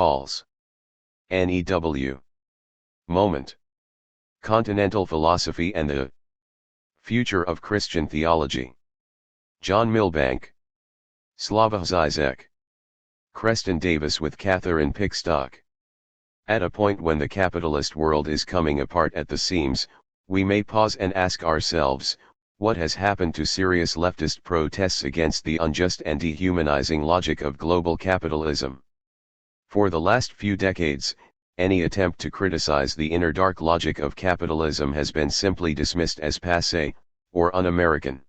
Paul's NEW Moment. Continental Philosophy and the Future of Christian Theology. John Milbank. Slava Zizek. Creston Davis with Catherine Pickstock. At a point when the capitalist world is coming apart at the seams, we may pause and ask ourselves, what has happened to serious leftist protests against the unjust and dehumanizing logic of global capitalism? For the last few decades, any attempt to criticize the inner dark logic of capitalism has been simply dismissed as passé, or un-American.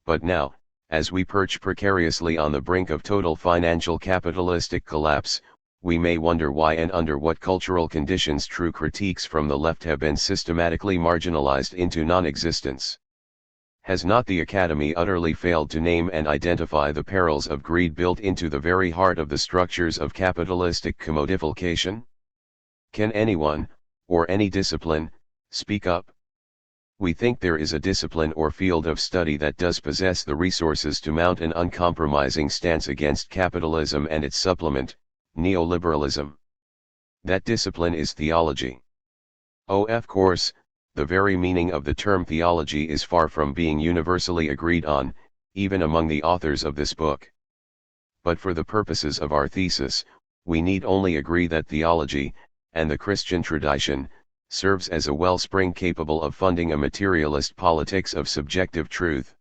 But now, as we perch precariously on the brink of total financial capitalistic collapse, we may wonder why and under what cultural conditions true critiques from the left have been systematically marginalized into non-existence. Has not the Academy utterly failed to name and identify the perils of greed built into the very heart of the structures of capitalistic commodification? Can anyone, or any discipline, speak up? We think there is a discipline or field of study that does possess the resources to mount an uncompromising stance against capitalism and its supplement, neoliberalism. That discipline is theology. Of course, the very meaning of the term theology is far from being universally agreed on, even among the authors of this book. But for the purposes of our thesis, we need only agree that theology, and the Christian tradition, serves as a wellspring capable of funding a materialist politics of subjective truth.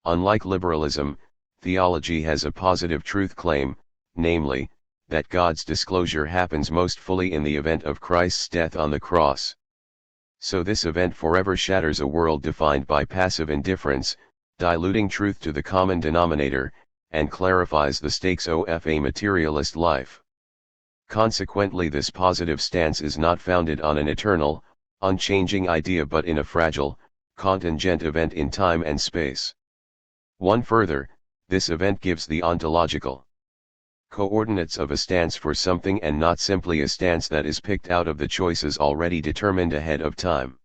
Unlike liberalism, theology has a positive truth claim, namely, that God's disclosure happens most fully in the event of Christ's death on the cross. So this event forever shatters a world defined by passive indifference, diluting truth to the common denominator, and clarifies the stakes of a materialist life. Consequently, this positive stance is not founded on an eternal, unchanging idea but in a fragile, contingent event in time and space. One further, this event gives the ontological coordinates of a stance for something and not simply a stance that is picked out of the choices already determined ahead of time.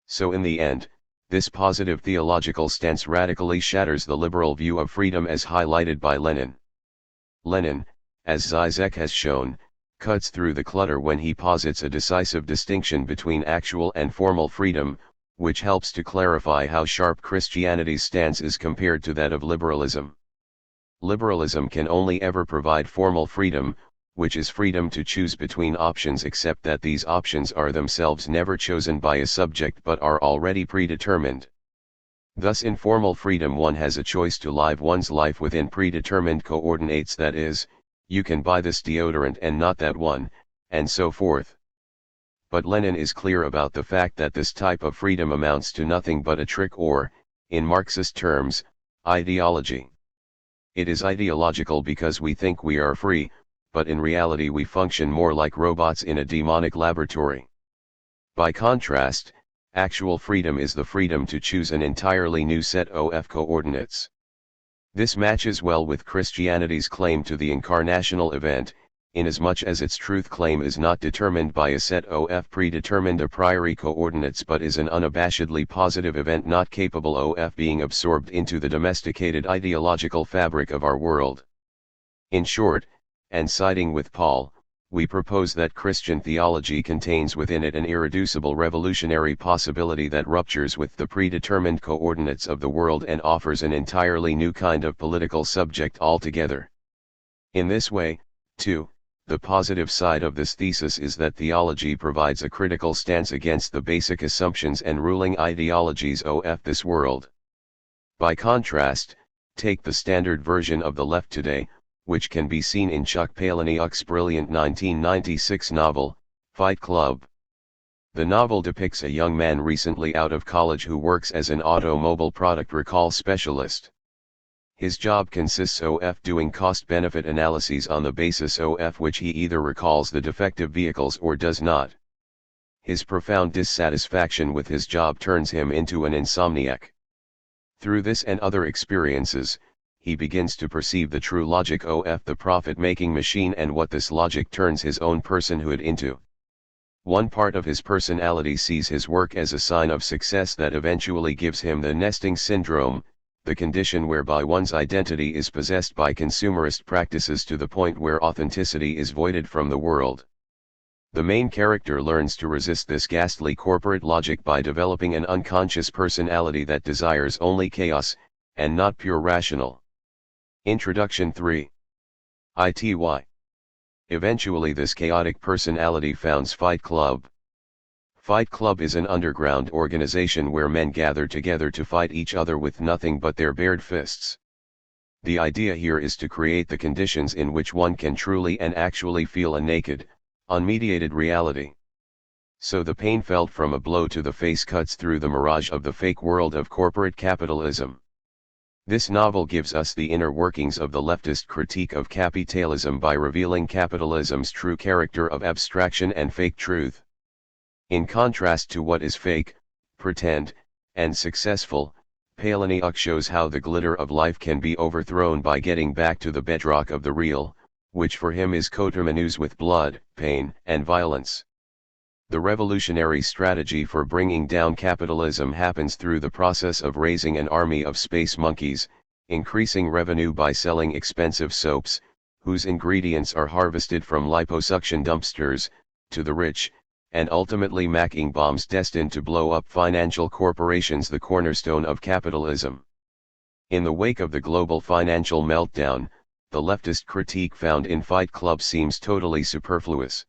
So in the end, this positive theological stance radically shatters the liberal view of freedom as highlighted by Lenin. Lenin, as Zizek has shown, cuts through the clutter when he posits a decisive distinction between actual and formal freedom, which helps to clarify how sharp Christianity's stance is compared to that of liberalism. Liberalism can only ever provide formal freedom, which is freedom to choose between options except that these options are themselves never chosen by a subject but are already predetermined. Thus in formal freedom one has a choice to live one's life within predetermined coordinates, that is, you can buy this deodorant and not that one, and so forth. But Lenin is clear about the fact that this type of freedom amounts to nothing but a trick or, in Marxist terms, ideology. It is ideological because we think we are free, but in reality we function more like robots in a demonic laboratory. By contrast, actual freedom is the freedom to choose an entirely new set of coordinates. This matches well with Christianity's claim to the incarnational event, inasmuch as its truth claim is not determined by a set of predetermined a priori coordinates but is an unabashedly positive event not capable of being absorbed into the domesticated ideological fabric of our world. In short, and siding with Paul, we propose that Christian theology contains within it an irreducible revolutionary possibility that ruptures with the predetermined coordinates of the world and offers an entirely new kind of political subject altogether. In this way, too, the positive side of this thesis is that theology provides a critical stance against the basic assumptions and ruling ideologies of this world. By contrast, take the standard version of the left today, which can be seen in Chuck Palahniuk's brilliant 1996 novel, Fight Club. The novel depicts a young man recently out of college who works as an automobile product recall specialist. His job consists of doing cost-benefit analyses on the basis of which he either recalls the defective vehicles or does not. His profound dissatisfaction with his job turns him into an insomniac. Through this and other experiences, he begins to perceive the true logic of the profit-making machine and what this logic turns his own personhood into. One part of his personality sees his work as a sign of success that eventually gives him the nesting syndrome, the condition whereby one's identity is possessed by consumerist practices to the point where authenticity is voided from the world. The main character learns to resist this ghastly corporate logic by developing an unconscious personality that desires only chaos, and not pure rational. Introduction 3. ITY. Eventually this chaotic personality founds Fight Club. Fight Club is an underground organization where men gather together to fight each other with nothing but their bared fists. The idea here is to create the conditions in which one can truly and actually feel a naked, unmediated reality. So the pain felt from a blow to the face cuts through the mirage of the fake world of corporate capitalism. This novel gives us the inner workings of the leftist critique of capitalism by revealing capitalism's true character of abstraction and fake truth. In contrast to what is fake, pretend, and successful, Palahniuk shows how the glitter of life can be overthrown by getting back to the bedrock of the real, which for him is coterminous with blood, pain, and violence. The revolutionary strategy for bringing down capitalism happens through the process of raising an army of space monkeys, increasing revenue by selling expensive soaps, whose ingredients are harvested from liposuction dumpsters, to the rich, and ultimately making bombs destined to blow up financial corporations, the cornerstone of capitalism. In the wake of the global financial meltdown, the leftist critique found in Fight Club seems totally superfluous.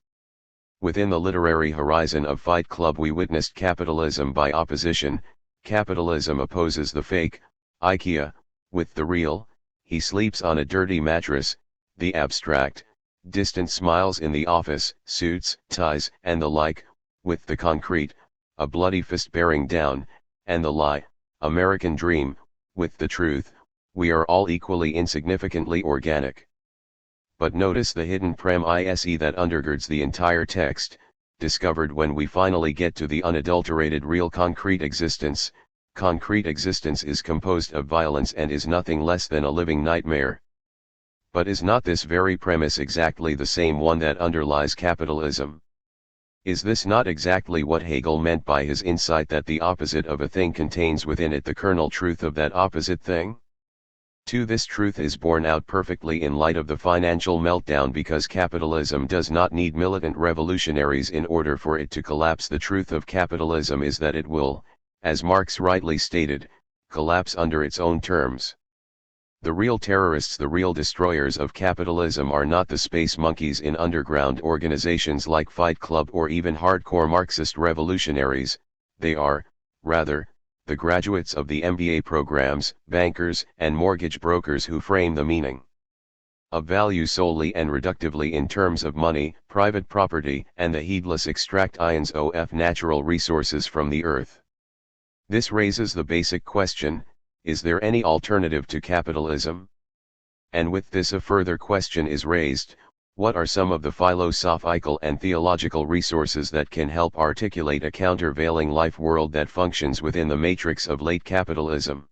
Within the literary horizon of Fight Club we witnessed capitalism by opposition. Capitalism opposes the fake, IKEA, with the real. He sleeps on a dirty mattress, the abstract, distant smiles in the office, suits, ties, and the like, with the concrete, a bloody fist bearing down, and the lie, American dream, with the truth. We are all equally insignificantly organic. But notice the hidden premise that undergirds the entire text, discovered when we finally get to the unadulterated real concrete existence. Concrete existence is composed of violence and is nothing less than a living nightmare. But is not this very premise exactly the same one that underlies capitalism? Is this not exactly what Hegel meant by his insight that the opposite of a thing contains within it the kernel truth of that opposite thing? This truth is borne out perfectly in light of the financial meltdown, because capitalism does not need militant revolutionaries in order for it to collapse. The truth of capitalism is that it will, as Marx rightly stated, collapse under its own terms. The real terrorists, the real destroyers of capitalism are not the space monkeys in underground organizations like Fight Club or even hardcore Marxist revolutionaries. They are, rather, the graduates of the MBA programs, bankers, and mortgage brokers who frame the meaning of value solely and reductively in terms of money, private property, and the heedless extract ions of natural resources from the earth. This raises the basic question: is there any alternative to capitalism? And with this a further question is raised: what are some of the philosophical and theological resources that can help articulate a countervailing life world that functions within the matrix of late capitalism?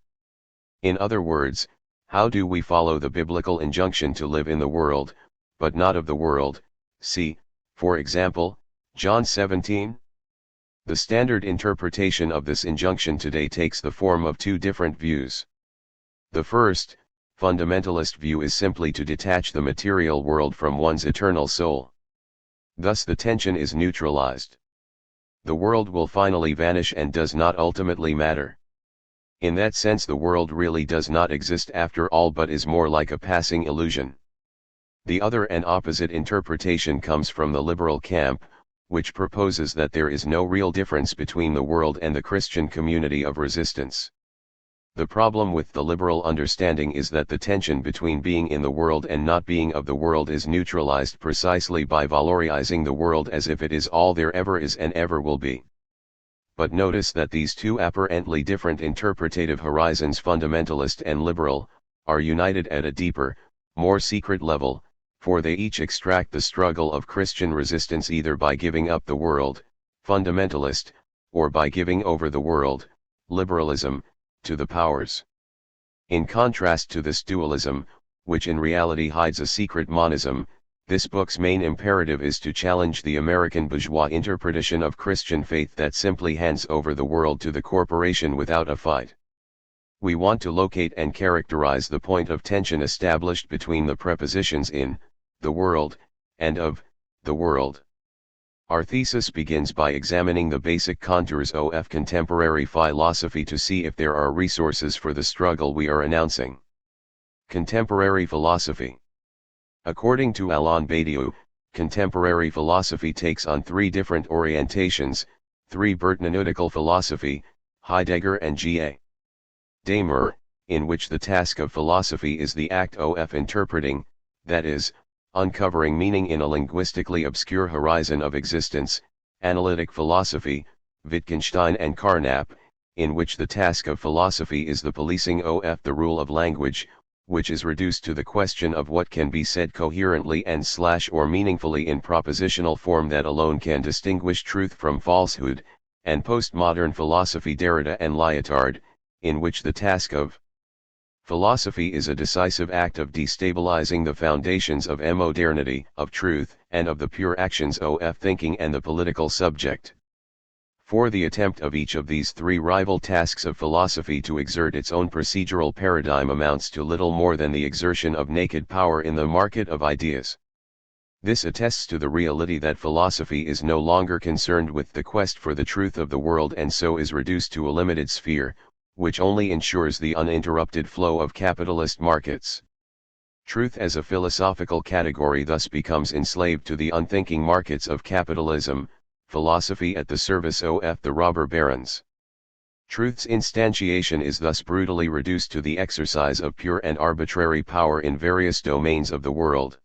In other words, how do we follow the biblical injunction to live in the world, but not of the world? See, for example, John 17. The standard interpretation of this injunction today takes the form of two different views. The first, fundamentalist view, is simply to detach the material world from one's eternal soul. Thus the tension is neutralized. The world will finally vanish and does not ultimately matter. In that sense the world really does not exist after all, but is more like a passing illusion. The other and opposite interpretation comes from the liberal camp, which proposes that there is no real difference between the world and the Christian community of resistance. The problem with the liberal understanding is that the tension between being in the world and not being of the world is neutralized precisely by valorizing the world as if it is all there ever is and ever will be. But notice that these two apparently different interpretative horizons, fundamentalist and liberal, are united at a deeper, more secret level, for they each extract the struggle of Christian resistance either by giving up the world, fundamentalist, or by giving over the world, liberalism, to the powers. In contrast to this dualism, which in reality hides a secret monism, this book's main imperative is to challenge the American bourgeois interpretation of Christian faith that simply hands over the world to the corporation without a fight. We want to locate and characterize the point of tension established between the prepositions in, the world, and of, the world. Our thesis begins by examining the basic contours of contemporary philosophy to see if there are resources for the struggle we are announcing. Contemporary philosophy. According to Alain Badiou, contemporary philosophy takes on three different orientations: 3 Hermeneutical philosophy, Heidegger and G.A. Damer, in which the task of philosophy is the act of interpreting, that is, uncovering meaning in a linguistically obscure horizon of existence; analytic philosophy, Wittgenstein and Carnap, in which the task of philosophy is the policing of the rule of language, which is reduced to the question of what can be said coherently and or meaningfully in propositional form that alone can distinguish truth from falsehood; and postmodern philosophy, Derrida and Lyotard, in which the task of philosophy is a decisive act of destabilizing the foundations of modernity, of truth, and of the pure actions of thinking and the political subject. For the attempt of each of these three rival tasks of philosophy to exert its own procedural paradigm amounts to little more than the exertion of naked power in the market of ideas. This attests to the reality that philosophy is no longer concerned with the quest for the truth of the world, and so is reduced to a limited sphere, which only ensures the uninterrupted flow of capitalist markets. Truth as a philosophical category thus becomes enslaved to the unthinking markets of capitalism, philosophy at the service of the robber barons. Truth's instantiation is thus brutally reduced to the exercise of pure and arbitrary power in various domains of the world.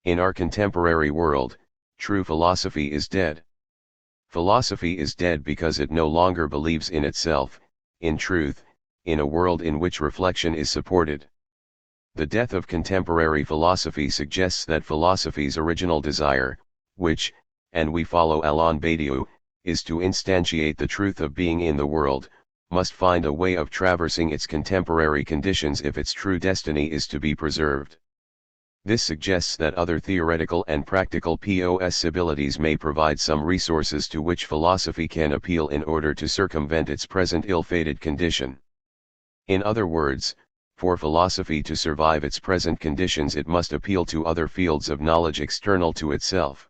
In our contemporary world, true philosophy is dead. Philosophy is dead because it no longer believes in itself, in truth, in a world in which reflection is supported. The death of contemporary philosophy suggests that philosophy's original desire, which, and we follow Alain Badiou, is to instantiate the truth of being in the world, must find a way of traversing its contemporary conditions if its true destiny is to be preserved. This suggests that other theoretical and practical possibilities may provide some resources to which philosophy can appeal in order to circumvent its present ill-fated condition. In other words, for philosophy to survive its present conditions, it must appeal to other fields of knowledge external to itself.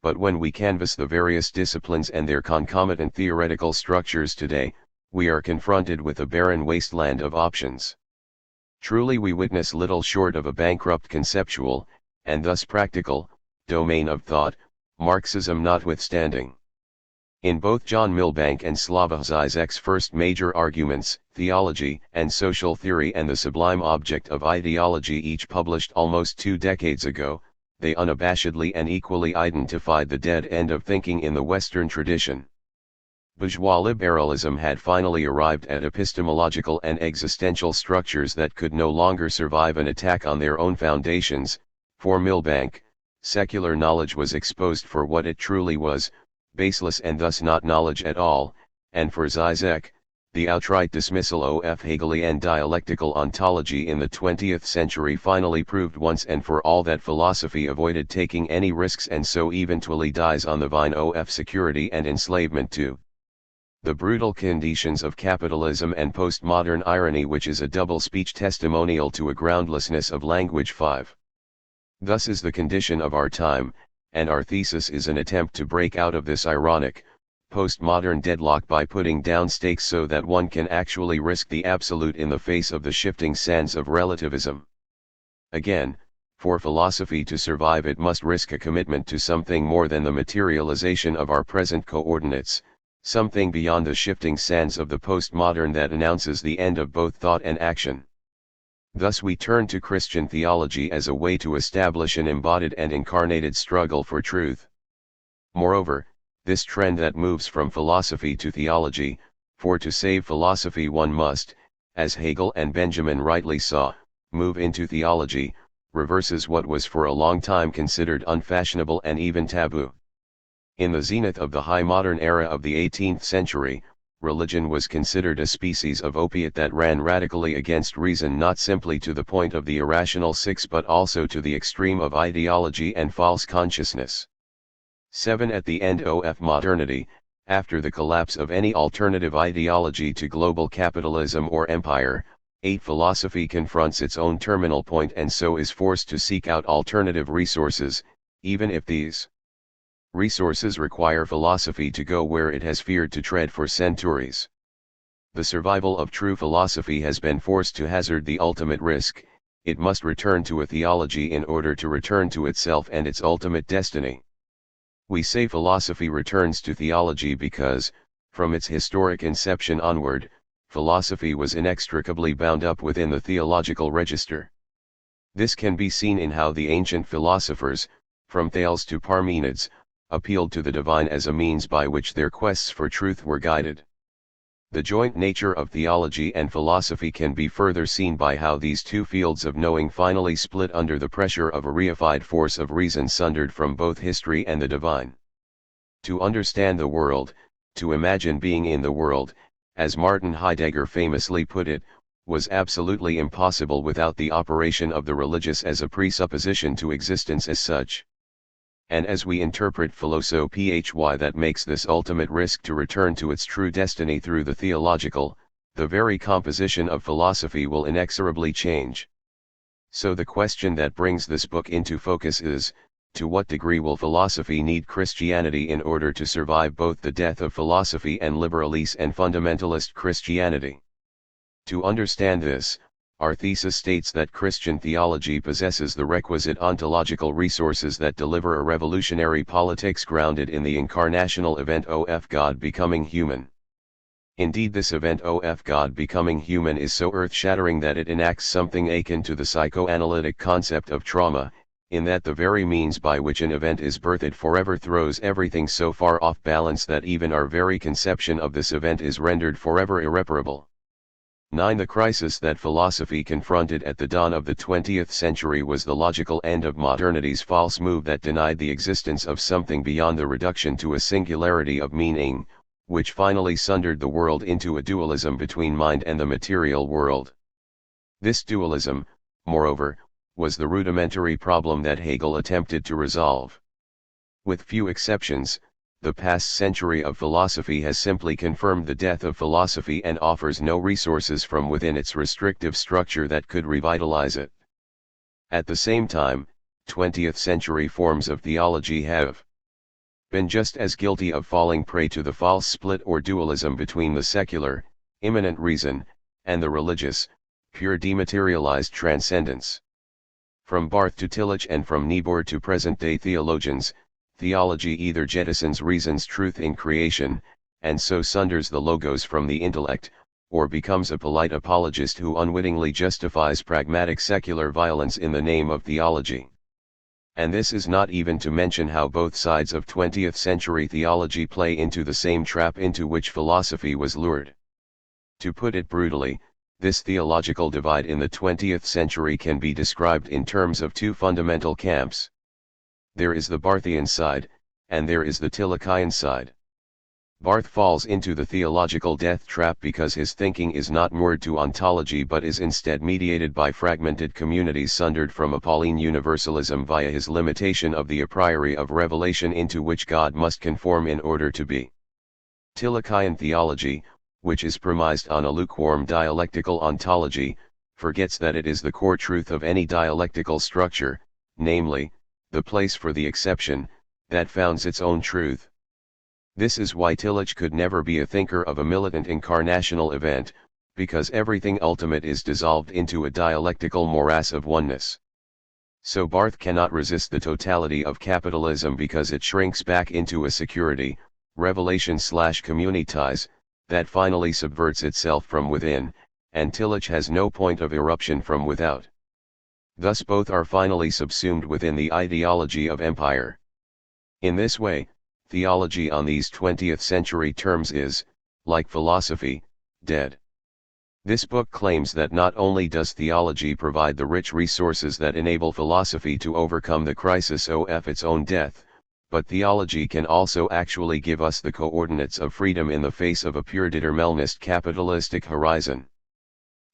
But when we canvass the various disciplines and their concomitant theoretical structures today, we are confronted with a barren wasteland of options. Truly we witness little short of a bankrupt conceptual, and thus practical, domain of thought, Marxism notwithstanding. In both John Milbank and Slavoj Žižek's first major arguments, Theology and Social Theory and the Sublime Object of Ideology, each published almost 2 decades ago, they unabashedly and equally identified the dead end of thinking in the Western tradition. Bourgeois liberalism had finally arrived at epistemological and existential structures that could no longer survive an attack on their own foundations. For Milbank, secular knowledge was exposed for what it truly was, baseless and thus not knowledge at all, and for Žižek, the outright dismissal of Hegelian dialectical ontology in the 20th century finally proved once and for all that philosophy avoided taking any risks and so eventually dies on the vine of security and enslavement to the brutal conditions of capitalism and postmodern irony, which is a double speech testimonial to a groundlessness of language. 5. Thus is the condition of our time, and our thesis is an attempt to break out of this ironic, postmodern deadlock by putting down stakes so that one can actually risk the absolute in the face of the shifting sands of relativism. Again, for philosophy to survive, it must risk a commitment to something more than the materialization of our present coordinates, something beyond the shifting sands of the postmodern that announces the end of both thought and action. Thus we turn to Christian theology as a way to establish an embodied and incarnated struggle for truth. Moreover, this trend that moves from philosophy to theology, for to save philosophy one must, as Hegel and Benjamin rightly saw, move into theology, reverses what was for a long time considered unfashionable and even taboo. In the zenith of the high modern era of the 18th century, religion was considered a species of opiate that ran radically against reason, not simply to the point of the irrational six but also to the extreme of ideology and false consciousness. 7. At the end of modernity, After the collapse of any alternative ideology to global capitalism or empire, philosophy confronts its own terminal point and so is forced to seek out alternative resources, even if these resources require philosophy to go where it has feared to tread for centuries. The survival of true philosophy has been forced to hazard the ultimate risk: it must return to a theology in order to return to itself and its ultimate destiny. We say philosophy returns to theology because, from its historic inception onward, philosophy was inextricably bound up within the theological register. This can be seen in how the ancient philosophers, from Thales to Parmenides, appealed to the divine as a means by which their quests for truth were guided. The joint nature of theology and philosophy can be further seen by how these two fields of knowing finally split under the pressure of a reified force of reason sundered from both history and the divine. To understand the world, to imagine being in the world, as Martin Heidegger famously put it, was absolutely impossible without the operation of the religious as a presupposition to existence as such. And as we interpret philosophy, that makes this ultimate risk to return to its true destiny through the theological, the very composition of philosophy will inexorably change. So the question that brings this book into focus is, to what degree will philosophy need Christianity in order to survive both the death of philosophy and liberalist and fundamentalist Christianity? To understand this, our thesis states that Christian theology possesses the requisite ontological resources that deliver a revolutionary politics grounded in the incarnational event of God becoming human. Indeed, this event of God becoming human is so earth-shattering that it enacts something akin to the psychoanalytic concept of trauma, in that the very means by which an event is birthed forever throws everything so far off balance that even our very conception of this event is rendered forever irreparable. 9. The crisis that philosophy confronted at the dawn of the 20th century was the logical end of modernity's false move that denied the existence of something beyond the reduction to a singularity of meaning, which finally sundered the world into a dualism between mind and the material world. This dualism, moreover, was the rudimentary problem that Hegel attempted to resolve. With few exceptions, the past century of philosophy has simply confirmed the death of philosophy and offers no resources from within its restrictive structure that could revitalize it. At the same time, 20th century forms of theology have been just as guilty of falling prey to the false split or dualism between the secular, immanent reason, and the religious, pure dematerialized transcendence. From Barth to Tillich and from Niebuhr to present-day theologians, theology either jettisons reason's truth in creation, and so sunders the logos from the intellect, or becomes a polite apologist who unwittingly justifies pragmatic secular violence in the name of theology. And this is not even to mention how both sides of 20th century theology play into the same trap into which philosophy was lured. To put it brutally, this theological divide in the 20th century can be described in terms of two fundamental camps. There is the Barthian side, and there is the Tillichian side. Barth falls into the theological death trap because his thinking is not moored to ontology but is instead mediated by fragmented communities sundered from a Pauline universalism via his limitation of the a priori of revelation into which God must conform in order to be. Tillichian theology, which is premised on a lukewarm dialectical ontology, forgets that it is the core truth of any dialectical structure, namely, the place for the exception, that founds its own truth. This is why Tillich could never be a thinker of a militant incarnational event, because everything ultimate is dissolved into a dialectical morass of oneness. So Barth cannot resist the totality of capitalism because it shrinks back into a security, revelation/communitas, that finally subverts itself from within, and Tillich has no point of eruption from without. Thus both are finally subsumed within the ideology of empire. In this way, theology on these 20th century terms is, like philosophy, dead. This book claims that not only does theology provide the rich resources that enable philosophy to overcome the crisis of its own death, but theology can also actually give us the coordinates of freedom in the face of a pure determinist capitalistic horizon.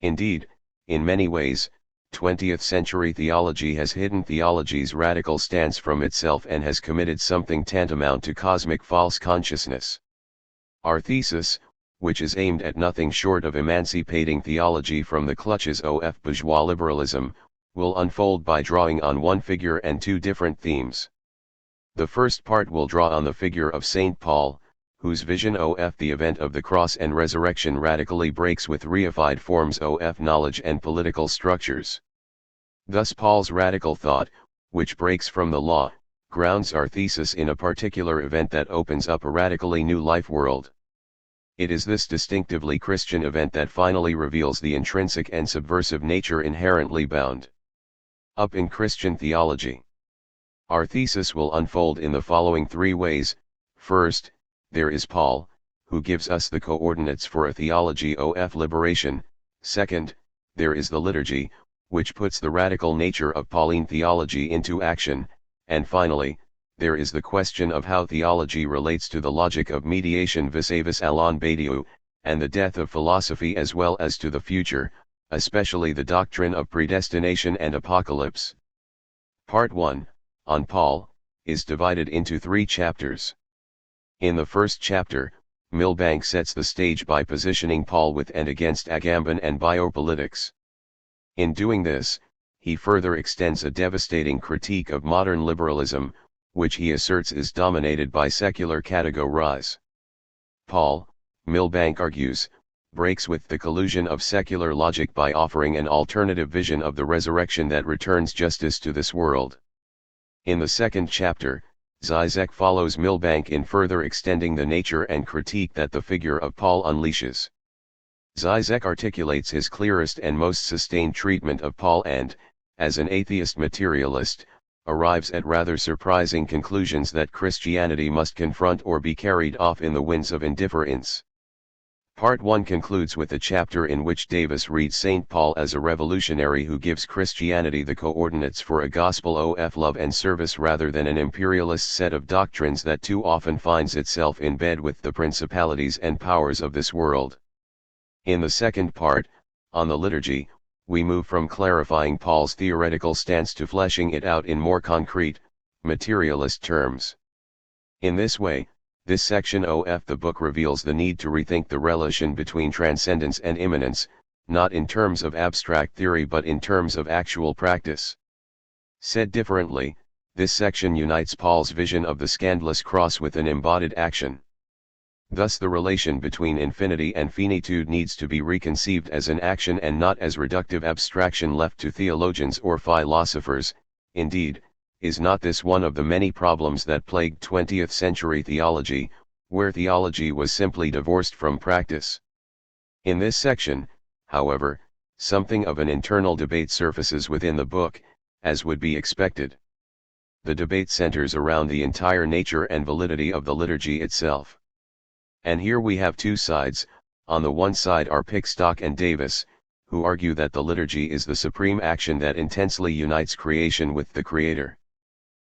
Indeed, in many ways, 20th century theology has hidden theology's radical stance from itself and has committed something tantamount to cosmic false consciousness. Our thesis, which is aimed at nothing short of emancipating theology from the clutches of bourgeois liberalism, will unfold by drawing on one figure and two different themes. The first part will draw on the figure of St. Paul, whose vision of the event of the cross and resurrection radically breaks with reified forms of knowledge and political structures. Thus Paul's radical thought, which breaks from the law, grounds our thesis in a particular event that opens up a radically new life world. It is this distinctively Christian event that finally reveals the intrinsic and subversive nature inherently bound up in Christian theology. Our thesis will unfold in the following three ways. First, there is Paul, who gives us the coordinates for a theology of liberation. Second, there is the liturgy, which puts the radical nature of Pauline theology into action. And finally, there is the question of how theology relates to the logic of mediation vis-a-vis Alain Badiou, and the death of philosophy, as well as to the future, especially the doctrine of predestination and apocalypse. Part 1, on Paul, is divided into 3 chapters. In the first chapter, Milbank sets the stage by positioning Paul with and against Agamben and biopolitics. In doing this, he further extends a devastating critique of modern liberalism, which he asserts is dominated by secular categories. Paul, Milbank argues, breaks with the collusion of secular logic by offering an alternative vision of the resurrection that returns justice to this world. In the second chapter, Zizek follows Milbank in further extending the nature and critique that the figure of Paul unleashes. Zizek articulates his clearest and most sustained treatment of Paul and, as an atheist materialist, arrives at rather surprising conclusions that Christianity must confront or be carried off in the winds of indifference. Part 1 concludes with a chapter in which Davis reads St. Paul as a revolutionary who gives Christianity the coordinates for a gospel of love and service rather than an imperialist set of doctrines that too often finds itself in bed with the principalities and powers of this world. In the second part, on the liturgy, we move from clarifying Paul's theoretical stance to fleshing it out in more concrete, materialist terms. In this way, this section of the book reveals the need to rethink the relation between transcendence and immanence, not in terms of abstract theory but in terms of actual practice. Said differently, this section unites Paul's vision of the scandalous cross with an embodied action. Thus the relation between infinity and finitude needs to be reconceived as an action and not as reductive abstraction left to theologians or philosophers. Indeed, is not this one of the many problems that plagued 20th century theology, where theology was simply divorced from practice? In this section, however, something of an internal debate surfaces within the book, as would be expected. The debate centers around the entire nature and validity of the liturgy itself. And here we have two sides. On the one side are Pickstock and Davis, who argue that the liturgy is the supreme action that intensely unites creation with the Creator.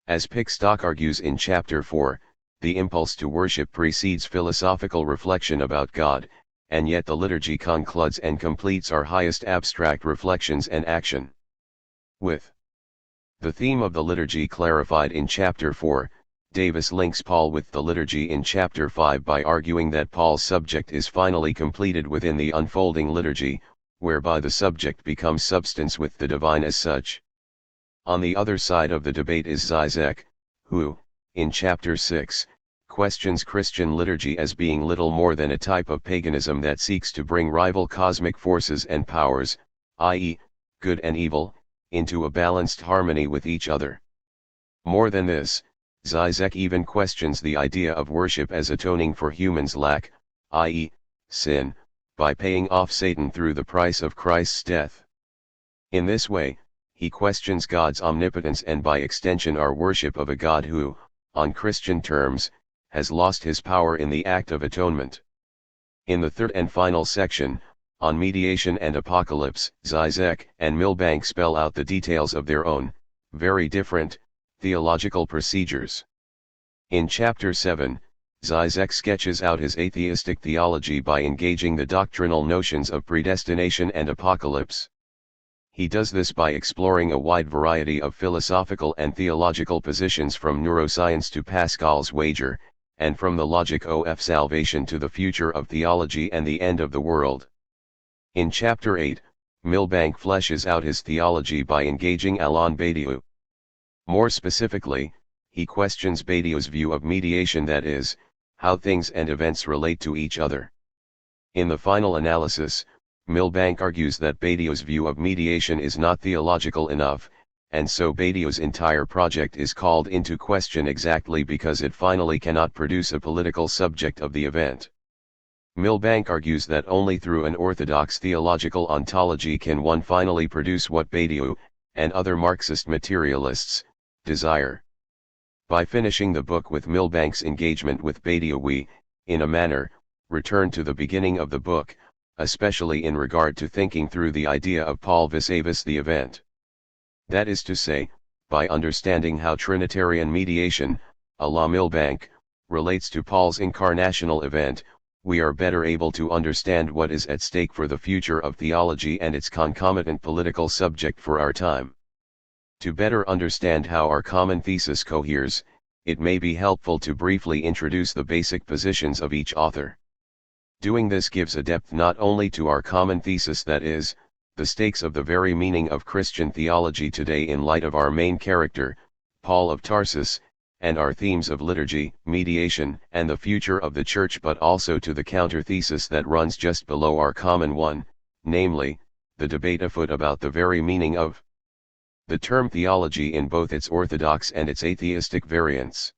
As Pickstock argues in Chapter 4, the impulse to worship precedes philosophical reflection about God, and yet the liturgy concludes and completes our highest abstract reflections and action. With the theme of the liturgy clarified in Chapter 4, Davis links Paul with the liturgy in Chapter 5 by arguing that Paul's subject is finally completed within the unfolding liturgy, whereby the subject becomes substance with the divine as such. On the other side of the debate is Zizek, who, in Chapter 6, questions Christian liturgy as being little more than a type of paganism that seeks to bring rival cosmic forces and powers, i.e., good and evil, into a balanced harmony with each other. More than this, Zizek even questions the idea of worship as atoning for humans' lack, i.e., sin, by paying off Satan through the price of Christ's death. In this way, he questions God's omnipotence and by extension our worship of a God who, on Christian terms, has lost his power in the act of atonement. In the third and final section, on mediation and apocalypse, Zizek and Milbank spell out the details of their own, very different, theological procedures. In Chapter 7, Zizek sketches out his atheistic theology by engaging the doctrinal notions of predestination and apocalypse. He does this by exploring a wide variety of philosophical and theological positions from neuroscience to Pascal's wager, and from the logic of salvation to the future of theology and the end of the world. In Chapter 8, Milbank fleshes out his theology by engaging Alain Badiou. More specifically, he questions Badiou's view of mediation, that is, how things and events relate to each other. In the final analysis, Milbank argues that Badiou's view of mediation is not theological enough, and so Badiou's entire project is called into question exactly because it finally cannot produce a political subject of the event. Milbank argues that only through an orthodox theological ontology can one finally produce what Badiou, and other Marxist materialists, desire. By finishing the book with Milbank's engagement with Badiou, we, in a manner, return to the beginning of the book, especially in regard to thinking through the idea of Paul vis-a-vis the event. That is to say, by understanding how Trinitarian mediation, a la Milbank, relates to Paul's incarnational event, we are better able to understand what is at stake for the future of theology and its concomitant political subject for our time. To better understand how our common thesis coheres, it may be helpful to briefly introduce the basic positions of each author. Doing this gives a depth not only to our common thesis, that is, the stakes of the very meaning of Christian theology today in light of our main character, Paul of Tarsus, and our themes of liturgy, mediation, and the future of the Church, but also to the counter-thesis that runs just below our common one, namely, the debate afoot about the very meaning of the term theology in both its orthodox and its atheistic variants.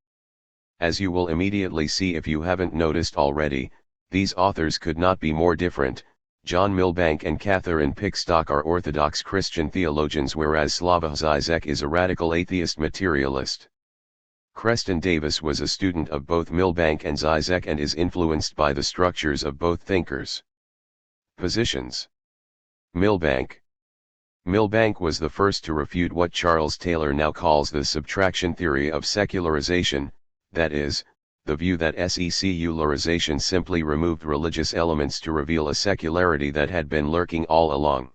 As you will immediately see if you haven't noticed already, these authors could not be more different. John Milbank and Catherine Pickstock are Orthodox Christian theologians, whereas Slavoj Žižek is a radical atheist materialist. Creston Davis was a student of both Milbank and Žižek and is influenced by the structures of both thinkers. Positions. Milbank. Milbank was the first to refute what Charles Taylor now calls the subtraction theory of secularization, that is, the view that secularization simply removed religious elements to reveal a secularity that had been lurking all along.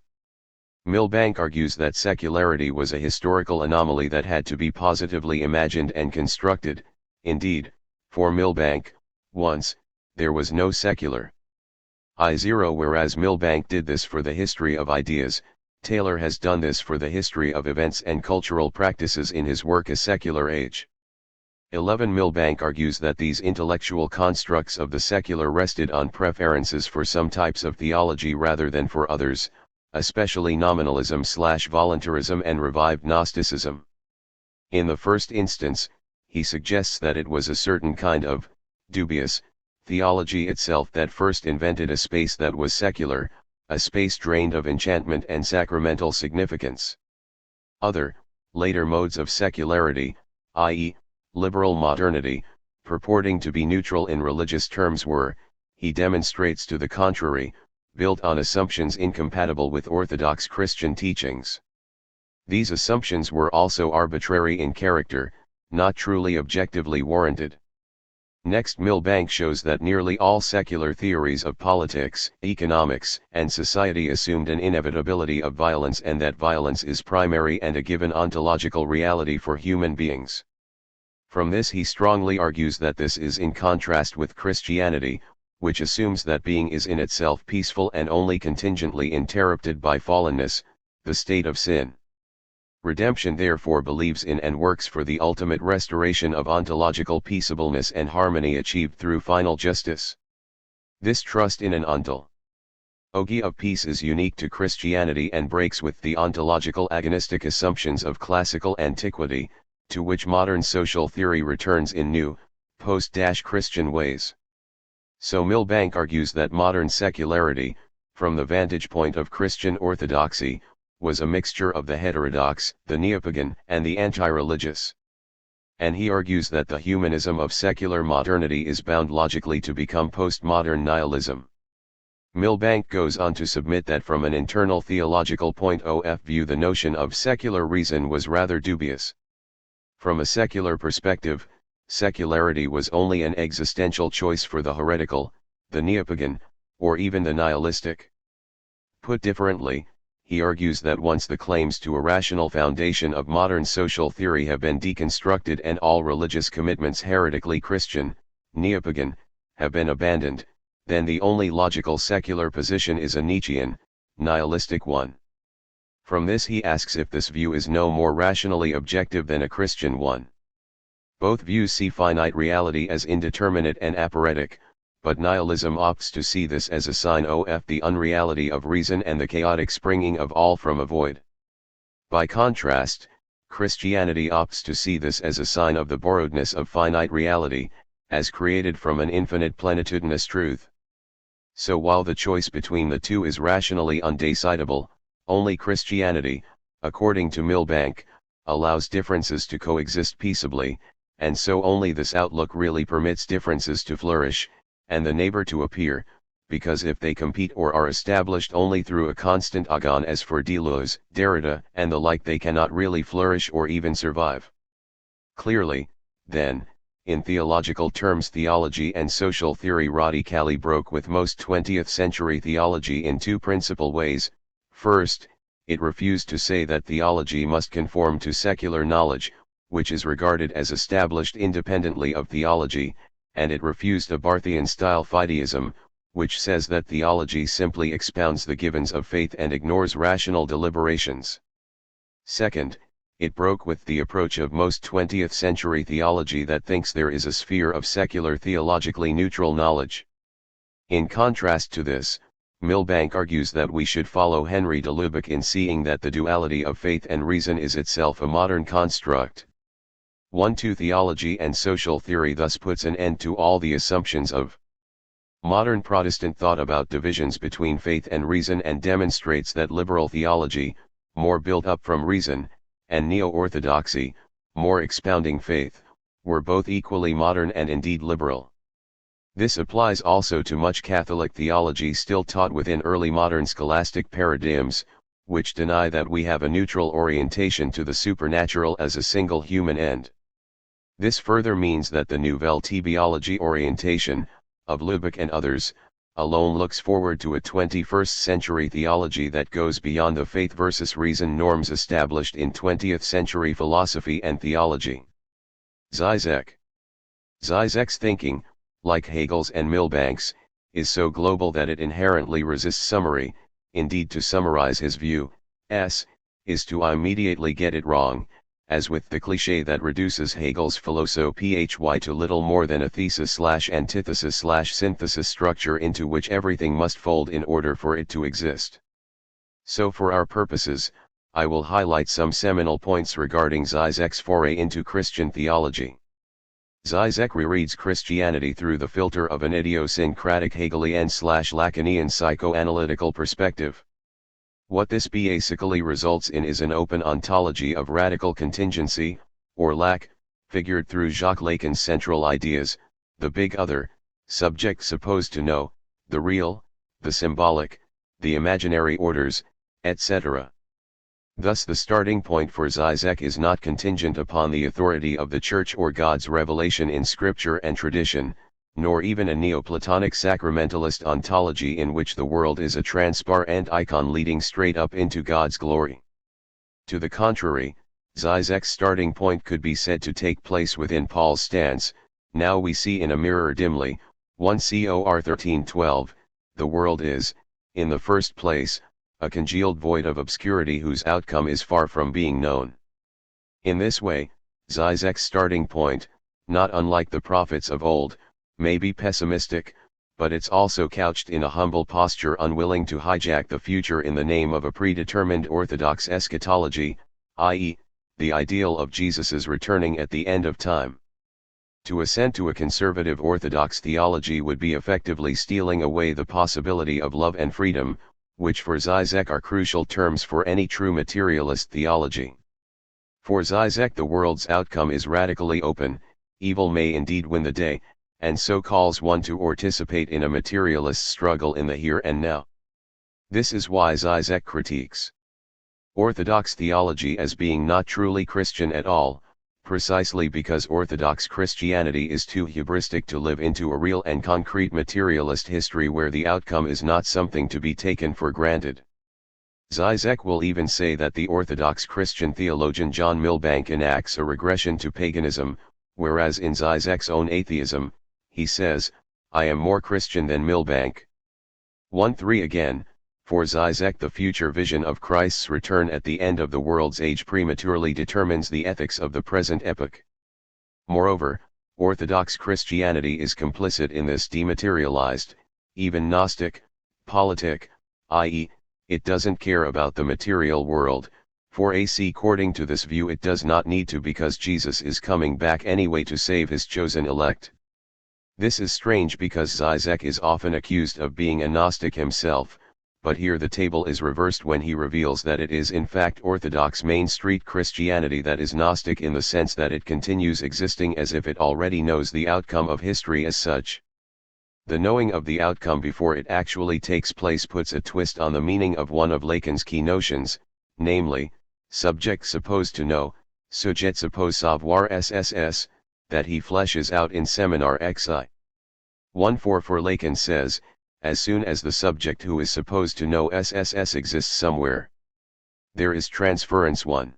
Milbank argues that secularity was a historical anomaly that had to be positively imagined and constructed. Indeed, for Milbank, once, there was no secular I0. Whereas Milbank did this for the history of ideas, Taylor has done this for the history of events and cultural practices in his work A Secular Age. 11. Milbank argues that these intellectual constructs of the secular rested on preferences for some types of theology rather than for others, especially nominalism/voluntarism and revived Gnosticism. In the first instance, he suggests that it was a certain kind of dubious theology itself that first invented a space that was secular, a space drained of enchantment and sacramental significance. Other, later modes of secularity, i.e., liberal modernity, purporting to be neutral in religious terms were, he demonstrates to the contrary, built on assumptions incompatible with Orthodox Christian teachings. These assumptions were also arbitrary in character, not truly objectively warranted. Next, Milbank shows that nearly all secular theories of politics, economics, and society assumed an inevitability of violence, and that violence is primary and a given ontological reality for human beings. From this he strongly argues that this is in contrast with Christianity, which assumes that being is in itself peaceful and only contingently interrupted by fallenness, the state of sin. Redemption therefore believes in and works for the ultimate restoration of ontological peaceableness and harmony achieved through final justice. This trust in an ontology of peace is unique to Christianity and breaks with the ontological agonistic assumptions of classical antiquity, to which modern social theory returns in new, post-Christian ways. So Milbank argues that modern secularity, from the vantage point of Christian orthodoxy, was a mixture of the heterodox, the neopagan, and the anti-religious. And he argues that the humanism of secular modernity is bound logically to become postmodern nihilism. Milbank goes on to submit that from an internal theological point of view the notion of secular reason was rather dubious. From a secular perspective, secularity was only an existential choice for the heretical, the neopagan, or even the nihilistic. Put differently, he argues that once the claims to a rational foundation of modern social theory have been deconstructed and all religious commitments heretically Christian, neopagan, have been abandoned, then the only logical secular position is a Nietzschean, nihilistic one. From this he asks if this view is no more rationally objective than a Christian one. Both views see finite reality as indeterminate and aporetic, but nihilism opts to see this as a sign of the unreality of reason and the chaotic springing of all from a void. By contrast, Christianity opts to see this as a sign of the borrowedness of finite reality, as created from an infinite plenitudinous truth. So while the choice between the two is rationally undecidable, only Christianity, according to Milbank, allows differences to coexist peaceably, and so only this outlook really permits differences to flourish, and the neighbor to appear, because if they compete or are established only through a constant agon as for Deleuze, Derrida, and the like, they cannot really flourish or even survive. Clearly, then, in theological terms, theology and social theory radically broke with most 20th century theology in two principal ways. First, it refused to say that theology must conform to secular knowledge, which is regarded as established independently of theology, and it refused a Barthian-style fideism, which says that theology simply expounds the givens of faith and ignores rational deliberations. Second, it broke with the approach of most 20th century theology that thinks there is a sphere of secular theologically neutral knowledge. In contrast to this, Milbank argues that we should follow Henry de Lubac in seeing that the duality of faith and reason is itself a modern construct. 1-2 Theology and social theory thus puts an end to all the assumptions of modern Protestant thought about divisions between faith and reason, and demonstrates that liberal theology, more built up from reason, and neo-orthodoxy, more expounding faith, were both equally modern and indeed liberal. This applies also to much Catholic theology still taught within early modern scholastic paradigms, which deny that we have a neutral orientation to the supernatural as a single human end. This further means that the Nouvelle Theology orientation, of Lubac and others, alone looks forward to a 21st century theology that goes beyond the faith versus reason norms established in 20th century philosophy and theology. Zizek. Zizek's thinking, like Hegel's and Milbank's, is so global that it inherently resists summary. Indeed, to summarize his view, is to immediately get it wrong, as with the cliché that reduces Hegel's philosophy to little more than a thesis/antithesis/synthesis structure into which everything must fold in order for it to exist. So for our purposes, I will highlight some seminal points regarding Zizek's foray into Christian theology. Zizek rereads Christianity through the filter of an idiosyncratic Hegelian/Lacanian psychoanalytical perspective. What this basically results in is an open ontology of radical contingency, or lack, figured through Jacques Lacan's central ideas, the big other, subject supposed to know, the real, the symbolic, the imaginary orders, etc. Thus the starting point for Zizek is not contingent upon the authority of the Church or God's revelation in Scripture and tradition, nor even a Neoplatonic sacramentalist ontology in which the world is a transparent icon leading straight up into God's glory. To the contrary, Zizek's starting point could be said to take place within Paul's stance, "Now we see in a mirror dimly," 1 Cor 13:12, the world is, in the first place, a congealed void of obscurity whose outcome is far from being known. In this way, Zizek's starting point, not unlike the prophets of old, may be pessimistic, but it's also couched in a humble posture unwilling to hijack the future in the name of a predetermined orthodox eschatology, i.e., the ideal of Jesus's returning at the end of time. To assent to a conservative orthodox theology would be effectively stealing away the possibility of love and freedom, which for Zizek are crucial terms for any true materialist theology. For Zizek the world's outcome is radically open, evil may indeed win the day, and so calls one to participate in a materialist struggle in the here and now. This is why Zizek critiques Orthodox theology as being not truly Christian at all, precisely because Orthodox Christianity is too hubristic to live into a real and concrete materialist history where the outcome is not something to be taken for granted. Zizek will even say that the Orthodox Christian theologian John Milbank enacts a regression to paganism, whereas in Zizek's own atheism, he says, I am more Christian than Milbank. 1:3 Again, for Zizek the future vision of Christ's return at the end of the world's age prematurely determines the ethics of the present epoch. Moreover, Orthodox Christianity is complicit in this dematerialized, even Gnostic, politic, i.e., it doesn't care about the material world, for according to this view it does not need to because Jesus is coming back anyway to save his chosen elect. This is strange because Zizek is often accused of being a Gnostic himself, but here the table is reversed when he reveals that it is in fact Orthodox Main Street Christianity that is Gnostic in the sense that it continues existing as if it already knows the outcome of history as such. The knowing of the outcome before it actually takes place puts a twist on the meaning of one of Lacan's key notions, namely, subject supposed to know, sujet suppose savoir sss, that he fleshes out in Seminar XI. 1:4 for Lacan says, as soon as the subject who is supposed to know SSS exists somewhere, there is transference 1.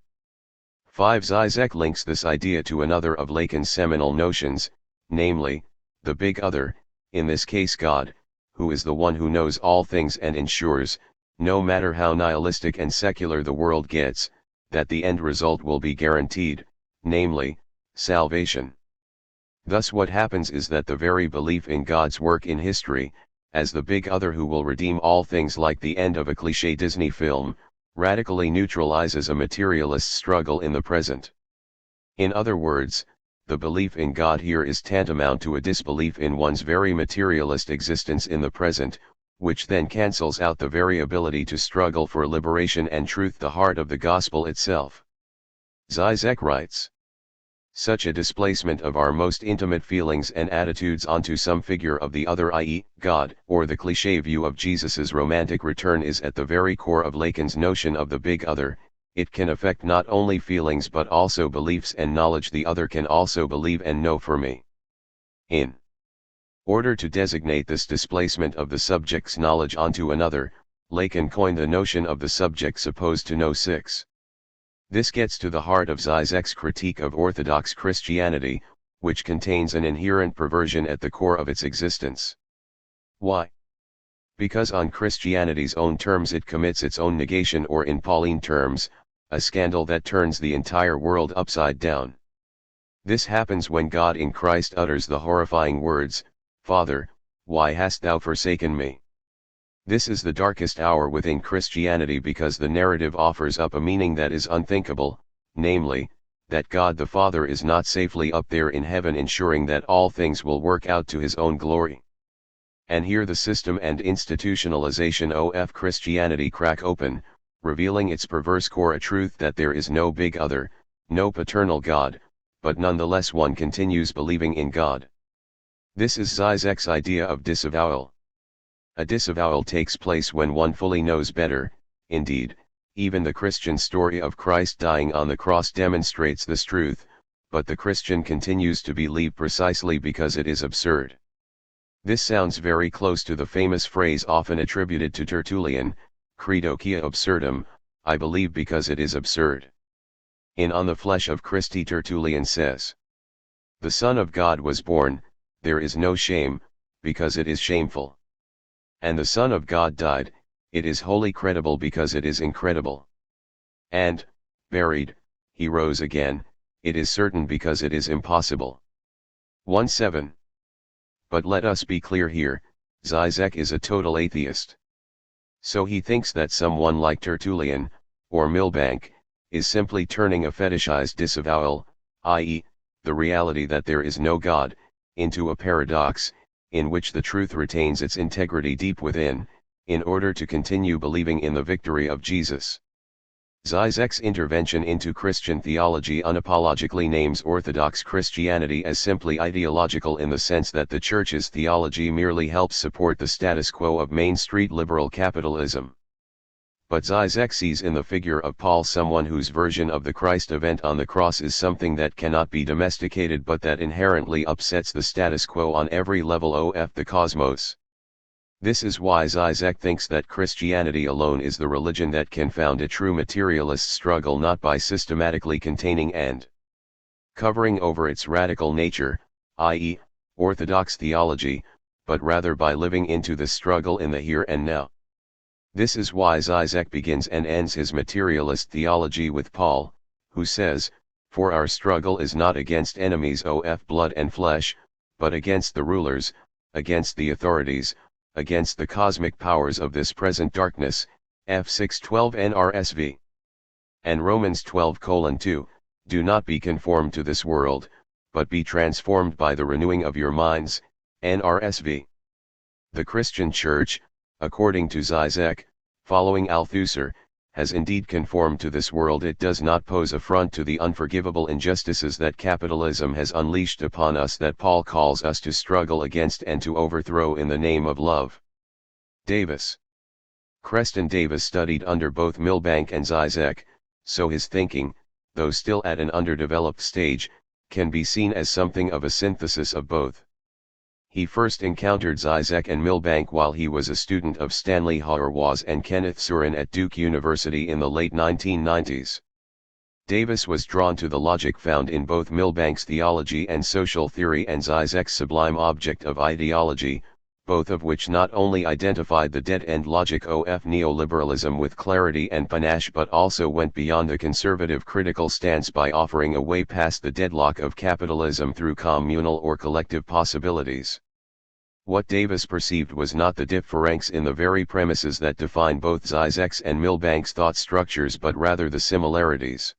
5 Zizek links this idea to another of Lacan's seminal notions, namely, the big other, in this case God, who is the one who knows all things and ensures, no matter how nihilistic and secular the world gets, that the end result will be guaranteed, namely, salvation. Thus what happens is that the very belief in God's work in history, as the big other who will redeem all things like the end of a cliché Disney film, radically neutralizes a materialist struggle in the present. In other words, the belief in God here is tantamount to a disbelief in one's very materialist existence in the present, which then cancels out the very ability to struggle for liberation and truth, the heart of the gospel itself. Zizek writes, such a displacement of our most intimate feelings and attitudes onto some figure of the other, i.e., God, or the cliché view of Jesus's romantic return is at the very core of Lacan's notion of the big other. It can affect not only feelings but also beliefs and knowledge. The other can also believe and know for me. In order to designate this displacement of the subject's knowledge onto another, Lacan coined the notion of the subject supposed to know 6. This gets to the heart of Zizek's critique of Orthodox Christianity, which contains an inherent perversion at the core of its existence. Why? Because on Christianity's own terms it commits its own negation, or in Pauline terms, a scandal that turns the entire world upside down. This happens when God in Christ utters the horrifying words, Father, why hast thou forsaken me? This is the darkest hour within Christianity because the narrative offers up a meaning that is unthinkable, namely, that God the Father is not safely up there in heaven ensuring that all things will work out to his own glory. And here the system and institutionalization of Christianity crack open, revealing its perverse core, a truth that there is no big other, no paternal God, but nonetheless one continues believing in God. This is Zizek's idea of disavowal. A disavowal takes place when one fully knows better. Indeed, even the Christian story of Christ dying on the cross demonstrates this truth, but the Christian continues to believe precisely because it is absurd. This sounds very close to the famous phrase often attributed to Tertullian, credo quia absurdum, I believe because it is absurd. In On the Flesh of Christi, Tertullian says, the Son of God was born, there is no shame, because it is shameful. And the Son of God died, it is wholly credible because it is incredible. And, buried, he rose again, it is certain because it is impossible. 1:7. But let us be clear here, Zizek is a total atheist. So he thinks that someone like Tertullian, or Milbank, is simply turning a fetishized disavowal, i.e., the reality that there is no God, into a paradox, in which the truth retains its integrity deep within, in order to continue believing in the victory of Jesus. Zizek's intervention into Christian theology unapologetically names Orthodox Christianity as simply ideological in the sense that the Church's theology merely helps support the status quo of Main Street liberal capitalism. But Zizek sees in the figure of Paul someone whose version of the Christ event on the cross is something that cannot be domesticated but that inherently upsets the status quo on every level of the cosmos. This is why Zizek thinks that Christianity alone is the religion that can found a true materialist struggle, not by systematically containing and covering over its radical nature, i.e., orthodox theology, but rather by living into the struggle in the here and now. This is why Zizek begins and ends his materialist theology with Paul, who says, "For our struggle is not against enemies of blood and flesh, but against the rulers, against the authorities, against the cosmic powers of this present darkness." F 6:12 NRSV. And Romans 12:2, "Do not be conformed to this world, but be transformed by the renewing of your minds." NRSV. The Christian Church, according to Zizek, following Althusser, has indeed conformed to this world. It does not pose affront to the unforgivable injustices that capitalism has unleashed upon us that Paul calls us to struggle against and to overthrow in the name of love. Davis. Creston Davis studied under both Milbank and Zizek, so his thinking, though still at an underdeveloped stage, can be seen as something of a synthesis of both. He first encountered Zizek and Milbank while he was a student of Stanley Hauerwas and Kenneth Surin at Duke University in the late 1990s. Davis was drawn to the logic found in both Milbank's theology and social theory and Zizek's sublime object of ideology, both of which not only identified the dead-end logic of neoliberalism with clarity and panache but also went beyond a conservative critical stance by offering a way past the deadlock of capitalism through communal or collective possibilities. What Davis perceived was not the difference in the very premises that define both Zizek's and Milbank's thought structures but rather the similarities.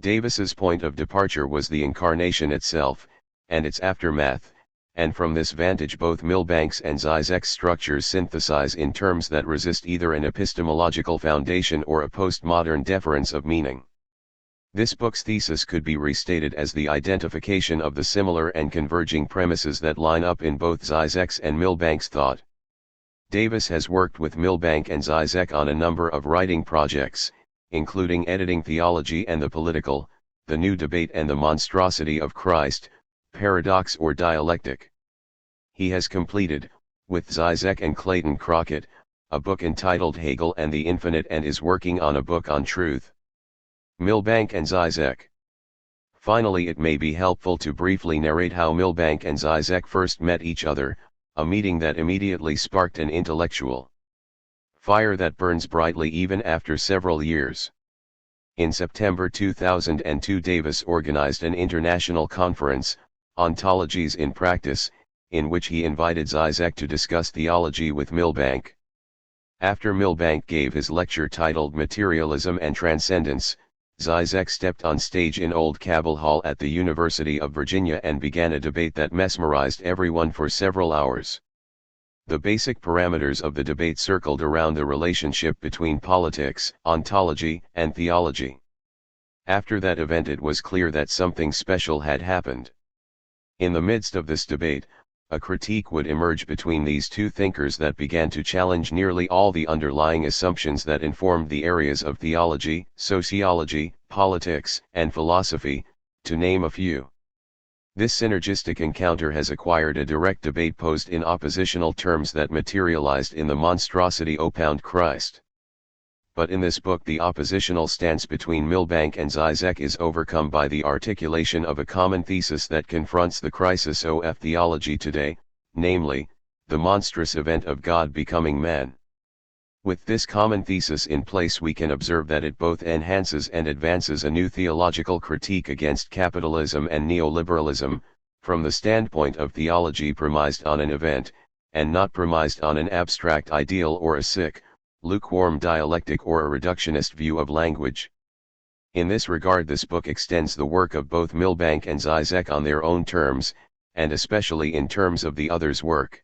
Davis's point of departure was the incarnation itself, and its aftermath, and from this vantage both Milbank's and Zizek's structures synthesize in terms that resist either an epistemological foundation or a postmodern deference of meaning. This book's thesis could be restated as the identification of the similar and converging premises that line up in both Zizek's and Milbank's thought. Davis has worked with Milbank and Zizek on a number of writing projects, including Editing Theology and the Political, The New Debate and the Monstrosity of Christ, Paradox or Dialectic. He has completed, with Zizek and Clayton Crockett, a book entitled Hegel and the Infinite and is working on a book on truth. Milbank and Zizek. Finally, it may be helpful to briefly narrate how Milbank and Zizek first met each other, a meeting that immediately sparked an intellectual fire that burns brightly even after several years. In September 2002, Davis organized an international conference, Ontologies in Practice, in which he invited Zizek to discuss theology with Milbank. After Milbank gave his lecture titled Materialism and Transcendence, Zizek stepped on stage in Old Cabell Hall at the University of Virginia and began a debate that mesmerized everyone for several hours. The basic parameters of the debate circled around the relationship between politics, ontology, and theology. After that event, it was clear that something special had happened. In the midst of this debate, a critique would emerge between these two thinkers that began to challenge nearly all the underlying assumptions that informed the areas of theology, sociology, politics, and philosophy, to name a few. This synergistic encounter has acquired a direct debate posed in oppositional terms that materialized in the monstrosity opound Christ. But in this book, the oppositional stance between Milbank and Zizek is overcome by the articulation of a common thesis that confronts the crisis of theology today, namely, the monstrous event of God becoming man. With this common thesis in place, we can observe that it both enhances and advances a new theological critique against capitalism and neoliberalism, from the standpoint of theology premised on an event, and not premised on an abstract ideal or a sick, lukewarm dialectic or a reductionist view of language. In this regard, this book extends the work of both Milbank and Zizek on their own terms, and especially in terms of the other's work.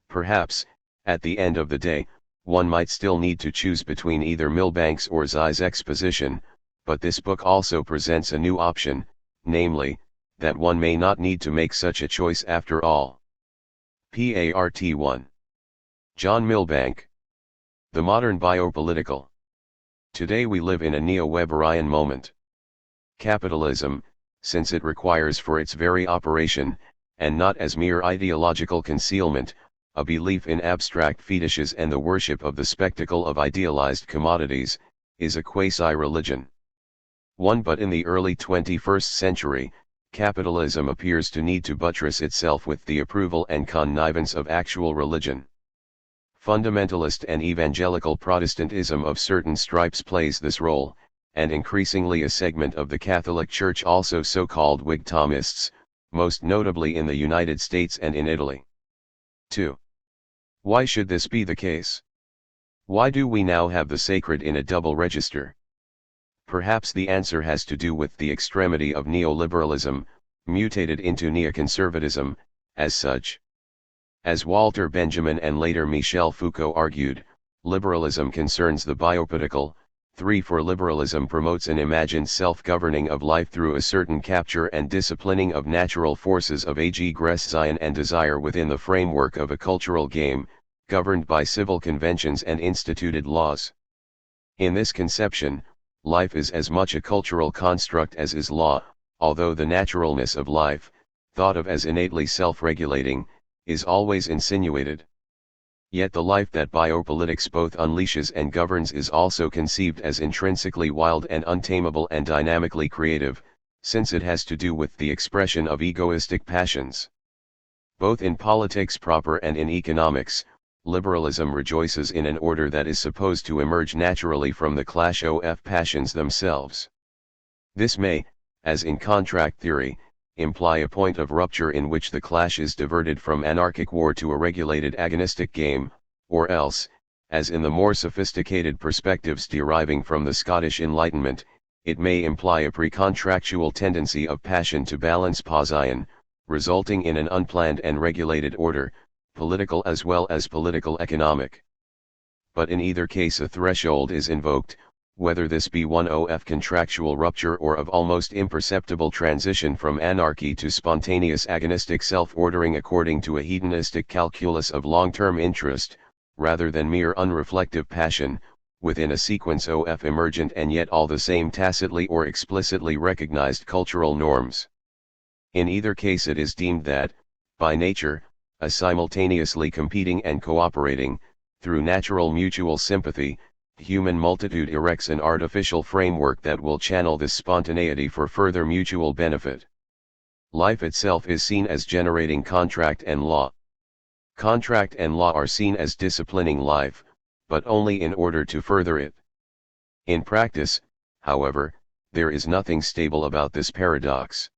Perhaps, at the end of the day, one might still need to choose between either Milbank's or Zizek's position, but this book also presents a new option, namely, that one may not need to make such a choice after all. Part 1. John Milbank. The Modern Biopolitical. Today we live in a neo-Weberian moment. Capitalism, since it requires for its very operation, and not as mere ideological concealment, a belief in abstract fetishes and the worship of the spectacle of idealized commodities, is a quasi-religion. But in the early 21st century, capitalism appears to need to buttress itself with the approval and connivance of actual religion. Fundamentalist and evangelical Protestantism of certain stripes plays this role, and increasingly a segment of the Catholic Church, also so-called Whig Thomists, most notably in the United States and in Italy. 2. Why should this be the case? Why do we now have the sacred in a double register? Perhaps the answer has to do with the extremity of neoliberalism, mutated into neoconservatism, as such. As Walter Benjamin and later Michel Foucault argued, liberalism concerns the biopolitical. 3. For liberalism promotes an imagined self-governing of life through a certain capture and disciplining of natural forces of aggression and desire within the framework of a cultural game, governed by civil conventions and instituted laws. In this conception, life is as much a cultural construct as is law, although the naturalness of life, thought of as innately self-regulating, is always insinuated. Yet the life that biopolitics both unleashes and governs is also conceived as intrinsically wild and untamable and dynamically creative, since it has to do with the expression of egoistic passions. Both in politics proper and in economics, liberalism rejoices in an order that is supposed to emerge naturally from the clash of passions themselves. This may, as in contract theory, imply a point of rupture in which the clash is diverted from anarchic war to a regulated agonistic game, or else, as in the more sophisticated perspectives deriving from the Scottish Enlightenment, it may imply a pre-contractual tendency of passion to balance position, resulting in an unplanned and regulated order, political as well as political-economic. But in either case a threshold is invoked, whether this be one of contractual rupture or of almost imperceptible transition from anarchy to spontaneous agonistic self-ordering according to a hedonistic calculus of long-term interest, rather than mere unreflective passion, within a sequence of emergent and yet all the same tacitly or explicitly recognized cultural norms. In either case it is deemed that, by nature, a simultaneously competing and cooperating, through natural mutual sympathy, human multitude erects an artificial framework that will channel this spontaneity for further mutual benefit. Life itself is seen as generating contract and law. Contract and law are seen as disciplining life, but only in order to further it. In practice, however, there is nothing stable about this paradox.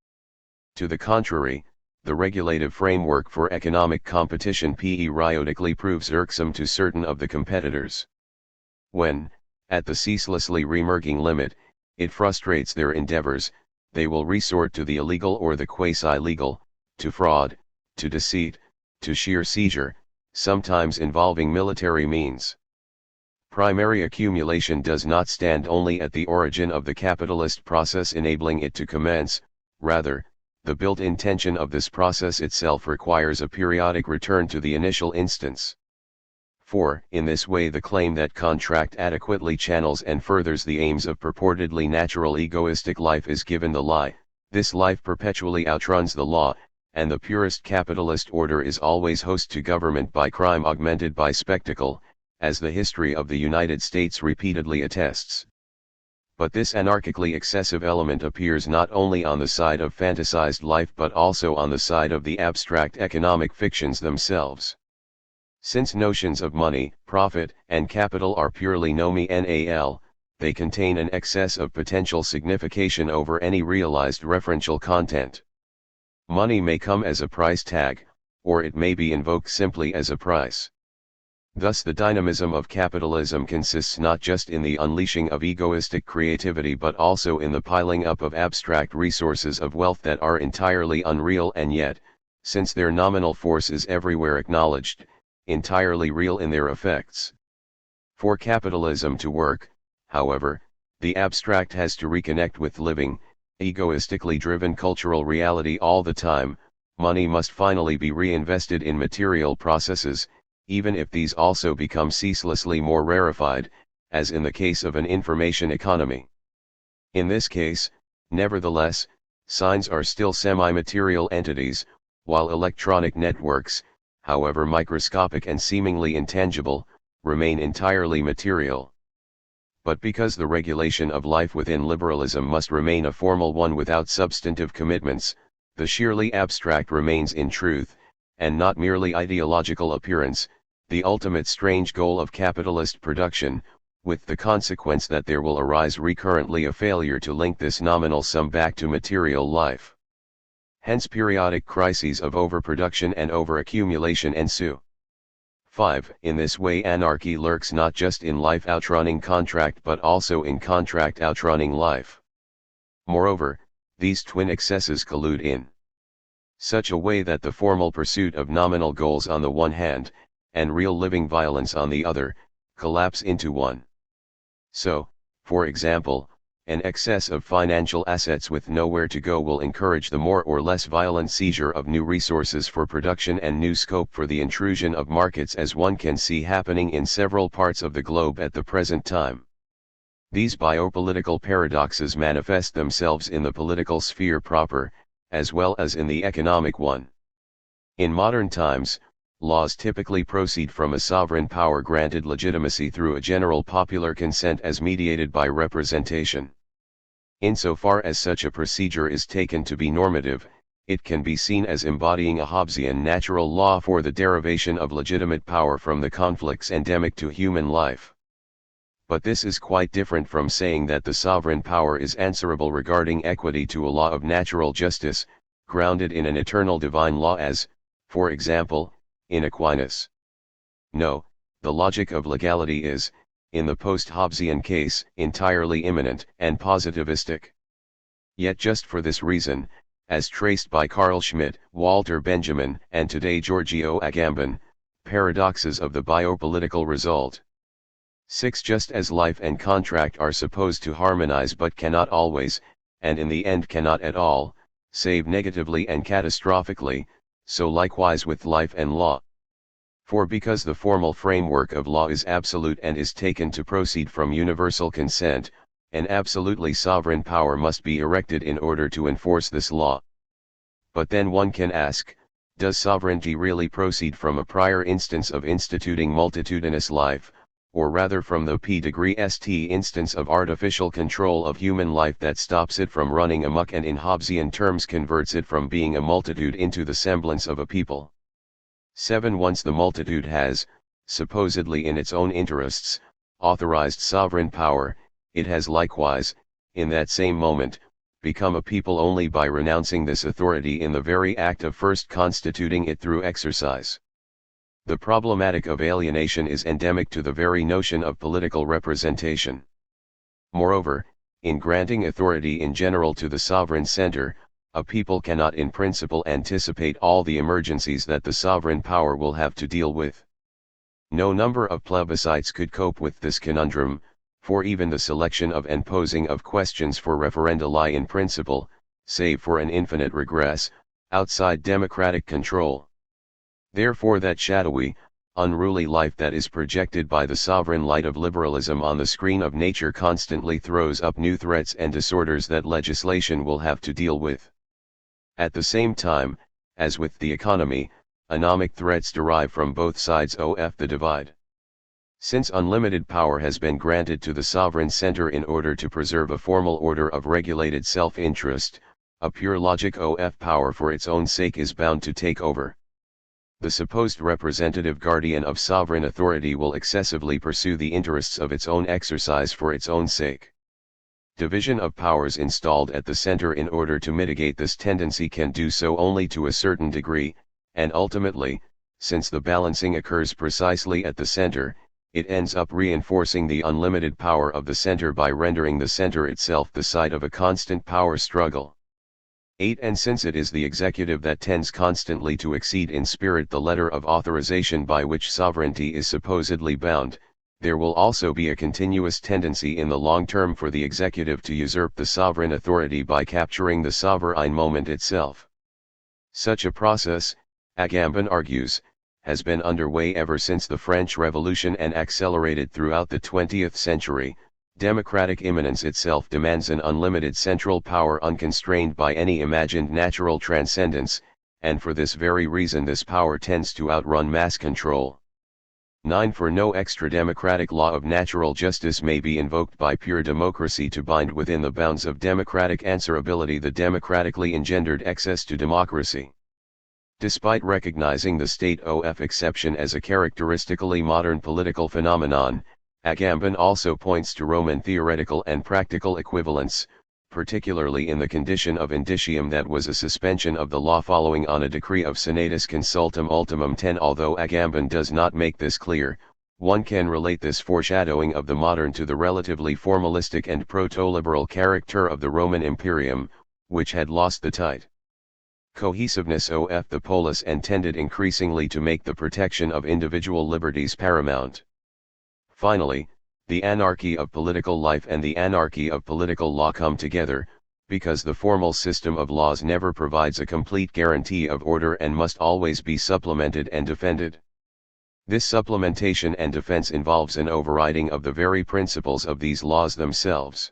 To the contrary, the regulative framework for economic competition periodically proves irksome to certain of the competitors. When, at the ceaselessly remerging limit, it frustrates their endeavors, they will resort to the illegal or the quasi-legal, to fraud, to deceit, to sheer seizure, sometimes involving military means. Primary accumulation does not stand only at the origin of the capitalist process enabling it to commence, rather, the built-in tension of this process itself requires a periodic return to the initial instance. For, in this way the claim that contract adequately channels and furthers the aims of purportedly natural egoistic life is given the lie. This life perpetually outruns the law, and the purest capitalist order is always host to government by crime augmented by spectacle, as the history of the United States repeatedly attests. But this anarchically excessive element appears not only on the side of fantasized life but also on the side of the abstract economic fictions themselves. Since notions of money, profit, and capital are purely nominal, they contain an excess of potential signification over any realized referential content. Money may come as a price tag, or it may be invoked simply as a price. Thus the dynamism of capitalism consists not just in the unleashing of egoistic creativity but also in the piling up of abstract resources of wealth that are entirely unreal and yet, since their nominal force is everywhere acknowledged, entirely real in their effects. For capitalism to work, however, the abstract has to reconnect with living, egoistically driven cultural reality all the time. Money must finally be reinvested in material processes, even if these also become ceaselessly more rarefied, as in the case of an information economy. In this case, nevertheless, signs are still semi-material entities, while electronic networks, however microscopic and seemingly intangible, remain entirely material. But because the regulation of life within liberalism must remain a formal one without substantive commitments, the sheerly abstract remains in truth, and not merely ideological appearance, the ultimate strange goal of capitalist production, with the consequence that there will arise recurrently a failure to link this nominal sum back to material life. Hence periodic crises of overproduction and overaccumulation ensue. 5. In this way anarchy lurks not just in life outrunning contract but also in contract outrunning life. Moreover, these twin excesses collude in such a way that the formal pursuit of nominal goals on the one hand, and real living violence on the other, collapse into one. So, for example, an excess of financial assets with nowhere to go will encourage the more or less violent seizure of new resources for production and new scope for the intrusion of markets, as one can see happening in several parts of the globe at the present time. These biopolitical paradoxes manifest themselves in the political sphere proper, as well as in the economic one. In modern times, laws typically proceed from a sovereign power granted legitimacy through a general popular consent as mediated by representation. Insofar as such a procedure is taken to be normative, it can be seen as embodying a Hobbesian natural law for the derivation of legitimate power from the conflicts endemic to human life. But this is quite different from saying that the sovereign power is answerable regarding equity to a law of natural justice, grounded in an eternal divine law as, for example, in Aquinas. No, the logic of legality is, in the post-Hobbesian case, entirely immanent and positivistic. Yet just for this reason, as traced by Carl Schmitt, Walter Benjamin, and today Giorgio Agamben, paradoxes of the biopolitical result. 6. Just as life and contract are supposed to harmonize but cannot always, and in the end cannot at all, save negatively and catastrophically, so likewise with life and law. For because the formal framework of law is absolute and is taken to proceed from universal consent, an absolutely sovereign power must be erected in order to enforce this law. But then one can ask, does sovereignty really proceed from a prior instance of instituting multitudinous life, or rather from the p⁻⁻ instance of artificial control of human life that stops it from running amok and in Hobbesian terms converts it from being a multitude into the semblance of a people? 7. Once the multitude has, supposedly in its own interests, authorized sovereign power, it has likewise, in that same moment, become a people only by renouncing this authority in the very act of first constituting it through exercise. The problematic of alienation is endemic to the very notion of political representation. Moreover, in granting authority in general to the sovereign center, a people cannot in principle anticipate all the emergencies that the sovereign power will have to deal with. No number of plebiscites could cope with this conundrum, for even the selection of and posing of questions for referenda lie in principle, save for an infinite regress, outside democratic control. Therefore that shadowy, unruly life that is projected by the sovereign light of liberalism on the screen of nature constantly throws up new threats and disorders that legislation will have to deal with. At the same time, as with the economy, anomic threats derive from both sides of the divide. Since unlimited power has been granted to the sovereign center in order to preserve a formal order of regulated self-interest, a pure logic of power for its own sake is bound to take over. The supposed representative guardian of sovereign authority will excessively pursue the interests of its own exercise for its own sake. Division of powers installed at the center in order to mitigate this tendency can do so only to a certain degree, and ultimately, since the balancing occurs precisely at the center, it ends up reinforcing the unlimited power of the center by rendering the center itself the site of a constant power struggle. 8. And since it is the executive that tends constantly to exceed in spirit the letter of authorization by which sovereignty is supposedly bound, there will also be a continuous tendency in the long term for the executive to usurp the sovereign authority by capturing the sovereign moment itself. Such a process, Agamben argues, has been underway ever since the French Revolution and accelerated throughout the 20th century. Democratic immanence itself demands an unlimited central power unconstrained by any imagined natural transcendence, and for this very reason this power tends to outrun mass control. 9. For no extra-democratic law of natural justice may be invoked by pure democracy to bind within the bounds of democratic answerability the democratically engendered excess to democracy. Despite recognizing the state of exception as a characteristically modern political phenomenon, Agamben also points to Roman theoretical and practical equivalents, particularly in the condition of indicium that was a suspension of the law following on a decree of Senatus Consultum Ultimum 10. Although Agamben does not make this clear, one can relate this foreshadowing of the modern to the relatively formalistic and proto-liberal character of the Roman Imperium, which had lost the tight cohesiveness of the polis and tended increasingly to make the protection of individual liberties paramount. Finally, the anarchy of political life and the anarchy of political law come together, because the formal system of laws never provides a complete guarantee of order and must always be supplemented and defended. This supplementation and defense involves an overriding of the very principles of these laws themselves.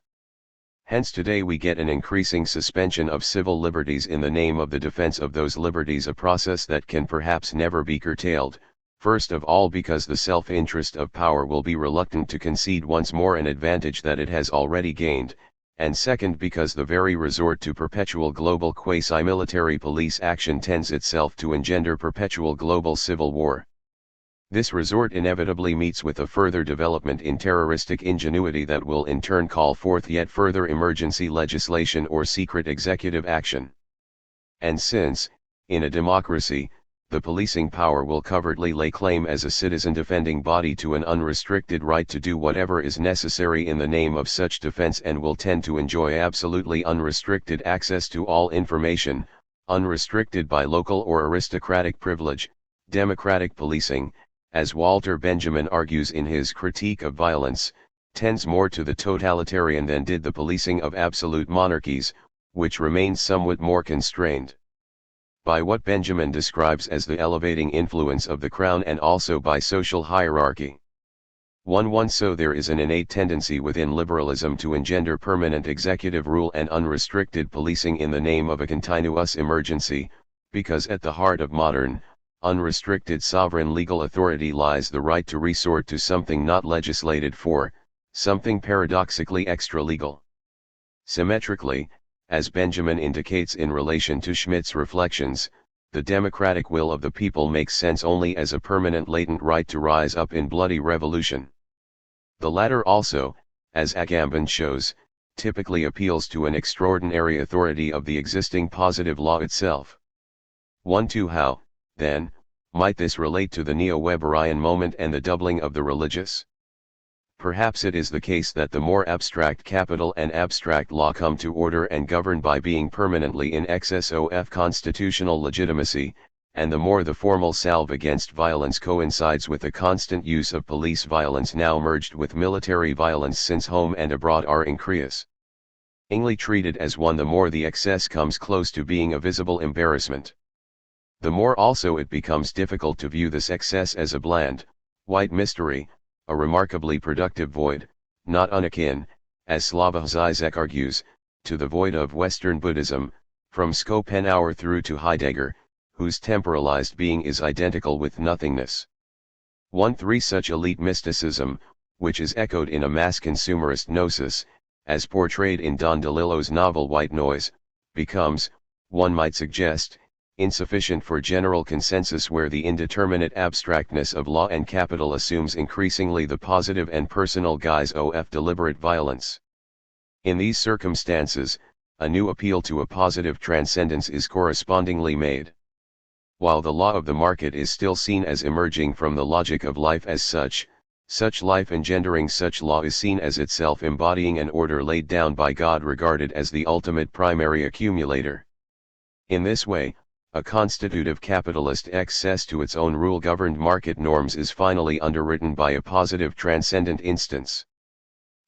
Hence today we get an increasing suspension of civil liberties in the name of the defense of those liberties, a process that can perhaps never be curtailed, first of all because the self-interest of power will be reluctant to concede once more an advantage that it has already gained, and second because the very resort to perpetual global quasi-military police action tends itself to engender perpetual global civil war. This resort inevitably meets with a further development in terroristic ingenuity that will in turn call forth yet further emergency legislation or secret executive action. And since, in a democracy, the policing power will covertly lay claim as a citizen-defending body to an unrestricted right to do whatever is necessary in the name of such defense and will tend to enjoy absolutely unrestricted access to all information, unrestricted by local or aristocratic privilege, democratic policing, as Walter Benjamin argues in his Critique of Violence, tends more to the totalitarian than did the policing of absolute monarchies, which remains somewhat more constrained by what Benjamin describes as the elevating influence of the crown and also by social hierarchy. 1. So there is an innate tendency within liberalism to engender permanent executive rule and unrestricted policing in the name of a continuous emergency, because at the heart of modern, unrestricted sovereign legal authority lies the right to resort to something not legislated for, something paradoxically extra-legal. Symmetrically, as Benjamin indicates in relation to Schmidt's reflections, the democratic will of the people makes sense only as a permanent latent right to rise up in bloody revolution. The latter also, as Agamben shows, typically appeals to an extraordinary authority of the existing positive law itself. 1. How, then, might this relate to the neo-Weberian moment and the doubling of the religious? Perhaps it is the case that the more abstract capital and abstract law come to order and govern by being permanently in excess of constitutional legitimacy, and the more the formal salve against violence coincides with the constant use of police violence now merged with military violence since home and abroad are increasingly treated as one, the more the excess comes close to being a visible embarrassment. The more also it becomes difficult to view this excess as a bland, white mystery, a remarkably productive void, not unakin, as Slavoj Zizek argues, to the void of Western Buddhism, from Schopenhauer through to Heidegger, whose temporalized being is identical with nothingness. 1. Such elite mysticism, which is echoed in a mass consumerist gnosis, as portrayed in Don DeLillo's novel White Noise, becomes, one might suggest, insufficient for general consensus where the indeterminate abstractness of law and capital assumes increasingly the positive and personal guise of deliberate violence. In these circumstances, a new appeal to a positive transcendence is correspondingly made. While the law of the market is still seen as emerging from the logic of life as such life engendering such law is seen as itself embodying an order laid down by God regarded as the ultimate primary accumulator. In this way, a constitutive capitalist access to its own rule-governed market norms is finally underwritten by a positive transcendent instance.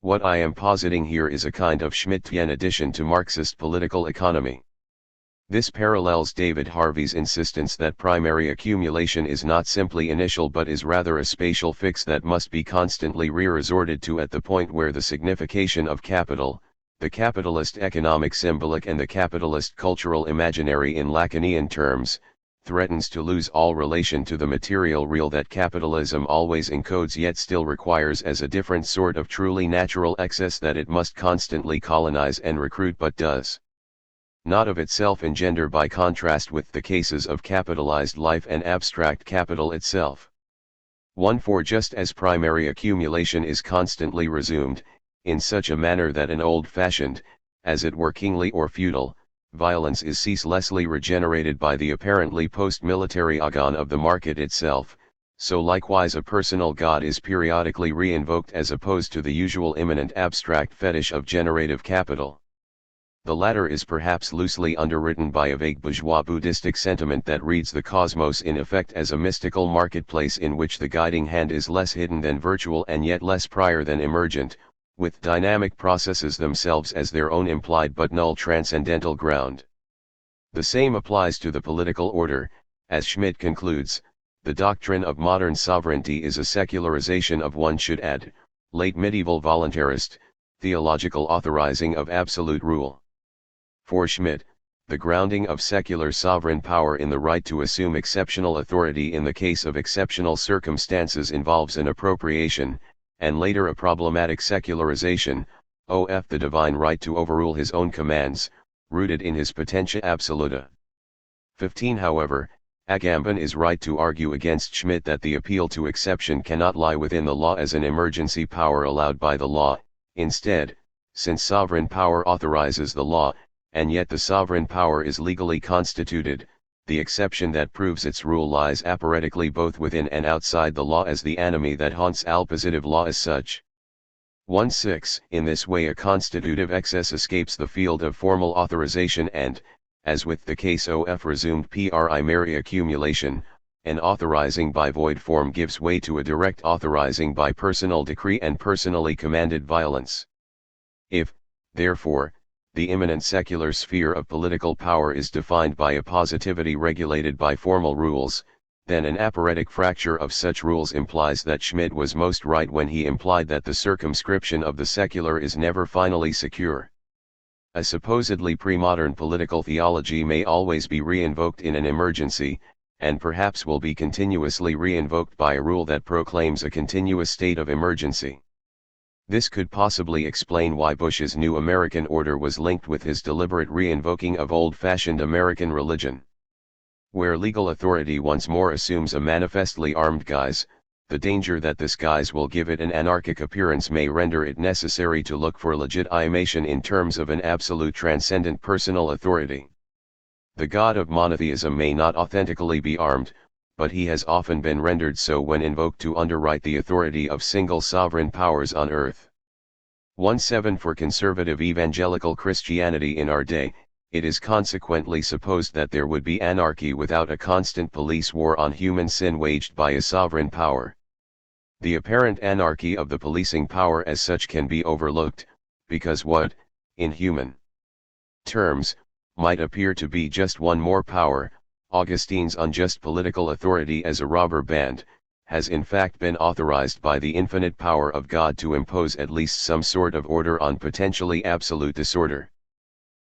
What I am positing here is a kind of Schmidtian addition to Marxist political economy. This parallels David Harvey's insistence that primary accumulation is not simply initial but is rather a spatial fix that must be constantly re-resorted to at the point where the signification of capital, the capitalist economic symbolic and the capitalist cultural imaginary in Lacanian terms, threatens to lose all relation to the material real that capitalism always encodes yet still requires as a different sort of truly natural excess that it must constantly colonize and recruit but does not of itself engender, by contrast with the cases of capitalized life and abstract capital itself. 1. For just as primary accumulation is constantly resumed, in such a manner that an old-fashioned, as it were kingly or feudal, violence is ceaselessly regenerated by the apparently post-military agon of the market itself, so likewise a personal God is periodically re-invoked as opposed to the usual immanent abstract fetish of generative capital. The latter is perhaps loosely underwritten by a vague bourgeois Buddhistic sentiment that reads the cosmos in effect as a mystical marketplace in which the guiding hand is less hidden than virtual and yet less prior than emergent, with dynamic processes themselves as their own implied but null transcendental ground. The same applies to the political order. As Schmidt concludes, the doctrine of modern sovereignty is a secularization of, one should add, late medieval voluntarist, theological authorizing of absolute rule. For Schmidt, the grounding of secular sovereign power in the right to assume exceptional authority in the case of exceptional circumstances involves an appropriation, and later a problematic secularization, of the divine right to overrule his own commands, rooted in his potentia absoluta. 15. However, Agamben is right to argue against Schmidt that the appeal to exception cannot lie within the law as an emergency power allowed by the law. Instead, since sovereign power authorizes the law, and yet the sovereign power is legally constituted, the exception that proves its rule lies apparatically both within and outside the law as the enemy that haunts all positive law as such. 1.6. In this way a constitutive excess escapes the field of formal authorization and, as with the case of resumed primary accumulation, an authorizing by void form gives way to a direct authorizing by personal decree and personally commanded violence. If, therefore, the immanent secular sphere of political power is defined by a positivity regulated by formal rules, then an apparatic fracture of such rules implies that Schmidt was most right when he implied that the circumscription of the secular is never finally secure. A supposedly pre-modern political theology may always be re-invoked in an emergency, and perhaps will be continuously re-invoked by a rule that proclaims a continuous state of emergency. This could possibly explain why Bush's new American order was linked with his deliberate re-invoking of old-fashioned American religion. Where legal authority once more assumes a manifestly armed guise, the danger that this guise will give it an anarchic appearance may render it necessary to look for legitimation in terms of an absolute transcendent personal authority. The God of monotheism may not authentically be armed, but he has often been rendered so when invoked to underwrite the authority of single sovereign powers on earth. 1.7. For conservative evangelical Christianity in our day, it is consequently supposed that there would be anarchy without a constant police war on human sin waged by a sovereign power. The apparent anarchy of the policing power as such can be overlooked, because what, in human terms, might appear to be just one more power, Augustine's unjust political authority as a robber band, has in fact been authorized by the infinite power of God to impose at least some sort of order on potentially absolute disorder.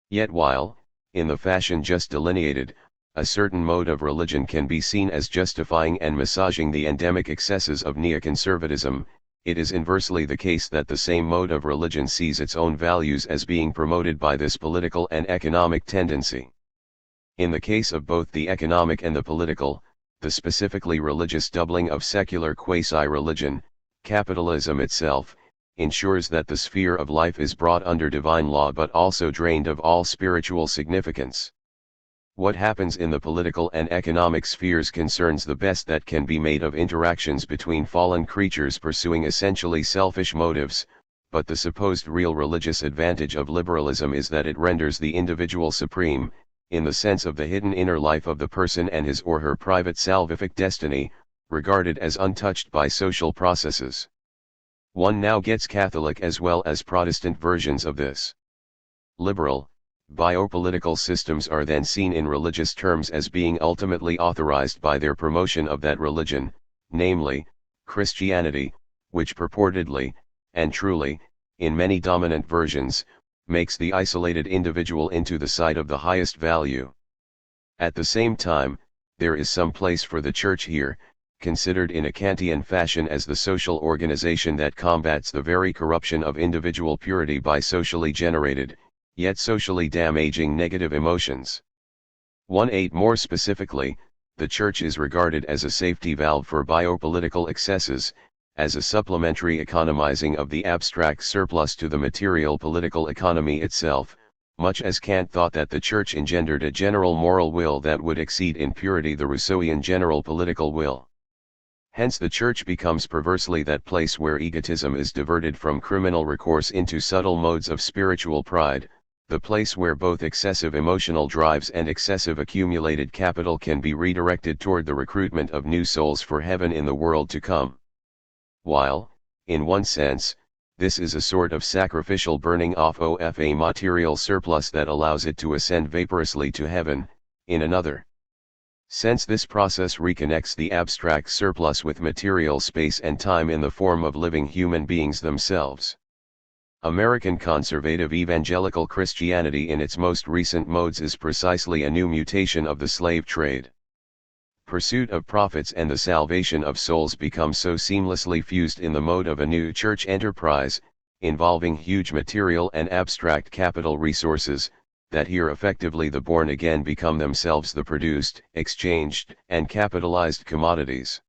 Yet while, in the fashion just delineated, a certain mode of religion can be seen as justifying and massaging the endemic excesses of neoconservatism, it is inversely the case that the same mode of religion sees its own values as being promoted by this political and economic tendency. In the case of both the economic and the political, the specifically religious doubling of secular quasi-religion, capitalism itself, ensures that the sphere of life is brought under divine law but also drained of all spiritual significance. What happens in the political and economic spheres concerns the best that can be made of interactions between fallen creatures pursuing essentially selfish motives, but the supposed real religious advantage of liberalism is that it renders the individual supreme, in the sense of the hidden inner life of the person and his or her private salvific destiny, regarded as untouched by social processes. One now gets Catholic as well as Protestant versions of this. Liberal, biopolitical systems are then seen in religious terms as being ultimately authorized by their promotion of that religion, namely, Christianity, which purportedly, and truly, in many dominant versions, makes the isolated individual into the site of the highest value. At the same time, there is some place for the Church here, considered in a Kantian fashion as the social organization that combats the very corruption of individual purity by socially generated, yet socially damaging negative emotions. 1.8 More specifically, the Church is regarded as a safety valve for biopolitical excesses, as a supplementary economizing of the abstract surplus to the material political economy itself, much as Kant thought that the Church engendered a general moral will that would exceed in purity the Rousseauian general political will. Hence the Church becomes perversely that place where egotism is diverted from criminal recourse into subtle modes of spiritual pride, the place where both excessive emotional drives and excessive accumulated capital can be redirected toward the recruitment of new souls for heaven in the world to come. While, in one sense, this is a sort of sacrificial burning off of a material surplus that allows it to ascend vaporously to heaven, in another sense this process reconnects the abstract surplus with material space and time in the form of living human beings themselves. American conservative evangelical Christianity in its most recent modes is precisely a new mutation of the slave trade. Pursuit of profits and the salvation of souls become so seamlessly fused in the mode of a new church enterprise, involving huge material and abstract capital resources, that here effectively the born again become themselves the produced, exchanged, and capitalized commodities.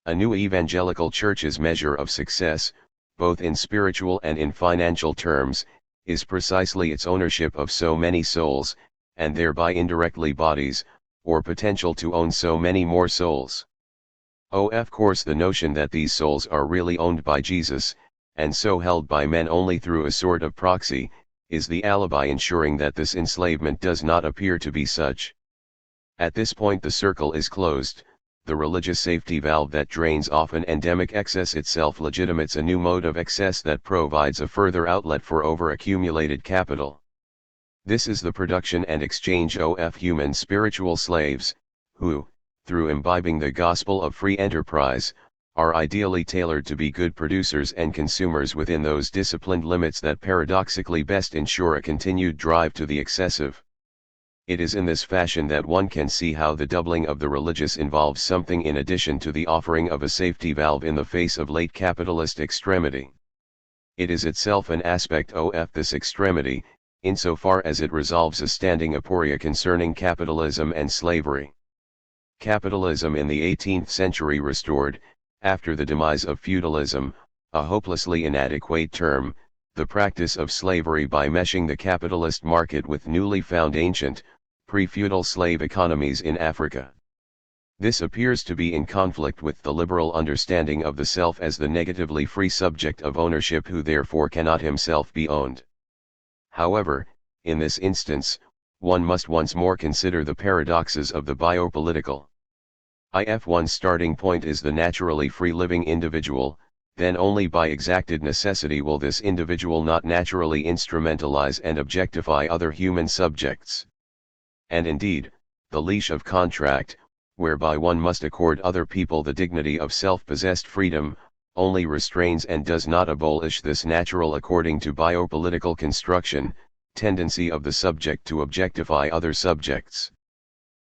A new evangelical church's measure of success, both in spiritual and in financial terms, is precisely its ownership of so many souls, and thereby indirectly bodies, or potential to own so many more souls. Of course the notion that these souls are really owned by Jesus, and so held by men only through a sort of proxy, is the alibi ensuring that this enslavement does not appear to be such. At this point the circle is closed, the religious safety valve that drains off an endemic excess itself legitimates a new mode of excess that provides a further outlet for over-accumulated capital. This is the production and exchange of human spiritual slaves, who, through imbibing the gospel of free enterprise, are ideally tailored to be good producers and consumers within those disciplined limits that paradoxically best ensure a continued drive to the excessive. It is in this fashion that one can see how the doubling of the religious involves something in addition to the offering of a safety valve in the face of late capitalist extremity. It is itself an aspect of this extremity, insofar as it resolves a standing aporia concerning capitalism and slavery. Capitalism in the 18th century restored, after the demise of feudalism, a hopelessly inadequate term, the practice of slavery by meshing the capitalist market with newly found ancient, pre-feudal slave economies in Africa. This appears to be in conflict with the liberal understanding of the self as the negatively free subject of ownership who therefore cannot himself be owned. However, in this instance, one must once more consider the paradoxes of the biopolitical. If one's starting point is the naturally free living individual, then only by exacted necessity will this individual not naturally instrumentalize and objectify other human subjects. And indeed, the leash of contract, whereby one must accord other people the dignity of self-possessed freedom, only restrains and does not abolish this natural according to biopolitical construction, tendency of the subject to objectify other subjects.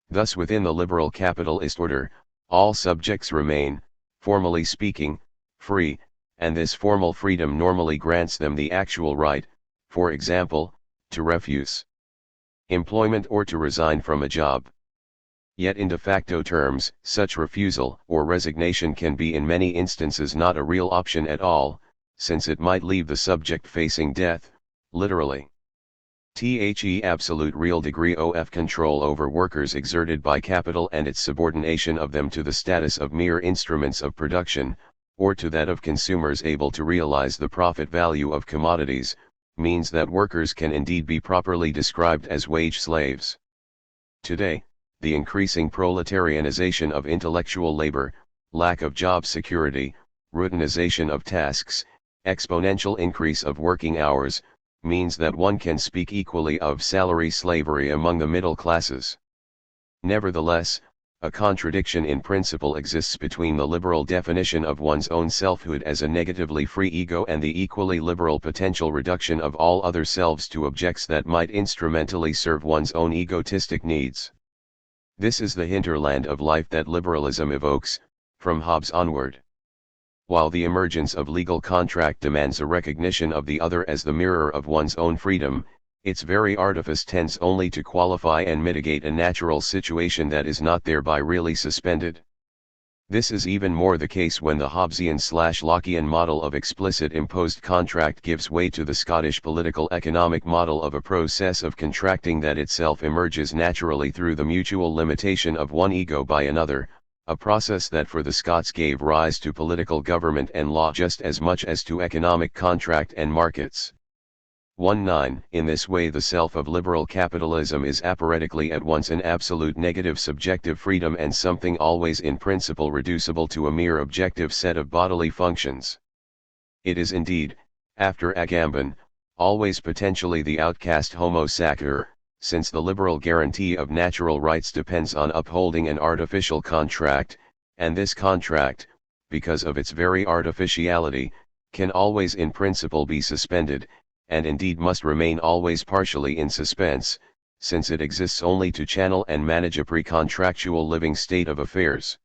Thus within the liberal capitalist order, all subjects remain, formally speaking, free, and this formal freedom normally grants them the actual right, for example, to refuse employment or to resign from a job. Yet in de facto terms, such refusal or resignation can be in many instances not a real option at all, since it might leave the subject facing death, literally. The absolute real degree of control over workers exerted by capital and its subordination of them to the status of mere instruments of production, or to that of consumers able to realize the profit value of commodities, means that workers can indeed be properly described as wage slaves. Today, the increasing proletarianization of intellectual labor, lack of job security, routinization of tasks, exponential increase of working hours, means that one can speak equally of salary slavery among the middle classes. Nevertheless, a contradiction in principle exists between the liberal definition of one's own selfhood as a negatively free ego and the equally liberal potential reduction of all other selves to objects that might instrumentally serve one's own egotistic needs. This is the hinterland of life that liberalism evokes, from Hobbes onward. While the emergence of legal contract demands a recognition of the other as the mirror of one's own freedom, its very artifice tends only to qualify and mitigate a natural situation that is not thereby really suspended. This is even more the case when the Hobbesian/Lockean model of explicit imposed contract gives way to the Scottish political economic model of a process of contracting that itself emerges naturally through the mutual limitation of one ego by another, a process that for the Scots gave rise to political government and law just as much as to economic contract and markets. 19. In this way the self of liberal capitalism is apparentically at once an absolute negative subjective freedom and something always in principle reducible to a mere objective set of bodily functions. It is indeed, after Agamben, always potentially the outcast homo sacer, since the liberal guarantee of natural rights depends on upholding an artificial contract, and this contract, because of its very artificiality, can always in principle be suspended, and indeed must remain always partially in suspense, since it exists only to channel and manage a pre-contractual living state of affairs.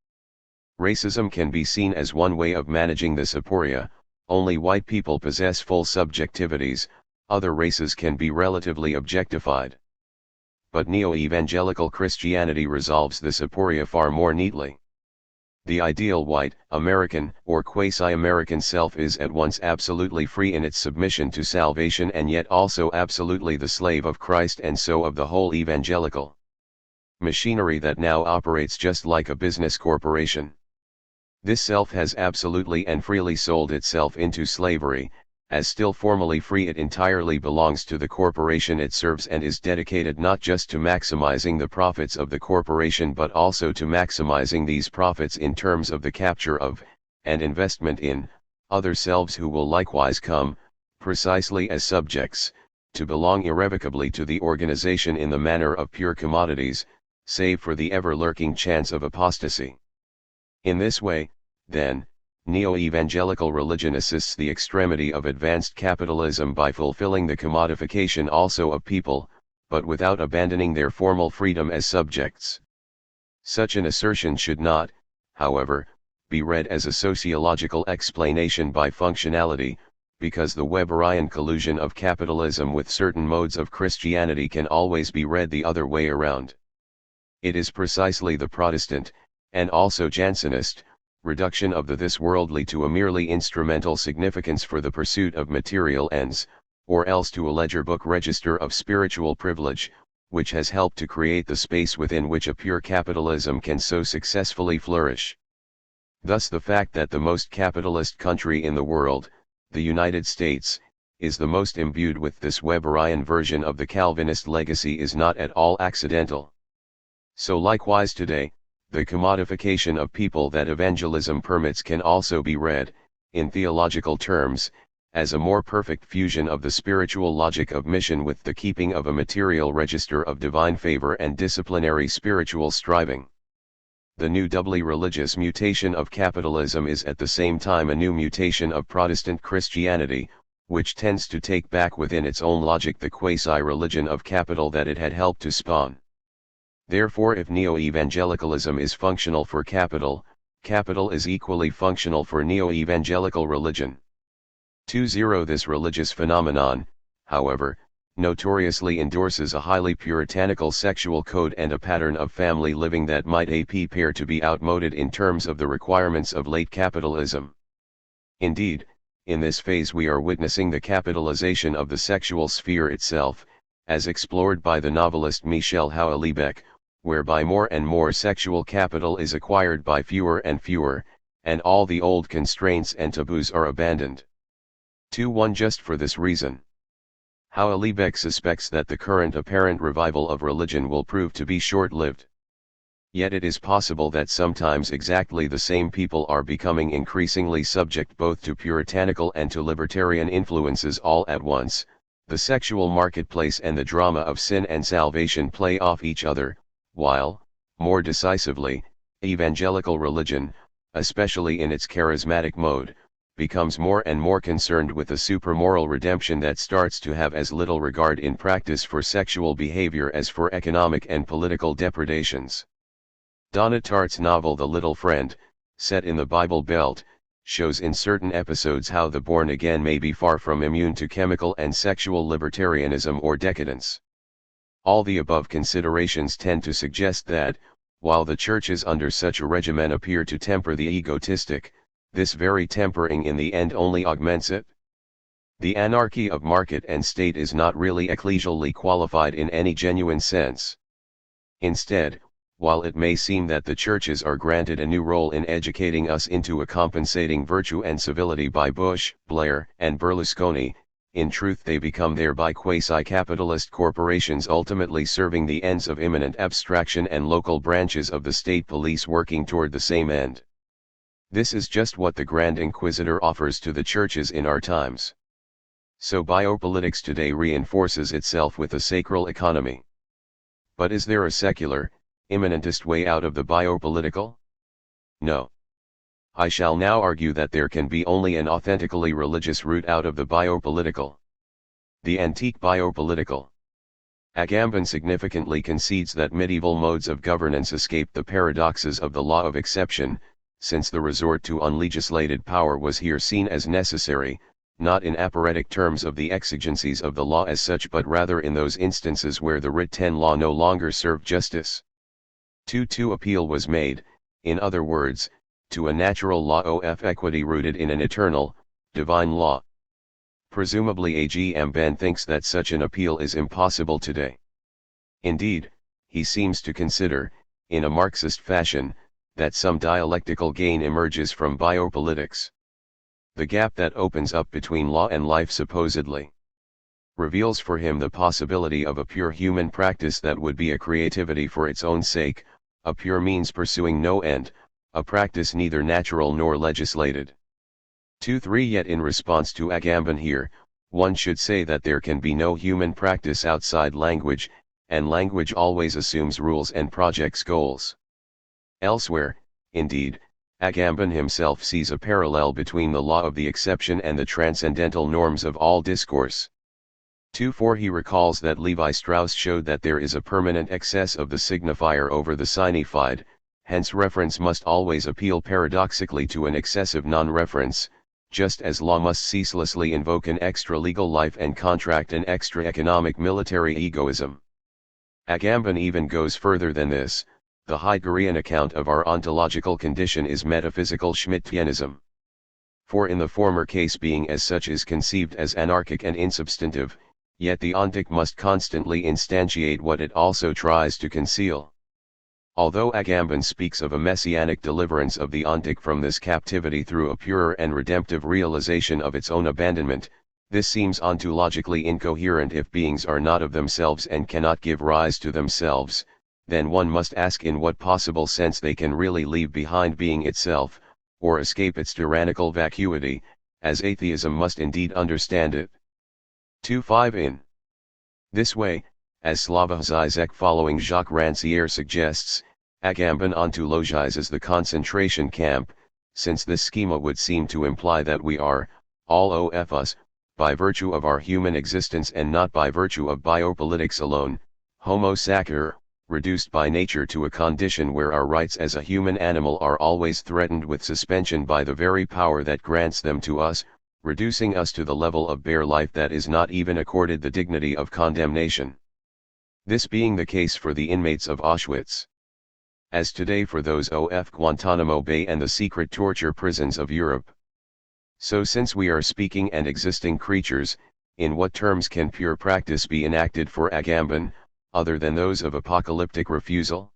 Racism can be seen as one way of managing this aporia. Only white people possess full subjectivities, other races can be relatively objectified. But neo-evangelical Christianity resolves this aporia far more neatly. The ideal white, American, or quasi-American self is at once absolutely free in its submission to salvation and yet also absolutely the slave of Christ and so of the whole evangelical machinery that now operates just like a business corporation. This self has absolutely and freely sold itself into slavery. As still formally free, it entirely belongs to the corporation it serves and is dedicated not just to maximizing the profits of the corporation but also to maximizing these profits in terms of the capture of, and investment in, other selves who will likewise come, precisely as subjects, to belong irrevocably to the organization in the manner of pure commodities, save for the ever-lurking chance of apostasy. In this way, then, neo-evangelical religion assists the extremity of advanced capitalism by fulfilling the commodification also of people, but without abandoning their formal freedom as subjects. Such an assertion should not, however, be read as a sociological explanation by functionality, because the Weberian collusion of capitalism with certain modes of Christianity can always be read the other way around. It is precisely the Protestant, and also Jansenist, reduction of the this worldly to a merely instrumental significance for the pursuit of material ends, or else to a ledger book register of spiritual privilege, which has helped to create the space within which a pure capitalism can so successfully flourish. Thus the fact that the most capitalist country in the world, the United States, is the most imbued with this Weberian version of the Calvinist legacy is not at all accidental. So likewise today, the commodification of people that evangelism permits can also be read, in theological terms, as a more perfect fusion of the spiritual logic of mission with the keeping of a material register of divine favor and disciplinary spiritual striving. The new doubly religious mutation of capitalism is at the same time a new mutation of Protestant Christianity, which tends to take back within its own logic the quasi-religion of capital that it had helped to spawn. Therefore, if neo-evangelicalism is functional for capital, capital is equally functional for neo-evangelical religion. 20. This religious phenomenon, however, notoriously endorses a highly puritanical sexual code and a pattern of family living that might appear to be outmoded in terms of the requirements of late capitalism. Indeed, in this phase we are witnessing the capitalization of the sexual sphere itself, as explored by the novelist Michel Houellebecq, whereby more and more sexual capital is acquired by fewer and fewer, and all the old constraints and taboos are abandoned. 2.1 Just for this reason, Houellebecq suspects that the current apparent revival of religion will prove to be short-lived. Yet it is possible that sometimes exactly the same people are becoming increasingly subject both to puritanical and to libertarian influences all at once. The sexual marketplace and the drama of sin and salvation play off each other, while, more decisively, evangelical religion, especially in its charismatic mode, becomes more and more concerned with a supramoral redemption that starts to have as little regard in practice for sexual behavior as for economic and political depredations. Donna Tartt's novel The Little Friend, set in the Bible Belt, shows in certain episodes how the born-again may be far from immune to chemical and sexual libertarianism or decadence. All the above considerations tend to suggest that, while the churches under such a regimen appear to temper the egotistic, this very tempering in the end only augments it. The anarchy of market and state is not really ecclesially qualified in any genuine sense. Instead, while it may seem that the churches are granted a new role in educating us into a compensating virtue and civility by Bush, Blair, and Berlusconi, in truth they become thereby quasi-capitalist corporations ultimately serving the ends of immanent abstraction and local branches of the state police working toward the same end. This is just what the Grand Inquisitor offers to the churches in our times. So biopolitics today reinforces itself with a sacral economy. But is there a secular, immanentist way out of the biopolitical? No. I shall now argue that there can be only an authentically religious route out of the biopolitical. The antique biopolitical. Agamben significantly concedes that medieval modes of governance escaped the paradoxes of the law of exception, since the resort to unlegislated power was here seen as necessary, not in apparetic terms of the exigencies of the law as such but rather in those instances where the written law no longer served justice. 2. Appeal was made, in other words, to a natural law of equity rooted in an eternal, divine law. Presumably Agamben thinks that such an appeal is impossible today. Indeed, he seems to consider, in a Marxist fashion, that some dialectical gain emerges from biopolitics. The gap that opens up between law and life supposedly reveals for him the possibility of a pure human practice that would be a creativity for its own sake, a pure means pursuing no end, a practice neither natural nor legislated. 2. Yet in response to Agamben here, one should say that there can be no human practice outside language, and language always assumes rules and projects goals. Elsewhere, indeed, Agamben himself sees a parallel between the law of the exception and the transcendental norms of all discourse. 2. He recalls that Levi Strauss showed that there is a permanent excess of the signifier over the signified, hence reference must always appeal paradoxically to an excessive non-reference, just as law must ceaselessly invoke an extra-legal life and contract an extra-economic military egoism. Agamben even goes further than this. The Heideggerian account of our ontological condition is metaphysical Schmittianism. For in the former case being as such is conceived as anarchic and insubstantive, yet the ontic must constantly instantiate what it also tries to conceal. Although Agamben speaks of a messianic deliverance of the ontic from this captivity through a purer and redemptive realization of its own abandonment, this seems ontologically incoherent if beings are not of themselves and cannot give rise to themselves. Then one must ask in what possible sense they can really leave behind being itself, or escape its tyrannical vacuity, as atheism must indeed understand it. 2.5 In this way, as Slavoj Žižek following Jacques Rancière suggests, Agamben ontologizes the concentration camp, since this schema would seem to imply that we are, all of us, by virtue of our human existence and not by virtue of biopolitics alone, homo sacer, reduced by nature to a condition where our rights as a human animal are always threatened with suspension by the very power that grants them to us, reducing us to the level of bare life that is not even accorded the dignity of condemnation. This being the case for the inmates of Auschwitz. As today for those of Guantanamo Bay and the secret torture prisons of Europe. So since we are speaking and existing creatures, in what terms can pure practice be enacted for Agamben, other than those of apocalyptic refusal?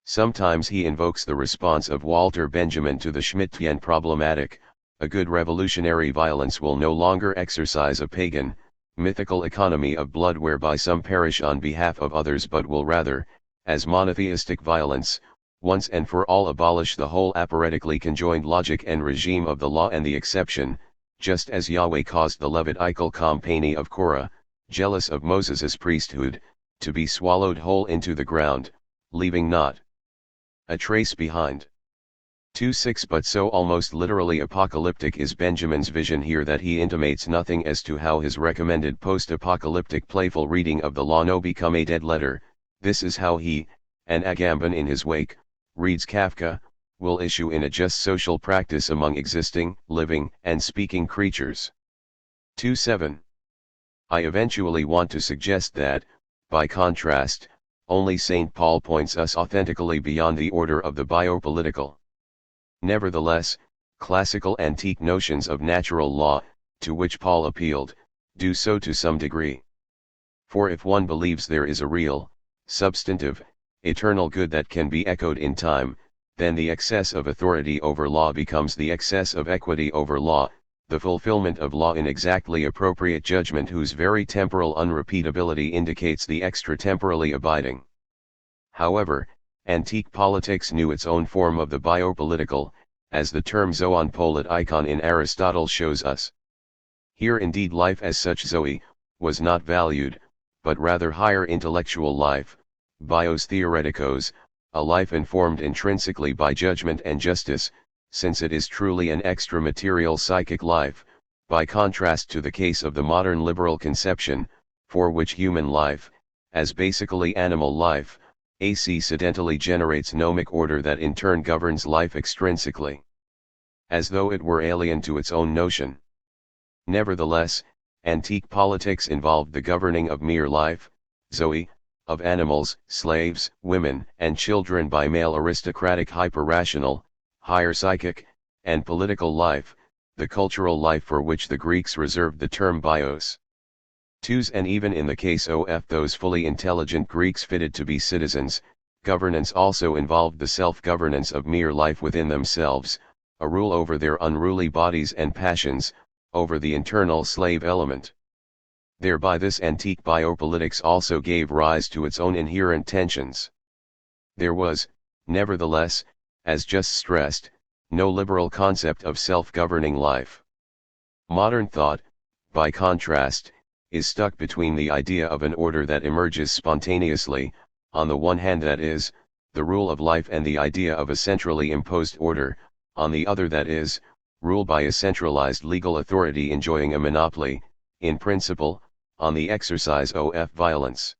Sometimes he invokes the response of Walter Benjamin to the Schmittian problematic: a good revolutionary violence will no longer exercise a pagan, mythical economy of blood whereby some perish on behalf of others, but will rather, as monotheistic violence, once and for all abolish the whole apparatically conjoined logic and regime of the law and the exception, just as Yahweh caused the Levitical company of Korah, jealous of Moses's priesthood, to be swallowed whole into the ground, leaving not a trace behind. 2.6 But so almost literally apocalyptic is Benjamin's vision here that he intimates nothing as to how his recommended post-apocalyptic playful reading of the law no become a dead letter. This is how he, and Agamben in his wake, reads Kafka, will issue in a just social practice among existing, living, and speaking creatures. 2.7. I eventually want to suggest that, by contrast, only St. Paul points us authentically beyond the order of the biopolitical. Nevertheless, classical antique notions of natural law, to which Paul appealed, do so to some degree. For if one believes there is a real, substantive, eternal good that can be echoed in time, then the excess of authority over law becomes the excess of equity over law, the fulfillment of law in exactly appropriate judgment whose very temporal unrepeatability indicates the extra-temporally abiding. However, antique politics knew its own form of the biopolitical, as the term zoon politikon in Aristotle shows us. Here indeed life as such zoe, was not valued, but rather higher intellectual life, bios theoretikos, a life informed intrinsically by judgment and justice, since it is truly an extra-material psychic life, by contrast to the case of the modern liberal conception, for which human life, as basically animal life, accidentally generates gnomic order that in turn governs life extrinsically, as though it were alien to its own notion. Nevertheless, antique politics involved the governing of mere life, zoe, of animals, slaves, women, and children by male aristocratic hyper-rational, higher psychic, and political life, the cultural life for which the Greeks reserved the term bios. 2. And even in the case of those fully intelligent Greeks fitted to be citizens, governance also involved the self-governance of mere life within themselves, a rule over their unruly bodies and passions, over the internal slave element. Thereby this antique biopolitics also gave rise to its own inherent tensions. There was, nevertheless, as just stressed, no liberal concept of self-governing life. Modern thought, by contrast, is stuck between the idea of an order that emerges spontaneously, on the one hand that is, the rule of life, and the idea of a centrally imposed order, on the other that is, rule by a centralized legal authority enjoying a monopoly, in principle, on the exercise of violence.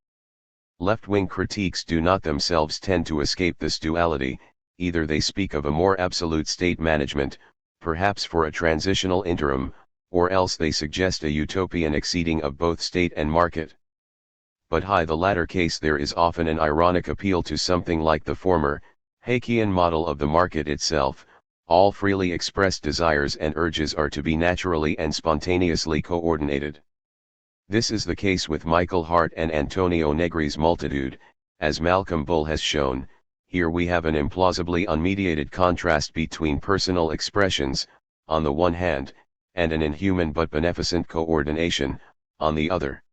Left-wing critiques do not themselves tend to escape this duality, either they speak of a more absolute state management, perhaps for a transitional interim, or else they suggest a utopian exceeding of both state and market. But in the latter case there is often an ironic appeal to something like the former, Haeckian model of the market itself. All freely expressed desires and urges are to be naturally and spontaneously coordinated. This is the case with Michael Hart and Antonio Negri's multitude, as Malcolm Bull has shown. Here we have an implausibly unmediated contrast between personal expressions, on the one hand, and an inhuman but beneficent coordination, on the other.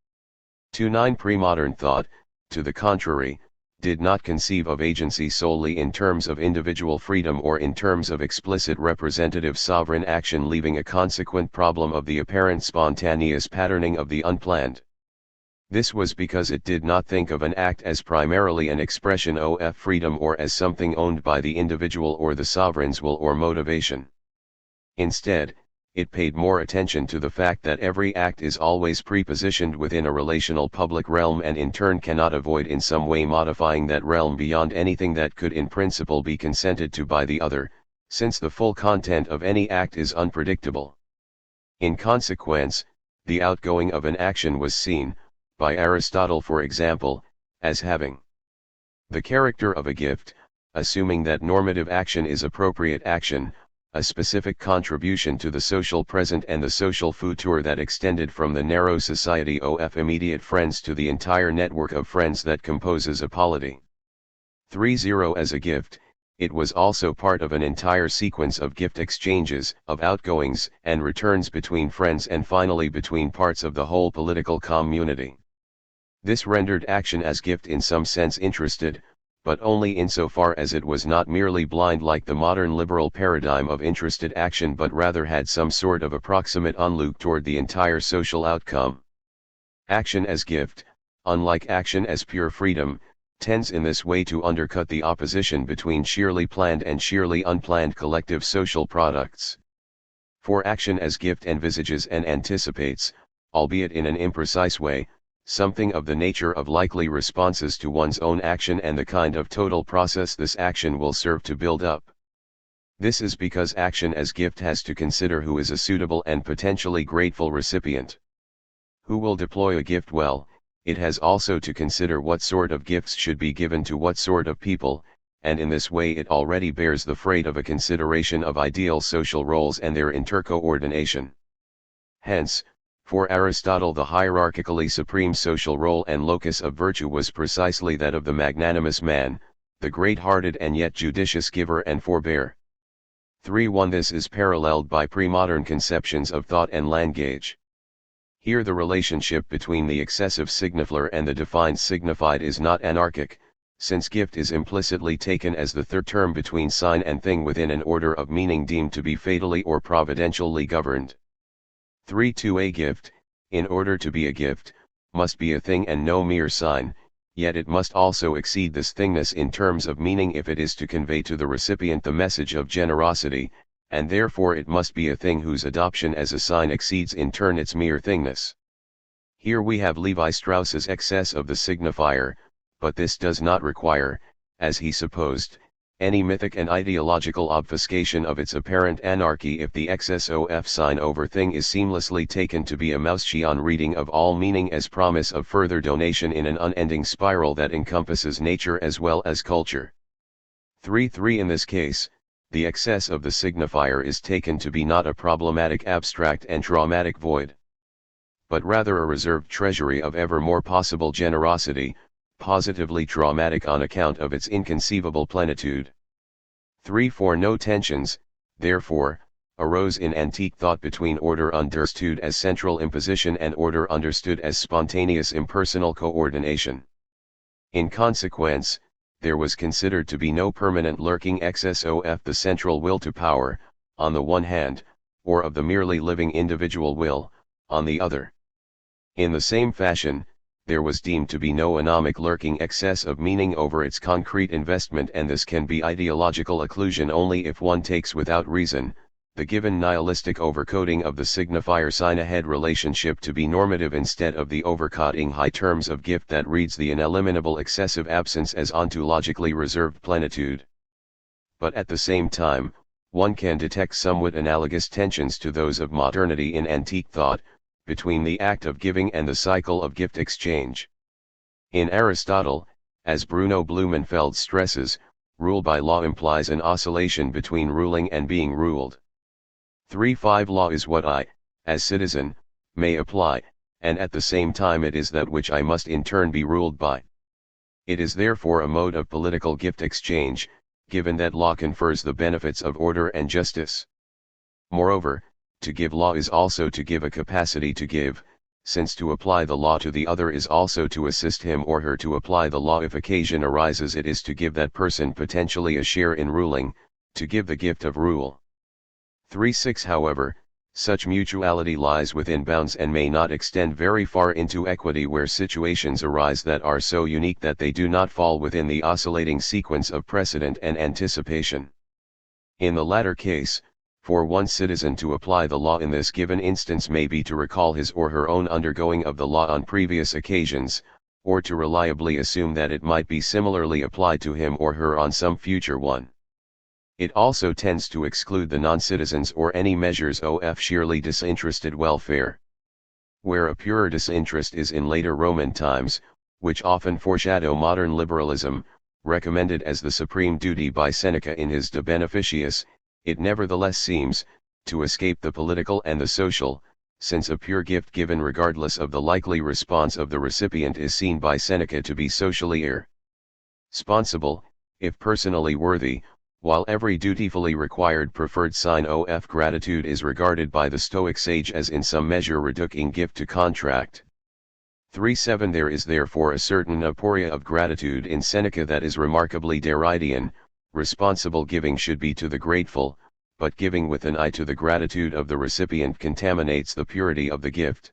2.9 Pre-modern thought, to the contrary, did not conceive of agency solely in terms of individual freedom or in terms of explicit representative sovereign action, leaving a consequent problem of the apparent spontaneous patterning of the unplanned. This was because it did not think of an act as primarily an expression of freedom or as something owned by the individual or the sovereign's will or motivation. Instead, it paid more attention to the fact that every act is always prepositioned within a relational public realm and in turn cannot avoid in some way modifying that realm beyond anything that could in principle be consented to by the other, since the full content of any act is unpredictable. In consequence, the outgoing of an action was seen, by Aristotle for example, as having the character of a gift, assuming that normative action is appropriate action, a specific contribution to the social present and the social future that extended from the narrow society of immediate friends to the entire network of friends that composes a polity. 3.0 As a gift, it was also part of an entire sequence of gift exchanges, of outgoings and returns between friends and finally between parts of the whole political community. This rendered action as gift in some sense interested, but only insofar as it was not merely blind like the modern liberal paradigm of interested action, but rather had some sort of approximate onlook toward the entire social outcome. Action as gift, unlike action as pure freedom, tends in this way to undercut the opposition between sheerly planned and sheerly unplanned collective social products. For action as gift envisages and anticipates, albeit in an imprecise way, something of the nature of likely responses to one's own action and the kind of total process this action will serve to build up. This is because action as gift has to consider who is a suitable and potentially grateful recipient. Who will deploy a gift well, it has also to consider what sort of gifts should be given to what sort of people, and in this way it already bears the freight of a consideration of ideal social roles and their intercoordination. Hence, for Aristotle the hierarchically supreme social role and locus of virtue was precisely that of the magnanimous man, the great-hearted and yet judicious giver and forbearer. 3.1 This is paralleled by pre-modern conceptions of thought and language. Here the relationship between the excessive signifier and the defined signified is not anarchic, since gift is implicitly taken as the third term between sign and thing within an order of meaning deemed to be fatally or providentially governed. 3.2 A gift, in order to be a gift, must be a thing and no mere sign, yet it must also exceed this thingness in terms of meaning if it is to convey to the recipient the message of generosity, and therefore it must be a thing whose adoption as a sign exceeds in turn its mere thingness. Here we have Levi Strauss's excess of the signifier, but this does not require, as he supposed, any mythic and ideological obfuscation of its apparent anarchy if the XSOF sign over thing is seamlessly taken to be a Mauscheian reading of all meaning as promise of further donation in an unending spiral that encompasses nature as well as culture. 3.3 In this case, the excess of the signifier is taken to be not a problematic abstract and traumatic void, but rather a reserved treasury of ever more possible generosity, positively traumatic on account of its inconceivable plenitude. 3.4 No tensions, therefore, arose in antique thought between order understood as central imposition and order understood as spontaneous impersonal coordination. In consequence, there was considered to be no permanent lurking XSOF the central will to power, on the one hand, or of the merely living individual will, on the other. In the same fashion, there was deemed to be no anomic lurking excess of meaning over its concrete investment, and this can be ideological occlusion only if one takes without reason, the given nihilistic overcoating of the signifier sign-ahead relationship to be normative instead of the overcoding high terms of gift that reads the ineliminable excessive absence as ontologically reserved plenitude. But at the same time, one can detect somewhat analogous tensions to those of modernity in antique thought, between the act of giving and the cycle of gift exchange. In Aristotle, as Bruno Blumenfeld stresses, rule by law implies an oscillation between ruling and being ruled. 3.5 Law is what I, as citizen, may apply, and at the same time it is that which I must in turn be ruled by. It is therefore a mode of political gift exchange, given that law confers the benefits of order and justice. Moreover, to give law is also to give a capacity to give, since to apply the law to the other is also to assist him or her to apply the law if occasion arises. It is to give that person potentially a share in ruling, to give the gift of rule. 3.6 However, such mutuality lies within bounds and may not extend very far into equity where situations arise that are so unique that they do not fall within the oscillating sequence of precedent and anticipation. In the latter case, for one citizen to apply the law in this given instance may be to recall his or her own undergoing of the law on previous occasions, or to reliably assume that it might be similarly applied to him or her on some future one. It also tends to exclude the non-citizens or any measures of sheerly disinterested welfare. Where a purer disinterest is in later Roman times, which often foreshadow modern liberalism, recommended as the supreme duty by Seneca in his De Beneficiis, it nevertheless seems, to escape the political and the social, since a pure gift given regardless of the likely response of the recipient is seen by Seneca to be socially irresponsible, if personally worthy, while every dutifully required preferred sign of gratitude is regarded by the Stoic sage as in some measure reducing gift to contract. 3.7 There is therefore a certain aporia of gratitude in Seneca that is remarkably Derridian. Responsible giving should be to the grateful, but giving with an eye to the gratitude of the recipient contaminates the purity of the gift.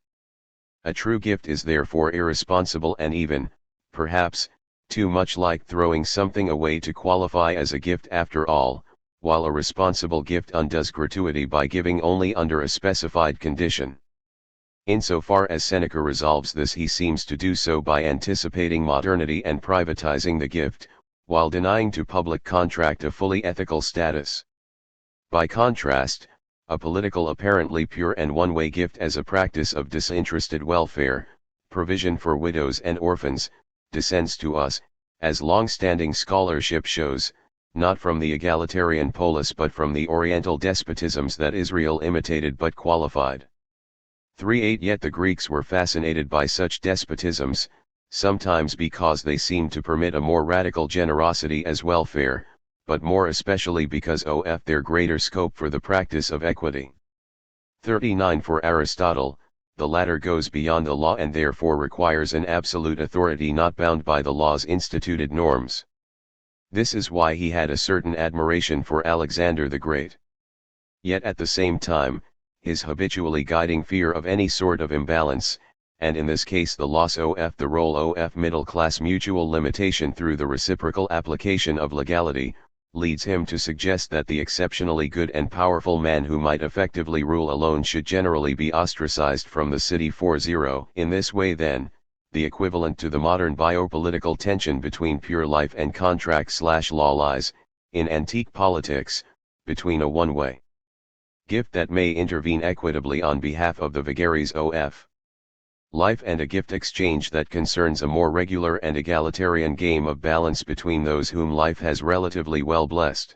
A true gift is therefore irresponsible and even, perhaps, too much like throwing something away to qualify as a gift after all, while a responsible gift undoes gratuity by giving only under a specified condition. Insofar as Seneca resolves this, he seems to do so by anticipating modernity and privatizing the gift, while denying to public contract a fully ethical status. By contrast, a political apparently pure and one-way gift as a practice of disinterested welfare, provision for widows and orphans, descends to us, as long-standing scholarship shows, not from the egalitarian polis but from the oriental despotisms that Israel imitated but qualified. 3.8 Yet the Greeks were fascinated by such despotisms, sometimes because they seemed to permit a more radical generosity as welfare, but more especially because of their greater scope for the practice of equity. 39 For Aristotle, the latter goes beyond the law and therefore requires an absolute authority not bound by the law's instituted norms. This is why he had a certain admiration for Alexander the Great. Yet at the same time, his habitually guiding fear of any sort of imbalance, and in this case the loss of the role of middle-class mutual limitation through the reciprocal application of legality, leads him to suggest that the exceptionally good and powerful man who might effectively rule alone should generally be ostracized from the city. 40 In this way then, the equivalent to the modern biopolitical tension between pure life and contract/law lies, in antique politics, between a one-way gift that may intervene equitably on behalf of the vagaries of life and a gift exchange that concerns a more regular and egalitarian game of balance between those whom life has relatively well blessed.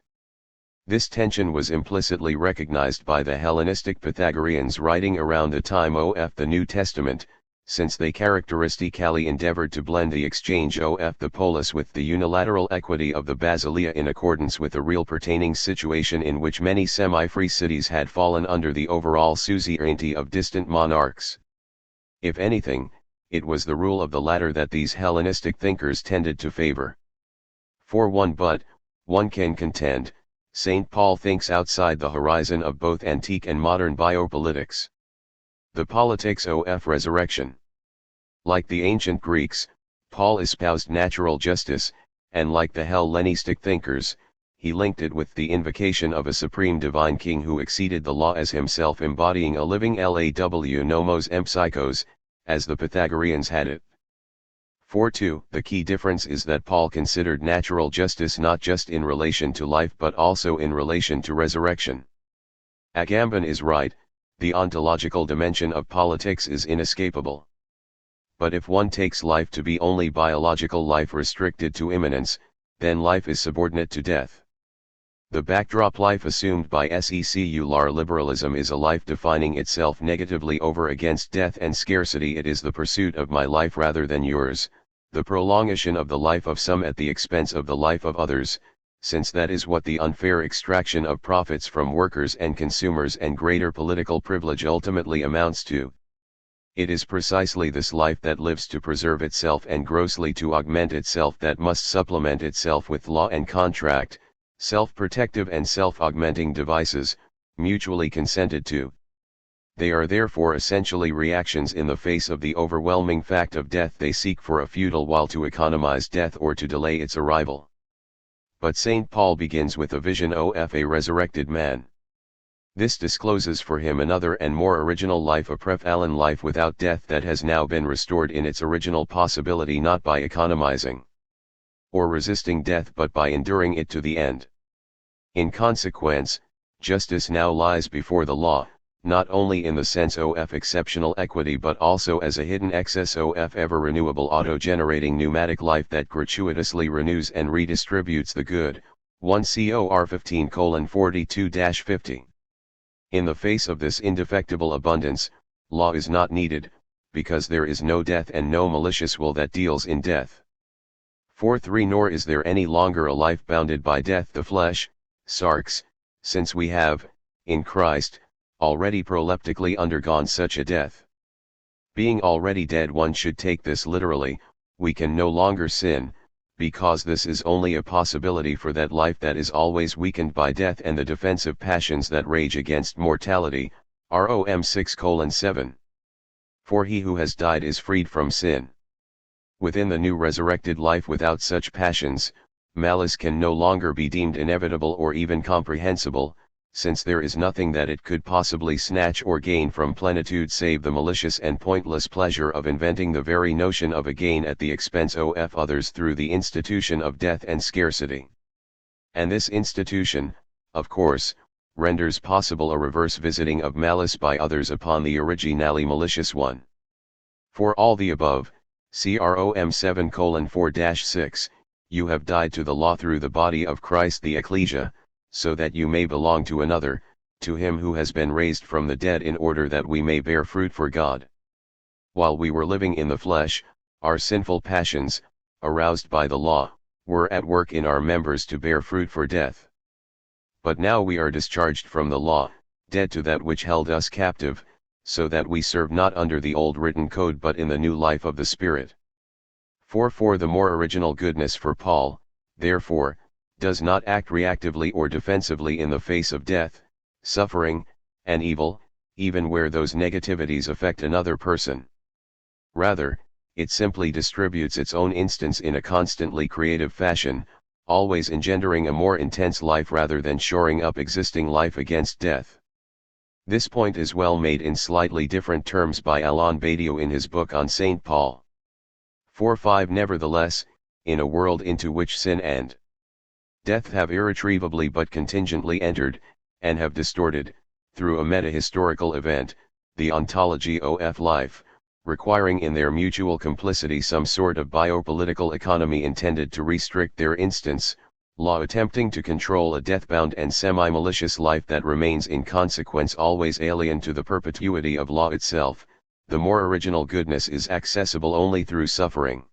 This tension was implicitly recognized by the Hellenistic Pythagoreans writing around the time of the New Testament, since they characteristically endeavored to blend the exchange of the polis with the unilateral equity of the basileia in accordance with a real pertaining situation in which many semi-free cities had fallen under the overall suzerainty of distant monarchs. If anything, it was the rule of the latter that these Hellenistic thinkers tended to favor. 4.1 But, one can contend, St. Paul thinks outside the horizon of both antique and modern biopolitics. The politics of resurrection. Like the ancient Greeks, Paul espoused natural justice, and like the Hellenistic thinkers, he linked it with the invocation of a supreme divine king who exceeded the law as himself embodying a living law nomos empsychos, as the Pythagoreans had it. 4.2 The key difference is that Paul considered natural justice not just in relation to life but also in relation to resurrection. Agamben is right, the ontological dimension of politics is inescapable. But if one takes life to be only biological life restricted to immanence, then life is subordinate to death. The backdrop life assumed by secular liberalism is a life defining itself negatively over against death and scarcity. It is the pursuit of my life rather than yours, the prolongation of the life of some at the expense of the life of others, since that is what the unfair extraction of profits from workers and consumers and greater political privilege ultimately amounts to. It is precisely this life that lives to preserve itself and grossly to augment itself that must supplement itself with law and contract, self-protective and self-augmenting devices, mutually consented to. They are therefore essentially reactions in the face of the overwhelming fact of death. They seek for a futile while to economize death or to delay its arrival. But St. Paul begins with a vision of a resurrected man. This discloses for him another and more original life, a prephalan life without death that has now been restored in its original possibility, not by economizing or resisting death but by enduring it to the end. In consequence, justice now lies before the law, not only in the sense of exceptional equity but also as a hidden excess of ever renewable auto-generating pneumatic life that gratuitously renews and redistributes the good. 1 Cor 15:42-50. In the face of this indefectible abundance, law is not needed, because there is no death and no malicious will that deals in death. 4.3 Nor is there any longer a life bounded by death, the flesh, sarx, since we have, in Christ, already proleptically undergone such a death. Being already dead, one should take this literally, we can no longer sin, because this is only a possibility for that life that is always weakened by death and the defensive passions that rage against mortality, Rom 6:7. For he who has died is freed from sin. Within the new resurrected life without such passions, malice can no longer be deemed inevitable or even comprehensible, since there is nothing that it could possibly snatch or gain from plenitude save the malicious and pointless pleasure of inventing the very notion of a gain at the expense of others through the institution of death and scarcity. And this institution, of course, renders possible a reverse visiting of malice by others upon the originally malicious one. For all the above, see Rom 7:4-6, you have died to the law through the body of Christ the ecclesia, so that you may belong to another, to him who has been raised from the dead, in order that we may bear fruit for God. While we were living in the flesh, our sinful passions, aroused by the law, were at work in our members to bear fruit for death. But now we are discharged from the law, dead to that which held us captive, so that we serve not under the old written code but in the new life of the Spirit. For the more original goodness for Paul, therefore, does not act reactively or defensively in the face of death, suffering, and evil, even where those negativities affect another person. Rather, it simply distributes its own instance in a constantly creative fashion, always engendering a more intense life rather than shoring up existing life against death. This point is well made in slightly different terms by Alain Badiou in his book on St. Paul. 4:5 Nevertheless, in a world into which sin and death have irretrievably but contingently entered, and have distorted, through a meta-historical event, the ontology of life, requiring in their mutual complicity some sort of biopolitical economy intended to restrict their instance, law attempting to control a death-bound and semi-malicious life that remains in consequence always alien to the perpetuity of law itself, the more original goodness is accessible only through suffering.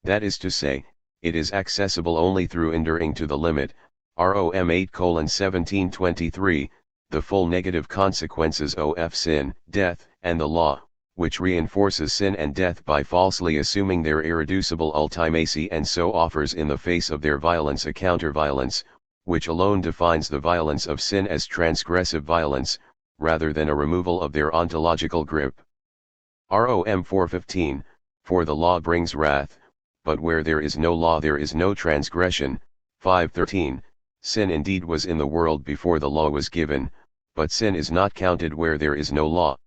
That is to say, it is accessible only through enduring to the limit, Rom 8:17-23, the full negative consequences of sin, death, and the law, which reinforces sin and death by falsely assuming their irreducible ultimacy and so offers in the face of their violence a counter-violence, which alone defines the violence of sin as transgressive violence, rather than a removal of their ontological grip. Rom 4:15, for the law brings wrath, but where there is no law there is no transgression. 5:13, sin indeed was in the world before the law was given, but sin is not counted where there is no law.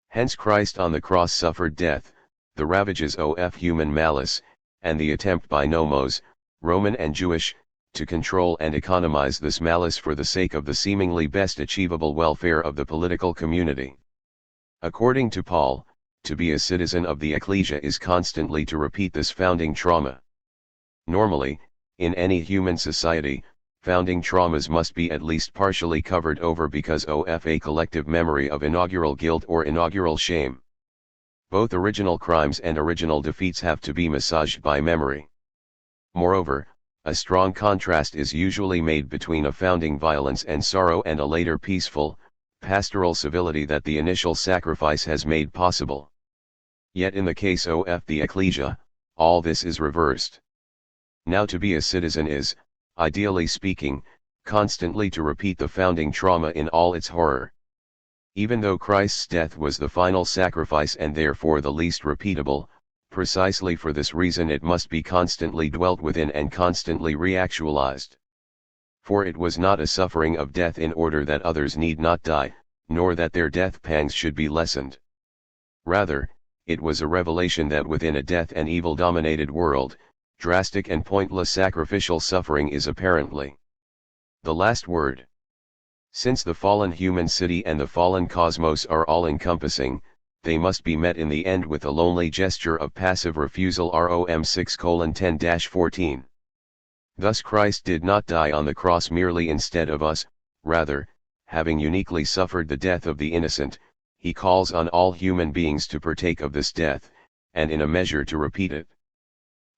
Hence Christ on the cross suffered death, the ravages of human malice, and the attempt by nomos, Roman and Jewish, to control and economize this malice for the sake of the seemingly best achievable welfare of the political community. According to Paul, to be a citizen of the ecclesia is constantly to repeat this founding trauma. Normally, in any human society, founding traumas must be at least partially covered over because of a collective memory of inaugural guilt or inaugural shame. Both original crimes and original defeats have to be massaged by memory. Moreover, a strong contrast is usually made between a founding violence and sorrow and a later peaceful, pastoral civility that the initial sacrifice has made possible. Yet in the case of the ecclesia, all this is reversed. Now to be a citizen is, ideally speaking, constantly to repeat the founding trauma in all its horror. Even though Christ's death was the final sacrifice and therefore the least repeatable, precisely for this reason it must be constantly dwelt within and constantly reactualized. For it was not a suffering of death in order that others need not die, nor that their death pangs should be lessened. Rather, it was a revelation that within a death and evil-dominated world, drastic and pointless sacrificial suffering is apparently the last word. Since the fallen human city and the fallen cosmos are all-encompassing, they must be met in the end with a lonely gesture of passive refusal. Rom 6:10-14. Thus Christ did not die on the cross merely instead of us, rather, having uniquely suffered the death of the innocent, he calls on all human beings to partake of this death, and in a measure to repeat it.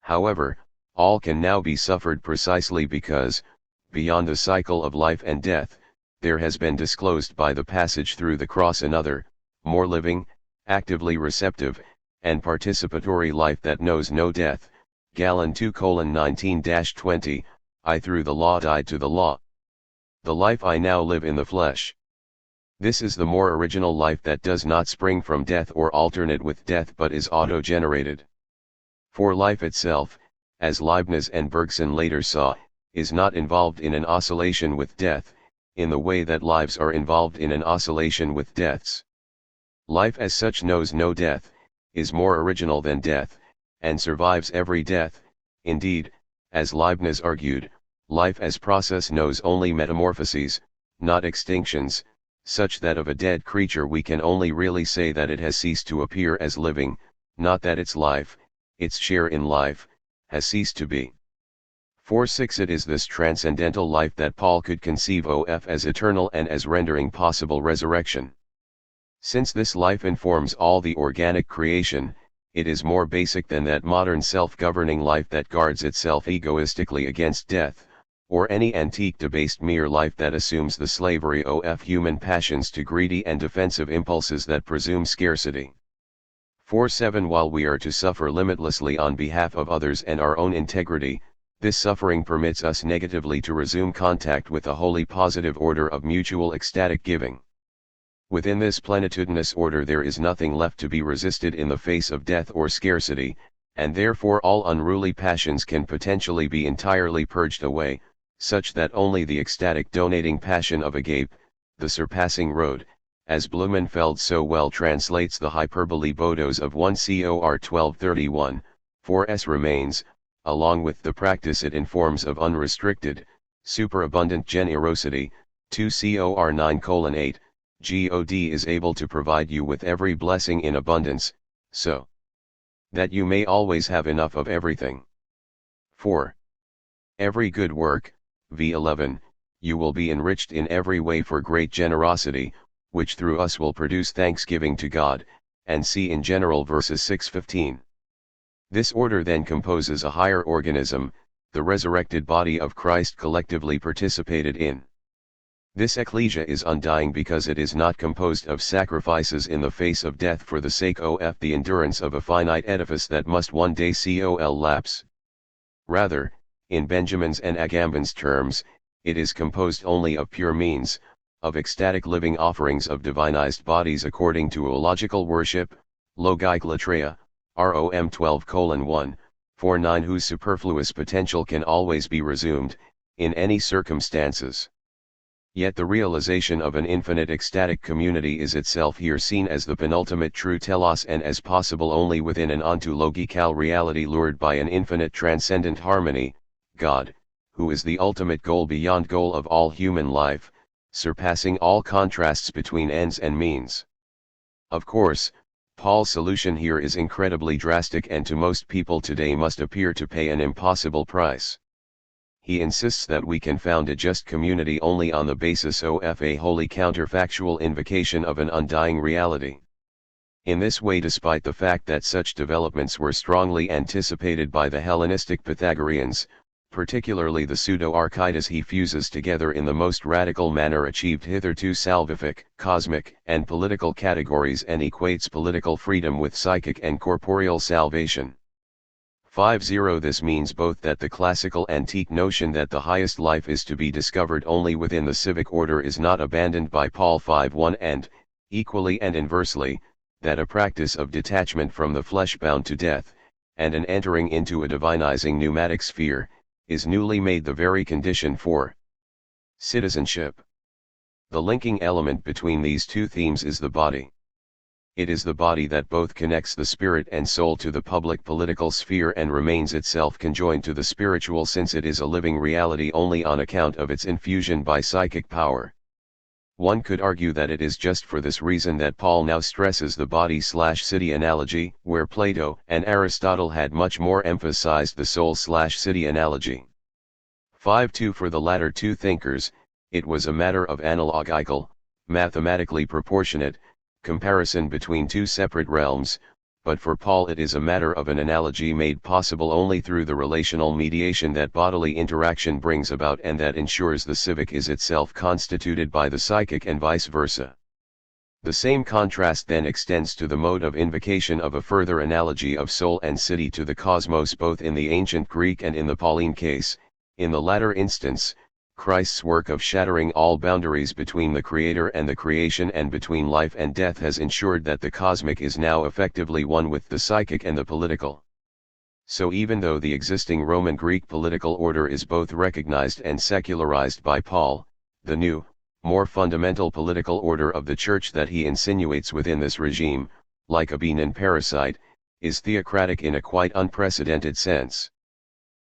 However, all can now be suffered precisely because, beyond the cycle of life and death, there has been disclosed by the passage through the cross another, more living, actively receptive, and participatory life that knows no death. Gallen 2:19-20, I through the law died to the law. The life I now live in the flesh. This is the more original life that does not spring from death or alternate with death but is auto-generated. For life itself, as Leibniz and Bergson later saw, is not involved in an oscillation with death, in the way that lives are involved in an oscillation with deaths. Life as such knows no death, is more original than death, and survives every death. Indeed, as Leibniz argued, life as process knows only metamorphoses, not extinctions, such that of a dead creature we can only really say that it has ceased to appear as living, not that its life, its share in life, has ceased to be. 4.6 It is this transcendental life that Paul could conceive of as eternal and as rendering possible resurrection. Since this life informs all the organic creation, it is more basic than that modern self-governing life that guards itself egoistically against death, or any antique debased mere life that assumes the slavery of human passions to greedy and defensive impulses that presume scarcity. 4.7 While we are to suffer limitlessly on behalf of others and our own integrity, this suffering permits us negatively to resume contact with a wholly positive order of mutual ecstatic giving. Within this plenitudinous order there is nothing left to be resisted in the face of death or scarcity, and therefore all unruly passions can potentially be entirely purged away, such that only the ecstatic donating passion of agape, the surpassing road, as Blumenfeld so well translates the hyperbole Bodos of 1 Cor 1231, 4s remains, along with the practice it informs of unrestricted, superabundant generosity, 2 Cor 9:8. God is able to provide you with every blessing in abundance, so that you may always have enough of everything. 4. Every good work, v11, you will be enriched in every way for great generosity, which through us will produce thanksgiving to God, and see in general verses 6-15. This order then composes a higher organism, the resurrected body of Christ collectively participated in. This ecclesia is undying because it is not composed of sacrifices in the face of death for the sake of the endurance of a finite edifice that must one day collapse. Rather, in Benjamin's and Agamben's terms, it is composed only of pure means, of ecstatic living offerings of divinized bodies according to logical worship, logic latreia, Rom 12:1, 4-9 whose superfluous potential can always be resumed, in any circumstances. Yet the realization of an infinite ecstatic community is itself here seen as the penultimate true telos and as possible only within an ontological reality lured by an infinite transcendent harmony, God, who is the ultimate goal beyond goal of all human life, surpassing all contrasts between ends and means. Of course, Paul's solution here is incredibly drastic and to most people today must appear to pay an impossible price. He insists that we can found a just community only on the basis of a wholly counterfactual invocation of an undying reality. In this way, despite the fact that such developments were strongly anticipated by the Hellenistic Pythagoreans, particularly the pseudo-Archytas, he fuses together in the most radical manner achieved hitherto salvific, cosmic, and political categories and equates political freedom with psychic and corporeal salvation. 5.0 This means both that the classical antique notion that the highest life is to be discovered only within the civic order is not abandoned by Paul 5.1 and, equally and inversely, that a practice of detachment from the flesh bound to death, and an entering into a divinizing pneumatic sphere, is newly made the very condition for citizenship. The linking element between these two themes is the body. It is the body that both connects the spirit and soul to the public political sphere and remains itself conjoined to the spiritual, since it is a living reality only on account of its infusion by psychic power. One could argue that it is just for this reason that Paul now stresses the body/city analogy, where Plato and Aristotle had much more emphasized the soul/city analogy. 5.2 For the latter two thinkers, it was a matter of analogical, mathematically proportionate, comparison between two separate realms, but for Paul it is a matter of an analogy made possible only through the relational mediation that bodily interaction brings about and that ensures the civic is itself constituted by the psychic and vice versa. The same contrast then extends to the mode of invocation of a further analogy of soul and city to the cosmos both in the ancient Greek and in the Pauline case. In the latter instance, Christ's work of shattering all boundaries between the Creator and the creation and between life and death has ensured that the cosmic is now effectively one with the psychic and the political. So even though the existing Roman Greek political order is both recognized and secularized by Paul, the new, more fundamental political order of the Church that he insinuates within this regime, like a benign parasite, is theocratic in a quite unprecedented sense.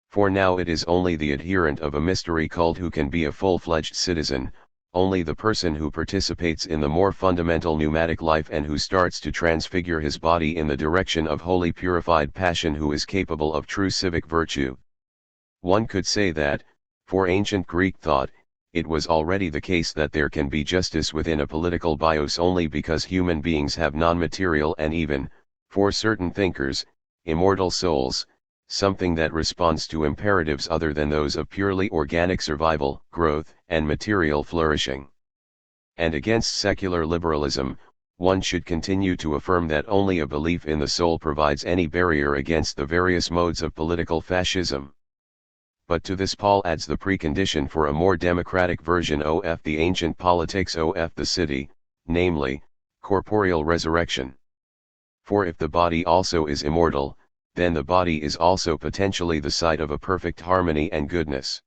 For now it is only the adherent of a mystery cult who can be a full-fledged citizen, only the person who participates in the more fundamental pneumatic life and who starts to transfigure his body in the direction of wholly purified passion who is capable of true civic virtue. One could say that, for ancient Greek thought, it was already the case that there can be justice within a political bios only because human beings have non-material and even, for certain thinkers, immortal souls, something that responds to imperatives other than those of purely organic survival, growth, and material flourishing. And against secular liberalism, one should continue to affirm that only a belief in the soul provides any barrier against the various modes of political fascism. But to this Paul adds the precondition for a more democratic version of the ancient politics of the city, namely, corporeal resurrection. For if the body also is immortal, then the body is also potentially the site of a perfect harmony and goodness.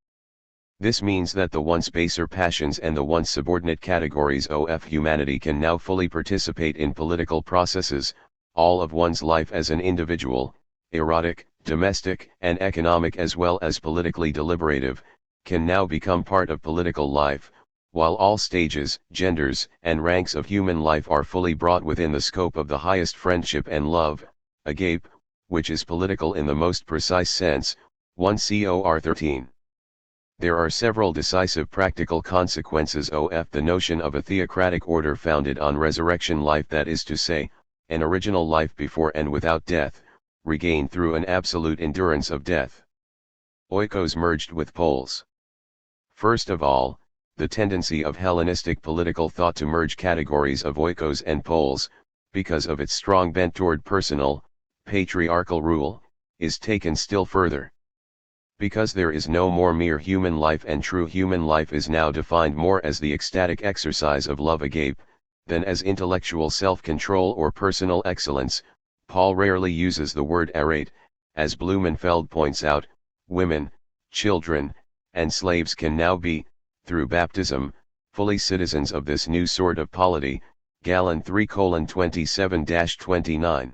This means that the once baser passions and the once subordinate categories of humanity can now fully participate in political processes, all of one's life as an individual, erotic, domestic, and economic as well as politically deliberative, can now become part of political life, while all stages, genders, and ranks of human life are fully brought within the scope of the highest friendship and love, agape, which is political in the most precise sense, 1 Cor 13. There are several decisive practical consequences of the notion of a theocratic order founded on resurrection life, that is to say, an original life before and without death, regained through an absolute endurance of death. Oikos merged with poles. First of all, the tendency of Hellenistic political thought to merge categories of oikos and poles, because of its strong bent toward personal, patriarchal rule, is taken still further. Because there is no more mere human life and true human life is now defined more as the ecstatic exercise of love agape, than as intellectual self-control or personal excellence, Paul rarely uses the word arete. As Blumenfeld points out, women, children, and slaves can now be, through baptism, fully citizens of this new sort of polity, Galen 3:27-29.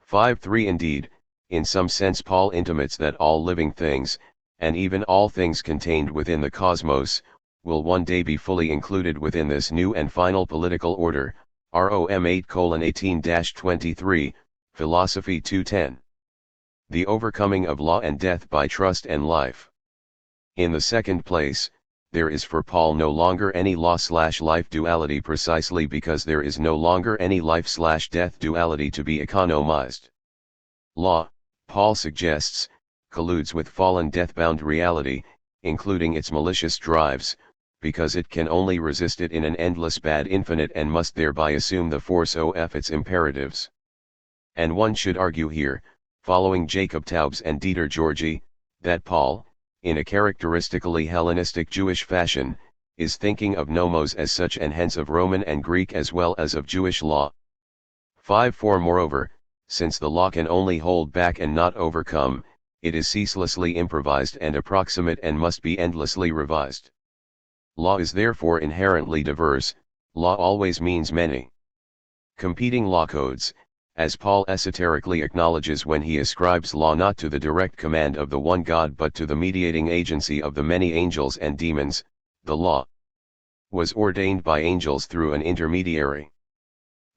5:3. Indeed, in some sense Paul intimates that all living things, and even all things contained within the cosmos, will one day be fully included within this new and final political order, Rom 8:18-23, Philosophy 2:10. The overcoming of law and death by trust and life. In the second place, there is for Paul no longer any law/life duality precisely because there is no longer any life/death duality to be economized. Law, Paul suggests, colludes with fallen death-bound reality, including its malicious drives, because it can only resist it in an endless bad infinite and must thereby assume the force of its imperatives. And one should argue here, following Jacob Taubes and Dieter Georgi, that Paul, in a characteristically Hellenistic Jewish fashion, is thinking of nomos as such and hence of Roman and Greek as well as of Jewish law. 5:4. Moreover, since the law can only hold back and not overcome, it is ceaselessly improvised and approximate and must be endlessly revised. Law is therefore inherently diverse, law always means many competing law codes, as Paul esoterically acknowledges when he ascribes law not to the direct command of the one God but to the mediating agency of the many angels and demons. The law was ordained by angels through an intermediary.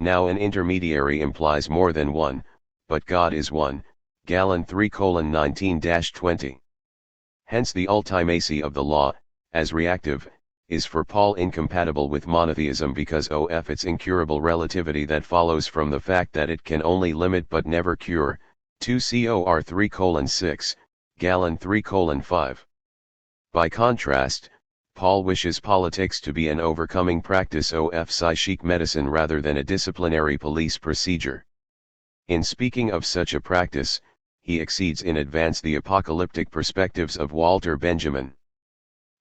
Now an intermediary implies more than one, but God is one, Galen 3:19-20. Hence the ultimacy of the law, as reactive, is for Paul incompatible with monotheism because of its incurable relativity that follows from the fact that it can only limit but never cure, 2 Cor 3:6, Galen 3:5. By contrast, Paul wishes politics to be an overcoming practice of psychic medicine rather than a disciplinary police procedure. In speaking of such a practice, he exceeds in advance the apocalyptic perspectives of Walter Benjamin.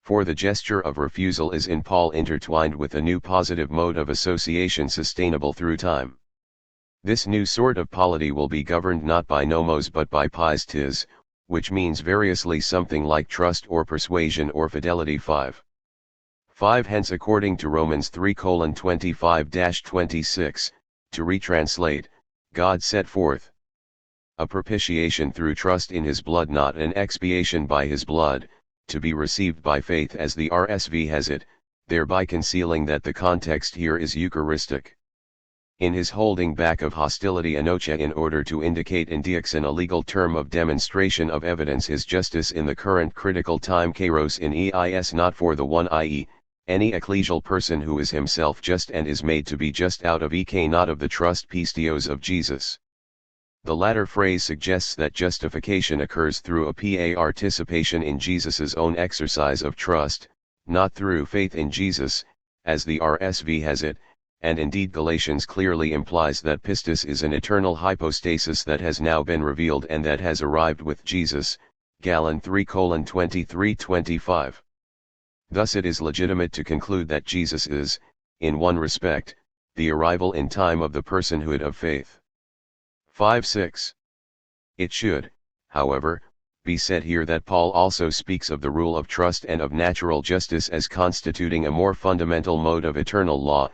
For the gesture of refusal is in Paul intertwined with a new positive mode of association sustainable through time. This new sort of polity will be governed not by nomos but by pistis, which means variously something like trust or persuasion or fidelity. 5. 5. Hence according to Romans 3:25-26, to retranslate, God set forth a propitiation through trust in his blood, not an expiation by his blood, to be received by faith, as the RSV has it, thereby concealing that the context here is Eucharistic. In his holding back of hostility anocha in order to indicate in diaxon a legal term of demonstration of evidence his justice in the current critical time, kairos in eis, not for the one, i.e., any ecclesial person who is himself just and is made to be just out of ek, not of the trust pistios of Jesus. The latter phrase suggests that justification occurs through a participation in Jesus's own exercise of trust, not through faith in Jesus, as the RSV has it, and indeed Galatians clearly implies that pistis is an eternal hypostasis that has now been revealed and that has arrived with Jesus, Gal 3:23-25. Thus it is legitimate to conclude that Jesus is, in one respect, the arrival in time of the personhood of faith. 5:6. It should, however, be said here that Paul also speaks of the rule of trust and of natural justice as constituting a more fundamental mode of eternal law,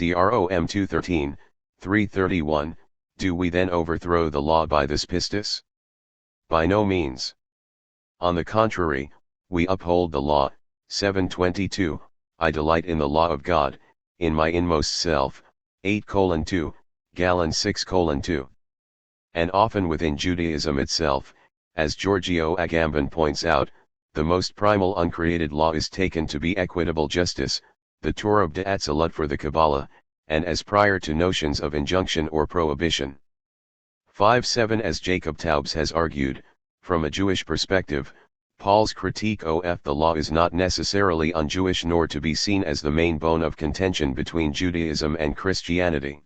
Rom 2:13, 3:31. Do we then overthrow the law by this pistis? By no means. On the contrary, we uphold the law. 7:22, I delight in the law of God, in my inmost self, 8:2, Gal 6:2. And often within Judaism itself, as Giorgio Agamben points out, the most primal uncreated law is taken to be equitable justice, the Torah d'Atzilut for the Kabbalah, and as prior to notions of injunction or prohibition. 5:7. As Jacob Taubes has argued, from a Jewish perspective, Paul's critique of the law is not necessarily un-Jewish nor to be seen as the main bone of contention between Judaism and Christianity.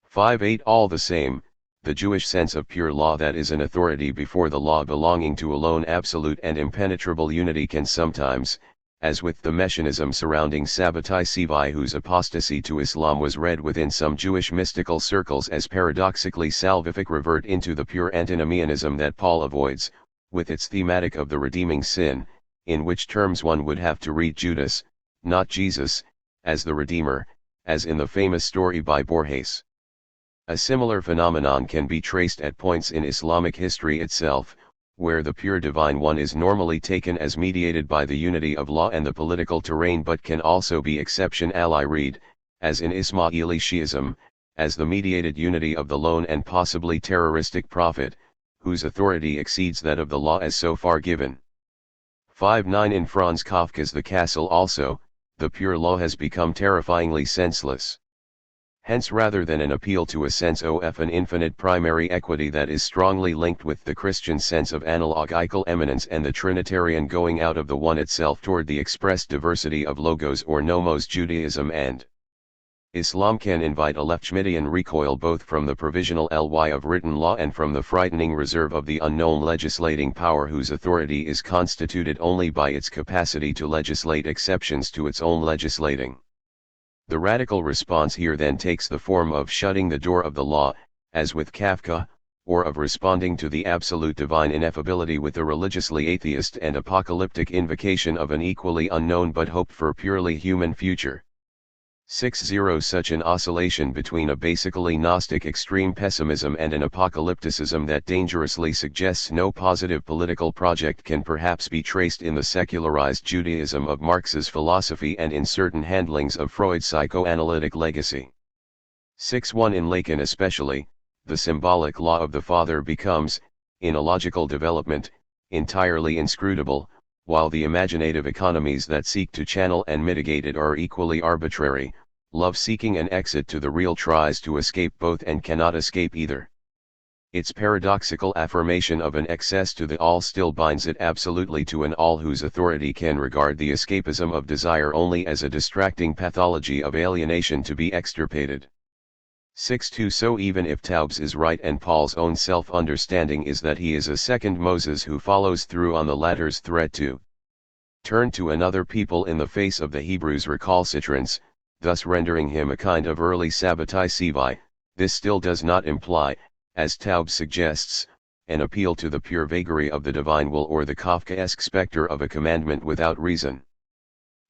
5:8. All the same, the Jewish sense of pure law, that is an authority before the law belonging to alone absolute and impenetrable unity, can sometimes, as with the messianism surrounding Sabbatai Sivai, whose apostasy to Islam was read within some Jewish mystical circles as paradoxically salvific, revert into the pure antinomianism that Paul avoids, with its thematic of the redeeming sin, in which terms one would have to read Judas, not Jesus, as the Redeemer, as in the famous story by Borges. A similar phenomenon can be traced at points in Islamic history itself, where the pure divine one is normally taken as mediated by the unity of law and the political terrain, but can also be exception ally read, as in Ismaili Shiism, as the mediated unity of the lone and possibly terroristic prophet, whose authority exceeds that of the law as so far given. 5:9. In Franz Kafka's The Castle also, the pure law has become terrifyingly senseless. Hence, rather than an appeal to a sense of an infinite primary equity that is strongly linked with the Christian sense of analogical eminence and the Trinitarian going out of the one itself toward the expressed diversity of logos or nomos, Judaism and Islam can invite a left-Schmittian recoil both from the provisional ly of written law and from the frightening reserve of the unknown legislating power, whose authority is constituted only by its capacity to legislate exceptions to its own legislating. The radical response here then takes the form of shutting the door of the law, as with Kafka, or of responding to the absolute divine ineffability with the religiously atheist and apocalyptic invocation of an equally unknown but hoped for purely human future. 6:0. Such an oscillation between a basically Gnostic extreme pessimism and an apocalypticism that dangerously suggests no positive political project can perhaps be traced in the secularized Judaism of Marx's philosophy and in certain handlings of Freud's psychoanalytic legacy. 6:1. In Lacan especially, the symbolic law of the Father becomes, in a logical development, entirely inscrutable, while the imaginative economies that seek to channel and mitigate it are equally arbitrary. Love seeking an exit to the real tries to escape both and cannot escape either. Its paradoxical affirmation of an excess to the all still binds it absolutely to an all whose authority can regard the escapism of desire only as a distracting pathology of alienation to be extirpated. 6:2. So even if Taubes is right and Paul's own self-understanding is that he is a second Moses who follows through on the latter's threat to turn to another people in the face of the Hebrews' recalcitrance, thus rendering him a kind of early Sabbatai Sivai, this still does not imply, as Taubes suggests, an appeal to the pure vagary of the divine will or the Kafkaesque specter of a commandment without reason.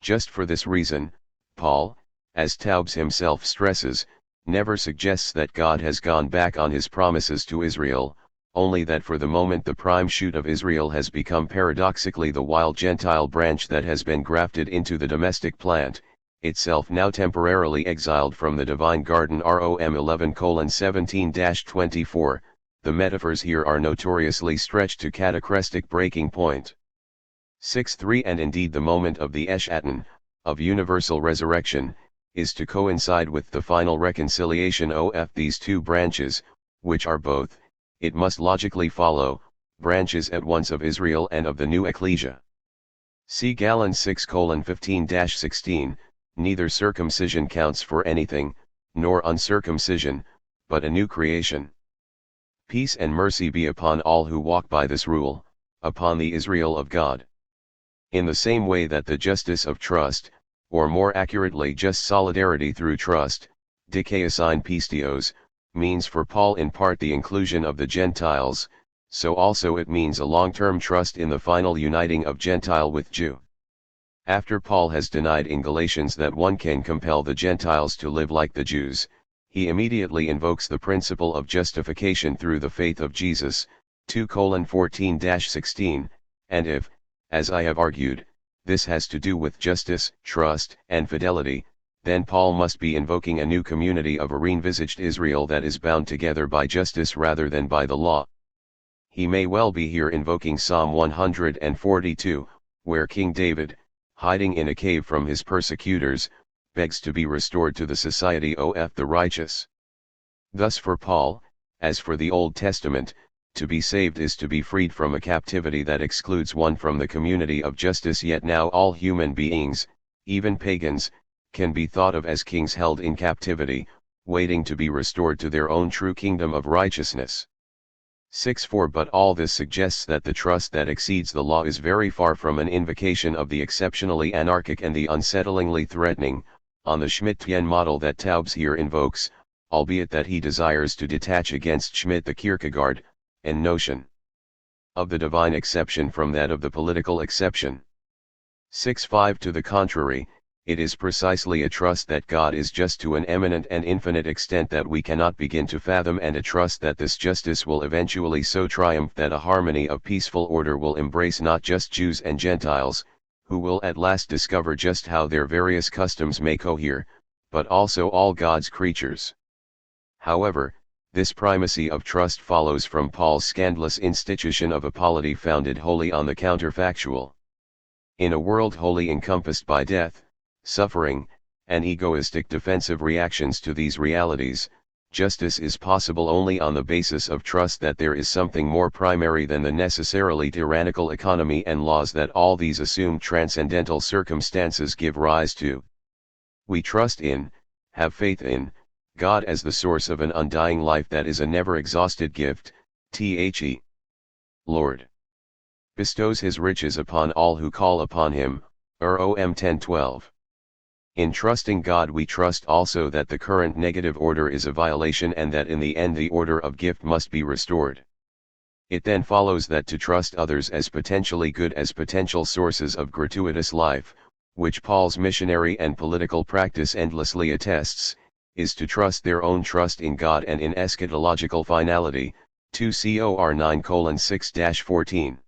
Just for this reason, Paul, as Taubes himself stresses, never suggests that God has gone back on his promises to Israel, only that for the moment the prime shoot of Israel has become paradoxically the wild Gentile branch that has been grafted into the domestic plant, itself now temporarily exiled from the divine garden. Rom 11:17-24. The metaphors here are notoriously stretched to catachrestic breaking point. 6:3 And indeed the moment of the Eschaton, of universal resurrection, is to coincide with the final reconciliation of these two branches, which are both, it must logically follow, branches at once of Israel and of the new ecclesia. See Galatians 6:15-16, neither circumcision counts for anything, nor uncircumcision, but a new creation. Peace and mercy be upon all who walk by this rule, upon the Israel of God. In the same way that the justice of trust, or more accurately just solidarity through trust, dikaiosine pistios, means for Paul in part the inclusion of the Gentiles, so also it means a long-term trust in the final uniting of Gentile with Jew. After Paul has denied in Galatians that one can compel the Gentiles to live like the Jews, he immediately invokes the principle of justification through the faith of Jesus, 2:14-16, and if, as I have argued, this has to do with justice, trust, and fidelity, then Paul must be invoking a new community of a re-envisaged Israel that is bound together by justice rather than by the law. He may well be here invoking Psalm 142, where King David, hiding in a cave from his persecutors, begs to be restored to the society of the righteous. Thus for Paul, as for the Old Testament, to be saved is to be freed from a captivity that excludes one from the community of justice. Yet now all human beings, even pagans, can be thought of as kings held in captivity, waiting to be restored to their own true kingdom of righteousness. 6:4 But all this suggests that the trust that exceeds the law is very far from an invocation of the exceptionally anarchic and the unsettlingly threatening, on the Schmittian model that Taubes here invokes, albeit that he desires to detach against Schmitt the Kierkegaard and notion of the divine exception from that of the political exception. 6:5 To the contrary, it is precisely a trust that God is just to an eminent and infinite extent that we cannot begin to fathom, and a trust that this justice will eventually so triumph that a harmony of peaceful order will embrace not just Jews and Gentiles, who will at last discover just how their various customs may cohere, but also all God's creatures. However, this primacy of trust follows from Paul's scandalous institution of a polity founded wholly on the counterfactual. In a world wholly encompassed by death, suffering, and egoistic defensive reactions to these realities, justice is possible only on the basis of trust that there is something more primary than the necessarily tyrannical economy and laws that all these assumed transcendental circumstances give rise to. We trust in, have faith in, God as the source of an undying life that is a never-exhausted gift. The Lord bestows his riches upon all who call upon him. Rom 10:12. In trusting God we trust also that the current negative order is a violation and that in the end the order of gift must be restored. It then follows that to trust others as potentially good as potential sources of gratuitous life, which Paul's missionary and political practice endlessly attests, is to trust their own trust in God and in eschatological finality. 2 Cor 9:6-14.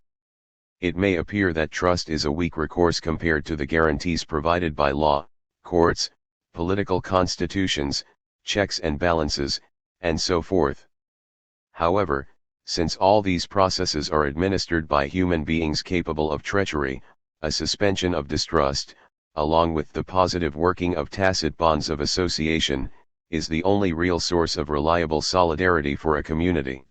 It may appear that trust is a weak recourse compared to the guarantees provided by law, courts, political constitutions, checks and balances, and so forth. However, since all these processes are administered by human beings capable of treachery, a suspension of distrust, along with the positive working of tacit bonds of association, is the only real source of reliable solidarity for a community.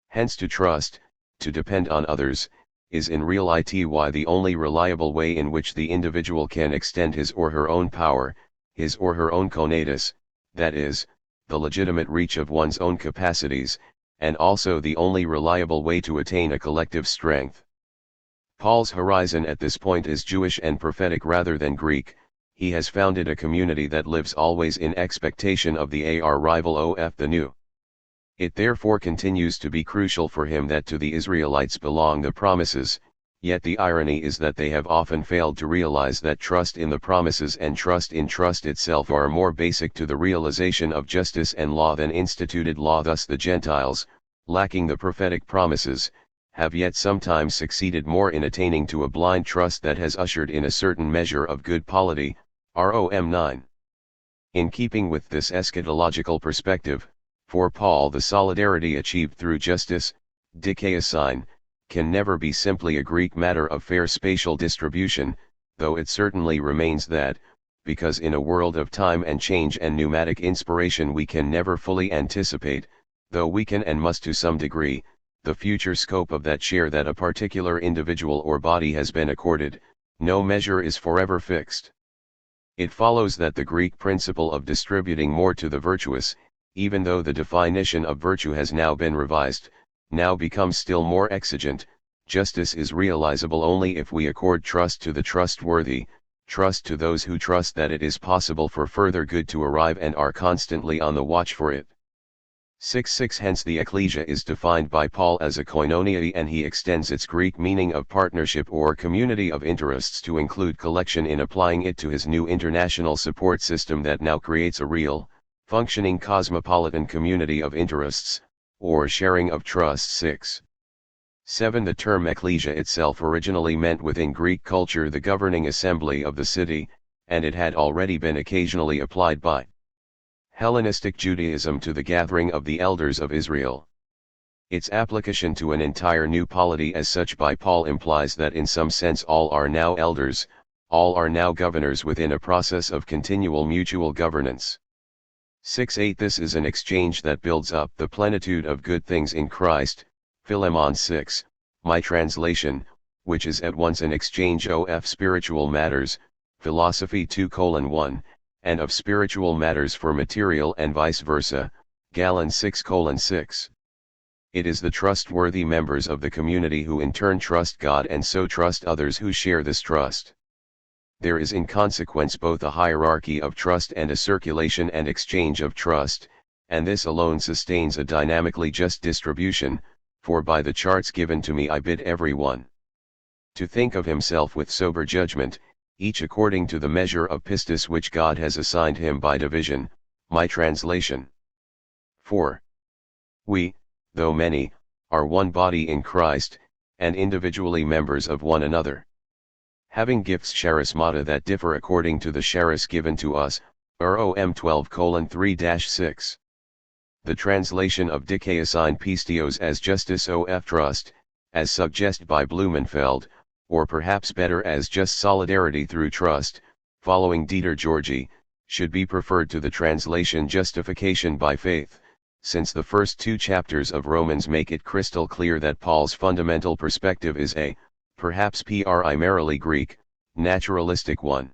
Hence to trust, to depend on others, is in reality the only reliable way in which the individual can extend his or her own power, his or her own conatus, that is, the legitimate reach of one's own capacities, and also the only reliable way to attain a collective strength. Paul's horizon at this point is Jewish and prophetic rather than Greek. He has founded a community that lives always in expectation of the arrival of the new. It therefore continues to be crucial for him that to the Israelites belong the promises, Yet the irony is that they have often failed to realize that trust in the promises and trust in trust itself are more basic to the realization of justice and law than instituted law. Thus the Gentiles, lacking the prophetic promises, have yet sometimes succeeded more in attaining to a blind trust that has ushered in a certain measure of good polity. Rom 9. In keeping with this eschatological perspective, for Paul the solidarity achieved through justice, dikaiosyn, can never be simply a Greek matter of fair spatial distribution, though it certainly remains that, because in a world of time and change and pneumatic inspiration we can never fully anticipate, though we can and must to some degree, the future scope of that share that a particular individual or body has been accorded, no measure is forever fixed. It follows that the Greek principle of distributing more to the virtuous, even though the definition of virtue has now been revised, now becomes still more exigent. Justice is realizable only if we accord trust to the trustworthy, trust to those who trust that it is possible for further good to arrive and are constantly on the watch for it. 6:6 Hence the ecclesia is defined by Paul as a koinonia, and he extends its Greek meaning of partnership or community of interests to include collection in applying it to his new international support system that now creates a real, functioning cosmopolitan community of interests, or sharing of trust. 6:7 The term ecclesia itself originally meant within Greek culture the governing assembly of the city, and it had already been occasionally applied by Hellenistic Judaism to the gathering of the elders of Israel. Its application to an entire new polity as such by Paul implies that in some sense all are now elders, all are now governors within a process of continual mutual governance. 6:8 This is an exchange that builds up the plenitude of good things in Christ. Philemon 6, my translation, which is at once an exchange of spiritual matters, philosophy 2:1, and of spiritual matters for material and vice versa, Gallon 6:6. It is the trustworthy members of the community who in turn trust God and so trust others who share this trust. There is in consequence both a hierarchy of trust and a circulation and exchange of trust, and this alone sustains a dynamically just distribution, for by the charts given to me I bid every one to think of himself with sober judgment, each according to the measure of pistis which God has assigned him by division. My translation. 4. We, though many, are one body in Christ, and individually members of one another. Having gifts charismata that differ according to the charis given to us, Rom 12:3-6. The translation of dikaiosyn pistios as justice of trust, as suggested by Blumenfeld, or perhaps better as just solidarity through trust, following Dieter Georgi, should be preferred to the translation justification by faith, since the first two chapters of Romans make it crystal clear that Paul's fundamental perspective is a, perhaps primarily Greek, naturalistic one.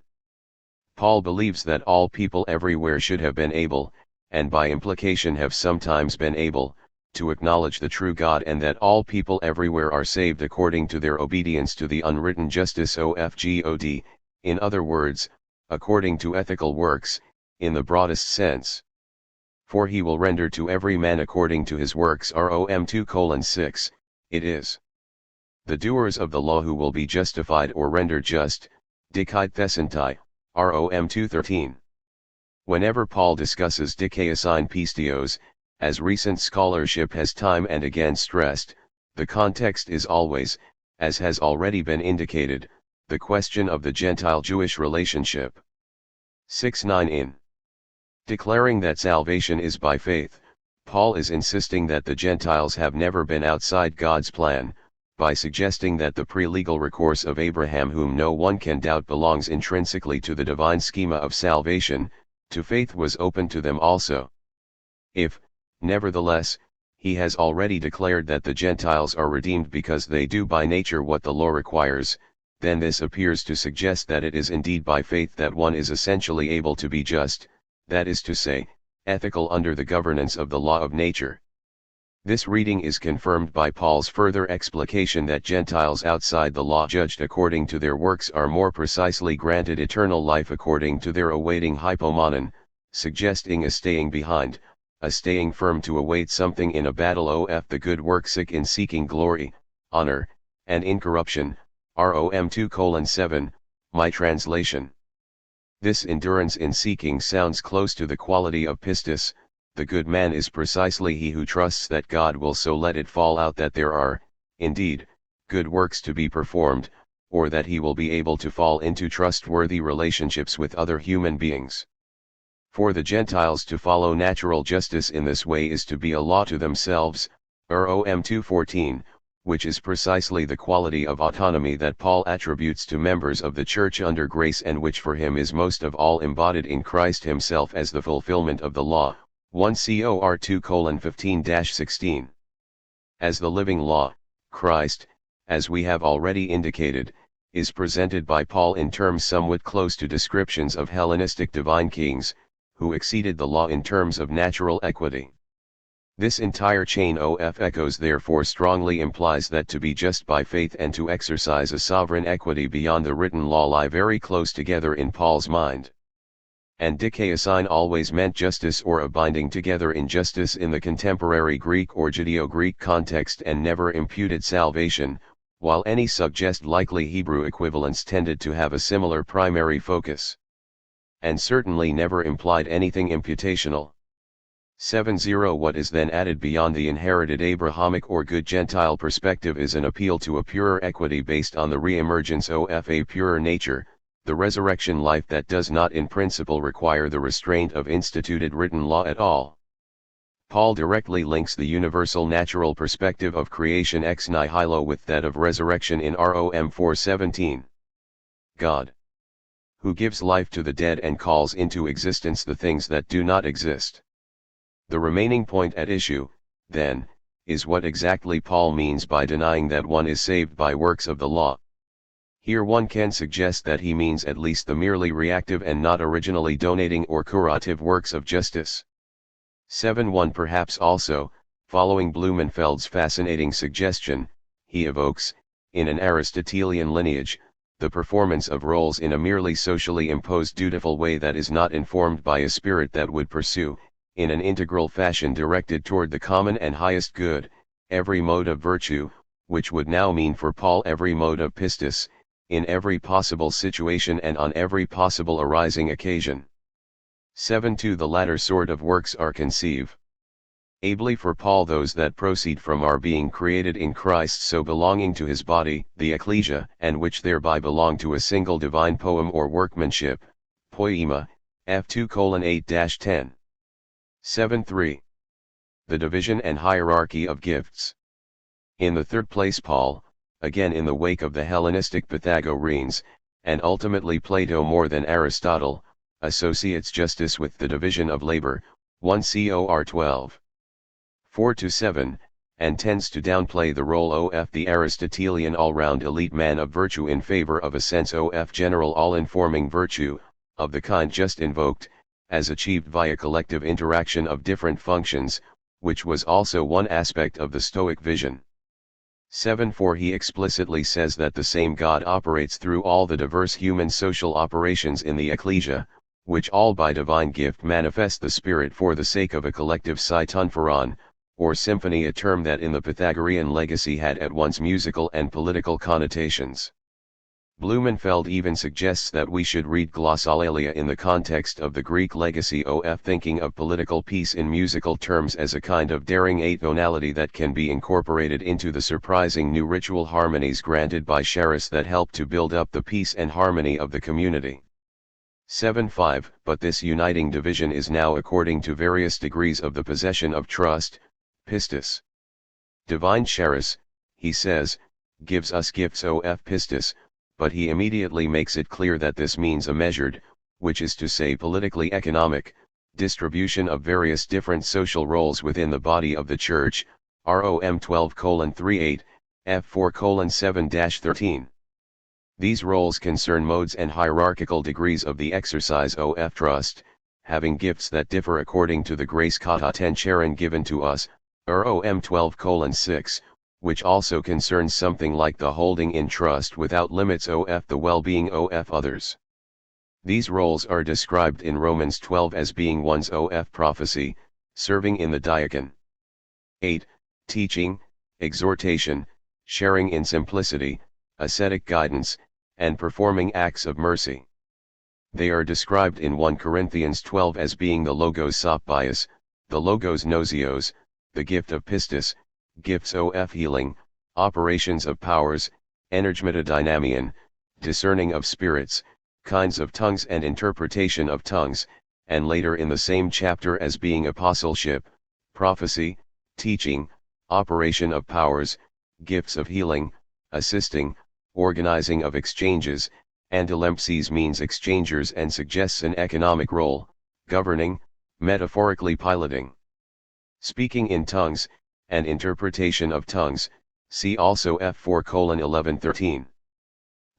Paul believes that all people everywhere should have been able, and by implication have sometimes been able, to acknowledge the true God, and that all people everywhere are saved according to their obedience to the unwritten justice of God, in other words, according to ethical works, in the broadest sense. For he will render to every man according to his works. Rom 2:6, it is the doers of the law who will be justified or rendered just, dikait thesentai, Rom 2:13. Whenever Paul discusses dikaiosyn pistios, as recent scholarship has time and again stressed, the context is always, as has already been indicated, the question of the Gentile-Jewish relationship. 6:9 In declaring that salvation is by faith, Paul is insisting that the Gentiles have never been outside God's plan, by suggesting that the pre-legal recourse of Abraham, whom no one can doubt belongs intrinsically to the divine schema of salvation, to faith was open to them also. If, nevertheless, he has already declared that the Gentiles are redeemed because they do by nature what the law requires, then this appears to suggest that it is indeed by faith that one is essentially able to be just, that is to say, ethical under the governance of the law of nature. This reading is confirmed by Paul's further explication that Gentiles outside the law judged according to their works are more precisely granted eternal life according to their awaiting hypomonon, suggesting a staying behind, a staying firm to await something in a battle of the good work, in seeking glory, honor, and incorruption, Rom 2:7, my translation. This endurance in seeking sounds close to the quality of pistis. The good man is precisely he who trusts that God will so let it fall out that there are, indeed, good works to be performed, or that he will be able to fall into trustworthy relationships with other human beings. For the Gentiles to follow natural justice in this way is to be a law to themselves, Rom 2:14, which is precisely the quality of autonomy that Paul attributes to members of the Church under grace and which for him is most of all embodied in Christ himself as the fulfillment of the law, 1 Cor 2:15-16. As the living law, Christ, as we have already indicated, is presented by Paul in terms somewhat close to descriptions of Hellenistic divine kings, who exceeded the law in terms of natural equity. This entire chain of echoes therefore strongly implies that to be just by faith and to exercise a sovereign equity beyond the written law lie very close together in Paul's mind. And dikaiosine always meant justice or a binding together in justice in the contemporary Greek or Judeo-Greek context and never imputed salvation, while any suggest likely Hebrew equivalents tended to have a similar primary focus. And certainly never implied anything imputational. 7. What is then added beyond the inherited Abrahamic or good Gentile perspective is an appeal to a purer equity based on the re-emergence of a purer nature, the resurrection life that does not in principle require the restraint of instituted written law at all. Paul directly links the universal natural perspective of creation ex nihilo with that of resurrection in Rom 4:17. God, who gives life to the dead and calls into existence the things that do not exist. The remaining point at issue, then, is what exactly Paul means by denying that one is saved by works of the law. Here one can suggest that he means at least the merely reactive and not originally donating or curative works of justice. 7. Perhaps also, following Blumenfeld's fascinating suggestion, he evokes, in an Aristotelian lineage, the performance of roles in a merely socially imposed dutiful way that is not informed by a spirit that would pursue, in an integral fashion directed toward the common and highest good, every mode of virtue, which would now mean for Paul every mode of pistis, in every possible situation and on every possible arising occasion. 7. The latter sort of works are conceive ably for Paul those that proceed from our being created in Christ so belonging to his body, the ecclesia, and which thereby belong to a single divine poem or workmanship, poema, f 2:8-10. 7.3. The division and hierarchy of gifts. In the third place Paul, again in the wake of the Hellenistic Pythagoreans, and ultimately Plato more than Aristotle, associates justice with the division of labor, 1 Cor 12:4-7, and tends to downplay the role of the Aristotelian all-round elite man of virtue in favor of a sense of general all-informing virtue, of the kind just invoked, as achieved via collective interaction of different functions, which was also one aspect of the Stoic vision. 7. For he explicitly says that the same God operates through all the diverse human social operations in the ecclesia, which all by divine gift manifest the Spirit for the sake of a collective sytonphoron, or symphony, a term that in the Pythagorean legacy had at once musical and political connotations. Blumenfeld even suggests that we should read glossolalia in the context of the Greek legacy thinking of political peace in musical terms as a kind of daring atonality that can be incorporated into the surprising new ritual harmonies granted by Charis that help to build up the peace and harmony of the community. 7.5 But this uniting division is now according to various degrees of the possession of trust, pistis. Divine Charis, he says, gives us gifts of pistis, but he immediately makes it clear that this means a measured, which is to say politically economic, distribution of various different social roles within the body of the Church, Rom 12:38, f 4:7-13. These roles concern modes and hierarchical degrees of the exercise of trust, having gifts that differ according to the grace kata ten charon given to us, Rom 12:6, which also concerns something like the holding in trust without limits of the well-being of others. These roles are described in Romans 12 as being one's of prophecy, serving in the diakon. 8. Teaching, exhortation, sharing in simplicity, ascetic guidance, and performing acts of mercy. They are described in 1 Corinthians 12 as being the logos sopios, the logos nosios, the gift of pistis, gifts of healing, operations of powers, energmata dynamion, discerning of spirits, kinds of tongues and interpretation of tongues, and later in the same chapter as being apostleship, prophecy, teaching, operation of powers, gifts of healing, assisting, organizing of exchanges, and Antilempses means exchangers and suggests an economic role, governing, metaphorically piloting. Speaking in tongues, and interpretation of tongues, see also F4:11-13.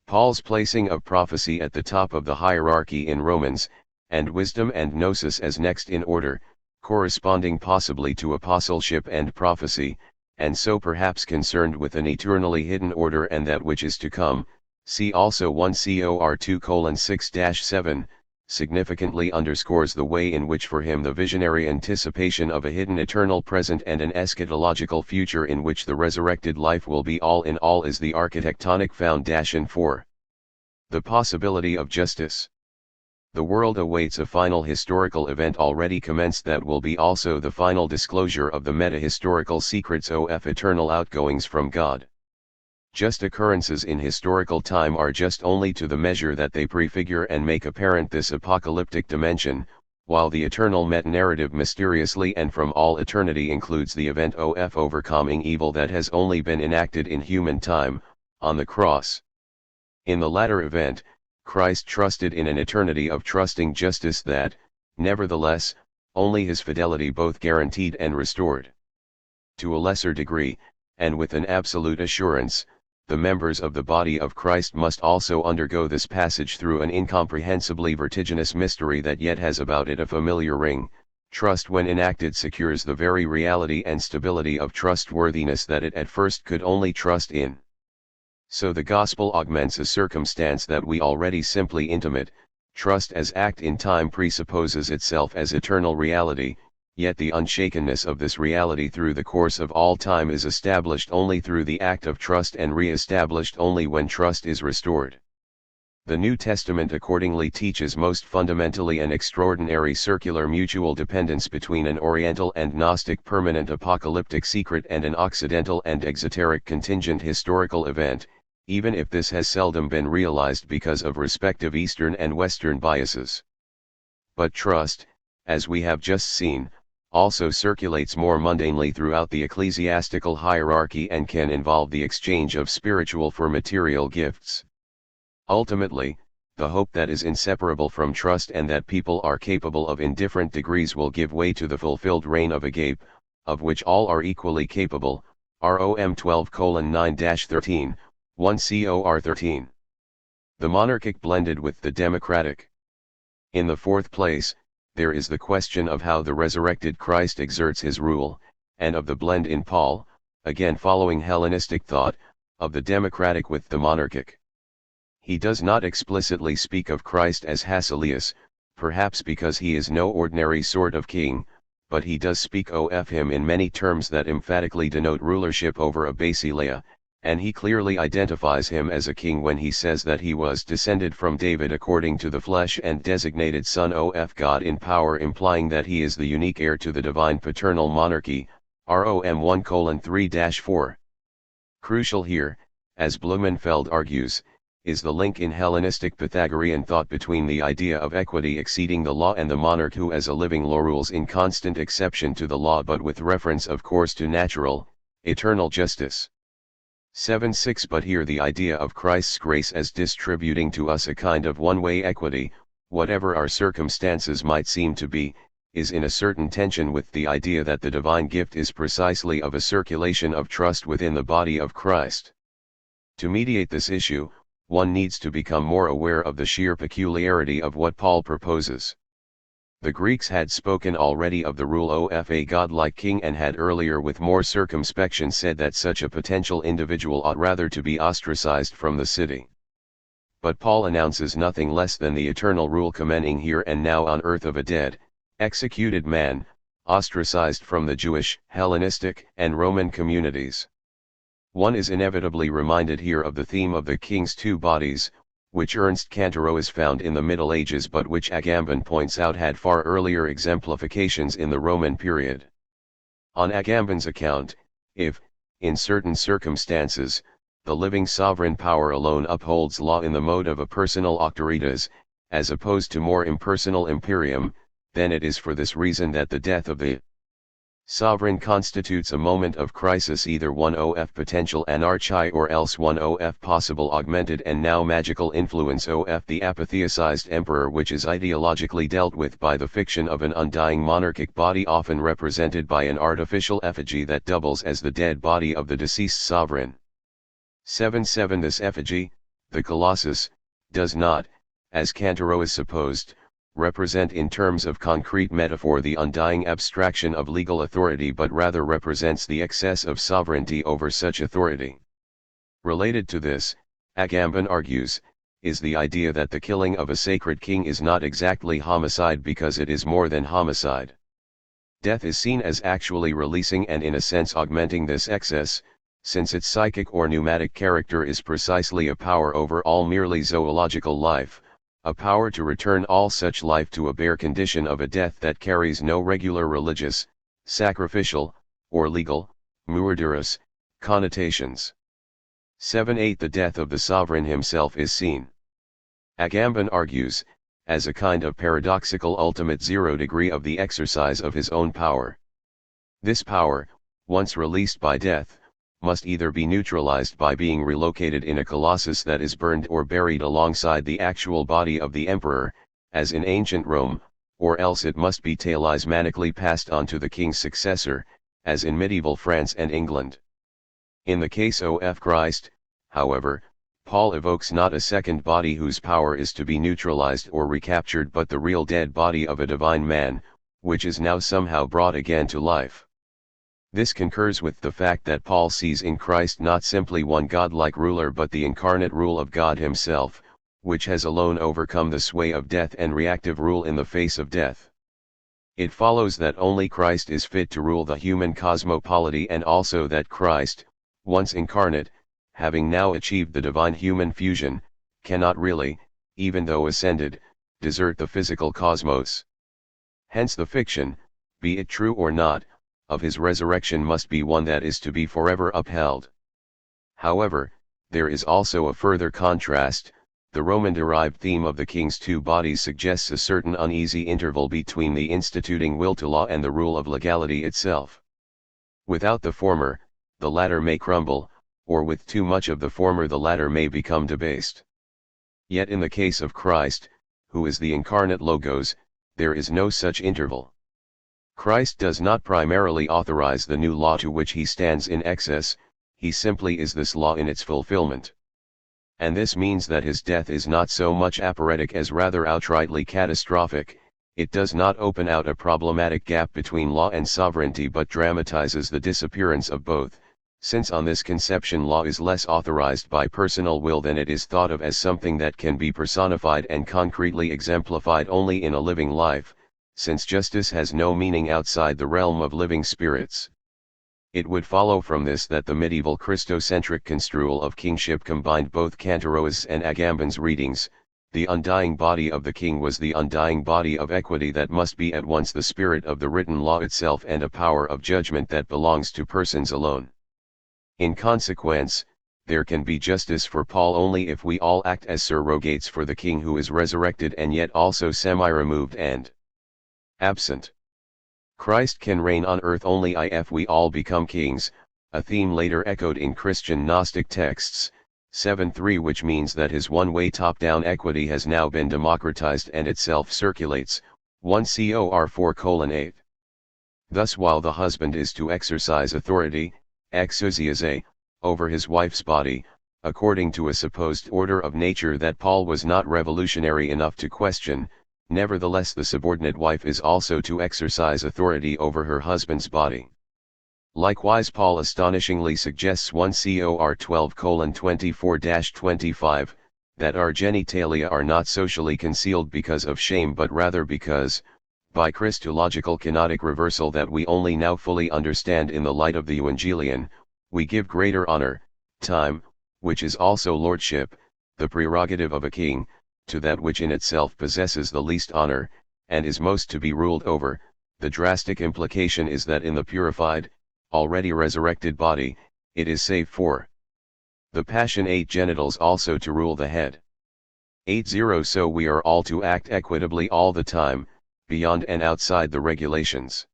Paul's placing of prophecy at the top of the hierarchy in Romans, and wisdom and gnosis as next in order, corresponding possibly to apostleship and prophecy, and so perhaps concerned with an eternally hidden order and that which is to come, see also 1 Cor 2:6-7, significantly underscores the way in which for him the visionary anticipation of a hidden eternal present and an eschatological future in which the resurrected life will be all in all is the architectonic foundation for the possibility of justice. The world awaits a final historical event already commenced that will be also the final disclosure of the meta-historical secrets of eternal outgoings from God. Just occurrences in historical time are just only to the measure that they prefigure and make apparent this apocalyptic dimension, while the eternal meta-narrative mysteriously and from all eternity includes the event of overcoming evil that has only been enacted in human time, on the cross. In the latter event, Christ trusted in an eternity of trusting justice that, nevertheless, only his fidelity both guaranteed and restored. To a lesser degree, and with an absolute assurance, the members of the body of Christ must also undergo this passage through an incomprehensibly vertiginous mystery that yet has about it a familiar ring. Trust when enacted secures the very reality and stability of trustworthiness that it at first could only trust in. So the gospel augments a circumstance that we already simply intimate. Trust as act in time presupposes itself as eternal reality, yet the unshakenness of this reality through the course of all time is established only through the act of trust and re-established only when trust is restored. The New Testament accordingly teaches most fundamentally an extraordinary circular mutual dependence between an Oriental and Gnostic permanent apocalyptic secret and an Occidental and exoteric contingent historical event, even if this has seldom been realized because of respective Eastern and Western biases. But trust, as we have just seen, also circulates more mundanely throughout the ecclesiastical hierarchy and can involve the exchange of spiritual for material gifts. Ultimately, the hope that is inseparable from trust and that people are capable of in different degrees will give way to the fulfilled reign of Agape, of which all are equally capable, Rom 12:9-13, 1 Cor 13. The monarchic blended with the democratic. In the fourth place, there is the question of how the resurrected Christ exerts his rule, and of the blend in Paul, again following Hellenistic thought, of the democratic with the monarchic. He does not explicitly speak of Christ as Basileus, perhaps because he is no ordinary sort of king, but he does speak of him in many terms that emphatically denote rulership over a basileia, and he clearly identifies him as a king when he says that he was descended from David according to the flesh and designated son of God in power, implying that he is the unique heir to the divine paternal monarchy, Rom 1:3-4. Crucial here, as Blumenfeld argues, is the link in Hellenistic Pythagorean thought between the idea of equity exceeding the law and the monarch who as a living law rules in constant exception to the law but with reference of course to natural, eternal justice. 7:6 But here the idea of Christ's grace as distributing to us a kind of one-way equity, whatever our circumstances might seem to be, is in a certain tension with the idea that the divine gift is precisely of a circulation of trust within the body of Christ. To mediate this issue, one needs to become more aware of the sheer peculiarity of what Paul proposes. The Greeks had spoken already of the rule of a godlike king and had earlier with more circumspection said that such a potential individual ought rather to be ostracized from the city. But Paul announces nothing less than the eternal rule commencing here and now on earth of a dead, executed man, ostracized from the Jewish, Hellenistic, and Roman communities. One is inevitably reminded here of the theme of the king's two bodies, which Ernst Kantorowicz found in the Middle Ages but which Agamben points out had far earlier exemplifications in the Roman period. On Agamben's account, if, in certain circumstances, the living sovereign power alone upholds law in the mode of a personal auctoritas, as opposed to more impersonal imperium, then it is for this reason that the death of the sovereign constitutes a moment of crisis, either one of potential anarchy or else one of possible augmented and now magical influence of the apotheosized emperor, which is ideologically dealt with by the fiction of an undying monarchic body often represented by an artificial effigy that doubles as the dead body of the deceased sovereign. 7.7 This effigy, the Colossus, does not, as Kantorowicz supposed, represent in terms of concrete metaphor the undying abstraction of legal authority but rather represents the excess of sovereignty over such authority. Related to this, Agamben argues, is the idea that the killing of a sacred king is not exactly homicide because it is more than homicide. Death is seen as actually releasing and in a sense augmenting this excess, since its psychic or pneumatic character is precisely a power over all merely zoological life, a power to return all such life to a bare condition of a death that carries no regular religious, sacrificial, or legal, murderous, connotations. 7.8 The death of the sovereign himself is seen, Agamben argues, as a kind of paradoxical ultimate zero degree of the exercise of his own power. This power, once released by death, must either be neutralized by being relocated in a colossus that is burned or buried alongside the actual body of the emperor, as in ancient Rome, or else it must be talismanically passed on to the king's successor, as in medieval France and England. In the case of Christ, however, Paul evokes not a second body whose power is to be neutralized or recaptured but the real dead body of a divine man, which is now somehow brought again to life. This concurs with the fact that Paul sees in Christ not simply one godlike ruler but the incarnate rule of God himself, which has alone overcome the sway of death and reactive rule in the face of death. It follows that only Christ is fit to rule the human cosmopolity and also that Christ, once incarnate, having now achieved the divine-human fusion, cannot really, even though ascended, desert the physical cosmos. Hence the fiction, be it true or not, of his resurrection must be one that is to be forever upheld. However, there is also a further contrast. The Roman-derived theme of the king's two bodies suggests a certain uneasy interval between the instituting will to law and the rule of legality itself. Without the former, the latter may crumble, or with too much of the former the latter may become debased. Yet in the case of Christ, who is the incarnate Logos, there is no such interval. Christ does not primarily authorize the new law to which he stands in excess, he simply is this law in its fulfillment. And this means that his death is not so much aporetic as rather outrightly catastrophic. It does not open out a problematic gap between law and sovereignty but dramatizes the disappearance of both, since on this conception law is less authorized by personal will than it is thought of as something that can be personified and concretely exemplified only in a living life, since justice has no meaning outside the realm of living spirits. It would follow from this that the medieval Christocentric construal of kingship combined both Kantorowicz and Agamben's readings. The undying body of the king was the undying body of equity that must be at once the spirit of the written law itself and a power of judgment that belongs to persons alone. In consequence, there can be justice for Paul only if we all act as surrogates for the king who is resurrected and yet also semi-removed and absent. Christ can reign on earth only if we all become kings, a theme later echoed in Christian Gnostic texts. 7.3 Which means that his one-way top-down equity has now been democratized and itself circulates. 1 Cor 4:8. Thus while the husband is to exercise authority, exousias, over his wife's body, according to a supposed order of nature that Paul was not revolutionary enough to question, nevertheless the subordinate wife is also to exercise authority over her husband's body. Likewise Paul astonishingly suggests 1 Cor 12:24-25, that our genitalia are not socially concealed because of shame but rather because, by Christological kenotic reversal that we only now fully understand in the light of the Evangelion, We give greater honor, time, which is also lordship, the prerogative of a king, to that which in itself possesses the least honor, and is most to be ruled over. The drastic implication is that in the purified, already resurrected body, it is safe for the passionate genitals also to rule the head. 80 So we are all to act equitably all the time, beyond and outside the regulations.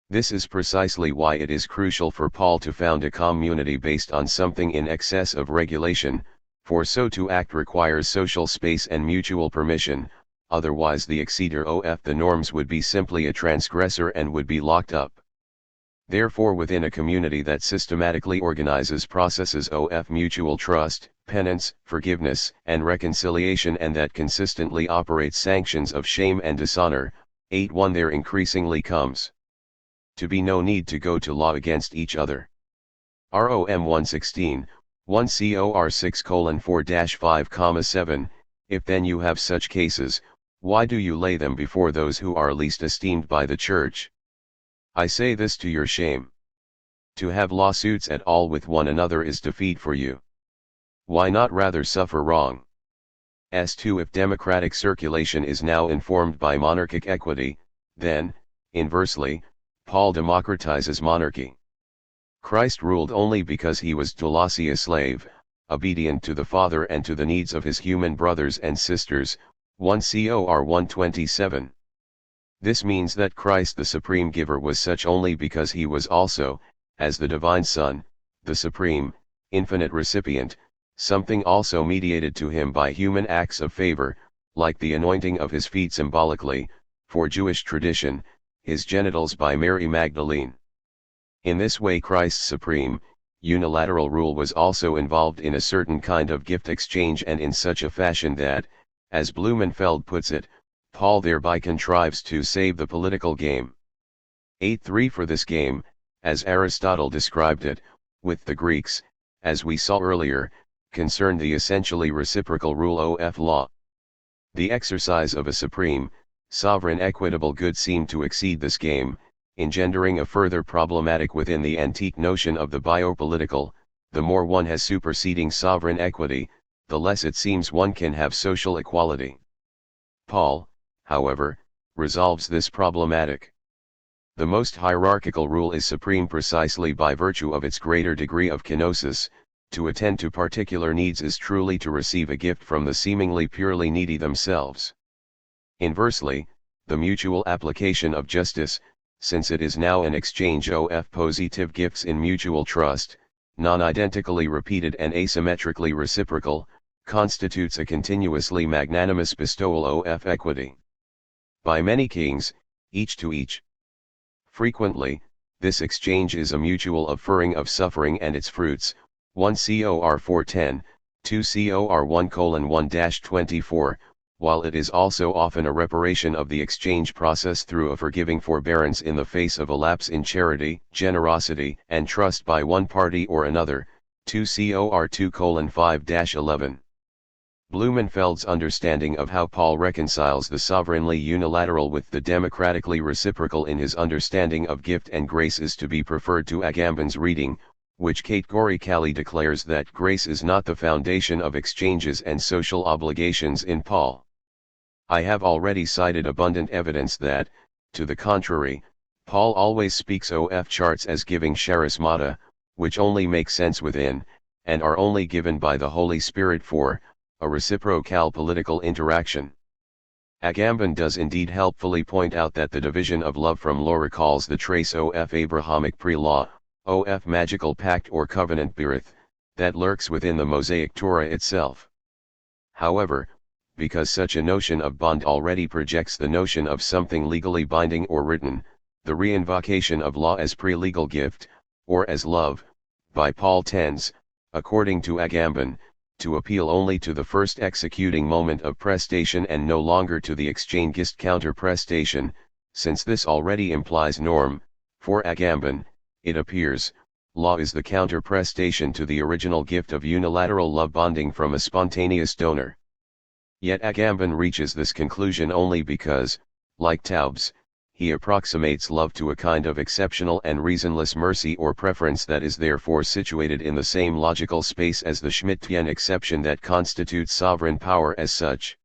This is precisely why it is crucial for Paul to found a community based on something in excess of regulation, for so to act requires social space and mutual permission, otherwise the exceder of the norms would be simply a transgressor and would be locked up. Therefore within a community that systematically organizes processes of mutual trust, penance, forgiveness, and reconciliation and that consistently operates sanctions of shame and dishonor, 8:1 there increasingly comes to be no need to go to law against each other. Rom 116, 1 Cor 6:4-5,7, If then you have such cases, why do you lay them before those who are least esteemed by the church? I say this to your shame. To have lawsuits at all with one another is defeat for you. Why not rather suffer wrong? S2 If democratic circulation is now informed by monarchic equity, then, inversely, Paul democratizes monarchy. Christ ruled only because he was doulos a slave, obedient to the Father and to the needs of his human brothers and sisters, 1 Cor 127. This means that Christ the supreme giver was such only because he was also, as the divine Son, the supreme, infinite recipient, something also mediated to him by human acts of favor, like the anointing of his feet symbolically, for Jewish tradition, his genitals by Mary Magdalene. In this way Christ's supreme, unilateral rule was also involved in a certain kind of gift exchange and in such a fashion that, as Blumenfeld puts it, Paul thereby contrives to save the political game. 8:3 For this game, as Aristotle described it, with the Greeks, as we saw earlier, concerned the essentially reciprocal rule of law. The exercise of a supreme, sovereign equitable good seemed to exceed this game, engendering a further problematic within the antique notion of the biopolitical. The more one has superseding sovereign equity, the less it seems one can have social equality. Paul, however, resolves this problematic. The most hierarchical rule is supreme precisely by virtue of its greater degree of kenosis. To attend to particular needs is truly to receive a gift from the seemingly purely needy themselves. Inversely, the mutual application of justice, since it is now an exchange of positive gifts in mutual trust, non-identically repeated and asymmetrically reciprocal, constitutes a continuously magnanimous bestowal of equity by many kings, each to each. Frequently, this exchange is a mutual offering of suffering and its fruits, 1 Cor 4:10, 2 Cor 1:1-24, while it is also often a reparation of the exchange process through a forgiving forbearance in the face of a lapse in charity, generosity, and trust by one party or another, 2 Cor 2:5-11. Blumenfeld's understanding of how Paul reconciles the sovereignly unilateral with the democratically reciprocal in his understanding of gift and grace is to be preferred to Agamben's reading, which categorically declares that grace is not the foundation of exchanges and social obligations in Paul. I have already cited abundant evidence that, to the contrary, Paul always speaks of charts as giving charismata, which only make sense within, and are only given by the Holy Spirit for a reciprocal political interaction. Agamben does indeed helpfully point out that the division of love from law recalls the trace of Abrahamic pre-law, of magical pact or covenant birth, that lurks within the Mosaic Torah itself. However, because such a notion of bond already projects the notion of something legally binding or written, the reinvocation of law as pre-legal gift, or as love, by Paul tends, according to Agamben, to appeal only to the first executing moment of prestation and no longer to the exchangist counter-prestation, since this already implies norm. For Agamben, it appears, law is the counter-prestation to the original gift of unilateral love bonding from a spontaneous donor. Yet Agamben reaches this conclusion only because, like Taubes, he approximates love to a kind of exceptional and reasonless mercy or preference that is therefore situated in the same logical space as the Schmittian exception that constitutes sovereign power as such.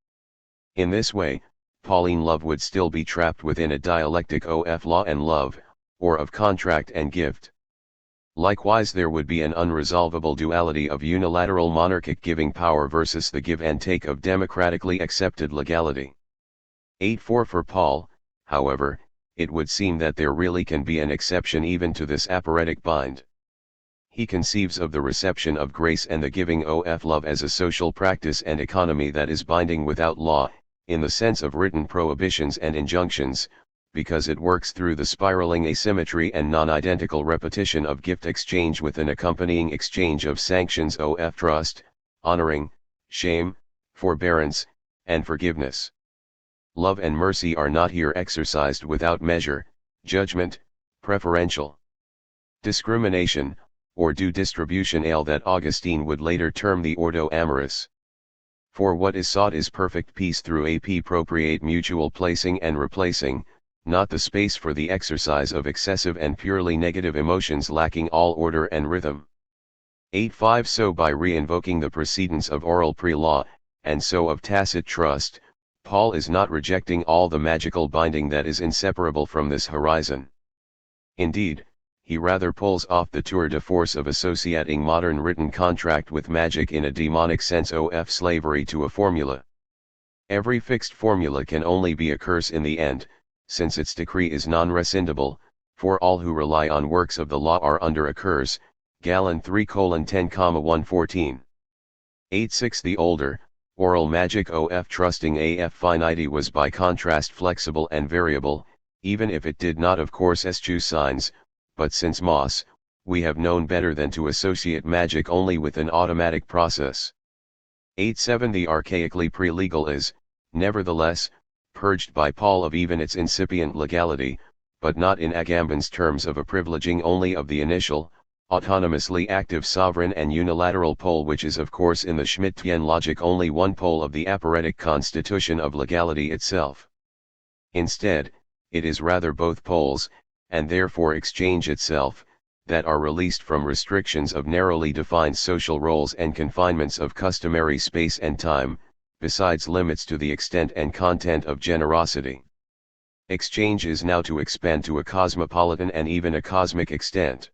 In this way, Pauline love would still be trapped within a dialectic of law and love, or of contract and gift. Likewise there would be an unresolvable duality of unilateral monarchic giving power versus the give and take of democratically accepted legality. 8.4 For Paul, however, it would seem that there really can be an exception even to this aporetic bind. He conceives of the reception of grace and the giving of love as a social practice and economy that is binding without law, in the sense of written prohibitions and injunctions, because it works through the spiraling asymmetry and non-identical repetition of gift exchange with an accompanying exchange of sanctions of trust, honoring, shame, forbearance, and forgiveness. Love and mercy are not here exercised without measure, judgment, preferential discrimination, or due distribution, that Augustine would later term the ordo amoris. For what is sought is perfect peace through appropriate mutual placing and replacing, not the space for the exercise of excessive and purely negative emotions lacking all order and rhythm. 8.5 So by re-invoking the precedence of oral pre-law, and so of tacit trust, Paul is not rejecting all the magical binding that is inseparable from this horizon. Indeed, he rather pulls off the tour de force of associating modern written contract with magic in a demonic sense of slavery to a formula. Every fixed formula can only be a curse in the end, since its decree is non-rescindable, for all who rely on works of the law are under a curse. Galen 3:10,114. 8.6 The older, oral magic of trusting finity was by contrast flexible and variable, even if it did not of course eschew signs, but since Moss, we have known better than to associate magic only with an automatic process. 8.7 The archaically pre-legal is, nevertheless, purged by Paul of even its incipient legality, but not in Agamben's terms of a privileging only of the initial, autonomously active sovereign and unilateral pole, which is of course in the Schmittian logic only one pole of the aporetic constitution of legality itself. Instead, it is rather both poles, and therefore exchange itself, that are released from restrictions of narrowly defined social roles and confinements of customary space and time, besides limits to the extent and content of generosity. Exchange is now to expand to a cosmopolitan and even a cosmic extent.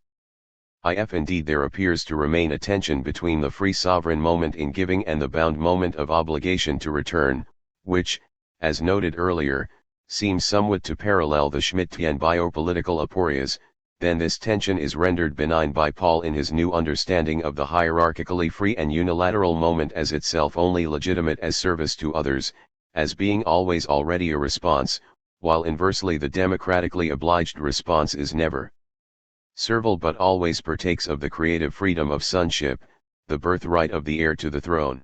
Indeed there appears to remain a tension between the free sovereign moment in giving and the bound moment of obligation to return, which, as noted earlier, seems somewhat to parallel the Schmittian biopolitical aporias. Then this tension is rendered benign by Paul in his new understanding of the hierarchically free and unilateral moment as itself only legitimate as service to others, as being always already a response, while inversely the democratically obliged response is never servile but always partakes of the creative freedom of sonship, the birthright of the heir to the throne.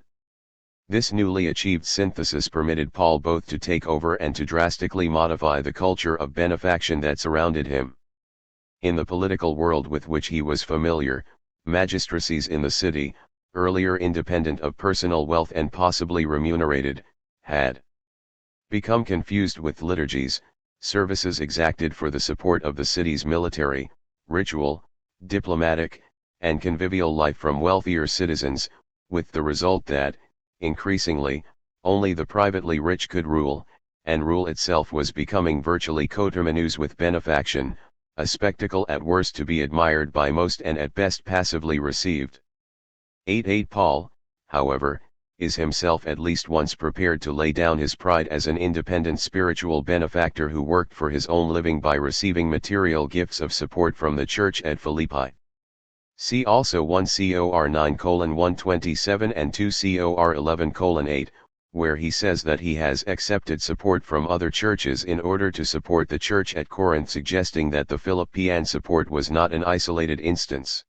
This newly achieved synthesis permitted Paul both to take over and to drastically modify the culture of benefaction that surrounded him. In the political world with which he was familiar, magistracies in the city, earlier independent of personal wealth and possibly remunerated, had become confused with liturgies, services exacted for the support of the city's military, ritual, diplomatic, and convivial life from wealthier citizens, with the result that, increasingly, only the privately rich could rule, and rule itself was becoming virtually coterminous with benefaction, a spectacle at worst to be admired by most and at best passively received. 8.8 Paul, however, is himself at least once prepared to lay down his pride as an independent spiritual benefactor who worked for his own living by receiving material gifts of support from the church at Philippi. See also 1 Cor 9:127 and 2 Cor 11:8, where he says that he has accepted support from other churches in order to support the church at Corinth, suggesting that the Philippian support was not an isolated instance.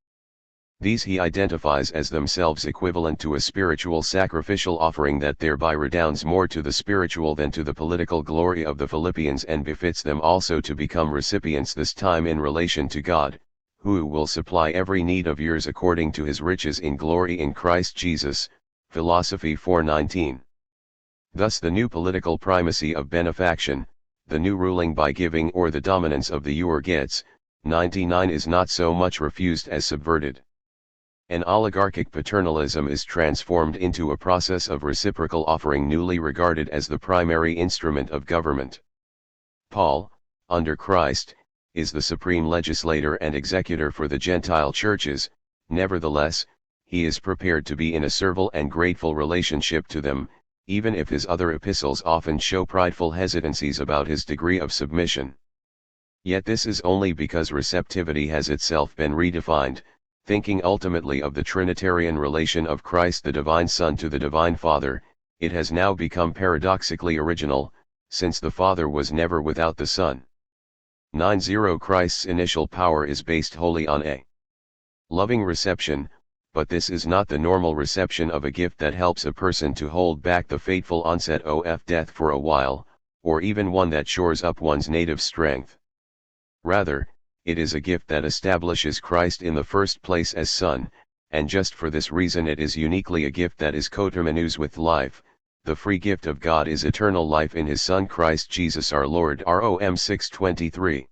These he identifies as themselves equivalent to a spiritual sacrificial offering that thereby redounds more to the spiritual than to the political glory of the Philippians, and befits them also to become recipients this time in relation to God, who will supply every need of yours according to his riches in glory in Christ Jesus. Philosophy 4:19. Thus the new political primacy of benefaction, the new ruling by giving or the dominance of the your gets, 99 is not so much refused as subverted. An oligarchic paternalism is transformed into a process of reciprocal offering newly regarded as the primary instrument of government. Paul, under Christ, is the supreme legislator and executor for the Gentile churches. Nevertheless, he is prepared to be in a servile and grateful relationship to them, even if his other epistles often show prideful hesitancies about his degree of submission. Yet this is only because receptivity has itself been redefined, thinking ultimately of the Trinitarian relation of Christ the Divine Son to the Divine Father. It has now become paradoxically original, since the Father was never without the Son. 90 Christ's initial power is based wholly on a loving reception, but this is not the normal reception of a gift that helps a person to hold back the fateful onset of death for a while, or even one that shores up one's native strength. Rather, it is a gift that establishes Christ in the first place as Son, and just for this reason it is uniquely a gift that is coterminous with life. The free gift of God is eternal life in His Son Christ Jesus our Lord. Rom 6:23.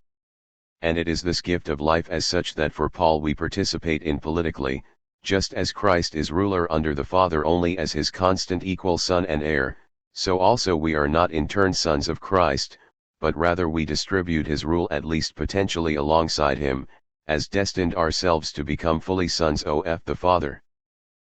And it is this gift of life as such that for Paul we participate in politically, just as Christ is ruler under the Father only as His constant equal Son and heir, so also we are not in turn sons of Christ, but rather we distribute His rule at least potentially alongside Him, as destined ourselves to become fully sons of the Father.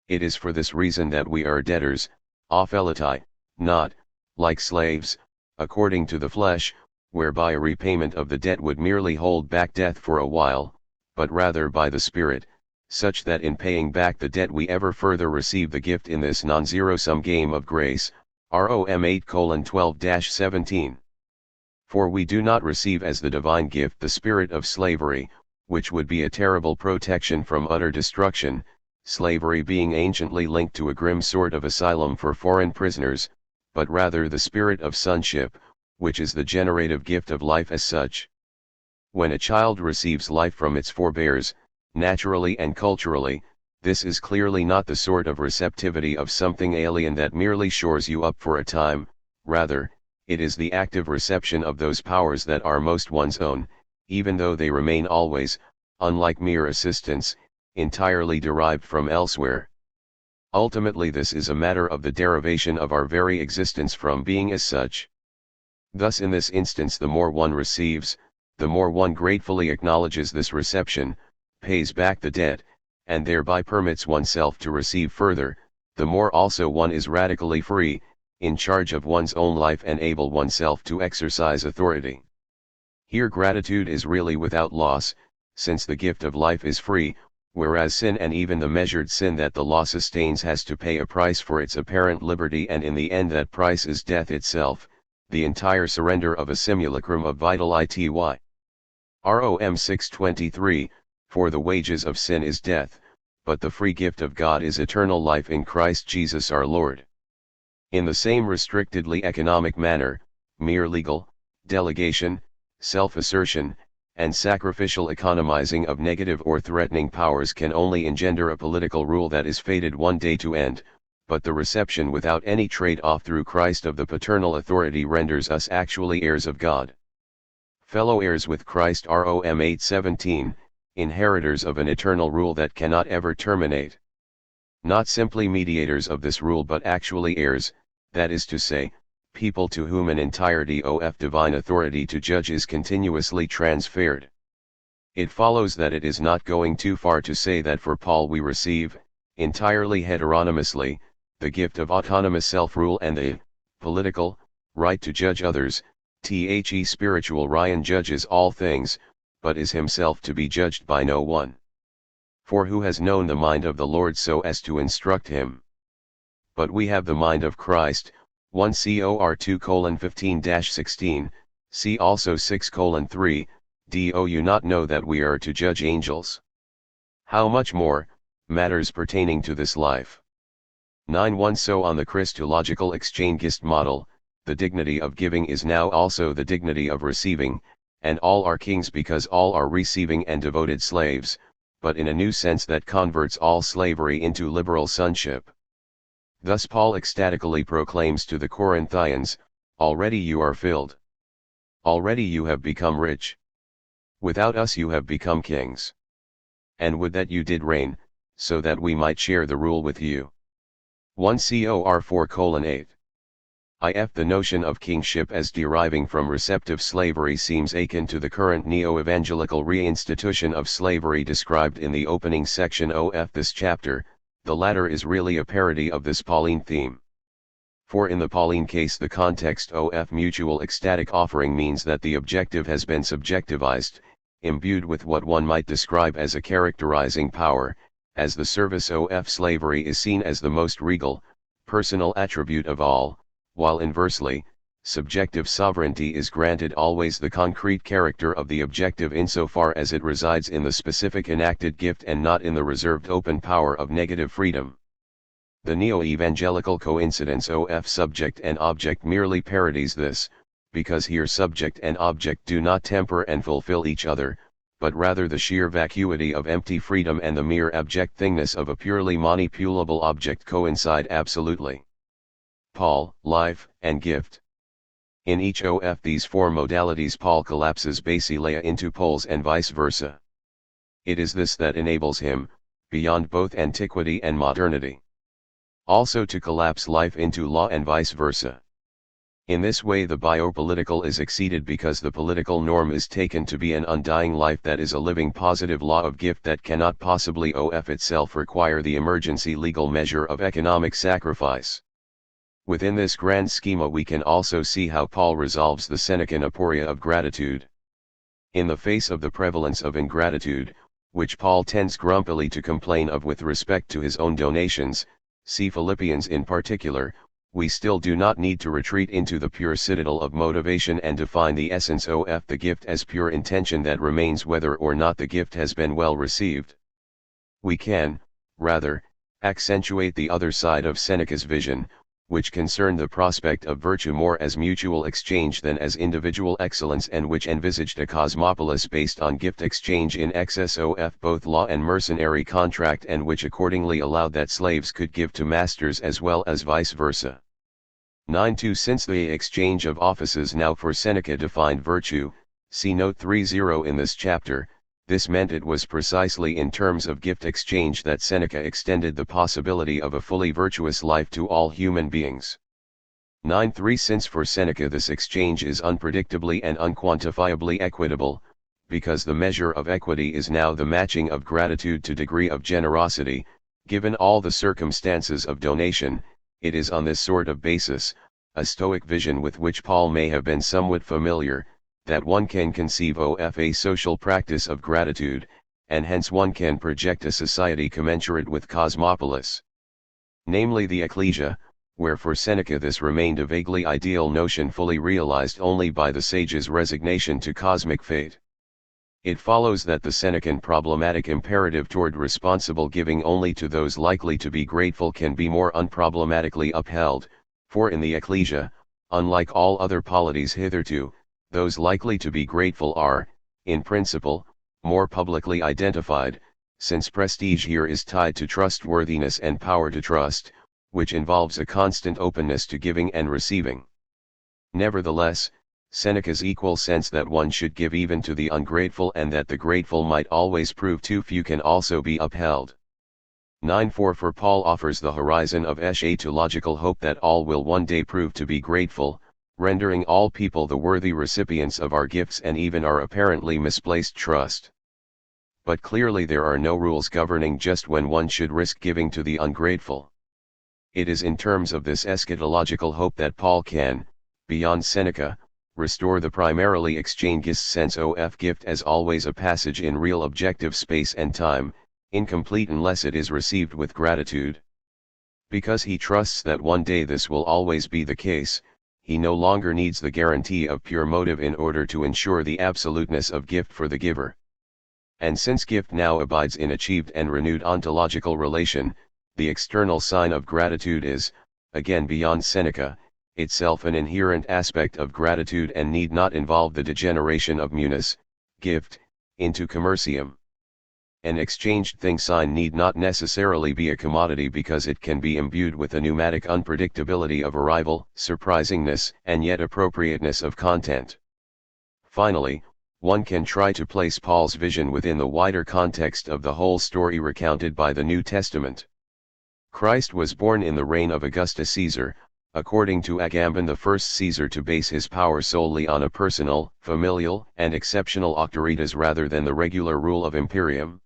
It is for this reason that we are debtors, opheletai, not, like slaves, according to the flesh, whereby a repayment of the debt would merely hold back death for a while, but rather by the Spirit, such that in paying back the debt we ever further receive the gift in this non-zero-sum game of grace. Rom 8:12-17. For we do not receive as the divine gift the spirit of slavery, which would be a terrible protection from utter destruction, slavery being anciently linked to a grim sort of asylum for foreign prisoners, but rather the spirit of sonship, which is the generative gift of life as such. When a child receives life from its forebears, naturally and culturally, this is clearly not the sort of receptivity of something alien that merely shores you up for a time. Rather, it is the active reception of those powers that are most one's own, even though they remain always, unlike mere assistance, entirely derived from elsewhere. Ultimately this is a matter of the derivation of our very existence from being as such. Thus in this instance the more one receives, the more one gratefully acknowledges this reception, pays back the debt, and thereby permits oneself to receive further, the more also one is radically free, in charge of one's own life and able oneself to exercise authority. Here gratitude is really without loss, since the gift of life is free, whereas sin and even the measured sin that the law sustains has to pay a price for its apparent liberty, and in the end that price is death itself, the entire surrender of a simulacrum of vital ity. Rom 6:23, for the wages of sin is death, but the free gift of God is eternal life in Christ Jesus our Lord. In the same restrictedly economic manner, mere legal, delegation, self-assertion, and sacrificial economizing of negative or threatening powers can only engender a political rule that is fated one day to end, but the reception without any trade-off through Christ of the paternal authority renders us actually heirs of God. Fellow heirs with Christ. Rom 8:17, inheritors of an eternal rule that cannot ever terminate. Not simply mediators of this rule but actually heirs, that is to say, people to whom an entirety of divine authority to judge is continuously transferred. It follows that it is not going too far to say that for Paul we receive, entirely heteronomously, the gift of autonomous self-rule and the political right to judge others. The spiritual Ryan judges all things, but is himself to be judged by no one. For who has known the mind of the Lord so as to instruct him? But we have the mind of Christ. 1 Cor 2:15-16, see also 6:3, do you not know that we are to judge angels? How much more, matters pertaining to this life. 9:1 So on the Christological exchangist model, the dignity of giving is now also the dignity of receiving, and all are kings because all are receiving and devoted slaves, but in a new sense that converts all slavery into liberal sonship. Thus Paul ecstatically proclaims to the Corinthians, already you are filled. Already you have become rich. Without us you have become kings. And would that you did reign, so that we might share the rule with you. 1 Cor 4:8. If the notion of kingship as deriving from receptive slavery seems akin to the current neo-evangelical reinstitution of slavery described in the opening section of this chapter, the latter is really a parody of this Pauline theme. For in the Pauline case the context of mutual ecstatic offering means that the objective has been subjectivized, imbued with what one might describe as a characterizing power, as the service of slavery is seen as the most regal, personal attribute of all, while inversely, subjective sovereignty is granted always the concrete character of the objective insofar as it resides in the specific enacted gift and not in the reserved open power of negative freedom. The neo-evangelical coincidence of subject and object merely parodies this, because here subject and object do not temper and fulfill each other, but rather the sheer vacuity of empty freedom and the mere abject thingness of a purely manipulable object coincide absolutely. Paul, life, and gift. In each of these four modalities Paul collapses basileia into poles and vice versa. It is this that enables him, beyond both antiquity and modernity, also to collapse life into law and vice versa. In this way the biopolitical is exceeded because the political norm is taken to be an undying life that is a living positive law of gift that cannot possibly of itself require the emergency legal measure of economic sacrifice. Within this grand schema we can also see how Paul resolves the Senecan aporia of gratitude. In the face of the prevalence of ingratitude, which Paul tends grumpily to complain of with respect to his own donations, see Philippians in particular, we still do not need to retreat into the pure citadel of motivation and define the essence of the gift as pure intention that remains whether or not the gift has been well received. We can, rather, accentuate the other side of Seneca's vision, which concerned the prospect of virtue more as mutual exchange than as individual excellence and which envisaged a cosmopolis based on gift exchange in excess of both law and mercenary contract and which accordingly allowed that slaves could give to masters as well as vice versa. 9.2 Since the exchange of offices now for Seneca defined virtue, see note 3.0 in this chapter, this meant it was precisely in terms of gift exchange that Seneca extended the possibility of a fully virtuous life to all human beings. 9.3 Since for Seneca this exchange is unpredictably and unquantifiably equitable, because the measure of equity is now the matching of gratitude to degree of generosity, given all the circumstances of donation, it is on this sort of basis, a Stoic vision with which Paul may have been somewhat familiar, that one can conceive of a social practice of gratitude, and hence one can project a society commensurate with cosmopolis. Namely the ecclesia, where for Seneca this remained a vaguely ideal notion fully realized only by the sage's resignation to cosmic fate. It follows that the Senecan problematic imperative toward responsible giving only to those likely to be grateful can be more unproblematically upheld, for in the ecclesia, unlike all other polities hitherto, those likely to be grateful are, in principle, more publicly identified, since prestige here is tied to trustworthiness and power to trust, which involves a constant openness to giving and receiving. Nevertheless, Seneca's equal sense that one should give even to the ungrateful and that the grateful might always prove too few can also be upheld. 9.4 For Paul offers the horizon of eschatological hope that all will one day prove to be grateful, rendering all people the worthy recipients of our gifts and even our apparently misplaced trust. But clearly there are no rules governing just when one should risk giving to the ungrateful. It is in terms of this eschatological hope that Paul can, beyond Seneca, restore the primarily exchangist sense of gift as always a passage in real objective space and time, incomplete unless it is received with gratitude. Because he trusts that one day this will always be the case, he no longer needs the guarantee of pure motive in order to ensure the absoluteness of gift for the giver. And since gift now abides in achieved and renewed ontological relation, the external sign of gratitude is, again beyond Seneca, itself an inherent aspect of gratitude and need not involve the degeneration of munus, gift, into commercium. An exchanged thing sign need not necessarily be a commodity because it can be imbued with a pneumatic unpredictability of arrival, surprisingness, and yet appropriateness of content. Finally, one can try to place Paul's vision within the wider context of the whole story recounted by the New Testament. Christ was born in the reign of Augustus Caesar, according to Agamben the first Caesar, to base his power solely on a personal, familial, and exceptional auctoritas rather than the regular rule of imperium.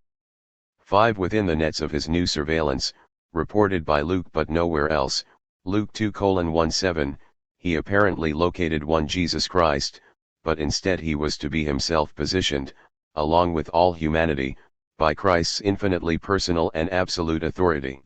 5. Within the nets of his new surveillance, reported by Luke but nowhere else, Luke 2:17, he apparently located one Jesus Christ, but instead he was to be himself positioned, along with all humanity, by Christ's infinitely personal and absolute authority.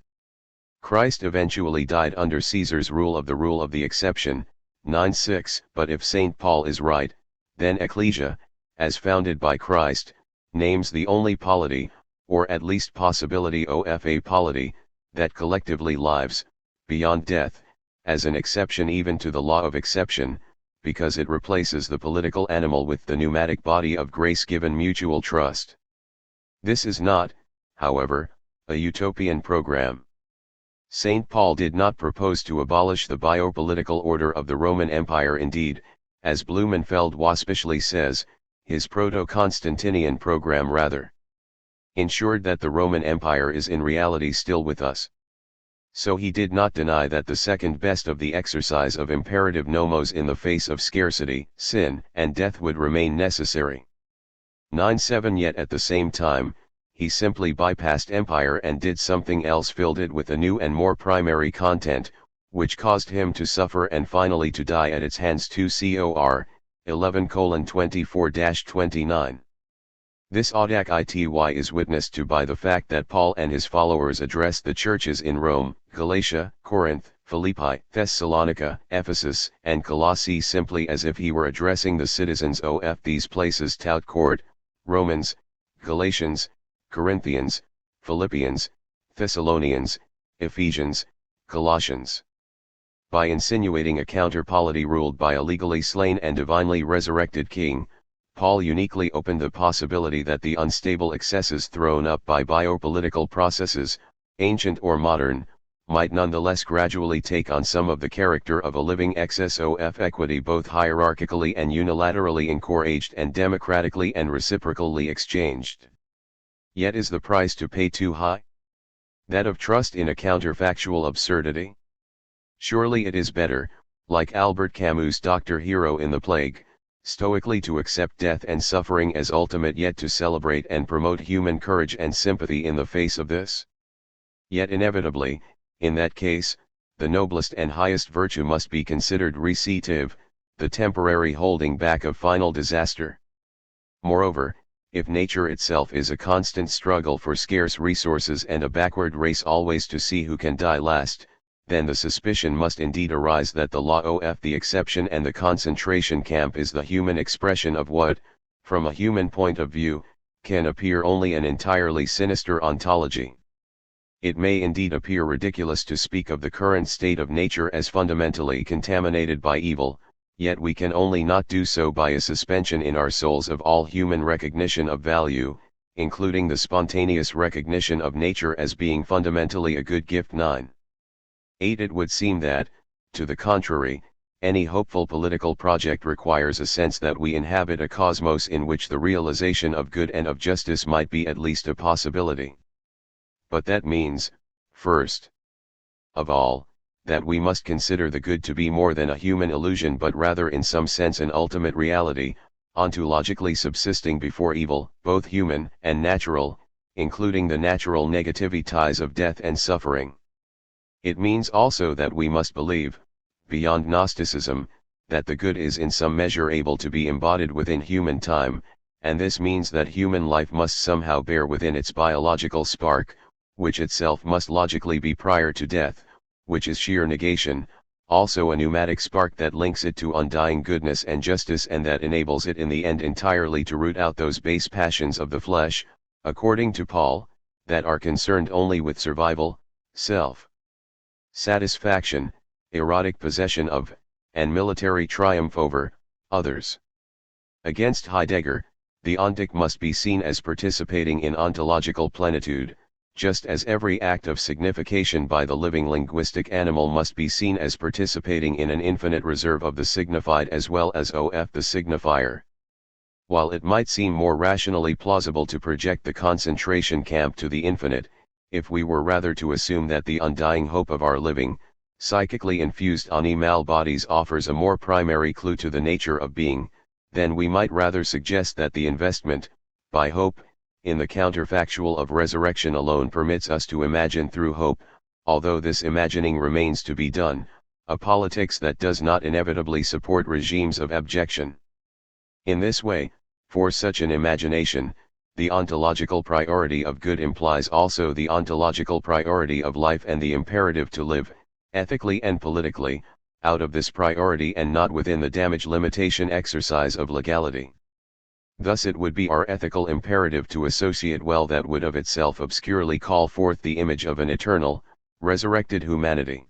Christ eventually died under Caesar's rule of the exception, 9:6. But if St. Paul is right, then ecclesia, as founded by Christ, names the only polity, or at least possibility of a polity, that collectively lives, beyond death, as an exception even to the law of exception, because it replaces the political animal with the pneumatic body of grace-given mutual trust. This is not, however, a utopian program. St. Paul did not propose to abolish the biopolitical order of the Roman Empire. Indeed, as Blumenfeld waspishly says, his proto-Constantinian program rather ensured that the Roman Empire is in reality still with us. So he did not deny that the second best of the exercise of imperative nomos in the face of scarcity, sin, and death would remain necessary. 9:7. Yet at the same time, he simply bypassed empire and did something else, filled it with a new and more primary content, which caused him to suffer and finally to die at its hands. 2 Cor. 11:24-29. This audac ity is witnessed to by the fact that Paul and his followers addressed the churches in Rome, Galatia, Corinth, Philippi, Thessalonica, Ephesus, and Colossae simply as if he were addressing the citizens of these places tout court: Romans, Galatians, Corinthians, Philippians, Thessalonians, Ephesians, Colossians. By insinuating a counter-polity ruled by a legally slain and divinely resurrected king, Paul uniquely opened the possibility that the unstable excesses thrown up by biopolitical processes, ancient or modern, might nonetheless gradually take on some of the character of a living excess of equity, both hierarchically and unilaterally encouraged and democratically and reciprocally exchanged. Yet is the price to pay too high? That of trust in a counterfactual absurdity? Surely it is better, like Albert Camus' Dr. Hero in The Plague, stoically to accept death and suffering as ultimate, yet to celebrate and promote human courage and sympathy in the face of this. Yet inevitably, in that case, the noblest and highest virtue must be considered recitative, the temporary holding back of final disaster. Moreover, if nature itself is a constant struggle for scarce resources and a backward race always to see who can die last, then the suspicion must indeed arise that the law of the exception and the concentration camp is the human expression of what, from a human point of view, can appear only an entirely sinister ontology. It may indeed appear ridiculous to speak of the current state of nature as fundamentally contaminated by evil, yet we can only not do so by a suspension in our souls of all human recognition of value, including the spontaneous recognition of nature as being fundamentally a good gift. 9. 8. It would seem that, to the contrary, any hopeful political project requires a sense that we inhabit a cosmos in which the realization of good and of justice might be at least a possibility. But that means, first of all, that we must consider the good to be more than a human illusion but rather in some sense an ultimate reality, ontologically subsisting before evil, both human and natural, including the natural negativities of death and suffering. It means also that we must believe, beyond Gnosticism, that the good is in some measure able to be embodied within human time, and this means that human life must somehow bear within its biological spark, which itself must logically be prior to death, which is sheer negation, also a pneumatic spark that links it to undying goodness and justice and that enables it in the end entirely to root out those base passions of the flesh, according to Paul, that are concerned only with survival, self-satisfaction, erotic possession of, and military triumph over, others. Against Heidegger, the ontic must be seen as participating in ontological plenitude, just as every act of signification by the living linguistic animal must be seen as participating in an infinite reserve of the signified as well as of the signifier. While it might seem more rationally plausible to project the concentration camp to the infinite, if we were rather to assume that the undying hope of our living, psychically infused animal bodies offers a more primary clue to the nature of being, then we might rather suggest that the investment, by hope, in the counterfactual of resurrection alone permits us to imagine through hope, although this imagining remains to be done, a politics that does not inevitably support regimes of abjection. In this way, for such an imagination, the ontological priority of good implies also the ontological priority of life and the imperative to live, ethically and politically, out of this priority and not within the damage limitation exercise of legality. Thus it would be our ethical imperative to associate well that would of itself obscurely call forth the image of an eternal, resurrected humanity.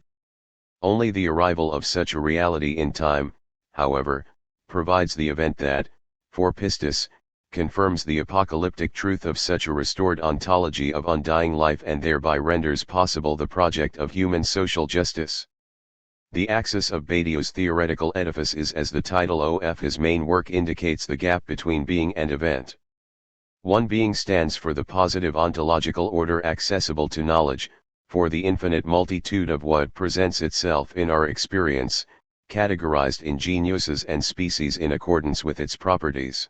Only the arrival of such a reality in time, however, provides the event that, for pistis, confirms the apocalyptic truth of such a restored ontology of undying life and thereby renders possible the project of human social justice. The axis of Badiou's theoretical edifice is, as the title of his main work indicates, the gap between being and event. One being stands for the positive ontological order accessible to knowledge, for the infinite multitude of what presents itself in our experience, categorized in genuses and species in accordance with its properties.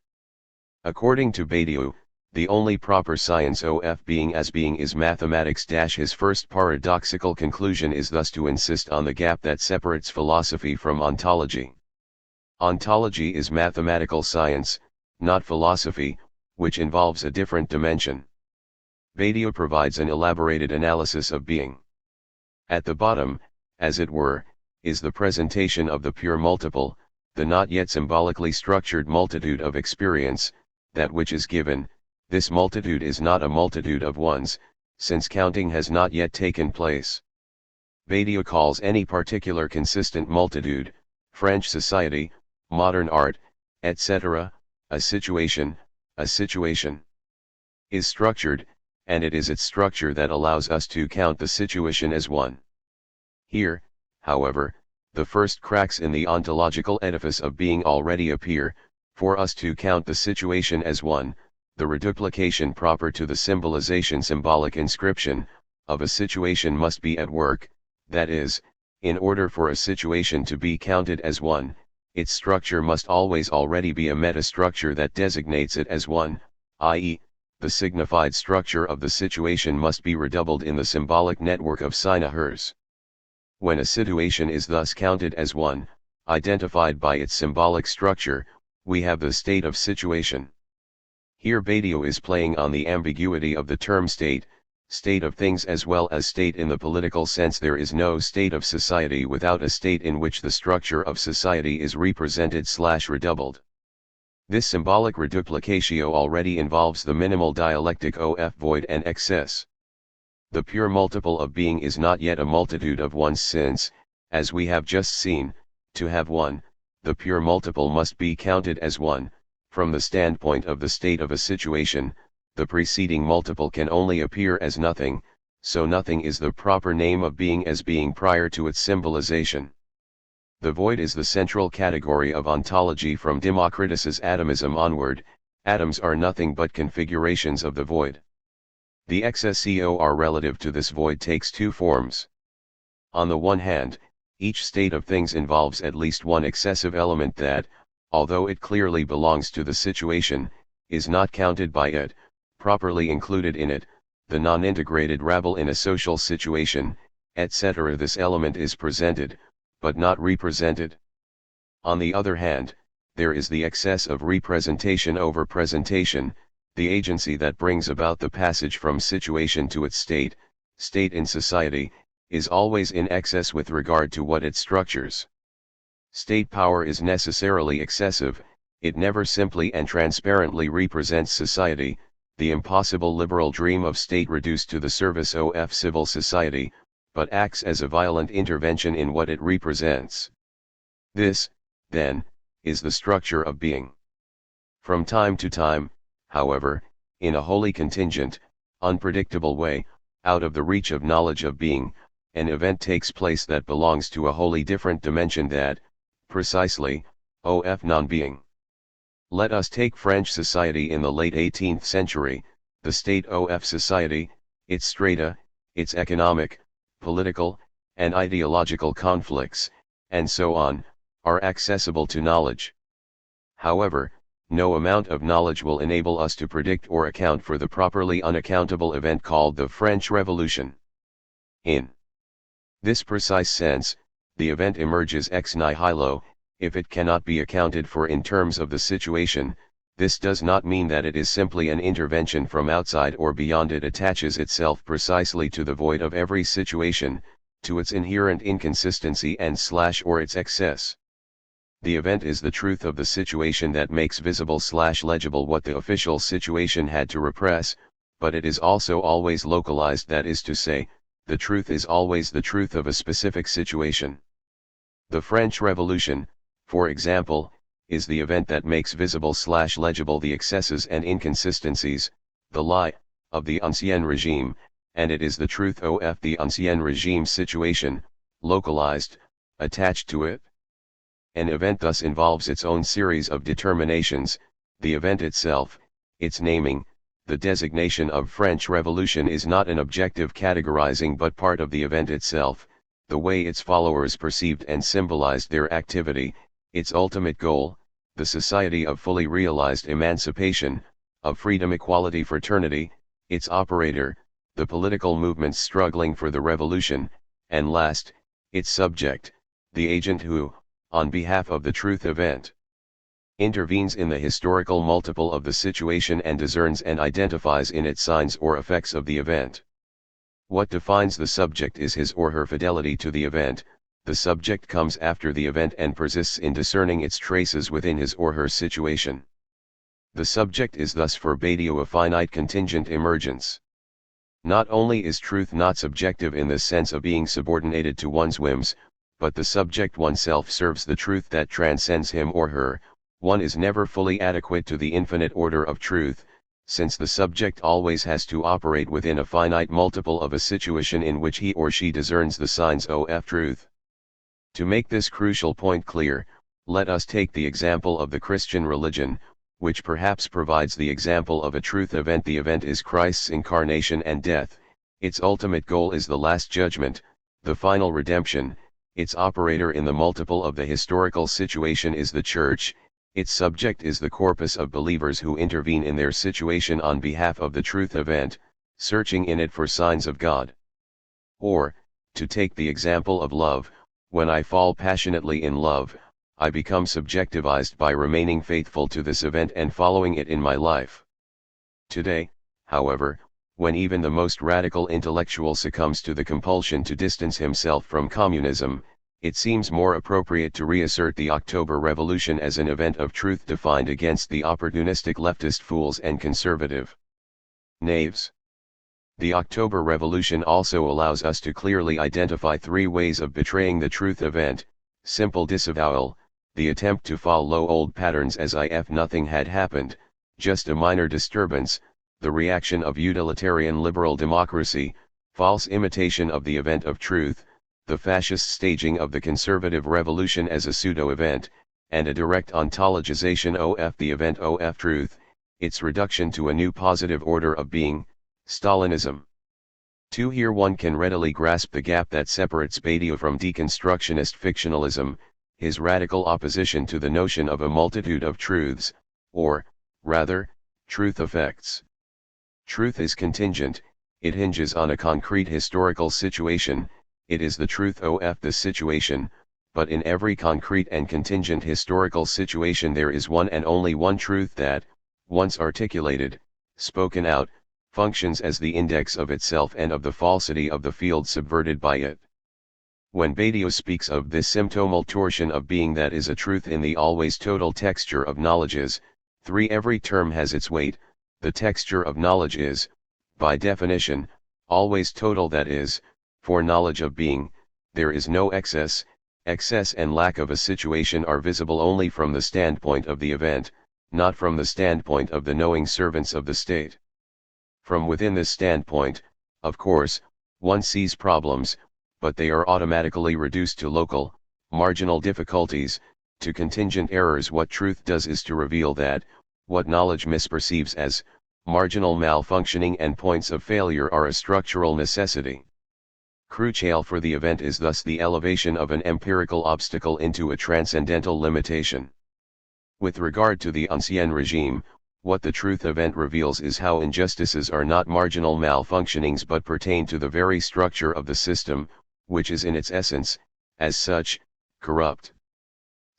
According to Badiou, the only proper science of being as being is mathematics. His first paradoxical conclusion is thus to insist on the gap that separates philosophy from ontology. Ontology is mathematical science, not philosophy, which involves a different dimension. Badiou provides an elaborated analysis of being. At the bottom, as it were, is the presentation of the pure multiple, the not yet symbolically structured multitude of experience, that which is given. This multitude is not a multitude of ones, since counting has not yet taken place. Badiou calls any particular consistent multitude, French society, modern art, etc., a situation. A situation is structured, and it is its structure that allows us to count the situation as one. Here, however, the first cracks in the ontological edifice of being already appear. For us to count the situation as one, the reduplication proper to the symbolization symbolic inscription, of a situation must be at work, that is, in order for a situation to be counted as one, its structure must always already be a metastructure that designates it as one, i.e., the signified structure of the situation must be redoubled in the symbolic network of signatures. When a situation is thus counted as one, identified by its symbolic structure, we have the state of situation. Here Badiou is playing on the ambiguity of the term state, state of things as well as state in the political sense. There is no state of society without a state in which the structure of society is represented/redoubled. This symbolic reduplicatio already involves the minimal dialectic of void and excess. The pure multiple of being is not yet a multitude of ones since, as we have just seen, to have one, the pure multiple must be counted as one. From the standpoint of the state of a situation, the preceding multiple can only appear as nothing, so nothing is the proper name of being as being prior to its symbolization. The void is the central category of ontology from Democritus's atomism onward. Atoms are nothing but configurations of the void. The XSCOR relative to this void takes two forms. On the one hand, each state of things involves at least one excessive element that, although it clearly belongs to the situation, is not counted by it, properly included in it, the non-integrated rabble in a social situation, etc. This element is presented, but not represented. On the other hand, there is the excess of representation over presentation, the agency that brings about the passage from situation to its state in society, is always in excess with regard to what it structures. State power is necessarily excessive, it never simply and transparently represents society, the impossible liberal dream of state reduced to the service of civil society, but acts as a violent intervention in what it represents. This, then, is the structure of being. From time to time, however, in a wholly contingent, unpredictable way, out of the reach of knowledge of being, an event takes place that belongs to a wholly different dimension that, precisely, of non-being. Let us take French society in the late 18th century, the state of society, its strata, its economic, political, and ideological conflicts, and so on, are accessible to knowledge. However, no amount of knowledge will enable us to predict or account for the properly unaccountable event called the French Revolution. In this precise sense, the event emerges ex nihilo. If it cannot be accounted for in terms of the situation, this does not mean that it is simply an intervention from outside or beyond. It attaches itself precisely to the void of every situation, to its inherent inconsistency and or its excess. The event is the truth of the situation that makes visible legible what the official situation had to repress, but it is also always localized, that is to say, the truth is always the truth of a specific situation. The French Revolution, for example, is the event that makes visible legible the excesses and inconsistencies, the lie, of the Ancien Regime, and it is the truth of the Ancien Regime situation, localized, attached to it. An event thus involves its own series of determinations. The event itself, its naming, the designation of French Revolution is not an objective categorizing but part of the event itself, the way its followers perceived and symbolized their activity, its ultimate goal, the society of fully realized emancipation, of freedom, equality, fraternity, its operator, the political movements struggling for the revolution, and last, its subject, the agent who, on behalf of the truth event, intervenes in the historical multiple of the situation and discerns and identifies in it signs or effects of the event. What defines the subject is his or her fidelity to the event. The subject comes after the event and persists in discerning its traces within his or her situation. The subject is thus for Badiou a finite contingent emergence. Not only is truth not subjective in the sense of being subordinated to one's whims, but the subject oneself serves the truth that transcends him or her. One is never fully adequate to the infinite order of truth, since the subject always has to operate within a finite multiple of a situation in which he or she discerns the signs of truth. To make this crucial point clear, let us take the example of the Christian religion, which perhaps provides the example of a truth event. The event is Christ's incarnation and death. Its ultimate goal is the last judgment, the final redemption. Its operator in the multiple of the historical situation is the Church. Its subject is the corpus of believers who intervene in their situation on behalf of the truth event, searching in it for signs of God. Or, to take the example of love, when I fall passionately in love, I become subjectivized by remaining faithful to this event and following it in my life. Today, however, when even the most radical intellectual succumbs to the compulsion to distance himself from communism, it seems more appropriate to reassert the October Revolution as an event of truth defined against the opportunistic leftist fools and conservative knaves. The October Revolution also allows us to clearly identify three ways of betraying the truth event: simple disavowal, the attempt to follow old patterns as if nothing had happened, just a minor disturbance, the reaction of utilitarian liberal democracy, false imitation of the event of truth, the fascist staging of the conservative revolution as a pseudo-event, and a direct ontologization of the event of truth, its reduction to a new positive order of being, Stalinism. Here one can readily grasp the gap that separates Badiou from deconstructionist fictionalism, his radical opposition to the notion of a multitude of truths, or, rather, truth effects. Truth is contingent, it hinges on a concrete historical situation, it is the truth of the situation, but in every concrete and contingent historical situation there is one and only one truth that, once articulated, spoken out, functions as the index of itself and of the falsity of the field subverted by it. When Badiou speaks of this symptomal torsion of being that is a truth in the always total texture of knowledges, every term has its weight. The texture of knowledge is, by definition, always total, that is, for knowledge of being, there is no excess. Excess and lack of a situation are visible only from the standpoint of the event, not from the standpoint of the knowing servants of the state. From within this standpoint, of course, one sees problems, but they are automatically reduced to local, marginal difficulties, To contingent errors, what truth does is to reveal that, what knowledge misperceives as marginal malfunctioning and points of failure are a structural necessity. Crucial for the event is thus the elevation of an empirical obstacle into a transcendental limitation. With regard to the ancien regime, what the truth event reveals is how injustices are not marginal malfunctionings but pertain to the very structure of the system, which is in its essence, as such, corrupt.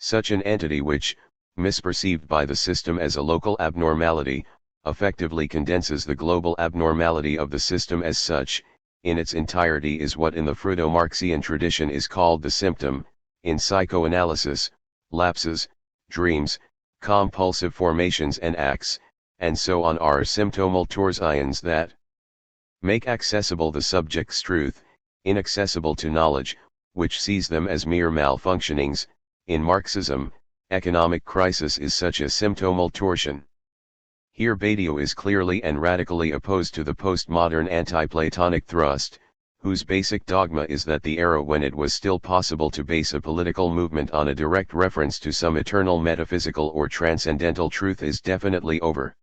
Such an entity which, misperceived by the system as a local abnormality, effectively condenses the global abnormality of the system as such, in its entirety is what in the Freudo-Marxian tradition is called the symptom, in psychoanalysis, lapses, dreams, compulsive formations and acts, and so on are symptomal torsions that make accessible the subject's truth, inaccessible to knowledge, which sees them as mere malfunctionings. In Marxism, economic crisis is such a symptomal torsion. Here Badiou is clearly and radically opposed to the postmodern anti-Platonic thrust, whose basic dogma is that the era when it was still possible to base a political movement on a direct reference to some eternal metaphysical or transcendental truth is definitely over.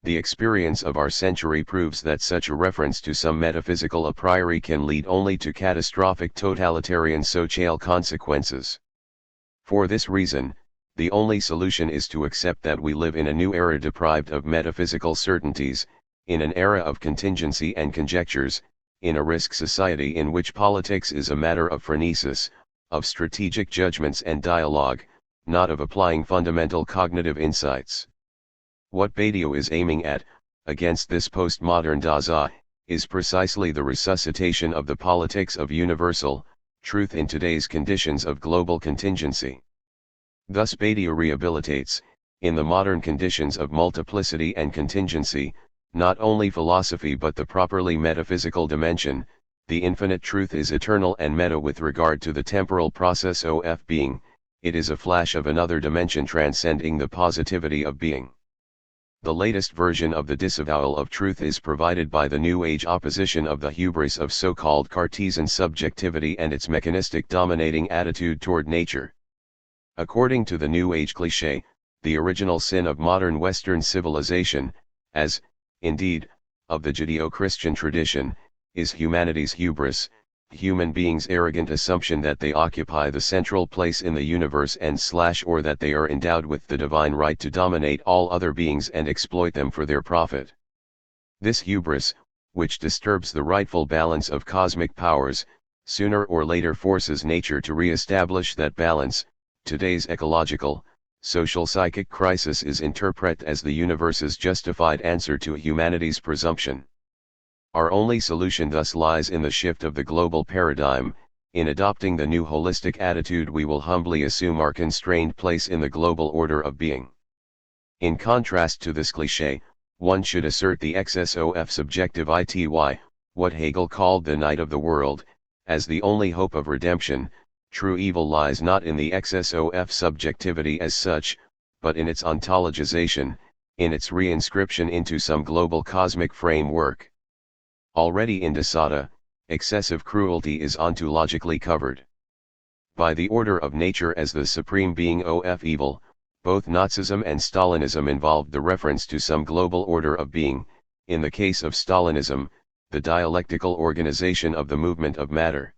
The experience of our century proves that such a reference to some metaphysical a priori can lead only to catastrophic totalitarian social consequences. For this reason, the only solution is to accept that we live in a new era deprived of metaphysical certainties, in an era of contingency and conjectures, in a risk society in which politics is a matter of phronesis, of strategic judgments and dialogue, not of applying fundamental cognitive insights. What Badiou is aiming at, against this postmodern Dasein, is precisely the resuscitation of the politics of universal truth in today's conditions of global contingency. Thus Badiou rehabilitates, in the modern conditions of multiplicity and contingency, not only philosophy but the properly metaphysical dimension. The infinite truth is eternal and meta with regard to the temporal process of being, it is a flash of another dimension transcending the positivity of being. The latest version of the disavowal of truth is provided by the New Age opposition of the hubris of so-called Cartesian subjectivity and its mechanistic dominating attitude toward nature. According to the New Age cliché, the original sin of modern Western civilization, as, indeed, of the Judeo-Christian tradition, is humanity's hubris, human beings' arrogant assumption that they occupy the central place in the universe or that they are endowed with the divine right to dominate all other beings and exploit them for their profit. This hubris, which disturbs the rightful balance of cosmic powers, sooner or later forces nature to re-establish that balance. Today's ecological, social psychic crisis is interpreted as the universe's justified answer to humanity's presumption. Our only solution thus lies in the shift of the global paradigm. In adopting the new holistic attitude we will humbly assume our constrained place in the global order of being. In contrast to this cliché, one should assert the XSOF subjective ity, what Hegel called the night of the world, as the only hope of redemption. True evil lies not in the XSOF subjectivity as such, but in its ontologization, in its reinscription into some global cosmic framework. Already in Dasein, excessive cruelty is ontologically covered. By the order of nature as the supreme being of evil, both Nazism and Stalinism involved the reference to some global order of being. In the case of Stalinism, the dialectical organization of the movement of matter.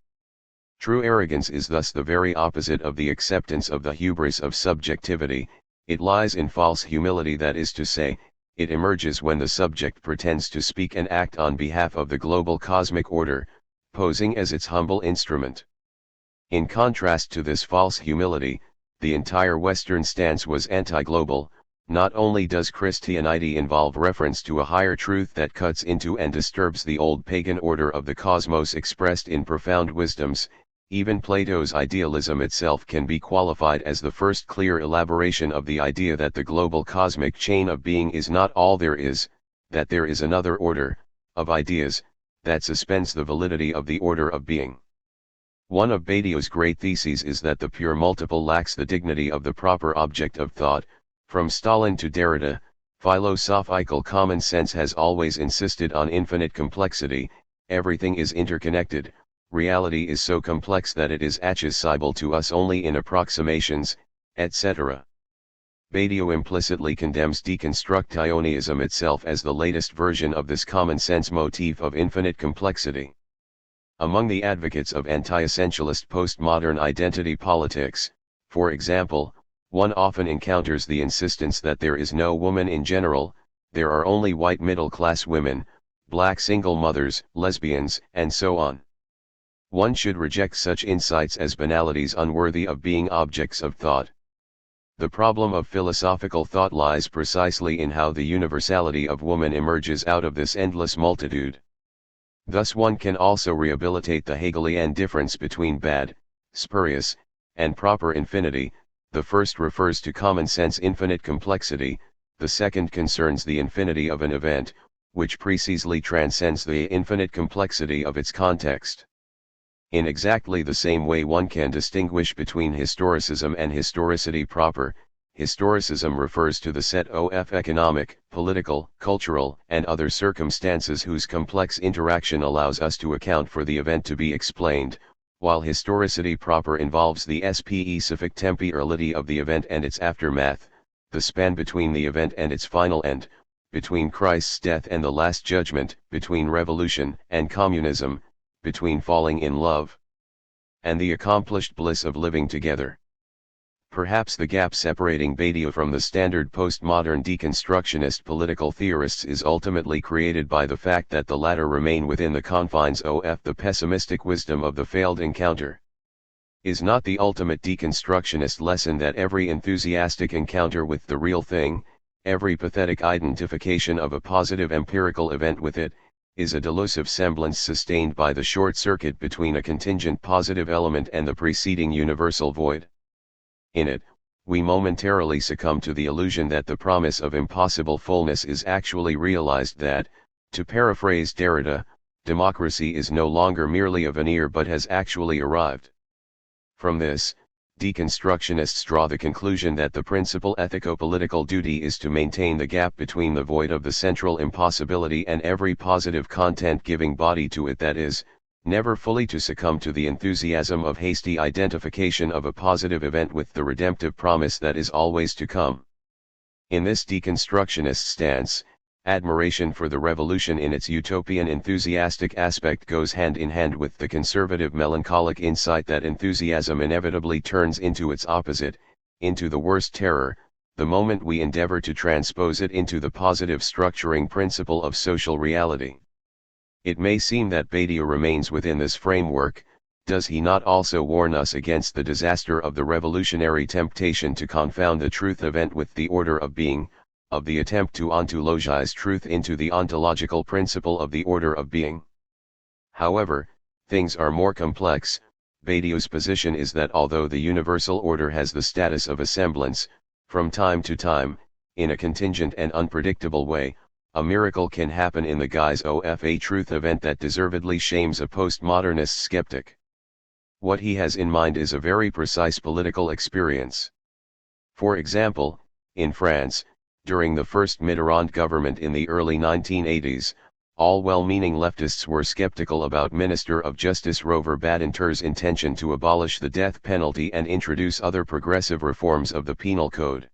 True arrogance is thus the very opposite of the acceptance of the hubris of subjectivity. It lies in false humility, that is to say, it emerges when the subject pretends to speak and act on behalf of the global cosmic order, posing as its humble instrument. In contrast to this false humility, the entire Western stance was anti-global. Not only does Christianity involve reference to a higher truth that cuts into and disturbs the old pagan order of the cosmos expressed in profound wisdoms, even Plato's idealism itself can be qualified as the first clear elaboration of the idea that the global cosmic chain of being is not all there is, that there is another order, of ideas, that suspends the validity of the order of being. One of Badiou's great theses is that the pure multiple lacks the dignity of the proper object of thought. From Stalin to Derrida, philosophical common sense has always insisted on infinite complexity. Everything is interconnected. Reality is so complex that it is accessible to us only in approximations. etc. Badiou implicitly condemns deconstructionism itself as the latest version of this common-sense motif of infinite complexity. Among the advocates of anti-essentialist postmodern identity politics, for example, one often encounters the insistence that there is no woman in general, there are only white middle-class women, black single mothers, lesbians, and so on. One should reject such insights as banalities unworthy of being objects of thought. The problem of philosophical thought lies precisely in how the universality of woman emerges out of this endless multitude. Thus one can also rehabilitate the Hegelian difference between bad, spurious, and proper infinity. The first refers to common-sense infinite complexity, the second concerns the infinity of an event, which precisely transcends the infinite complexity of its context. In exactly the same way one can distinguish between historicism and historicity proper. Historicism refers to the set of economic, political, cultural, and other circumstances whose complex interaction allows us to account for the event to be explained, while historicity proper involves the specific temporality of the event and its aftermath, the span between the event and its final end, between Christ's death and the Last Judgment, between revolution and communism, between falling in love and the accomplished bliss of living together. Perhaps the gap separating Badiou from the standard postmodern deconstructionist political theorists is ultimately created by the fact that the latter remain within the confines of the pessimistic wisdom of the failed encounter. Is not the ultimate deconstructionist lesson that every enthusiastic encounter with the real thing, every pathetic identification of a positive empirical event with it, is a delusive semblance sustained by the short circuit between a contingent positive element and the preceding universal void? In it, we momentarily succumb to the illusion that the promise of impossible fullness is actually realized, that, to paraphrase Derrida, democracy is no longer merely a veneer but has actually arrived. From this, deconstructionists draw the conclusion that the principal ethico-political duty is to maintain the gap between the void of the central impossibility and every positive content giving body to it, that is, never fully to succumb to the enthusiasm of hasty identification of a positive event with the redemptive promise that is always to come. In this deconstructionist stance, admiration for the revolution in its utopian enthusiastic aspect goes hand in hand with the conservative melancholic insight that enthusiasm inevitably turns into its opposite, into the worst terror, the moment we endeavor to transpose it into the positive structuring principle of social reality. It may seem that Badiou remains within this framework. Does he not also warn us against the disaster of the revolutionary temptation to confound the truth event with the order of being, of the attempt to ontologize truth into the ontological principle of the order of being? However, things are more complex. Badiou's position is that although the universal order has the status of a semblance, from time to time, in a contingent and unpredictable way, a miracle can happen in the guise of a truth event that deservedly shames a postmodernist skeptic. What he has in mind is a very precise political experience. For example, in France, during the first Mitterrand government in the early 1980s, all well-meaning leftists were skeptical about Minister of Justice Rover Badinter's intention to abolish the death penalty and introduce other progressive reforms of the penal code.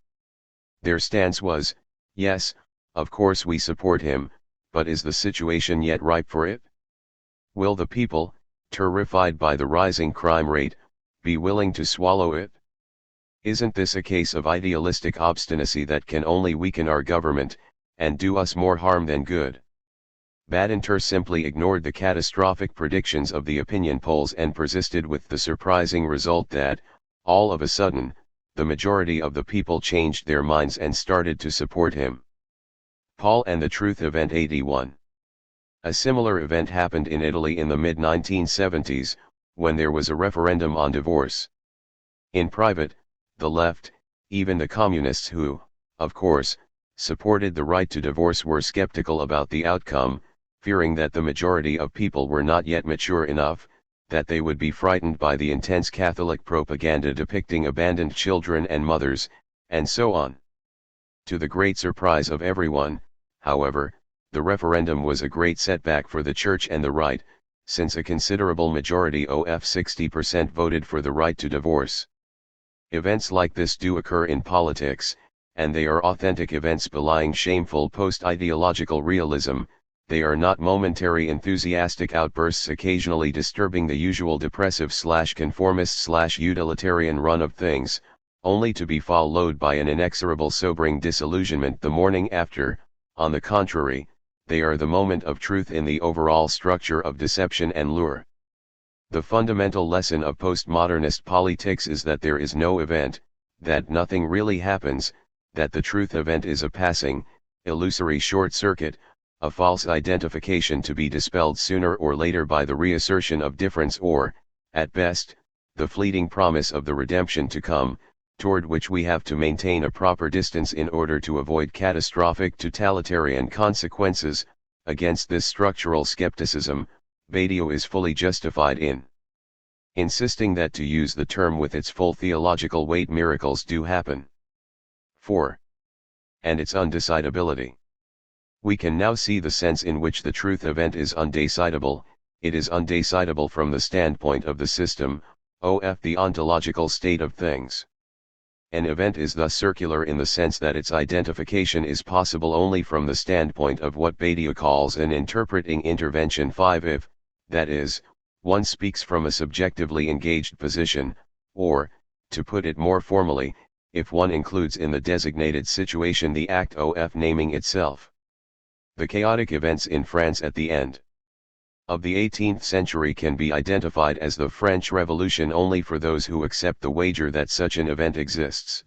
Their stance was, yes, of course we support him, but is the situation yet ripe for it? Will the people, terrified by the rising crime rate, be willing to swallow it? Isn't this a case of idealistic obstinacy that can only weaken our government, and do us more harm than good? Badinter simply ignored the catastrophic predictions of the opinion polls and persisted with the surprising result that, all of a sudden, the majority of the people changed their minds and started to support him. Paul and the Truth Event 81. A similar event happened in Italy in the mid-1970s, when there was a referendum on divorce. In private, the left, even the communists who, of course, supported the right to divorce, were skeptical about the outcome, fearing that the majority of people were not yet mature enough, that they would be frightened by the intense Catholic propaganda depicting abandoned children and mothers, and so on. To the great surprise of everyone, however, the referendum was a great setback for the Church and the right, since a considerable majority of 60% voted for the right to divorce. Events like this do occur in politics, and they are authentic events belying shameful post-ideological realism. They are not momentary enthusiastic outbursts occasionally disturbing the usual depressive/conformist/utilitarian run of things, only to be followed by an inexorable sobering disillusionment the morning after. On the contrary, they are the moment of truth in the overall structure of deception and lure. The fundamental lesson of postmodernist politics is that there is no event, that nothing really happens, that the truth event is a passing, illusory short circuit, a false identification to be dispelled sooner or later by the reassertion of difference or, at best, the fleeting promise of the redemption to come, toward which we have to maintain a proper distance in order to avoid catastrophic totalitarian consequences. Against this structural skepticism, Badiou is fully justified in insisting that, to use the term with its full theological weight, miracles do happen. 4. And its undecidability. We can now see the sense in which the truth event is undecidable. It is undecidable from the standpoint of the system, the ontological state of things. An event is thus circular in the sense that its identification is possible only from the standpoint of what Badiou calls an interpreting intervention. 5. If, that is, one speaks from a subjectively engaged position, or, to put it more formally, if one includes in the designated situation the act of naming itself. The chaotic events in France at the end of the 18th century can be identified as the French Revolution only for those who accept the wager that such an event exists.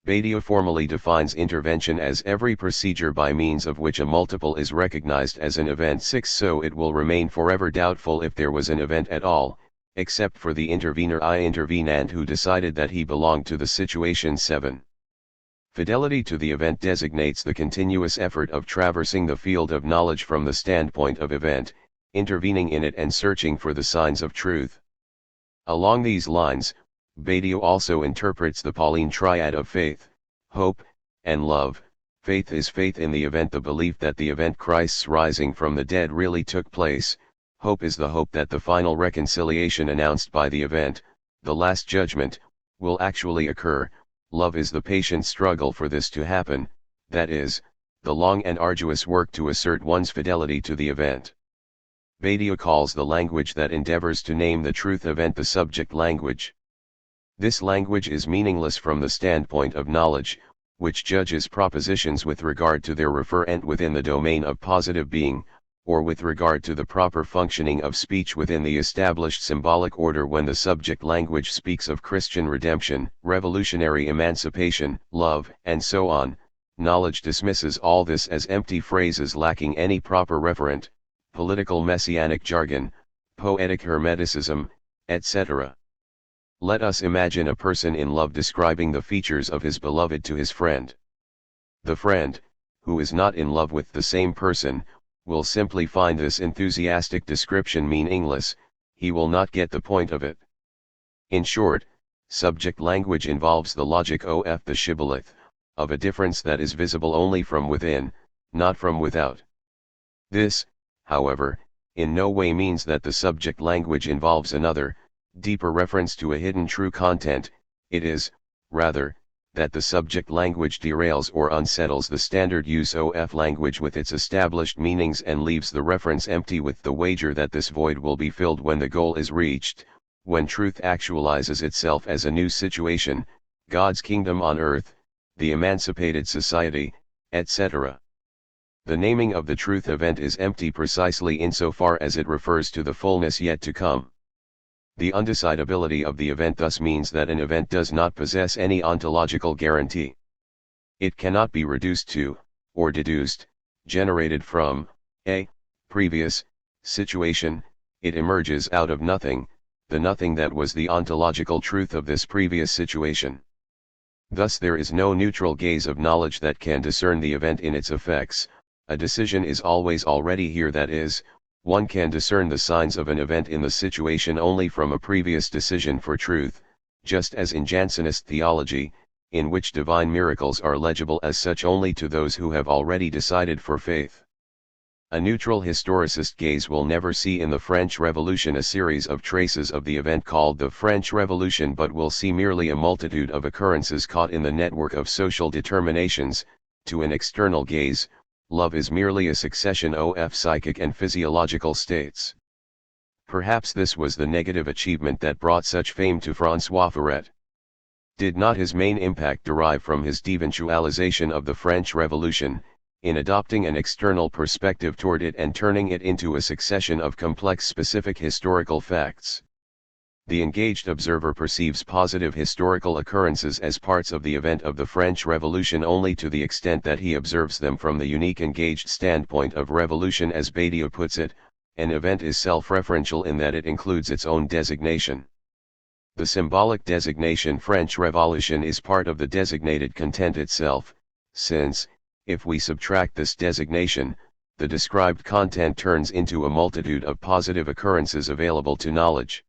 Badiou formally defines intervention as every procedure by means of which a multiple is recognized as an event. 6. So it will remain forever doubtful if there was an event at all, except for the intervener intervenant who decided that he belonged to the situation. 7. Fidelity to the event designates the continuous effort of traversing the field of knowledge from the standpoint of event, intervening in it and searching for the signs of truth. Along these lines, Badiou also interprets the Pauline triad of faith, hope, and love. Faith is faith in the event, the belief that the event, Christ's rising from the dead, really took place. Hope is the hope that the final reconciliation announced by the event, the Last Judgment, will actually occur. Love is the patient struggle for this to happen, that is, the long and arduous work to assert one's fidelity to the event. Badiou calls the language that endeavors to name the truth event the subject language. This language is meaningless from the standpoint of knowledge, which judges propositions with regard to their referent within the domain of positive being, or with regard to the proper functioning of speech within the established symbolic order. When the subject language speaks of Christian redemption, revolutionary emancipation, love, and so on, knowledge dismisses all this as empty phrases lacking any proper referent, political messianic jargon, poetic hermeticism, etc. Let us imagine a person in love describing the features of his beloved to his friend. The friend, who is not in love with the same person, will simply find this enthusiastic description meaningless. He will not get the point of it. In short, subject language involves the logic the shibboleth, of a difference that is visible only from within, not from without. This, however, in no way means that the subject language involves another, deeper reference to a hidden true content. It is, rather, that the subject language derails or unsettles the standard use of language with its established meanings and leaves the reference empty, with the wager that this void will be filled when the goal is reached, when truth actualizes itself as a new situation, God's kingdom on earth, the emancipated society, etc. The naming of the truth event is empty precisely insofar as it refers to the fullness yet to come. The undecidability of the event thus means that an event does not possess any ontological guarantee. It cannot be reduced to, or deduced, generated from, a previous situation. It emerges out of nothing, the nothing that was the ontological truth of this previous situation. Thus there is no neutral gaze of knowledge that can discern the event in its effects. A decision is always already here, that is, one can discern the signs of an event in the situation only from a previous decision for truth, just as in Jansenist theology, in which divine miracles are legible as such only to those who have already decided for faith. A neutral historicist gaze will never see in the French Revolution a series of traces of the event called the French Revolution, but will see merely a multitude of occurrences caught in the network of social determinations. To an external gaze, love is merely a succession of psychic and physiological states. Perhaps this was the negative achievement that brought such fame to François Furet. Did not his main impact derive from his deventualization of the French Revolution, in adopting an external perspective toward it and turning it into a succession of complex specific historical facts? The engaged observer perceives positive historical occurrences as parts of the event of the French Revolution only to the extent that he observes them from the unique engaged standpoint of revolution. As Badiou puts it, an event is self-referential in that it includes its own designation. The symbolic designation French Revolution is part of the designated content itself, since, if we subtract this designation, the described content turns into a multitude of positive occurrences available to knowledge.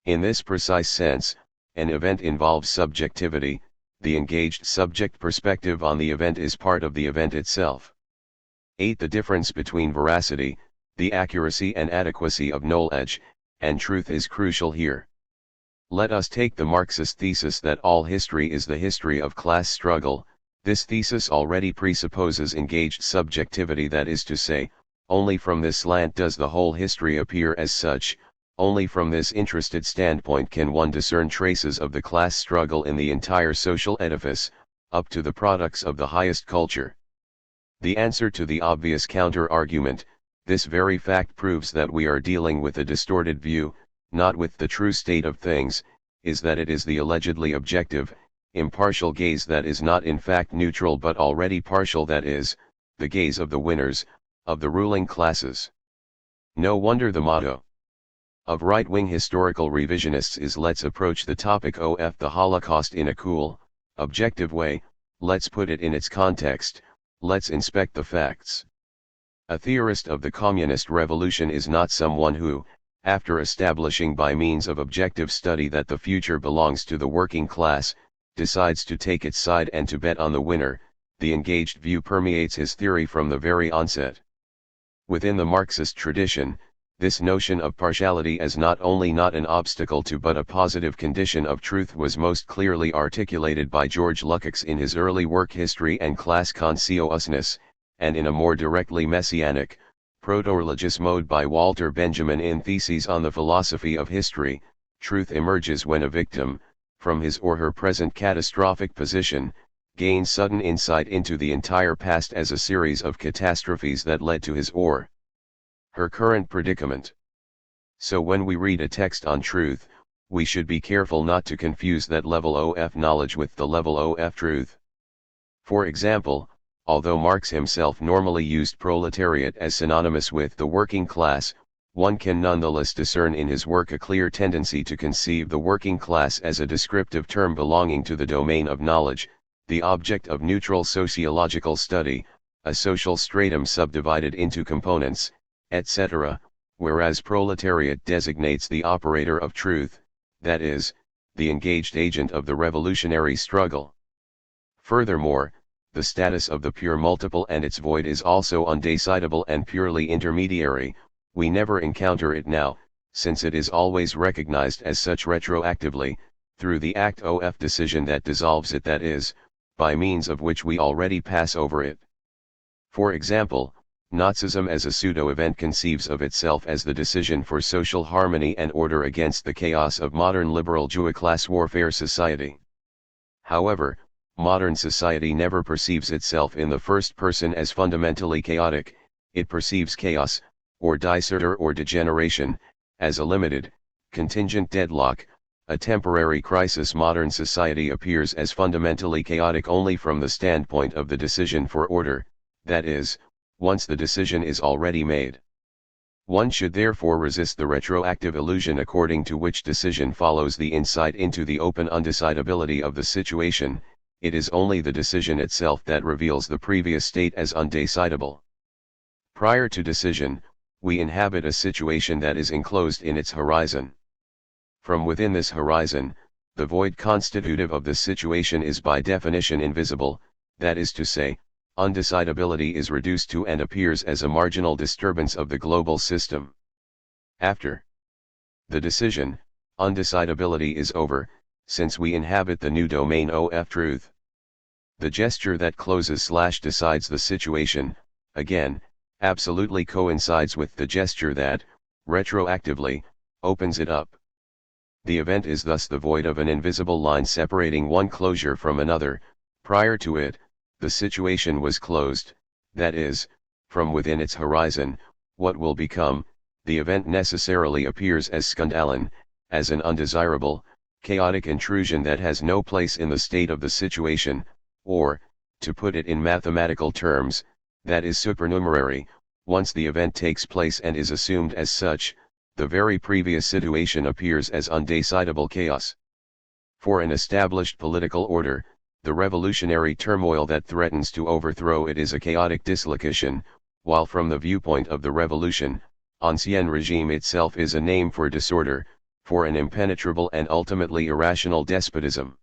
In this precise sense, an event involves subjectivity. The engaged subject perspective on the event is part of the event itself. 8. The difference between veracity, the accuracy and adequacy of knowledge, and truth is crucial here. Let us take the Marxist thesis that all history is the history of class struggle. This thesis already presupposes engaged subjectivity, that is to say, only from this slant does the whole history appear as such, only from this interested standpoint can one discern traces of the class struggle in the entire social edifice, up to the products of the highest culture. The answer to the obvious counter-argument, this very fact proves that we are dealing with a distorted view, not with the true state of things, is that it is the allegedly objective, impartial gaze that is not in fact neutral but already partial, that is, the gaze of the winners, of the ruling classes. No wonder the motto of right-wing historical revisionists is "Let's approach the topic of the Holocaust in a cool, objective way, let's put it in its context, let's inspect the facts." A theorist of the communist revolution is not someone who, after establishing by means of objective study that the future belongs to the working class, decides to take its side and to bet on the winner. The engaged view permeates his theory from the very onset. Within the Marxist tradition, this notion of partiality as not only not an obstacle to but a positive condition of truth was most clearly articulated by George Lukács in his early work History and Class Consciousness, and in a more directly messianic, proto-religious mode by Walter Benjamin in Theses on the Philosophy of History. Truth emerges when a victim, from his or her present catastrophic position, gains sudden insight into the entire past as a series of catastrophes that led to his or her current predicament. So when we read a text on truth, we should be careful not to confuse that level of knowledge with the level of truth. For example, although Marx himself normally used proletariat as synonymous with the working class, one can nonetheless discern in his work a clear tendency to conceive the working class as a descriptive term belonging to the domain of knowledge, the object of neutral sociological study, a social stratum subdivided into components, etc., whereas proletariat designates the operator of truth, that is, the engaged agent of the revolutionary struggle. Furthermore, the status of the pure multiple and its void is also undecidable and purely intermediary. We never encounter it now, since it is always recognized as such retroactively, through the act of decision that dissolves it, that is, by means of which we already pass over it. For example, Nazism as a pseudo-event conceives of itself as the decision for social harmony and order against the chaos of modern liberal Jewish class warfare society. However, modern society never perceives itself in the first person as fundamentally chaotic. It perceives chaos, or disorder or degeneration, as a limited, contingent deadlock, a temporary crisis. Modern society appears as fundamentally chaotic only from the standpoint of the decision for order, that is, once the decision is already made. One should therefore resist the retroactive illusion according to which decision follows the insight into the open undecidability of the situation. It is only the decision itself that reveals the previous state as undecidable. Prior to decision, we inhabit a situation that is enclosed in its horizon. From within this horizon, the void constitutive of the situation is by definition invisible, that is to say, undecidability is reduced to and appears as a marginal disturbance of the global system. After the decision, undecidability is over, since we inhabit the new domain of truth. The gesture that closes/decides the situation, again, absolutely coincides with the gesture that, retroactively, opens it up. The event is thus the void of an invisible line separating one closure from another. Prior to it, the situation was closed, that is, from within its horizon. What will become, the event necessarily appears as skandalen, as an undesirable, chaotic intrusion that has no place in the state of the situation, or, to put it in mathematical terms, that is supernumerary. Once the event takes place and is assumed as such, the very previous situation appears as undecidable chaos. For an established political order, the revolutionary turmoil that threatens to overthrow it is a chaotic dislocation, while from the viewpoint of the revolution, ancien regime itself is a name for disorder, for an impenetrable and ultimately irrational despotism.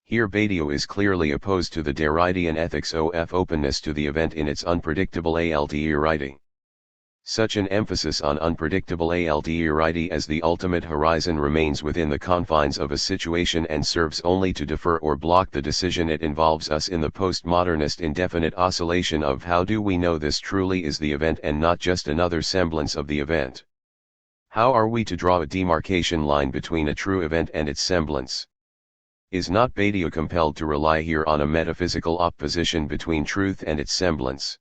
Here Badiou is clearly opposed to the Derridean ethics of openness to the event in its unpredictable alterity. Such an emphasis on unpredictable alterity as the ultimate horizon remains within the confines of a situation and serves only to defer or block the decision. It involves us in the postmodernist indefinite oscillation of how do we know this truly is the event and not just another semblance of the event. How are we to draw a demarcation line between a true event and its semblance? Is not Badiou compelled to rely here on a metaphysical opposition between truth and its semblance?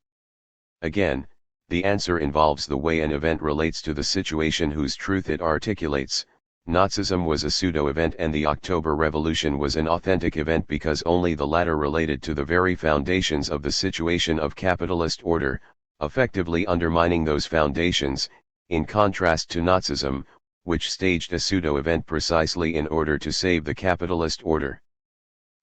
Again, the answer involves the way an event relates to the situation whose truth it articulates. Nazism was a pseudo-event and the October Revolution was an authentic event because only the latter related to the very foundations of the situation of capitalist order, effectively undermining those foundations, in contrast to Nazism, which staged a pseudo-event precisely in order to save the capitalist order.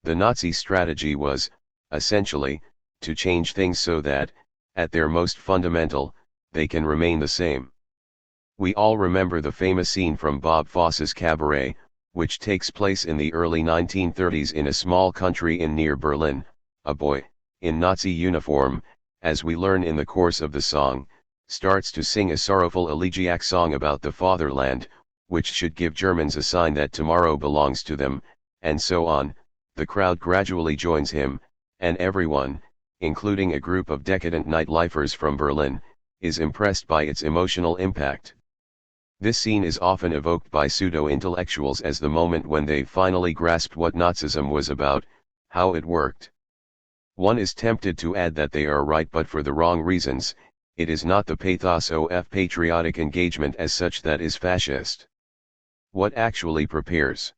The Nazi strategy was, essentially, to change things so that, at their most fundamental, they can remain the same. We all remember the famous scene from Bob Fosse's Cabaret, which takes place in the early 1930s in a small country in near Berlin. A boy, in Nazi uniform, as we learn in the course of the song, starts to sing a sorrowful elegiac song about the fatherland, which should give Germans a sign that tomorrow belongs to them, and so on. The crowd gradually joins him, and everyone, including a group of decadent nightlifers from Berlin, is impressed by its emotional impact. This scene is often evoked by pseudo-intellectuals as the moment when they finally grasped what Nazism was about, how it worked. One is tempted to add that they are right but for the wrong reasons. It is not the pathos of patriotic engagement as such that is fascist. What actually prepares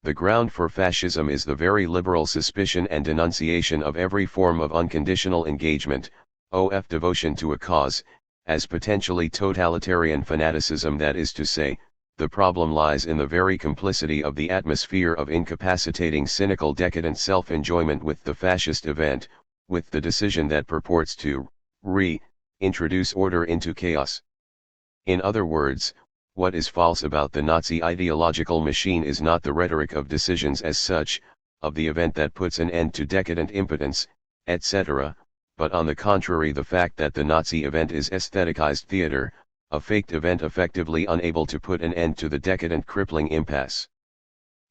the ground for fascism is the very liberal suspicion and denunciation of every form of unconditional engagement, of devotion to a cause, as potentially totalitarian fanaticism. That is to say, the problem lies in the very complicity of the atmosphere of incapacitating cynical decadent self-enjoyment with the fascist event, with the decision that purports to introduce order into chaos. In other words, what is false about the Nazi ideological machine is not the rhetoric of decisions as such, of the event that puts an end to decadent impotence, etc., but on the contrary the fact that the Nazi event is aestheticized theater, a faked event effectively unable to put an end to the decadent crippling impasse.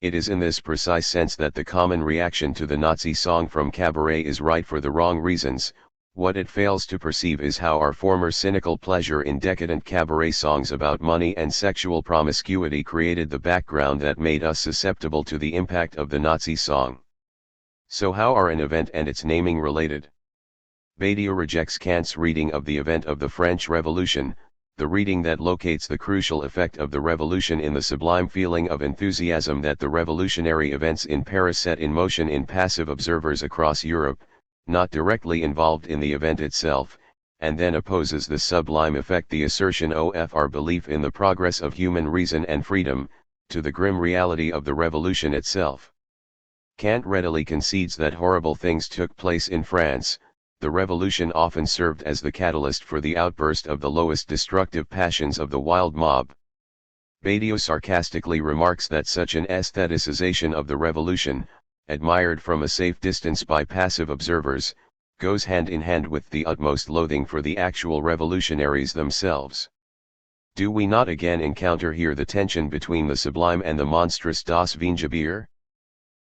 It is in this precise sense that the common reaction to the Nazi song from Cabaret is right for the wrong reasons. What it fails to perceive is how our former cynical pleasure in decadent cabaret songs about money and sexual promiscuity created the background that made us susceptible to the impact of the Nazi song. So how are an event and its naming related? Badiou rejects Kant's reading of the event of the French Revolution, the reading that locates the crucial effect of the revolution in the sublime feeling of enthusiasm that the revolutionary events in Paris set in motion in passive observers across Europe, not directly involved in the event itself, and then opposes the sublime effect, the assertion of our belief in the progress of human reason and freedom, to the grim reality of the revolution itself. Kant readily concedes that horrible things took place in France. The revolution often served as the catalyst for the outburst of the lowest destructive passions of the wild mob. Badiou sarcastically remarks that such an aestheticization of the revolution, admired from a safe distance by passive observers, goes hand in hand with the utmost loathing for the actual revolutionaries themselves. Do we not again encounter here the tension between the sublime and the monstrous das Wunderbier?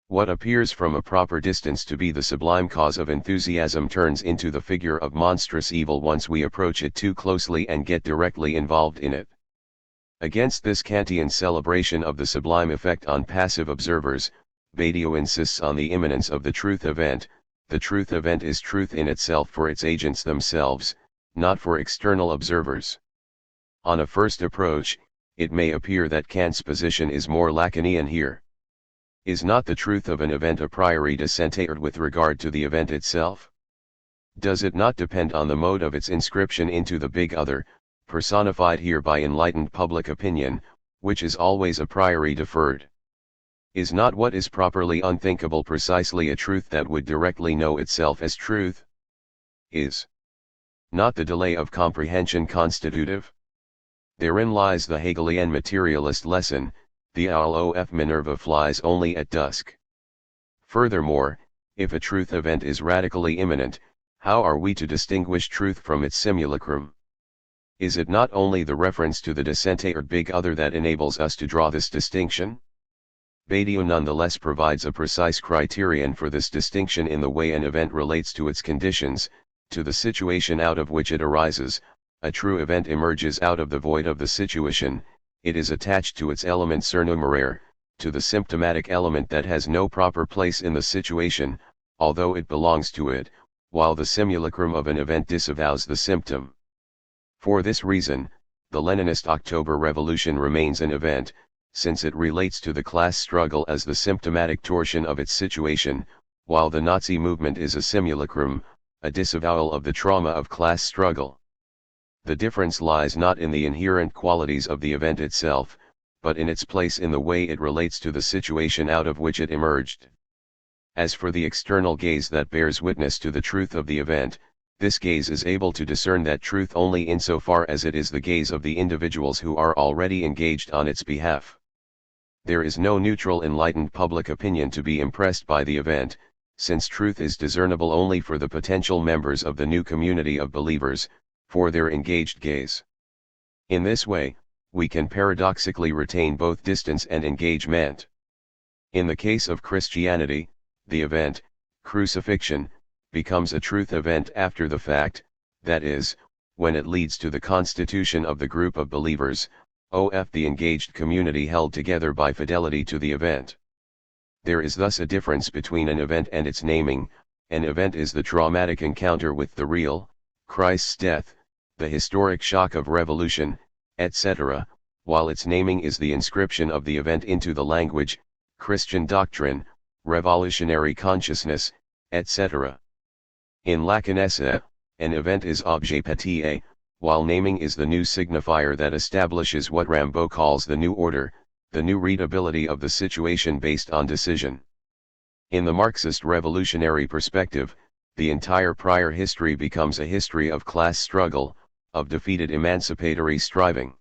What appears from a proper distance to be the sublime cause of enthusiasm turns into the figure of monstrous evil once we approach it too closely and get directly involved in it. Against this Kantian celebration of the sublime effect on passive observers, Badiou insists on the immanence of the truth event. The truth event is truth in itself for its agents themselves, not for external observers. On a first approach, it may appear that Kant's position is more Lacanian here. Is not the truth of an event a priori decentered with regard to the event itself? Does it not depend on the mode of its inscription into the big other, personified here by enlightened public opinion, which is always a priori deferred? Is not what is properly unthinkable precisely a truth that would directly know itself as truth? Is not the delay of comprehension constitutive? Therein lies the Hegelian materialist lesson. The owl of Minerva flies only at dusk. Furthermore, if a truth event is radically immanent, how are we to distinguish truth from its simulacrum? Is it not only the reference to the decentered big other that enables us to draw this distinction? Badiou nonetheless provides a precise criterion for this distinction in the way an event relates to its conditions, to the situation out of which it arises. A true event emerges out of the void of the situation. It is attached to its element surnumeraire, to the symptomatic element that has no proper place in the situation, although it belongs to it, while the simulacrum of an event disavows the symptom. For this reason, the Leninist October Revolution remains an event, since it relates to the class struggle as the symptomatic torsion of its situation, while the Nazi movement is a simulacrum, a disavowal of the trauma of class struggle. The difference lies not in the inherent qualities of the event itself, but in its place in the way it relates to the situation out of which it emerged. As for the external gaze that bears witness to the truth of the event, this gaze is able to discern that truth only insofar as it is the gaze of the individuals who are already engaged on its behalf. There is no neutral enlightened public opinion to be impressed by the event, since truth is discernible only for the potential members of the new community of believers, for their engaged gaze. In this way, we can paradoxically retain both distance and engagement. In the case of Christianity, the event, crucifixion, becomes a truth event after the fact, that is, when it leads to the constitution of the group of believers, the engaged community held together by fidelity to the event. There is thus a difference between an event and its naming. An event is the traumatic encounter with the real, Christ's death, the historic shock of revolution, etc., while its naming is the inscription of the event into the language, Christian doctrine, revolutionary consciousness, etc. In Lacanese, an event is objet petit, while naming is the new signifier that establishes what Rimbaud calls the new order, the new readability of the situation based on decision. In the Marxist revolutionary perspective, the entire prior history becomes a history of class struggle, of defeated emancipatory striving.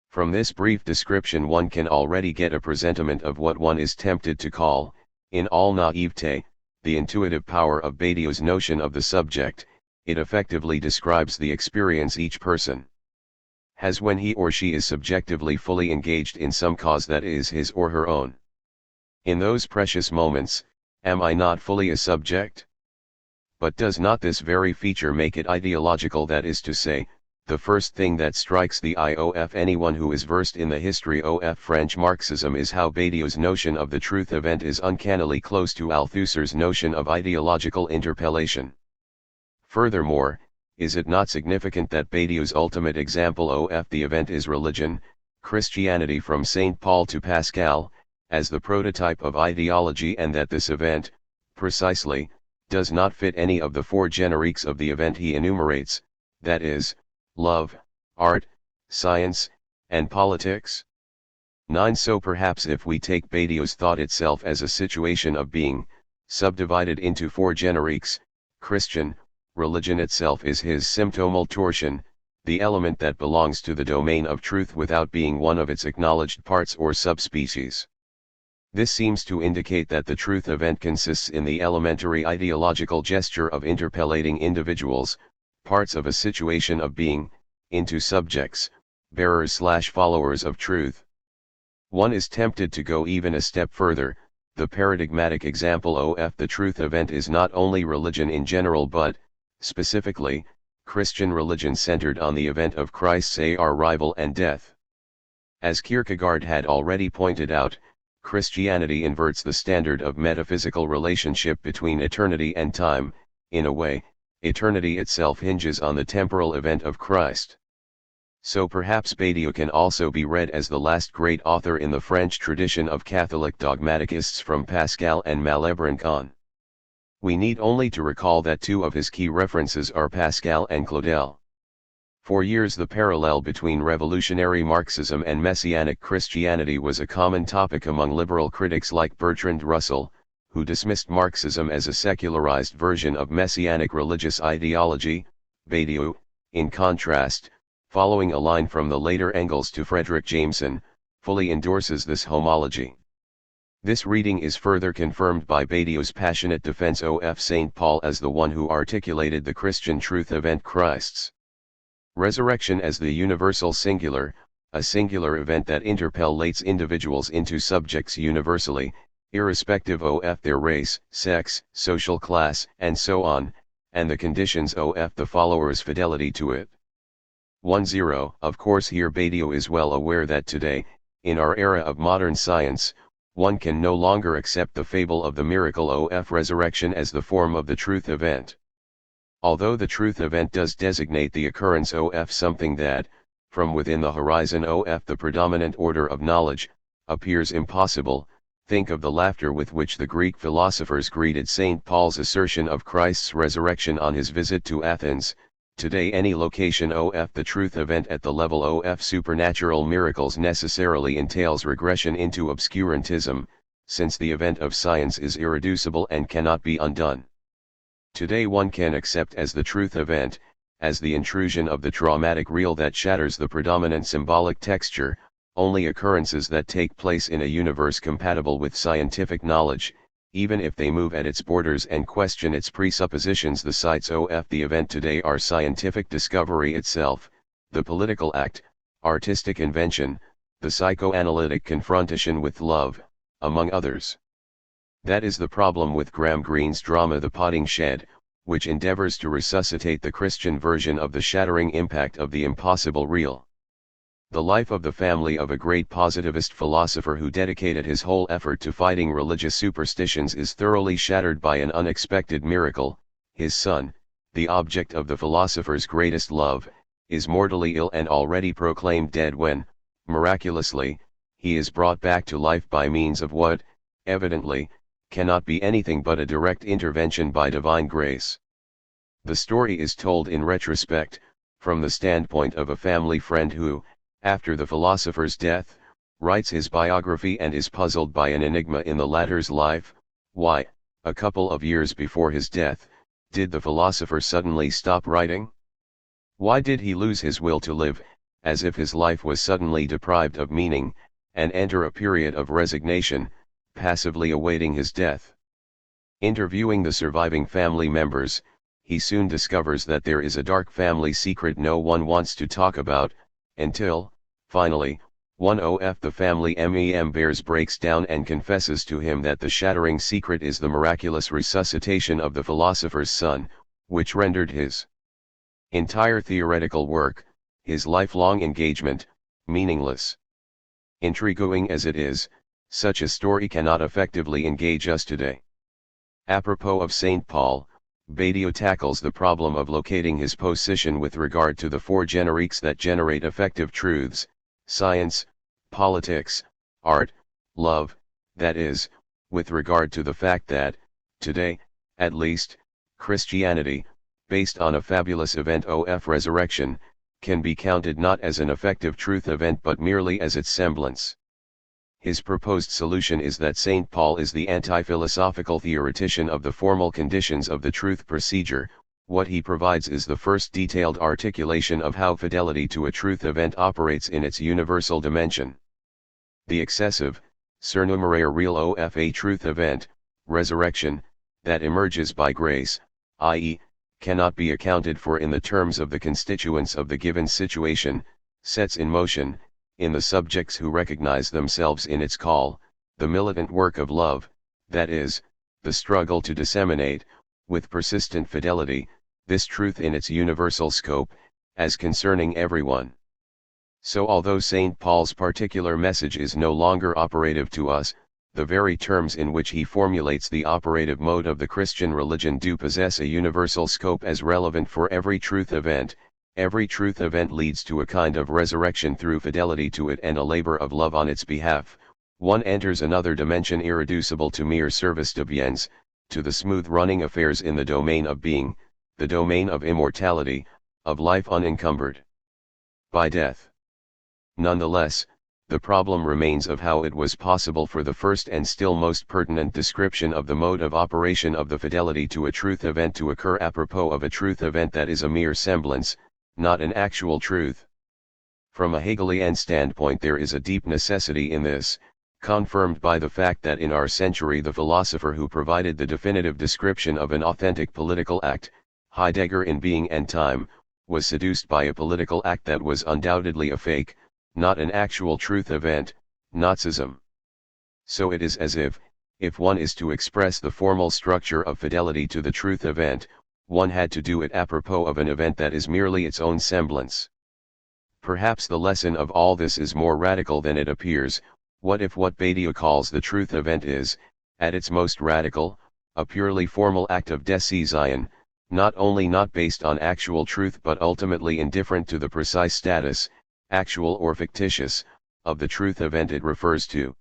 From this brief description one can already get a presentiment of what one is tempted to call, in all naivete, the intuitive power of Badiou's notion of the subject. It effectively describes the experience each person has when he or she is subjectively fully engaged in some cause that is his or her own. In those precious moments, am I not fully a subject? But does not this very feature make it ideological? That is to say, the first thing that strikes the eye of anyone who is versed in the history of French Marxism is how Badiou's notion of the truth event is uncannily close to Althusser's notion of ideological interpellation. Furthermore, is it not significant that Badiou's ultimate example of the event is religion, Christianity from St. Paul to Pascal, as the prototype of ideology, and that this event, precisely, does not fit any of the four generiques of the event he enumerates, that is, love, art, science, and politics? 9. So perhaps if we take Badiou's thought itself as a situation of being, subdivided into four generiques, Christian, religion itself is his symptomal torsion, the element that belongs to the domain of truth without being one of its acknowledged parts or subspecies. This seems to indicate that the truth event consists in the elementary ideological gesture of interpellating individuals, parts of a situation of being, into subjects, bearers/followers of truth. One is tempted to go even a step further. The paradigmatic example of the truth event is not only religion in general but, specifically, Christian religion centered on the event of Christ's arrival and death. As Kierkegaard had already pointed out, Christianity inverts the standard of metaphysical relationship between eternity and time. In a way, eternity itself hinges on the temporal event of Christ. So perhaps Badiou can also be read as the last great author in the French tradition of Catholic dogmaticists from Pascal and Malebranche on. We need only to recall that two of his key references are Pascal and Claudel. For years the parallel between revolutionary Marxism and Messianic Christianity was a common topic among liberal critics like Bertrand Russell, who dismissed Marxism as a secularized version of Messianic religious ideology. Badiou, in contrast, following a line from the later Engels to Frederick Jameson, fully endorses this homology. This reading is further confirmed by Badiou's passionate defense of St. Paul as the one who articulated the Christian truth event Christ's resurrection as the universal singular, a singular event that interpellates individuals into subjects universally, irrespective of their race, sex, social class, and so on, and the conditions of the followers' fidelity to it. 10. Of course here Badiou is well aware that today, in our era of modern science, one can no longer accept the fable of the miracle of resurrection as the form of the truth event. Although the truth event does designate the occurrence of something that, from within the horizon of the predominant order of knowledge, appears impossible, think of the laughter with which the Greek philosophers greeted St. Paul's assertion of Christ's resurrection on his visit to Athens. Today any location of the truth event at the level of supernatural miracles necessarily entails regression into obscurantism, since the event of science is irreducible and cannot be undone. Today one can accept as the truth event, as the intrusion of the traumatic real that shatters the predominant symbolic texture, only occurrences that take place in a universe compatible with scientific knowledge, even if they move at its borders and question its presuppositions. The sites of the event today are scientific discovery itself, the political act, artistic invention, the psychoanalytic confrontation with love, among others. That is the problem with Graham Greene's drama The Potting Shed, which endeavors to resuscitate the Christian version of the shattering impact of the impossible real. The life of the family of a great positivist philosopher who dedicated his whole effort to fighting religious superstitions is thoroughly shattered by an unexpected miracle. His son, the object of the philosopher's greatest love, is mortally ill and already proclaimed dead when, miraculously, he is brought back to life by means of what, evidently, cannot be anything but a direct intervention by divine grace. The story is told in retrospect, from the standpoint of a family friend who, after the philosopher's death, writes his biography and is puzzled by an enigma in the latter's life. Why, a couple of years before his death, did the philosopher suddenly stop writing? Why did he lose his will to live, as if his life was suddenly deprived of meaning, and enter a period of resignation, passively awaiting his death? Interviewing the surviving family members, he soon discovers that there is a dark family secret no one wants to talk about, until, finally, one of the family members breaks down and confesses to him that the shattering secret is the miraculous resuscitation of the philosopher's son, which rendered his entire theoretical work, his lifelong engagement, meaningless. Intriguing as it is, such a story cannot effectively engage us today. Apropos of St. Paul, Badiou tackles the problem of locating his position with regard to the four generics that generate effective truths: science, politics, art, love, that is, with regard to the fact that, today, at least, Christianity, based on a fabulous event of resurrection, can be counted not as an effective truth event but merely as its semblance. His proposed solution is that St. Paul is the anti-philosophical theoretician of the formal conditions of the truth procedure. What he provides is the first detailed articulation of how fidelity to a truth event operates in its universal dimension. The excessive, Surnumerare real of a truth event, resurrection, that emerges by grace, i.e., cannot be accounted for in the terms of the constituents of the given situation, sets in motion, in the subjects who recognize themselves in its call, the militant work of love, that is, the struggle to disseminate, with persistent fidelity, this truth in its universal scope, as concerning everyone. So although St. Paul's particular message is no longer operative to us, the very terms in which he formulates the operative mode of the Christian religion do possess a universal scope as relevant for every truth event. Every truth event leads to a kind of resurrection through fidelity to it and a labor of love on its behalf. One enters another dimension irreducible to mere service de biens, to the smooth running affairs in the domain of being, the domain of immortality, of life unencumbered by death. Nonetheless, the problem remains of how it was possible for the first and still most pertinent description of the mode of operation of the fidelity to a truth event to occur apropos of a truth event that is a mere semblance, not an actual truth. From a Hegelian standpoint there is a deep necessity in this, confirmed by the fact that in our century the philosopher who provided the definitive description of an authentic political act, Heidegger in Being and Time, was seduced by a political act that was undoubtedly a fake, not an actual truth event, Nazism. So it is as if one is to express the formal structure of fidelity to the truth event, one had to do it apropos of an event that is merely its own semblance. Perhaps the lesson of all this is more radical than it appears. What if what Badiou calls the truth event is, at its most radical, a purely formal act of decision, not only not based on actual truth but ultimately indifferent to the precise status, actual or fictitious, of the truth event it refers to?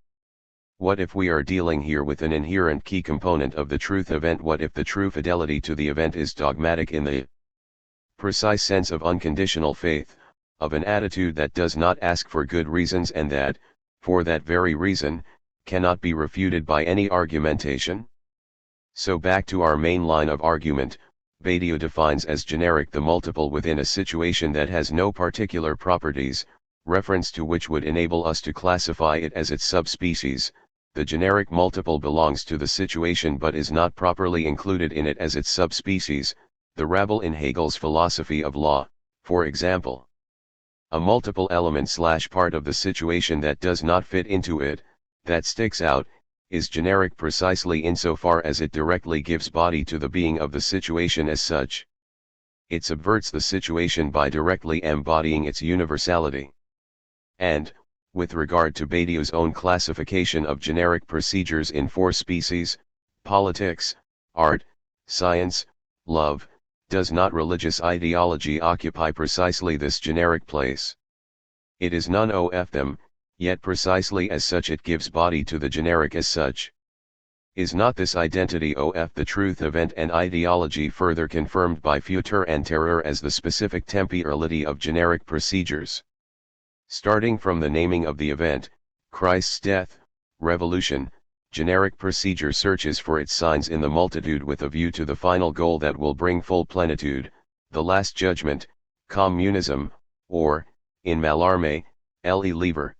What if we are dealing here with an inherent key component of the truth event? What if the true fidelity to the event is dogmatic in the precise sense of unconditional faith, of an attitude that does not ask for good reasons and that, for that very reason, cannot be refuted by any argumentation? So back to our main line of argument, Badiou defines as generic the multiple within a situation that has no particular properties, reference to which would enable us to classify it as its subspecies. The generic multiple belongs to the situation but is not properly included in it as its subspecies, the rabble in Hegel's philosophy of law, for example. A multiple element/part of the situation that does not fit into it, that sticks out, is generic precisely insofar as it directly gives body to the being of the situation as such. It subverts the situation by directly embodying its universality. And, with regard to Badiou's own classification of generic procedures in four species, politics, art, science, love, does not religious ideology occupy precisely this generic place? It is none of them, yet precisely as such it gives body to the generic as such. Is not this identity of the truth event and ideology further confirmed by futur and terror as the specific temporality of generic procedures? Starting from the naming of the event, Christ's death, revolution, generic procedure searches for its signs in the multitude with a view to the final goal that will bring full plenitude, the last judgment, communism, or, in Mallarmé, l'Eliever.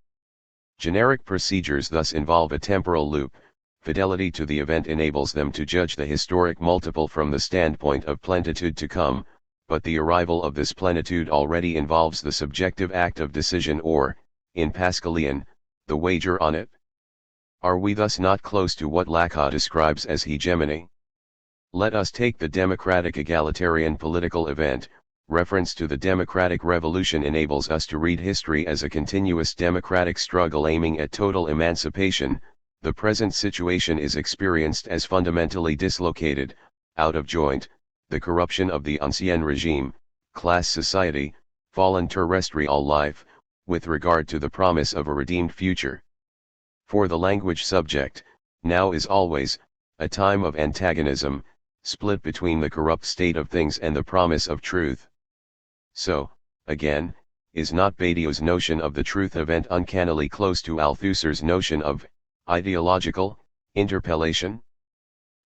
Generic procedures thus involve a temporal loop. Fidelity to the event enables them to judge the historic multiple from the standpoint of plenitude to come, but the arrival of this plenitude already involves the subjective act of decision or, in Pascalian, the wager on it. Are we thus not close to what Lacan describes as hegemony? Let us take the democratic egalitarian political event. Reference to the democratic revolution enables us to read history as a continuous democratic struggle aiming at total emancipation. The present situation is experienced as fundamentally dislocated, out of joint, the corruption of the ancien regime, class society, fallen terrestrial life, with regard to the promise of a redeemed future. For the language subject, now is always, a time of antagonism, split between the corrupt state of things and the promise of truth. So, again, is not Badiou's notion of the truth event uncannily close to Althusser's notion of ideological interpellation?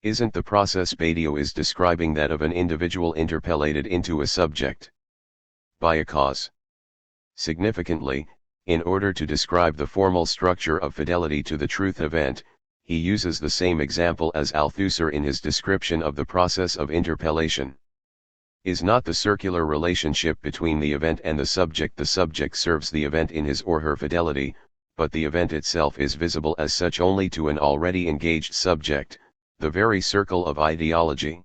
Isn't the process Badiou is describing that of an individual interpellated into a subject by a cause? Significantly, In order to describe the formal structure of fidelity to the truth event, he uses the same example as Althusser in his description of the process of interpellation. Is not the circular relationship between the event and the subject serves the event in his or her fidelity, but the event itself is visible as such only to an already engaged subject, the very circle of ideology.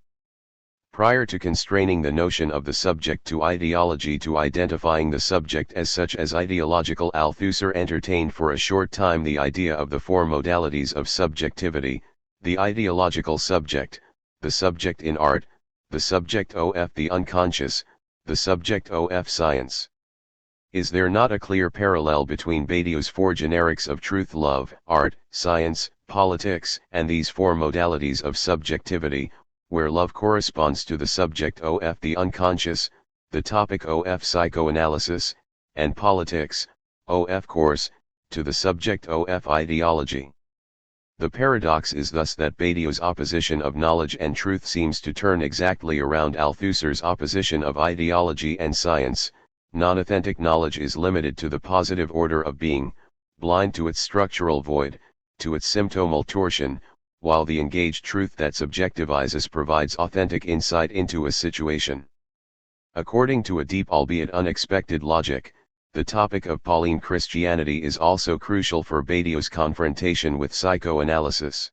Prior to constraining the notion of the subject to ideology to identifying the subject as such as ideological, Althusser entertained for a short time the idea of the four modalities of subjectivity: the ideological subject, the subject in art, the subject of the unconscious, the subject of science. Is there not a clear parallel between Badiou's four generics of truth, love, art, science, politics, and these four modalities of subjectivity, where love corresponds to the subject of the unconscious, the topic of psychoanalysis, and politics, of course, to the subject of ideology? The paradox is thus that Badiou's opposition of knowledge and truth seems to turn exactly around Althusser's opposition of ideology and science. Non-authentic knowledge is limited to the positive order of being, blind to its structural void, to its symptomal torsion, while the engaged truth that subjectivizes provides authentic insight into a situation. According to a deep albeit unexpected logic, the topic of Pauline Christianity is also crucial for Badiou's confrontation with psychoanalysis.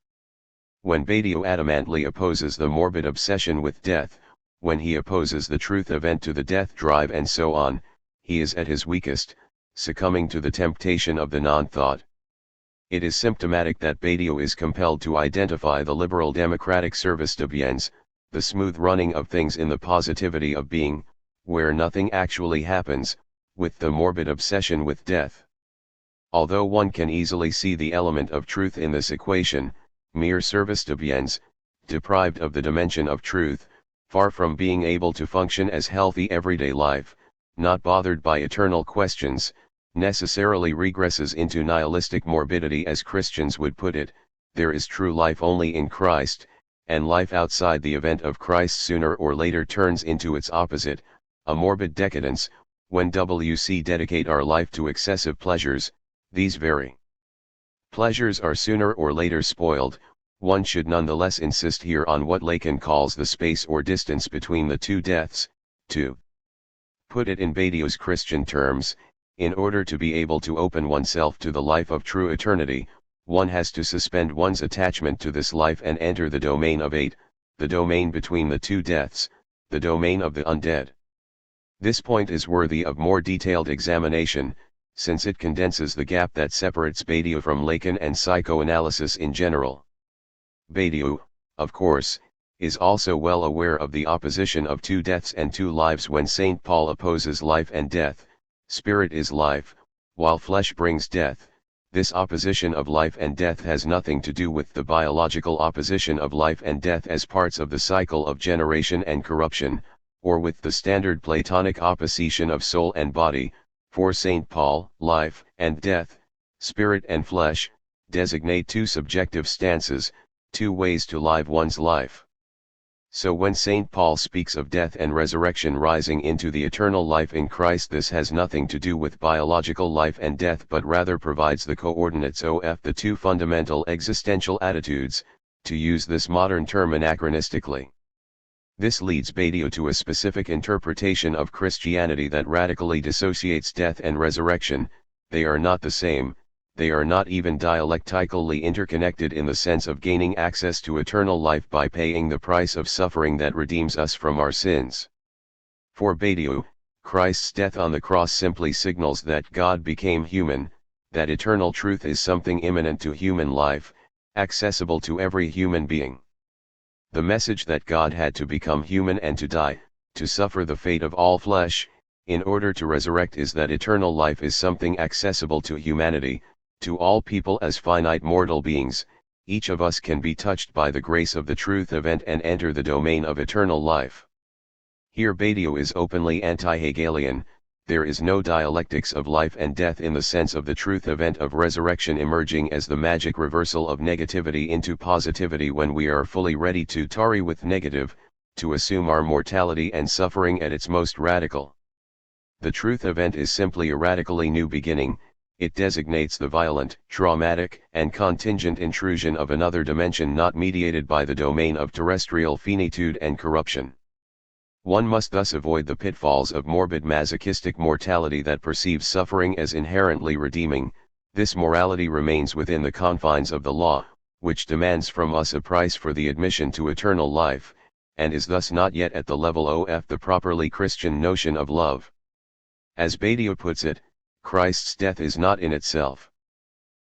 When Badiou adamantly opposes the morbid obsession with death, when he opposes the truth event to the death drive and so on, he is at his weakest, succumbing to the temptation of the non-thought. It is symptomatic that Badiou is compelled to identify the liberal democratic service de biens, the smooth running of things in the positivity of being, where nothing actually happens, with the morbid obsession with death. Although one can easily see the element of truth in this equation, mere service de biens, deprived of the dimension of truth, far from being able to function as healthy everyday life, not bothered by eternal questions, necessarily regresses into nihilistic morbidity, as Christians would put it. There is true life only in Christ, and life outside the event of Christ sooner or later turns into its opposite, a morbid decadence. When we dedicate our life to excessive pleasures, these very pleasures are sooner or later spoiled. One should nonetheless insist here on what Lacan calls the space or distance between the two deaths. To put it in Badiou's Christian terms, in order to be able to open oneself to the life of true eternity, one has to suspend one's attachment to this life and enter the domain of eight, the domain between the two deaths, the domain of the undead. This point is worthy of more detailed examination, since it condenses the gap that separates Badiou from Lacan and psychoanalysis in general. Badiou, of course, is also well aware of the opposition of two deaths and two lives when St. Paul opposes life and death. Spirit is life, while flesh brings death. This opposition of life and death has nothing to do with the biological opposition of life and death as parts of the cycle of generation and corruption, or with the standard Platonic opposition of soul and body. For St. Paul, life and death, spirit and flesh, designate two subjective stances, two ways to live one's life. So when St. Paul speaks of death and resurrection rising into the eternal life in Christ, this has nothing to do with biological life and death, but rather provides the coordinates of the two fundamental existential attitudes, to use this modern term anachronistically. This leads Badiou to a specific interpretation of Christianity that radically dissociates death and resurrection. They are not the same. They are not even dialectically interconnected in the sense of gaining access to eternal life by paying the price of suffering that redeems us from our sins. For Badiou, Christ's death on the cross simply signals that God became human, that eternal truth is something immanent to human life, accessible to every human being. The message that God had to become human and to die, to suffer the fate of all flesh, in order to resurrect, is that eternal life is something accessible to humanity, to all people as finite mortal beings. Each of us can be touched by the grace of the truth event and enter the domain of eternal life. Here Badiou is openly anti-Hegelian. There is no dialectics of life and death in the sense of the truth event of resurrection emerging as the magic reversal of negativity into positivity when we are fully ready to tarry with negative, to assume our mortality and suffering at its most radical. The truth event is simply a radically new beginning, it designates the violent, traumatic, and contingent intrusion of another dimension not mediated by the domain of terrestrial finitude and corruption. One must thus avoid the pitfalls of morbid masochistic mortality that perceives suffering as inherently redeeming. This morality remains within the confines of the law, which demands from us a price for the admission to eternal life, and is thus not yet at the level of the properly Christian notion of love. As Badiou puts it, Christ's death is not in itself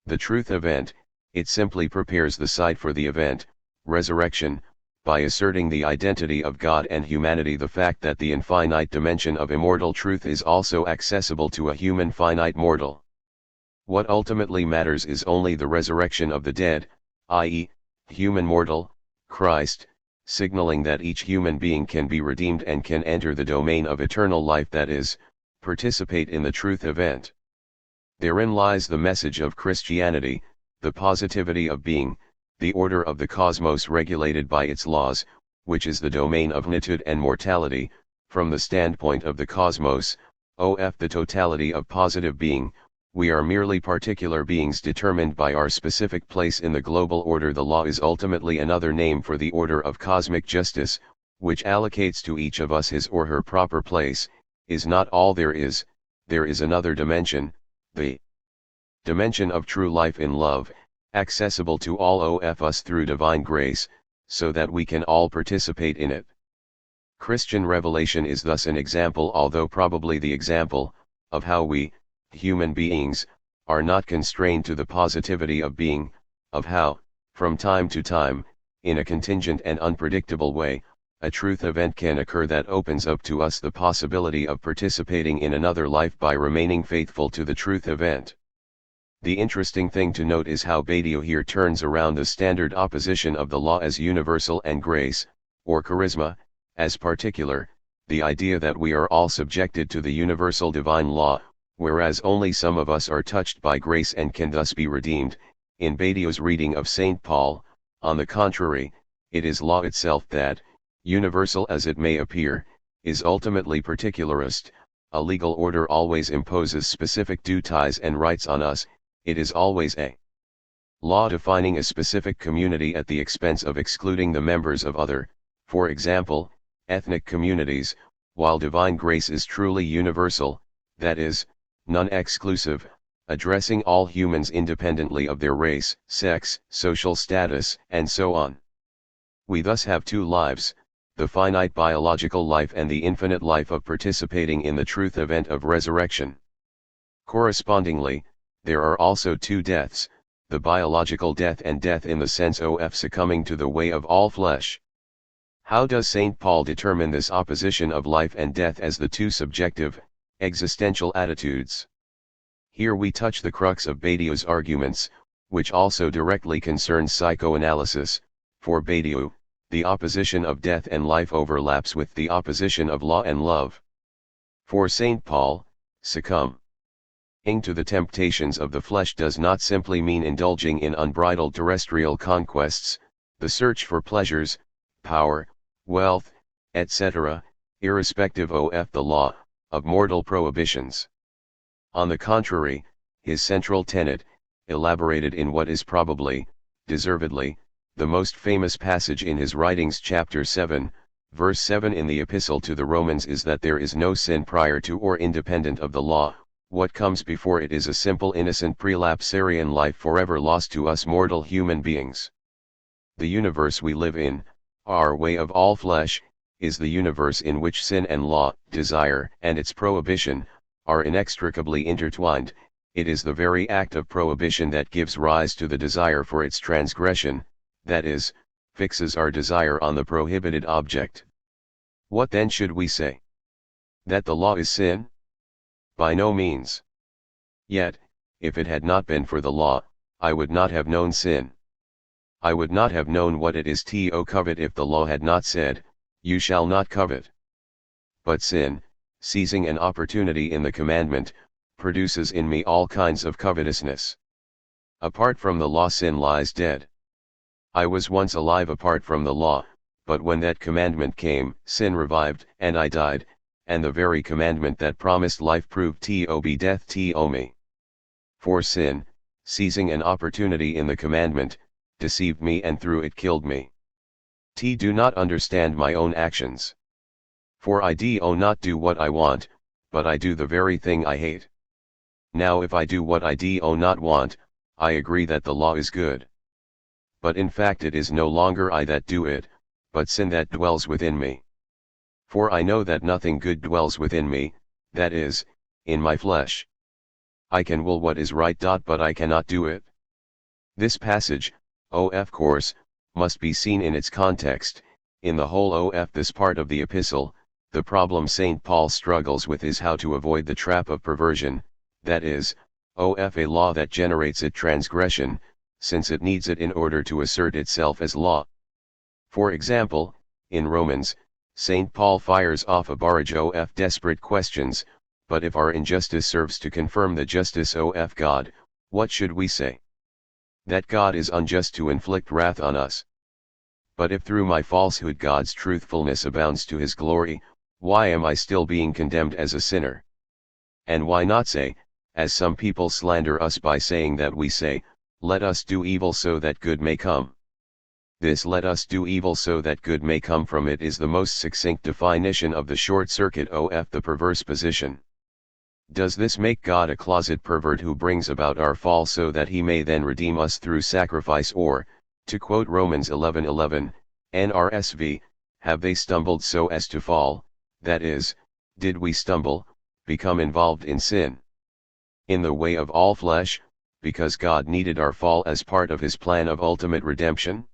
the truth event, it simply prepares the site for the event, resurrection, by asserting the identity of God and humanity. The fact that the infinite dimension of immortal truth is also accessible to a human finite mortal. What ultimately matters is only the resurrection of the dead, i.e., human mortal, Christ, signaling that each human being can be redeemed and can enter the domain of eternal life, that is, participate in the truth event. Therein lies the message of Christianity, the positivity of being, the order of the cosmos regulated by its laws, which is the domain of finitude and mortality. From the standpoint of the cosmos, the totality of positive being, we are merely particular beings determined by our specific place in the global order. The law is ultimately another name for the order of cosmic justice, which allocates to each of us his or her proper place, is not all there is another dimension, the dimension of true life in love, accessible to all of us through divine grace, so that we can all participate in it. Christian revelation is thus an example, although probably the example, of how we, human beings, are not constrained to the positivity of being, of how, from time to time, in a contingent and unpredictable way, a truth event can occur that opens up to us the possibility of participating in another life by remaining faithful to the truth event. The interesting thing to note is how Badiou here turns around the standard opposition of the law as universal and grace, or charisma, as particular, the idea that we are all subjected to the universal divine law, whereas only some of us are touched by grace and can thus be redeemed. In Badiou's reading of St. Paul, on the contrary, it is law itself that, universal as it may appear, is ultimately particularist. A legal order always imposes specific duties and rights on us. It is always a law defining a specific community at the expense of excluding the members of other, for example, ethnic communities, while divine grace is truly universal, that is, non-exclusive, addressing all humans independently of their race, sex, social status, and so on. We thus have two lives, the finite biological life and the infinite life of participating in the truth event of resurrection. Correspondingly, there are also two deaths, the biological death and death in the sense of succumbing to the way of all flesh. How does St. Paul determine this opposition of life and death as the two subjective, existential attitudes? Here we touch the crux of Badiou's arguments, which also directly concerns psychoanalysis. For Badiou, the opposition of death and life overlaps with the opposition of law and love. For St. Paul, succumbing to the temptations of the flesh does not simply mean indulging in unbridled terrestrial conquests, the search for pleasures, power, wealth, etc., irrespective of the law, of mortal prohibitions. On the contrary, his central tenet, elaborated in what is probably, deservedly, the most famous passage in his writings, chapter 7, verse 7 in the Epistle to the Romans, is that there is no sin prior to or independent of the law. What comes before it is a simple innocent prelapsarian life forever lost to us mortal human beings. The universe we live in, our way of all flesh, is the universe in which sin and law, desire and its prohibition, are inextricably intertwined. It is the very act of prohibition that gives rise to the desire for its transgression, that is, fixes our desire on the prohibited object. What then should we say? That the law is sin? By no means. Yet, if it had not been for the law, I would not have known sin. I would not have known what it is to covet if the law had not said, "You shall not covet." But sin, seizing an opportunity in the commandment, produces in me all kinds of covetousness. Apart from the law, sin lies dead. I was once alive apart from the law, but when that commandment came, sin revived, and I died, and the very commandment that promised life proved to be death to me. For sin, seizing an opportunity in the commandment, deceived me and through it killed me. Do not understand my own actions. For I do not do what I want, but I do the very thing I hate. Now if I do what I do not want, I agree that the law is good. But in fact it is no longer I that do it, but sin that dwells within me. For I know that nothing good dwells within me, that is, in my flesh. I can will what is right. But I cannot do it. This passage, of course, must be seen in its context. In the whole of this part of the epistle, the problem St. Paul struggles with is how to avoid the trap of perversion, that is, a law that generates it transgression, since it needs it in order to assert itself as law. For example, in Romans, St. Paul fires off a barrage of desperate questions, but if our injustice serves to confirm the justice of God, what should we say? That God is unjust to inflict wrath on us. But if through my falsehood God's truthfulness abounds to his glory, why am I still being condemned as a sinner? And why not say, as some people slander us by saying that we say, let us do evil so that good may come. This let us do evil so that good may come from it is the most succinct definition of the short circuit of the perverse position. Does this make God a closet pervert who brings about our fall so that he may then redeem us through sacrifice, or, to quote Romans 11:11, NRSV, have they stumbled so as to fall, that is, did we stumble, become involved in sin? In the way of all flesh, because God needed our fall as part of his plan of ultimate redemption?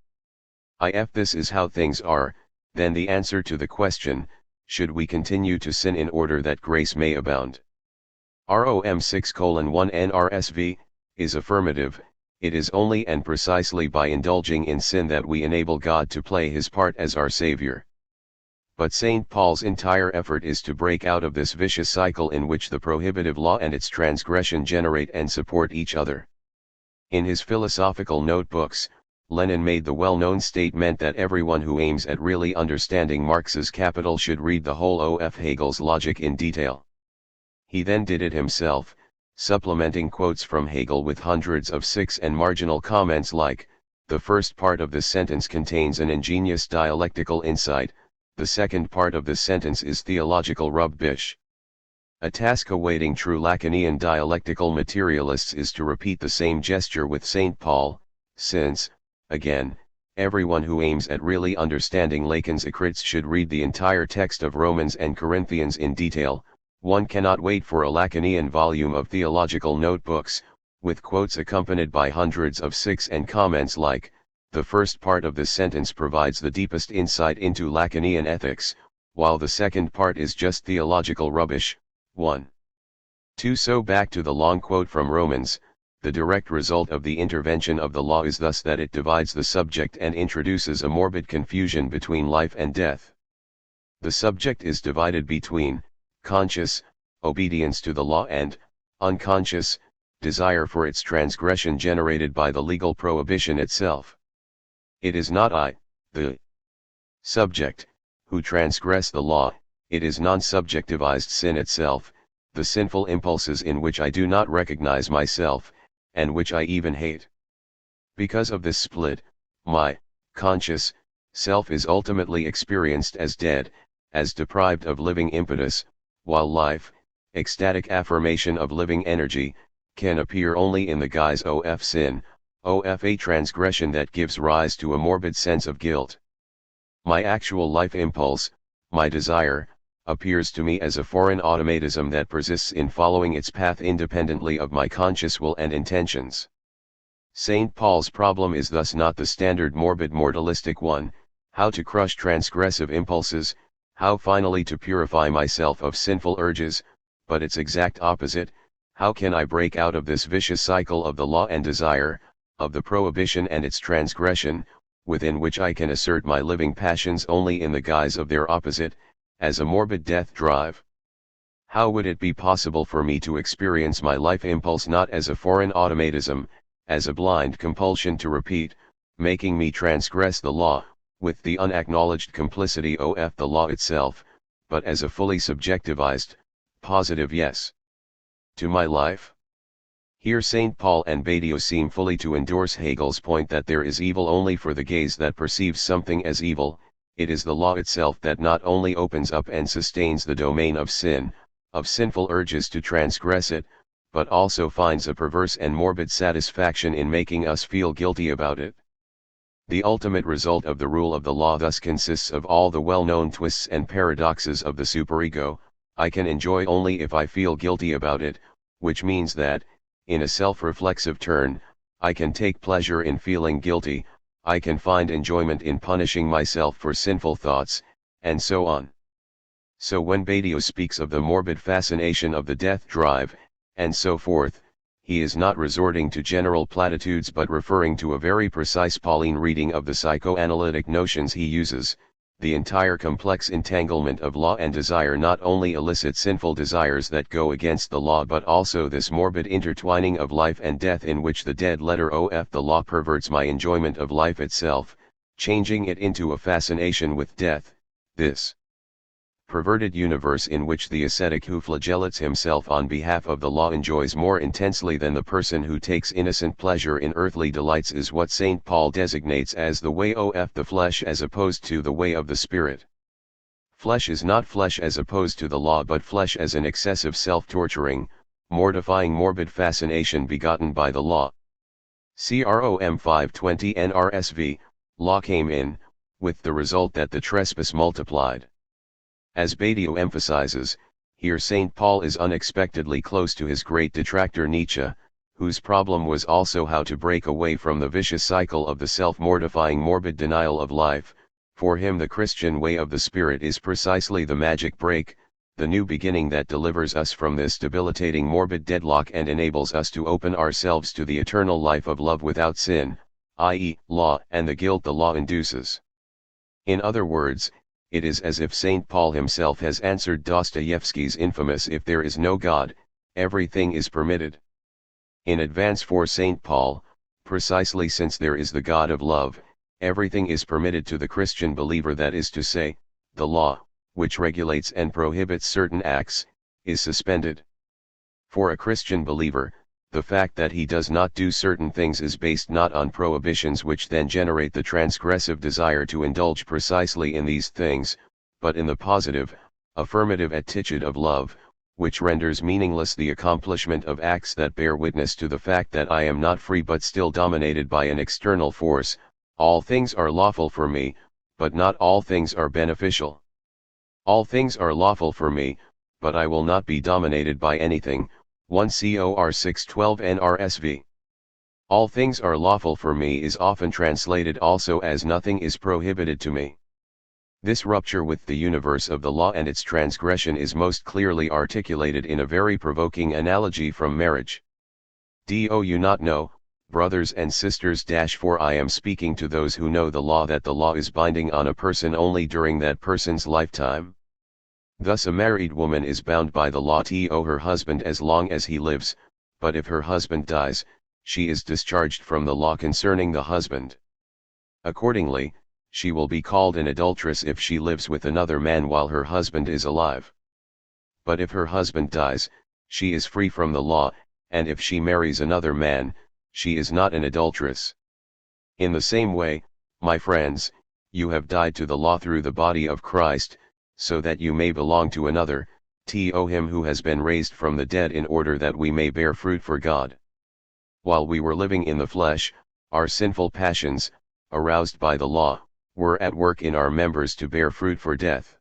If this is how things are, then the answer to the question, should we continue to sin in order that grace may abound? Rom 6:1 NRSV, is affirmative. It is only and precisely by indulging in sin that we enable God to play his part as our Savior. But St. Paul's entire effort is to break out of this vicious cycle in which the prohibitive law and its transgression generate and support each other. In his philosophical notebooks, Lenin made the well-known statement that everyone who aims at really understanding Marx's Capital should read the whole of Hegel's logic in detail. He then did it himself, supplementing quotes from Hegel with hundreds of and marginal comments like, the first part of this sentence contains an ingenious dialectical insight, the second part of this sentence is theological rubbish. A task awaiting true Lacanian dialectical materialists is to repeat the same gesture with St. Paul, since, again, everyone who aims at really understanding Lacan's Acrits should read the entire text of Romans and Corinthians in detail. One cannot wait for a Lacanian volume of theological notebooks, with quotes accompanied by hundreds of and comments like, the first part of this sentence provides the deepest insight into Lacanian ethics, while the second part is just theological rubbish. 1. 2. So back to the long quote from Romans, the direct result of the intervention of the law is thus that it divides the subject and introduces a morbid confusion between life and death. The subject is divided between conscious obedience to the law and unconscious desire for its transgression generated by the legal prohibition itself. It is not I, the subject, who transgress the law, it is non-subjectivized sin itself, the sinful impulses in which I do not recognize myself, and which I even hate. Because of this split, my conscious self is ultimately experienced as dead, as deprived of living impetus, while life, ecstatic affirmation of living energy, can appear only in the guise of sin, of a transgression that gives rise to a morbid sense of guilt. My actual life impulse, my desire, appears to me as a foreign automatism that persists in following its path independently of my conscious will and intentions. St. Paul's problem is thus not the standard morbid moralistic one, how to crush transgressive impulses, how finally to purify myself of sinful urges, but its exact opposite, how can I break out of this vicious cycle of the law and desire, of the prohibition and its transgression, within which I can assert my living passions only in the guise of their opposite, as a morbid death drive? How would it be possible for me to experience my life impulse not as a foreign automatism, as a blind compulsion to repeat, making me transgress the law, with the unacknowledged complicity of the law itself, but as a fully subjectivized, positive yes to my life? Here St. Paul and Badiou seem fully to endorse Hegel's point that there is evil only for the gaze that perceives something as evil. It is the law itself that not only opens up and sustains the domain of sin, of sinful urges to transgress it, but also finds a perverse and morbid satisfaction in making us feel guilty about it. The ultimate result of the rule of the law thus consists of all the well-known twists and paradoxes of the superego. I can enjoy only if I feel guilty about it, which means that, in a self-reflexive turn, I can take pleasure in feeling guilty, I can find enjoyment in punishing myself for sinful thoughts, and so on. So when Badiou speaks of the morbid fascination of the death drive, and so forth, he is not resorting to general platitudes but referring to a very precise Pauline reading of the psychoanalytic notions he uses. The entire complex entanglement of law and desire not only elicits sinful desires that go against the law but also this morbid intertwining of life and death in which the dead letter of the law perverts my enjoyment of life itself, changing it into a fascination with death. This perverted universe in which the ascetic who flagellates himself on behalf of the law enjoys more intensely than the person who takes innocent pleasure in earthly delights is what St. Paul designates as the way of the flesh as opposed to the way of the Spirit. Flesh is not flesh as opposed to the law but flesh as an excessive self-torturing, mortifying morbid fascination begotten by the law. Crom 520 NRSV, law came in, with the result that the trespass multiplied. As Badiou emphasizes, here St. Paul is unexpectedly close to his great detractor Nietzsche, whose problem was also how to break away from the vicious cycle of the self-mortifying morbid denial of life. For him the Christian way of the Spirit is precisely the magic break, the new beginning that delivers us from this debilitating morbid deadlock and enables us to open ourselves to the eternal life of love without sin, i.e., law and the guilt the law induces. In other words, it is as if St. Paul himself has answered Dostoevsky's infamous "If there is no God, everything is permitted." In advance for St. Paul, precisely since there is the God of love, everything is permitted to the Christian believer, that is to say, the law, which regulates and prohibits certain acts, is suspended. For a Christian believer, the fact that he does not do certain things is based not on prohibitions which then generate the transgressive desire to indulge precisely in these things, but in the positive, affirmative attitude of love, which renders meaningless the accomplishment of acts that bear witness to the fact that I am not free but still dominated by an external force. All things are lawful for me, but not all things are beneficial. All things are lawful for me, but I will not be dominated by anything. 1 Cor 6:12 NRSV. All things are lawful for me is often translated also as nothing is prohibited to me. This rupture with the universe of the law and its transgression is most clearly articulated in a very provoking analogy from marriage. Do you not know, brothers and sisters, for I am speaking to those who know the law, that the law is binding on a person only during that person's lifetime? Thus a married woman is bound by the law to her husband as long as he lives, but if her husband dies, she is discharged from the law concerning the husband. Accordingly, she will be called an adulteress if she lives with another man while her husband is alive. But if her husband dies, she is free from the law, and if she marries another man, she is not an adulteress. In the same way, my friends, you have died to the law through the body of Christ, so that you may belong to another, to him who has been raised from the dead, in order that we may bear fruit for God. While we were living in the flesh, our sinful passions, aroused by the law, were at work in our members to bear fruit for death.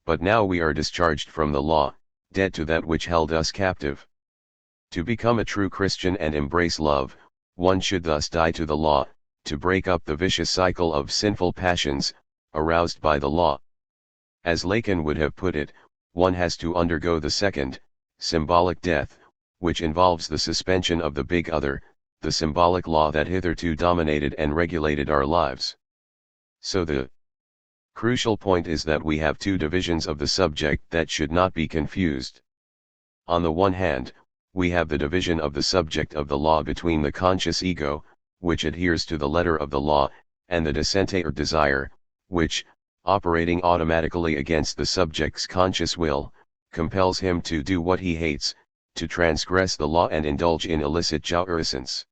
But now we are discharged from the law, dead to that which held us captive. To become a true Christian and embrace love, one should thus die to the law, to break up the vicious cycle of sinful passions, aroused by the law. As Lacan would have put it, one has to undergo the second, symbolic death, which involves the suspension of the big other, the symbolic law that hitherto dominated and regulated our lives. So the crucial point is that we have two divisions of the subject that should not be confused. On the one hand, we have the division of the subject of the law between the conscious ego, which adheres to the letter of the law, and the dissente or desire, which, operating automatically against the subject's conscious will, compels him to do what he hates, to transgress the law and indulge in illicit jouissance.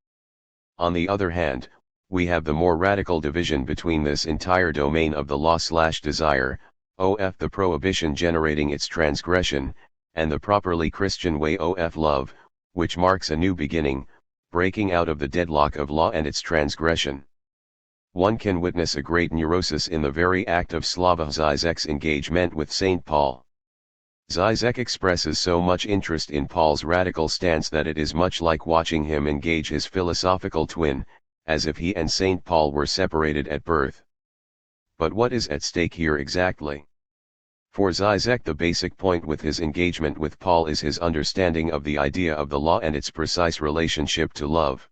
On the other hand, we have the more radical division between this entire domain of the law/desire, of the prohibition generating its transgression, and the properly Christian way of love, which marks a new beginning, breaking out of the deadlock of law and its transgression. One can witness a great neurosis in the very act of Slavoj Žižek's engagement with St. Paul. Žižek expresses so much interest in Paul's radical stance that it is much like watching him engage his philosophical twin, as if he and St. Paul were separated at birth. But what is at stake here exactly? For Žižek, the basic point with his engagement with Paul is his understanding of the idea of the law and its precise relationship to love.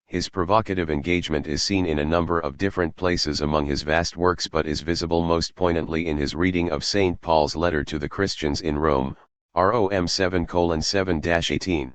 His provocative engagement is seen in a number of different places among his vast works, but is visible most poignantly in his reading of St. Paul's letter to the Christians in Rome, Rom 7:7-18.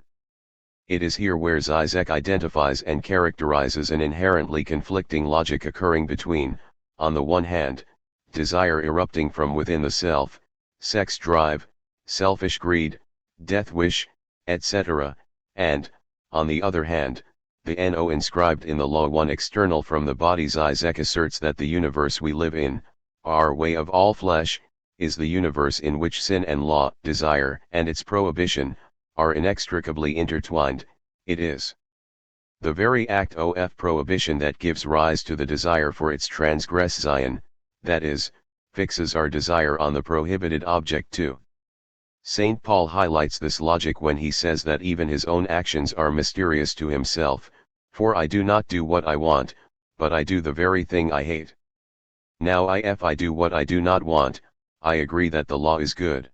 It is here where Žižek identifies and characterizes an inherently conflicting logic occurring between, on the one hand, desire erupting from within the self, sex drive, selfish greed, death wish, etc., and, on the other hand, the no inscribed in the law, one external from the body. Žižek asserts that the universe we live in, our way of all flesh, is the universe in which sin and law, desire and its prohibition, are inextricably intertwined. It is the very act of prohibition that gives rise to the desire for its transgression, that is, fixes our desire on the prohibited object too. St. Paul highlights this logic when he says that even his own actions are mysterious to himself, for I do not do what I want, but I do the very thing I hate. Now if I do what I do not want, I agree that the law is good.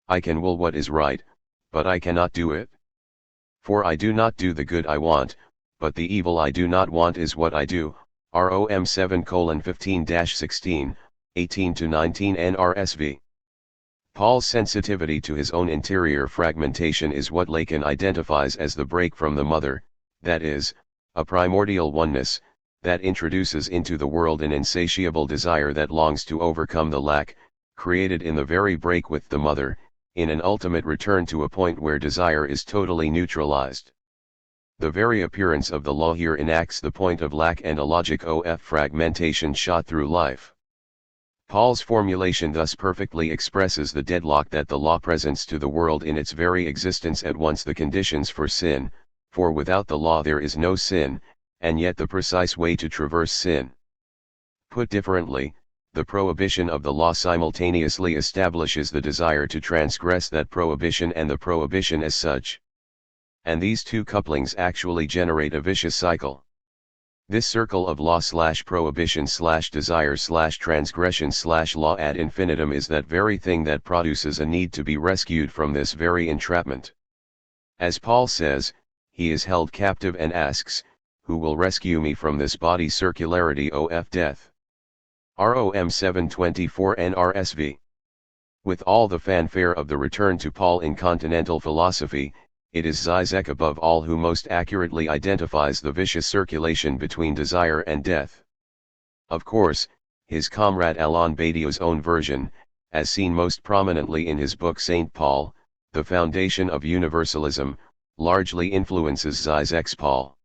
I can will what is right, but I cannot do it. For I do not do the good I want, but the evil I do not want is what I do. Rom 7:15-16, 18-19 NRSV. Paul's sensitivity to his own interior fragmentation is what Lacan identifies as the break from the mother, that is, a primordial oneness, that introduces into the world an insatiable desire that longs to overcome the lack, created in the very break with the mother, in an ultimate return to a point where desire is totally neutralized. The very appearance of the law here enacts the point of lack and a logic of fragmentation shot through life. Paul's formulation thus perfectly expresses the deadlock that the law presents to the world in its very existence, at once the conditions for sin, for without the law there is no sin, and yet the precise way to traverse sin. Put differently, the prohibition of the law simultaneously establishes the desire to transgress that prohibition and the prohibition as such. And these two couplings actually generate a vicious cycle. This circle of law/prohibition/desire/transgression/law ad infinitum is that very thing that produces a need to be rescued from this very entrapment. As Paul says, he is held captive and asks, who will rescue me from this body circularity of death? Rom 7:24 NRSV. With all the fanfare of the return to Paul in Continental philosophy, it is Žižek above all who most accurately identifies the vicious circulation between desire and death. Of course, his comrade Alain Badiou's own version, as seen most prominently in his book St. Paul, The Foundation of Universalism, largely influences Žižek's Paul.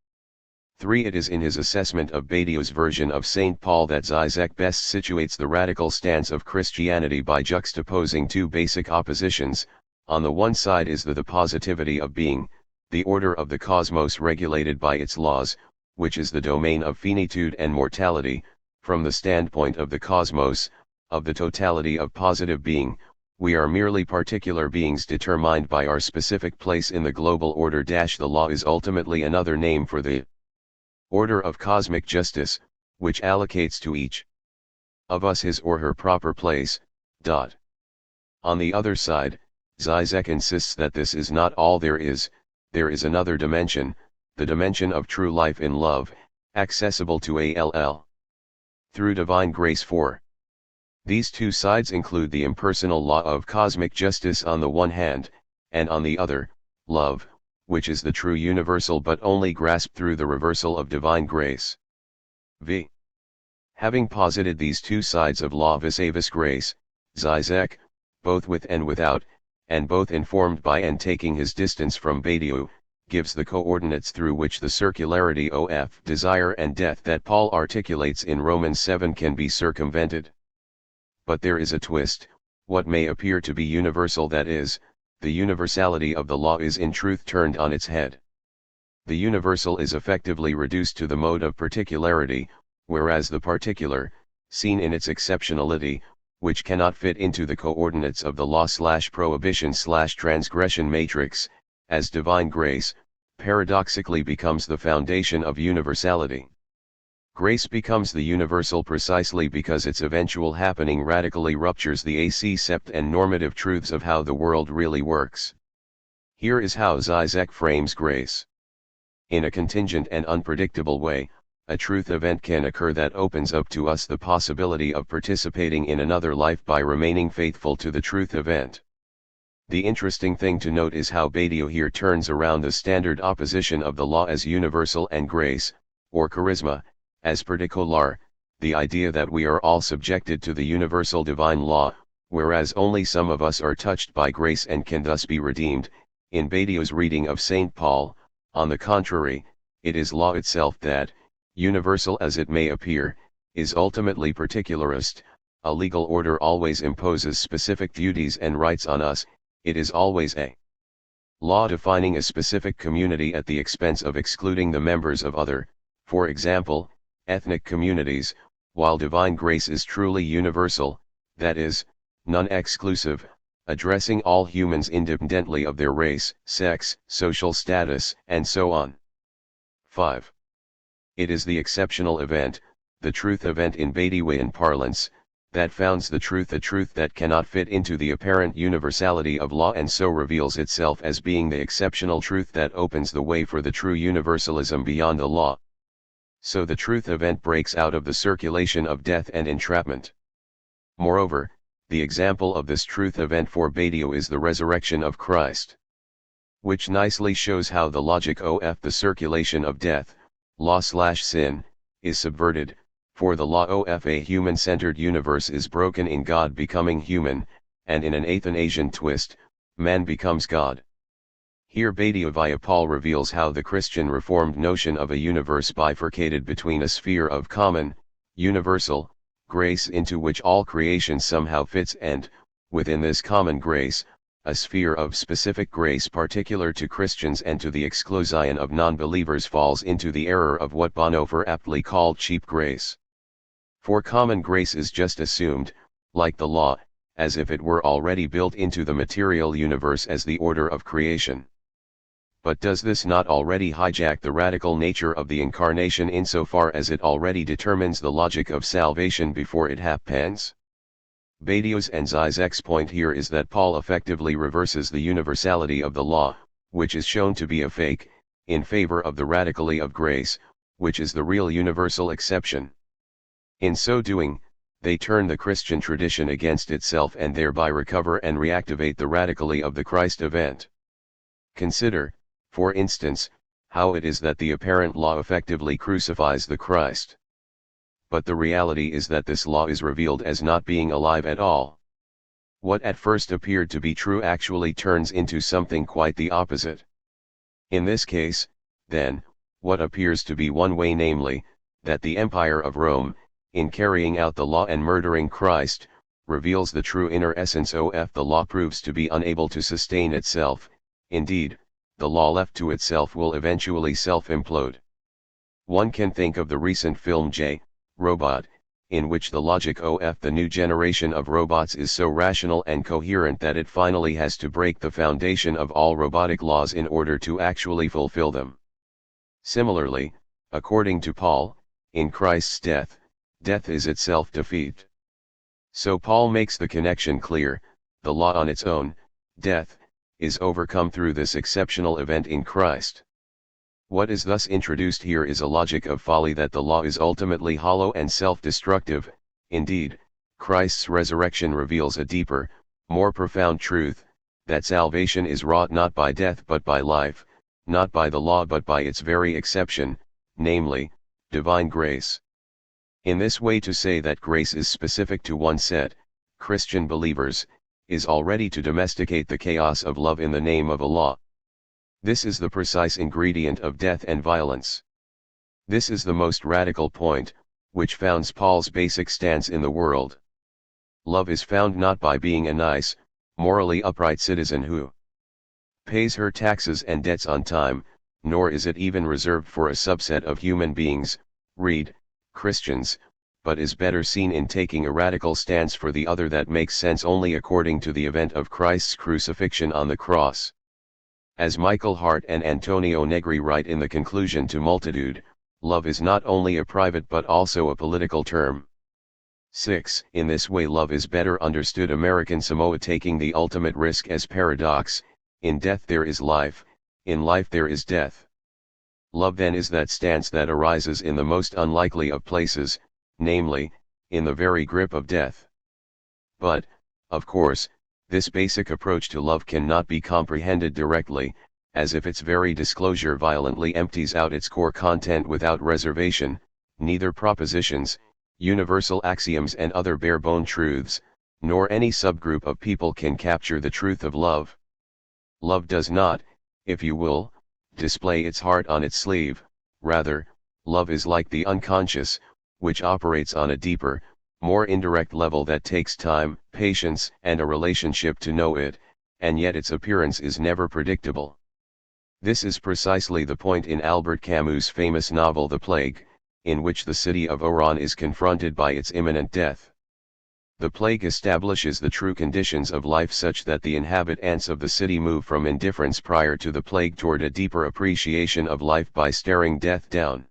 3. It is in his assessment of Badiou's version of St. Paul that Žižek best situates the radical stance of Christianity by juxtaposing two basic oppositions. On the one side is the positivity of being, the order of the cosmos regulated by its laws, which is the domain of finitude and mortality. From the standpoint of the cosmos, of the totality of positive being, we are merely particular beings determined by our specific place in the global order. The law is ultimately another name for the order of cosmic justice, which allocates to each of us his or her proper place. On the other side, Žižek insists that this is not all there is another dimension, the dimension of true life in love, accessible to all through divine grace. 4. These two sides include the impersonal law of cosmic justice on the one hand, and on the other, love, which is the true universal but only grasped through the reversal of divine grace. V. Having posited these two sides of law vis-a-vis grace, Žižek, both with and without, and both informed by and taking his distance from Badiou, gives the coordinates through which the circularity of desire and death that Paul articulates in Romans 7 can be circumvented. But there is a twist: what may appear to be universal, that is, the universality of the law, is in truth turned on its head. The universal is effectively reduced to the mode of particularity, whereas the particular, seen in its exceptionality, which cannot fit into the coordinates of the law/prohibition/transgression matrix, as divine grace, paradoxically becomes the foundation of universality. Grace becomes the universal precisely because its eventual happening radically ruptures the accept and normative truths of how the world really works. Here is how Zizek frames grace. In a contingent and unpredictable way, a truth event can occur that opens up to us the possibility of participating in another life by remaining faithful to the truth event. The interesting thing to note is how Badiou here turns around the standard opposition of the law as universal and grace, or charisma, as particular, the idea that we are all subjected to the universal divine law, whereas only some of us are touched by grace and can thus be redeemed. In Badiou's reading of St. Paul, on the contrary, it is law itself that, universal as it may appear, is ultimately particularist. A legal order always imposes specific duties and rights on us. It is always a law defining a specific community at the expense of excluding the members of other, for example, ethnic communities, while divine grace is truly universal, that is, non-exclusive, addressing all humans independently of their race, sex, social status, and so on. 5. It is the exceptional event, the truth event in Badiouian parlance, that founds the truth, a truth that cannot fit into the apparent universality of law and so reveals itself as being the exceptional truth that opens the way for the true universalism beyond the law. So the truth event breaks out of the circulation of death and entrapment. Moreover, the example of this truth event for Badiou is the resurrection of Christ, which nicely shows how the logic of the circulation of death, law/sin, is subverted, for the law of a human-centered universe is broken in God becoming human, and in an Athanasian twist, man becomes God. Here Badiou via Paul reveals how the Christian Reformed notion of a universe bifurcated between a sphere of common, universal, grace into which all creation somehow fits and, within this common grace, a sphere of specific grace particular to Christians and to the exclusion of non-believers falls into the error of what Bonhoeffer aptly called cheap grace. For common grace is just assumed, like the law, as if it were already built into the material universe as the order of creation. But does this not already hijack the radical nature of the incarnation insofar as it already determines the logic of salvation before it happens? Badiou's and Zizek's point here is that Paul effectively reverses the universality of the law, which is shown to be a fake, in favor of the radically of grace, which is the real universal exception. In so doing, they turn the Christian tradition against itself and thereby recover and reactivate the radically of the Christ event. Consider, for instance, how it is that the apparent law effectively crucifies the Christ. But the reality is that this law is revealed as not being alive at all. What at first appeared to be true actually turns into something quite the opposite. In this case, then, what appears to be one way, namely, that the Empire of Rome, in carrying out the law and murdering Christ, reveals the true inner essence of the law, proves to be unable to sustain itself. Indeed, the law left to itself will eventually self-implode. One can think of the recent film Robot, in which the logic of the new generation of robots is so rational and coherent that it finally has to break the foundation of all robotic laws in order to actually fulfill them. Similarly, according to Paul, in Christ's death, death is itself defeat. So Paul makes the connection clear: the law on its own, death, is overcome through this exceptional event in Christ. What is thus introduced here is a logic of folly that the law is ultimately hollow and self-destructive. Indeed, Christ's resurrection reveals a deeper, more profound truth, that salvation is wrought not by death but by life, not by the law but by its very exception, namely, divine grace. In this way, to say that grace is specific to one set, Christian believers, is all ready to domesticate the chaos of love in the name of a law. This is the precise ingredient of death and violence. This is the most radical point, which founds Paul's basic stance in the world. Love is found not by being a nice, morally upright citizen who pays her taxes and debts on time, nor is it even reserved for a subset of human beings, read, Christians, but is better seen in taking a radical stance for the other that makes sense only according to the event of Christ's crucifixion on the cross. As Michael Hart and Antonio Negri write in the conclusion to Multitude, love is not only a private but also a political term. 6. In this way love is better understood. American Samoa taking the ultimate risk as paradox, in death there is life, in life there is death. Love then is that stance that arises in the most unlikely of places, namely, in the very grip of death. But, of course, this basic approach to love cannot be comprehended directly, as if its very disclosure violently empties out its core content without reservation, neither propositions, universal axioms and other bare-bone truths, nor any subgroup of people can capture the truth of love. Love does not, if you will, display its heart on its sleeve, rather, love is like the unconscious, which operates on a deeper, more indirect level that takes time, patience, and a relationship to know it, and yet its appearance is never predictable. This is precisely the point in Albert Camus' famous novel The Plague, in which the city of Oran is confronted by its imminent death. The plague establishes the true conditions of life such that the inhabitants of the city move from indifference prior to the plague toward a deeper appreciation of life by staring death down.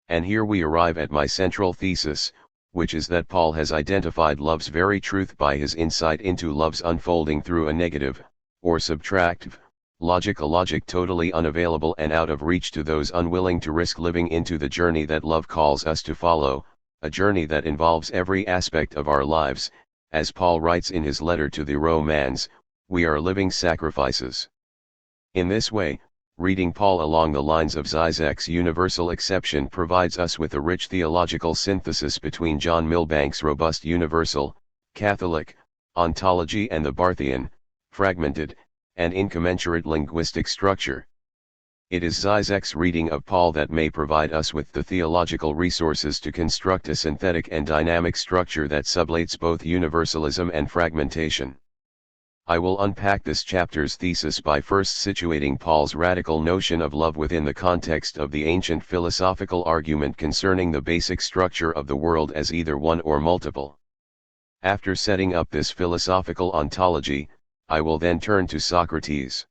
And here we arrive at my central thesis, which is that Paul has identified love's very truth by his insight into love's unfolding through a negative, or subtractive, logic, a logic totally unavailable and out of reach to those unwilling to risk living into the journey that love calls us to follow, a journey that involves every aspect of our lives. As Paul writes in his letter to the Romans, we are living sacrifices. In this way, reading Paul along the lines of Zizek's universal exception provides us with a rich theological synthesis between John Milbank's robust universal, Catholic, ontology and the Barthian, fragmented, and incommensurate linguistic structure. It is Zizek's reading of Paul that may provide us with the theological resources to construct a synthetic and dynamic structure that sublates both universalism and fragmentation. I will unpack this chapter's thesis by first situating Paul's radical notion of love within the context of the ancient philosophical argument concerning the basic structure of the world as either one or multiple. After setting up this philosophical ontology, I will then turn to Socrates,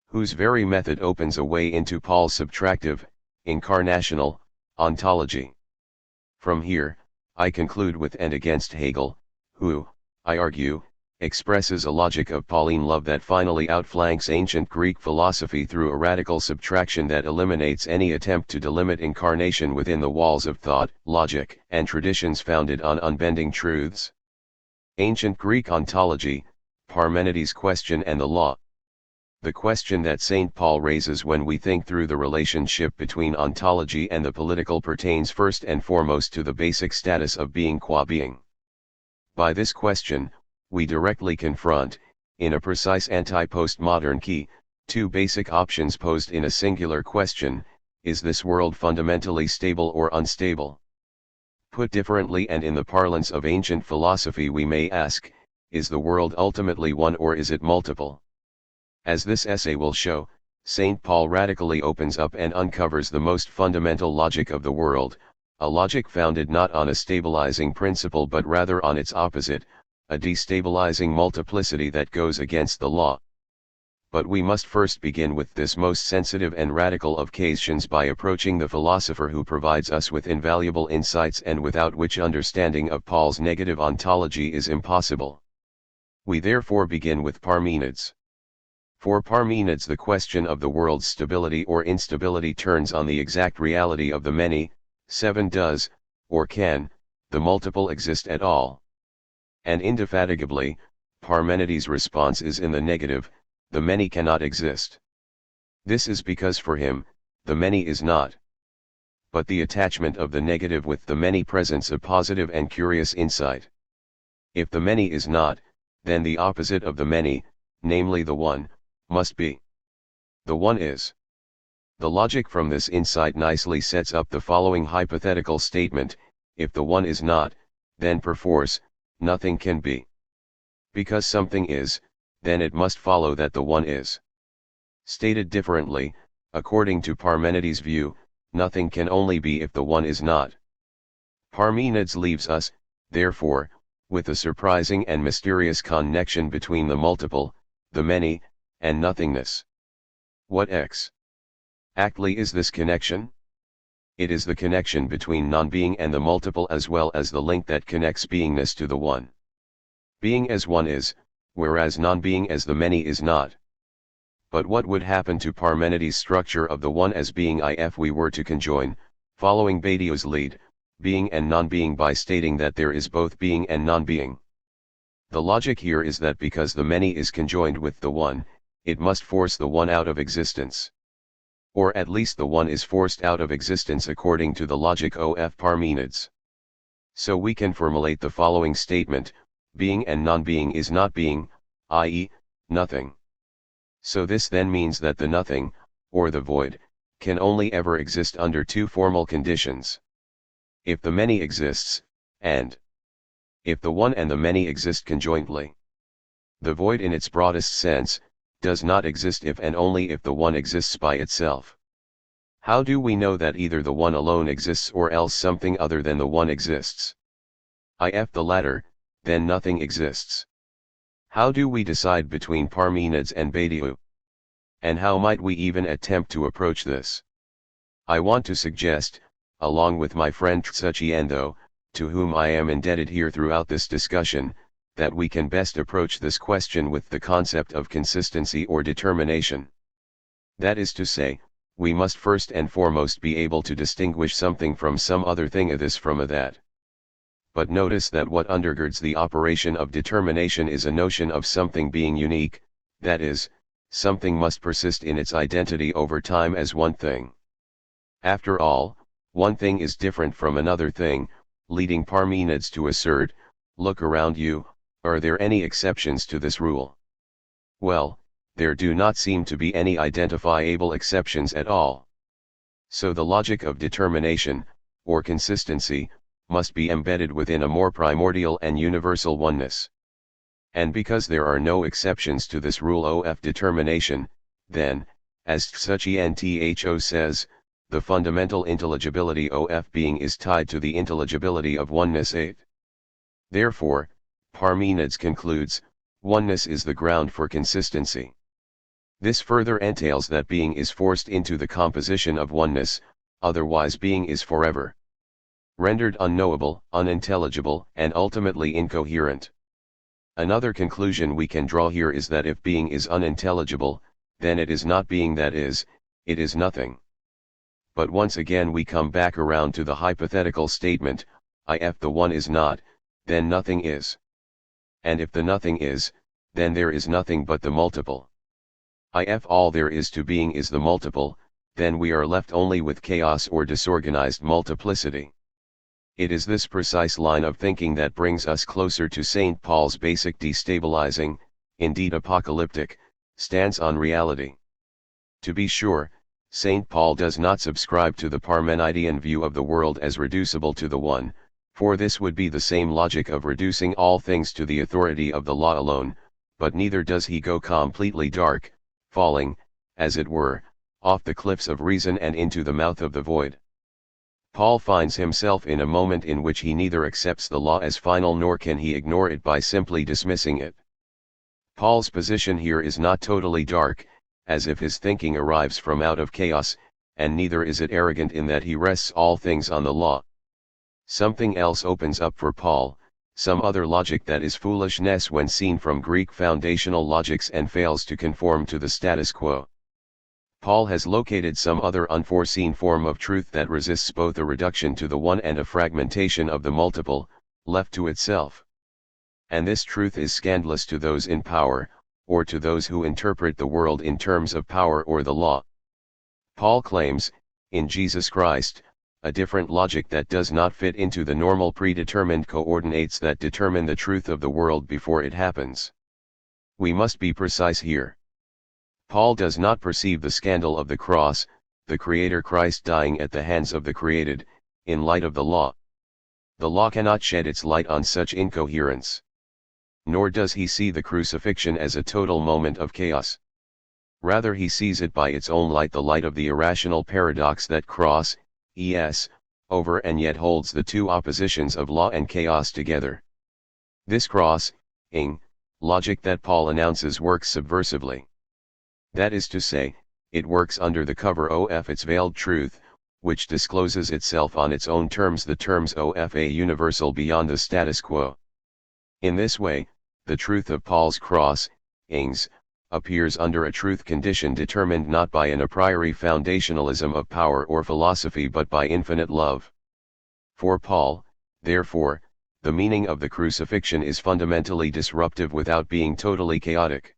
whose very method opens a way into Paul's subtractive, incarnational, ontology. From here, I conclude with and against Hegel, who, I argue, expresses a logic of Pauline love that finally outflanks ancient Greek philosophy through a radical subtraction that eliminates any attempt to delimit incarnation within the walls of thought, logic, and traditions founded on unbending truths. Ancient Greek ontology, Parmenides' question and the law. The question that St. Paul raises when we think through the relationship between ontology and the political pertains first and foremost to the basic status of being qua being. By this question, we directly confront, in a precise anti-postmodern key, two basic options posed in a singular question: is this world fundamentally stable or unstable? Put differently and in the parlance of ancient philosophy we may ask, is the world ultimately one or is it multiple? As this essay will show, St. Paul radically opens up and uncovers the most fundamental logic of the world, a logic founded not on a stabilizing principle but rather on its opposite, a destabilizing multiplicity that goes against the law. But we must first begin with this most sensitive and radical of questions by approaching the philosopher who provides us with invaluable insights and without which understanding of Paul's negative ontology is impossible. We therefore begin with Parmenides. For Parmenides the question of the world's stability or instability turns on the exact reality of the many. 7 Does, or can, the multiple exist at all? And indefatigably, Parmenides' response is in the negative: the many cannot exist. This is because for him, the many is not. But the attachment of the negative with the many presents a positive and curious insight. If the many is not, then the opposite of the many, namely the one, must be. The one is. The logic from this insight nicely sets up the following hypothetical statement: if the one is not, then perforce, nothing can be. Because something is, then it must follow that the one is. Stated differently, according to Parmenides' view, nothing can only be if the one is not. Parmenides leaves us, therefore, with a surprising and mysterious connection between the multiple, the many, and nothingness. What exactly is this connection? It is the connection between non-being and the multiple, as well as the link that connects beingness to the one. Being as one is, whereas non-being as the many is not. But what would happen to Parmenides' structure of the one as being if we were to conjoin, following Badiou's lead, being and non-being by stating that there is both being and non-being? The logic here is that because the many is conjoined with the one, it must force the one out of existence. Or at least the one is forced out of existence according to the logic of Parmenides. So we can formulate the following statement: being and non-being is not being, i.e., nothing. So this then means that the nothing, or the void, can only ever exist under two formal conditions. If the many exists, and if the one and the many exist conjointly. The void in its broadest sense does not exist if and only if the one exists by itself. How do we know that either the one alone exists or else something other than the one exists? If the latter, then nothing exists. How do we decide between Parmenides and Badiou? And how might we even attempt to approach this? I want to suggest, along with my friend Creston, to whom I am indebted here throughout this discussion, that we can best approach this question with the concept of consistency or determination. That is to say, we must first and foremost be able to distinguish something from some other thing, a this from a that. But notice that what undergirds the operation of determination is a notion of something being unique, that is, something must persist in its identity over time as one thing. After all, one thing is different from another thing, leading Parmenides to assert, look around you, are there any exceptions to this rule? Well, there do not seem to be any identifiable exceptions at all. So the logic of determination, or consistency, must be embedded within a more primordial and universal oneness. And because there are no exceptions to this rule of determination, then, as Creston says, the fundamental intelligibility of being is tied to the intelligibility of oneness. 8. Therefore, Parmenides concludes, oneness is the ground for consistency. This further entails that being is forced into the composition of oneness, otherwise being is forever rendered unknowable, unintelligible, and ultimately incoherent. Another conclusion we can draw here is that if being is unintelligible, then it is not being, that is, it is nothing. But once again we come back around to the hypothetical statement, if the one is not, then nothing is. And if the nothing is, then there is nothing but the multiple. If all there is to being is the multiple, then we are left only with chaos or disorganized multiplicity. It is this precise line of thinking that brings us closer to St. Paul's basic destabilizing, indeed apocalyptic, stance on reality. To be sure, St. Paul does not subscribe to the Parmenidean view of the world as reducible to the one, for this would be the same logic of reducing all things to the authority of the law alone, but neither does he go completely dark, falling, as it were, off the cliffs of reason and into the mouth of the void. Paul finds himself in a moment in which he neither accepts the law as final nor can he ignore it by simply dismissing it. Paul's position here is not totally dark, as if his thinking arrives from out of chaos, and neither is it arrogant in that he rests all things on the law. Something else opens up for Paul, some other logic that is foolishness when seen from Greek foundational logics and fails to conform to the status quo. Paul has located some other unforeseen form of truth that resists both a reduction to the one and a fragmentation of the multiple, left to itself. And this truth is scandalous to those in power, or to those who interpret the world in terms of power or the law. Paul claims, in Jesus Christ, a different logic that does not fit into the normal predetermined coordinates that determine the truth of the world before it happens. We must be precise here. Paul does not perceive the scandal of the cross, the Creator Christ dying at the hands of the created, in light of the law. The law cannot shed its light on such incoherence. Nor does he see the crucifixion as a total moment of chaos. Rather he sees it by its own light, the light of the irrational paradox that cross, over and yet holds the two oppositions of law and chaos together. This cross-ing logic that Paul announces works subversively. That is to say, it works under the cover of its veiled truth, which discloses itself on its own terms, the terms of a universal beyond the status quo. In this way, the truth of Paul's cross-ings appears under a truth condition determined not by an a priori foundationalism of power or philosophy but by infinite love. For Paul, therefore, the meaning of the crucifixion is fundamentally disruptive without being totally chaotic.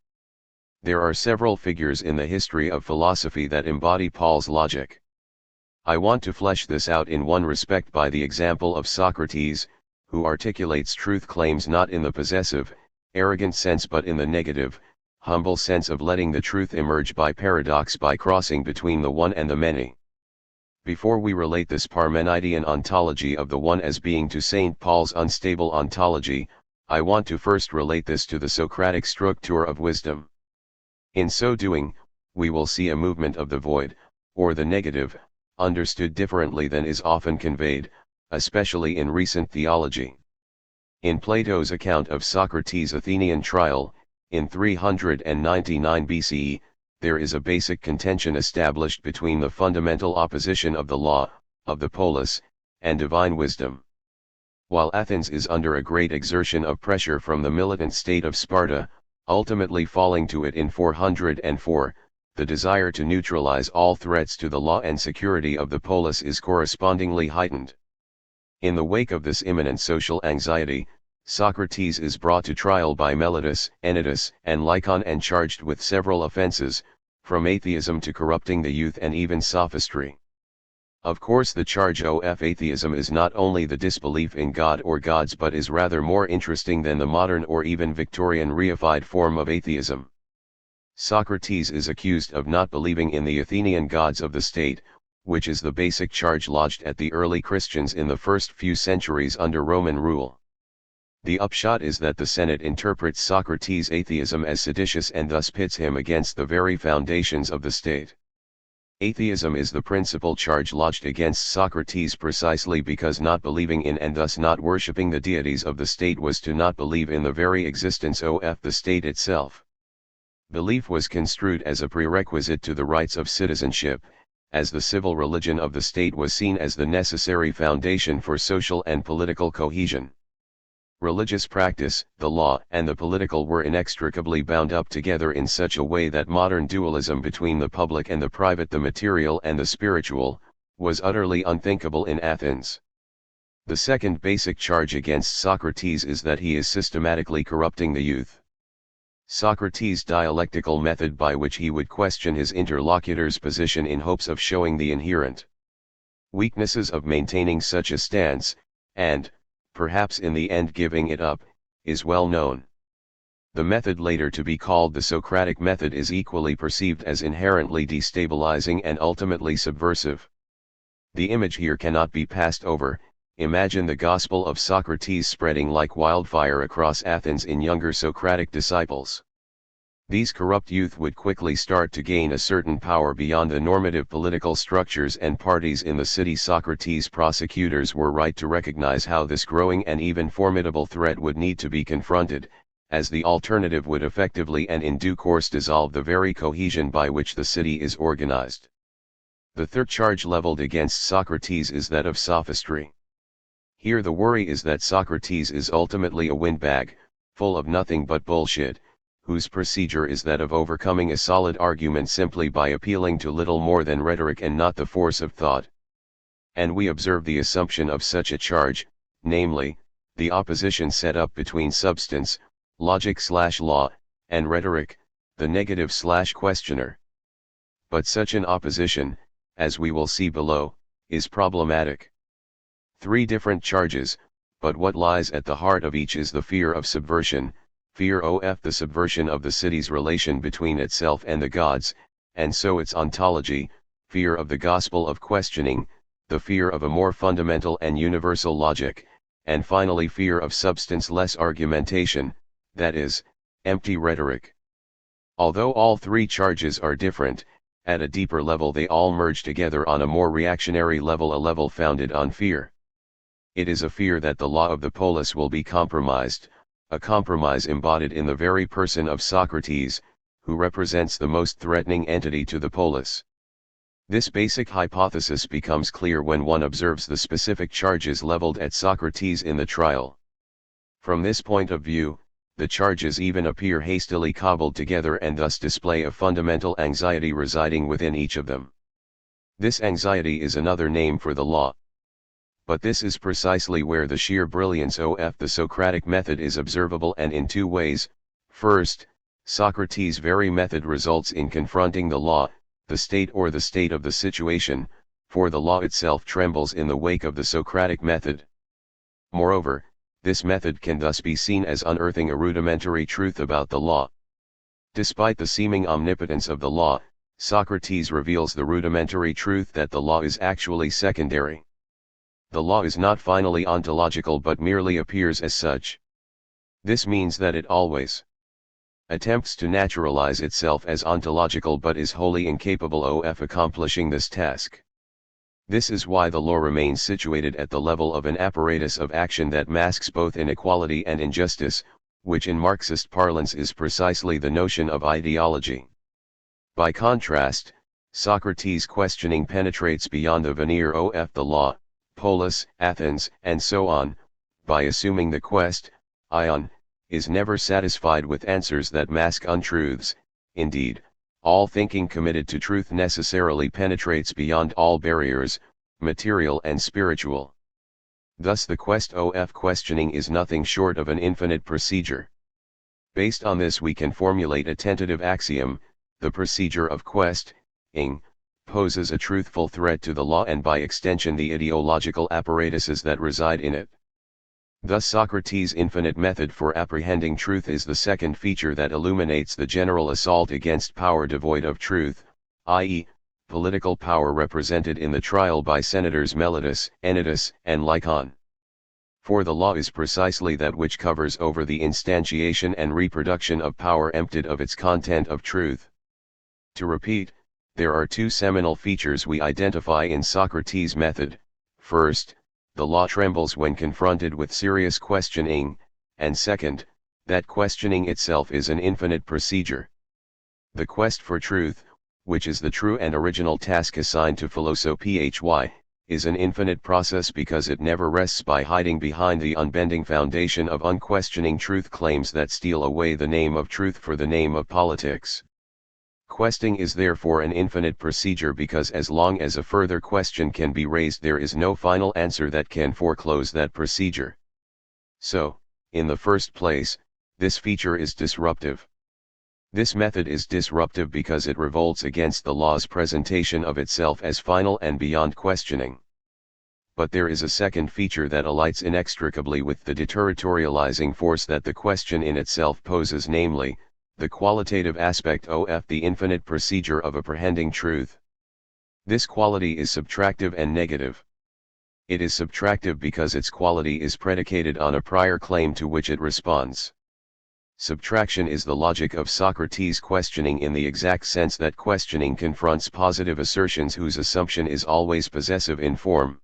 There are several figures in the history of philosophy that embody Paul's logic. I want to flesh this out in one respect by the example of Socrates, who articulates truth claims not in the possessive, arrogant sense but in the negative, humble sense of letting the truth emerge by paradox, by crossing between the one and the many. Before we relate this Parmenidean ontology of the one as being to St. Paul's unstable ontology, I want to first relate this to the Socratic structure of wisdom. In so doing, we will see a movement of the void, or the negative, understood differently than is often conveyed, especially in recent theology. In Plato's account of Socrates' Athenian trial, in 399 BCE, there is a basic contention established between the fundamental opposition of the law, of the polis, and divine wisdom. While Athens is under a great exertion of pressure from the militant state of Sparta, ultimately falling to it in 404, the desire to neutralize all threats to the law and security of the polis is correspondingly heightened. In the wake of this imminent social anxiety, Socrates is brought to trial by Meletus, Anytus, and Lycon and charged with several offenses, from atheism to corrupting the youth and even sophistry. Of course, the charge of atheism is not only the disbelief in God or gods but is rather more interesting than the modern or even Victorian reified form of atheism. Socrates is accused of not believing in the Athenian gods of the state, which is the basic charge lodged at the early Christians in the first few centuries under Roman rule. The upshot is that the Senate interprets Socrates' atheism as seditious and thus pits him against the very foundations of the state. Atheism is the principal charge lodged against Socrates precisely because not believing in and thus not worshipping the deities of the state was to not believe in the very existence of the state itself. Belief was construed as a prerequisite to the rights of citizenship, as the civil religion of the state was seen as the necessary foundation for social and political cohesion. Religious practice, the law, and the political were inextricably bound up together in such a way that modern dualism between the public and the private, the material and the spiritual, was utterly unthinkable in Athens. The second basic charge against Socrates is that he is systematically corrupting the youth. Socrates' dialectical method by which he would question his interlocutor's position in hopes of showing the inherent weaknesses of maintaining such a stance, and, perhaps in the end giving it up, is well known. The method later to be called the Socratic method is equally perceived as inherently destabilizing and ultimately subversive. The image here cannot be passed over. Imagine the gospel of Socrates spreading like wildfire across Athens in younger Socratic disciples. These corrupt youth would quickly start to gain a certain power beyond the normative political structures and parties in the city. Socrates' prosecutors were right to recognize how this growing and even formidable threat would need to be confronted, as the alternative would effectively and in due course dissolve the very cohesion by which the city is organized. The third charge leveled against Socrates is that of sophistry. Here the worry is that Socrates is ultimately a windbag, full of nothing but bullshit, whose procedure is that of overcoming a solid argument simply by appealing to little more than rhetoric and not the force of thought. And we observe the assumption of such a charge, namely, the opposition set up between substance, logic/law, and rhetoric, the negative/questioner. But such an opposition, as we will see below, is problematic. Three different charges, but what lies at the heart of each is the fear of subversion, fear of the subversion of the city's relation between itself and the gods, and so its ontology, fear of the gospel of questioning, the fear of a more fundamental and universal logic, and finally fear of substance-less argumentation, that is, empty rhetoric. Although all three charges are different, at a deeper level they all merge together on a more reactionary level, a level founded on fear. It is a fear that the law of the polis will be compromised, a compromise embodied in the very person of Socrates, who represents the most threatening entity to the polis. This basic hypothesis becomes clear when one observes the specific charges leveled at Socrates in the trial. From this point of view, the charges even appear hastily cobbled together and thus display a fundamental anxiety residing within each of them. This anxiety is another name for the law. But this is precisely where the sheer brilliance of the Socratic method is observable, and in two ways. First, Socrates' very method results in confronting the law, the state or the state of the situation, for the law itself trembles in the wake of the Socratic method. Moreover, this method can thus be seen as unearthing a rudimentary truth about the law. Despite the seeming omnipotence of the law, Socrates reveals the rudimentary truth that the law is actually secondary. The law is not finally ontological but merely appears as such. This means that it always attempts to naturalize itself as ontological but is wholly incapable of accomplishing this task. This is why the law remains situated at the level of an apparatus of action that masks both inequality and injustice, which in Marxist parlance is precisely the notion of ideology. By contrast, Socrates' questioning penetrates beyond the veneer of the law, polis, Athens, and so on, by assuming the quest, ion, is never satisfied with answers that mask untruths. Indeed, all thinking committed to truth necessarily penetrates beyond all barriers, material and spiritual. Thus the quest of questioning is nothing short of an infinite procedure. Based on this we can formulate a tentative axiom: the procedure of questing poses a truthful threat to the law and by extension the ideological apparatuses that reside in it. Thus Socrates' infinite method for apprehending truth is the second feature that illuminates the general assault against power devoid of truth, i.e., political power represented in the trial by Senators Meletus, Anytus, and Lycon. For the law is precisely that which covers over the instantiation and reproduction of power emptied of its content of truth. To repeat, there are two seminal features we identify in Socrates' method. First, the law trembles when confronted with serious questioning, and second, that questioning itself is an infinite procedure. The quest for truth, which is the true and original task assigned to philosophy, is an infinite process because it never rests by hiding behind the unbending foundation of unquestioning truth claims that steal away the name of truth for the name of politics. Questing is therefore an infinite procedure because as long as a further question can be raised there is no final answer that can foreclose that procedure. So, in the first place, this feature is disruptive. This method is disruptive because it revolts against the law's presentation of itself as final and beyond questioning. But there is a second feature that alights inextricably with the deterritorializing force that the question in itself poses, namely, the qualitative aspect of the infinite procedure of apprehending truth. This quality is subtractive and negative. It is subtractive because its quality is predicated on a prior claim to which it responds. Subtraction is the logic of Socrates' questioning in the exact sense that questioning confronts positive assertions whose assumption is always possessive in form.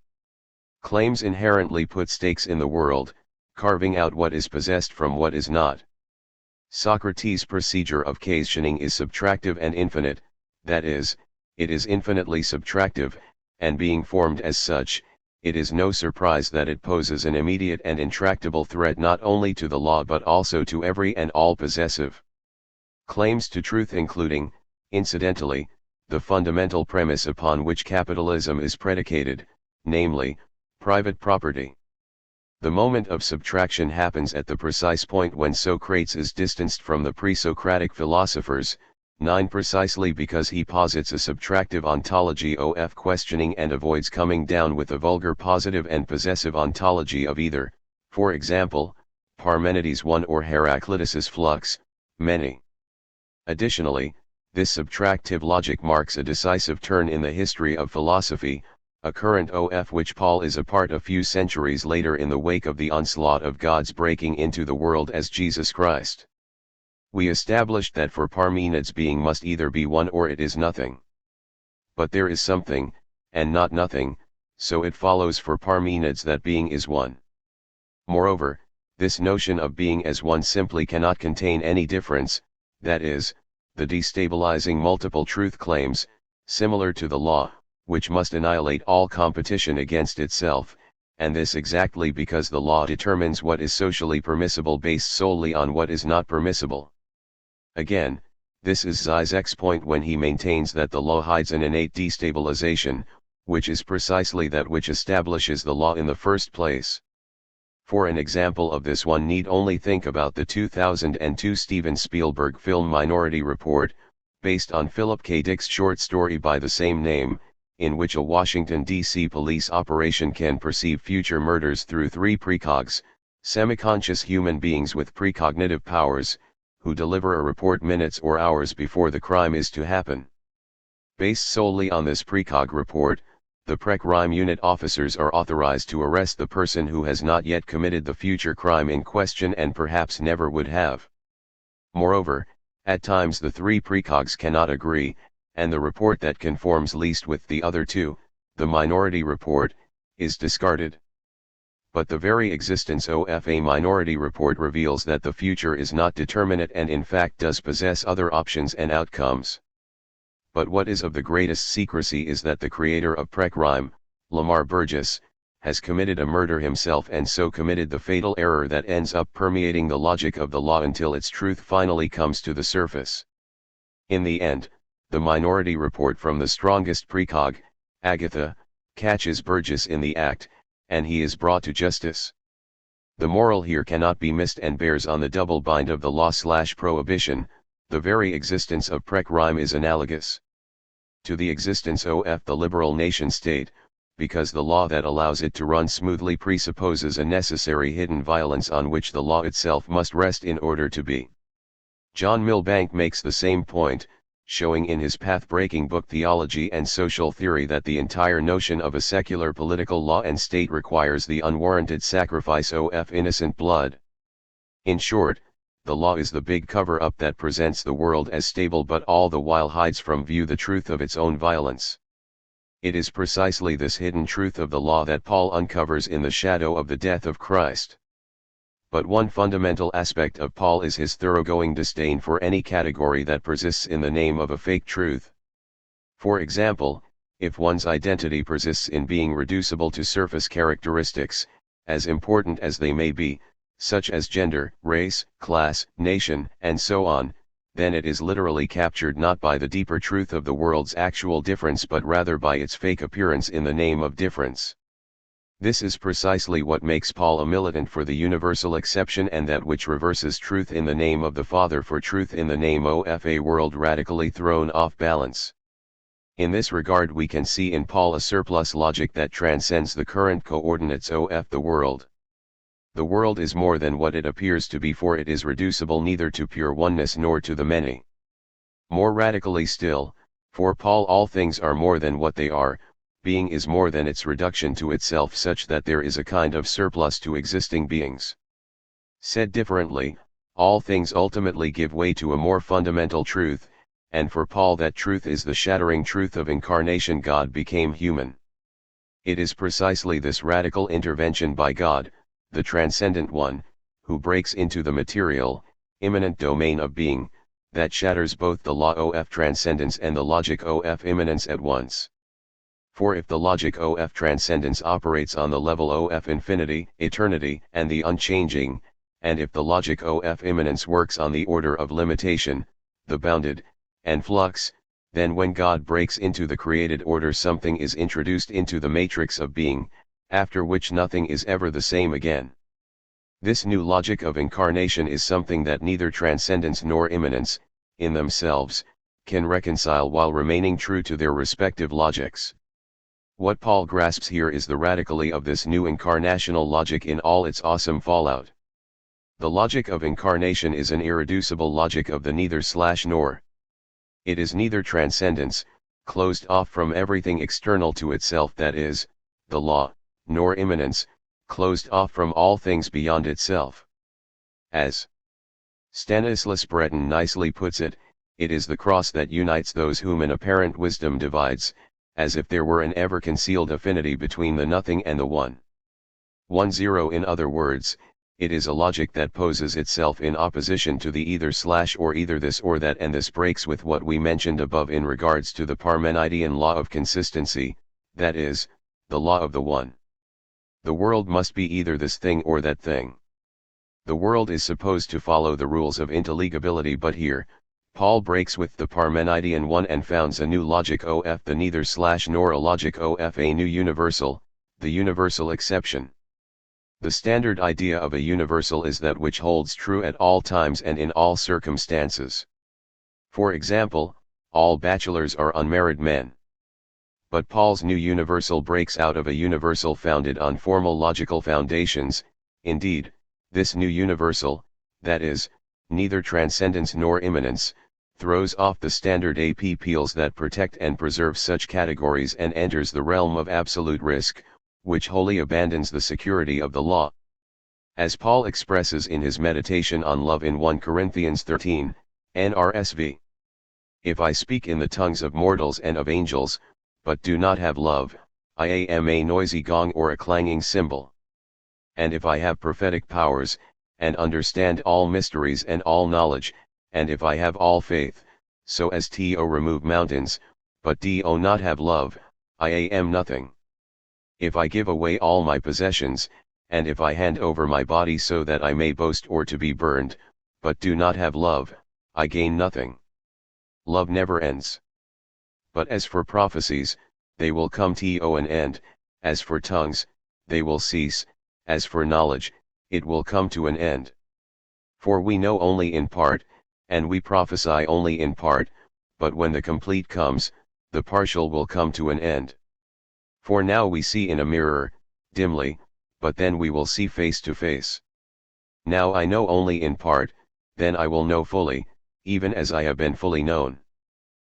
Claims inherently put stakes in the world, carving out what is possessed from what is not. Socrates' procedure of questioning is subtractive and infinite, that is, it is infinitely subtractive, and being formed as such, it is no surprise that it poses an immediate and intractable threat not only to the law but also to every and all possessive claims to truth, including, incidentally, the fundamental premise upon which capitalism is predicated, namely, private property. The moment of subtraction happens at the precise point when Socrates is distanced from the pre-Socratic philosophers, 9. Precisely because he posits a subtractive ontology of questioning and avoids coming down with a vulgar positive and possessive ontology of either, for example, Parmenides 1 or Heraclitus's flux, many. Additionally, this subtractive logic marks a decisive turn in the history of philosophy, a current of which Paul is a part a few centuries later in the wake of the onslaught of God's breaking into the world as Jesus Christ. We established that for Parmenides being must either be one or it is nothing. But there is something, and not nothing, so it follows for Parmenides that being is one. Moreover, this notion of being as one simply cannot contain any difference, that is, the destabilizing multiple truth claims, similar to the law, which must annihilate all competition against itself, and this exactly because the law determines what is socially permissible based solely on what is not permissible. Again, this is Zizek's point when he maintains that the law hides an innate destabilization, which is precisely that which establishes the law in the first place. For an example of this one need only think about the 2002 Steven Spielberg film Minority Report, based on Philip K. Dick's short story by the same name, in which a Washington, D.C. police operation can perceive future murders through three precogs, semi-conscious human beings with precognitive powers, who deliver a report minutes or hours before the crime is to happen. Based solely on this precog report, the PreCrime unit officers are authorized to arrest the person who has not yet committed the future crime in question and perhaps never would have. Moreover, at times the three precogs cannot agree, and the report that conforms least with the other two, the minority report, is discarded. But the very existence of a minority report reveals that the future is not determinate and in fact does possess other options and outcomes. But what is of the greatest secrecy is that the creator of PreCrime, Lamar Burgess, has committed a murder himself and so committed the fatal error that ends up permeating the logic of the law until its truth finally comes to the surface. In the end, the minority report from the strongest precog, Agatha, catches Burgess in the act, and he is brought to justice. The moral here cannot be missed and bears on the double bind of the law/prohibition. The very existence of PreCrime is analogous to the existence of the liberal nation-state, because the law that allows it to run smoothly presupposes a necessary hidden violence on which the law itself must rest in order to be. John Milbank makes the same point, showing in his path-breaking book Theology and Social Theory that the entire notion of a secular political law and state requires the unwarranted sacrifice of innocent blood. In short, the law is the big cover-up that presents the world as stable but all the while hides from view the truth of its own violence. It is precisely this hidden truth of the law that Paul uncovers in the shadow of the death of Christ. But one fundamental aspect of Paul is his thoroughgoing disdain for any category that persists in the name of a fake truth. For example, if one's identity persists in being reducible to surface characteristics, as important as they may be, such as gender, race, class, nation, and so on, then it is literally captured not by the deeper truth of the world's actual difference but rather by its fake appearance in the name of difference. This is precisely what makes Paul a militant for the universal exception and that which reverses truth in the name of the Father for truth in the name of a world radically thrown off balance. In this regard we can see in Paul a surplus logic that transcends the current coordinates of the world. The world is more than what it appears to be, for it is reducible neither to pure oneness nor to the many. More radically still, for Paul all things are more than what they are, being is more than its reduction to itself such that there is a kind of surplus to existing beings. Said differently, all things ultimately give way to a more fundamental truth, and for Paul that truth is the shattering truth of incarnation. God became human. It is precisely this radical intervention by God, the transcendent one, who breaks into the material, immanent domain of being, that shatters both the law of transcendence and the logic of immanence at once. For if the logic of transcendence operates on the level of infinity, eternity, and the unchanging, and if the logic of immanence works on the order of limitation, the bounded, and flux, then when God breaks into the created order something is introduced into the matrix of being, after which nothing is ever the same again. This new logic of incarnation is something that neither transcendence nor immanence, in themselves, can reconcile while remaining true to their respective logics. What Paul grasps here is the radicality of this new incarnational logic in all its awesome fallout. The logic of incarnation is an irreducible logic of the neither/nor. It is neither transcendence, closed off from everything external to itself, that is, the law, nor immanence, closed off from all things beyond itself. As Stanislas Breton nicely puts it, it is the cross that unites those whom an apparent wisdom divides, as if there were an ever-concealed affinity between the nothing and the one. 1-0. In other words, it is a logic that poses itself in opposition to the either/or either this or that, and this breaks with what we mentioned above in regards to the Parmenidean law of consistency, that is, the law of the one. The world must be either this thing or that thing. The world is supposed to follow the rules of intelligibility, but here, Paul breaks with the Parmenidean one and founds a new logic of the neither/nor, a logic of a new universal, the universal exception. The standard idea of a universal is that which holds true at all times and in all circumstances. For example, all bachelors are unmarried men. But Paul's new universal breaks out of a universal founded on formal logical foundations. Indeed, this new universal, that is, neither transcendence nor immanence, throws off the standard appeals that protect and preserve such categories and enters the realm of absolute risk, which wholly abandons the security of the law. As Paul expresses in his meditation on love in 1 Corinthians 13, NRSV. If I speak in the tongues of mortals and of angels, but do not have love, I am a noisy gong or a clanging cymbal. And if I have prophetic powers, and understand all mysteries and all knowledge, and if I have all faith, so as to remove mountains, but do not have love, I am nothing. If I give away all my possessions, and if I hand over my body so that I may boast or to be burned, but do not have love, I gain nothing. Love never ends. But as for prophecies, they will come to an end, as for tongues, they will cease, as for knowledge, it will come to an end. For we know only in part, and we prophesy only in part, but when the complete comes, the partial will come to an end. For now we see in a mirror, dimly, but then we will see face to face. Now I know only in part, then I will know fully, even as I have been fully known.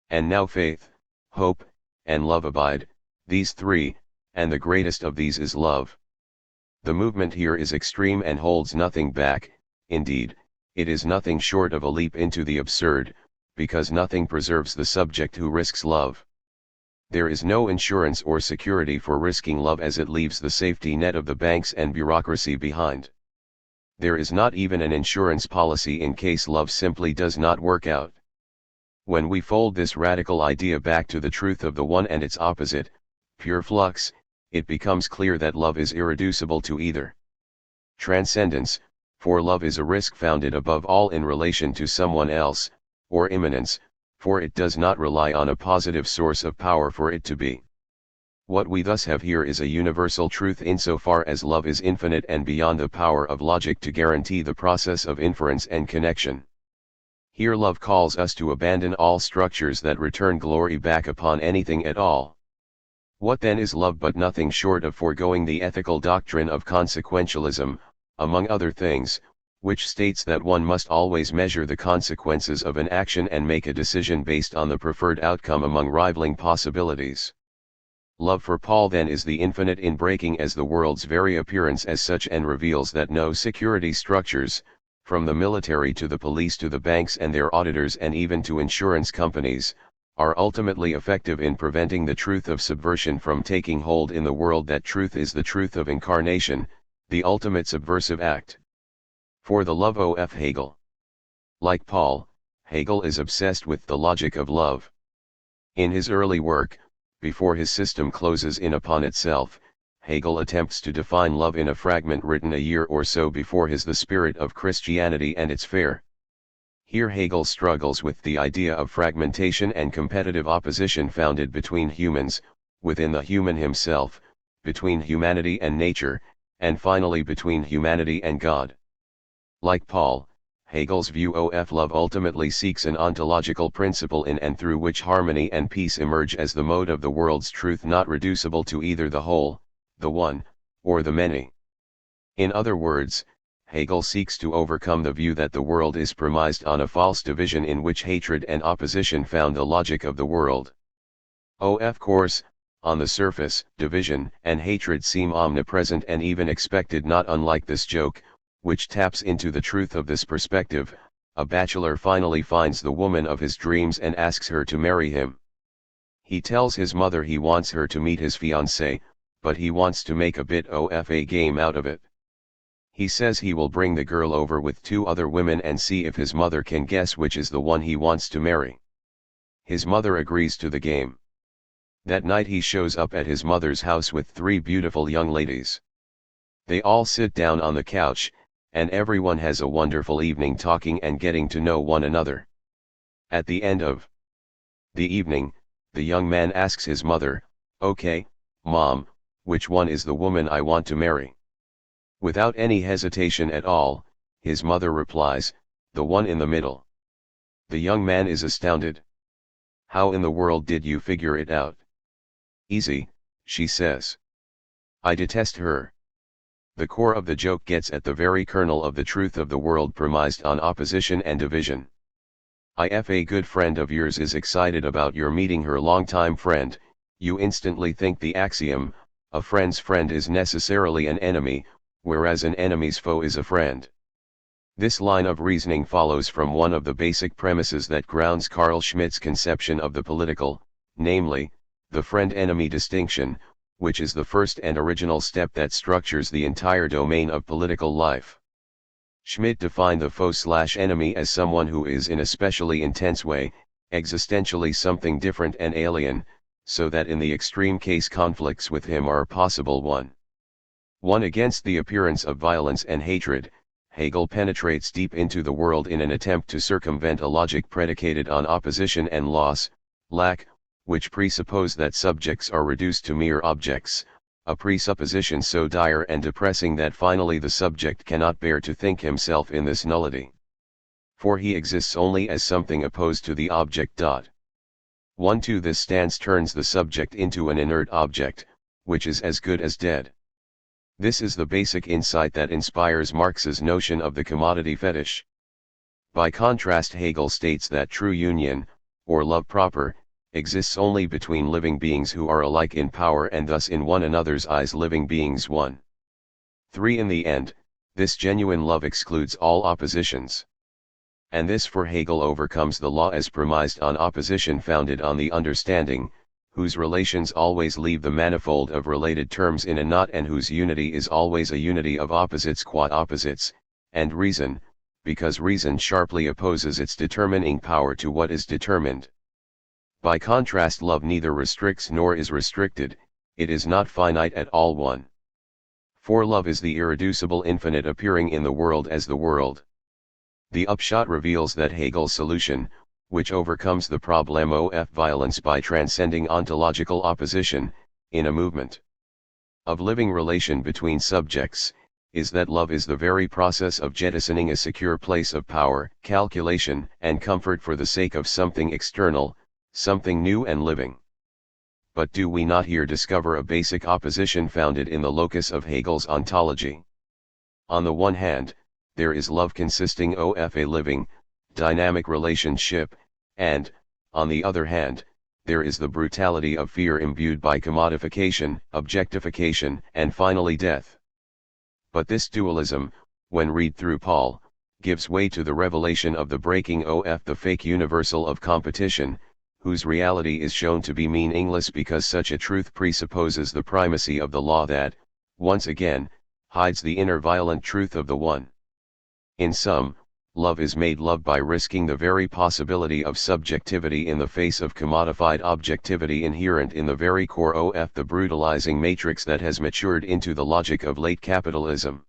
And now faith, hope, and love abide, these three, and the greatest of these is love. The movement here is extreme and holds nothing back. Indeed, it is nothing short of a leap into the absurd, because nothing preserves the subject who risks love. There is no insurance or security for risking love, as it leaves the safety net of the banks and bureaucracy behind. There is not even an insurance policy in case love simply does not work out. When we fold this radical idea back to the truth of the one and its opposite, pure flux, it becomes clear that love is irreducible to either transcendence, for love is a risk founded above all in relation to someone else, or immanence, for it does not rely on a positive source of power for it to be. What we thus have here is a universal truth insofar as love is infinite and beyond the power of logic to guarantee the process of inference and connection. Here love calls us to abandon all structures that return glory back upon anything at all. What then is love but nothing short of foregoing the ethical doctrine of consequentialism, among other things, which states that one must always measure the consequences of an action and make a decision based on the preferred outcome among rivaling possibilities. Love for Paul then is the infinite in breaking as the world's very appearance as such, and reveals that no security structures, from the military to the police to the banks and their auditors and even to insurance companies, are ultimately effective in preventing the truth of subversion from taking hold in the world. That truth is the truth of incarnation, the ultimate subversive act. For the love of Hegel. Like Paul, Hegel is obsessed with the logic of love. In his early work, before his system closes in upon itself, Hegel attempts to define love in a fragment written a year or so before his The Spirit of Christianity and its Fair. Here Hegel struggles with the idea of fragmentation and competitive opposition founded between humans, within the human himself, between humanity and nature, and finally between humanity and God. Like Paul, Hegel's view of love ultimately seeks an ontological principle in and through which harmony and peace emerge as the mode of the world's truth, not reducible to either the whole, the one, or the many. In other words, Hegel seeks to overcome the view that the world is premised on a false division in which hatred and opposition found the logic of the world. Of course, on the surface, division and hatred seem omnipresent and even expected, not unlike this joke, which taps into the truth of this perspective. A bachelor finally finds the woman of his dreams and asks her to marry him. He tells his mother he wants her to meet his fiancée, but he wants to make a bit of a game out of it. He says he will bring the girl over with 2 other women and see if his mother can guess which is the one he wants to marry. His mother agrees to the game. That night he shows up at his mother's house with 3 beautiful young ladies. They all sit down on the couch, and everyone has a wonderful evening talking and getting to know one another. At the end of the evening, the young man asks his mother, "Okay, Mom, which one is the woman I want to marry?" Without any hesitation at all, his mother replies, "The one in the middle." The young man is astounded. "How in the world did you figure it out?" "Easy," she says. "I detest her." The core of the joke gets at the very kernel of the truth of the world premised on opposition and division. If a good friend of yours is excited about your meeting her longtime friend, you instantly think the axiom, a friend's friend is necessarily an enemy, whereas an enemy's foe is a friend. This line of reasoning follows from one of the basic premises that grounds Carl Schmitt's conception of the political, namely, the friend-enemy distinction, which is the first and original step that structures the entire domain of political life. Schmitt defined the foe/enemy as someone who is in a specially intense way, existentially something different and alien, so that in the extreme case conflicts with him are possible. 1 Against the appearance of violence and hatred, Hegel penetrates deep into the world in an attempt to circumvent a logic predicated on opposition and loss, lack, which presuppose that subjects are reduced to mere objects, a presupposition so dire and depressing that finally the subject cannot bear to think himself in this nullity. For he exists only as something opposed to the object. 1-2 This stance turns the subject into an inert object, which is as good as dead. This is the basic insight that inspires Marx's notion of the commodity fetish. By contrast, Hegel states that true union, or love proper, exists only between living beings who are alike in power and thus in one another's eyes living beings. 1-3 In the end, this genuine love excludes all oppositions. And this for Hegel overcomes the law as premised on opposition founded on the understanding, whose relations always leave the manifold of related terms in a knot and whose unity is always a unity of opposites qua opposites, and reason, because reason sharply opposes its determining power to what is determined. By contrast, love neither restricts nor is restricted, it is not finite at all. 1-4 Love is the irreducible infinite appearing in the world as the world. The upshot reveals that Hegel's solution, which overcomes the problem of violence by transcending ontological opposition, in a movement of living relation between subjects, is that love is the very process of jettisoning a secure place of power, calculation, and comfort for the sake of something external, something new and living. But do we not here discover a basic opposition founded in the locus of Hegel's ontology? On the one hand, there is love consisting of a living, dynamic relationship, and, on the other hand, there is the brutality of fear imbued by commodification, objectification, and finally death. But this dualism, when read through Paul, gives way to the revelation of the breaking of the fake universal of competition, whose reality is shown to be meaningless because such a truth presupposes the primacy of the law that, once again, hides the inner violent truth of the one. In sum, love is made love by risking the very possibility of subjectivity in the face of commodified objectivity inherent in the very core of the brutalizing matrix that has matured into the logic of late capitalism.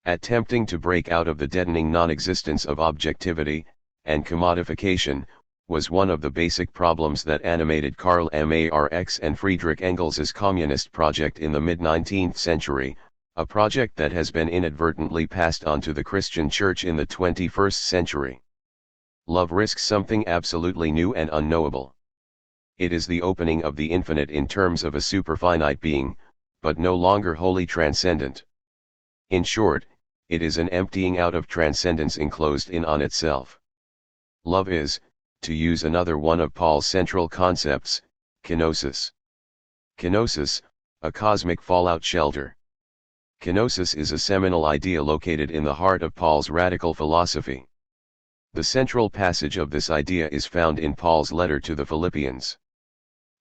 Attempting to break out of the deadening non-existence of objectivity, and commodification, was one of the basic problems that animated Karl Marx and Friedrich Engels' communist project in the mid-19th century, a project that has been inadvertently passed on to the Christian Church in the 21st century. Love risks something absolutely new and unknowable. It is the opening of the infinite in terms of a superfinite being, but no longer wholly transcendent. In short, it is an emptying out of transcendence enclosed in on itself. Love is, to use another one of Paul's central concepts, kenosis. Kenosis, a cosmic fallout shelter. Kenosis is a seminal idea located in the heart of Paul's radical philosophy. The central passage of this idea is found in Paul's letter to the Philippians.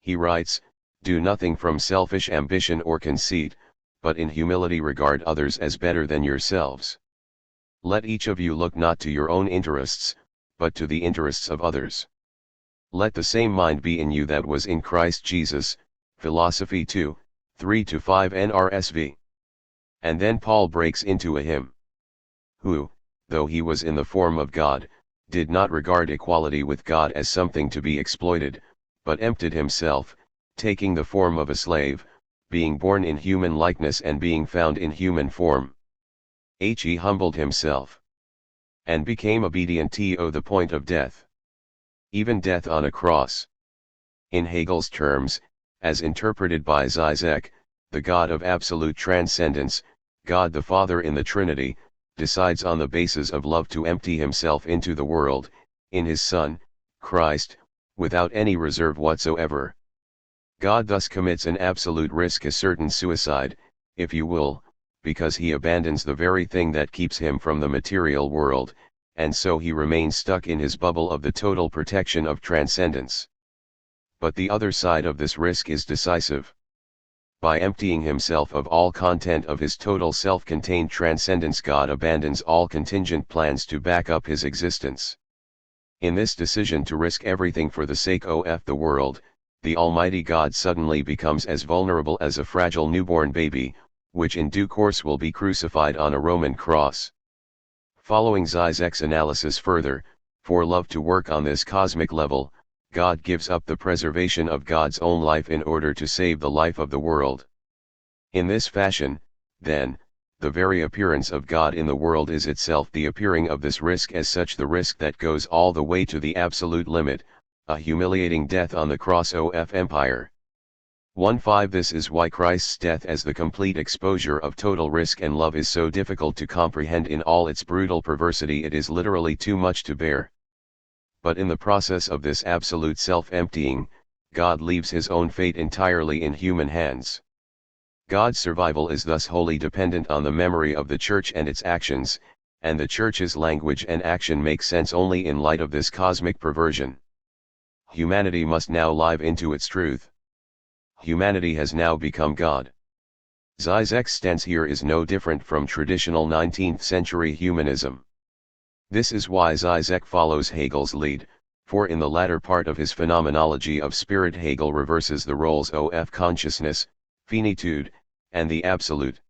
He writes, "Do nothing from selfish ambition or conceit, but in humility regard others as better than yourselves. Let each of you look not to your own interests, but to the interests of others. Let the same mind be in you that was in Christ Jesus." Philosophy 2, 3-5 NRSV. And then Paul breaks into a hymn. Who, though he was in the form of God, did not regard equality with God as something to be exploited, but emptied himself, taking the form of a slave, being born in human likeness and being found in human form. He humbled himself, and became obedient to the point of death. Even death on a cross. In Hegel's terms, as interpreted by Zizek, the God of absolute transcendence, God the Father in the Trinity, decides on the basis of love to empty himself into the world, in his Son, Christ, without any reserve whatsoever. God thus commits an absolute risk, a certain suicide, if you will, because he abandons the very thing that keeps him from the material world, and so he remains stuck in his bubble of the total protection of transcendence. But the other side of this risk is decisive. By emptying himself of all content of his total self-contained transcendence, God abandons all contingent plans to back up his existence. In this decision to risk everything for the sake of the world, the Almighty God suddenly becomes as vulnerable as a fragile newborn baby, which in due course will be crucified on a Roman cross. Following Zizek's analysis further, for love to work on this cosmic level, God gives up the preservation of God's own life in order to save the life of the world. In this fashion, then, the very appearance of God in the world is itself the appearing of this risk, as such the risk that goes all the way to the absolute limit, a humiliating death on the cross of empire. 1:5 This is why Christ's death as the complete exposure of total risk and love is so difficult to comprehend in all its brutal perversity. It is literally too much to bear. But in the process of this absolute self-emptying, God leaves his own fate entirely in human hands. God's survival is thus wholly dependent on the memory of the Church and its actions, and the Church's language and action make sense only in light of this cosmic perversion. Humanity must now live into its truth. Humanity has now become God. Zizek's stance here is no different from traditional 19th century humanism. This is why Zizek follows Hegel's lead, for in the latter part of his Phenomenology of Spirit Hegel reverses the roles of consciousness, finitude, and the absolute.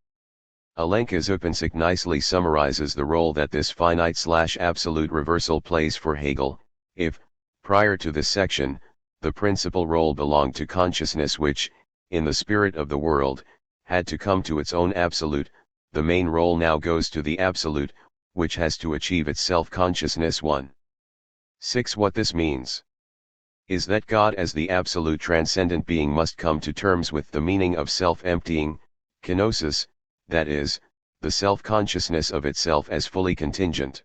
Alenka Zupancic nicely summarizes the role that this finite/absolute reversal plays for Hegel. If, prior to this section, the principal role belonged to consciousness which, in the spirit of the world, had to come to its own absolute, the main role now goes to the absolute, which has to achieve its self-consciousness. 1.6 What this means is that God as the absolute transcendent being must come to terms with the meaning of self-emptying, kenosis, that is, the self-consciousness of itself as fully contingent.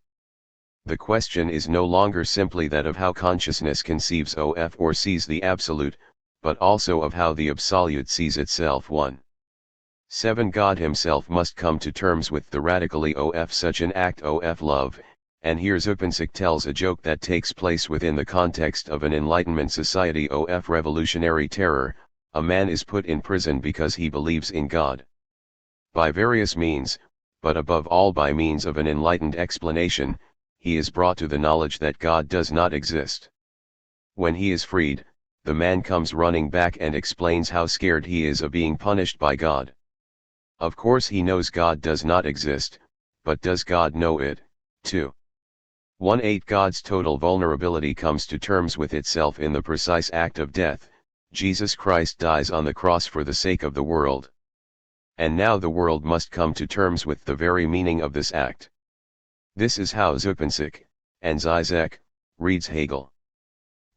The question is no longer simply that of how consciousness conceives of or sees the absolute, but also of how the absolute sees itself. 1.7 God himself must come to terms with the radically of such an act of love, and here Zupancic tells a joke that takes place within the context of an Enlightenment society of revolutionary terror. A man is put in prison because he believes in God. By various means, but above all by means of an enlightened explanation, he is brought to the knowledge that God does not exist. When he is freed, the man comes running back and explains how scared he is of being punished by God. Of course he knows God does not exist, but does God know it, too? 1.8 God's total vulnerability comes to terms with itself in the precise act of death. Jesus Christ dies on the cross for the sake of the world. and now the world must come to terms with the very meaning of this act. This is how Zupančič and Zizek reads Hegel.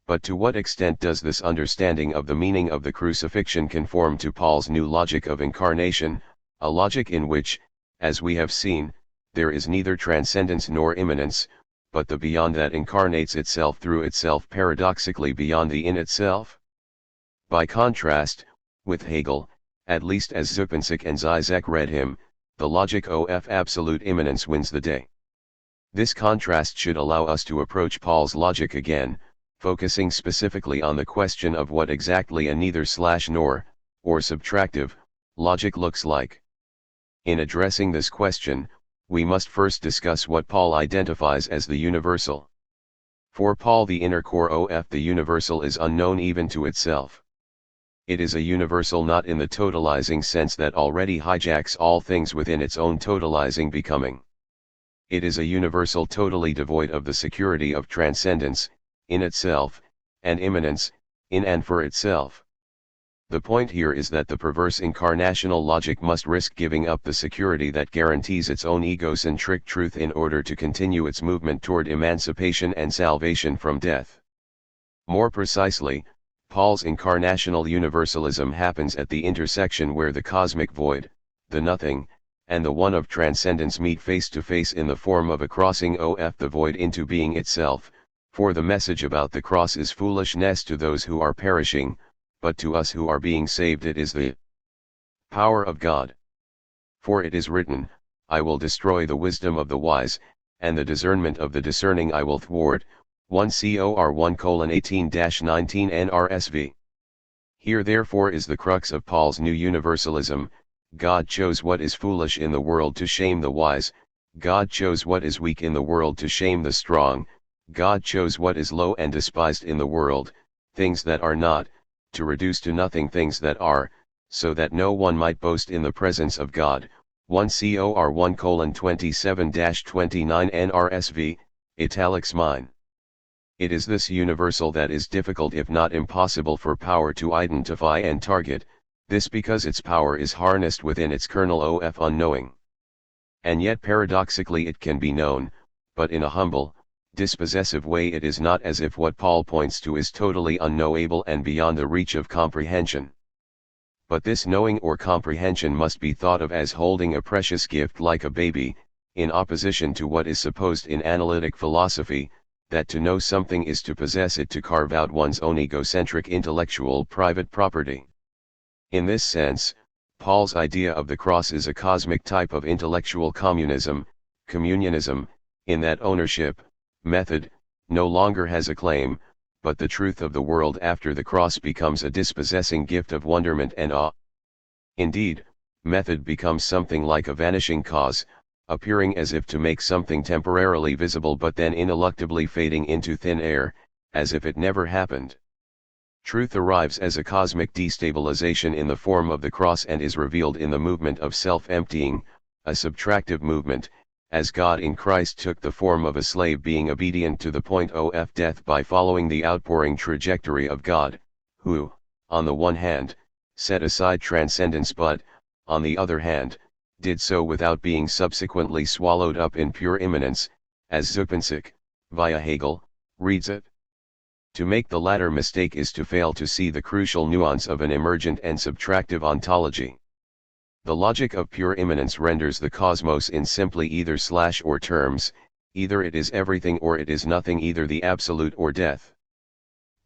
But to what extent does this understanding of the meaning of the crucifixion conform to Paul's new logic of incarnation, a logic in which, as we have seen, there is neither transcendence nor immanence, but the beyond that incarnates itself through itself paradoxically beyond the in itself? By contrast, with Hegel, at least as Zupančič and Zizek read him, the logic of absolute immanence wins the day. This contrast should allow us to approach Paul's logic again, focusing specifically on the question of what exactly a neither/nor, or subtractive, logic looks like. In addressing this question, we must first discuss what Paul identifies as the universal. For Paul, the inner core of the universal is unknown even to itself. It is a universal not in the totalizing sense that already hijacks all things within its own totalizing becoming. It is a universal totally devoid of the security of transcendence, in itself, and immanence, in and for itself. The point here is that the perverse incarnational logic must risk giving up the security that guarantees its own egocentric truth in order to continue its movement toward emancipation and salvation from death. More precisely, Paul's incarnational universalism happens at the intersection where the cosmic void, the nothing, and the one of transcendence meet face to face in the form of a crossing of the void into being itself, for the message about the cross is foolishness to those who are perishing, but to us who are being saved it is the power of God. For it is written, I will destroy the wisdom of the wise, and the discernment of the discerning I will thwart, 1 Cor 1:18-19 NRSV. Here therefore is the crux of Paul's new universalism. God chose what is foolish in the world to shame the wise, God chose what is weak in the world to shame the strong, God chose what is low and despised in the world, things that are not, to reduce to nothing things that are, so that no one might boast in the presence of God. 1 Cor 1:27-29 NRSV, italics mine. It is this universal that is difficult if not impossible for power to identify and target, this because its power is harnessed within its kernel of unknowing. And yet paradoxically it can be known, but in a humble, dispossessive way. It is not as if what Paul points to is totally unknowable and beyond the reach of comprehension. But this knowing or comprehension must be thought of as holding a precious gift like a baby, in opposition to what is supposed in analytic philosophy, that to know something is to possess it, to carve out one's own egocentric intellectual private property. In this sense, Paul's idea of the cross is a cosmic type of intellectual communism, communionism, in that ownership, method, no longer has a claim, but the truth of the world after the cross becomes a dispossessing gift of wonderment and awe. Indeed, method becomes something like a vanishing cause, appearing as if to make something temporarily visible but then ineluctably fading into thin air, as if it never happened. Truth arrives as a cosmic destabilization in the form of the cross and is revealed in the movement of self-emptying, a subtractive movement, as God in Christ took the form of a slave being obedient to the point of death by following the outpouring trajectory of God, who, on the one hand, set aside transcendence but, on the other hand, did so without being subsequently swallowed up in pure immanence, as Zupančič, via Hegel, reads it. To make the latter mistake is to fail to see the crucial nuance of an emergent and subtractive ontology. The logic of pure immanence renders the cosmos in simply either/or terms, either it is everything or it is nothing, either the absolute or death.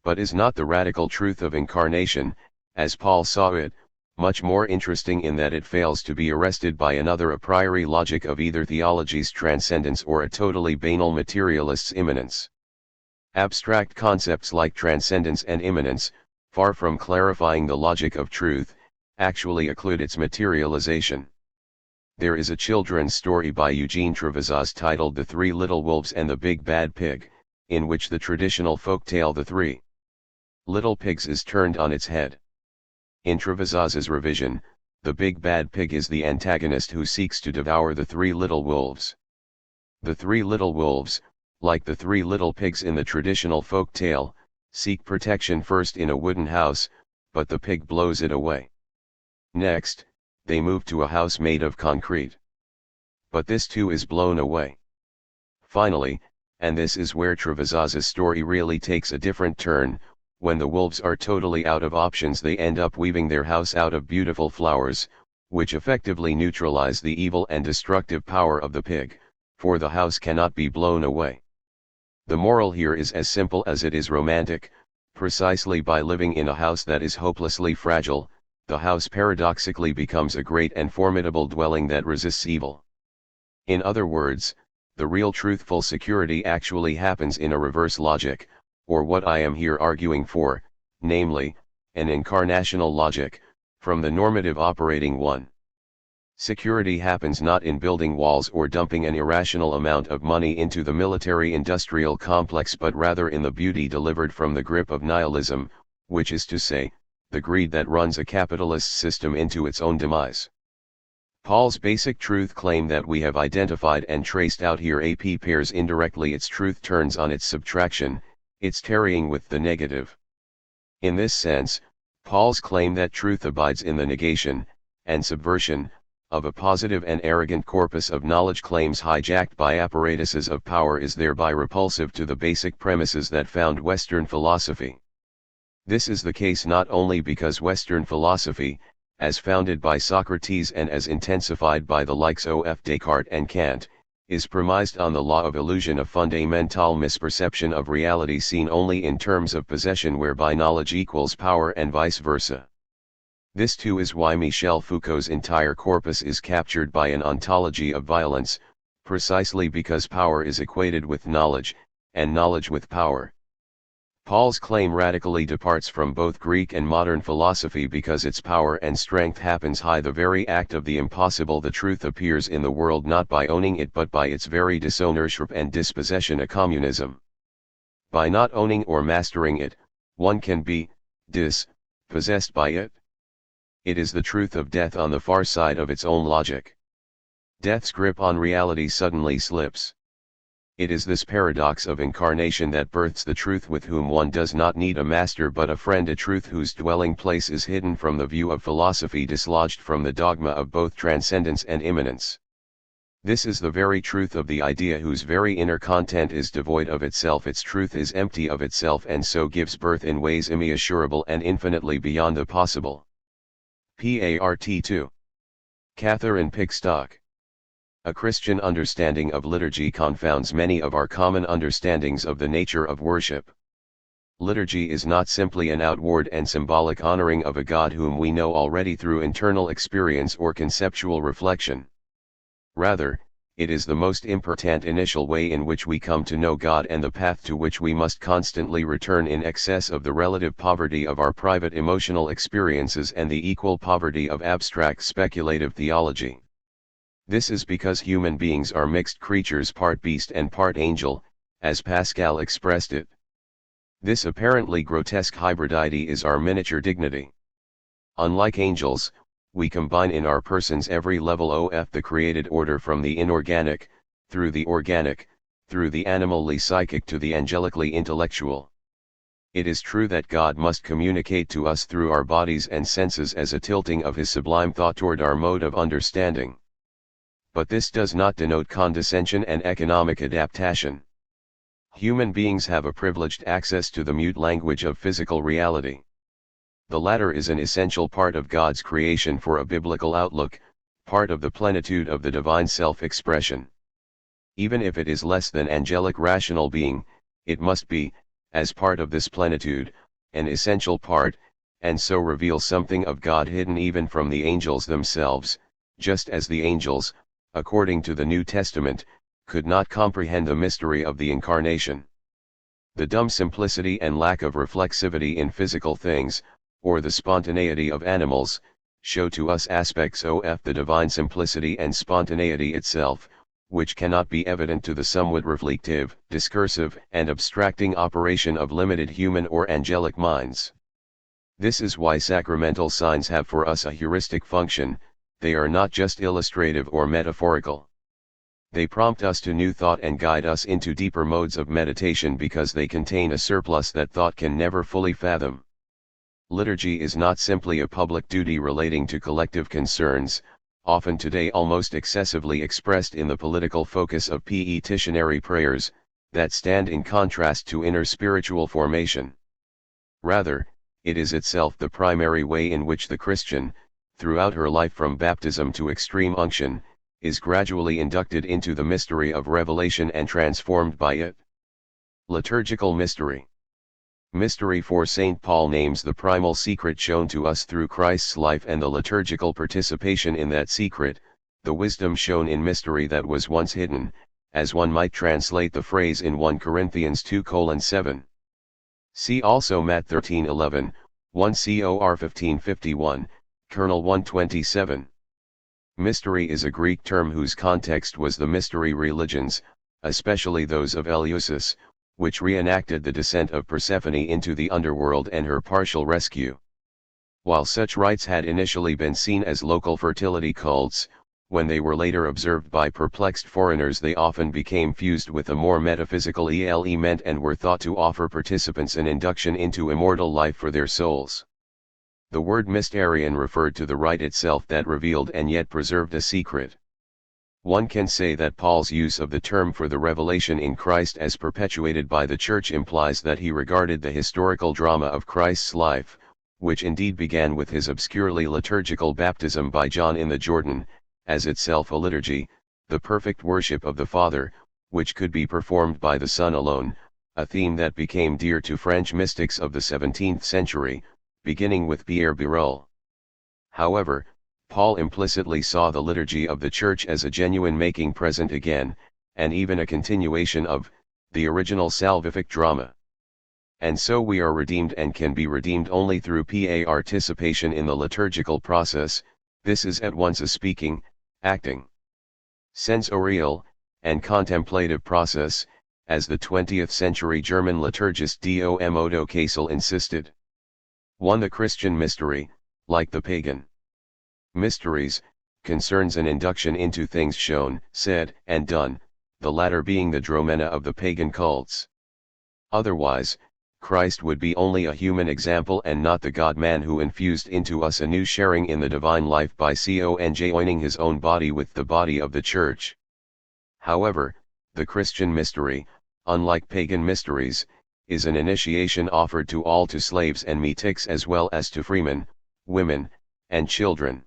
But is not the radical truth of incarnation, as Paul saw it, much more interesting in that it fails to be arrested by another a priori logic of either theology's transcendence or a totally banal materialist's immanence? Abstract concepts like transcendence and immanence, far from clarifying the logic of truth, actually occlude its materialization. There is a children's story by Eugene Trevisan titled The Three Little Wolves and the Big Bad Pig, in which the traditional folktale The Three Little Pigs is turned on its head. In Trevisan's revision, the big bad pig is the antagonist who seeks to devour the three little wolves. The three little wolves, like the three little pigs in the traditional folk tale, seek protection first in a wooden house, but the pig blows it away. Next, they move to a house made of concrete. But this too is blown away. Finally, and this is where Trevisa's story really takes a different turn, when the wolves are totally out of options they end up weaving their house out of beautiful flowers, which effectively neutralize the evil and destructive power of the pig, for the house cannot be blown away. The moral here is as simple as it is romantic: precisely by living in a house that is hopelessly fragile, the house paradoxically becomes a great and formidable dwelling that resists evil. In other words, the real truthful security actually happens in a reverse logic, or what I am here arguing for, namely, an incarnational logic, from the normative operating one. Security happens not in building walls or dumping an irrational amount of money into the military-industrial complex, but rather in the beauty delivered from the grip of nihilism, which is to say, the greed that runs a capitalist system into its own demise. Paul's basic truth claim that we have identified and traced out here pairs indirectly its truth turns on its subtraction, its tarrying with the negative. In this sense, Paul's claim that truth abides in the negation, and subversion, of a positive and arrogant corpus of knowledge claims hijacked by apparatuses of power is thereby repulsive to the basic premises that found Western philosophy. This is the case not only because Western philosophy, as founded by Socrates and as intensified by the likes of Descartes and Kant, is premised on the law of illusion, a fundamental misperception of reality seen only in terms of possession whereby knowledge equals power and vice versa. This too is why Michel Foucault's entire corpus is captured by an ontology of violence, precisely because power is equated with knowledge, and knowledge with power. Paul's claim radically departs from both Greek and modern philosophy because its power and strength happens by the very act of the impossible. The truth appears in the world not by owning it but by its very disownership and dispossession, a communism. By not owning or mastering it, one can be possessed by it. It is the truth of death on the far side of its own logic. Death's grip on reality suddenly slips. It is this paradox of incarnation that births the truth with whom one does not need a master but a friend, a truth whose dwelling place is hidden from the view of philosophy, dislodged from the dogma of both transcendence and immanence. This is the very truth of the idea whose very inner content is devoid of itself. Its truth is empty of itself and so gives birth in ways immeasurable and infinitely beyond the possible. Part 2. Catherine Pickstock. A Christian understanding of liturgy confounds many of our common understandings of the nature of worship. Liturgy is not simply an outward and symbolic honoring of a God whom we know already through internal experience or conceptual reflection. Rather, it is the most important initial way in which we come to know God and the path to which we must constantly return in excess of the relative poverty of our private emotional experiences and the equal poverty of abstract speculative theology. This is because human beings are mixed creatures, part beast and part angel, as Pascal expressed it. This apparently grotesque hybridity is our miniature dignity. Unlike angels, we combine in our persons every level of the created order, from the inorganic, through the organic, through the animally psychic to the angelically intellectual. It is true that God must communicate to us through our bodies and senses as a tilting of his sublime thought toward our mode of understanding. But this does not denote condescension and economic adaptation. Human beings have a privileged access to the mute language of physical reality. The latter is an essential part of God's creation for a biblical outlook, part of the plenitude of the divine self-expression. Even if it is less than angelic rational being, it must be, as part of this plenitude, an essential part, and so reveal something of God hidden even from the angels themselves, just as the angels, according to the New Testament, could not comprehend the mystery of the Incarnation. The dumb simplicity and lack of reflexivity in physical things, or the spontaneity of animals, show to us aspects of the divine simplicity and spontaneity itself, which cannot be evident to the somewhat reflective, discursive, and abstracting operation of limited human or angelic minds. This is why sacramental signs have for us a heuristic function. They are not just illustrative or metaphorical. They prompt us to new thought and guide us into deeper modes of meditation because they contain a surplus that thought can never fully fathom. Liturgy is not simply a public duty relating to collective concerns, often today almost excessively expressed in the political focus of petitionary prayers, that stand in contrast to inner spiritual formation. Rather, it is itself the primary way in which the Christian, throughout her life from baptism to extreme unction, is gradually inducted into the mystery of revelation and transformed by it. Liturgical mystery. Mystery, for St. Paul names the primal secret shown to us through Christ's life and the liturgical participation in that secret, the wisdom shown in mystery that was once hidden, as one might translate the phrase in 1 Corinthians 2:7. See also Matt 13:11, 1 Cor 15:51, Kernel 1:27. Mystery is a Greek term whose context was the mystery religions, especially those of Eleusis, which reenacted the descent of Persephone into the underworld and her partial rescue. While such rites had initially been seen as local fertility cults, when they were later observed by perplexed foreigners they often became fused with a more metaphysical element and were thought to offer participants an induction into immortal life for their souls. The word mysterion referred to the rite itself that revealed and yet preserved a secret. One can say that Paul's use of the term for the revelation in Christ as perpetuated by the Church implies that he regarded the historical drama of Christ's life, which indeed began with his obscurely liturgical baptism by John in the Jordan, as itself a liturgy, the perfect worship of the Father, which could be performed by the Son alone, a theme that became dear to French mystics of the 17th century, beginning with Pierre Birol. However, Paul implicitly saw the liturgy of the Church as a genuine making present again, and even a continuation of the original salvific drama. And so we are redeemed and can be redeemed only through participation in the liturgical process. This is at once a speaking, acting, sensorial, and contemplative process, as the 20th century German liturgist Dom Otto Kassel insisted. 1. The Christian mystery, like the pagan mysteries, concerns an induction into things shown, said, and done, the latter being the dromena of the pagan cults. Otherwise, Christ would be only a human example and not the God-man who infused into us a new sharing in the divine life by joining his own body with the body of the Church. However, the Christian mystery, unlike pagan mysteries, is an initiation offered to all, to slaves and metics as well as to freemen, women, and children.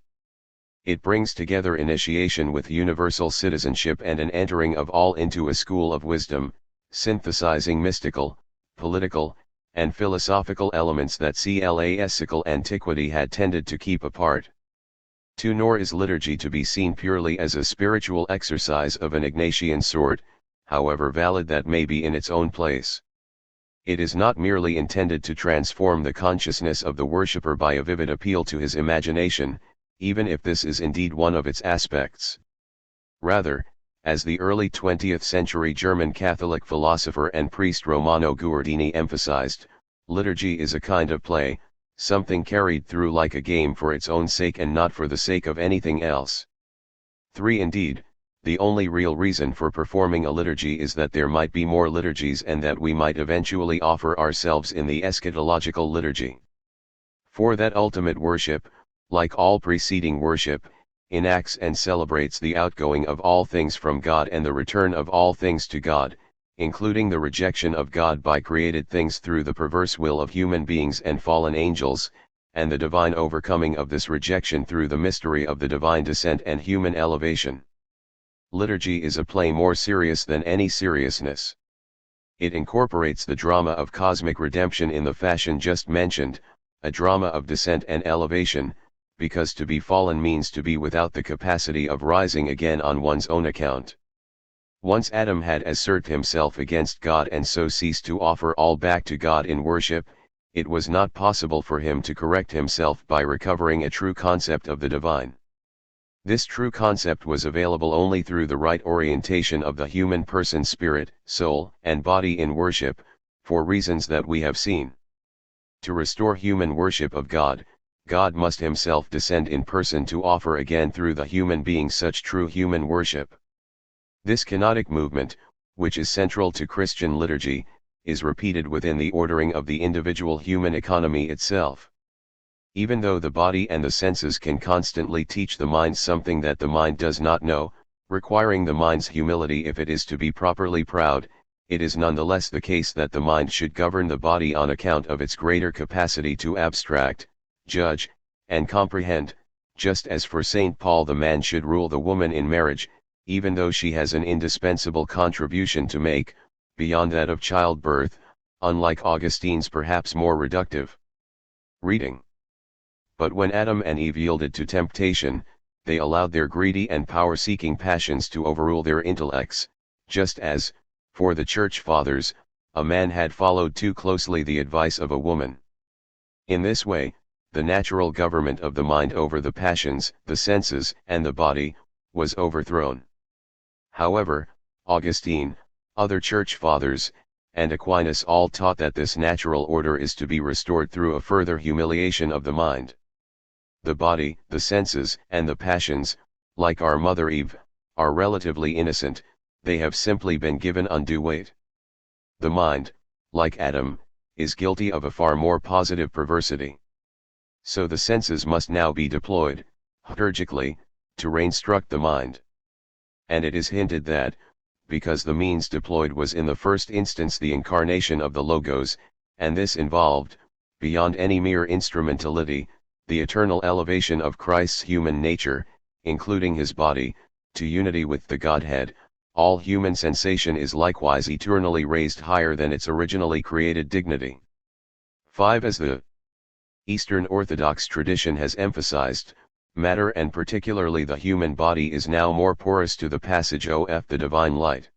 It brings together initiation with universal citizenship and an entering of all into a school of wisdom, synthesizing mystical, political, and philosophical elements that classical antiquity had tended to keep apart. 2. Nor is liturgy to be seen purely as a spiritual exercise of an Ignatian sort, however valid that may be in its own place. It is not merely intended to transform the consciousness of the worshipper by a vivid appeal to his imagination, even if this is indeed one of its aspects. Rather, as the early 20th century German Catholic philosopher and priest Romano Guardini emphasized, liturgy is a kind of play, something carried through like a game for its own sake and not for the sake of anything else. 3. Indeed, the only real reason for performing a liturgy is that there might be more liturgies and that we might eventually offer ourselves in the eschatological liturgy. 4. That ultimate worship, like all preceding worship, enacts and celebrates the outgoing of all things from God and the return of all things to God, including the rejection of God by created things through the perverse will of human beings and fallen angels, and the divine overcoming of this rejection through the mystery of the divine descent and human elevation. Liturgy is a play more serious than any seriousness. It incorporates the drama of cosmic redemption in the fashion just mentioned, a drama of descent and elevation, because to be fallen means to be without the capacity of rising again on one's own account. Once Adam had asserted himself against God and so ceased to offer all back to God in worship, it was not possible for him to correct himself by recovering a true concept of the divine. This true concept was available only through the right orientation of the human person, spirit, soul, and body in worship, for reasons that we have seen. To restore human worship of God, God must himself descend in person to offer again through the human being such true human worship. This kenotic movement, which is central to Christian liturgy, is repeated within the ordering of the individual human economy itself. Even though the body and the senses can constantly teach the mind something that the mind does not know, requiring the mind's humility if it is to be properly proud, it is nonetheless the case that the mind should govern the body on account of its greater capacity to abstract, judge, and comprehend, just as for St. Paul the man should rule the woman in marriage, even though she has an indispensable contribution to make, beyond that of childbirth, unlike Augustine's perhaps more reductive reading. But when Adam and Eve yielded to temptation, they allowed their greedy and power-seeking passions to overrule their intellects, just as, for the Church Fathers, a man had followed too closely the advice of a woman. In this way, the natural government of the mind over the passions, the senses, and the body, was overthrown. However, Augustine, other Church Fathers, and Aquinas all taught that this natural order is to be restored through a further humiliation of the mind. The body, the senses, and the passions, like our mother Eve, are relatively innocent, they have simply been given undue weight. The mind, like Adam, is guilty of a far more positive perversity. So the senses must now be deployed, liturgically, to rein-struct the mind. And it is hinted that, because the means deployed was in the first instance the incarnation of the Logos, and this involved, beyond any mere instrumentality, the eternal elevation of Christ's human nature, including his body, to unity with the Godhead, all human sensation is likewise eternally raised higher than its originally created dignity. 5. As the Eastern Orthodox tradition has emphasized, matter and particularly the human body is now more porous to the passage of the divine light.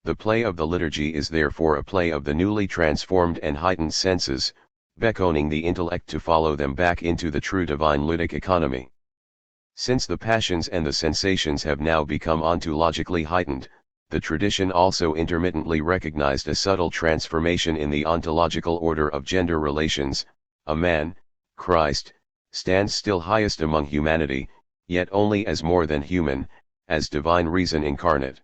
The play of the liturgy is therefore a play of the newly transformed and heightened senses, beckoning the intellect to follow them back into the true divine ludic economy. Since the passions and the sensations have now become ontologically heightened, the tradition also intermittently recognized a subtle transformation in the ontological order of gender relations. A man, Christ, stands still highest among humanity, yet only as more than human, as divine reason incarnate.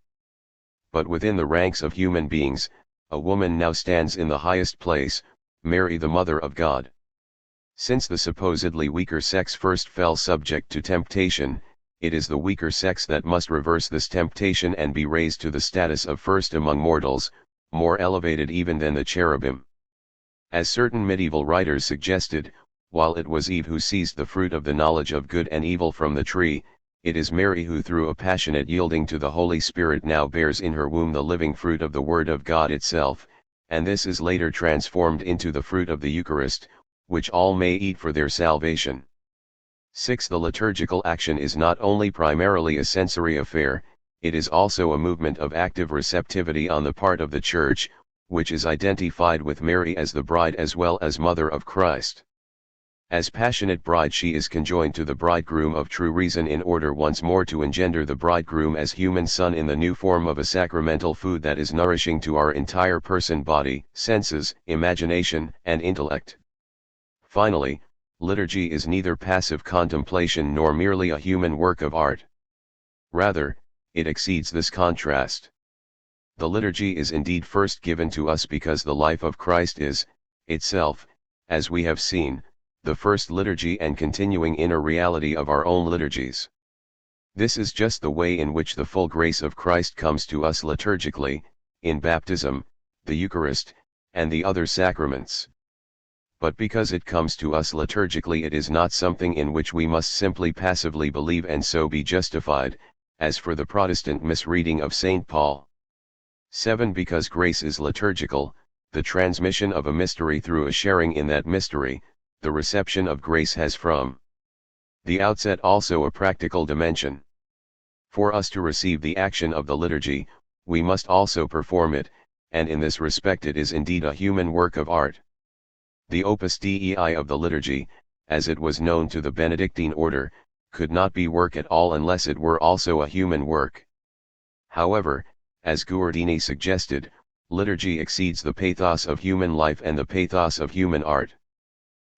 But within the ranks of human beings, a woman now stands in the highest place, Mary the Mother of God. Since the supposedly weaker sex first fell subject to temptation, it is the weaker sex that must reverse this temptation and be raised to the status of first among mortals, more elevated even than the cherubim. As certain medieval writers suggested, while it was Eve who seized the fruit of the knowledge of good and evil from the tree, it is Mary who through a passionate yielding to the Holy Spirit now bears in her womb the living fruit of the Word of God itself, and this is later transformed into the fruit of the Eucharist, which all may eat for their salvation. 6. The liturgical action is not only primarily a sensory affair, it is also a movement of active receptivity on the part of the Church, which is identified with Mary as the bride as well as mother of Christ. As passionate bride she is conjoined to the bridegroom of true reason in order once more to engender the bridegroom as human son in the new form of a sacramental food that is nourishing to our entire person, body, senses, imagination, and intellect. Finally, liturgy is neither passive contemplation nor merely a human work of art. Rather, it exceeds this contrast. The liturgy is indeed first given to us because the life of Christ is, itself, as we have seen, the first liturgy and continuing inner reality of our own liturgies. This is just the way in which the full grace of Christ comes to us liturgically, in baptism, the Eucharist, and the other sacraments. But because it comes to us liturgically, it is not something in which we must simply passively believe and so be justified, as for the Protestant misreading of St. Paul. 7. Because grace is liturgical, the transmission of a mystery through a sharing in that mystery, the reception of grace has from the outset also a practical dimension. For us to receive the action of the liturgy, we must also perform it, and in this respect it is indeed a human work of art. The Opus Dei of the liturgy, as it was known to the Benedictine order, could not be work at all unless it were also a human work. However, as Guardini suggested, liturgy exceeds the pathos of human life and the pathos of human art.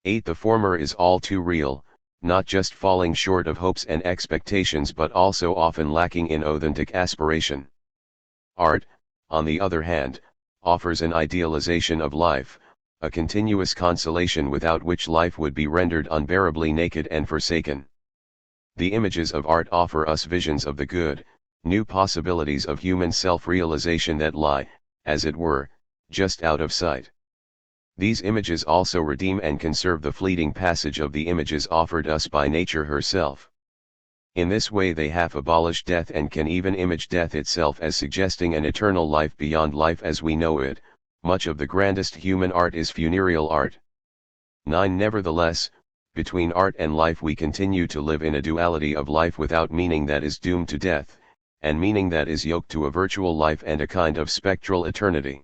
8. The former is all too real, not just falling short of hopes and expectations but also often lacking in authentic aspiration. Art, on the other hand, offers an idealization of life, a continuous consolation without which life would be rendered unbearably naked and forsaken. The images of art offer us visions of the good, new possibilities of human self-realization that lie, as it were, just out of sight. These images also redeem and conserve the fleeting passage of the images offered us by nature herself. In this way they half abolish death and can even image death itself as suggesting an eternal life beyond life as we know it. Much of the grandest human art is funereal art. 9. Nevertheless, between art and life we continue to live in a duality of life without meaning that is doomed to death, and meaning that is yoked to a virtual life and a kind of spectral eternity.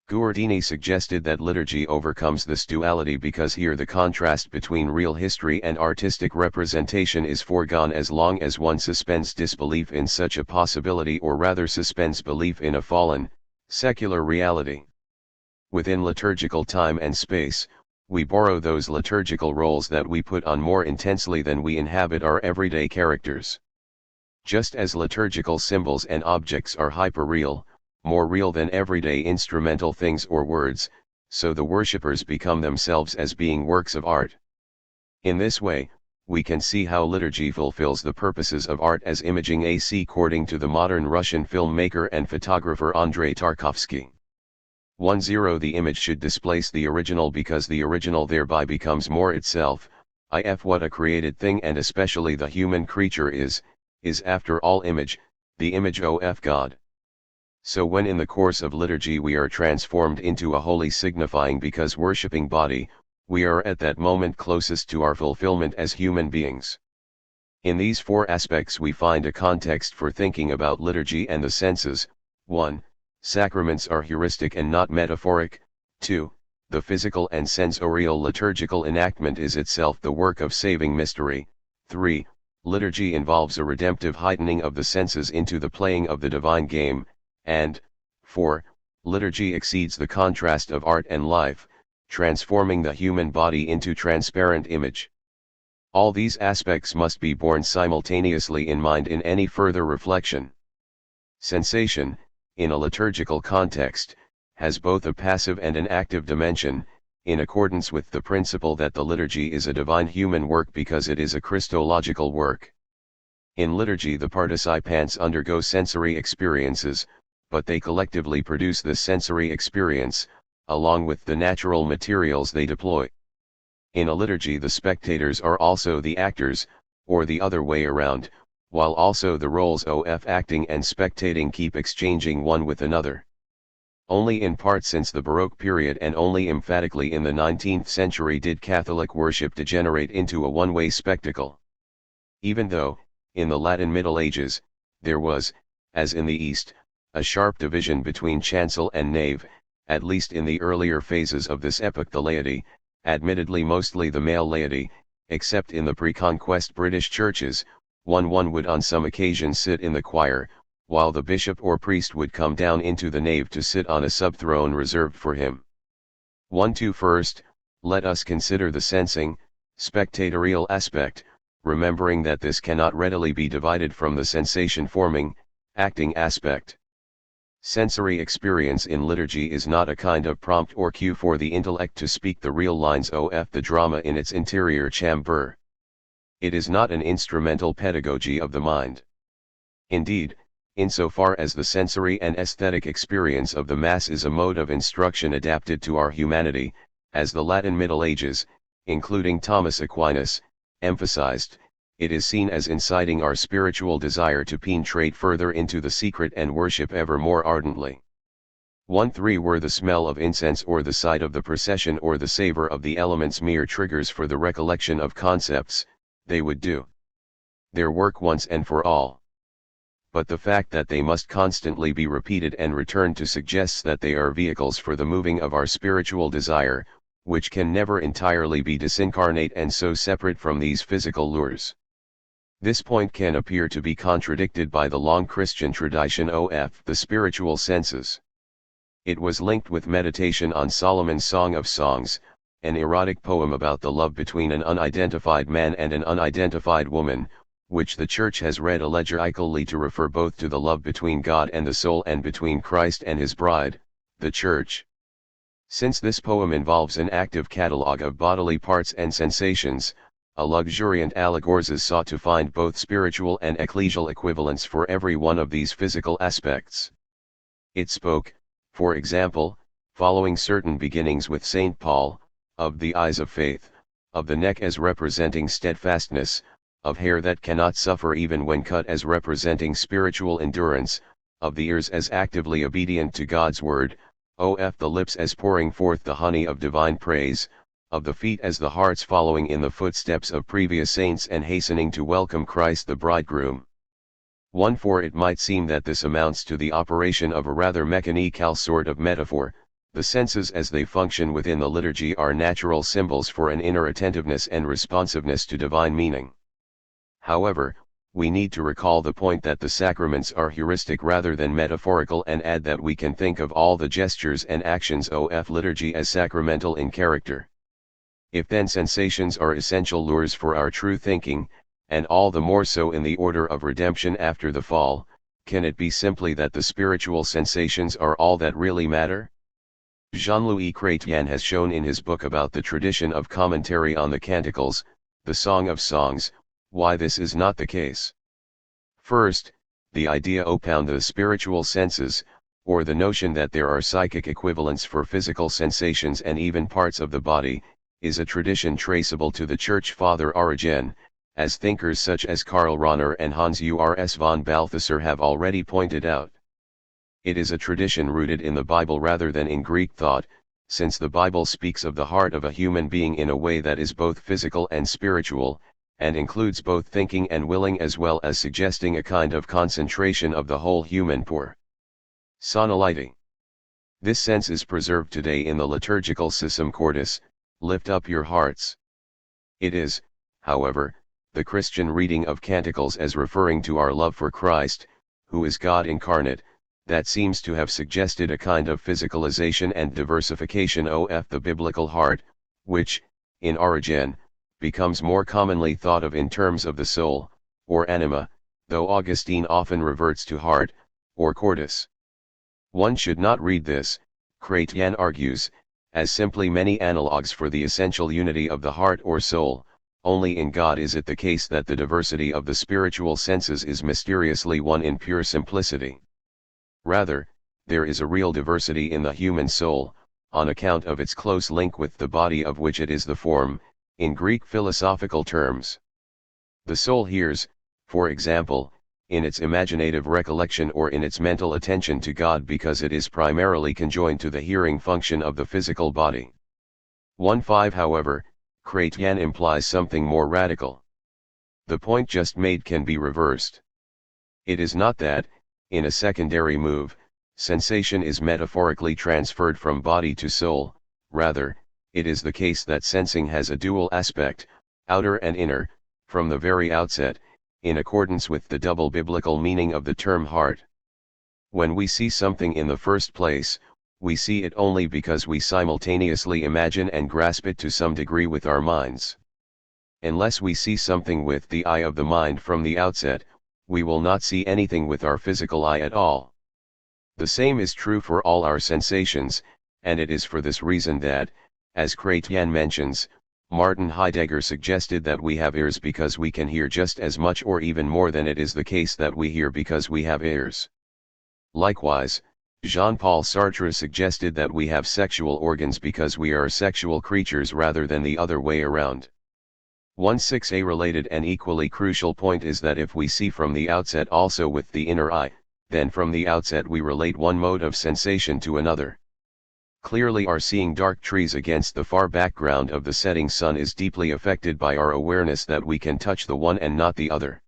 Guardini suggested that liturgy overcomes this duality because here the contrast between real history and artistic representation is foregone as long as one suspends disbelief in such a possibility, or rather suspends belief in a fallen, secular reality. Within liturgical time and space, we borrow those liturgical roles that we put on more intensely than we inhabit our everyday characters. Just as liturgical symbols and objects are hyperreal, more real than everyday instrumental things or words, so the worshippers become themselves as being works of art. In this way, we can see how liturgy fulfills the purposes of art as imaging according to the modern Russian filmmaker and photographer Andrei Tarkovsky. 10. The image should displace the original because the original thereby becomes more itself. What a created thing and especially the human creature is after all image, the image of God. So when in the course of liturgy we are transformed into a holy signifying because worshipping body, we are at that moment closest to our fulfillment as human beings. In these four aspects we find a context for thinking about liturgy and the senses. 1. Sacraments are heuristic and not metaphoric. 2. The physical and sensorial liturgical enactment is itself the work of saving mystery. 3. Liturgy involves a redemptive heightening of the senses into the playing of the divine game. And 4. Liturgy exceeds the contrast of art and life, transforming the human body into transparent image. All these aspects must be borne simultaneously in mind in any further reflection. Sensation, in a liturgical context, has both a passive and an active dimension, in accordance with the principle that the liturgy is a divine human work because it is a Christological work. In liturgy the participants undergo sensory experiences, but they collectively produce this sensory experience, along with the natural materials they deploy. In a liturgy the spectators are also the actors, or the other way around, while also the roles of acting and spectating keep exchanging one with another. Only in part since the Baroque period and only emphatically in the 19th century did Catholic worship degenerate into a one-way spectacle. Even though, in the Latin Middle Ages, there was, as in the East, a sharp division between chancel and nave, at least in the earlier phases of this epoch the laity, admittedly mostly the male laity, except in the pre-conquest British churches, one would on some occasions sit in the choir, while the bishop or priest would come down into the nave to sit on a sub-throne reserved for him. 1. First, let us consider the sensing, spectatorial aspect, remembering that this cannot readily be divided from the sensation-forming, acting aspect. Sensory experience in liturgy is not a kind of prompt or cue for the intellect to speak the real lines of the drama in its interior chamber. It is not an instrumental pedagogy of the mind. Indeed, insofar as the sensory and aesthetic experience of the Mass is a mode of instruction adapted to our humanity, as the Latin Middle Ages, including Thomas Aquinas, emphasized, it is seen as inciting our spiritual desire to penetrate further into the secret and worship ever more ardently. 1. Were the smell of incense or the sight of the procession or the savor of the elements mere triggers for the recollection of concepts, they would do their work once and for all. But the fact that they must constantly be repeated and returned to suggests that they are vehicles for the moving of our spiritual desire, which can never entirely be disincarnate and so separate from these physical lures. This point can appear to be contradicted by the long Christian tradition of the spiritual senses. It was linked with meditation on Solomon's Song of Songs, an erotic poem about the love between an unidentified man and an unidentified woman, which the Church has read allegorically to refer both to the love between God and the soul and between Christ and his bride, the Church. Since this poem involves an active catalogue of bodily parts and sensations, a luxuriant allegorist sought to find both spiritual and ecclesial equivalents for every one of these physical aspects. It spoke, for example, following certain beginnings with St. Paul, of the eyes of faith, of the neck as representing steadfastness, of hair that cannot suffer even when cut as representing spiritual endurance, of the ears as actively obedient to God's word, of the lips as pouring forth the honey of divine praise, of the feet as the hearts following in the footsteps of previous saints and hastening to welcome Christ the bridegroom. 1. For it might seem that this amounts to the operation of a rather mechanical sort of metaphor. The senses as they function within the liturgy are natural symbols for an inner attentiveness and responsiveness to divine meaning. However, we need to recall the point that the sacraments are heuristic rather than metaphorical, and add that we can think of all the gestures and actions of liturgy as sacramental in character. If then sensations are essential lures for our true thinking, and all the more so in the order of redemption after the fall, can it be simply that the spiritual sensations are all that really matter? Jean-Louis Chrétien has shown in his book about the tradition of commentary on the Canticles, the Song of Songs, why this is not the case. First, the idea upon the spiritual senses, or the notion that there are psychic equivalents for physical sensations and even parts of the body, is a tradition traceable to the Church Father Origen, as thinkers such as Karl Rahner and Hans Urs von Balthasar have already pointed out. It is a tradition rooted in the Bible rather than in Greek thought, since the Bible speaks of the heart of a human being in a way that is both physical and spiritual, and includes both thinking and willing, as well as suggesting a kind of concentration of the whole human personality. This sense is preserved today in the liturgical Sussum Cordis, lift up your hearts. It is, however, the Christian reading of Canticles as referring to our love for Christ, who is God incarnate, that seems to have suggested a kind of physicalization and diversification of the biblical heart, which, in Origen, becomes more commonly thought of in terms of the soul, or anima, though Augustine often reverts to heart, or cordis. One should not read this, Chrétien argues, as simply many analogues for the essential unity of the heart or soul. Only in God is it the case that the diversity of the spiritual senses is mysteriously one in pure simplicity. Rather, there is a real diversity in the human soul, on account of its close link with the body of which it is the form, in Greek philosophical terms. The soul hears, for example, in its imaginative recollection or in its mental attention to God because it is primarily conjoined to the hearing function of the physical body. 1.5 However, Chrétien implies something more radical. The point just made can be reversed. It is not that, in a secondary move, sensation is metaphorically transferred from body to soul, rather, it is the case that sensing has a dual aspect, outer and inner, from the very outset, in accordance with the double biblical meaning of the term heart. When we see something in the first place, we see it only because we simultaneously imagine and grasp it to some degree with our minds. Unless we see something with the eye of the mind from the outset, we will not see anything with our physical eye at all. The same is true for all our sensations, and it is for this reason that, as Chrétien mentions, Martin Heidegger suggested that we have ears because we can hear just as much or even more than it is the case that we hear because we have ears. Likewise, Jean-Paul Sartre suggested that we have sexual organs because we are sexual creatures rather than the other way around. 1.6 A related and equally crucial point is that if we see from the outset also with the inner eye, then from the outset we relate one mode of sensation to another. Clearly our seeing dark trees against the far background of the setting sun is deeply affected by our awareness that we can touch the one and not the other.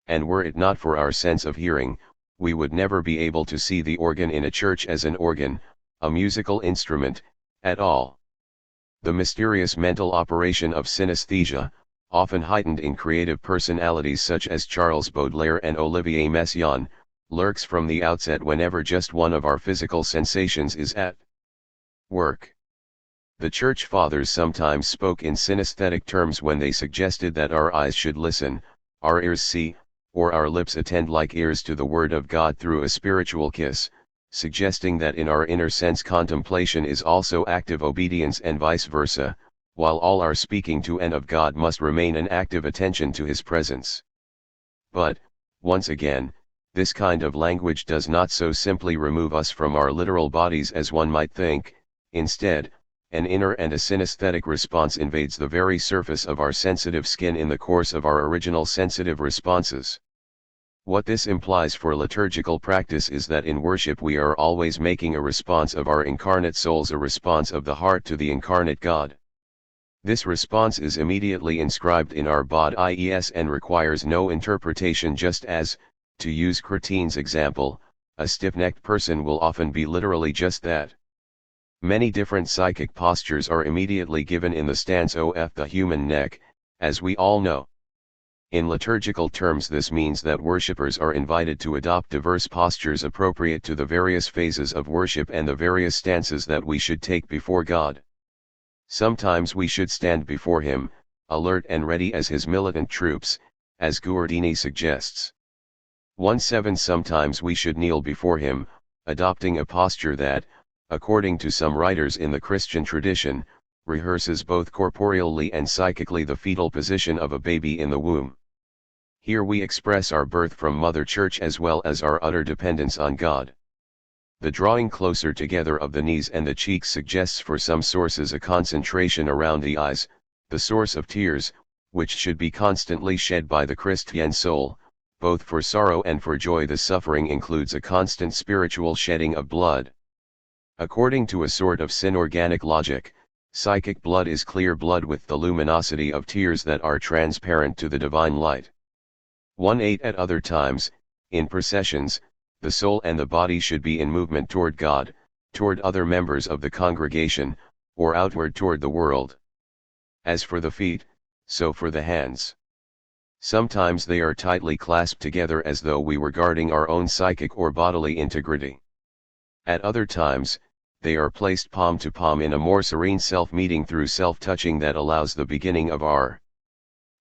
And were it not for our sense of hearing, we would never be able to see the organ in a church as an organ, a musical instrument, at all. The mysterious mental operation of synesthesia, often heightened in creative personalities such as Charles Baudelaire and Olivier Messiaen, lurks from the outset whenever just one of our physical sensations is at work. The Church Fathers sometimes spoke in synesthetic terms when they suggested that our eyes should listen, our ears see, or our lips attend like ears to the Word of God through a spiritual kiss, suggesting that in our inner sense contemplation is also active obedience and vice versa, while all our speaking to and of God must remain an active attention to His presence. But, once again, this kind of language does not so simply remove us from our literal bodies as one might think. Instead, an inner and a synesthetic response invades the very surface of our sensitive skin in the course of our original sensitive responses. What this implies for liturgical practice is that in worship we are always making a response of our incarnate souls, a response of the heart to the incarnate God. This response is immediately inscribed in our bodies and requires no interpretation, just as, to use Creston's example, a stiff-necked person will often be literally just that. Many different psychic postures are immediately given in the stance of the human neck, as we all know. In liturgical terms, this means that worshippers are invited to adopt diverse postures appropriate to the various phases of worship and the various stances that we should take before God. Sometimes we should stand before Him, alert and ready as His militant troops, as Guardini suggests. 1:7 Sometimes we should kneel before Him, adopting a posture that, according to some writers in the Christian tradition, rehearses both corporeally and psychically the fetal position of a baby in the womb. Here we express our birth from Mother Church as well as our utter dependence on God. The drawing closer together of the knees and the cheeks suggests for some sources a concentration around the eyes, the source of tears, which should be constantly shed by the Christian soul, both for sorrow and for joy. The suffering includes a constant spiritual shedding of blood. According to a sort of synorganic logic, psychic blood is clear blood with the luminosity of tears that are transparent to the divine light. 1:8 At other times, in processions, the soul and the body should be in movement toward God, toward other members of the congregation, or outward toward the world. As for the feet, so for the hands. Sometimes they are tightly clasped together as though we were guarding our own psychic or bodily integrity. At other times, they are placed palm to palm in a more serene self-meeting through self-touching that allows the beginning of our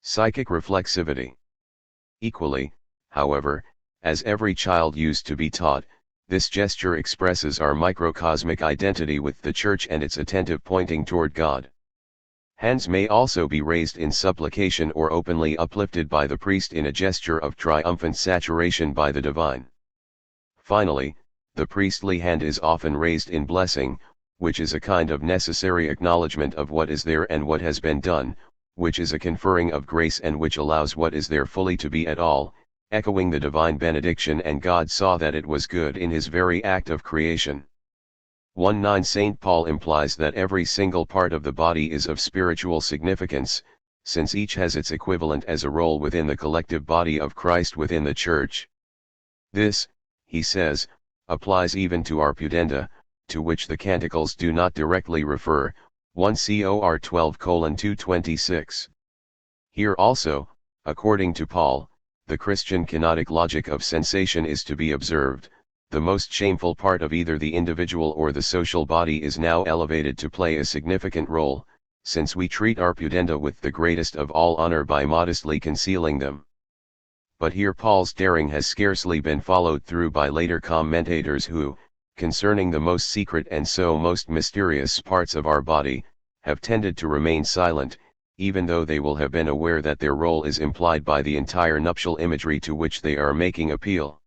psychic reflexivity. Equally, however, as every child used to be taught, this gesture expresses our microcosmic identity with the Church and its attentive pointing toward God. Hands may also be raised in supplication or openly uplifted by the priest in a gesture of triumphant saturation by the divine. Finally, the priestly hand is often raised in blessing, which is a kind of necessary acknowledgement of what is there and what has been done, which is a conferring of grace and which allows what is there fully to be at all, echoing the divine benediction, and God saw that it was good in His very act of creation. 1:9 St. Paul implies that every single part of the body is of spiritual significance, since each has its equivalent as a role within the collective body of Christ within the Church. This, he says, applies even to our pudenda, to which the canticles do not directly refer, 1 Cor 12:226. Here also, according to Paul, the Christian kenotic logic of sensation is to be observed. The most shameful part of either the individual or the social body is now elevated to play a significant role, since we treat our pudenda with the greatest of all honor by modestly concealing them. But here Paul's daring has scarcely been followed through by later commentators who, concerning the most secret and so most mysterious parts of our body, have tended to remain silent, even though they will have been aware that their role is implied by the entire nuptial imagery to which they are making appeal.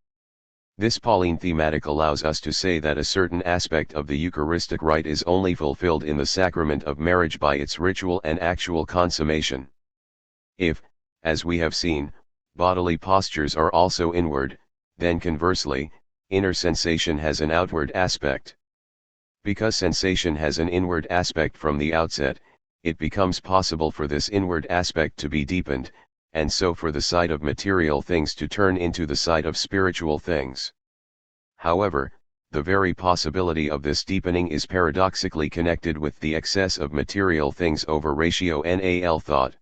This Pauline thematic allows us to say that a certain aspect of the Eucharistic rite is only fulfilled in the sacrament of marriage by its ritual and actual consummation. If, as we have seen, bodily postures are also inward, then conversely, inner sensation has an outward aspect. Because sensation has an inward aspect from the outset, it becomes possible for this inward aspect to be deepened, and so for the sight of material things to turn into the sight of spiritual things. However, the very possibility of this deepening is paradoxically connected with the excess of material things over ratio NAL thought.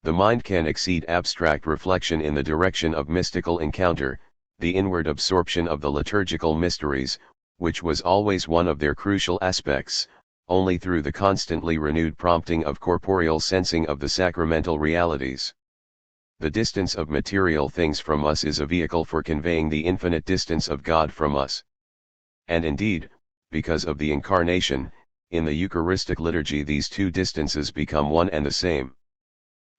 The mind can exceed abstract reflection in the direction of mystical encounter, the inward absorption of the liturgical mysteries, which was always one of their crucial aspects, only through the constantly renewed prompting of corporeal sensing of the sacramental realities. The distance of material things from us is a vehicle for conveying the infinite distance of God from us. And indeed, because of the Incarnation, in the Eucharistic liturgy these two distances become one and the same.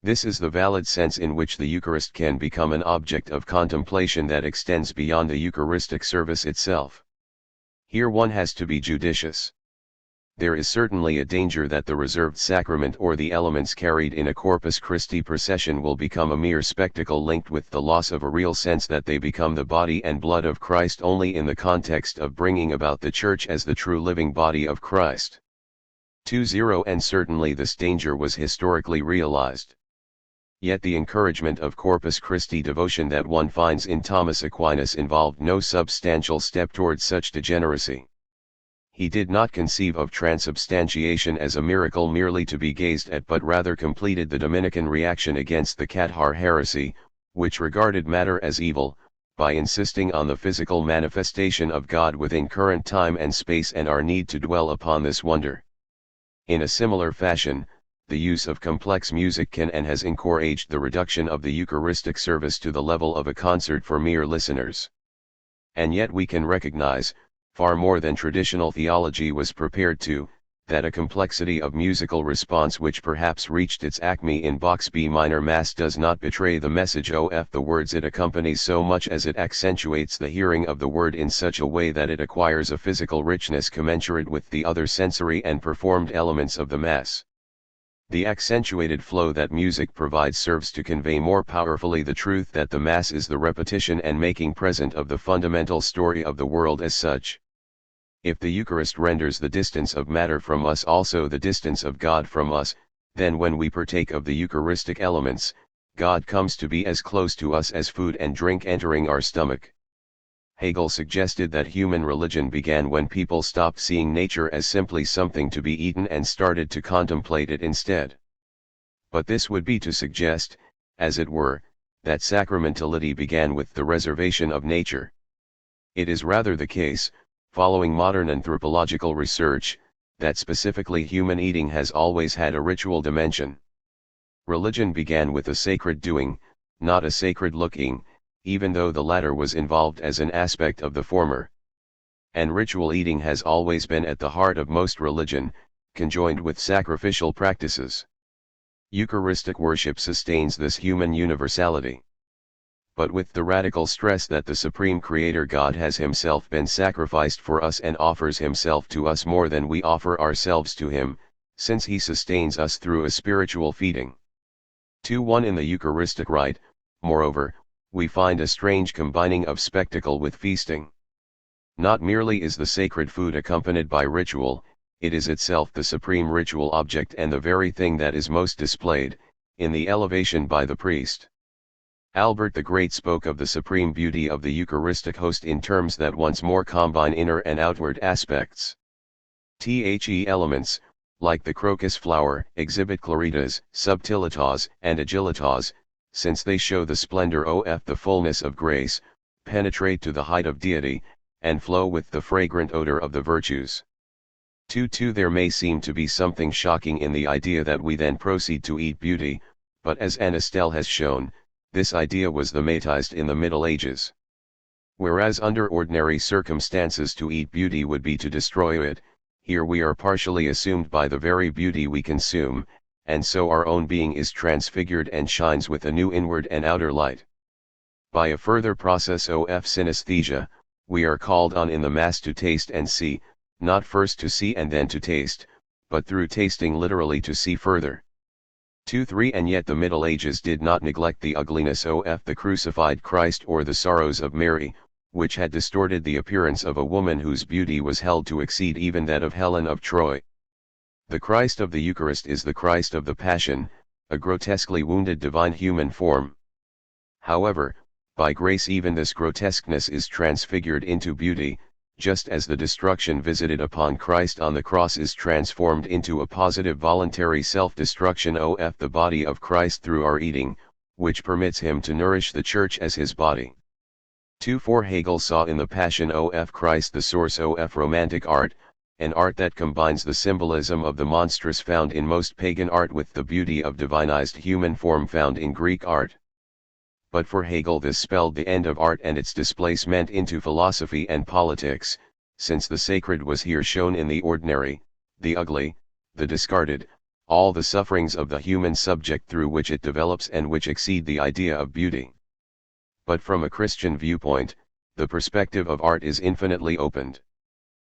This is the valid sense in which the Eucharist can become an object of contemplation that extends beyond the Eucharistic service itself. Here one has to be judicious. There is certainly a danger that the reserved sacrament or the elements carried in a Corpus Christi procession will become a mere spectacle linked with the loss of a real sense that they become the body and blood of Christ only in the context of bringing about the Church as the true living body of Christ. 2-0 And certainly this danger was historically realized. Yet the encouragement of Corpus Christi devotion that one finds in Thomas Aquinas involved no substantial step towards such degeneracy. He did not conceive of transubstantiation as a miracle merely to be gazed at, but rather completed the Dominican reaction against the Cathar heresy, which regarded matter as evil, by insisting on the physical manifestation of God within current time and space and our need to dwell upon this wonder. In a similar fashion, the use of complex music can and has encouraged the reduction of the Eucharistic service to the level of a concert for mere listeners. And yet we can recognize, far more than traditional theology was prepared to, that a complexity of musical response which perhaps reached its acme in Bach's B minor Mass does not betray the message of the words it accompanies so much as it accentuates the hearing of the word in such a way that it acquires a physical richness commensurate with the other sensory and performed elements of the Mass. The accentuated flow that music provides serves to convey more powerfully the truth that the Mass is the repetition and making present of the fundamental story of the world as such. If the Eucharist renders the distance of matter from us also the distance of God from us, then when we partake of the Eucharistic elements, God comes to be as close to us as food and drink entering our stomach. Hegel suggested that human religion began when people stopped seeing nature as simply something to be eaten and started to contemplate it instead. But this would be to suggest, as it were, that sacramentality began with the reservation of nature. It is rather the case, following modern anthropological research, that specifically human eating has always had a ritual dimension. Religion began with a sacred doing, not a sacred looking, even though the latter was involved as an aspect of the former. And ritual eating has always been at the heart of most religion, conjoined with sacrificial practices. Eucharistic worship sustains this human universality. But with the radical stress that the Supreme Creator God has Himself been sacrificed for us and offers Himself to us more than we offer ourselves to Him, since He sustains us through a spiritual feeding. 2-1 In the Eucharistic rite, moreover, we find a strange combining of spectacle with feasting. Not merely is the sacred food accompanied by ritual, it is itself the supreme ritual object and the very thing that is most displayed, in the elevation by the priest. Albert the Great spoke of the supreme beauty of the Eucharistic host in terms that once more combine inner and outward aspects. The elements, like the crocus flower, exhibit claritas, subtilitas, and agilitas, since they show the splendor of the fullness of grace, penetrate to the height of deity, and flow with the fragrant odor of the virtues. 2-2 There may seem to be something shocking in the idea that we then proceed to eat beauty, but as Anastel has shown, this idea was thematized in the Middle Ages. Whereas under ordinary circumstances to eat beauty would be to destroy it, here we are partially assumed by the very beauty we consume, and so our own being is transfigured and shines with a new inward and outer light. By a further process of synesthesia, we are called on in the Mass to taste and see, not first to see and then to taste, but through tasting literally to see further. 2-3 And yet the Middle Ages did not neglect the ugliness of the crucified Christ or the sorrows of Mary, which had distorted the appearance of a woman whose beauty was held to exceed even that of Helen of Troy. The Christ of the Eucharist is the Christ of the Passion, a grotesquely wounded divine human form. However, by grace even this grotesqueness is transfigured into beauty, just as the destruction visited upon Christ on the cross is transformed into a positive voluntary self-destruction of the body of Christ through our eating, which permits Him to nourish the Church as His body. 2-4 Hegel saw in the Passion of Christ the source of romantic art, an art that combines the symbolism of the monstrous found in most pagan art with the beauty of divinized human form found in Greek art. But for Hegel this spelled the end of art and its displacement into philosophy and politics, since the sacred was here shown in the ordinary, the ugly, the discarded, all the sufferings of the human subject through which it develops and which exceed the idea of beauty. But from a Christian viewpoint, the perspective of art is infinitely opened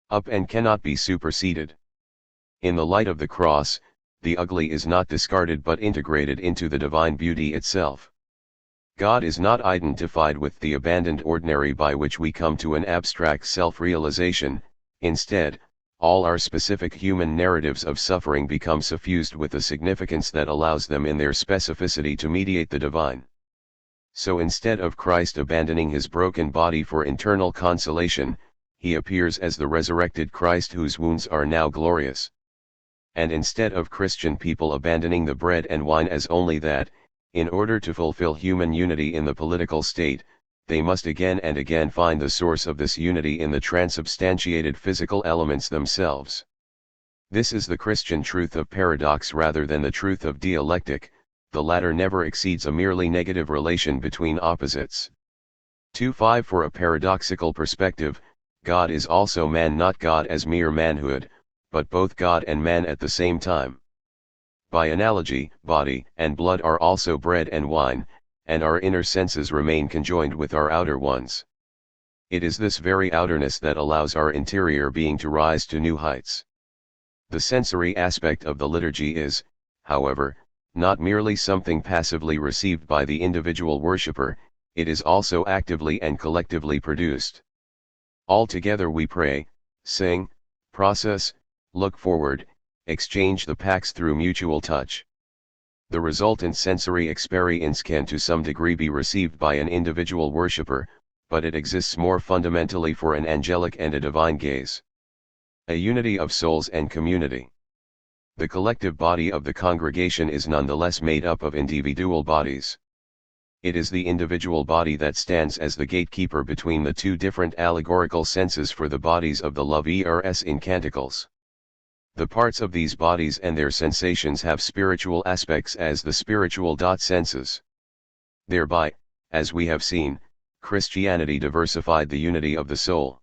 up and cannot be superseded. In the light of the cross, the ugly is not discarded but integrated into the divine beauty itself. God is not identified with the abandoned ordinary by which we come to an abstract self-realization. Instead, all our specific human narratives of suffering become suffused with a significance that allows them in their specificity to mediate the divine. So instead of Christ abandoning his broken body for internal consolation, he appears as the resurrected Christ whose wounds are now glorious. And instead of Christian people abandoning the bread and wine as only that, in order to fulfill human unity in the political state, they must again and again find the source of this unity in the transubstantiated physical elements themselves. This is the Christian truth of paradox rather than the truth of dialectic. The latter never exceeds a merely negative relation between opposites. 2.5 For a paradoxical perspective, God is also man, not God as mere manhood, but both God and man at the same time. By analogy, body and blood are also bread and wine, and our inner senses remain conjoined with our outer ones. It is this very outerness that allows our interior being to rise to new heights. The sensory aspect of the liturgy is, however, not merely something passively received by the individual worshipper, it is also actively and collectively produced. All together we pray, sing, process, look forward, exchange the pacts through mutual touch. The resultant sensory experience can to some degree be received by an individual worshipper, but it exists more fundamentally for an angelic and a divine gaze. A unity of souls and community. The collective body of the congregation is nonetheless made up of individual bodies. It is the individual body that stands as the gatekeeper between the two different allegorical senses for the bodies of the lovers in canticles. The parts of these bodies and their sensations have spiritual aspects as the spiritual senses. Thereby, as we have seen, Christianity diversified the unity of the soul.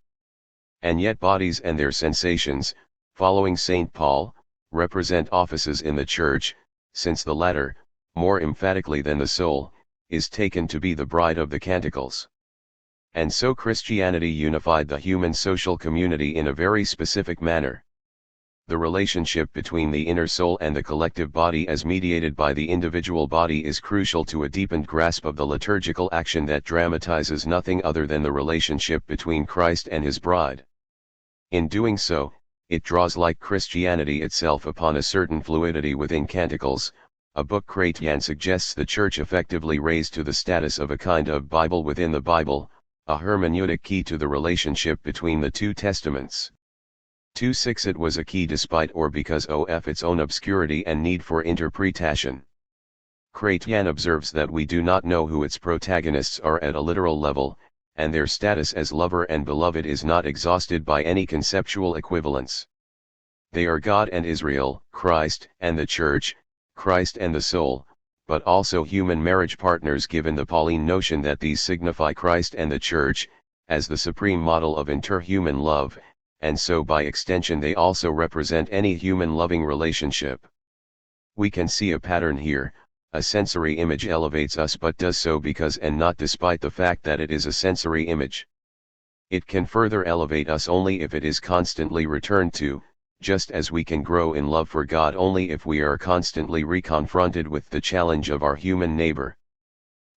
And yet bodies and their sensations, following St. Paul, represent offices in the Church, since the latter, more emphatically than the soul, is taken to be the bride of the canticles. And so Christianity unified the human social community in a very specific manner. The relationship between the inner soul and the collective body as mediated by the individual body is crucial to a deepened grasp of the liturgical action that dramatizes nothing other than the relationship between Christ and his bride. In doing so, it draws like Christianity itself upon a certain fluidity within canticles. A book Creston suggests the Church effectively raised to the status of a kind of Bible within the Bible, a hermeneutic key to the relationship between the two testaments. 2.6 It was a key despite or because of its own obscurity and need for interpretation. Creston observes that we do not know who its protagonists are at a literal level, and their status as lover and beloved is not exhausted by any conceptual equivalence. They are God and Israel, Christ and the Church, Christ and the soul, but also human marriage partners given the Pauline notion that these signify Christ and the Church, as the supreme model of interhuman love, and so by extension they also represent any human loving relationship. We can see a pattern here. A sensory image elevates us but does so because and not despite the fact that it is a sensory image. It can further elevate us only if it is constantly returned to, just as we can grow in love for God only if we are constantly reconfronted with the challenge of our human neighbor.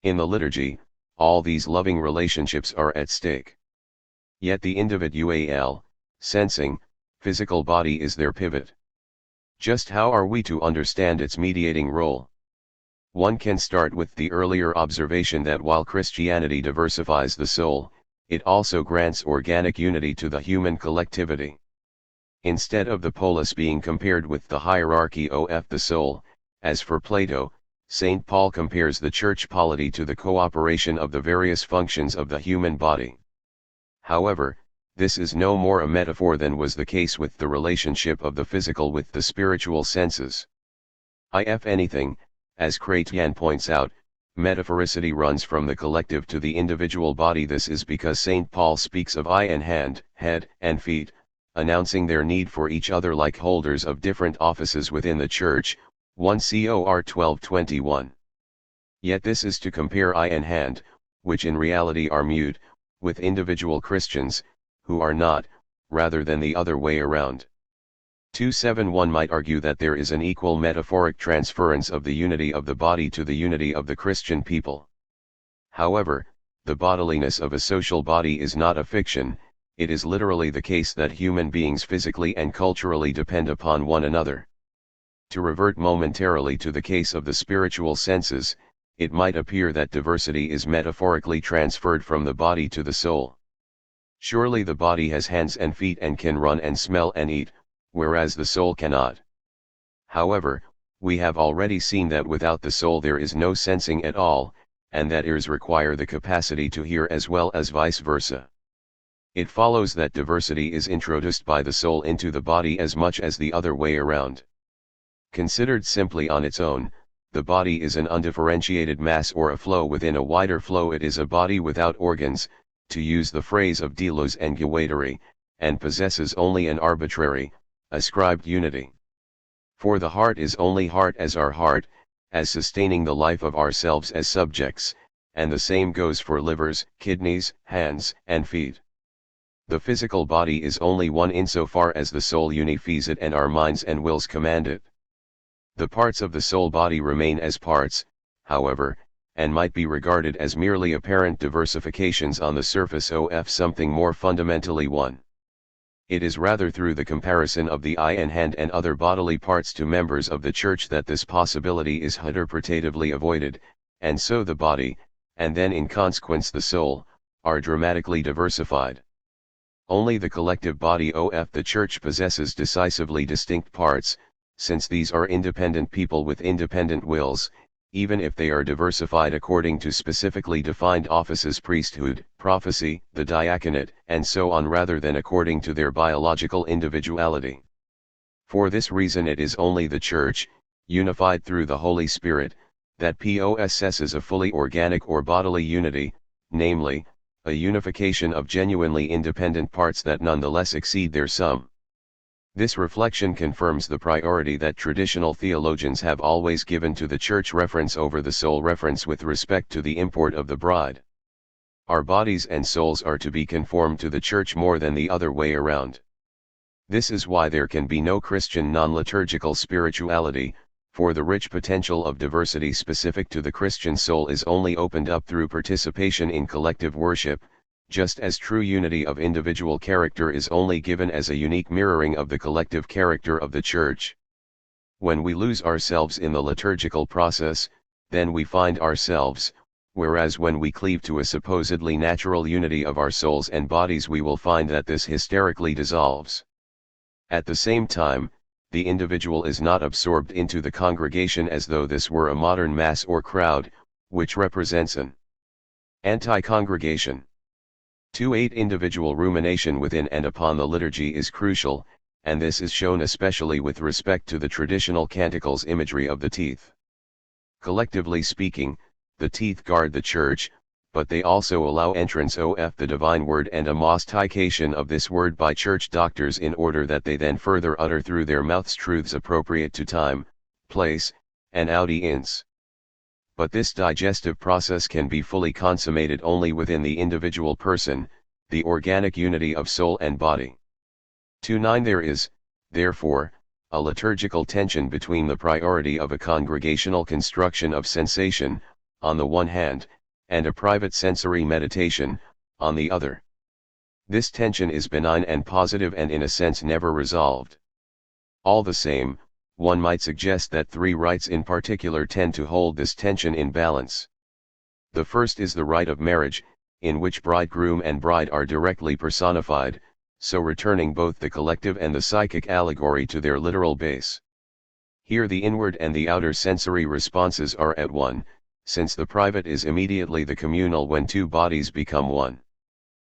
In the liturgy, all these loving relationships are at stake. Yet the individual, sensing, physical body is their pivot. Just how are we to understand its mediating role? One can start with the earlier observation that while Christianity diversifies the soul, it also grants organic unity to the human collectivity. Instead of the polis being compared with the hierarchy of the soul, as for Plato, St. Paul compares the church polity to the cooperation of the various functions of the human body. However, this is no more a metaphor than was the case with the relationship of the physical with the spiritual senses. If anything, as Creston points out, Metaphoricity runs from the collective to the individual body. This is because St. Paul speaks of eye and hand, head and feet, announcing their need for each other like holders of different offices within the Church, 1 Cor 12:21. Yet this is to compare eye and hand, which in reality are mute, with individual Christians, who are not, rather than the other way around. 271 might argue that there is an equal metaphoric transference of the unity of the body to the unity of the Christian people. However, the bodiliness of a social body is not a fiction. It is literally the case that human beings physically and culturally depend upon one another. To revert momentarily to the case of the spiritual senses, it might appear that diversity is metaphorically transferred from the body to the soul. Surely the body has hands and feet and can run and smell and eat, whereas the soul cannot. However, we have already seen that without the soul there is no sensing at all, and that ears require the capacity to hear as well as vice versa. It follows that diversity is introduced by the soul into the body as much as the other way around. Considered simply on its own, the body is an undifferentiated mass or a flow within a wider flow. It is a body without organs, to use the phrase of Deleuze and Guattari, and possesses only an arbitrary, ascribed unity. For the heart is only heart as our heart, as sustaining the life of ourselves as subjects, and the same goes for livers, kidneys, hands, and feet. The physical body is only one insofar as the soul unifies it and our minds and wills command it. The parts of the soul body remain as parts, however, and might be regarded as merely apparent diversifications on the surface of something more fundamentally one. It is rather through the comparison of the eye and hand and other bodily parts to members of the Church that this possibility is interpretatively avoided, and so the body, and then in consequence the soul, are dramatically diversified. Only the collective body of the Church possesses decisively distinct parts, since these are independent people with independent wills, even if they are diversified according to specifically defined offices: priesthood, prophecy, the diaconate, and so on, rather than according to their biological individuality. For this reason it is only the Church, unified through the Holy Spirit, that possesses a fully organic or bodily unity, namely, a unification of genuinely independent parts that nonetheless exceed their sum. This reflection confirms the priority that traditional theologians have always given to the Church reference over the soul reference with respect to the import of the bride. Our bodies and souls are to be conformed to the Church more than the other way around. This is why there can be no Christian non-liturgical spirituality, for the rich potential of diversity specific to the Christian soul is only opened up through participation in collective worship, just as true unity of individual character is only given as a unique mirroring of the collective character of the Church. When we lose ourselves in the liturgical process, then we find ourselves, whereas when we cleave to a supposedly natural unity of our souls and bodies we will find that this hysterically dissolves. At the same time, the individual is not absorbed into the congregation as though this were a modern mass or crowd, which represents an anti-congregation. 2:8 Individual rumination within and upon the liturgy is crucial, and this is shown especially with respect to the traditional canticles imagery of the teeth. Collectively speaking, the teeth guard the Church, but they also allow entrance of the divine word and a mastication of this word by Church doctors in order that they then further utter through their mouths truths appropriate to time, place, and audience. But this digestive process can be fully consummated only within the individual person, the organic unity of soul and body. 2:9 There is, therefore, a liturgical tension between the priority of a congregational construction of sensation, on the one hand, and a private sensory meditation, on the other. This tension is benign and positive and in a sense never resolved. All the same, one might suggest that three rites in particular tend to hold this tension in balance. The first is the rite of marriage, in which bridegroom and bride are directly personified, so returning both the collective and the psychic allegory to their literal base. Here the inward and the outer sensory responses are at one, since the private is immediately the communal when two bodies become one.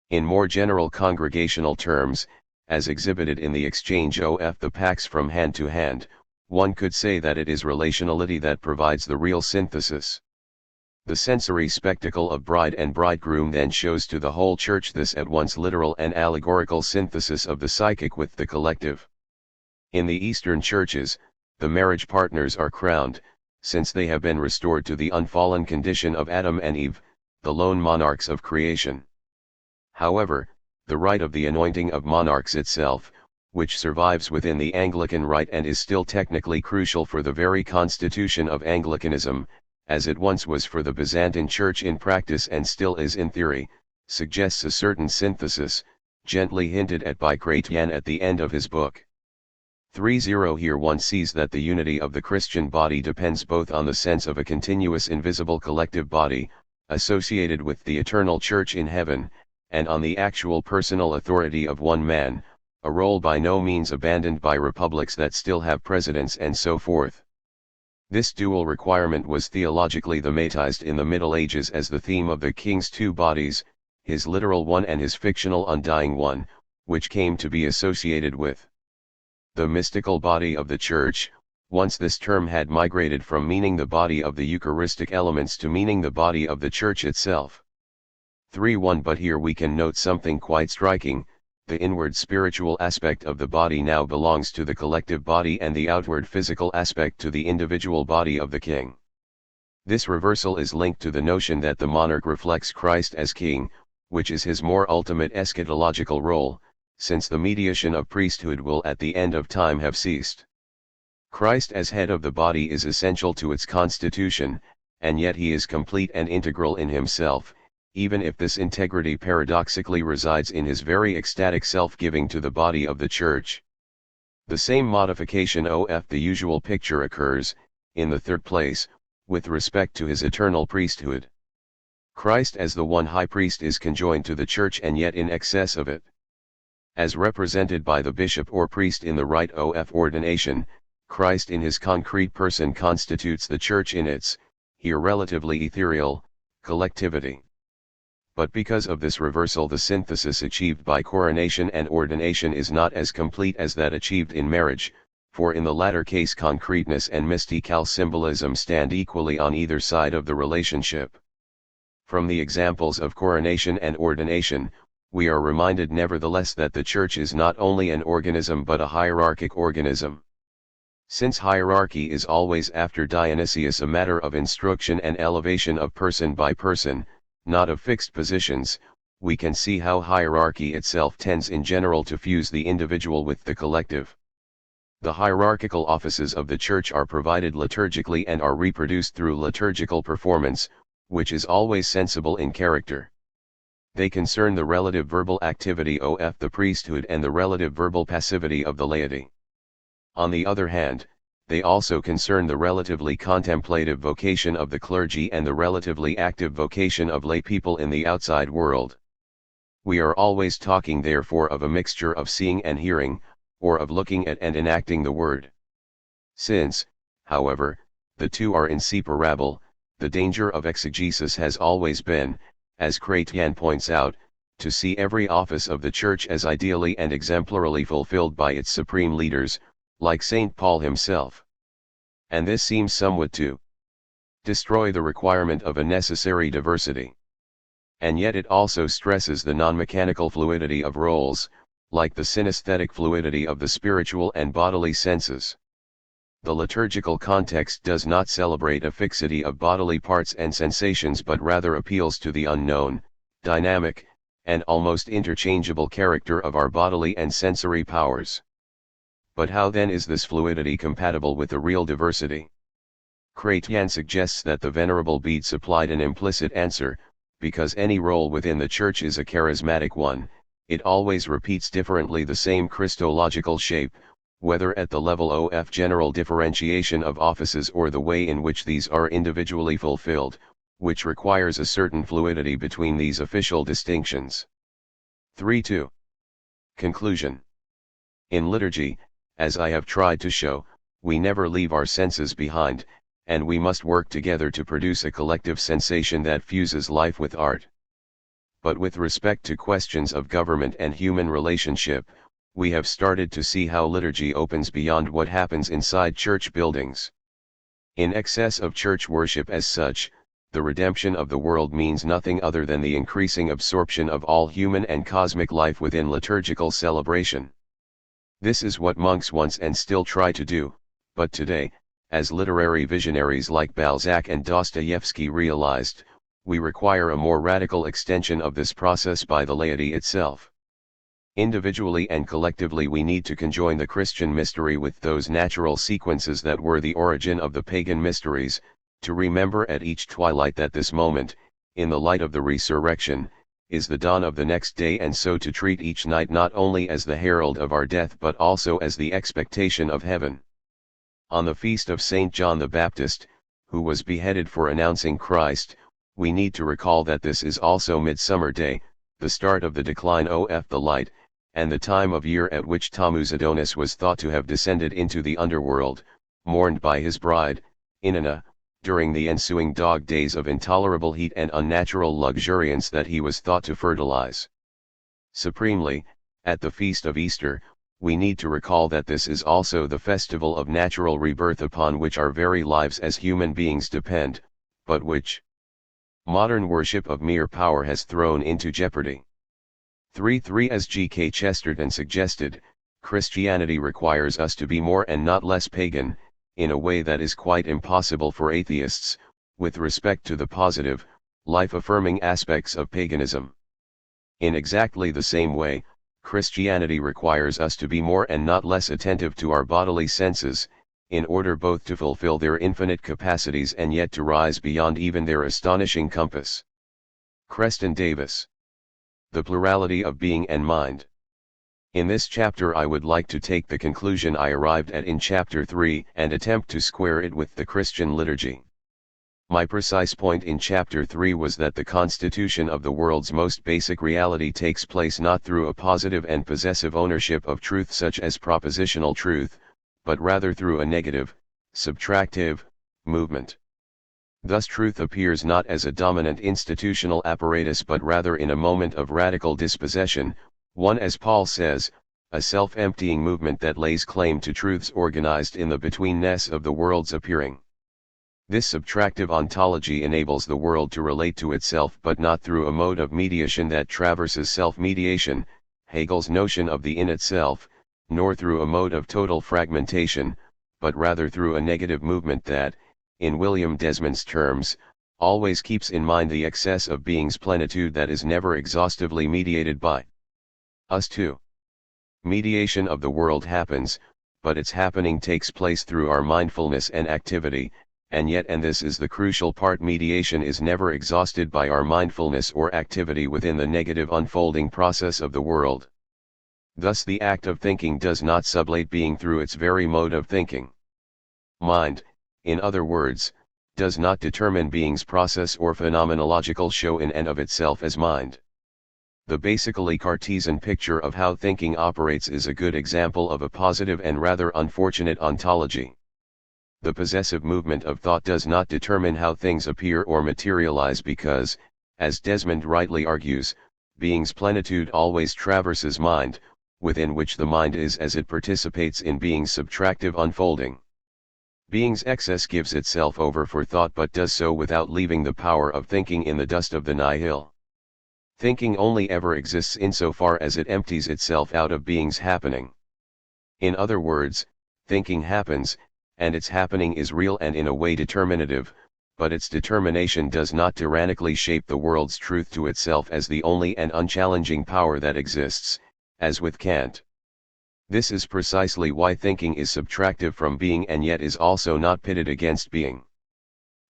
In more general congregational terms, as exhibited in the exchange of the pacts from hand to hand, one could say that it is relationality that provides the real synthesis. The sensory spectacle of bride and bridegroom then shows to the whole church this at once literal and allegorical synthesis of the psychic with the collective. In the Eastern churches, the marriage partners are crowned, since they have been restored to the unfallen condition of Adam and Eve, the lone monarchs of creation. However, the rite of the anointing of monarchs itself, which survives within the Anglican rite and is still technically crucial for the very constitution of Anglicanism, as it once was for the Byzantine Church in practice and still is in theory, suggests a certain synthesis, gently hinted at by Creston at the end of his book. 3:0 Here one sees that the unity of the Christian body depends both on the sense of a continuous invisible collective body, associated with the eternal church in heaven, and on the actual personal authority of one man, a role by no means abandoned by republics that still have presidents and so forth. This dual requirement was theologically thematized in the Middle Ages as the theme of the king's two bodies, his literal one and his fictional undying one, which came to be associated with the mystical body of the Church. Once this term had migrated from meaning the body of the Eucharistic elements to meaning the body of the Church itself. 3:1 But here we can note something quite striking. The inward spiritual aspect of the body now belongs to the collective body and the outward physical aspect to the individual body of the king. This reversal is linked to the notion that the monarch reflects Christ as king, which is his more ultimate eschatological role, since the mediation of priesthood will at the end of time have ceased. Christ as head of the body is essential to its constitution, and yet he is complete and integral in himself, even if this integrity paradoxically resides in his very ecstatic self-giving to the body of the Church. The same modification of the usual picture occurs, in the third place, with respect to his eternal priesthood. Christ as the one high priest is conjoined to the Church and yet in excess of it. As represented by the bishop or priest in the rite of ordination, Christ in his concrete person constitutes the Church in its, here relatively ethereal, collectivity. But because of this reversal, the synthesis achieved by coronation and ordination is not as complete as that achieved in marriage, for in the latter case concreteness and mystical symbolism stand equally on either side of the relationship. From the examples of coronation and ordination, we are reminded nevertheless that the Church is not only an organism but a hierarchic organism. Since hierarchy is always after Dionysius a matter of instruction and elevation of person by person, not of fixed positions, we can see how hierarchy itself tends in general to fuse the individual with the collective. The hierarchical offices of the Church are provided liturgically and are reproduced through liturgical performance, which is always sensible in character. They concern the relative verbal activity of the priesthood and the relative verbal passivity of the laity. On the other hand, they also concern the relatively contemplative vocation of the clergy and the relatively active vocation of lay people in the outside world. We are always talking therefore of a mixture of seeing and hearing, or of looking at and enacting the word. Since, however, the two are inseparable, the danger of exegesis has always been, as Creston points out, to see every office of the Church as ideally and exemplarily fulfilled by its supreme leaders, like St. Paul himself. And this seems somewhat to destroy the requirement of a necessary diversity. And yet it also stresses the non-mechanical fluidity of roles, like the synesthetic fluidity of the spiritual and bodily senses. The liturgical context does not celebrate a fixity of bodily parts and sensations but rather appeals to the unknown, dynamic, and almost interchangeable character of our bodily and sensory powers. But how then is this fluidity compatible with the real diversity? Creston suggests that the Venerable Bede supplied an implicit answer: because any role within the Church is a charismatic one, it always repeats differently the same Christological shape, whether at the level of general differentiation of offices or the way in which these are individually fulfilled, which requires a certain fluidity between these official distinctions. 3:2. Conclusion. In liturgy, as I have tried to show, we never leave our senses behind, and we must work together to produce a collective sensation that fuses life with art. But with respect to questions of government and human relationship, we have started to see how liturgy opens beyond what happens inside church buildings. In excess of church worship as such, the redemption of the world means nothing other than the increasing absorption of all human and cosmic life within liturgical celebration. This is what monks once and still try to do, but today, as literary visionaries like Balzac and Dostoevsky realized, we require a more radical extension of this process by the laity itself. Individually and collectively we need to conjoin the Christian mystery with those natural sequences that were the origin of the pagan mysteries, to remember at each twilight that this moment, in the light of the resurrection, is the dawn of the next day, and so to treat each night not only as the herald of our death but also as the expectation of heaven. On the feast of Saint John the Baptist, who was beheaded for announcing Christ, we need to recall that this is also Midsummer Day, the start of the decline of the light, and the time of year at which Tammuz Adonis was thought to have descended into the underworld, mourned by his bride, Inanna, during the ensuing dog days of intolerable heat and unnatural luxuriance that he was thought to fertilize. Supremely, at the feast of Easter, we need to recall that this is also the festival of natural rebirth upon which our very lives as human beings depend, but which modern worship of mere power has thrown into jeopardy. 3. As G. K. Chesterton suggested, Christianity requires us to be more and not less pagan, in a way that is quite impossible for atheists, with respect to the positive, life-affirming aspects of paganism. In exactly the same way, Christianity requires us to be more and not less attentive to our bodily senses, in order both to fulfill their infinite capacities and yet to rise beyond even their astonishing compass. Creston Davis. The Plurality of Being and Mind. In this chapter I would like to take the conclusion I arrived at in chapter 3 and attempt to square it with the Christian liturgy. My precise point in chapter 3 was that the constitution of the world's most basic reality takes place not through a positive and possessive ownership of truth such as propositional truth, but rather through a negative, subtractive, movement. Thus truth appears not as a dominant institutional apparatus but rather in a moment of radical dispossession, one, as Paul says, a self-emptying movement that lays claim to truths organized in the betweenness of the world's appearing. This subtractive ontology enables the world to relate to itself but not through a mode of mediation that traverses self-mediation, Hegel's notion of the in itself, nor through a mode of total fragmentation, but rather through a negative movement that, in William Desmond's terms, always keeps in mind the excess of being's plenitude that is never exhaustively mediated by us too. Mediation of the world happens, but its happening takes place through our mindfulness and activity, and yet, and this is the crucial part, mediation is never exhausted by our mindfulness or activity within the negative unfolding process of the world. Thus the act of thinking does not sublate being through its very mode of thinking. Mind, in other words, does not determine being's process or phenomenological show in and of itself as mind. The basically Cartesian picture of how thinking operates is a good example of a positive and rather unfortunate ontology. The possessive movement of thought does not determine how things appear or materialize because, as Desmond rightly argues, being's plenitude always traverses mind, within which the mind is as it participates in being's subtractive unfolding. Being's excess gives itself over for thought but does so without leaving the power of thinking in the dust of the nihil. Thinking only ever exists insofar as it empties itself out of being's happening. In other words, thinking happens, and its happening is real and in a way determinative, but its determination does not tyrannically shape the world's truth to itself as the only and unchallenging power that exists, as with Kant. This is precisely why thinking is subtractive from being and yet is also not pitted against being.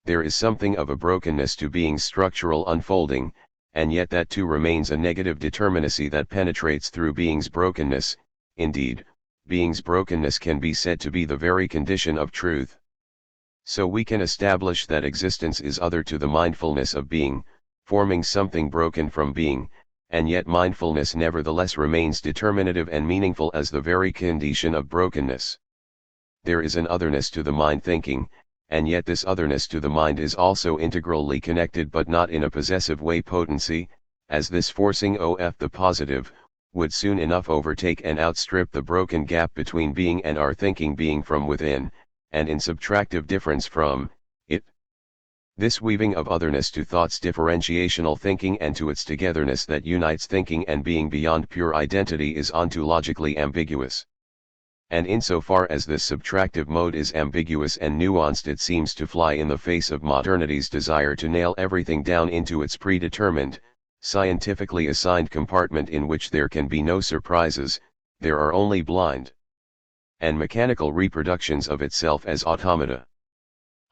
There is something of a brokenness to being's structural unfolding, and yet that too remains a negative determinacy that penetrates through being's brokenness. Indeed, being's brokenness can be said to be the very condition of truth. So we can establish that existence is other to the mindfulness of being, forming something broken from being, and yet mindfulness nevertheless remains determinative and meaningful as the very condition of brokenness. There is an otherness to the mind thinking, and yet this otherness to the mind is also integrally connected but not in a possessive way. Potency, as this forcing of the positive, would soon enough overtake and outstrip the broken gap between being and our thinking being from within, and in subtractive difference from it. This weaving of otherness to thought's differentiational thinking and to its togetherness that unites thinking and being beyond pure identity is ontologically ambiguous. And insofar as this subtractive mode is ambiguous and nuanced, it seems to fly in the face of modernity's desire to nail everything down into its predetermined, scientifically assigned compartment in which there can be no surprises, there are only blind and mechanical reproductions of itself as automata.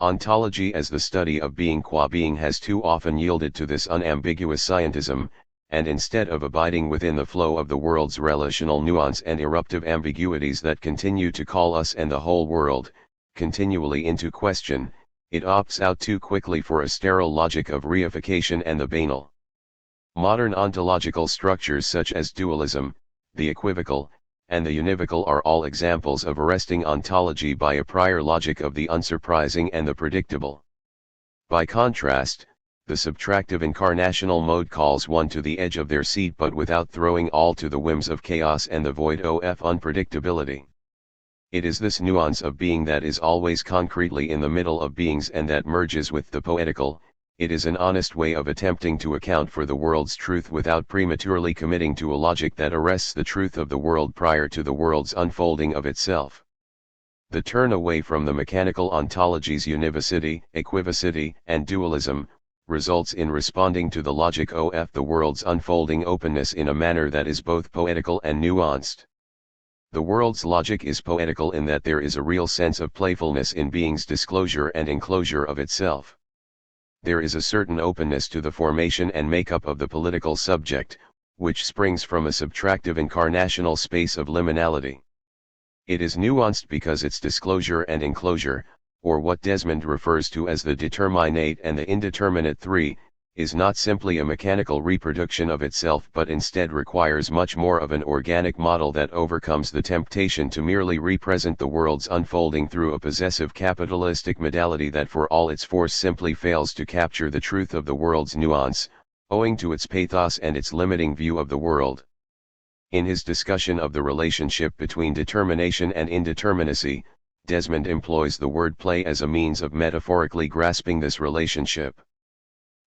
Ontology as the study of being qua being has too often yielded to this unambiguous scientism, and instead of abiding within the flow of the world's relational nuance and eruptive ambiguities that continue to call us and the whole world, continually into question, it opts out too quickly for a sterile logic of reification and the banal. Modern ontological structures such as dualism, the equivocal, and the univocal are all examples of arresting ontology by a prior logic of the unsurprising and the predictable. By contrast, the subtractive incarnational mode calls one to the edge of their seat but without throwing all to the whims of chaos and the void of unpredictability. It is this nuance of being that is always concretely in the middle of beings and that merges with the poetical. It is an honest way of attempting to account for the world's truth without prematurely committing to a logic that arrests the truth of the world prior to the world's unfolding of itself. The turn away from the mechanical ontology's univocity, equivocity, and dualism, results in responding to the logic of the world's unfolding openness in a manner that is both poetical and nuanced. The world's logic is poetical in that there is a real sense of playfulness in being's disclosure and enclosure of itself. There is a certain openness to the formation and makeup of the political subject, which springs from a subtractive incarnational space of liminality. It is nuanced because its disclosure and enclosure, or what Desmond refers to as the determinate and the indeterminate three, is not simply a mechanical reproduction of itself but instead requires much more of an organic model that overcomes the temptation to merely represent the world's unfolding through a possessive capitalistic modality that for all its force simply fails to capture the truth of the world's nuance, owing to its pathos and its limiting view of the world. In his discussion of the relationship between determination and indeterminacy, Desmond employs the word play as a means of metaphorically grasping this relationship.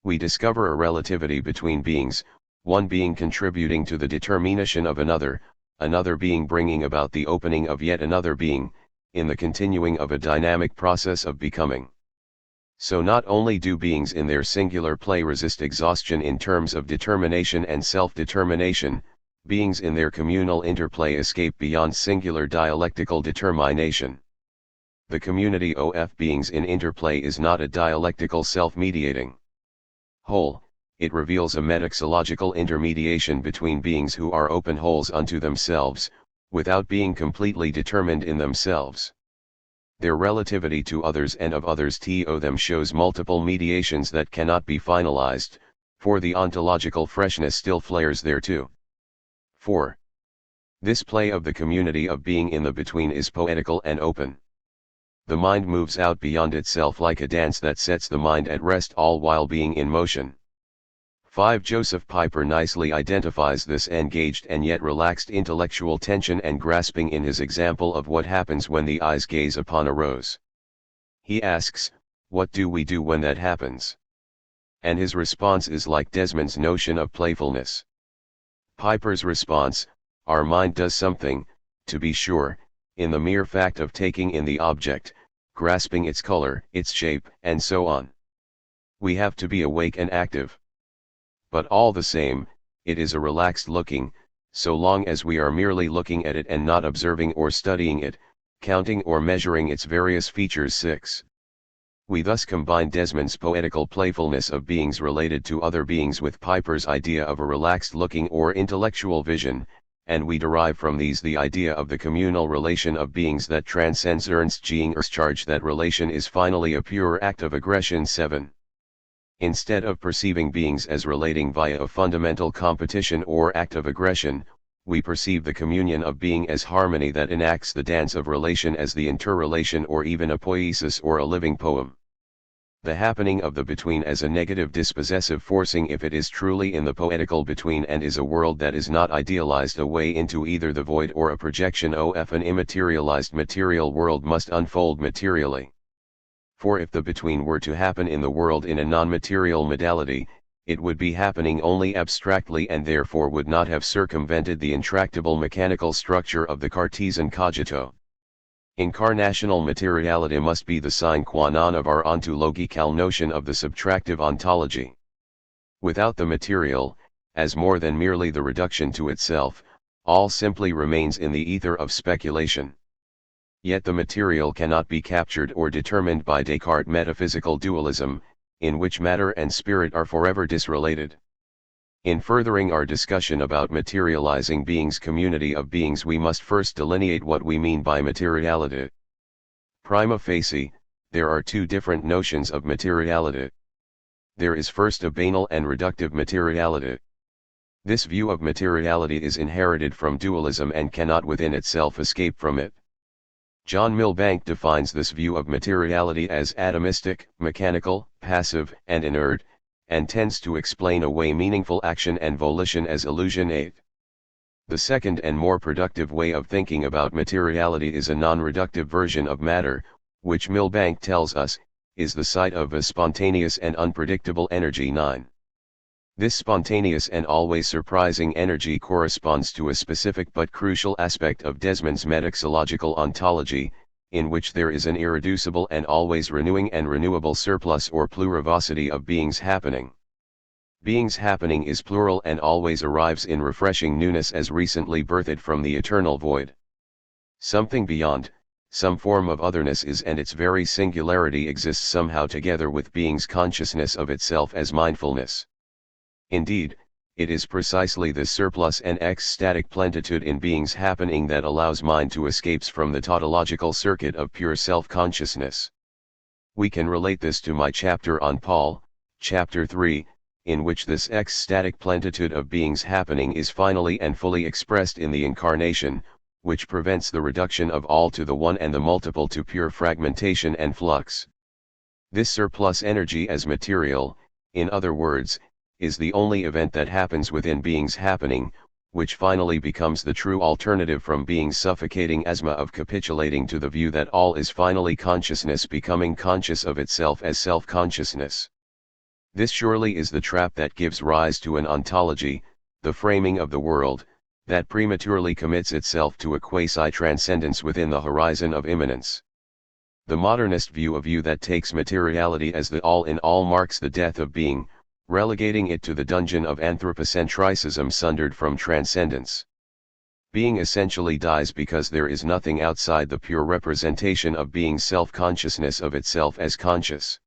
We discover a relativity between beings, one being contributing to the determination of another, another being bringing about the opening of yet another being, in the continuing of a dynamic process of becoming. So not only do beings in their singular play resist exhaustion in terms of determination and self-determination, beings in their communal interplay escape beyond singular dialectical determination. The community of beings in interplay is not a dialectical self-mediating whole, it reveals a metaxological intermediation between beings who are open wholes unto themselves, without being completely determined in themselves. Their relativity to others and of others to them shows multiple mediations that cannot be finalized, for the ontological freshness still flares there too. 4. This play of the community of being in the between is poetical and open. The mind moves out beyond itself like a dance that sets the mind at rest all while being in motion. 5. Joseph Piper nicely identifies this engaged and yet relaxed intellectual tension and grasping in his example of what happens when the eyes gaze upon a rose. He asks, what do we do when that happens? And his response is like Desmond's notion of playfulness. Piper's response, our mind does something, to be sure, in the mere fact of taking in the object, grasping its color, its shape, and so on. We have to be awake and active. But all the same, it is a relaxed looking, so long as we are merely looking at it and not observing or studying it, counting or measuring its various features. 6. We thus combine Desmond's poetical playfulness of beings related to other beings with Piper's idea of a relaxed looking or intellectual vision, and we derive from these the idea of the communal relation of beings that transcends Ernst Jinger's charge that relation is finally a pure act of aggression. 7. Instead of perceiving beings as relating via a fundamental competition or act of aggression, we perceive the communion of being as harmony that enacts the dance of relation as the interrelation or even a poiesis or a living poem. The happening of the between as a negative dispossessive forcing if it is truly in the poetical between and is a world that is not idealized away into either the void or a projection of an immaterialized material world must unfold materially. For if the between were to happen in the world in a non-material modality, it would be happening only abstractly and therefore would not have circumvented the intractable mechanical structure of the Cartesian cogito. Incarnational materiality must be the sine qua non of our ontological notion of the subtractive ontology. Without the material, as more than merely the reduction to itself, all simply remains in the ether of speculation. Yet the material cannot be captured or determined by Descartes' metaphysical dualism, in which matter and spirit are forever disrelated. In furthering our discussion about materializing being's community of beings, we must first delineate what we mean by materiality. Prima facie, there are two different notions of materiality. There is first a banal and reductive materiality. This view of materiality is inherited from dualism and cannot within itself escape from it. John Milbank defines this view of materiality as atomistic, mechanical, passive, and inert, and tends to explain away meaningful action and volition as illusionate. The second and more productive way of thinking about materiality is a non-reductive version of matter, which Milbank tells us, is the site of a spontaneous and unpredictable energy 9. This spontaneous and always surprising energy corresponds to a specific but crucial aspect of Desmond's metaxological ontology, in which there is an irreducible and always renewing and renewable surplus or plurivocity of beings happening. Beings happening is plural and always arrives in refreshing newness as recently birthed from the eternal void. Something beyond, some form of otherness is, and its very singularity exists somehow together with being's consciousness of itself as mindfulness. Indeed, it is precisely this surplus and ecstatic plenitude in being's happening that allows mind to escape from the tautological circuit of pure self-consciousness. We can relate this to my chapter on Paul, chapter 3, in which this ecstatic plenitude of being's happening is finally and fully expressed in the incarnation, which prevents the reduction of all to the one and the multiple to pure fragmentation and flux. This surplus energy as material, in other words, is the only event that happens within being's happening, which finally becomes the true alternative from being's suffocating asthma of capitulating to the view that all is finally consciousness becoming conscious of itself as self-consciousness. This surely is the trap that gives rise to an ontology, the framing of the world, that prematurely commits itself to a quasi-transcendence within the horizon of immanence. The modernist view that takes materiality as the all-in-all marks the death of being, relegating it to the dungeon of anthropocentricism sundered from transcendence. Being essentially dies because there is nothing outside the pure representation of being's self-consciousness of itself as conscious.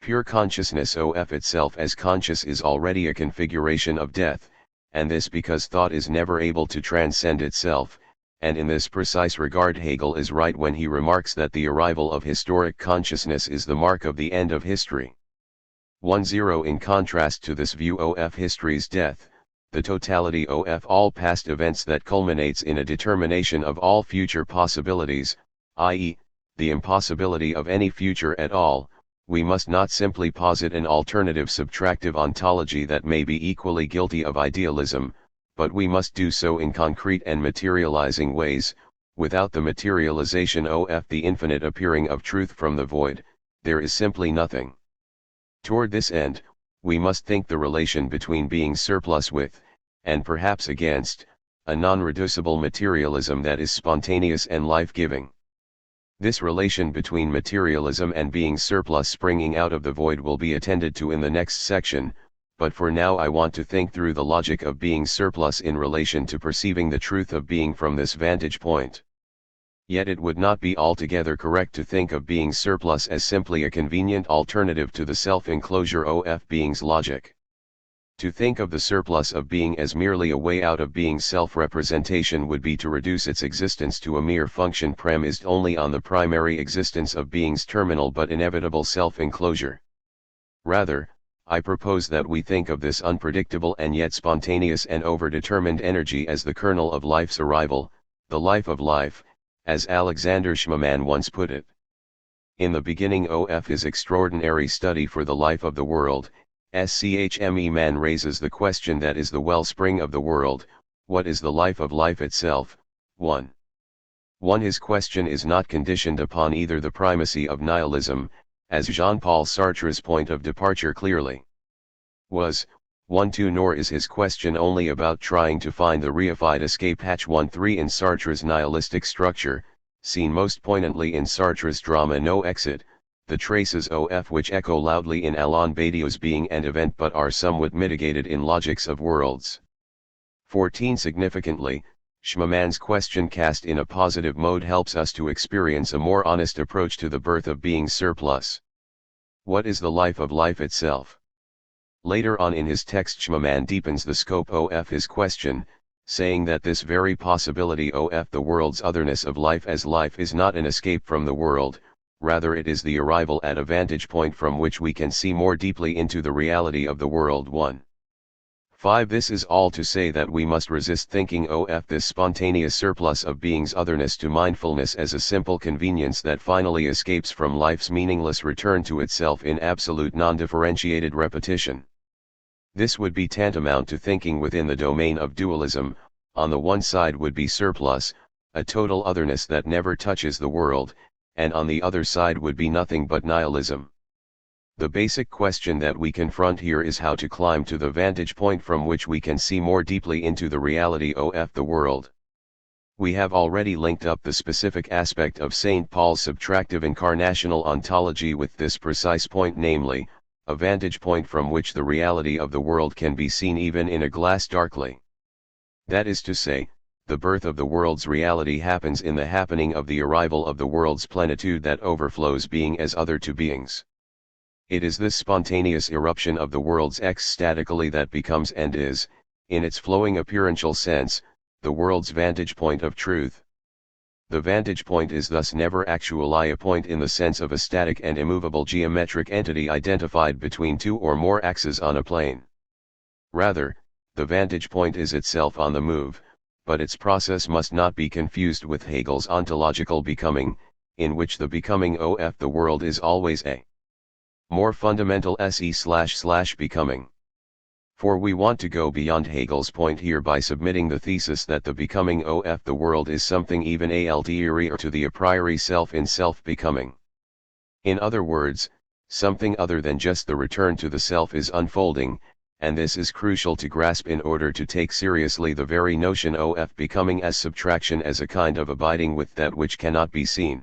Pure consciousness of itself as conscious is already a configuration of death, and this because thought is never able to transcend itself, and in this precise regard Hegel is right when he remarks that the arrival of historic consciousness is the mark of the end of history. 1-0 In contrast to this view of history's death, the totality of all past events that culminates in a determination of all future possibilities, i.e., the impossibility of any future at all, we must not simply posit an alternative subtractive ontology that may be equally guilty of idealism, but we must do so in concrete and materializing ways. Without the materialization of the infinite appearing of truth from the void, there is simply nothing. Toward this end, we must think the relation between being surplus with, and perhaps against, a non-reducible materialism that is spontaneous and life-giving. This relation between materialism and being surplus springing out of the void will be attended to in the next section, but for now I want to think through the logic of being surplus in relation to perceiving the truth of being from this vantage point. Yet it would not be altogether correct to think of being surplus as simply a convenient alternative to the self-enclosure of being's logic. To think of the surplus of being as merely a way out of being's self-representation would be to reduce its existence to a mere function premised only on the primary existence of being's terminal but inevitable self-enclosure. Rather, I propose that we think of this unpredictable and yet spontaneous and overdetermined energy as the kernel of life's arrival, the life of life, as Alexander Schmemann once put it. In the beginning of his extraordinary study for the life of the world, Schmemann raises the question that is the wellspring of the world: what is the life of life itself? 1. His question is not conditioned upon either the primacy of nihilism, as Jean-Paul Sartre's point of departure clearly was, 1-2 nor is his question only about trying to find the reified escape hatch 1-3 in Sartre's nihilistic structure, seen most poignantly in Sartre's drama No Exit, the traces of which echo loudly in Alain Badiou's being and event but are somewhat mitigated in Logics of Worlds. 14 Significantly, Schmemann's question cast in a positive mode helps us to experience a more honest approach to the birth of being's surplus. What is the life of life itself? Later on in his text Schmemann deepens the scope of his question, saying that this very possibility of the world's otherness of life as life is not an escape from the world, rather it is the arrival at a vantage point from which we can see more deeply into the reality of the world. 1. 5. This is all to say that we must resist thinking of this spontaneous surplus of being's otherness to mindfulness as a simple convenience that finally escapes from life's meaningless return to itself in absolute non-differentiated repetition. This would be tantamount to thinking within the domain of dualism. On the one side would be surplus, a total otherness that never touches the world, and on the other side would be nothing but nihilism. The basic question that we confront here is how to climb to the vantage point from which we can see more deeply into the reality of the world. We have already linked up the specific aspect of St. Paul's subtractive incarnational ontology with this precise point, namely, a vantage point from which the reality of the world can be seen even in a glass darkly. That is to say, the birth of the world's reality happens in the happening of the arrival of the world's plenitude that overflows being as other to beings. It is this spontaneous eruption of the world's ecstatically that becomes and is, in its flowing appearential sense, the world's vantage point of truth. The vantage point is thus never actually a point in the sense of a static and immovable geometric entity identified between two or more axes on a plane. Rather, the vantage point is itself on the move, but its process must not be confused with Hegel's ontological becoming, in which the becoming of the world is always a more fundamental se/becoming. For we want to go beyond Hegel's point here by submitting the thesis that the becoming of the world is something even ulterior to the a priori self in self-becoming. In other words, something other than just the return to the self is unfolding, and this is crucial to grasp in order to take seriously the very notion of becoming as subtraction as a kind of abiding with that which cannot be seen.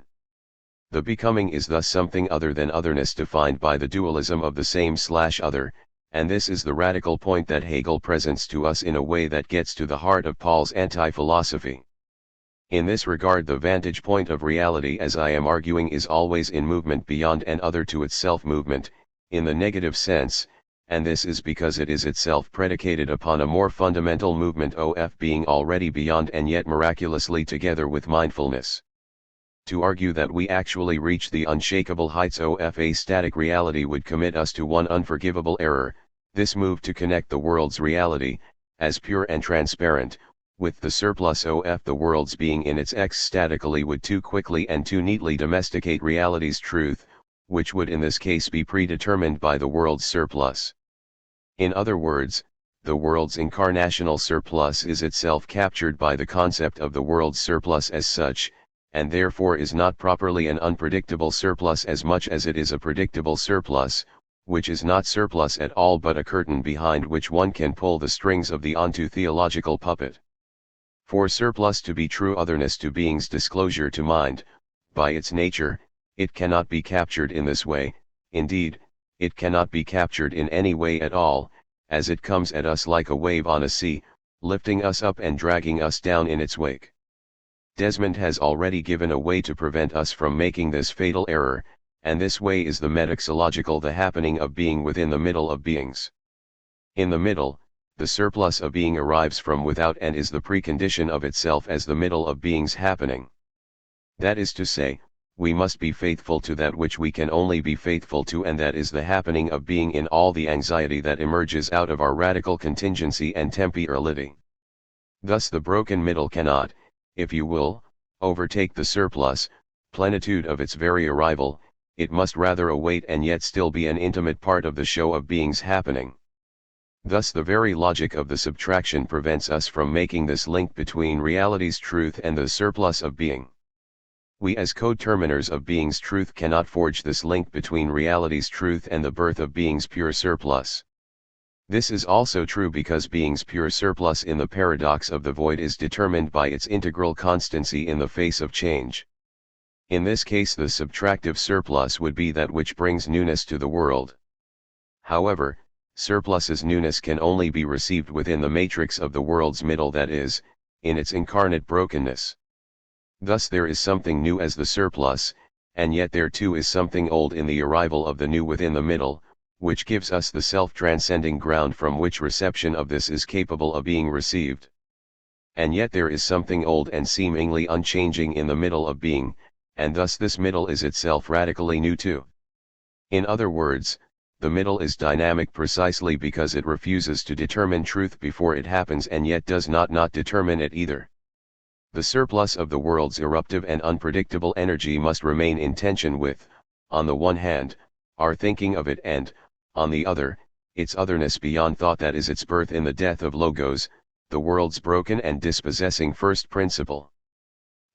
The becoming is thus something other than otherness defined by the dualism of the same/other, and this is the radical point that Hegel presents to us in a way that gets to the heart of Paul's anti-philosophy. In this regard the vantage point of reality, as I am arguing, is always in movement beyond and other to itself, movement, in the negative sense, and this is because it is itself predicated upon a more fundamental movement of being already beyond and yet miraculously together with mindfulness. To argue that we actually reach the unshakable heights of a static reality would commit us to one unforgivable error: this move to connect the world's reality, as pure and transparent, with the surplus of the world's being in its ecstatically would too quickly and too neatly domesticate reality's truth, which would in this case be predetermined by the world's surplus. In other words, the world's incarnational surplus is itself captured by the concept of the world's surplus as such, and therefore is not properly an unpredictable surplus as much as it is a predictable surplus, which is not surplus at all but a curtain behind which one can pull the strings of the onto theological puppet. For surplus to be true otherness to being's disclosure to mind, by its nature, it cannot be captured in this way. Indeed, it cannot be captured in any way at all, as it comes at us like a wave on a sea, lifting us up and dragging us down in its wake. Desmond has already given a way to prevent us from making this fatal error, and this way is the metaxological, the happening of being within the middle of beings. In the middle, the surplus of being arrives from without and is the precondition of itself as the middle of being's happening. That is to say, we must be faithful to that which we can only be faithful to, and that is the happening of being in all the anxiety that emerges out of our radical contingency and temporality. Thus the broken middle cannot, if you will, overtake the surplus, plenitude of its very arrival. It must rather await and yet still be an intimate part of the show of being's happening. Thus the very logic of the subtraction prevents us from making this link between reality's truth and the surplus of being. We as codeterminers of being's truth cannot forge this link between reality's truth and the birth of being's pure surplus. This is also true because being's pure surplus in the paradox of the void is determined by its integral constancy in the face of change. In this case the subtractive surplus would be that which brings newness to the world. However, surplus's newness can only be received within the matrix of the world's middle, that is, in its incarnate brokenness. Thus there is something new as the surplus, and yet there too is something old in the arrival of the new within the middle, which gives us the self-transcending ground from which reception of this is capable of being received. And yet there is something old and seemingly unchanging in the middle of being, and thus this middle is itself radically new too. In other words, the middle is dynamic precisely because it refuses to determine truth before it happens and yet does not determine it either. The surplus of the world's eruptive and unpredictable energy must remain in tension with, on the one hand, our thinking of it and, on the other, its otherness beyond thought, that is its birth in the death of Logos, the world's broken and dispossessing first principle.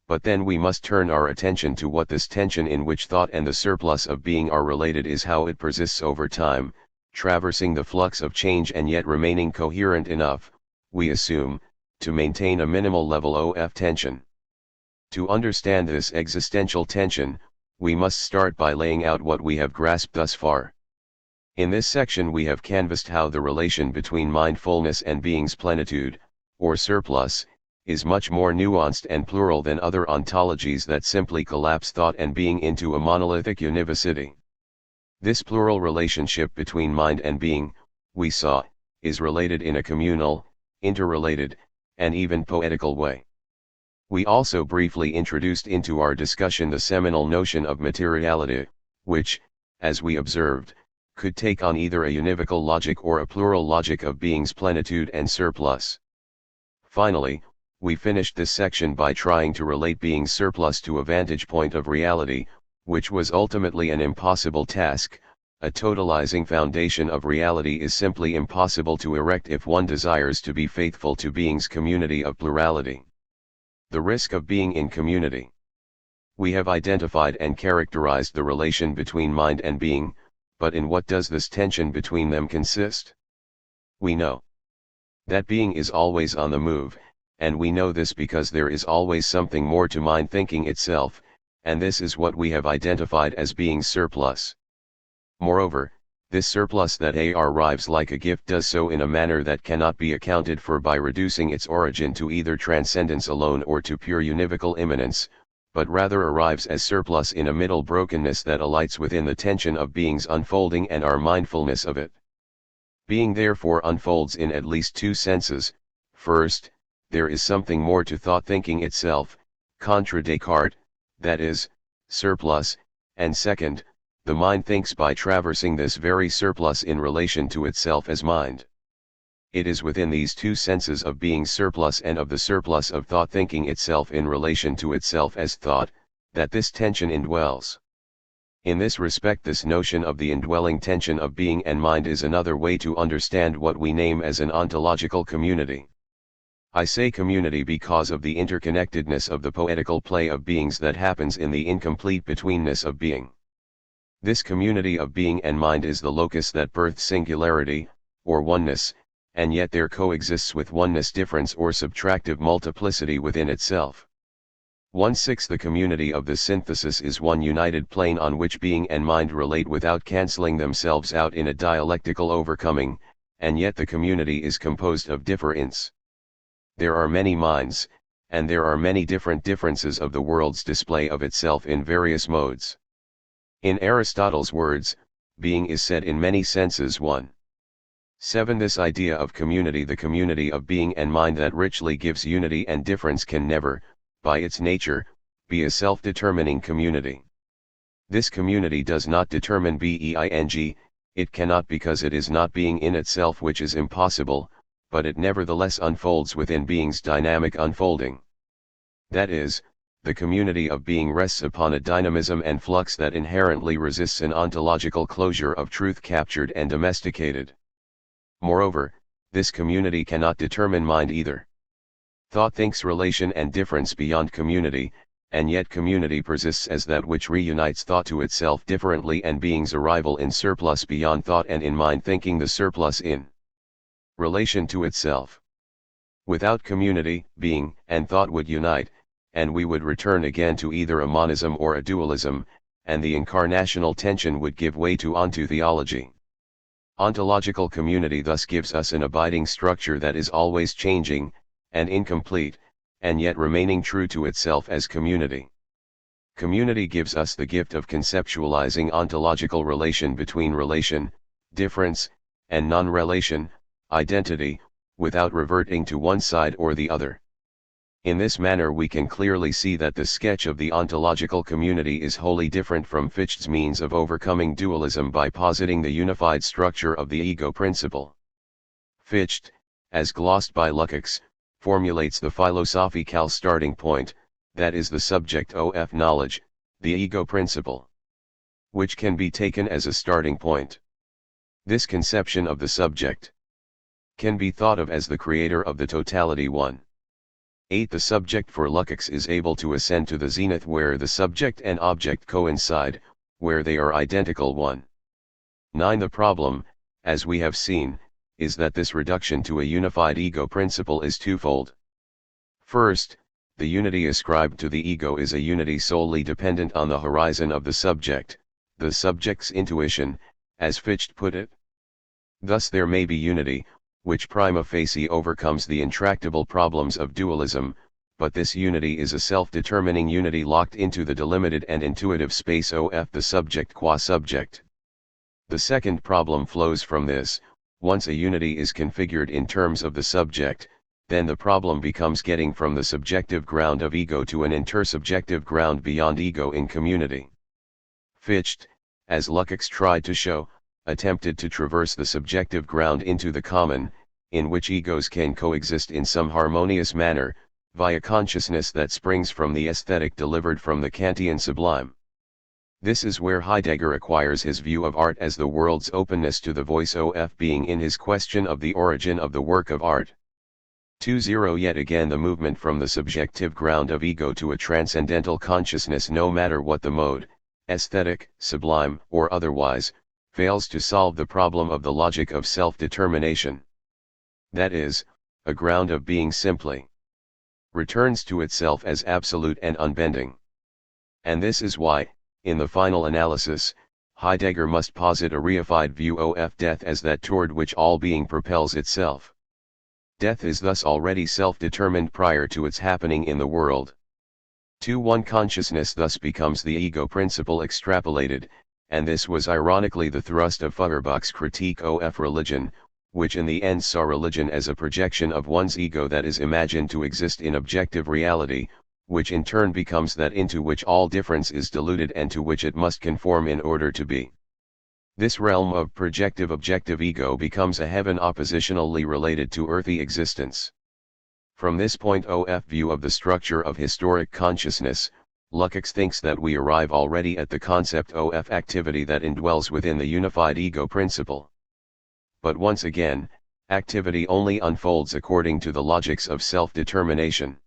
But then we must turn our attention to what this tension in which thought and the surplus of being are related is, how it persists over time, traversing the flux of change and yet remaining coherent enough, we assume, to maintain a minimal level of tension. To understand this existential tension, we must start by laying out what we have grasped thus far. In this section we have canvassed how the relation between mindfulness and being's plenitude, or surplus, is much more nuanced and plural than other ontologies that simply collapse thought and being into a monolithic univocity. This plural relationship between mind and being, we saw, is related in a communal, interrelated, and even poetical way. We also briefly introduced into our discussion the seminal notion of materiality, which, as we observed, could take on either a univocal logic or a plural logic of being's plenitude and surplus. Finally, we finished this section by trying to relate being's surplus to a vantage point of reality, which was ultimately an impossible task. A totalizing foundation of reality is simply impossible to erect if one desires to be faithful to being's community of plurality. The risk of being in community. We have identified and characterized the relation between mind and being, but in what does this tension between them consist? We know that being is always on the move, and we know this because there is always something more to mind thinking itself, and this is what we have identified as being's surplus. Moreover, this surplus that arrives like a gift does so in a manner that cannot be accounted for by reducing its origin to either transcendence alone or to pure univocal immanence, but rather arrives as surplus in a middle brokenness that alights within the tension of being's unfolding and our mindfulness of it. Being therefore unfolds in at least two senses. First, there is something more to thought thinking itself, contra Descartes, that is, surplus, and second, the mind thinks by traversing this very surplus in relation to itself as mind. It is within these two senses of being's surplus and of the surplus of thought thinking itself in relation to itself as thought, that this tension indwells. In this respect, this notion of the indwelling tension of being and mind is another way to understand what we name as an ontological community. I say community because of the interconnectedness of the poetical play of beings that happens in the incomplete betweenness of being. This community of being and mind is the locus that births singularity, or oneness, and yet there coexists with oneness difference or subtractive multiplicity within itself. 1/6 The community of the synthesis is one united plane on which being and mind relate without cancelling themselves out in a dialectical overcoming, and yet the community is composed of difference. There are many minds, and there are many different differences of the world's display of itself in various modes. In Aristotle's words, being is said in many senses 1:7 This idea of community, the community of being and mind that richly gives unity and difference, can never, by its nature, be a self-determining community. This community does not determine being, it cannot because it is not being in itself, which is impossible, but it nevertheless unfolds within being's dynamic unfolding. That is, the community of being rests upon a dynamism and flux that inherently resists an ontological closure of truth captured and domesticated. Moreover, this community cannot determine mind either. Thought thinks relation and difference beyond community, and yet community persists as that which reunites thought to itself differently and being's arrival in surplus beyond thought and in mind thinking the surplus in relation to itself. Without community, being and thought would unite, and we would return again to either a monism or a dualism, and the incarnational tension would give way to onto theology. Ontological community thus gives us an abiding structure that is always changing, and incomplete, and yet remaining true to itself as community. Community gives us the gift of conceptualizing ontological relation between relation, difference, and non-relation, identity, without reverting to one side or the other. In this manner we can clearly see that the sketch of the ontological community is wholly different from Fichte's means of overcoming dualism by positing the unified structure of the ego principle. Fichte, as glossed by Lukács, formulates the philosophical starting point, that is the subject of knowledge, the ego principle, which can be taken as a starting point. This conception of the subject can be thought of as the creator of the totality. 1. 8. The subject for Lukács is able to ascend to the zenith where the subject and object coincide, where they are identical. 1. 9. The problem, as we have seen, is that this reduction to a unified ego principle is twofold. First, the unity ascribed to the ego is a unity solely dependent on the horizon of the subject, the subject's intuition, as Fichte put it. Thus there may be unity, which prima facie overcomes the intractable problems of dualism, but this unity is a self-determining unity locked into the delimited and intuitive space of the subject qua subject. The second problem flows from this: once a unity is configured in terms of the subject, then the problem becomes getting from the subjective ground of ego to an intersubjective ground beyond ego in community. Fichte, as Lukács tried to show, attempted to traverse the subjective ground into the common, in which egos can coexist in some harmonious manner, via consciousness that springs from the aesthetic delivered from the Kantian sublime. This is where Heidegger acquires his view of art as the world's openness to the voice of being in his question of the origin of the work of art. 20. Yet again the movement from the subjective ground of ego to a transcendental consciousness, no matter what the mode, aesthetic, sublime, or otherwise, fails to solve the problem of the logic of self-determination. That is, a ground of being simply returns to itself as absolute and unbending. And this is why, in the final analysis, Heidegger must posit a reified view of death as that toward which all being propels itself. Death is thus already self-determined prior to its happening in the world. 2.1 Consciousness thus becomes the ego principle extrapolated, and this was ironically the thrust of Feuerbach's critique of religion, which in the end saw religion as a projection of one's ego that is imagined to exist in objective reality, which in turn becomes that into which all difference is diluted and to which it must conform in order to be. This realm of projective objective ego becomes a heaven oppositionally related to earthy existence. From this point of view of the structure of historic consciousness, Lukács thinks that we arrive already at the concept of activity that indwells within the unified ego principle. But once again, activity only unfolds according to the logics of self-determination.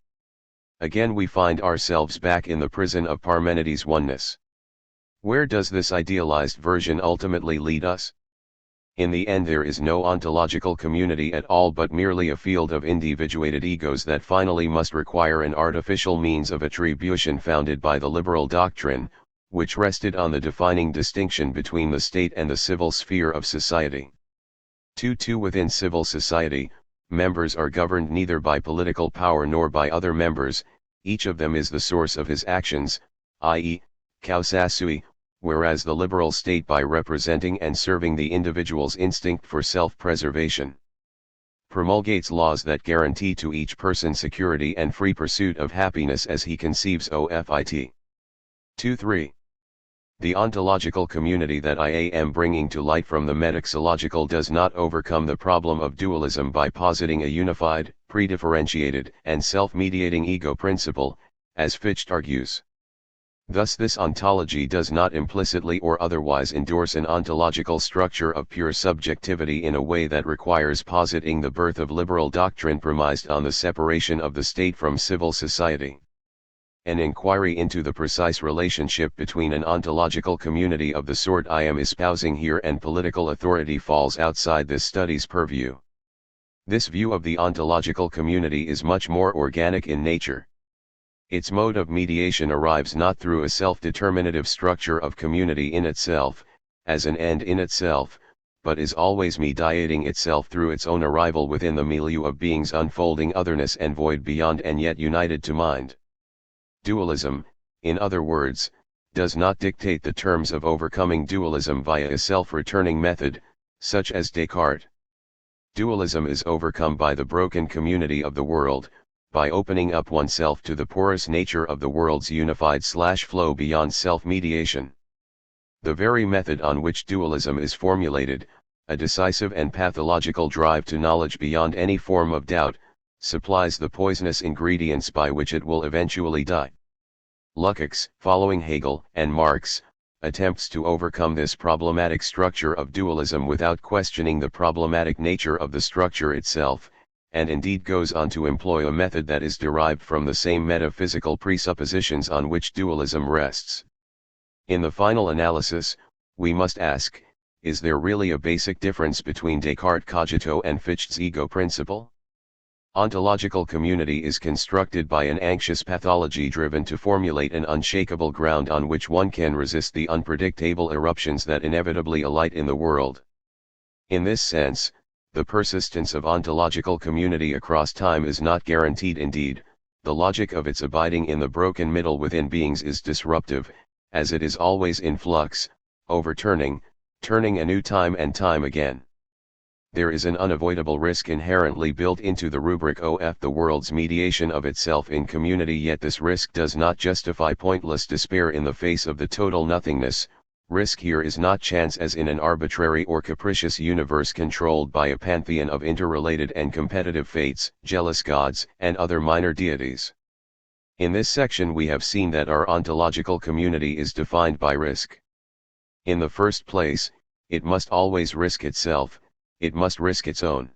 Again we find ourselves back in the prison of Parmenides' oneness. Where does this idealized version ultimately lead us? In the end there is no ontological community at all but merely a field of individuated egos that finally must require an artificial means of attribution founded by the liberal doctrine, which rested on the defining distinction between the state and the civil sphere of society. 2. Within civil society, members are governed neither by political power nor by other members, each of them is the source of his actions, i.e., causasui, whereas the liberal state by representing and serving the individual's instinct for self-preservation promulgates laws that guarantee to each person security and free pursuit of happiness as he conceives of it. 2.3. The ontological community that I am bringing to light from the metaxological does not overcome the problem of dualism by positing a unified, pre-differentiated, and self-mediating ego principle, as Fichte argues. Thus this ontology does not implicitly or otherwise endorse an ontological structure of pure subjectivity in a way that requires positing the birth of liberal doctrine premised on the separation of the state from civil society. An inquiry into the precise relationship between an ontological community of the sort I am espousing here and political authority falls outside this study's purview. This view of the ontological community is much more organic in nature. Its mode of mediation arrives not through a self-determinative structure of community in itself, as an end in itself, but is always mediating itself through its own arrival within the milieu of beings unfolding otherness and void beyond and yet united to mind. Dualism, in other words, does not dictate the terms of overcoming dualism via a self-returning method, such as Descartes. Dualism is overcome by the broken community of the world, by opening up oneself to the porous nature of the world's unified flow beyond self-mediation. The very method on which dualism is formulated, a decisive and pathological drive to knowledge beyond any form of doubt, supplies the poisonous ingredients by which it will eventually die. Lukács, following Hegel and Marx, attempts to overcome this problematic structure of dualism without questioning the problematic nature of the structure itself, and indeed goes on to employ a method that is derived from the same metaphysical presuppositions on which dualism rests. In the final analysis, we must ask, is there really a basic difference between Descartes' cogito and Fichte's ego principle? Ontological community is constructed by an anxious pathology driven to formulate an unshakable ground on which one can resist the unpredictable eruptions that inevitably alight in the world. In this sense, the persistence of ontological community across time is not guaranteed. Indeed, the logic of its abiding in the broken middle within beings is disruptive, as it is always in flux, overturning, turning anew time and time again. There is an unavoidable risk inherently built into the rubric of the world's mediation of itself in community, yet this risk does not justify pointless despair in the face of the total nothingness. Risk here is not chance as in an arbitrary or capricious universe controlled by a pantheon of interrelated and competitive fates, jealous gods, and other minor deities. In this section we have seen that our ontological community is defined by risk. In the first place, it must always risk itself. It must risk its own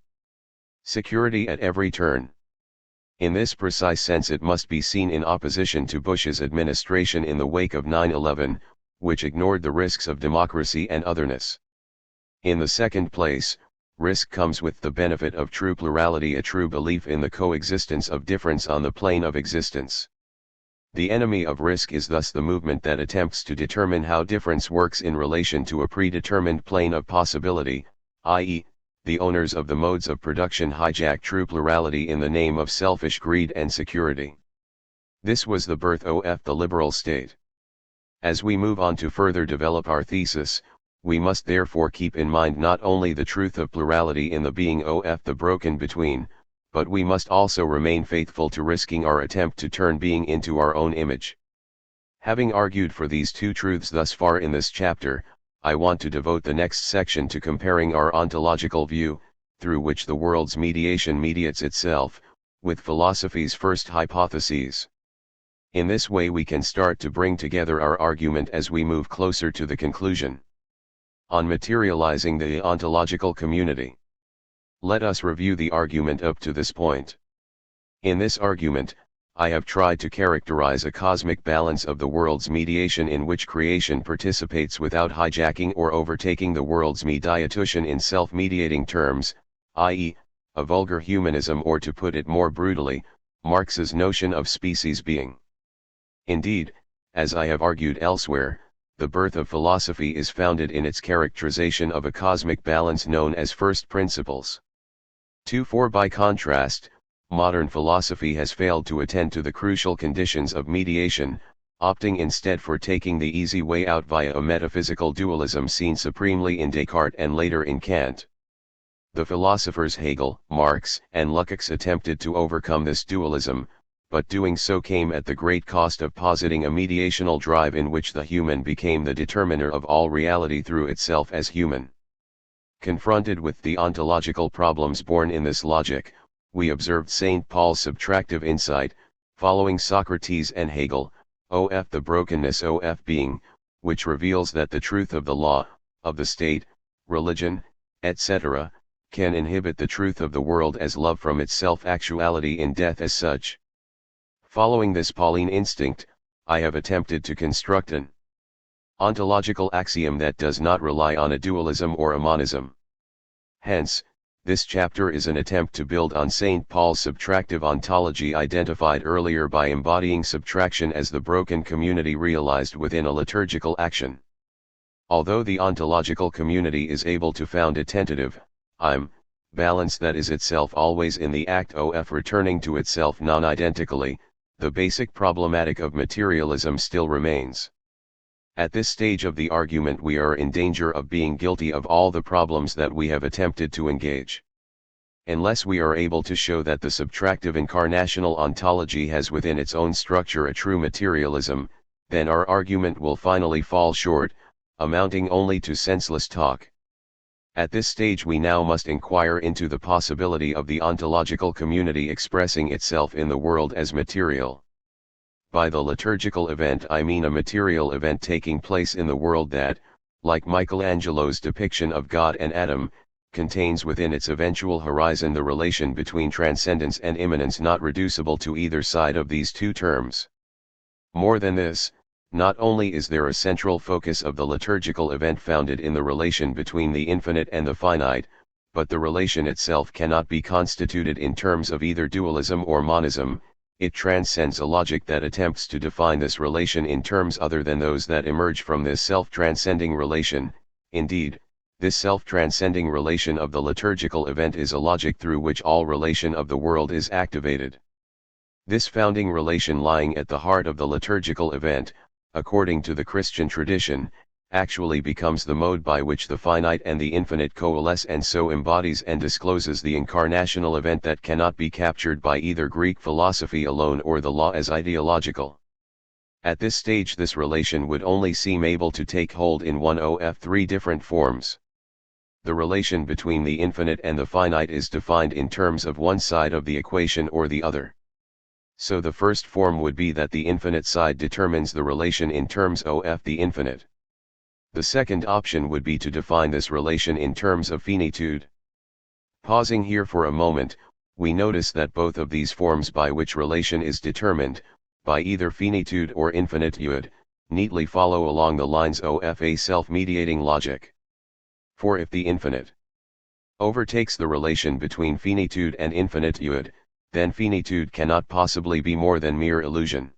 security at every turn. In this precise sense it must be seen in opposition to Bush's administration in the wake of 9/11, which ignored the risks of democracy and otherness. In the second place, risk comes with the benefit of true plurality, a true belief in the coexistence of difference on the plane of existence. The enemy of risk is thus the movement that attempts to determine how difference works in relation to a predetermined plane of possibility, i.e., the owners of the modes of production hijack true plurality in the name of selfish greed and security. This was the birth of the liberal state. As we move on to further develop our thesis, we must therefore keep in mind not only the truth of plurality in the being of the broken between, but we must also remain faithful to risking our attempt to turn being into our own image. Having argued for these two truths thus far in this chapter, I want to devote the next section to comparing our ontological view, through which the world's mediation mediates itself, with philosophy's first hypotheses. In this way we can start to bring together our argument as we move closer to the conclusion. On materializing the ontological community. Let us review the argument up to this point. In this argument, I have tried to characterize a cosmic balance of the world's mediation in which creation participates without hijacking or overtaking the world's mediation in self-mediating terms, i.e., a vulgar humanism, or to put it more brutally, Marx's notion of species being. Indeed, as I have argued elsewhere, the birth of philosophy is founded in its characterization of a cosmic balance known as first principles. 2-4 By contrast, modern philosophy has failed to attend to the crucial conditions of mediation, opting instead for taking the easy way out via a metaphysical dualism seen supremely in Descartes and later in Kant. The philosophers Hegel, Marx, and Lukács attempted to overcome this dualism, but doing so came at the great cost of positing a mediational drive in which the human became the determiner of all reality through itself as human. Confronted with the ontological problems born in this logic, we observed St. Paul's subtractive insight, following Socrates and Hegel, of the brokenness of being, which reveals that the truth of the law, of the state, religion, etc., can inhibit the truth of the world as love from its self-actuality in death as such. Following this Pauline instinct, I have attempted to construct an ontological axiom that does not rely on a dualism or a monism. Hence, this chapter is an attempt to build on St. Paul's subtractive ontology identified earlier by embodying subtraction as the broken community realized within a liturgical action. Although the ontological community is able to found a tentative, I'm, balance that is itself always in the act of returning to itself non-identically, the basic problematic of materialism still remains. At this stage of the argument we are in danger of being guilty of all the problems that we have attempted to engage. Unless we are able to show that the subtractive incarnational ontology has within its own structure a true materialism, then our argument will finally fall short, amounting only to senseless talk. At this stage we now must inquire into the possibility of the ontological community expressing itself in the world as material. By the liturgical event I mean a material event taking place in the world that, like Michelangelo's depiction of God and Adam, contains within its eventual horizon the relation between transcendence and immanence not reducible to either side of these two terms. More than this, not only is there a central focus of the liturgical event founded in the relation between the infinite and the finite, but the relation itself cannot be constituted in terms of either dualism or monism. It transcends a logic that attempts to define this relation in terms other than those that emerge from this self-transcending relation. Indeed, this self-transcending relation of the liturgical event is a logic through which all relation of the world is activated. This founding relation lying at the heart of the liturgical event, according to the Christian tradition, actually becomes the mode by which the finite and the infinite coalesce and so embodies and discloses the incarnational event that cannot be captured by either Greek philosophy alone or the law as ideological. At this stage this relation would only seem able to take hold in one of three different forms. The relation between the infinite and the finite is defined in terms of one side of the equation or the other. So the first form would be that the infinite side determines the relation in terms of the infinite. The second option would be to define this relation in terms of finitude. Pausing here for a moment, we notice that both of these forms by which relation is determined, by either finitude or infinitude, neatly follow along the lines of a self-mediating logic. For if the infinite overtakes the relation between finitude and infinitude, then finitude cannot possibly be more than mere illusion.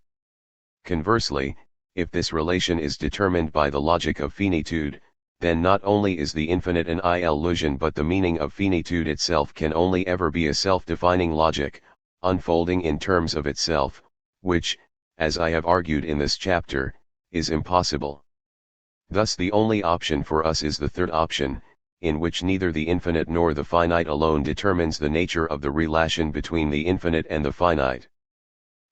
Conversely, if this relation is determined by the logic of finitude, then not only is the infinite an illusion but the meaning of finitude itself can only ever be a self-defining logic, unfolding in terms of itself, which, as I have argued in this chapter, is impossible. Thus the only option for us is the third option, in which neither the infinite nor the finite alone determines the nature of the relation between the infinite and the finite.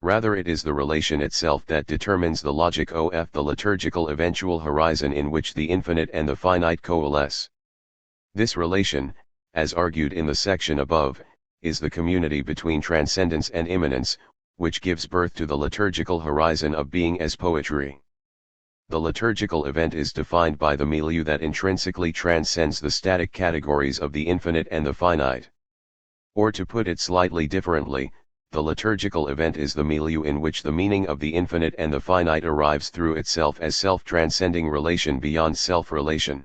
Rather it is the relation itself that determines the logic of the liturgical eventual horizon in which the infinite and the finite coalesce. This relation, as argued in the section above, is the community between transcendence and immanence, which gives birth to the liturgical horizon of being as poetry. The liturgical event is defined by the milieu that intrinsically transcends the static categories of the infinite and the finite. Or to put it slightly differently, the liturgical event is the milieu in which the meaning of the infinite and the finite arrives through itself as self-transcending relation beyond self-relation.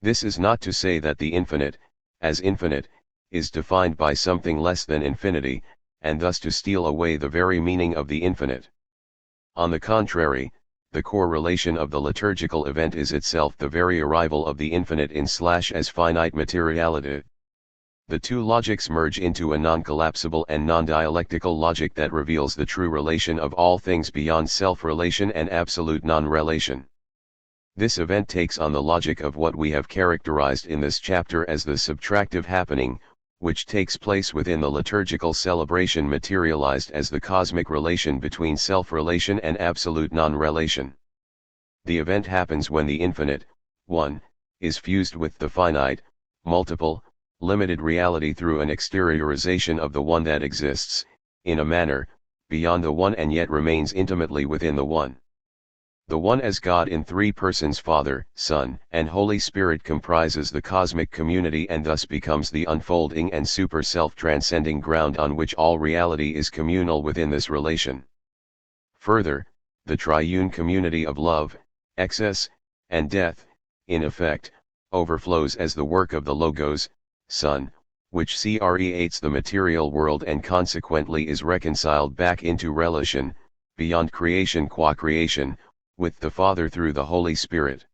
This is not to say that the infinite, as infinite, is defined by something less than infinity, and thus to steal away the very meaning of the infinite. On the contrary, the core relation of the liturgical event is itself the very arrival of the infinite in as finite materiality. The two logics merge into a non-collapsible and non-dialectical logic that reveals the true relation of all things beyond self-relation and absolute non-relation. This event takes on the logic of what we have characterized in this chapter as the subtractive happening, which takes place within the liturgical celebration materialized as the cosmic relation between self-relation and absolute non-relation. The event happens when the infinite, one, is fused with the finite, multiple, limited reality through an exteriorization of the one that exists, in a manner, beyond the one and yet remains intimately within the one. The one as God in three persons, Father, Son, and Holy Spirit, comprises the cosmic community and thus becomes the unfolding and super self-transcending ground on which all reality is communal within this relation. Further, the triune community of love, excess, and death, in effect, overflows as the work of the Logos, Son, which creates the material world and consequently is reconciled back into relation, beyond creation qua creation, with the Father through the Holy Spirit.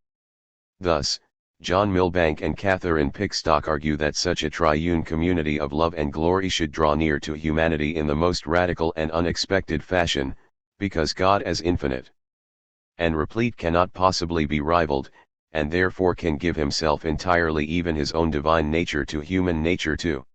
Thus, John Milbank and Catherine Pickstock argue that such a triune community of love and glory should draw near to humanity in the most radical and unexpected fashion, because God as infinite and replete cannot possibly be rivaled, and therefore can give himself entirely, even his own divine nature, to human nature too.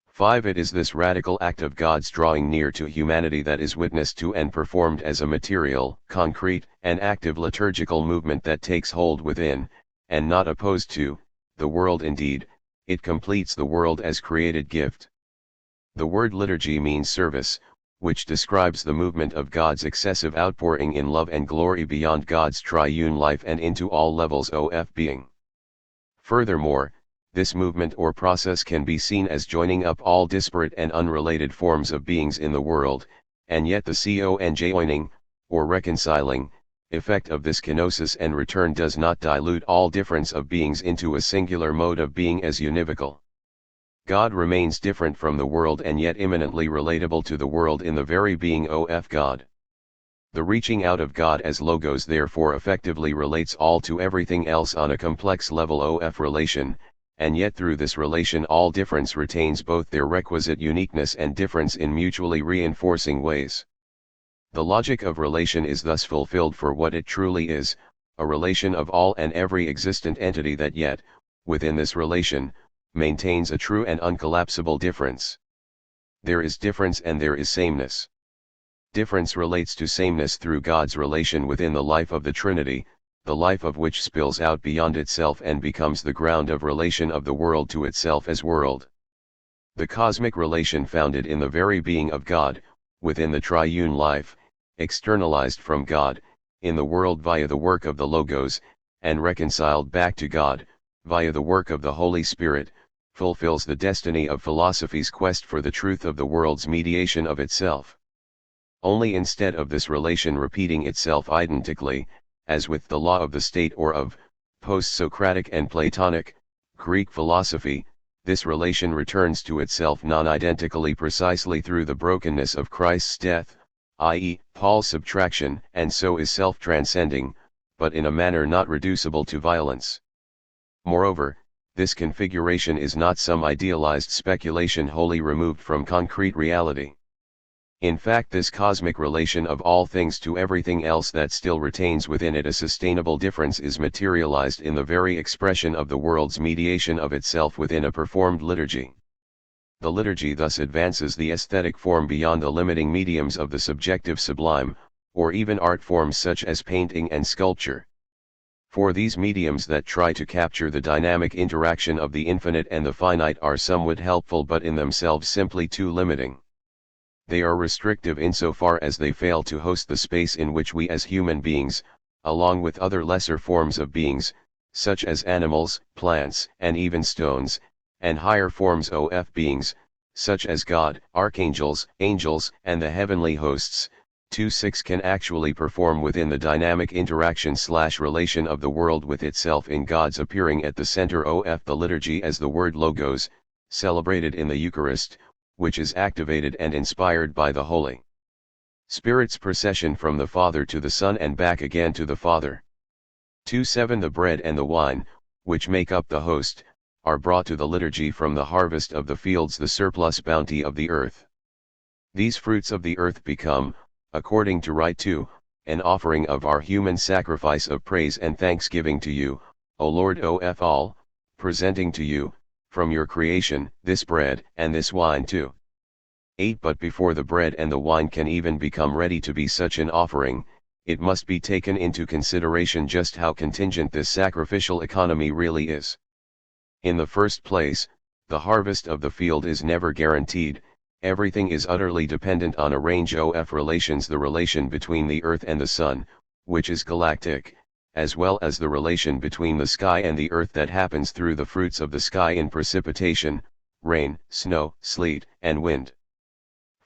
5. It is this radical act of God's drawing near to humanity that is witnessed to and performed as a material, concrete, and active liturgical movement that takes hold within, and not opposed to, the world. Indeed, it completes the world as created gift. The word liturgy means service, which describes the movement of God's excessive outpouring in love and glory beyond God's triune life and into all levels of being. Furthermore, this movement or process can be seen as joining up all disparate and unrelated forms of beings in the world, and yet the conjoining, or reconciling, effect of this kenosis and return does not dilute all difference of beings into a singular mode of being as univocal. God remains different from the world and yet immanently relatable to the world in the very being of God. The reaching out of God as Logos therefore effectively relates all to everything else on a complex level of relation, and yet through this relation all difference retains both their requisite uniqueness and difference in mutually reinforcing ways. The logic of relation is thus fulfilled for what it truly is, a relation of all and every existent entity that yet, within this relation, maintains a true and uncollapsible difference. There is difference and there is sameness. Difference relates to sameness through God's relation within the life of the Trinity, the life of which spills out beyond itself and becomes the ground of relation of the world to itself as world. The cosmic relation founded in the very being of God, within the triune life, externalized from God, in the world via the work of the Logos, and reconciled back to God, via the work of the Holy Spirit, fulfills the destiny of philosophy's quest for the truth of the world's mediation of itself. Only instead of this relation repeating itself identically, as with the law of the state or of post-Socratic and Platonic Greek philosophy, this relation returns to itself non-identically precisely through the brokenness of Christ's death, i.e., Paul's subtraction, and so is self-transcending, but in a manner not reducible to violence. Moreover, this configuration is not some idealized speculation wholly removed from concrete reality. In fact, this cosmic relation of all things to everything else that still retains within it a sustainable difference is materialized in the very expression of the world's mediation of itself within a performed liturgy. The liturgy thus advances the aesthetic form beyond the limiting mediums of the subjective sublime, or even art forms such as painting and sculpture. For these mediums that try to capture the dynamic interaction of the infinite and the finite are somewhat helpful but in themselves simply too limiting. They are restrictive insofar as they fail to host the space in which we as human beings, along with other lesser forms of beings, such as animals, plants, and even stones, and higher forms of beings, such as God, archangels, angels, and the heavenly hosts, 2-6 can actually perform within the dynamic interaction/relation of the world with itself in God's appearing at the center of the liturgy as the word Logos, celebrated in the Eucharist, which is activated and inspired by the Holy Spirit's procession from the Father to the Son and back again to the Father. 2-7 The bread and the wine, which make up the host, are brought to the liturgy from the harvest of the fields, the surplus bounty of the earth. These fruits of the earth become, according to Rite 2, an offering of our human sacrifice of praise and thanksgiving to you, O Lord of all, presenting to you, from your creation, this bread and this wine too. 8 But before the bread and the wine can even become ready to be such an offering, it must be taken into consideration just how contingent this sacrificial economy really is. In the first place, the harvest of the field is never guaranteed, everything is utterly dependent on a range of relations, the relation between the earth and the sun, which is galactic, as well as the relation between the sky and the earth that happens through the fruits of the sky in precipitation, rain, snow, sleet, and wind.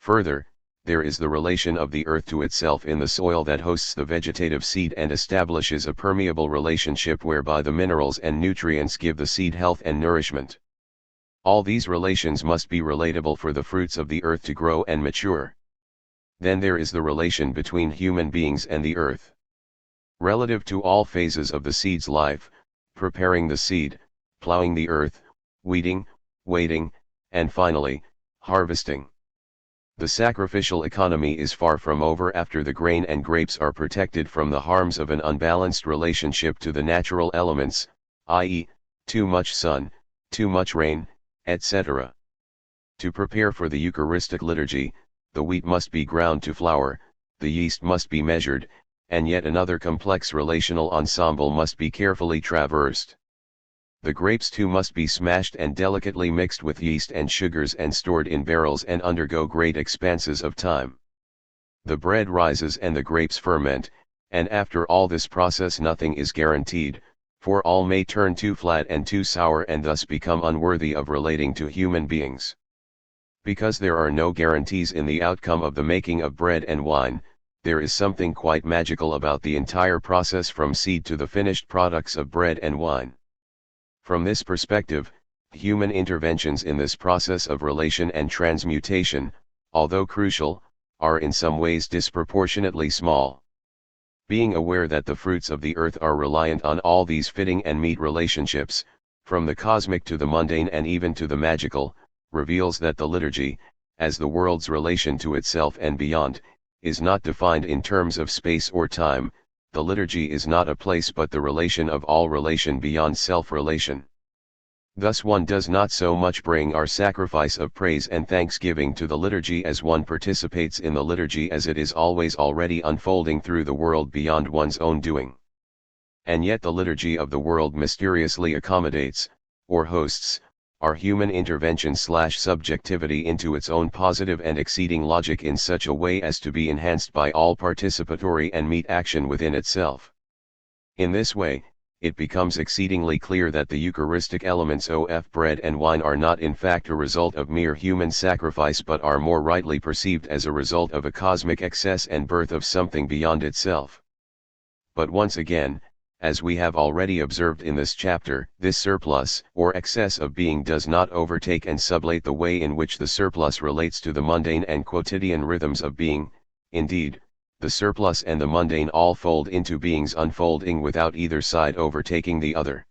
Further, there is the relation of the earth to itself in the soil that hosts the vegetative seed and establishes a permeable relationship whereby the minerals and nutrients give the seed health and nourishment. All these relations must be relatable for the fruits of the earth to grow and mature. Then there is the relation between human beings and the earth. Relative to all phases of the seed's life, preparing the seed, plowing the earth, weeding, waiting, and finally, harvesting. The sacrificial economy is far from over after the grain and grapes are protected from the harms of an unbalanced relationship to the natural elements, i.e., too much sun, too much rain, etc. To prepare for the Eucharistic liturgy, the wheat must be ground to flour, the yeast must be measured, and yet another complex relational ensemble must be carefully traversed. The grapes too must be smashed and delicately mixed with yeast and sugars and stored in barrels and undergo great expanses of time. The bread rises and the grapes ferment, and after all this process nothing is guaranteed, for all may turn too flat and too sour and thus become unworthy of relating to human beings. Because there are no guarantees in the outcome of the making of bread and wine, there is something quite magical about the entire process from seed to the finished products of bread and wine. From this perspective, human interventions in this process of relation and transmutation, although crucial, are in some ways disproportionately small. Being aware that the fruits of the earth are reliant on all these fitting and meet relationships, from the cosmic to the mundane and even to the magical, reveals that the liturgy, as the world's relation to itself and beyond, is not defined in terms of space or time. The liturgy is not a place but the relation of all relation beyond self-relation. Thus one does not so much bring our sacrifice of praise and thanksgiving to the liturgy as one participates in the liturgy as it is always already unfolding through the world beyond one's own doing. And yet the liturgy of the world mysteriously accommodates, or hosts, our human intervention/subjectivity into its own positive and exceeding logic in such a way as to be enhanced by all participatory and meet action within itself. In this way, it becomes exceedingly clear that the Eucharistic elements of bread and wine are not in fact a result of mere human sacrifice but are more rightly perceived as a result of a cosmic excess and birth of something beyond itself. But once again, as we have already observed in this chapter, this surplus or excess of being does not overtake and sublate the way in which the surplus relates to the mundane and quotidian rhythms of being. Indeed, the surplus and the mundane all fold into being's unfolding without either side overtaking the other.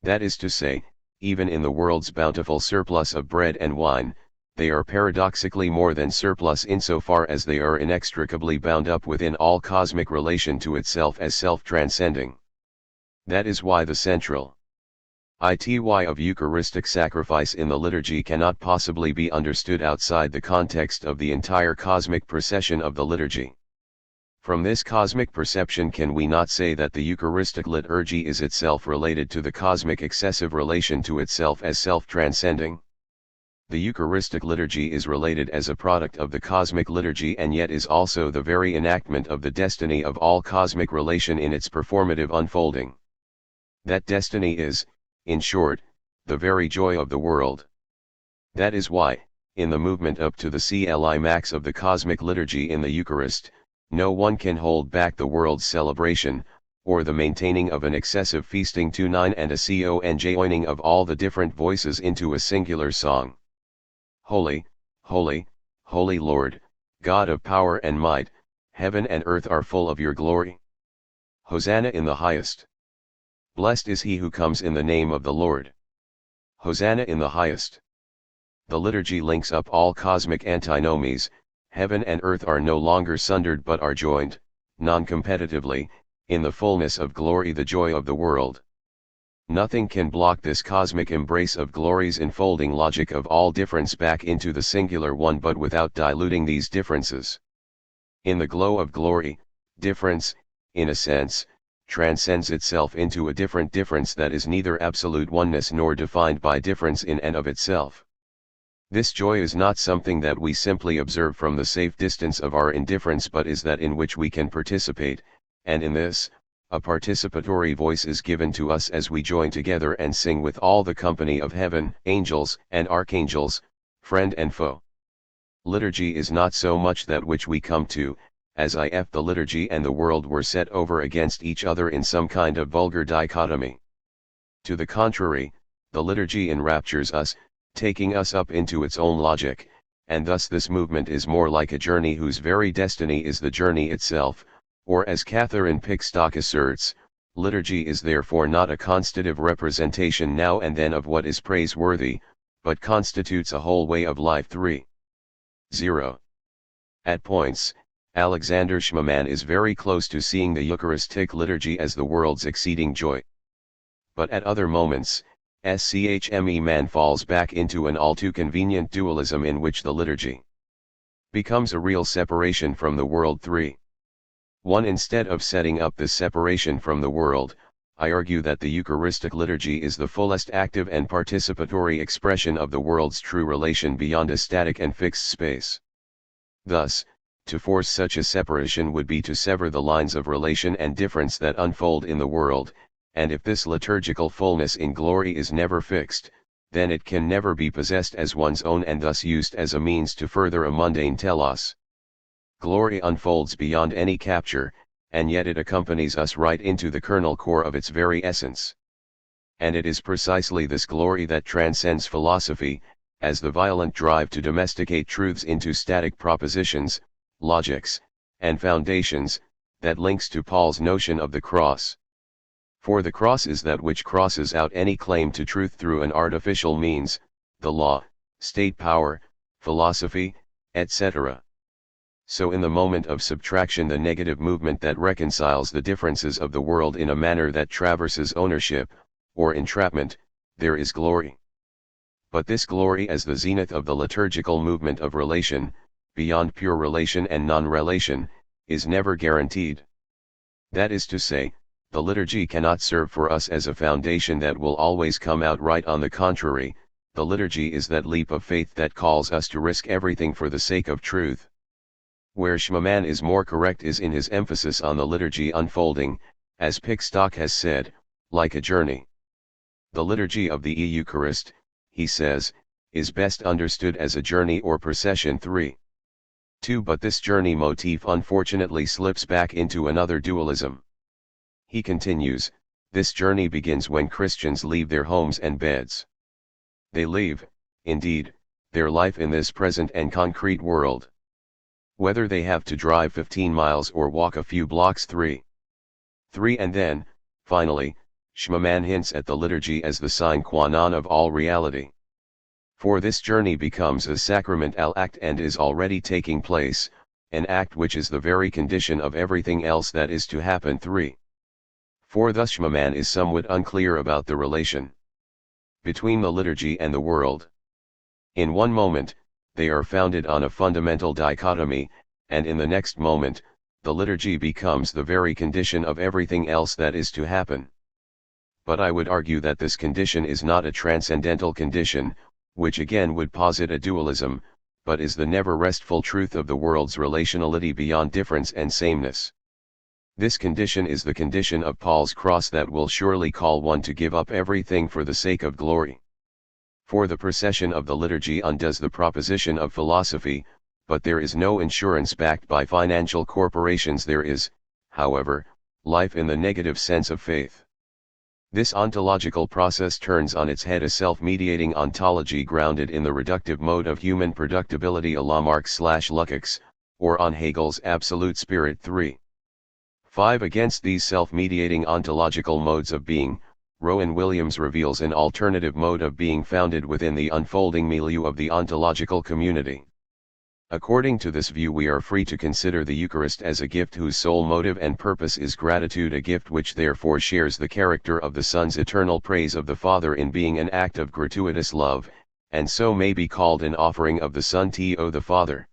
That is to say, even in the world's bountiful surplus of bread and wine, they are paradoxically more than surplus insofar as they are inextricably bound up within all cosmic relation to itself as self-transcending. That is why the central idea of Eucharistic sacrifice in the liturgy cannot possibly be understood outside the context of the entire cosmic procession of the liturgy. From this cosmic perception can we not say that the Eucharistic liturgy is itself related to the cosmic excessive relation to itself as self-transcending? The Eucharistic liturgy is related as a product of the cosmic liturgy and yet is also the very enactment of the destiny of all cosmic relation in its performative unfolding. That destiny is, in short, the very joy of the world. That is why, in the movement up to the climax of the cosmic liturgy in the Eucharist, no one can hold back the world's celebration, or the maintaining of an excessive feasting to nine and a conjoining of all the different voices into a singular song. Holy, holy, holy Lord, God of power and might, heaven and earth are full of your glory. Hosanna in the highest. Blessed is he who comes in the name of the Lord. Hosanna in the highest. The liturgy links up all cosmic antinomies. Heaven and earth are no longer sundered but are joined, non-competitively, in the fullness of glory, the joy of the world. Nothing can block this cosmic embrace of glory's enfolding logic of all difference back into the singular one but without diluting these differences. In the glow of glory, difference, in a sense, transcends itself into a different difference that is neither absolute oneness nor defined by difference in and of itself. This joy is not something that we simply observe from the safe distance of our indifference but is that in which we can participate, and in this, a participatory voice is given to us as we join together and sing with all the company of heaven, angels and archangels, friend and foe. Liturgy is not so much that which we come to, as if the liturgy and the world were set over against each other in some kind of vulgar dichotomy. To the contrary, the liturgy enraptures us, taking us up into its own logic, and thus this movement is more like a journey whose very destiny is the journey itself, or as Catherine Pickstock asserts, liturgy is therefore not a constitutive representation now and then of what is praiseworthy, but constitutes a whole way of life. 3.0. At points, Alexander Schmemann is very close to seeing the Eucharistic liturgy as the world's exceeding joy. But at other moments, Schmemann falls back into an all too convenient dualism in which the liturgy becomes a real separation from the world. 3.1. Instead of setting up this separation from the world, I argue that the Eucharistic liturgy is the fullest active and participatory expression of the world's true relation beyond a static and fixed space. Thus, to force such a separation would be to sever the lines of relation and difference that unfold in the world, and if this liturgical fullness in glory is never fixed, then it can never be possessed as one's own and thus used as a means to further a mundane telos. Glory unfolds beyond any capture, and yet it accompanies us right into the kernel core of its very essence. And it is precisely this glory that transcends philosophy, as the violent drive to domesticate truths into static propositions, logics, and foundations, that links to Paul's notion of the cross. For the cross is that which crosses out any claim to truth through an artificial means, the law, state power, philosophy, etc. So in the moment of subtraction, the negative movement that reconciles the differences of the world in a manner that traverses ownership, or entrapment, there is glory. But this glory as the zenith of the liturgical movement of relation, beyond pure relation and non-relation, is never guaranteed. That is to say, the liturgy cannot serve for us as a foundation that will always come out right. On the contrary, the liturgy is that leap of faith that calls us to risk everything for the sake of truth. Where Schmemann is more correct is in his emphasis on the liturgy unfolding, as Pickstock has said, like a journey. The liturgy of the Eucharist, he says, is best understood as a journey or procession. 3.2. But this journey motif unfortunately slips back into another dualism. He continues, this journey begins when Christians leave their homes and beds. They leave, indeed, their life in this present and concrete world. Whether they have to drive 15 miles or walk a few blocks. 3. And then, finally, Schmemann hints at the liturgy as the sine qua non of all reality. For this journey becomes a sacramental act and is already taking place, an act which is the very condition of everything else that is to happen. 3. For thus Schmemann is somewhat unclear about the relation between the liturgy and the world. In one moment, they are founded on a fundamental dichotomy, and in the next moment, the liturgy becomes the very condition of everything else that is to happen. But I would argue that this condition is not a transcendental condition, which again would posit a dualism, but is the never restful truth of the world's relationality beyond difference and sameness. This condition is the condition of Paul's cross that will surely call one to give up everything for the sake of glory. For the procession of the liturgy undoes the proposition of philosophy, but there is no insurance backed by financial corporations. There is, however, life in the negative sense of faith. This ontological process turns on its head a self-mediating ontology grounded in the reductive mode of human productibility a la Marx/Lukács, or on Hegel's absolute spirit. 3.5. Against these self-mediating ontological modes of being, Rowan Williams reveals an alternative mode of being founded within the unfolding milieu of the ontological community. According to this view, we are free to consider the Eucharist as a gift whose sole motive and purpose is gratitude, a gift which therefore shares the character of the Son's eternal praise of the Father in being an act of gratuitous love, and so may be called an offering of the Son to the Father.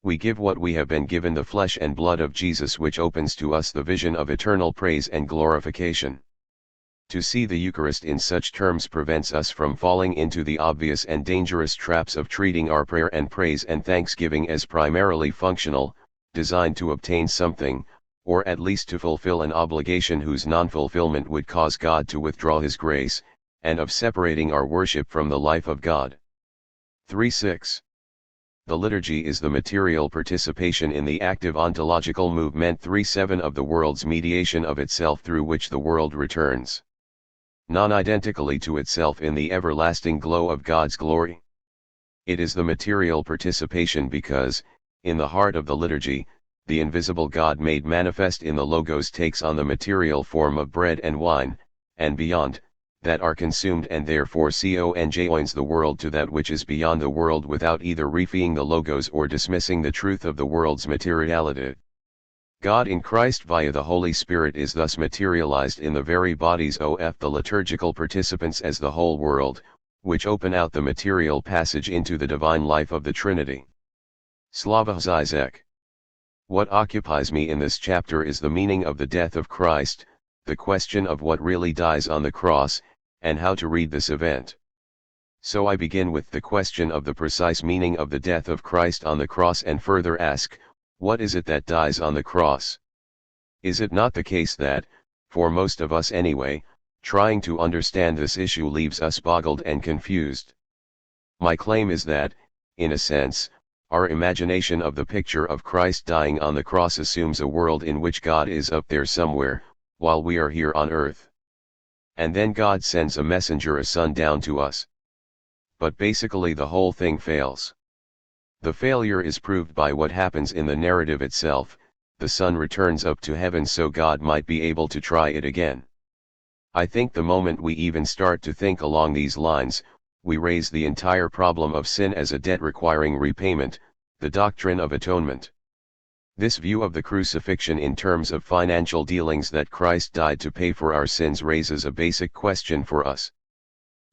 We give what we have been given, the flesh and blood of Jesus, which opens to us the vision of eternal praise and glorification. To see the Eucharist in such terms prevents us from falling into the obvious and dangerous traps of treating our prayer and praise and thanksgiving as primarily functional, designed to obtain something, or at least to fulfill an obligation whose non-fulfillment would cause God to withdraw his grace, and of separating our worship from the life of God. 3.6. The liturgy is the material participation in the active ontological movement 3.7 of the world's mediation of itself through which the world returns non-identically to itself in the everlasting glow of God's glory. It is the material participation because, in the heart of the liturgy, the invisible God made manifest in the Logos takes on the material form of bread and wine, and beyond, that are consumed and therefore conjoins the world to that which is beyond the world without either refeeing the Logos or dismissing the truth of the world's materiality. God in Christ via the Holy Spirit is thus materialized in the very bodies of the liturgical participants as the whole world, which open out the material passage into the divine life of the Trinity. Slava Zizek. What occupies me in this chapter is the meaning of the death of Christ, the question of what really dies on the cross, and how to read this event. So I begin with the question of the precise meaning of the death of Christ on the cross and further ask, what is it that dies on the cross? Is it not the case that, for most of us anyway, trying to understand this issue leaves us boggled and confused? My claim is that, in a sense, our imagination of the picture of Christ dying on the cross assumes a world in which God is up there somewhere, while we are here on earth. And then God sends a messenger, a son, down to us. But basically the whole thing fails. The failure is proved by what happens in the narrative itself. The son returns up to heaven so God might be able to try it again. I think the moment we even start to think along these lines, we raise the entire problem of sin as a debt requiring repayment, the doctrine of atonement. This view of the crucifixion in terms of financial dealings that Christ died to pay for our sins raises a basic question for us.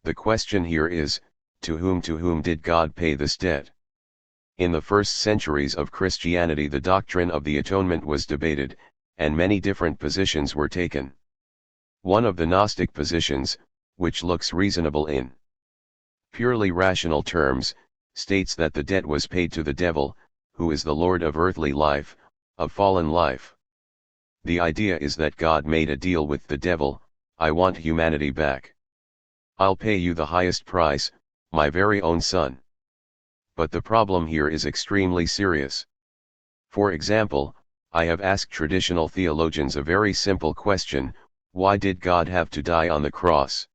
The question here is, to whom did God pay this debt? In the first centuries of Christianity the doctrine of the atonement was debated, and many different positions were taken. One of the Gnostic positions, which looks reasonable in purely rational terms, states that the debt was paid to the devil, who is the Lord of earthly life, of fallen life. The idea is that God made a deal with the devil: I want humanity back. I'll pay you the highest price, my very own son. But the problem here is extremely serious. For example, I have asked traditional theologians a very simple question: why did God have to die on the cross?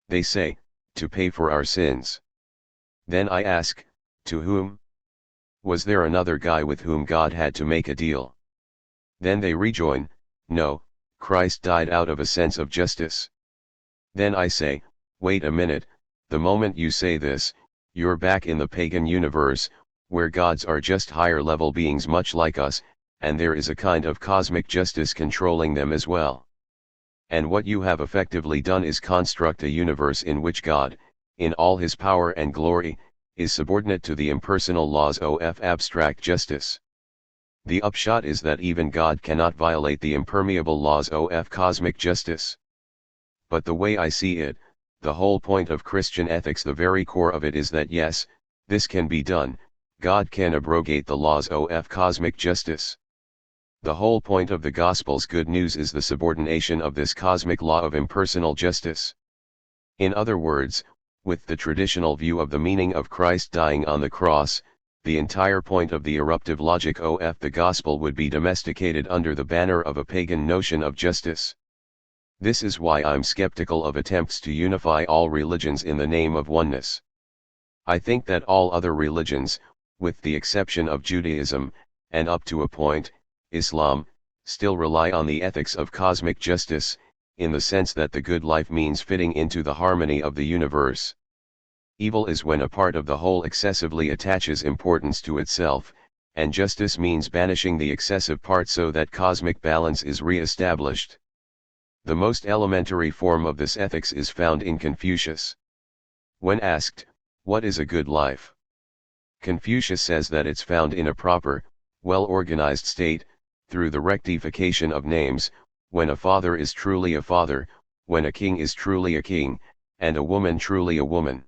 They say, to pay for our sins. Then I ask, to whom? Was there another guy with whom God had to make a deal? Then they rejoin, no, Christ died out of a sense of justice. Then I say, wait a minute, the moment you say this, you're back in the pagan universe, where gods are just higher level beings much like us, and there is a kind of cosmic justice controlling them as well. And what you have effectively done is construct a universe in which God, in all his power and glory, is subordinate to the impersonal laws of abstract justice. The upshot is that even God cannot violate the impermeable laws of cosmic justice. But the way I see it, the whole point of Christian ethics, the very core of it, is that yes, this can be done. God can abrogate the laws of cosmic justice. The whole point of the Gospel's good news is the subordination of this cosmic law of impersonal justice. In other words, with the traditional view of the meaning of Christ dying on the cross, the entire point of the eruptive logic of the Gospel would be domesticated under the banner of a pagan notion of justice. This is why I'm skeptical of attempts to unify all religions in the name of oneness. I think that all other religions, with the exception of Judaism, and up to a point, Islam, still rely on the ethics of cosmic justice, in the sense that the good life means fitting into the harmony of the universe. Evil is when a part of the whole excessively attaches importance to itself, and justice means banishing the excessive part so that cosmic balance is re-established. The most elementary form of this ethics is found in Confucius. When asked, what is a good life? Confucius says that it's found in a proper, well-organized state, through the rectification of names, when a father is truly a father, when a king is truly a king, and a woman truly a woman.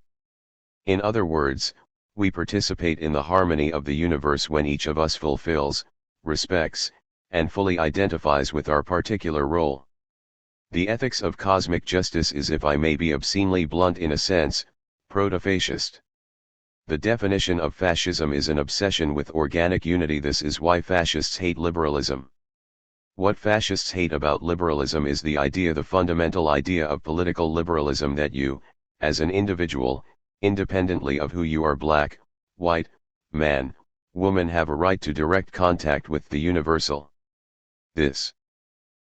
In other words, we participate in the harmony of the universe when each of us fulfills, respects, and fully identifies with our particular role. The ethics of cosmic justice is, if I may be obscenely blunt in a sense, proto-fascist. The definition of fascism is an obsession with organic unity. This is why fascists hate liberalism. What fascists hate about liberalism is the idea, the fundamental idea of political liberalism, that you, as an individual, independently of who you are, black, white, man, woman, have a right to direct contact with the universal. This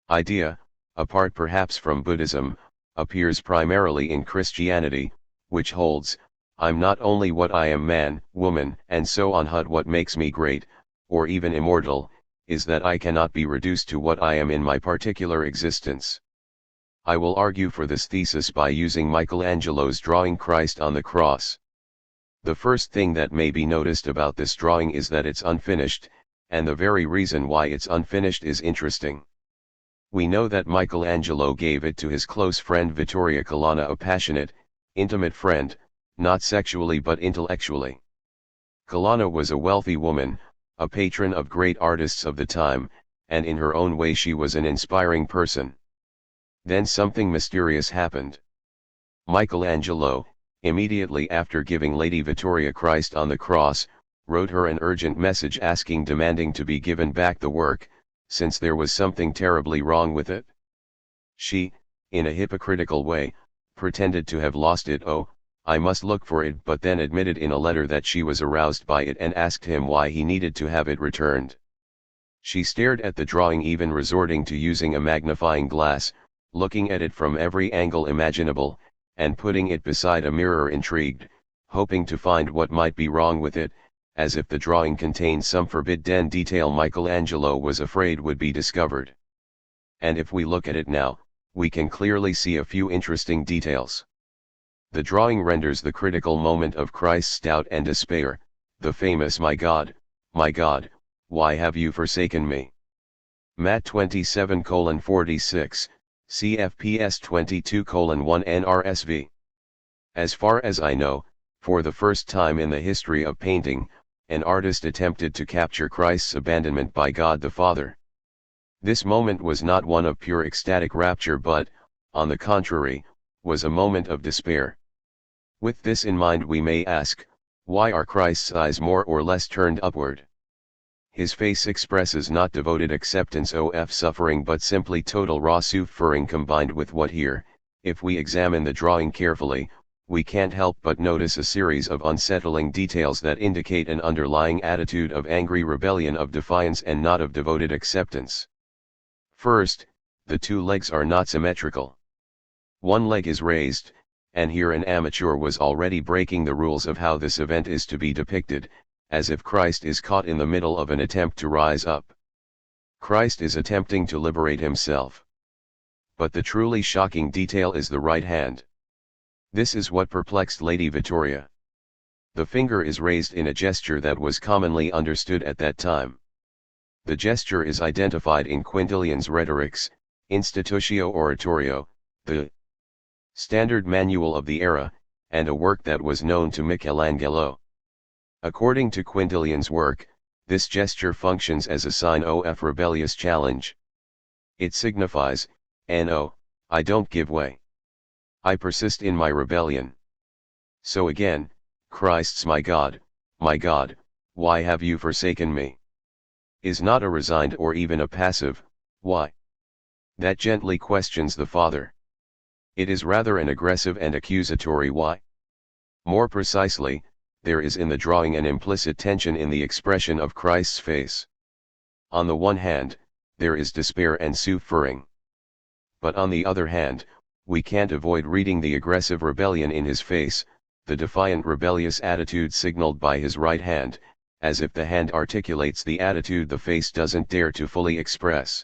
idea, apart perhaps from Buddhism, appears primarily in Christianity, which holds, I'm not only what I am, man, woman, and so on. What makes me great, or even immortal, is that I cannot be reduced to what I am in my particular existence. I will argue for this thesis by using Michelangelo's drawing Christ on the cross. The first thing that may be noticed about this drawing is that it's unfinished, and the very reason why it's unfinished is interesting. We know that Michelangelo gave it to his close friend Vittoria Colonna, a passionate, intimate friend, not sexually but intellectually. Colonna was a wealthy woman, a patron of great artists of the time, and in her own way she was an inspiring person. Then something mysterious happened. Michelangelo, immediately after giving Lady Vittoria Christ on the cross, wrote her an urgent message demanding to be given back the work, since there was something terribly wrong with it. She, in a hypocritical way, pretended to have lost it. Oh, I must look for it, but then admitted in a letter that she was aroused by it and asked him why he needed to have it returned. She stared at the drawing, even resorting to using a magnifying glass, looking at it from every angle imaginable, and putting it beside a mirror, intrigued, hoping to find what might be wrong with it, as if the drawing contained some forbidden detail Michelangelo was afraid would be discovered. And if we look at it now, we can clearly see a few interesting details. The drawing renders the critical moment of Christ's doubt and despair, the famous my God, why have you forsaken me?" Matt 27:46, CFPS 22:1 NRSV. As far as I know, for the first time in the history of painting, an artist attempted to capture Christ's abandonment by God the Father. This moment was not one of pure ecstatic rapture but, on the contrary, was a moment of despair. With this in mind we may ask, why are Christ's eyes more or less turned upward? His face expresses not devoted acceptance of suffering but simply total raw suffering, combined with what here, if we examine the drawing carefully, we can't help but notice a series of unsettling details that indicate an underlying attitude of angry rebellion, of defiance, and not of devoted acceptance. First, the two legs are not symmetrical. One leg is raised, and here an amateur was already breaking the rules of how this event is to be depicted, as if Christ is caught in the middle of an attempt to rise up. Christ is attempting to liberate himself. But the truly shocking detail is the right hand. This is what perplexed Lady Vittoria. The finger is raised in a gesture that was commonly understood at that time. The gesture is identified in Quintilian's Rhetorics, Institutio Oratorio, the standard manual of the era, and a work that was known to Michelangelo. According to Quintilian's work, this gesture functions as a sign of rebellious challenge. It signifies, no, I don't give way. I persist in my rebellion. So again, Christ's my God, why have you forsaken me?" is not a resigned or even a passive, why? That gently questions the Father. It is rather an aggressive and accusatory why. More precisely, there is in the drawing an implicit tension in the expression of Christ's face. On the one hand, there is despair and suffering. But on the other hand, we can't avoid reading the aggressive rebellion in his face, the defiant rebellious attitude signaled by his right hand, as if the hand articulates the attitude the face doesn't dare to fully express.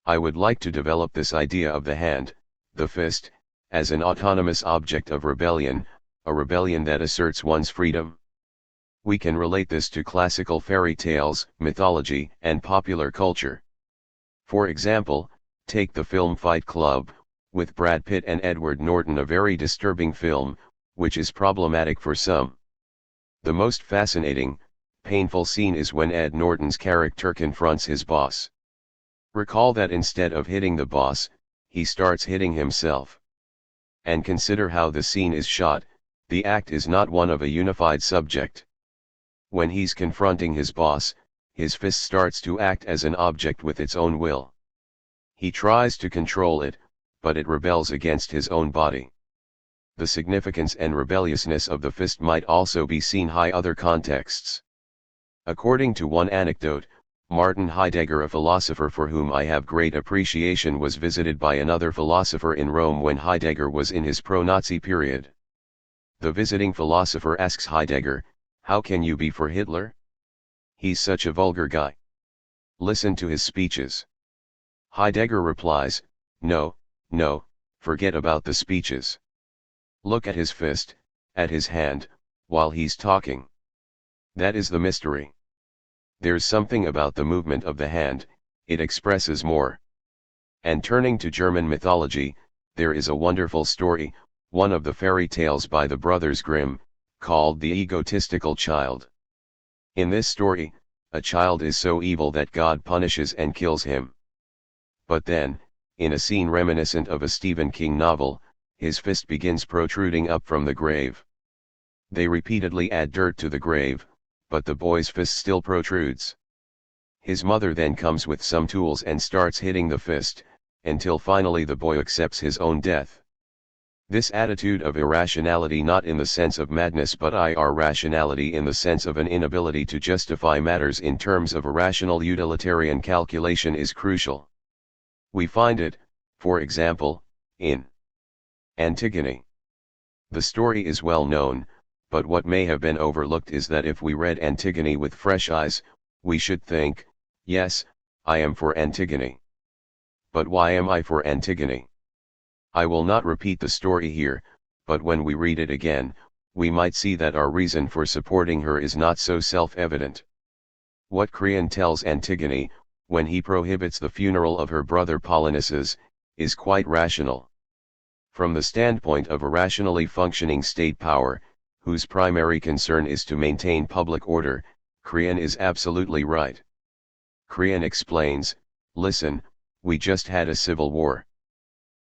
I would like to develop this idea of the hand, the fist, as an autonomous object of rebellion, a rebellion that asserts one's freedom. We can relate this to classical fairy tales, mythology, and popular culture. For example, take the film Fight Club, with Brad Pitt and Edward Norton, a very disturbing film, which is problematic for some. The most fascinating, painful scene is when Ed Norton's character confronts his boss. Recall that instead of hitting the boss, he starts hitting himself. And consider how the scene is shot. The act is not one of a unified subject. When he's confronting his boss, his fist starts to act as an object with its own will. He tries to control it, but it rebels against his own body. The significance and rebelliousness of the fist might also be seen in other contexts. According to one anecdote, Martin Heidegger, a philosopher for whom I have great appreciation, was visited by another philosopher in Rome when Heidegger was in his pro-Nazi period. The visiting philosopher asks Heidegger, "How can you be for Hitler? He's such a vulgar guy. Listen to his speeches." Heidegger replies, "No, no, forget about the speeches. Look at his fist, at his hand, while he's talking. That is the mystery. There's something about the movement of the hand, it expresses more." And turning to German mythology, there is a wonderful story, one of the fairy tales by the brothers Grimm, called The Egotistical Child. In this story, a child is so evil that God punishes and kills him. But then, in a scene reminiscent of a Stephen King novel, his fist begins protruding up from the grave. They repeatedly add dirt to the grave, but the boy's fist still protrudes. His mother then comes with some tools and starts hitting the fist, until finally the boy accepts his own death. This attitude of irrationality, not in the sense of madness but irrationality in the sense of an inability to justify matters in terms of a rational utilitarian calculation, is crucial. We find it, for example, in Antigone. The story is well known, but what may have been overlooked is that if we read Antigone with fresh eyes, we should think, yes, I am for Antigone. But why am I for Antigone? I will not repeat the story here, but when we read it again, we might see that our reason for supporting her is not so self-evident. What Creon tells Antigone, when he prohibits the funeral of her brother Polynices, is quite rational. From the standpoint of a rationally functioning state power, whose primary concern is to maintain public order, Creon is absolutely right. Creon explains, "Listen, we just had a civil war.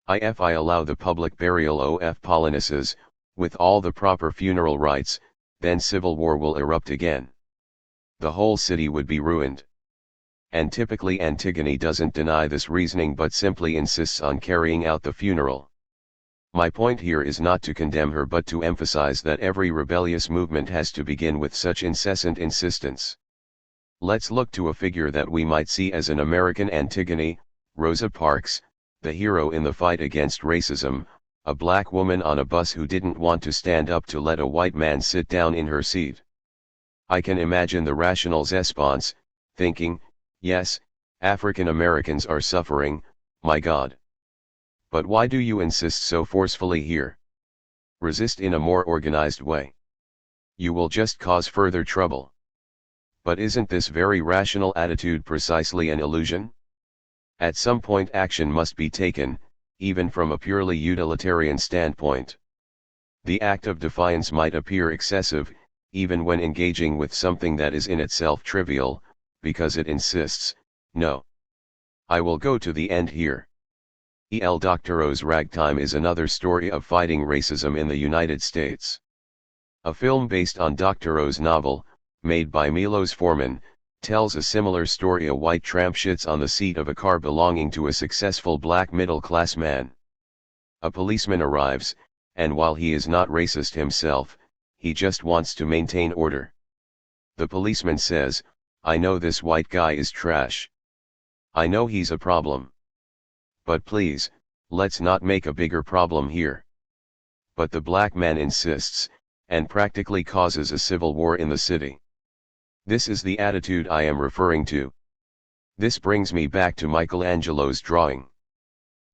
If I allow the public burial of Polynices, with all the proper funeral rites, then civil war will erupt again. The whole city would be ruined." And typically Antigone doesn't deny this reasoning but simply insists on carrying out the funeral. My point here is not to condemn her but to emphasize that every rebellious movement has to begin with such incessant insistence. Let's look to a figure that we might see as an American Antigone, Rosa Parks, the hero in the fight against racism, a black woman on a bus who didn't want to stand up to let a white man sit down in her seat. I can imagine the rational response, thinking, yes, African Americans are suffering, my God. But why do you insist so forcefully here? Resist in a more organized way. You will just cause further trouble. But isn't this very rational attitude precisely an illusion? At some point action must be taken, even from a purely utilitarian standpoint. The act of defiance might appear excessive, even when engaging with something that is in itself trivial, because it insists, no. I will go to the end here. Dr. O's Ragtime is another story of fighting racism in the United States. A film based on Dr. O's novel, made by Milos Forman, tells a similar story. A white tramp shits on the seat of a car belonging to a successful black middle-class man. A policeman arrives, and while he is not racist himself, he just wants to maintain order. The policeman says, "I know this white guy is trash. I know he's a problem. But please, let's not make a bigger problem here." But the black man insists, and practically causes a civil war in the city. This is the attitude I am referring to. This brings me back to Michelangelo's drawing.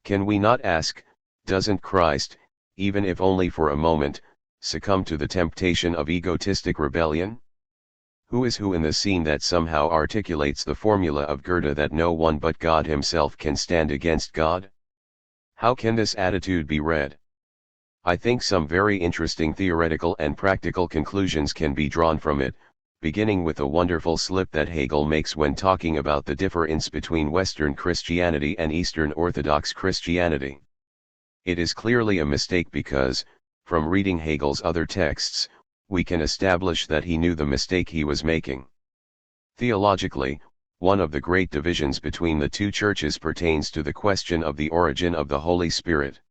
Can we not ask, doesn't Christ, even if only for a moment, succumb to the temptation of egotistic rebellion? Who is who in the scene that somehow articulates the formula of Goethe that no one but God himself can stand against God? How can this attitude be read? I think some very interesting theoretical and practical conclusions can be drawn from it, beginning with a wonderful slip that Hegel makes when talking about the difference between Western Christianity and Eastern Orthodox Christianity. It is clearly a mistake because, from reading Hegel's other texts, we can establish that he knew the mistake he was making. Theologically, one of the great divisions between the two churches pertains to the question of the origin of the Holy Spirit.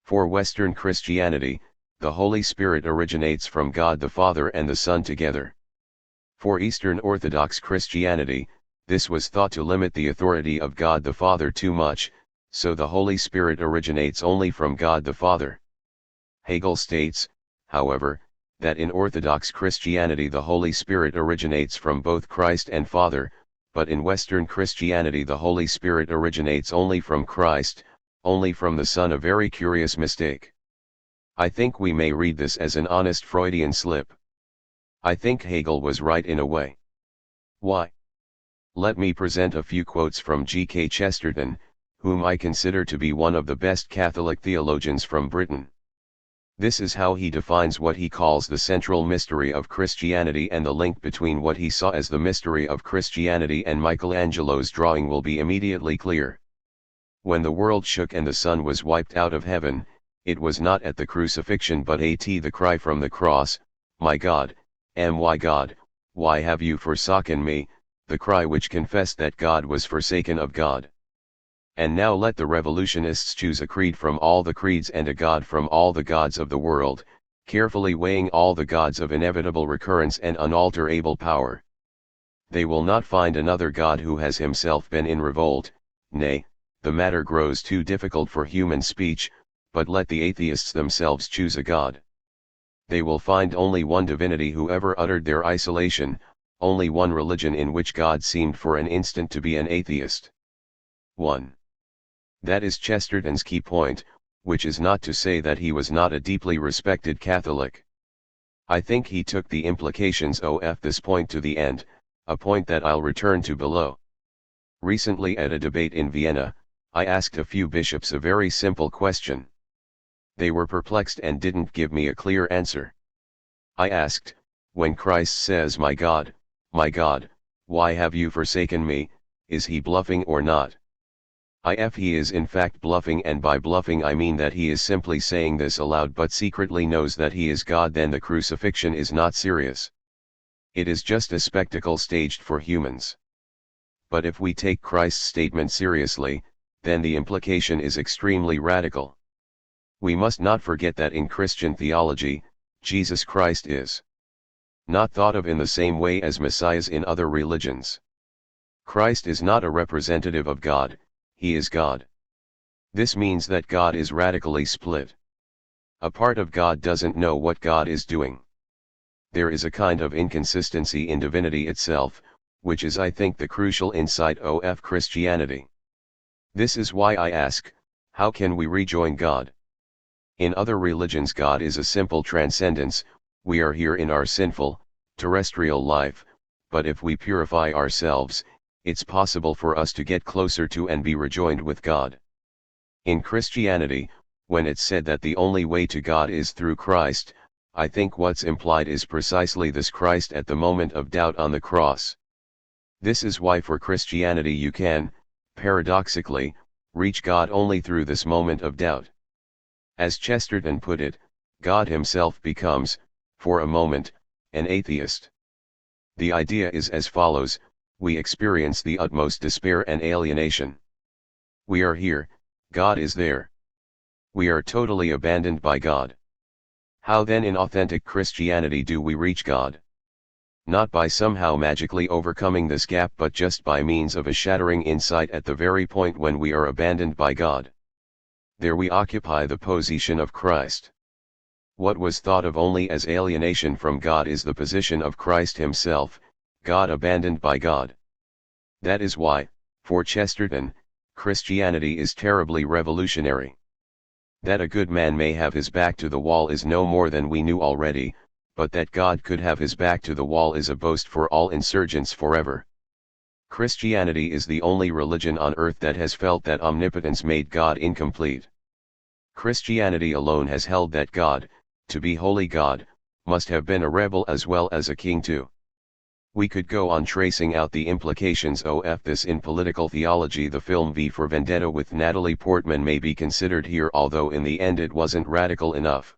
For Western Christianity, the Holy Spirit originates from God the Father and the Son together. For Eastern Orthodox Christianity, this was thought to limit the authority of God the Father too much, so the Holy Spirit originates only from God the Father. Hegel states, however, that in Orthodox Christianity the Holy Spirit originates from both Christ and Father, but in Western Christianity the Holy Spirit originates only from Christ, only from the Son. A very curious mistake. I think we may read this as an honest Freudian slip. I think Hegel was right in a way. Why? Let me present a few quotes from G.K. Chesterton, whom I consider to be one of the best Catholic theologians from Britain. This is how he defines what he calls the central mystery of Christianity, and the link between what he saw as the mystery of Christianity and Michelangelo's drawing will be immediately clear. When the world shook and the sun was wiped out of heaven, it was not at the crucifixion but at the cry from the cross, my God, why have you forsaken me, the cry which confessed that God was forsaken of God. And now let the revolutionists choose a creed from all the creeds and a God from all the gods of the world, carefully weighing all the gods of inevitable recurrence and unalterable power. They will not find another God who has himself been in revolt. Nay, the matter grows too difficult for human speech, but let the atheists themselves choose a God. They will find only one divinity who ever uttered their isolation, only one religion in which God seemed for an instant to be an atheist. 1. That is Chesterton's key point, which is not to say that he was not a deeply respected Catholic. I think he took the implications of this point to the end, a point that I'll return to below. Recently at a debate in Vienna, I asked a few bishops a very simple question. They were perplexed and didn't give me a clear answer. I asked, when Christ says, my God, why have you forsaken me, is he bluffing or not? If he is in fact bluffing, and by bluffing I mean that he is simply saying this aloud but secretly knows that he is God, then the crucifixion is not serious. It is just a spectacle staged for humans. But if we take Christ's statement seriously, then the implication is extremely radical. We must not forget that in Christian theology, Jesus Christ is not thought of in the same way as messiahs in other religions. Christ is not a representative of God, he is God. This means that God is radically split. A part of God doesn't know what God is doing. There is a kind of inconsistency in divinity itself, which is I think the crucial insight of Christianity. This is why I ask, how can we rejoin God? In other religions God is a simple transcendence, we are here in our sinful, terrestrial life, but if we purify ourselves, it's possible for us to get closer to and be rejoined with God. In Christianity, when it's said that the only way to God is through Christ, I think what's implied is precisely this Christ at the moment of doubt on the cross. This is why for Christianity you can, paradoxically, reach God only through this moment of doubt. As Chesterton put it, God himself becomes, for a moment, an atheist. The idea is as follows: we experience the utmost despair and alienation. We are here, God is there. We are totally abandoned by God. How then in authentic Christianity do we reach God? Not by somehow magically overcoming this gap, but just by means of a shattering insight at the very point when we are abandoned by God. There we occupy the position of Christ. What was thought of only as alienation from God is the position of Christ himself, God abandoned by God. That is why, for Chesterton, Christianity is terribly revolutionary. That a good man may have his back to the wall is no more than we knew already, but that God could have his back to the wall is a boast for all insurgents forever. Christianity is the only religion on earth that has felt that omnipotence made God incomplete. Christianity alone has held that God, to be holy God, must have been a rebel as well as a king too. We could go on tracing out the implications of this in political theology. The film V for Vendetta with Natalie Portman may be considered here, although in the end it wasn't radical enough.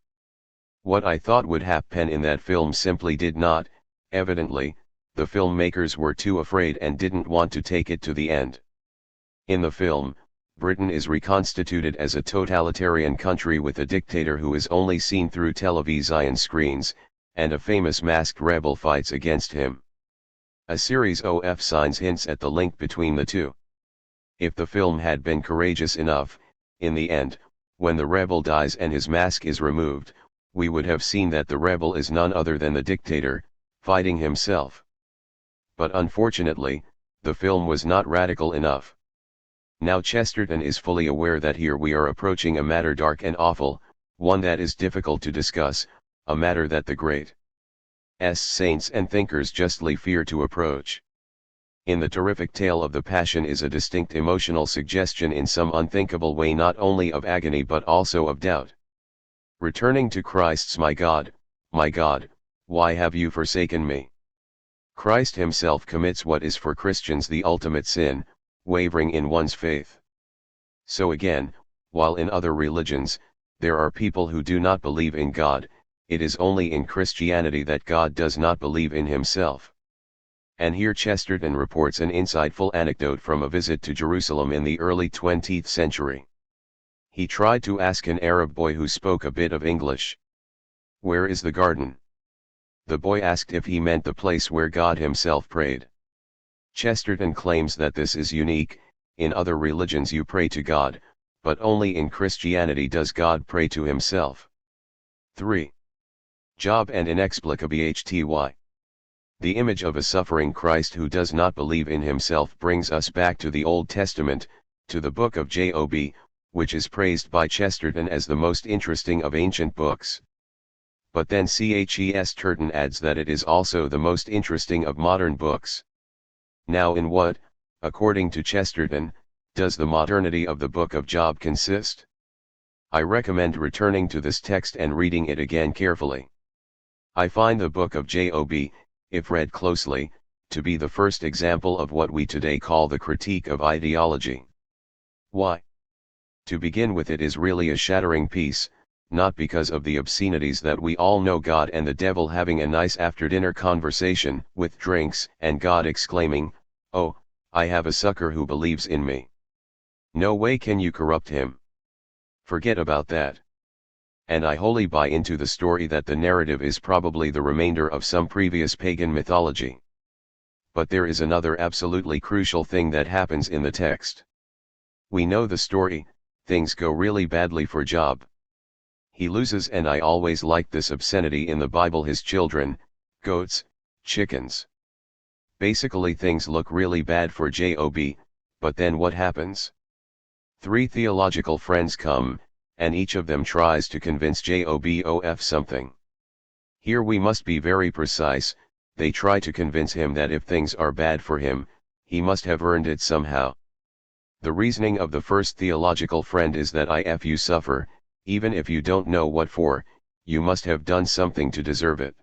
What I thought would happen in that film simply did not. Evidently, the filmmakers were too afraid and didn't want to take it to the end. In the film, Britain is reconstituted as a totalitarian country with a dictator who is only seen through television screens, and a famous masked rebel fights against him. A series of signs hints at the link between the two. If the film had been courageous enough, in the end, when the rebel dies and his mask is removed, we would have seen that the rebel is none other than the dictator, fighting himself. But unfortunately, the film was not radical enough. Now Chesterton is fully aware that here we are approaching a matter dark and awful, one that is difficult to discuss, a matter that the great saints and thinkers justly fear to approach. In the terrific tale of the Passion is a distinct emotional suggestion in some unthinkable way, not only of agony but also of doubt. Returning to Christ's my God, why have you forsaken me? Christ himself commits what is for Christians the ultimate sin, wavering in one's faith. So again, while in other religions, there are people who do not believe in God, it is only in Christianity that God does not believe in himself. And here Chesterton reports an insightful anecdote from a visit to Jerusalem in the early 20th century. He tried to ask an Arab boy who spoke a bit of English, "Where is the garden?" The boy asked if he meant the place where God himself prayed. Chesterton claims that this is unique. In other religions you pray to God, but only in Christianity does God pray to himself. 3. Job and inexplicability. The image of a suffering Christ who does not believe in himself brings us back to the Old Testament, to the book of Job, which is praised by Chesterton as the most interesting of ancient books. But then Chesterton adds that it is also the most interesting of modern books. Now in what, according to Chesterton, does the modernity of the book of Job consist? I recommend returning to this text and reading it again carefully. I find the book of Job, if read closely, to be the first example of what we today call the critique of ideology. Why? To begin with, it is really a shattering piece, not because of the obscenities that we all know, God and the devil having a nice after-dinner conversation, with drinks, and God exclaiming, "Oh, I have a sucker who believes in me. No way can you corrupt him. Forget about that." And I wholly buy into the story that the narrative is probably the remainder of some previous pagan mythology. But there is another absolutely crucial thing that happens in the text. We know the story. Things go really badly for Job. He loses, and I always liked this obscenity in the Bible, his children, goats, chickens. Basically things look really bad for Job, but then what happens? 3 theological friends come, and each of them tries to convince Job of something. Here we must be very precise. They try to convince him that if things are bad for him, he must have earned it somehow. The reasoning of the first theological friend is that if you suffer, even if you don't know what for, you must have done something to deserve it.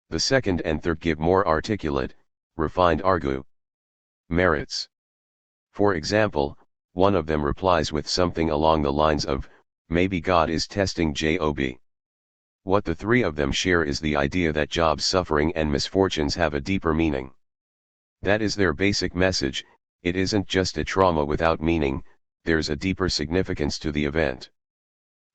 The second and third give more articulate, refined merits. For example, one of them replies with something along the lines of, "Maybe God is testing Job." What the 3 of them share is the idea that Job's suffering and misfortunes have a deeper meaning. That is their basic message. It isn't just a trauma without meaning, there's a deeper significance to the event.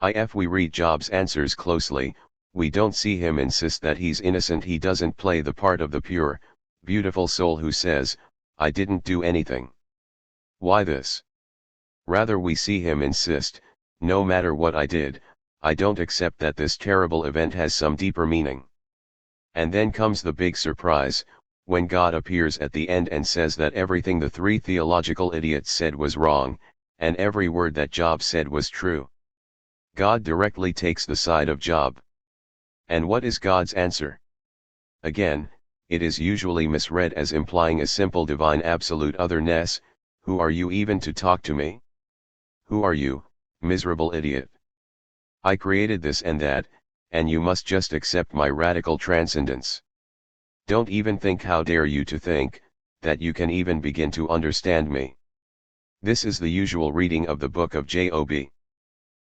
If we read Job's answers closely, we don't see him insist that he's innocent. He doesn't play the part of the pure, beautiful soul who says, "I didn't do anything. Why this?" Rather we see him insist, "No matter what I did, I don't accept that this terrible event has some deeper meaning." And then comes the big surprise, when God appears at the end and says that everything the 3 theological idiots said was wrong, and every word that Job said was true. God directly takes the side of Job. And what is God's answer? Again, it is usually misread as implying a simple divine absolute otherness. "Who are you even to talk to me? Who are you, miserable idiot? I created this and that, and you must just accept my radical transcendence." Don't even think, how dare you to think, that you can even begin to understand me. This is the usual reading of the book of Job.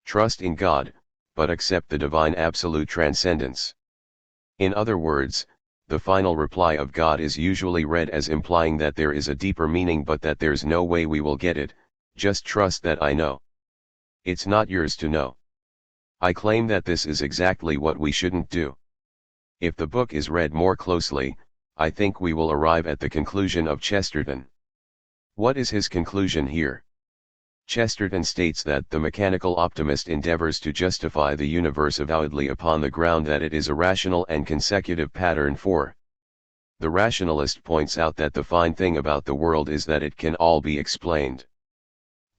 Trust in God, but accept the divine absolute transcendence. In other words, the final reply of God is usually read as implying that there is a deeper meaning, but that there's no way we will get it. Just trust that I know. It's not yours to know. I claim that this is exactly what we shouldn't do. If the book is read more closely, I think we will arrive at the conclusion of Chesterton. What is his conclusion here? Chesterton states that the mechanical optimist endeavors to justify the universe avowedly upon the ground that it is a rational and consecutive pattern for. The rationalist points out that the fine thing about the world is that it can all be explained.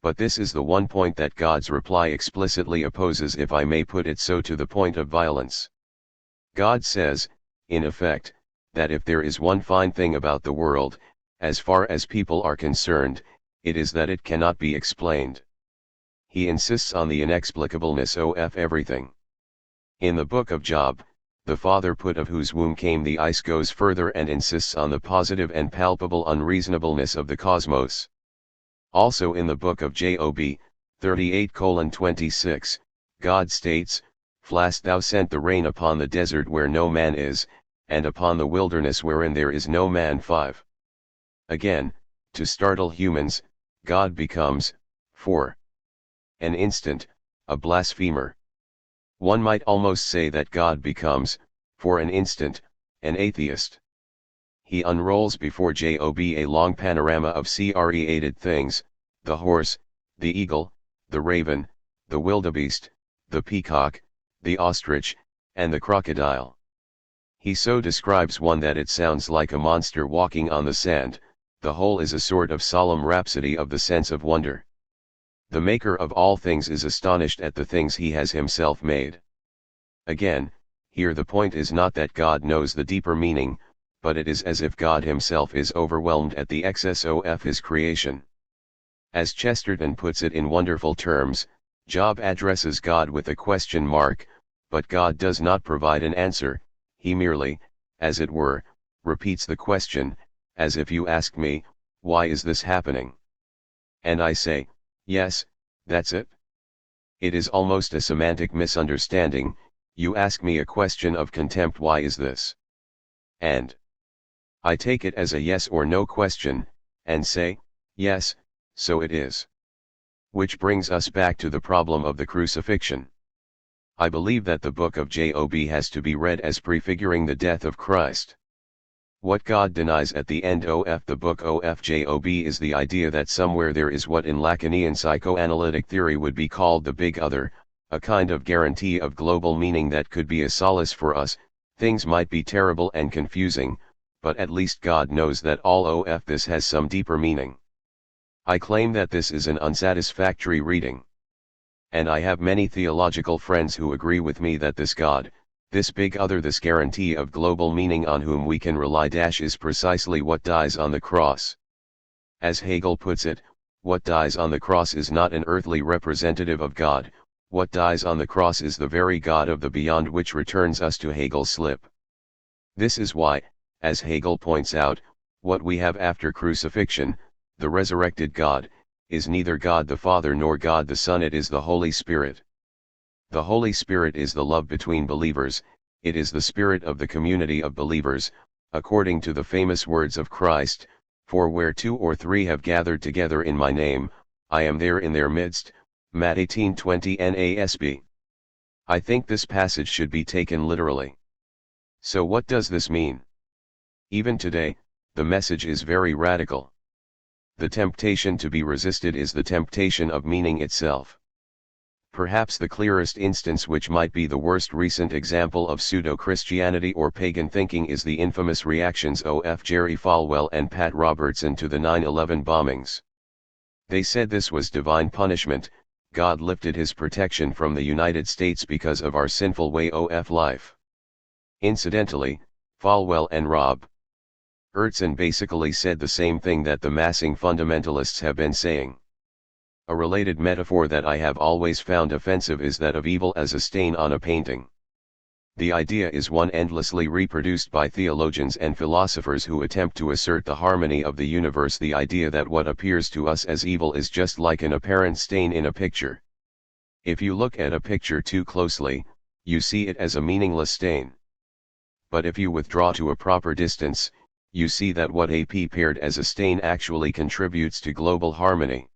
But this is the one point that God's reply explicitly opposes, if I may put it so, to the point of violence. God says, in effect, that if there is one fine thing about the world, as far as people are concerned, it is that it cannot be explained. He insists on the inexplicableness of everything. In the book of Job, the Father put of whose womb came the ice goes further and insists on the positive and palpable unreasonableness of the cosmos. Also in the book of Job, 38:26, God states, "Flast thou sent the rain upon the desert where no man is, and upon the wilderness wherein there is no man." 5. Again, to startle humans, God becomes, for an instant, a blasphemer. One might almost say that God becomes, for an instant, an atheist. He unrolls before Job a long panorama of created things: the horse, the eagle, the raven, the wildebeest, the peacock, the ostrich, and the crocodile. He so describes one that it sounds like a monster walking on the sand. The whole is a sort of solemn rhapsody of the sense of wonder. The Maker of all things is astonished at the things he has himself made. Again, here the point is not that God knows the deeper meaning, but it is as if God himself is overwhelmed at the excess of his creation. As Chesterton puts it in wonderful terms, Job addresses God with a question mark, but God does not provide an answer. He merely, as it were, repeats the question, as if you ask me, why is this happening? And I say, yes, that's it. It is almost a semantic misunderstanding. You ask me a question of contempt, why is this? And I take it as a yes or no question, and say, yes, so it is. Which brings us back to the problem of the crucifixion. I believe that the book of Job has to be read as prefiguring the death of Christ. What God denies at the end of the book of Job is the idea that somewhere there is what in Lacanian psychoanalytic theory would be called the big other, a kind of guarantee of global meaning that could be a solace for us. Things might be terrible and confusing, but at least God knows that all of this has some deeper meaning. I claim that this is an unsatisfactory reading. And I have many theological friends who agree with me that this God, this big other, this guarantee of global meaning on whom we can rely is precisely what dies on the cross. As Hegel puts it, what dies on the cross is not an earthly representative of God. What dies on the cross is the very God of the beyond, which returns us to Hegel's slip. This is why, as Hegel points out, what we have after crucifixion, the resurrected God, is neither God the Father nor God the Son, it is the Holy Spirit. The Holy Spirit is the love between believers, it is the spirit of the community of believers, according to the famous words of Christ, "For where 2 or 3 have gathered together in my name, I am there in their midst," Matt 18:20 NASB. I think this passage should be taken literally. So what does this mean? Even today, the message is very radical. The temptation to be resisted is the temptation of meaning itself. Perhaps the clearest instance, which might be the worst recent example of pseudo-Christianity or pagan thinking, is the infamous reactions of Jerry Falwell and Pat Robertson to the 9/11 bombings. They said this was divine punishment. God lifted his protection from the United States because of our sinful way of life. Incidentally, Falwell and Robertson basically said the same thing that the massing fundamentalists have been saying. A related metaphor that I have always found offensive is that of evil as a stain on a painting. The idea is one endlessly reproduced by theologians and philosophers who attempt to assert the harmony of the universe, the idea that what appears to us as evil is just like an apparent stain in a picture. If you look at a picture too closely, you see it as a meaningless stain. But if you withdraw to a proper distance, you see that what appeared as a stain actually contributes to global harmony.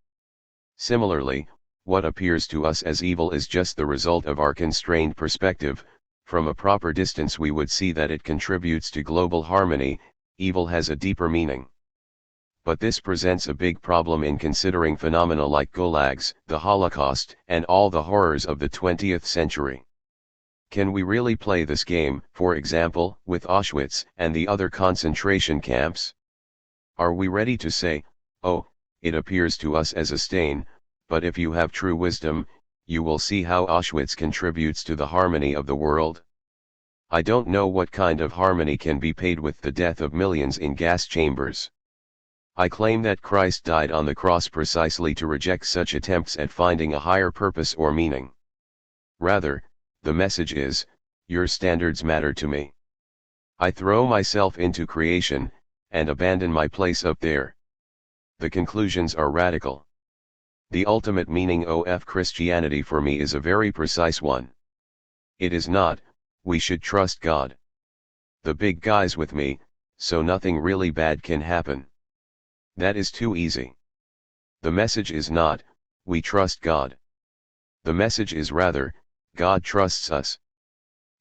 Similarly, what appears to us as evil is just the result of our constrained perspective. From a proper distance we would see that it contributes to global harmony. Evil has a deeper meaning. But this presents a big problem in considering phenomena like gulags, the Holocaust, and all the horrors of the 20th century. Can we really play this game, for example, with Auschwitz and the other concentration camps? Are we ready to say, oh, it appears to us as a stain, but if you have true wisdom, you will see how Auschwitz contributes to the harmony of the world? I don't know what kind of harmony can be paid with the death of millions in gas chambers. I claim that Christ died on the cross precisely to reject such attempts at finding a higher purpose or meaning. Rather, the message is, your standards matter to me. I throw myself into creation, and abandon my place up there. The conclusions are radical. The ultimate meaning of Christianity for me is a very precise one. It is not, we should trust God. The big guy's with me, so nothing really bad can happen. That is too easy. The message is not, we trust God. The message is rather, God trusts us.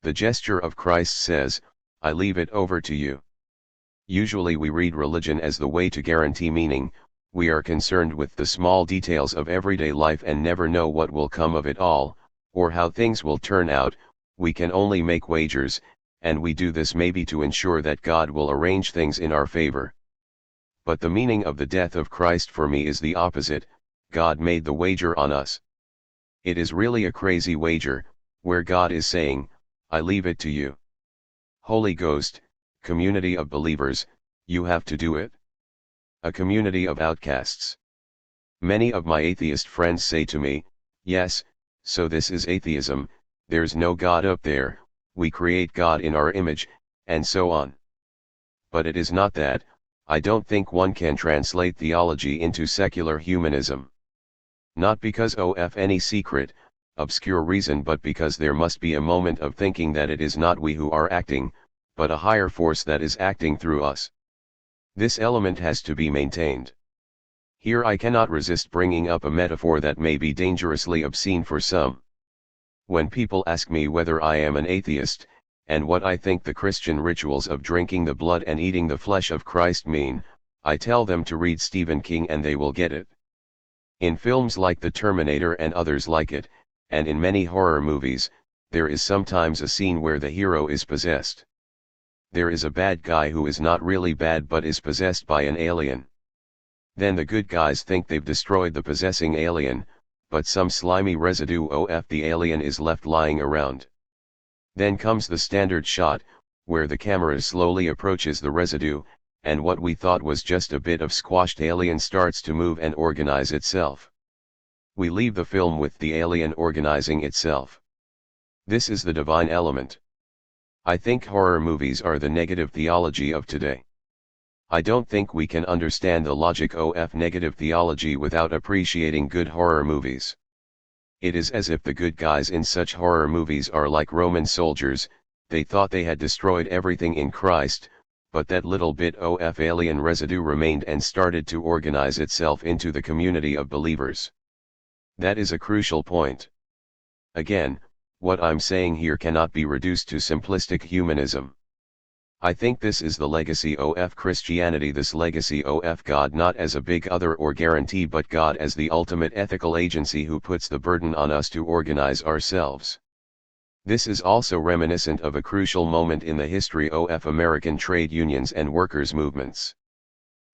The gesture of Christ says, I leave it over to you. Usually we read religion as the way to guarantee meaning. We are concerned with the small details of everyday life and never know what will come of it all, or how things will turn out. We can only make wagers, and we do this maybe to ensure that God will arrange things in our favor. But the meaning of the death of Christ for me is the opposite. God made the wager on us. It is really a crazy wager, where God is saying, I leave it to you. Holy Ghost, community of believers, you have to do it. A community of outcasts. Many of my atheist friends say to me, yes, so this is atheism, there's no God up there, we create God in our image, and so on. But it is not that. I don't think one can translate theology into secular humanism. Not because of any secret, obscure reason, but because there must be a moment of thinking that it is not we who are acting, but a higher force that is acting through us. This element has to be maintained. Here I cannot resist bringing up a metaphor that may be dangerously obscene for some. When people ask me whether I am an atheist, and what I think the Christian rituals of drinking the blood and eating the flesh of Christ mean, I tell them to read Stephen King and they will get it. In films like The Terminator and others like it, and in many horror movies, there is sometimes a scene where the hero is possessed. There is a bad guy who is not really bad but is possessed by an alien. Then the good guys think they've destroyed the possessing alien, but some slimy residue of the alien is left lying around. Then comes the standard shot, where the camera slowly approaches the residue, and what we thought was just a bit of squashed alien starts to move and organize itself. We leave the film with the alien organizing itself. This is the divine element. I think horror movies are the negative theology of today. I don't think we can understand the logic of negative theology without appreciating good horror movies. It is as if the good guys in such horror movies are like Roman soldiers. They thought they had destroyed everything in Christ, but that little bit of alien residue remained and started to organize itself into the community of believers. That is a crucial point. Again, what I'm saying here cannot be reduced to simplistic humanism. I think this is the legacy of Christianity, this legacy of God not as a big other or guarantee but God as the ultimate ethical agency who puts the burden on us to organize ourselves. This is also reminiscent of a crucial moment in the history of American trade unions and workers' movements.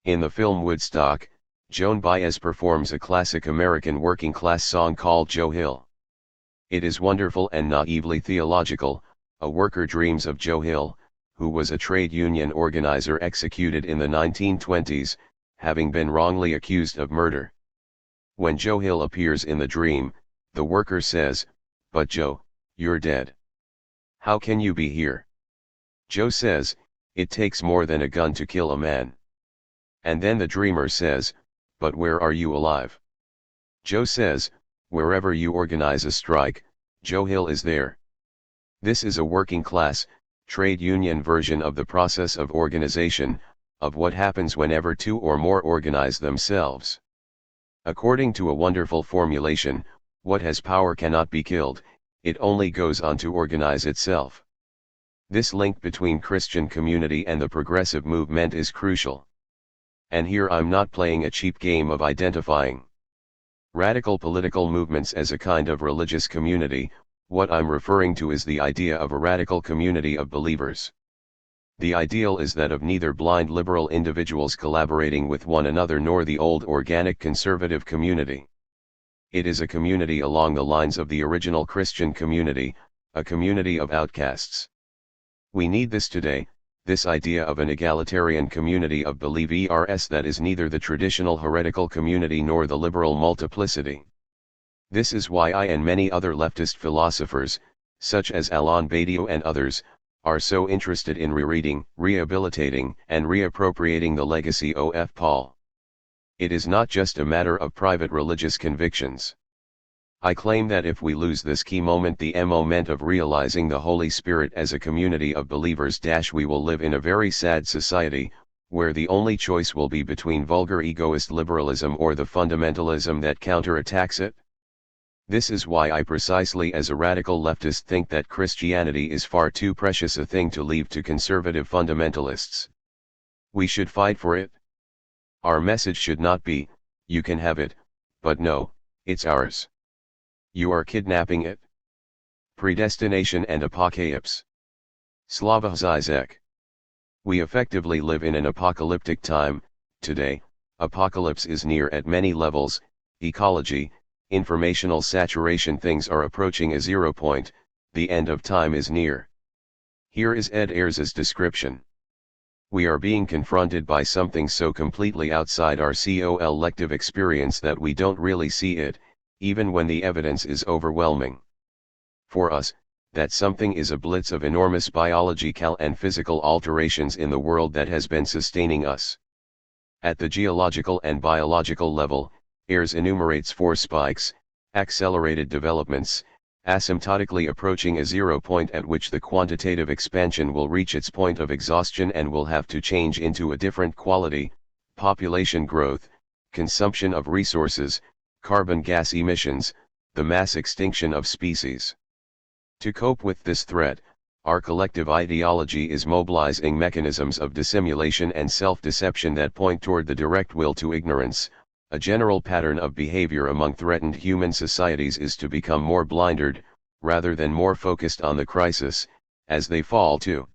In the film Woodstock, Joan Baez performs a classic American working-class song called Joe Hill. It is wonderful and naively theological. A worker dreams of Joe Hill, who was a trade union organizer executed in the 1920s, having been wrongly accused of murder. When Joe Hill appears in the dream, the worker says, "But Joe, you're dead. How can you be here? Joe says, it takes more than a gun to kill a man. And then the dreamer says, but where are you alive? Joe says, wherever you organize a strike, Joe Hill is there. This is a working class, trade union version of the process of organization, of what happens whenever two or more organize themselves. According to a wonderful formulation, what has power cannot be killed, it only goes on to organize itself. This link between Christian community and the progressive movement is crucial. And here I'm not playing a cheap game of identifying radical political movements as a kind of religious community. What I'm referring to is the idea of a radical community of believers. The ideal is that of neither blind liberal individuals collaborating with one another nor the old organic conservative community. It is a community along the lines of the original Christian community, a community of outcasts. We need this today, this idea of an egalitarian community of believers that is neither the traditional heretical community nor the liberal multiplicity. This is why I and many other leftist philosophers, such as Alain Badiou and others, are so interested in rereading, rehabilitating, and reappropriating the legacy of Paul. It is not just a matter of private religious convictions. I claim that if we lose this key moment, the moment of realizing the Holy Spirit as a community of believers, we will live in a very sad society, where the only choice will be between vulgar egoist liberalism or the fundamentalism that counterattacks it. This is why I precisely as a radical leftist think that Christianity is far too precious a thing to leave to conservative fundamentalists. We should fight for it. Our message should not be, you can have it, but no, it's ours. You are kidnapping it. Predestination and Apocalypse. Slava Zizek. We effectively live in an apocalyptic time. Today, apocalypse is near at many levels: ecology, informational saturation. Things are approaching a zero point, the end of time is near. Here is Ed Ayres's description. We are being confronted by something so completely outside our collective experience that we don't really see it, even when the evidence is overwhelming. For us, that something is a blitz of enormous biological and physical alterations in the world that has been sustaining us. At the geological and biological level, Ayres enumerates 4 spikes, accelerated developments, asymptotically approaching a zero point at which the quantitative expansion will reach its point of exhaustion and will have to change into a different quality: population growth, consumption of resources, carbon gas emissions, the mass extinction of species. To cope with this threat, our collective ideology is mobilizing mechanisms of dissimulation and self-deception that point toward the direct will to ignorance. A general pattern of behavior among threatened human societies is to become more blinded, rather than more focused on the crisis, as they fall to.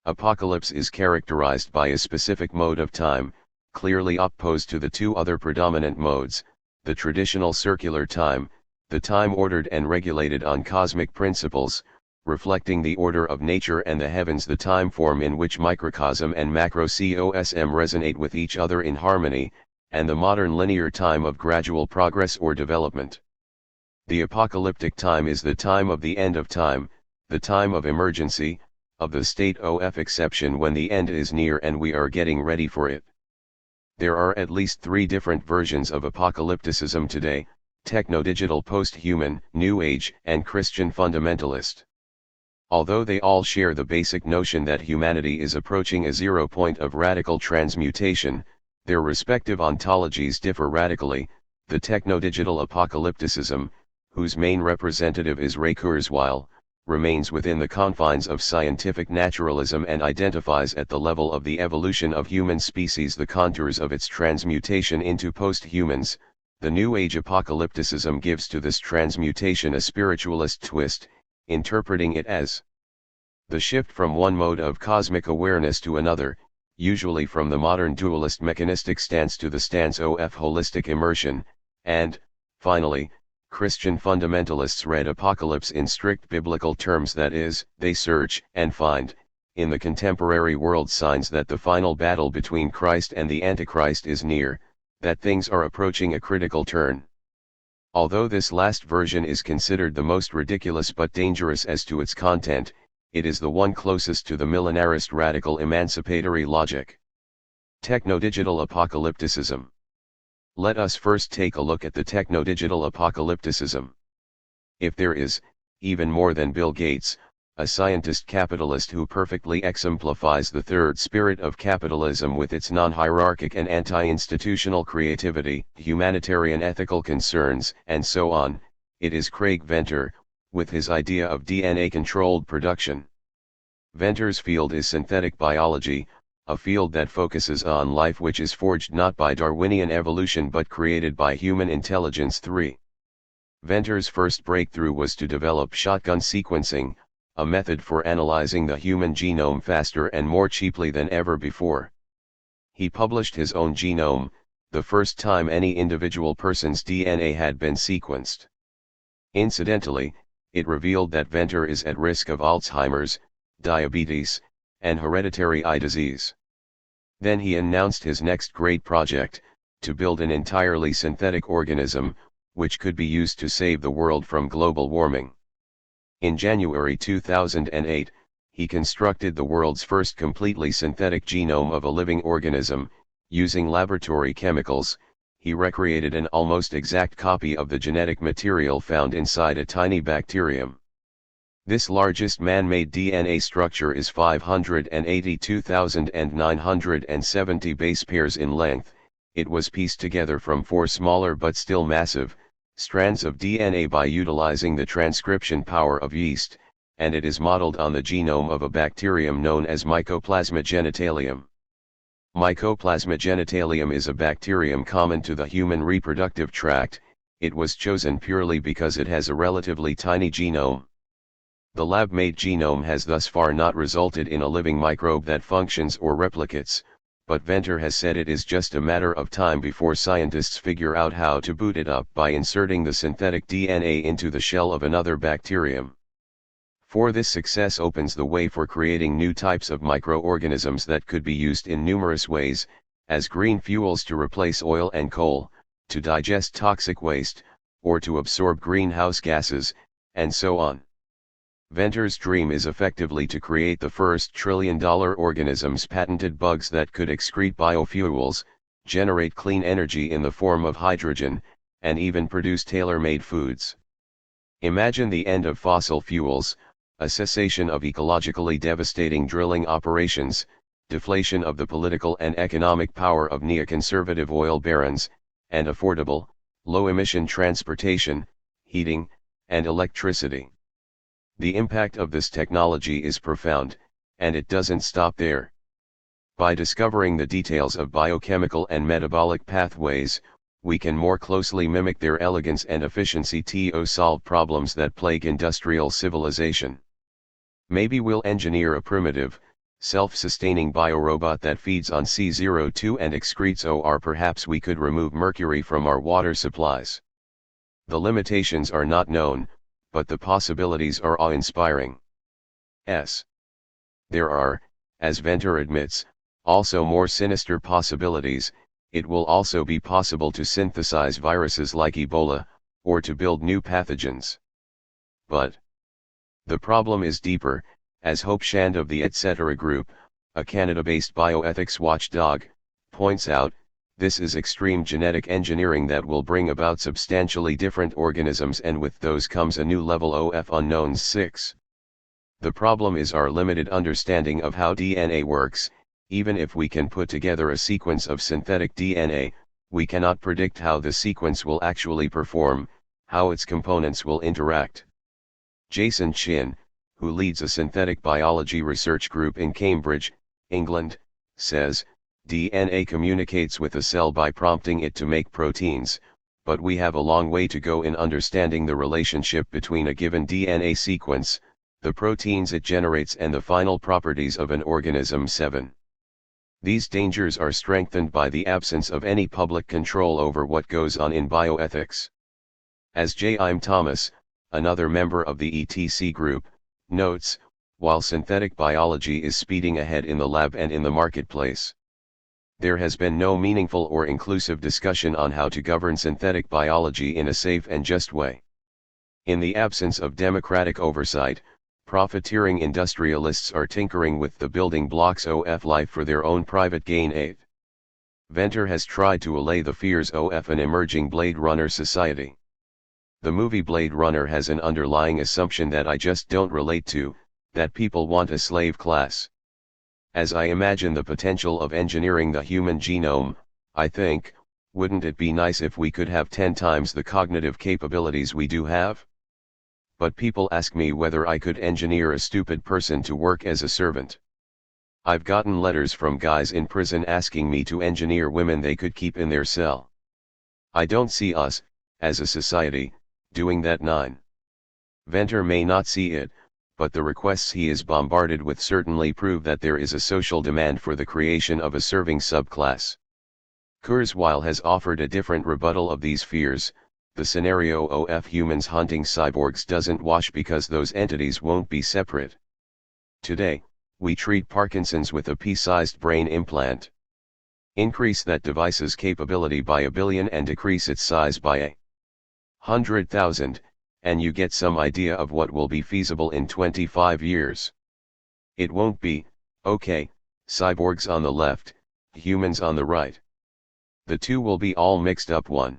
Apocalypse is characterized by a specific mode of time, clearly opposed to the 2 other predominant modes: the traditional circular time, the time ordered and regulated on cosmic principles, reflecting the order of nature and the heavens, the time form in which microcosm and macrocosm resonate with each other in harmony, and the modern linear time of gradual progress or development. The apocalyptic time is the time of the end of time, the time of emergency, of the state of exception when the end is near and we are getting ready for it. There are at least 3 different versions of apocalypticism today: techno-digital, post-human, New Age, and Christian fundamentalist. Although they all share the basic notion that humanity is approaching a zero point of radical transmutation, their respective ontologies differ radically. The techno-digital apocalypticism, whose main representative is Ray Kurzweil, remains within the confines of scientific naturalism and identifies at the level of the evolution of human species the contours of its transmutation into post-humans. The New Age apocalypticism gives to this transmutation a spiritualist twist, interpreting it as the shift from one mode of cosmic awareness to another, usually from the modern dualist mechanistic stance to the stance of holistic immersion. And, finally, Christian fundamentalists read apocalypse in strict biblical terms, that is, they search and find, in the contemporary world, signs that the final battle between Christ and the Antichrist is near, that things are approaching a critical turn. Although this last version is considered the most ridiculous but dangerous as to its content, it is the one closest to the millenarist radical emancipatory logic. Techno-digital apocalypticism. Let us first take a look at the techno-digital apocalypticism. If there is, even more than Bill Gates, a scientist capitalist who perfectly exemplifies the third spirit of capitalism with its non-hierarchic and anti-institutional creativity, humanitarian ethical concerns, and so on, it is Craig Venter, with his idea of DNA-controlled production. Venter's field is synthetic biology, a field that focuses on life which is forged not by Darwinian evolution but created by human intelligence. 3. Venter's first breakthrough was to develop shotgun sequencing, a method for analyzing the human genome faster and more cheaply than ever before. He published his own genome, the first time any individual person's DNA had been sequenced. Incidentally, it revealed that Venter is at risk of Alzheimer's, diabetes, and hereditary eye disease. Then he announced his next great project, to build an entirely synthetic organism, which could be used to save the world from global warming. In January 2008, he constructed the world's first completely synthetic genome of a living organism. Using laboratory chemicals, he recreated an almost exact copy of the genetic material found inside a tiny bacterium. This largest man-made DNA structure is 582,970 base pairs in length. It was pieced together from 4 smaller but still massive strands of DNA by utilizing the transcription power of yeast, and it is modeled on the genome of a bacterium known as Mycoplasma genitalium. Mycoplasma genitalium is a bacterium common to the human reproductive tract. It was chosen purely because it has a relatively tiny genome. The lab-made genome has thus far not resulted in a living microbe that functions or replicates, but Venter has said it is just a matter of time before scientists figure out how to boot it up by inserting the synthetic DNA into the shell of another bacterium. For this success opens the way for creating new types of microorganisms that could be used in numerous ways, as green fuels to replace oil and coal, to digest toxic waste, or to absorb greenhouse gases, and so on. Venter's dream is effectively to create the first trillion-dollar organisms, patented bugs that could excrete biofuels, generate clean energy in the form of hydrogen, and even produce tailor-made foods. Imagine the end of fossil fuels, a cessation of ecologically devastating drilling operations, deflation of the political and economic power of neoconservative oil barons, and affordable, low-emission transportation, heating, and electricity. The impact of this technology is profound, and it doesn't stop there. By discovering the details of biochemical and metabolic pathways, we can more closely mimic their elegance and efficiency to solve problems that plague industrial civilization. Maybe we'll engineer a primitive, self-sustaining biorobot that feeds on C02 and excretes OR. Perhaps we could remove mercury from our water supplies. The limitations are not known, but the possibilities are awe-inspiring. There are, as Venter admits, also more sinister possibilities. It will also be possible to synthesize viruses like Ebola, or to build new pathogens. But the problem is deeper, as Hope Shand of the Etc. Group, a Canada-based bioethics watchdog, points out. This is extreme genetic engineering that will bring about substantially different organisms, and with those comes a new level of unknowns. 6. The problem is our limited understanding of how DNA works. Even if we can put together a sequence of synthetic DNA, we cannot predict how the sequence will actually perform, how its components will interact. Jason Chin, who leads a synthetic biology research group in Cambridge, England, says, DNA communicates with a cell by prompting it to make proteins, but we have a long way to go in understanding the relationship between a given DNA sequence, the proteins it generates, and the final properties of an organism. 7. These dangers are strengthened by the absence of any public control over what goes on in bioethics. As J. I'm Thomas, another member of the ETC group, notes, while synthetic biology is speeding ahead in the lab and in the marketplace, there has been no meaningful or inclusive discussion on how to govern synthetic biology in a safe and just way. In the absence of democratic oversight, Profiteering industrialists are tinkering with the building blocks of life for their own private gain. 8. Venter has tried to allay the fears of an emerging Blade Runner society. The movie Blade Runner has an underlying assumption that I just don't relate to, that people want a slave class. As I imagine the potential of engineering the human genome, I think, wouldn't it be nice if we could have 10 times the cognitive capabilities we do have? But people ask me whether I could engineer a stupid person to work as a servant. I've gotten letters from guys in prison asking me to engineer women they could keep in their cell. I don't see us, as a society, doing that. 9. Venter may not see it, but the requests he is bombarded with certainly prove that there is a social demand for the creation of a serving subclass. Kurzweil has offered a different rebuttal of these fears. The scenario of humans hunting cyborgs doesn't wash because those entities won't be separate. Today, we treat Parkinson's with a pea-sized brain implant. Increase that device's capability by 1 billion and decrease its size by 100,000, and you get some idea of what will be feasible in 25 years. It won't be, okay, cyborgs on the left, humans on the right. The two will be all mixed up. 1.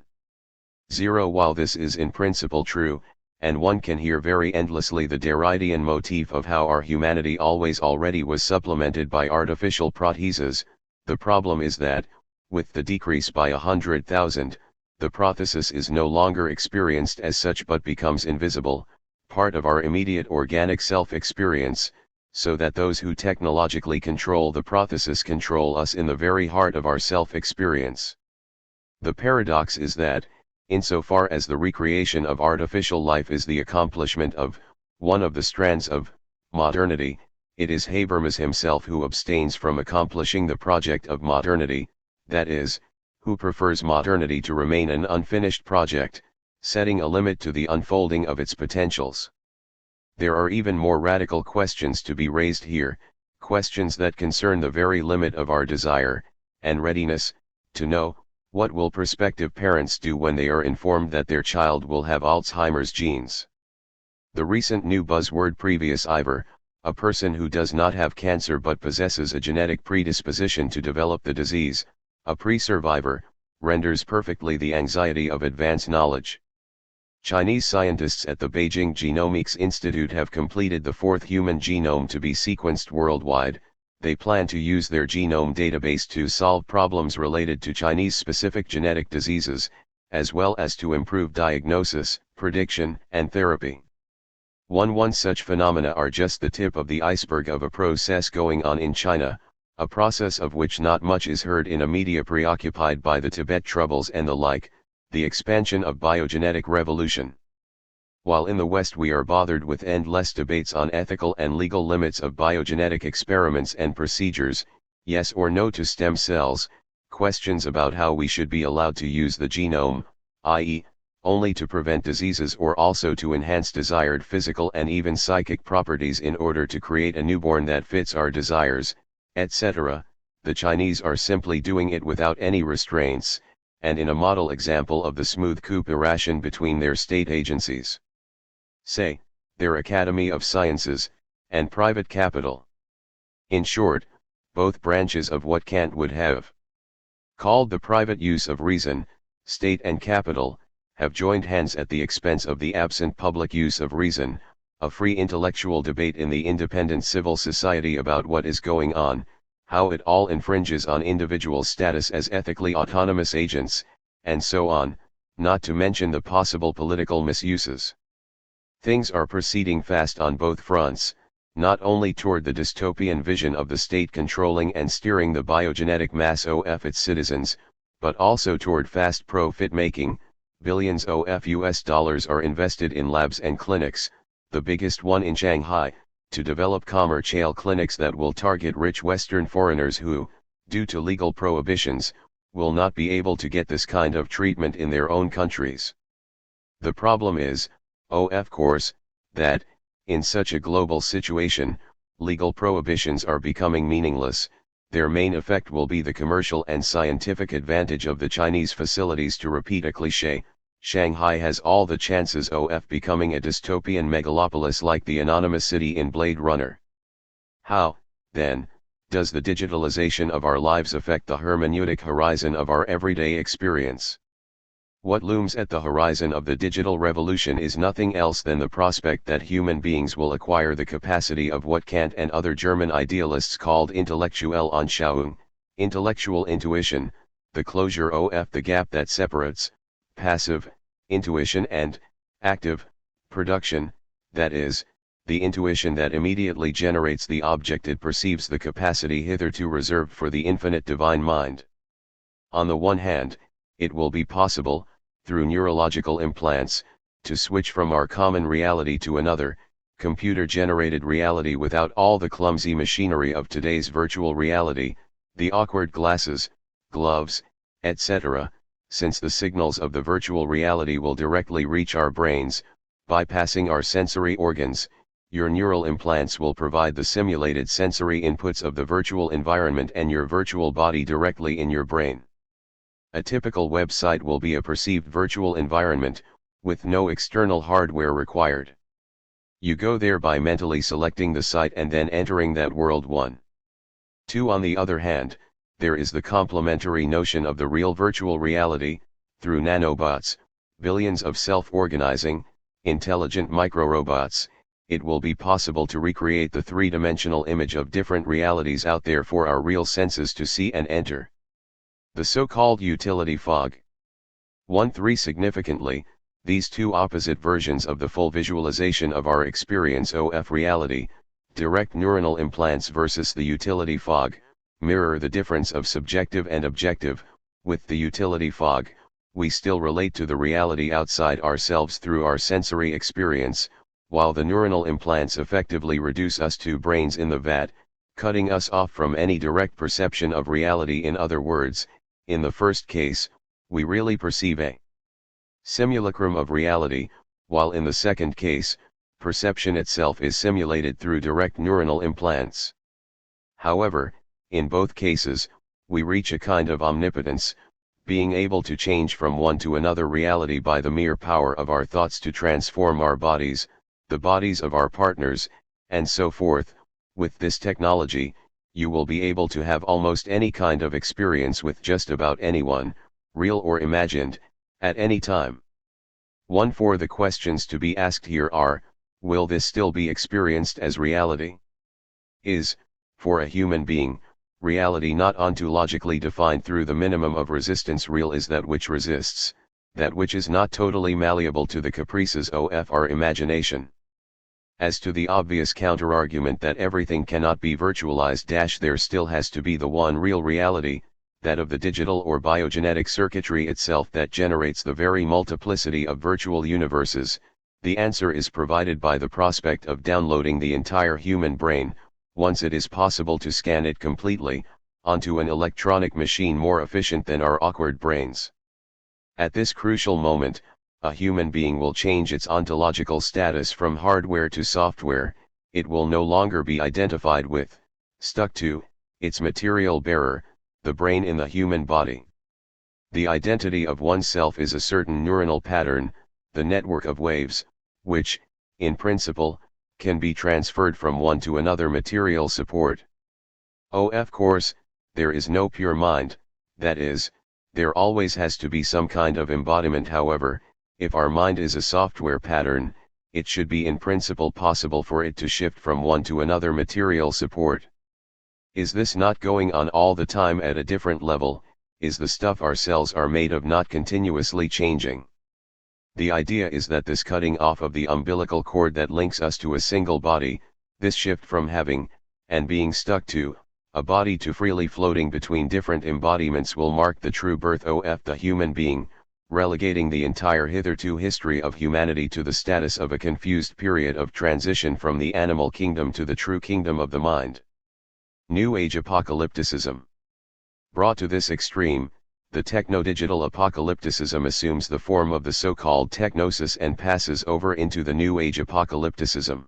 0. While this is in principle true, and one can hear very endlessly the Derridian motif of how our humanity always already was supplemented by artificial protheses, the problem is that, with the decrease by 100,000, the prothesis is no longer experienced as such but becomes invisible, part of our immediate organic self-experience, so that those who technologically control the prothesis control us in the very heart of our self-experience. The paradox is that, insofar as the recreation of artificial life is the accomplishment of one of the strands of modernity, it is Habermas himself who abstains from accomplishing the project of modernity, that is, who prefers modernity to remain an unfinished project, setting a limit to the unfolding of its potentials. There are even more radical questions to be raised here, questions that concern the very limit of our desire and readiness to know. What will prospective parents do when they are informed that their child will have Alzheimer's genes? The recent new buzzword previous IVR, a person who does not have cancer but possesses a genetic predisposition to develop the disease, a pre-survivor, renders perfectly the anxiety of advanced knowledge. Chinese scientists at the Beijing Genomics Institute have completed the 4th human genome to be sequenced worldwide. They plan to use their genome database to solve problems related to Chinese-specific genetic diseases, as well as to improve diagnosis, prediction, and therapy. One such phenomena are just the tip of the iceberg of a process going on in China, a process of which not much is heard in a media preoccupied by the Tibet troubles and the like, the expansion of biogenetic revolution. While in the West we are bothered with endless debates on ethical and legal limits of biogenetic experiments and procedures, yes or no to stem cells, questions about how we should be allowed to use the genome, i.e., only to prevent diseases or also to enhance desired physical and even psychic properties in order to create a newborn that fits our desires, etc., the Chinese are simply doing it without any restraints, and in a model example of the smooth cooperation between their state agencies. Say, their Academy of Sciences, and private capital. In short, both branches of what Kant would have called the private use of reason, state and capital, have joined hands at the expense of the absent public use of reason, a free intellectual debate in the independent civil society about what is going on, how it all infringes on individual status as ethically autonomous agents, and so on, not to mention the possible political misuses. Things are proceeding fast on both fronts, not only toward the dystopian vision of the state controlling and steering the biogenetic mass of its citizens, but also toward fast profit making. Billions of US dollars are invested in labs and clinics, the biggest one in Shanghai, to develop commercial clinics that will target rich Western foreigners who, due to legal prohibitions, will not be able to get this kind of treatment in their own countries. The problem is, of course, that, in such a global situation, legal prohibitions are becoming meaningless. Their main effect will be the commercial and scientific advantage of the Chinese facilities. To repeat a cliché, Shanghai has all the chances of becoming a dystopian megalopolis like the anonymous city in Blade Runner. How, then, does the digitalization of our lives affect the hermeneutic horizon of our everyday experience? What looms at the horizon of the digital revolution is nothing else than the prospect that human beings will acquire the capacity of what Kant and other German idealists called intellektuelle Anschauung, intellectual intuition, the closure of the gap that separates passive intuition and active production, that is, the intuition that immediately generates the object it perceives, the capacity hitherto reserved for the infinite divine mind. On the one hand, it will be possible, through neurological implants, to switch from our common reality to another, computer-generated reality without all the clumsy machinery of today's virtual reality, the awkward glasses, gloves, etc., since the signals of the virtual reality will directly reach our brains, bypassing our sensory organs. Your neural implants will provide the simulated sensory inputs of the virtual environment and your virtual body directly in your brain. A typical website will be a perceived virtual environment, with no external hardware required. You go there by mentally selecting the site and then entering that world 1. 2. On the other hand, there is the complementary notion of the real virtual reality. Through nanobots, billions of self-organizing, intelligent microrobots, it will be possible to recreate the three-dimensional image of different realities out there for our real senses to see and enter. The so-called utility fog. 1.3 Significantly, these two opposite versions of the full visualization of our experience of reality, direct neuronal implants versus the utility fog, mirror the difference of subjective and objective. With the utility fog, we still relate to the reality outside ourselves through our sensory experience, while the neuronal implants effectively reduce us to brains in the vat, cutting us off from any direct perception of reality. In other words, in the first case, we really perceive a simulacrum of reality, while in the second case, perception itself is simulated through direct neuronal implants. However, in both cases, we reach a kind of omnipotence, being able to change from one to another reality by the mere power of our thoughts to transform our bodies, the bodies of our partners, and so forth. With this technology, you will be able to have almost any kind of experience with just about anyone, real or imagined, at any time. 1.4 The questions to be asked here are, will this still be experienced as reality? Is, for a human being, reality not ontologically defined through the minimum of resistance? Real is that which resists, that which is not totally malleable to the caprices of our imagination. As to the obvious counterargument that everything cannot be virtualized, there still has to be the one real reality, that of the digital or biogenetic circuitry itself that generates the very multiplicity of virtual universes. The answer is provided by the prospect of downloading the entire human brain, once it is possible to scan it completely, onto an electronic machine more efficient than our awkward brains. At this crucial moment, a human being will change its ontological status from hardware to software. It will no longer be identified with, stuck to, its material bearer, the brain in the human body. The identity of oneself is a certain neuronal pattern, the network of waves, which, in principle, can be transferred from one to another material support. Of course, there is no pure mind, that is, there always has to be some kind of embodiment. However, if our mind is a software pattern, it should be in principle possible for it to shift from one to another material support. Is this not going on all the time at a different level? Is the stuff our cells are made of not continuously changing? The idea is that this cutting off of the umbilical cord that links us to a single body, this shift from having, and being stuck to, a body to freely floating between different embodiments will mark the true birth of the human being, relegating the entire hitherto history of humanity to the status of a confused period of transition from the animal kingdom to the true kingdom of the mind. New Age apocalypticism. Brought to this extreme, the techno-digital apocalypticism assumes the form of the so-called technosis and passes over into the New Age apocalypticism.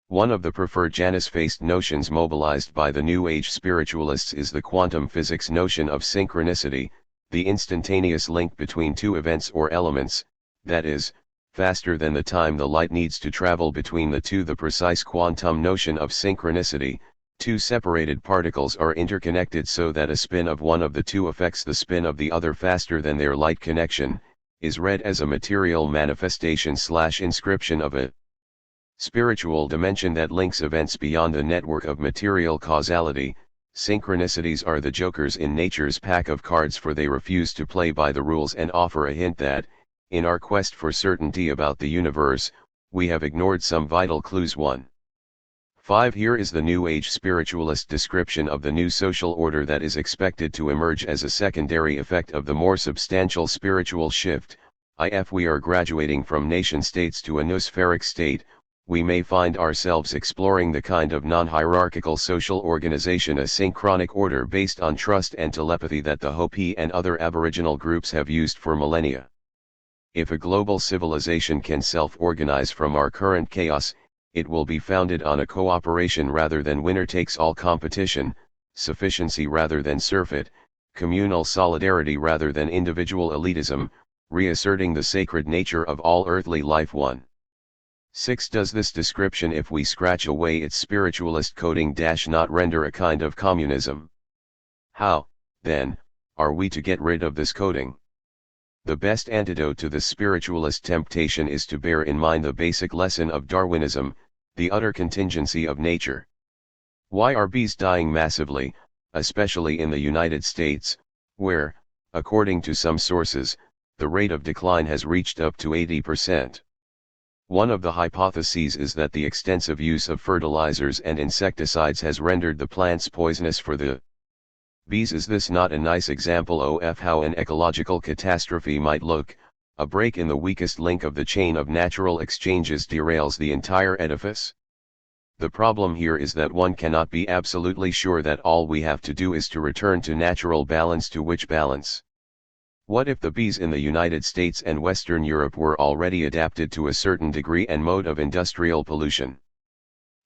One of the preferred Janus-faced notions mobilized by the New Age spiritualists is the quantum physics notion of synchronicity, the instantaneous link between two events or elements, that is, faster than the time the light needs to travel between the two. The precise quantum notion of synchronicity, two separated particles are interconnected so that a spin of one of the two affects the spin of the other faster than their light connection, is read as a material manifestation/inscription of a spiritual dimension that links events beyond the network of material causality. Synchronicities are the jokers in nature's pack of cards, for they refuse to play by the rules and offer a hint that, in our quest for certainty about the universe, we have ignored some vital clues. 1. 5. Here is the New Age spiritualist description of the new social order that is expected to emerge as a secondary effect of the more substantial spiritual shift. If we are graduating from nation-states to a noospheric state, we may find ourselves exploring the kind of non-hierarchical social organization, a synchronic order based on trust and telepathy that the Hopi and other Aboriginal groups have used for millennia. If a global civilization can self-organize from our current chaos, it will be founded on a cooperation rather than winner-takes-all competition, sufficiency rather than surfeit, communal solidarity rather than individual elitism, reasserting the sacred nature of all earthly life. 1. 6. Does this description, if we scratch away its spiritualist coding, not render a kind of communism? How, then, are we to get rid of this coding? The best antidote to the spiritualist temptation is to bear in mind the basic lesson of Darwinism, the utter contingency of nature. Why are bees dying massively, especially in the United States, where, according to some sources, the rate of decline has reached up to 80%? One of the hypotheses is that the extensive use of fertilizers and insecticides has rendered the plants poisonous for the bees. Is this not a nice example of how an ecological catastrophe might look? A break in the weakest link of the chain of natural exchanges derails the entire edifice. The problem here is that one cannot be absolutely sure that all we have to do is to return to natural balance. To which balance? What if the bees in the United States and Western Europe were already adapted to a certain degree and mode of industrial pollution?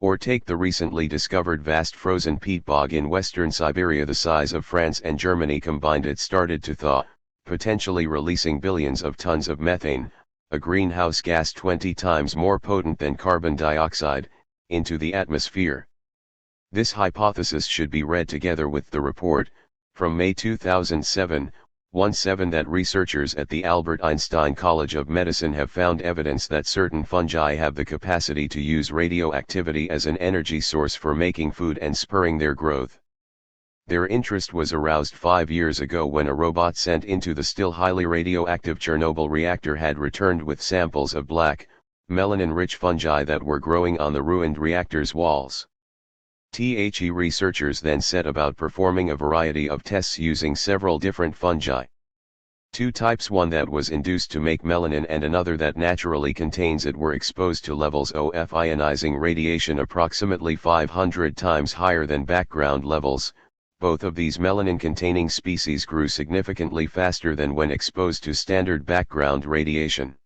Or take the recently discovered vast frozen peat bog in western Siberia, the size of France and Germany combined. It started to thaw, potentially releasing billions of tons of methane, a greenhouse gas 20 times more potent than carbon dioxide, into the atmosphere. This hypothesis should be read together with the report, from May 2007, 17, that researchers at the Albert Einstein College of Medicine have found evidence that certain fungi have the capacity to use radioactivity as an energy source for making food and spurring their growth. Their interest was aroused 5 years ago when a robot sent into the still highly radioactive Chernobyl reactor had returned with samples of black, melanin-rich fungi that were growing on the ruined reactor's walls. The researchers then set about performing a variety of tests using several different fungi. Two types, one that was induced to make melanin and another that naturally contains it, were exposed to levels of ionizing radiation approximately 500 times higher than background levels. Both of these melanin-containing species grew significantly faster than when exposed to standard background radiation.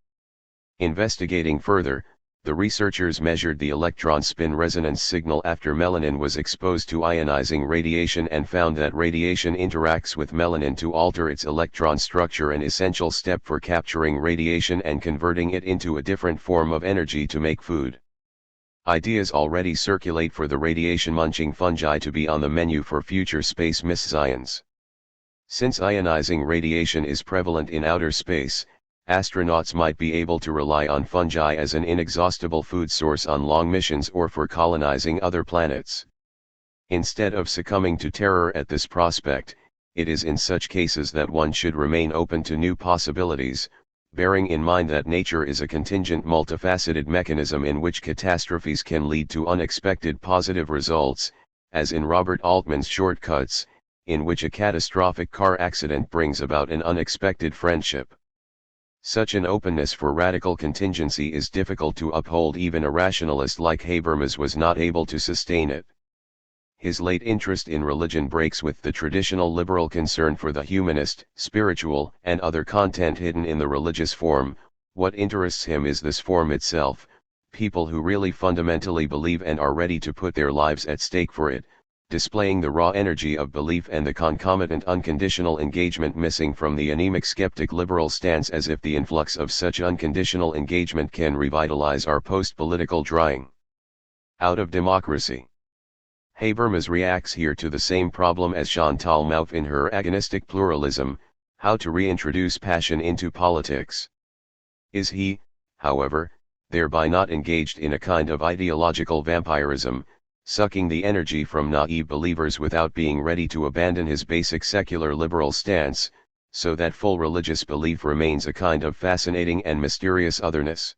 Investigating further, the researchers measured the electron spin resonance signal after melanin was exposed to ionizing radiation and found that radiation interacts with melanin to alter its electron structure, an essential step for capturing radiation and converting it into a different form of energy to make food. Ideas already circulate for the radiation-munching fungi to be on the menu for future space missions. Since ionizing radiation is prevalent in outer space, astronauts might be able to rely on fungi as an inexhaustible food source on long missions or for colonizing other planets. Instead of succumbing to terror at this prospect, it is in such cases that one should remain open to new possibilities, bearing in mind that nature is a contingent, multifaceted mechanism in which catastrophes can lead to unexpected positive results, as in Robert Altman's Shortcuts, in which a catastrophic car accident brings about an unexpected friendship. Such an openness for radical contingency is difficult to uphold. Even a rationalist like Habermas was not able to sustain it. His late interest in religion breaks with the traditional liberal concern for the humanist, spiritual, and other content hidden in the religious form. What interests him is this form itself, people who really fundamentally believe and are ready to put their lives at stake for it, displaying the raw energy of belief and the concomitant unconditional engagement missing from the anemic skeptic liberal stance, as if the influx of such unconditional engagement can revitalize our post-political drying out of democracy. Habermas reacts here to the same problem as Chantal Mouffe in her agonistic pluralism, how to reintroduce passion into politics. Is he, however, thereby not engaged in a kind of ideological vampirism, sucking the energy from naive believers without being ready to abandon his basic secular liberal stance, so that full religious belief remains a kind of fascinating and mysterious otherness?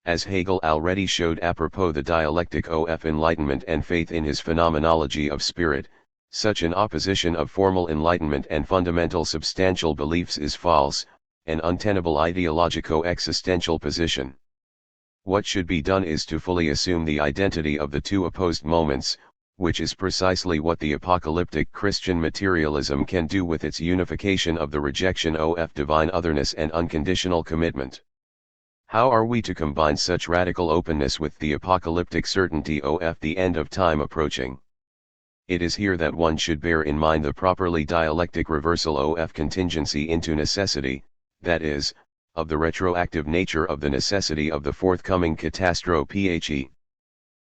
As Hegel already showed apropos the dialectic of enlightenment and faith in his phenomenology of spirit, such an opposition of formal enlightenment and fundamental substantial beliefs is false, an untenable ideologico-existential position. What should be done is to fully assume the identity of the two opposed moments, which is precisely what the apocalyptic Christian materialism can do with its unification of the rejection of divine otherness and unconditional commitment. How are we to combine such radical openness with the apocalyptic certainty of the end of time approaching? It is here that one should bear in mind the properly dialectic reversal of contingency into necessity, that is, of the retroactive nature of the necessity of the forthcoming catastrophe.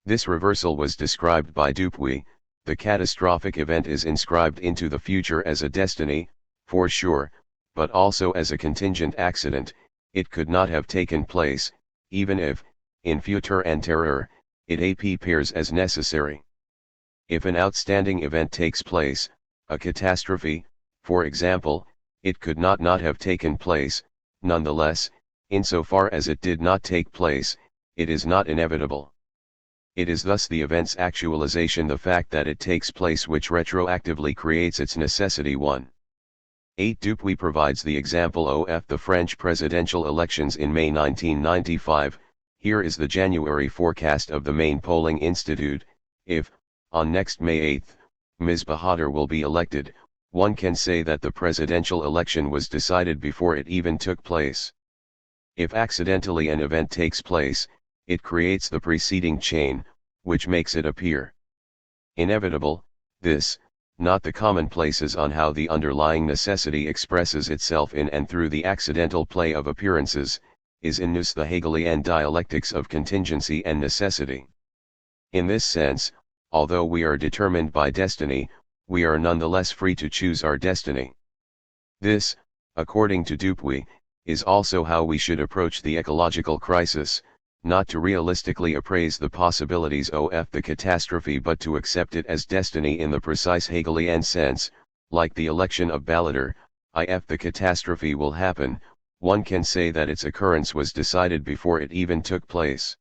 This reversal was described by Dupuy. The catastrophic event is inscribed into the future as a destiny, for sure, but also as a contingent accident. It could not have taken place, even if, in futur antérieur, it appears as necessary. If an outstanding event takes place, a catastrophe, for example, it could not have taken place. Nonetheless, insofar as it did not take place, it is not inevitable. It is thus the event's actualization, the fact that it takes place, which retroactively creates its necessity. 8 Dupuy provides the example of the French presidential elections in May 1995. Here is the January forecast of the main polling institute. If, on next May 8, Ms. Bahadur will be elected, one can say that the presidential election was decided before it even took place. If accidentally an event takes place, it creates the preceding chain, which makes it appear inevitable. This, not the commonplaces on how the underlying necessity expresses itself in and through the accidental play of appearances, is in nous the Hegelian dialectics of contingency and necessity. In this sense, although we are determined by destiny, we are nonetheless free to choose our destiny. This, according to Dupuy, is also how we should approach the ecological crisis, not to realistically appraise the possibilities of the catastrophe, but to accept it as destiny in the precise Hegelian sense. Like the election of Balladur, if the catastrophe will happen, one can say that its occurrence was decided before it even took place.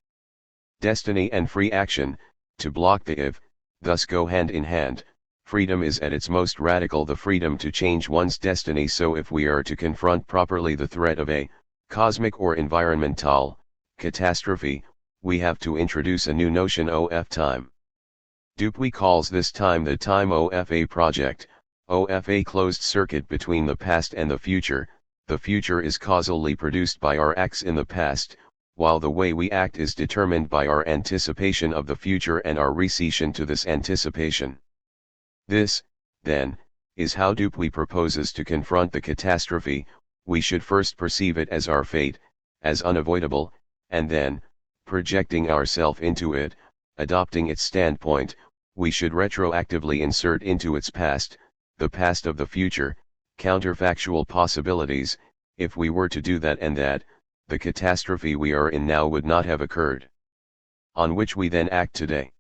Destiny and free action, to block the if, thus go hand in hand. Freedom is at its most radical the freedom to change one's destiny. So if we are to confront properly the threat of a cosmic or environmental catastrophe, we have to introduce a new notion of time. Dupuy calls this time the time of a project, of a closed circuit between the past and the future. The future is causally produced by our acts in the past, while the way we act is determined by our anticipation of the future and our recession to this anticipation. This, then, is how Dupuy proposes to confront the catastrophe. We should first perceive it as our fate, as unavoidable, and then, projecting ourselves into it, adopting its standpoint, we should retroactively insert into its past, the past of the future, counterfactual possibilities. If we were to do that and that, the catastrophe we are in now would not have occurred. On which we then act today.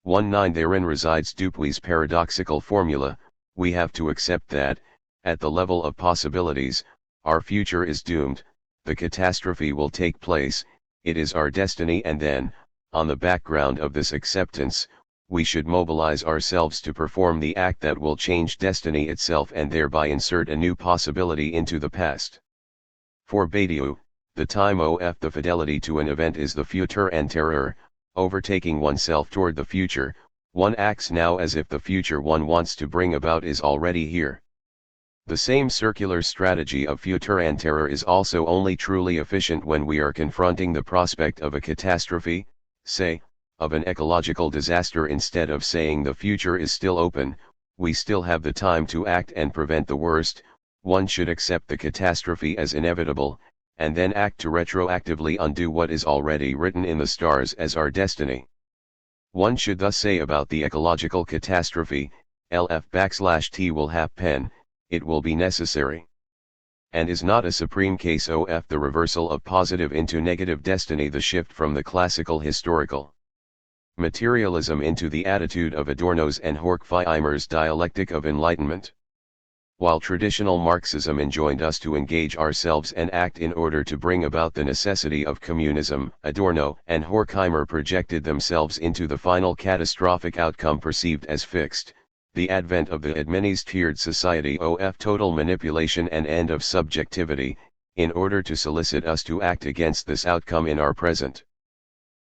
1-9 Therein resides Dupuy's paradoxical formula. We have to accept that, at the level of possibilities, our future is doomed, the catastrophe will take place, it is our destiny, and then, on the background of this acceptance, we should mobilize ourselves to perform the act that will change destiny itself and thereby insert a new possibility into the past. For Badiou, the time of the fidelity to an event is the futur antérieur. Overtaking oneself toward the future, one acts now as if the future one wants to bring about is already here. The same circular strategy of futur antérieur is also only truly efficient when we are confronting the prospect of a catastrophe, say, of an ecological disaster. Instead of saying the future is still open, we still have the time to act and prevent the worst, one should accept the catastrophe as inevitable, and then act to retroactively undo what is already written in the stars as our destiny. One should thus say about the ecological catastrophe, LF_T will happen, it will be necessary. And is not a supreme case of the reversal of positive into negative destiny, the shift from the classical historical materialism into the attitude of Adorno's and Horkheimer's dialectic of enlightenment? While traditional Marxism enjoined us to engage ourselves and act in order to bring about the necessity of communism, Adorno and Horkheimer projected themselves into the final catastrophic outcome perceived as fixed, the advent of the administered society of total manipulation and end of subjectivity, in order to solicit us to act against this outcome in our present.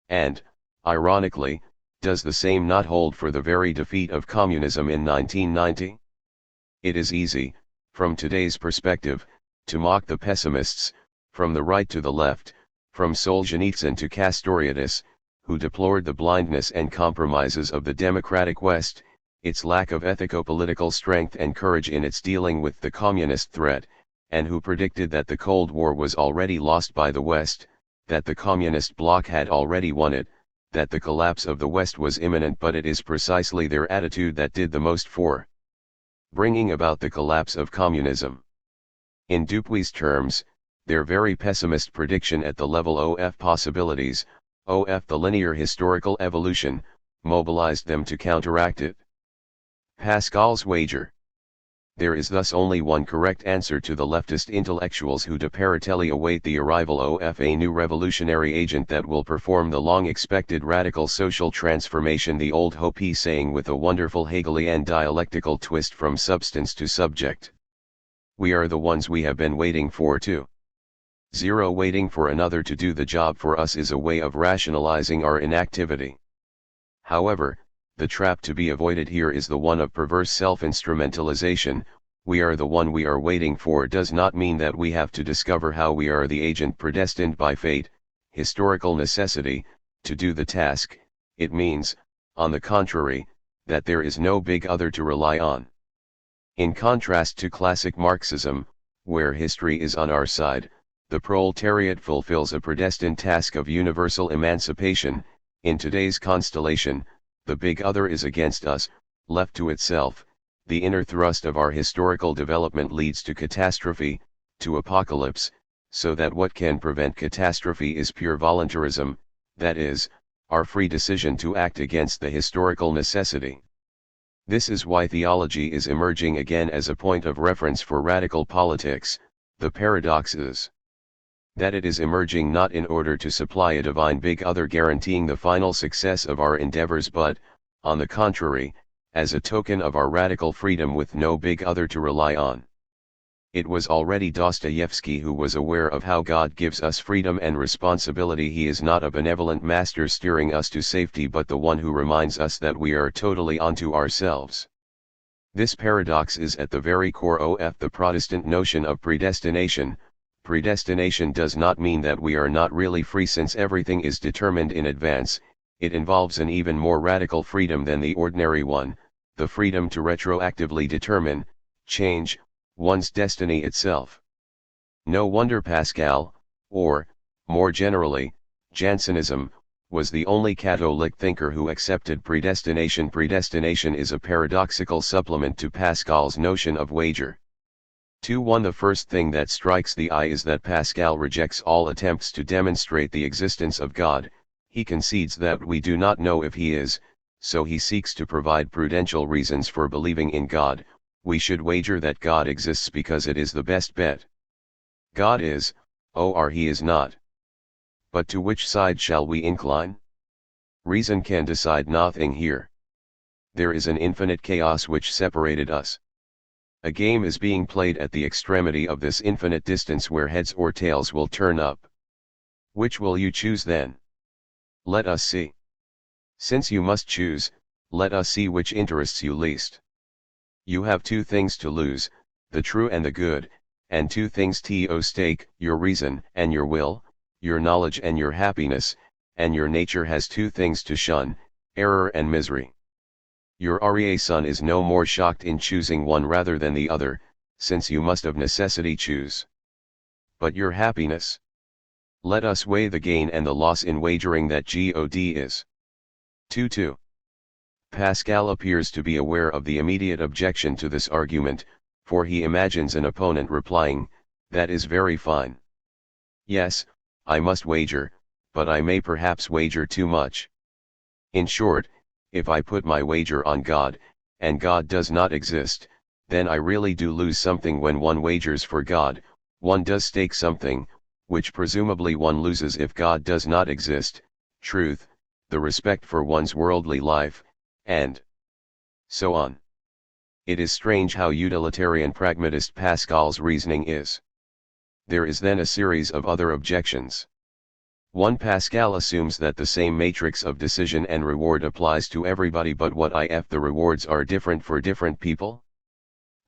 And, ironically, does the same not hold for the very defeat of communism in 1990? It is easy, from today's perspective, to mock the pessimists, from the right to the left, from Solzhenitsyn to Castoriadis, who deplored the blindness and compromises of the democratic West, its lack of ethico-political strength and courage in its dealing with the communist threat, and who predicted that the Cold War was already lost by the West, that the communist bloc had already won it, that the collapse of the West was imminent. But it is precisely their attitude that did the most for bringing about the collapse of communism. In Dupuy's terms, their very pessimist prediction at the level of possibilities, of the linear historical evolution, mobilized them to counteract it. Pascal's wager. There is thus only one correct answer to the leftist intellectuals who desperately await the arrival of a new revolutionary agent that will perform the long-expected radical social transformation, the old Hopi saying with a wonderful Hegelian dialectical twist from substance to subject. We are the ones we have been waiting for too. Waiting for another to do the job for us is a way of rationalizing our inactivity. However, the trap to be avoided here is the one of perverse self-instrumentalization. We are the one we are waiting for does not mean that we have to discover how we are the agent predestined by fate, historical necessity, to do the task. It means, on the contrary, that there is no big other to rely on. In contrast to classic Marxism, where history is on our side, the proletariat fulfills a predestined task of universal emancipation. In today's constellation, the big other is against us, left to itself. The inner thrust of our historical development leads to catastrophe, to apocalypse, so that what can prevent catastrophe is pure voluntarism, that is, our free decision to act against the historical necessity. This is why theology is emerging again as a point of reference for radical politics. The paradox is that it is emerging not in order to supply a divine big other guaranteeing the final success of our endeavors, but, on the contrary, as a token of our radical freedom with no big other to rely on. It was already Dostoevsky who was aware of how God gives us freedom and responsibility. He is not a benevolent master steering us to safety, but the one who reminds us that we are totally onto ourselves. This paradox is at the very core of the Protestant notion of predestination. Predestination does not mean that we are not really free, since everything is determined in advance. It involves an even more radical freedom than the ordinary one, the freedom to retroactively determine, change, one's destiny itself. No wonder Pascal, or, more generally, Jansenism, was the only Catholic thinker who accepted predestination. Predestination is a paradoxical supplement to Pascal's notion of wager. 2:1 The first thing that strikes the eye is that Pascal rejects all attempts to demonstrate the existence of God. He concedes that we do not know if he is, so he seeks to provide prudential reasons for believing in God. We should wager that God exists because it is the best bet. God is, or he is not. But to which side shall we incline? Reason can decide nothing here. There is an infinite chaos which separated us. A game is being played at the extremity of this infinite distance where heads or tails will turn up. Which will you choose then? Let us see. Since you must choose, let us see which interests you least. You have two things to lose, the true and the good, and two things to stake, your reason and your will, your knowledge and your happiness, and your nature has two things to shun, error and misery. Your son is no more shocked in choosing one rather than the other, since you must of necessity choose. But your happiness? Let us weigh the gain and the loss in wagering that God is. 2. Pascal appears to be aware of the immediate objection to this argument, for he imagines an opponent replying, "That is very fine. Yes, I must wager, but I may perhaps wager too much. In short, if I put my wager on God, and God does not exist, then I really do lose something. When one wagers for God, one does stake something, which presumably one loses if God does not exist, truth, the respect for one's worldly life, and so on." It is strange how utilitarian pragmatist Pascal's reasoning is. There is then a series of other objections. 1. Pascal assumes that the same matrix of decision and reward applies to everybody, but what if the rewards are different for different people?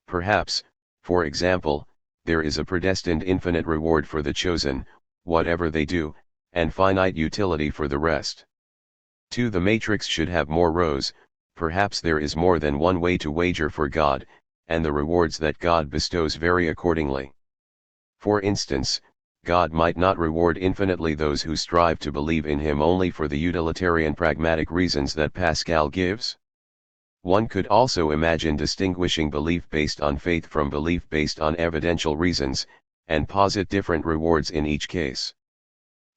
Perhaps, for example, there is a predestined infinite reward for the chosen, whatever they do, and finite utility for the rest. 2. The matrix should have more rows. Perhaps there is more than one way to wager for God, and the rewards that God bestows vary accordingly. For instance, God might not reward infinitely those who strive to believe in Him only for the utilitarian pragmatic reasons that Pascal gives. One could also imagine distinguishing belief based on faith from belief based on evidential reasons, and posit different rewards in each case.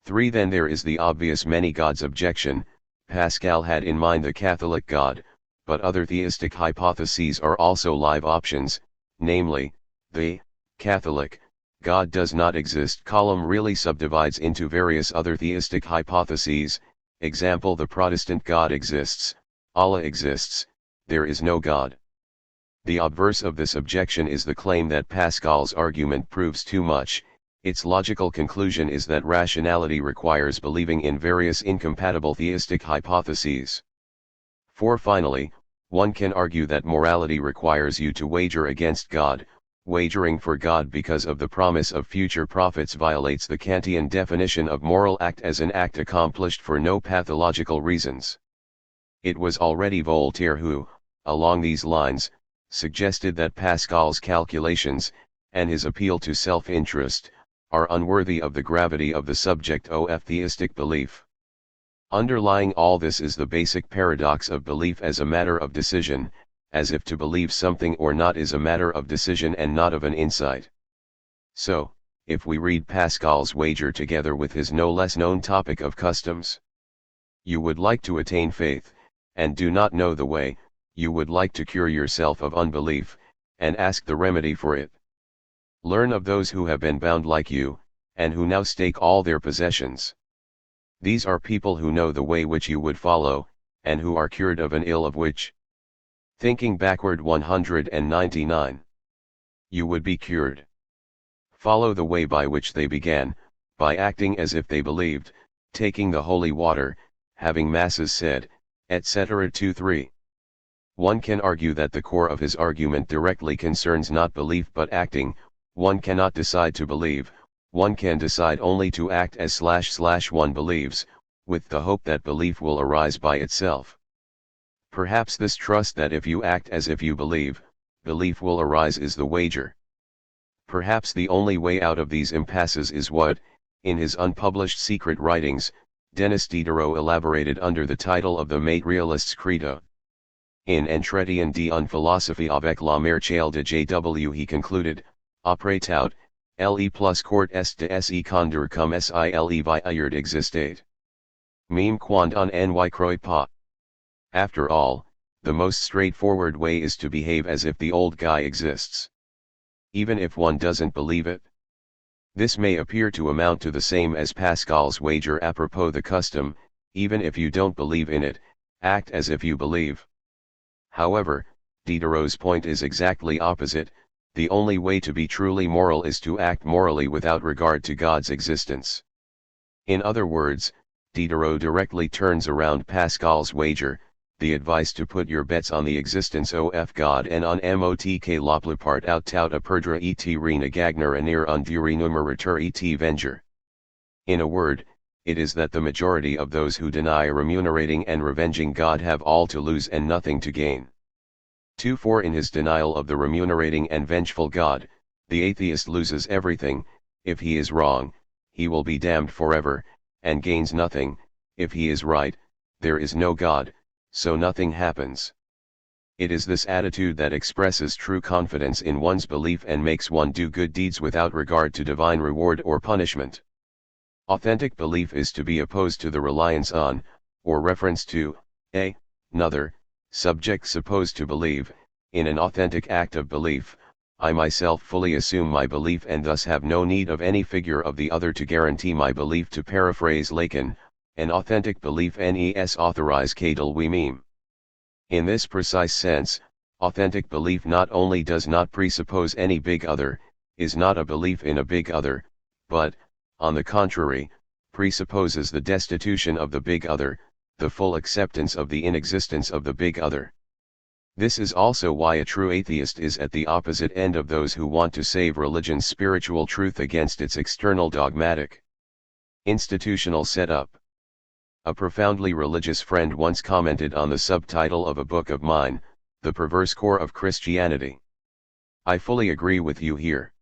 3. Then there is the obvious many gods objection. Pascal had in mind the Catholic God, but other theistic hypotheses are also live options, namely, the Catholic God does not exist column really subdivides into various other theistic hypotheses, example the Protestant God exists, Allah exists, there is no God. The obverse of this objection is the claim that Pascal's argument proves too much. Its logical conclusion is that rationality requires believing in various incompatible theistic hypotheses. 4. Finally, one can argue that morality requires you to wager against God. Wagering for God because of the promise of future profits violates the Kantian definition of moral act as an act accomplished for no pathological reasons. It was already Voltaire who, along these lines, suggested that Pascal's calculations, and his appeal to self-interest, are unworthy of the gravity of the subject of theistic belief. Underlying all this is the basic paradox of belief as a matter of decision, as if to believe something or not is a matter of decision and not of an insight. So, if we read Pascal's wager together with his no less known topic of customs, you would like to attain faith, and do not know the way, you would like to cure yourself of unbelief, and ask the remedy for it. Learn of those who have been bound like you, and who now stake all their possessions. These are people who know the way which you would follow, and who are cured of an ill of which, thinking backward 199, you would be cured. Follow the way by which they began, by acting as if they believed, taking the holy water, having masses said, etc. 2-3. One can argue that the core of his argument directly concerns not belief but acting. One cannot decide to believe, one can decide only to act as one believes, with the hope that belief will arise by itself. Perhaps this trust that if you act as if you believe, belief will arise is the wager. Perhaps the only way out of these impasses is what, in his unpublished secret writings, Denis Diderot elaborated under the title of the Materialist's Credo. In Entretien d'une philosophie avec la Martiale de Jw he concluded, après tout, le plus court est de se conduire comme s'il vieillard existait. Même quand on n'y croit pas. After all, the most straightforward way is to behave as if the old guy exists, even if one doesn't believe it. This may appear to amount to the same as Pascal's wager apropos the custom. Even if you don't believe in it, act as if you believe. However, Diderot's point is exactly opposite. The only way to be truly moral is to act morally without regard to God's existence. In other words, Diderot directly turns around Pascal's wager, the advice to put your bets on the existence of God and on motk la plupart out tout a perdre et rena gagner anir un du renumerateur et venger. In a word, it is that the majority of those who deny remunerating and revenging God have all to lose and nothing to gain. 2:4 In his denial of the remunerating and vengeful God, the atheist loses everything. If he is wrong, he will be damned forever, and gains nothing. If he is right, there is no God, so nothing happens. It is this attitude that expresses true confidence in one's belief and makes one do good deeds without regard to divine reward or punishment. Authentic belief is to be opposed to the reliance on, or reference to, another subject supposed to believe. In an authentic act of belief, I myself fully assume my belief and thus have no need of any figure of the other to guarantee my belief. To paraphrase Lacan, an authentic belief nes authorize cadel we meme. In this precise sense, authentic belief not only does not presuppose any big other, is not a belief in a big other, but, on the contrary, presupposes the destitution of the big other, the full acceptance of the inexistence of the big other. This is also why a true atheist is at the opposite end of those who want to save religion's spiritual truth against its external dogmatic, institutional setup. A profoundly religious friend once commented on the subtitle of a book of mine, The Perverse Core of Christianity. I fully agree with you here.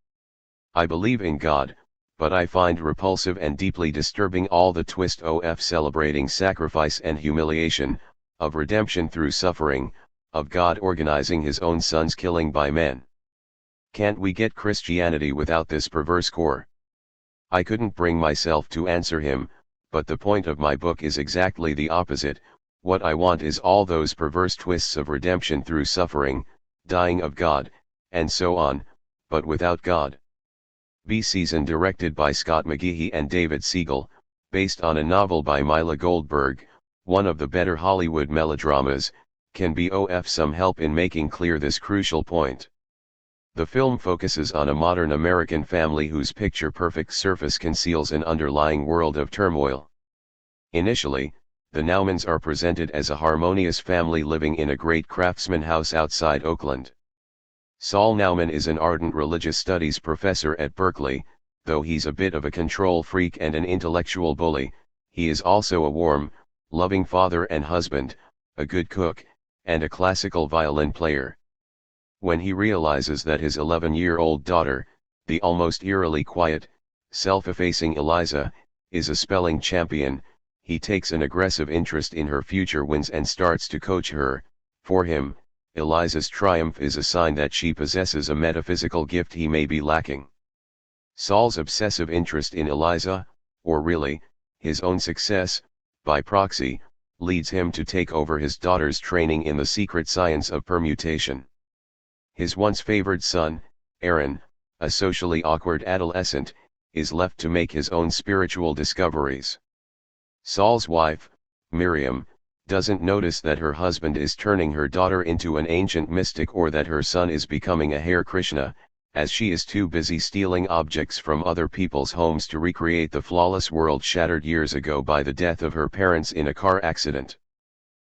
I believe in God, but I find repulsive and deeply disturbing all the twist of celebrating sacrifice and humiliation, of redemption through suffering, of God organizing his own son's killing by men. Can't we get Christianity without this perverse core? I couldn't bring myself to answer him, but the point of my book is exactly the opposite. What I want is all those perverse twists of redemption through suffering, dying of God, and so on, but without God. Season directed by Scott McGehee and David Siegel, based on a novel by Mila Goldberg, one of the better Hollywood melodramas, can be of some help in making clear this crucial point. The film focuses on a modern American family whose picture-perfect surface conceals an underlying world of turmoil. Initially, the Naumans are presented as a harmonious family living in a great craftsman house outside Oakland. Saul Nauman is an ardent religious studies professor at Berkeley. Though he's a bit of a control freak and an intellectual bully, he is also a warm, loving father and husband, a good cook, and a classical violin player. When he realizes that his 11-year-old daughter, the almost eerily quiet, self-effacing Eliza, is a spelling champion, he takes an aggressive interest in her future wins and starts to coach her. For him, Eliza's triumph is a sign that she possesses a metaphysical gift he may be lacking. Saul's obsessive interest in Eliza, or really, his own success, by proxy, leads him to take over his daughter's training in the secret science of permutation. His once favored son, Aaron, a socially awkward adolescent, is left to make his own spiritual discoveries. Saul's wife, Miriam, doesn't notice that her husband is turning her daughter into an ancient mystic or that her son is becoming a Hare Krishna, as she is too busy stealing objects from other people's homes to recreate the flawless world shattered years ago by the death of her parents in a car accident.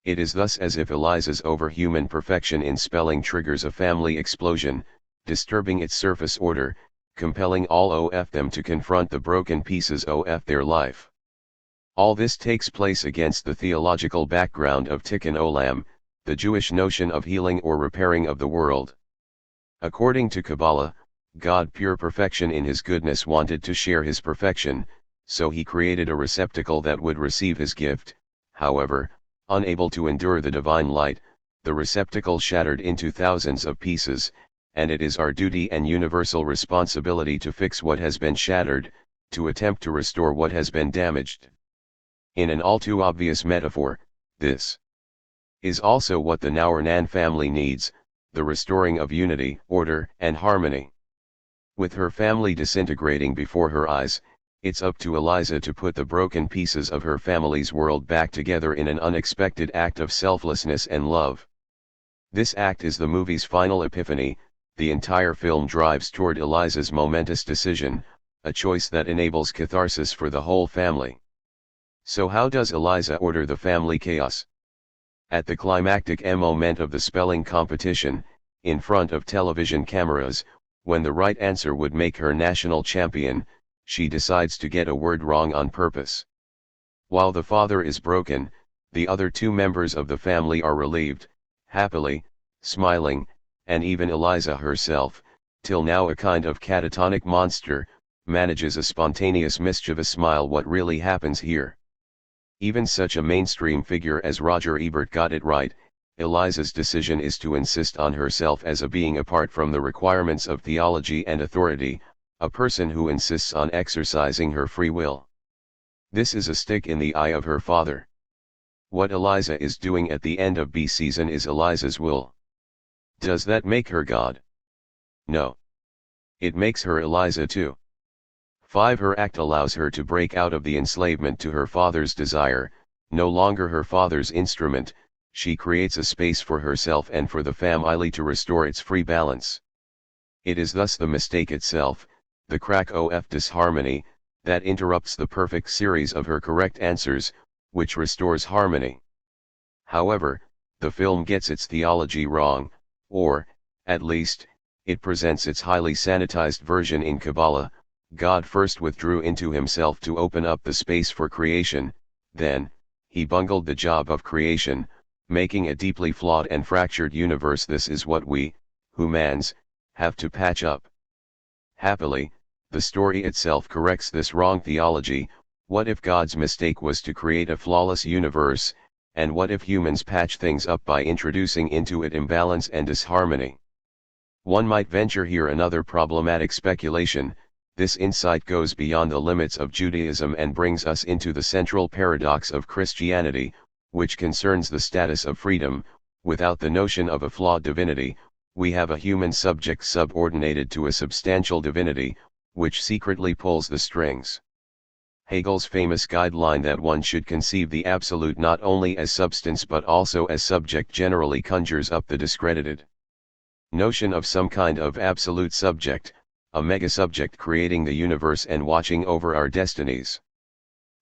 It is thus as if Eliza's overhuman perfection in spelling triggers a family explosion, disturbing its surface order, compelling all of them to confront the broken pieces of their life. All this takes place against the theological background of Tikkun Olam, the Jewish notion of healing or repairing of the world. According to Kabbalah, God, pure perfection in his goodness, wanted to share his perfection, so he created a receptacle that would receive his gift. However, unable to endure the divine light, the receptacle shattered into thousands of pieces, and it is our duty and universal responsibility to fix what has been shattered, to attempt to restore what has been damaged. In an all too obvious metaphor, this is also what the Nauernan family needs, the restoring of unity, order, and harmony. With her family disintegrating before her eyes, it's up to Eliza to put the broken pieces of her family's world back together in an unexpected act of selflessness and love. This act is the movie's final epiphany. The entire film drives toward Eliza's momentous decision, a choice that enables catharsis for the whole family. So how does Eliza order the family chaos? At the climactic moment of the spelling competition, in front of television cameras, when the right answer would make her national champion, she decides to get a word wrong on purpose. While the father is broken, the other two members of the family are relieved, happily, smiling, and even Eliza herself, till now a kind of catatonic monster, manages a spontaneous mischievous smile. What really happens here? Even such a mainstream figure as Roger Ebert got it right. Eliza's decision is to insist on herself as a being apart from the requirements of theology and authority, a person who insists on exercising her free will. This is a stick in the eye of her father. What Eliza is doing at the end of B season is Eliza's will. Does that make her God? No. It makes her Eliza too. 5. Her act allows her to break out of the enslavement to her father's desire, no longer her father's instrument. She creates a space for herself and for the family to restore its free balance. It is thus the mistake itself, the crack of disharmony, that interrupts the perfect series of her correct answers, which restores harmony. However, the film gets its theology wrong, or, at least, it presents its highly sanitized version in Kabbalah. God first withdrew into himself to open up the space for creation, then, he bungled the job of creation, making a deeply flawed and fractured universe. This is what we, humans, have to patch up. Happily, the story itself corrects this wrong theology. What if God's mistake was to create a flawless universe, and what if humans patch things up by introducing into it imbalance and disharmony? One might venture here another problematic speculation. This insight goes beyond the limits of Judaism and brings us into the central paradox of Christianity, which concerns the status of freedom. Without the notion of a flawed divinity, we have a human subject subordinated to a substantial divinity, which secretly pulls the strings. Hegel's famous guideline that one should conceive the absolute not only as substance but also as subject generally conjures up the discredited notion of some kind of absolute subject, a mega-subject creating the universe and watching over our destinies.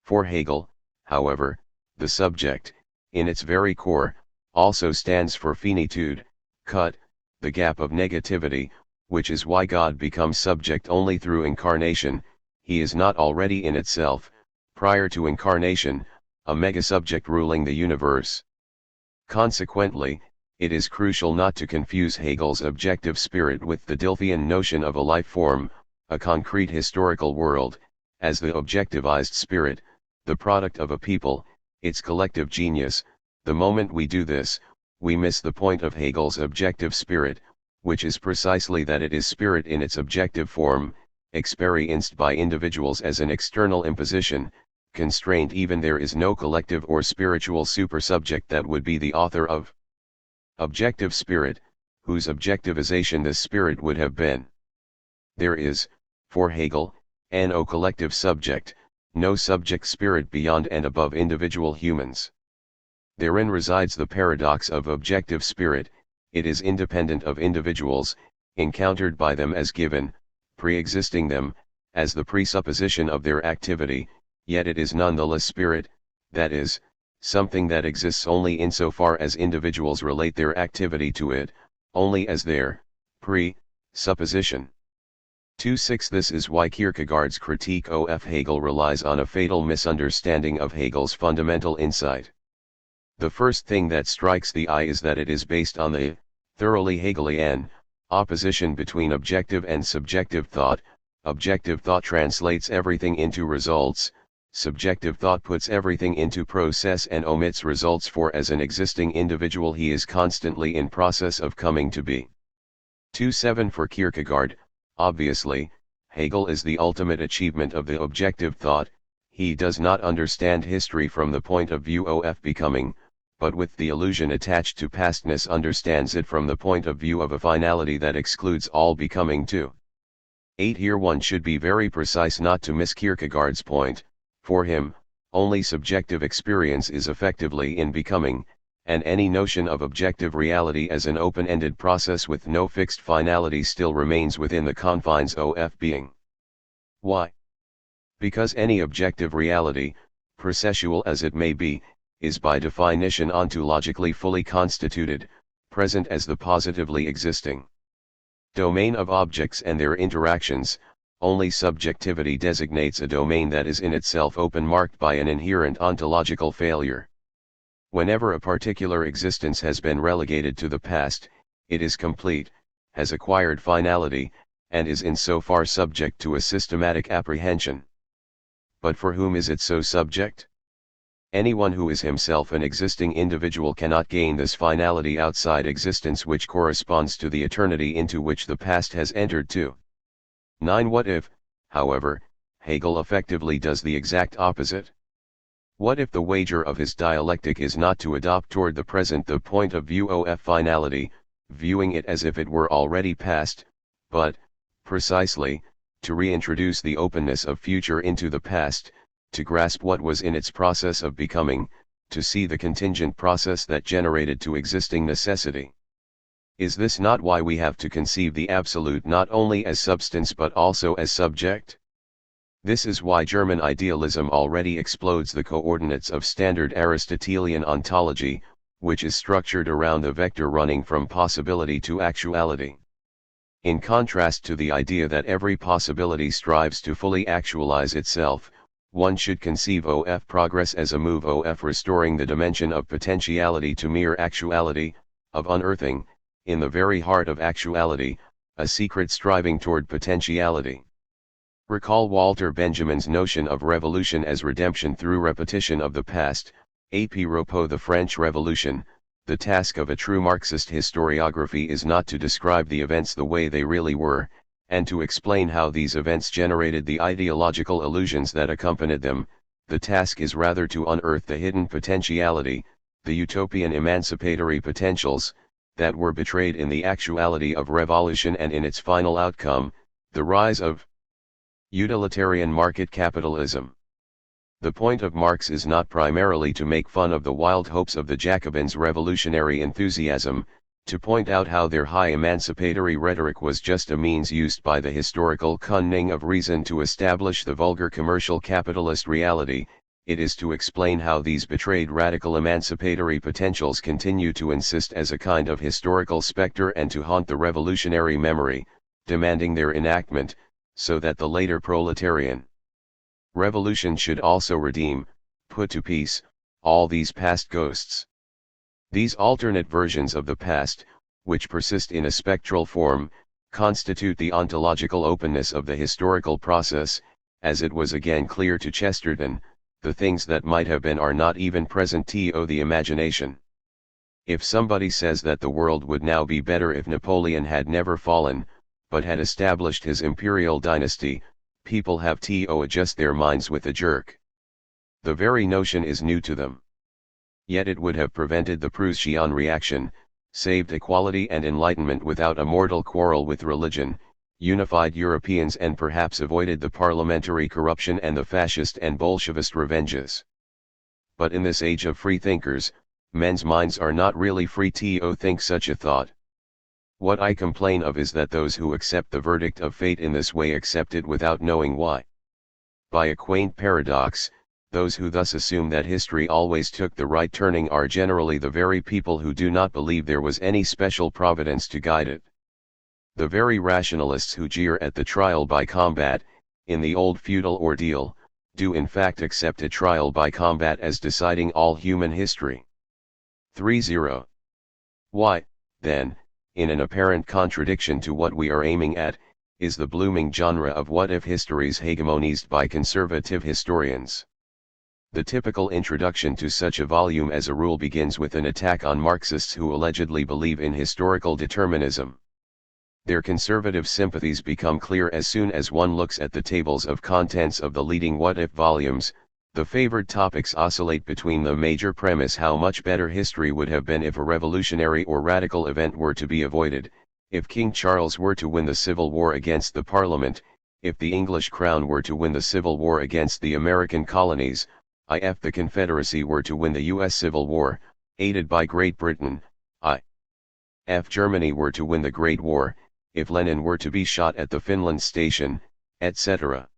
For Hegel, however, the subject, in its very core, also stands for finitude, cut, the gap of negativity, which is why God becomes subject only through incarnation. He is not already in itself, prior to incarnation, a mega-subject ruling the universe. Consequently, it is crucial not to confuse Hegel's objective spirit with the Dilthian notion of a life form, a concrete historical world, as the objectivized spirit, the product of a people, its collective genius. The moment we do this, we miss the point of Hegel's objective spirit, which is precisely that it is spirit in its objective form, experienced by individuals as an external imposition, constrained. Even there is no collective or spiritual supersubject that would be the author of objective spirit, whose objectivization this spirit would have been. There is, for Hegel, no collective subject, no subject spirit beyond and above individual humans. Therein resides the paradox of objective spirit. It is independent of individuals, encountered by them as given, pre-existing them, as the presupposition of their activity, yet it is nonetheless spirit, that is, something that exists only insofar as individuals relate their activity to it, only as their pre-supposition. 2.6 This is why Kierkegaard's critique of Hegel relies on a fatal misunderstanding of Hegel's fundamental insight. The first thing that strikes the eye is that it is based on the thoroughly Hegelian opposition between objective and subjective thought. Objective thought translates everything into results, subjective thought puts everything into process and omits results, for as an existing individual he is constantly in process of coming to be. 2.7 For Kierkegaard, obviously, Hegel is the ultimate achievement of the objective thought. He does not understand history from the point of view of becoming, but with the illusion attached to pastness understands it from the point of view of a finality that excludes all becoming too. 8 Here one should be very precise not to miss Kierkegaard's point. For him, only subjective experience is effectively in becoming, and any notion of objective reality as an open-ended process with no fixed finality still remains within the confines of being. Why? Because any objective reality, processual as it may be, is by definition ontologically fully constituted, present as the positively existing domain of objects and their interactions, only subjectivity designates a domain that is in itself open, marked by an inherent ontological failure. Whenever a particular existence has been relegated to the past, it is complete, has acquired finality, and is in so far subject to a systematic apprehension. But for whom is it so subject? Anyone who is himself an existing individual cannot gain this finality outside existence, which corresponds to the eternity into which the past has entered to. 9. What if, however, Hegel effectively does the exact opposite? What if the wager of his dialectic is not to adopt toward the present the point of view of finality, viewing it as if it were already past, but, precisely, to reintroduce the openness of future into the past, to grasp what was in its process of becoming, to see the contingent process that generated to existing necessity? Is this not why we have to conceive the absolute not only as substance but also as subject? This is why German idealism already explodes the coordinates of standard Aristotelian ontology, which is structured around the vector running from possibility to actuality. In contrast to the idea that every possibility strives to fully actualize itself, one should conceive of progress as a move of restoring the dimension of potentiality to mere actuality, of unearthing, in the very heart of actuality, a secret striving toward potentiality. Recall Walter Benjamin's notion of revolution as redemption through repetition of the past. Apropos the French Revolution, the task of a true Marxist historiography is not to describe the events the way they really were, and to explain how these events generated the ideological illusions that accompanied them. The task is rather to unearth the hidden potentiality, the utopian emancipatory potentials, that were betrayed in the actuality of revolution and in its final outcome, the rise of utilitarian market capitalism. The point of Marx is not primarily to make fun of the wild hopes of the Jacobins' revolutionary enthusiasm, to point out how their high emancipatory rhetoric was just a means used by the historical cunning of reason to establish the vulgar commercial capitalist reality. It is to explain how these betrayed radical emancipatory potentials continue to insist as a kind of historical specter and to haunt the revolutionary memory, demanding their enactment, so that the later proletarian revolution should also redeem, put to peace, all these past ghosts. These alternate versions of the past, which persist in a spectral form, constitute the ontological openness of the historical process, as it was again clear to Chesterton. The things that might have been are not even present to the imagination. If somebody says that the world would now be better if Napoleon had never fallen, but had established his imperial dynasty, people have to adjust their minds with a jerk. The very notion is new to them. Yet it would have prevented the Prussian reaction, saved equality and enlightenment without a mortal quarrel with religion, unified Europeans and perhaps avoided the parliamentary corruption and the fascist and Bolshevist revenges. But in this age of free thinkers, men's minds are not really free to think such a thought. What I complain of is that those who accept the verdict of fate in this way accept it without knowing why. By a quaint paradox, those who thus assume that history always took the right turning are generally the very people who do not believe there was any special providence to guide it. The very rationalists who jeer at the trial by combat, in the old feudal ordeal, do in fact accept a trial by combat as deciding all human history. 3. Why, then, in an apparent contradiction to what we are aiming at, is the blooming genre of what-if histories hegemonized by conservative historians? The typical introduction to such a volume as a rule begins with an attack on Marxists who allegedly believe in historical determinism. Their conservative sympathies become clear as soon as one looks at the tables of contents of the leading what-if volumes. The favored topics oscillate between the major premise how much better history would have been if a revolutionary or radical event were to be avoided, if King Charles were to win the Civil War against the Parliament, if the English Crown were to win the Civil War against the American colonies, if the Confederacy were to win the U.S. Civil War, aided by Great Britain, if Germany were to win the Great War, if Lenin were to be shot at the Finland station, etc.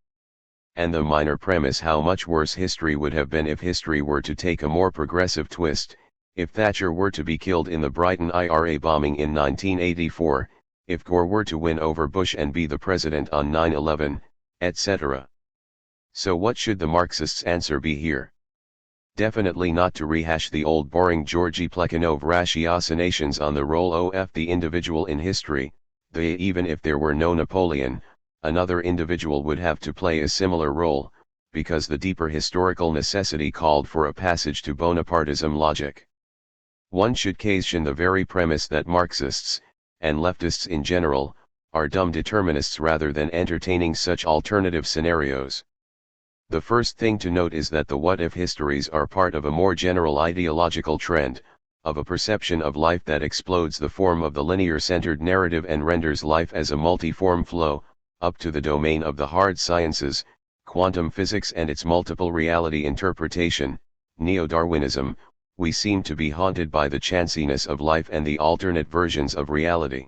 And the minor premise how much worse history would have been if history were to take a more progressive twist, if Thatcher were to be killed in the Brighton IRA bombing in 1984, if Gore were to win over Bush and be the president on 9/11, etc. So what should the Marxists' answer be here? Definitely not to rehash the old boring Georgy Plekhanov ratiocinations on the role of the individual in history. Even if there were no Napoleon, another individual would have to play a similar role, because the deeper historical necessity called for a passage to Bonapartism logic. One should question the very premise that Marxists, and leftists in general, are dumb determinists rather than entertaining such alternative scenarios. The first thing to note is that the what-if histories are part of a more general ideological trend, of a perception of life that explodes the form of the linear-centered narrative and renders life as a multi-form flow, up to the domain of the hard sciences, quantum physics and its multiple reality interpretation, neo-Darwinism. We seem to be haunted by the chanciness of life and the alternate versions of reality.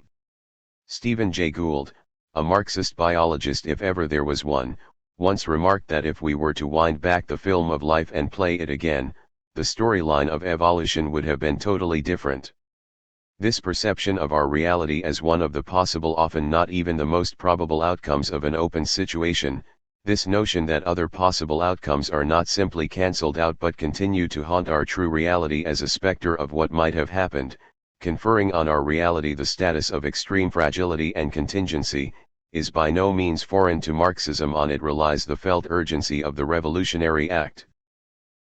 Stephen Jay Gould, a Marxist biologist if ever there was one, once remarked that if we were to wind back the film of life and play it again, the storyline of evolution would have been totally different. This perception of our reality as one of the possible, often not even the most probable outcomes of an open situation, this notion that other possible outcomes are not simply cancelled out but continue to haunt our true reality as a specter of what might have happened, conferring on our reality the status of extreme fragility and contingency, is by no means foreign to Marxism. On it relies the felt urgency of the revolutionary act.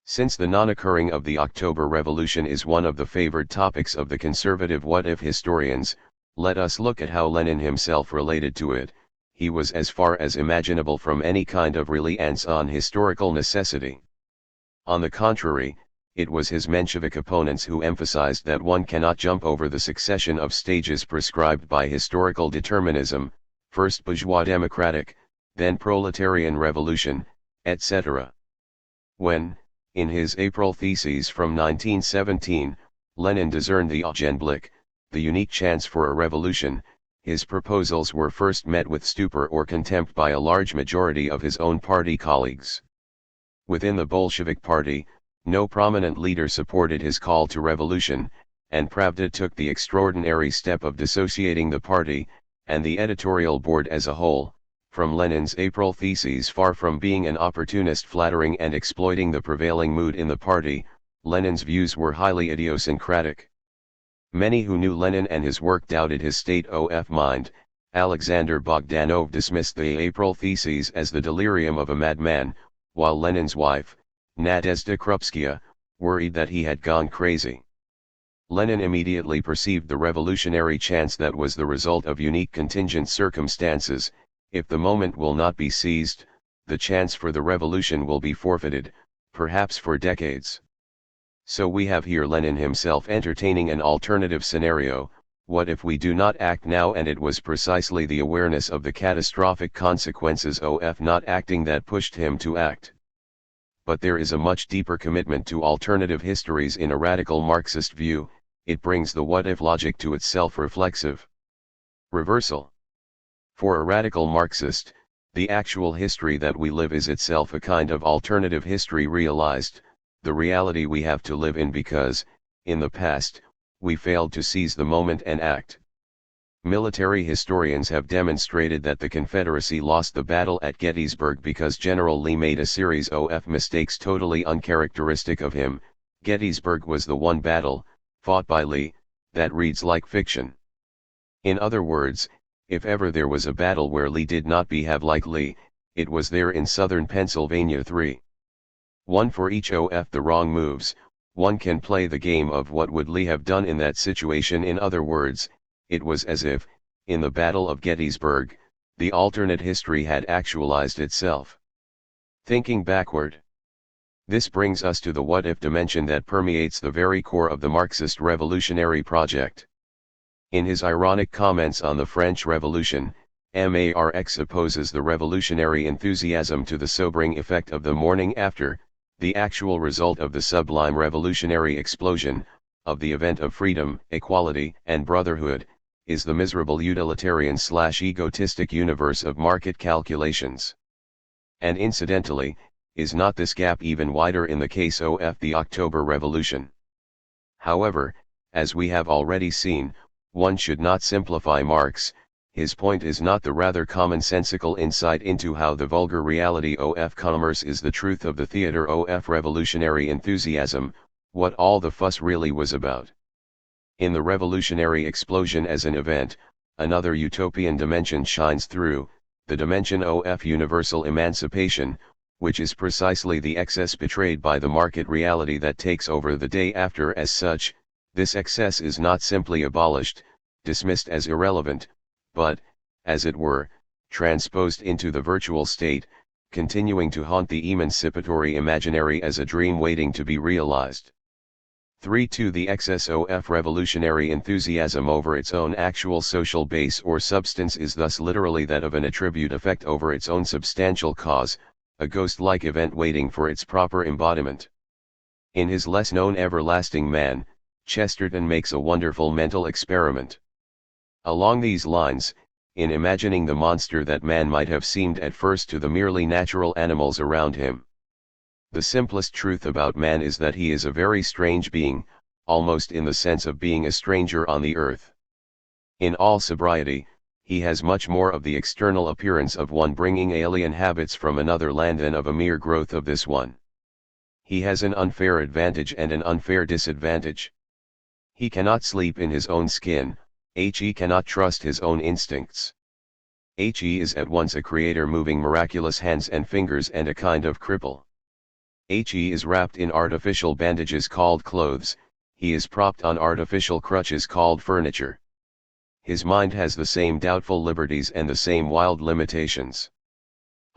Since the non-occurring of the October Revolution is one of the favored topics of the conservative what-if historians, let us look at how Lenin himself related to it. He was as far as imaginable from any kind of reliance on historical necessity. On the contrary, it was his Menshevik opponents who emphasized that one cannot jump over the succession of stages prescribed by historical determinism, first bourgeois democratic, then proletarian revolution, etc. When, in his April theses from 1917, Lenin discerned the Augenblick, the unique chance for a revolution, his proposals were first met with stupor or contempt by a large majority of his own party colleagues. Within the Bolshevik party, no prominent leader supported his call to revolution, and Pravda took the extraordinary step of dissociating the party, and the editorial board as a whole, from Lenin's April theses. Far from being an opportunist flattering and exploiting the prevailing mood in the party, Lenin's views were highly idiosyncratic. Many who knew Lenin and his work doubted his state of mind. Alexander Bogdanov dismissed the April theses as the delirium of a madman, while Lenin's wife, Nadezhda Krupskaya, worried that he had gone crazy. Lenin immediately perceived the revolutionary chance that was the result of unique contingent circumstances. If the moment will not be seized, the chance for the revolution will be forfeited, perhaps for decades. So we have here Lenin himself entertaining an alternative scenario: what if we do not act now? And it was precisely the awareness of the catastrophic consequences of not acting that pushed him to act. But there is a much deeper commitment to alternative histories in a radical Marxist view. It brings the what-if logic to its self-reflexive reversal. For a radical Marxist, the actual history that we live is itself a kind of alternative history realized, the reality we have to live in because, in the past, we failed to seize the moment and act. Military historians have demonstrated that the Confederacy lost the battle at Gettysburg because General Lee made a series of mistakes totally uncharacteristic of him. Gettysburg was the one battle, fought by Lee, that reads like fiction. In other words, if ever there was a battle where Lee did not behave like Lee, it was there in southern Pennsylvania. 3. One for each of the wrong moves. One can play the game of what would Lee have done in that situation. In other words, it was as if, in the Battle of Gettysburg, the alternate history had actualized itself. Thinking backward. This brings us to the what-if dimension that permeates the very core of the Marxist revolutionary project. In his ironic comments on the French Revolution, Marx opposes the revolutionary enthusiasm to the sobering effect of the morning after, the actual result of the sublime revolutionary explosion, of the event of freedom, equality, and brotherhood, is the miserable utilitarian/egotistic universe of market calculations. And incidentally, is not this gap even wider in the case of the October Revolution? However, as we have already seen, one should not simplify Marx. his point is not the rather commonsensical insight into how the vulgar reality of commerce is the truth of the theater of revolutionary enthusiasm, what all the fuss really was about. In the revolutionary explosion as an event, another utopian dimension shines through, the dimension of universal emancipation, which is precisely the excess betrayed by the market reality that takes over the day after. As such, this excess is not simply abolished, dismissed as irrelevant, but, as it were, transposed into the virtual state, continuing to haunt the emancipatory imaginary as a dream waiting to be realized. 3. The excess of revolutionary enthusiasm over its own actual social base or substance is thus literally that of an attribute effect over its own substantial cause, a ghost-like event waiting for its proper embodiment. In his less-known Everlasting Man, Chesterton makes a wonderful mental experiment. Along these lines, in imagining the monster that man might have seemed at first to the merely natural animals around him. The simplest truth about man is that he is a very strange being, almost in the sense of being a stranger on the earth. In all sobriety, he has much more of the external appearance of one bringing alien habits from another land than of a mere growth of this one. He has an unfair advantage and an unfair disadvantage. He cannot sleep in his own skin, he cannot trust his own instincts. He is at once a creator moving miraculous hands and fingers and a kind of cripple. He is wrapped in artificial bandages called clothes, he is propped on artificial crutches called furniture. His mind has the same doubtful liberties and the same wild limitations.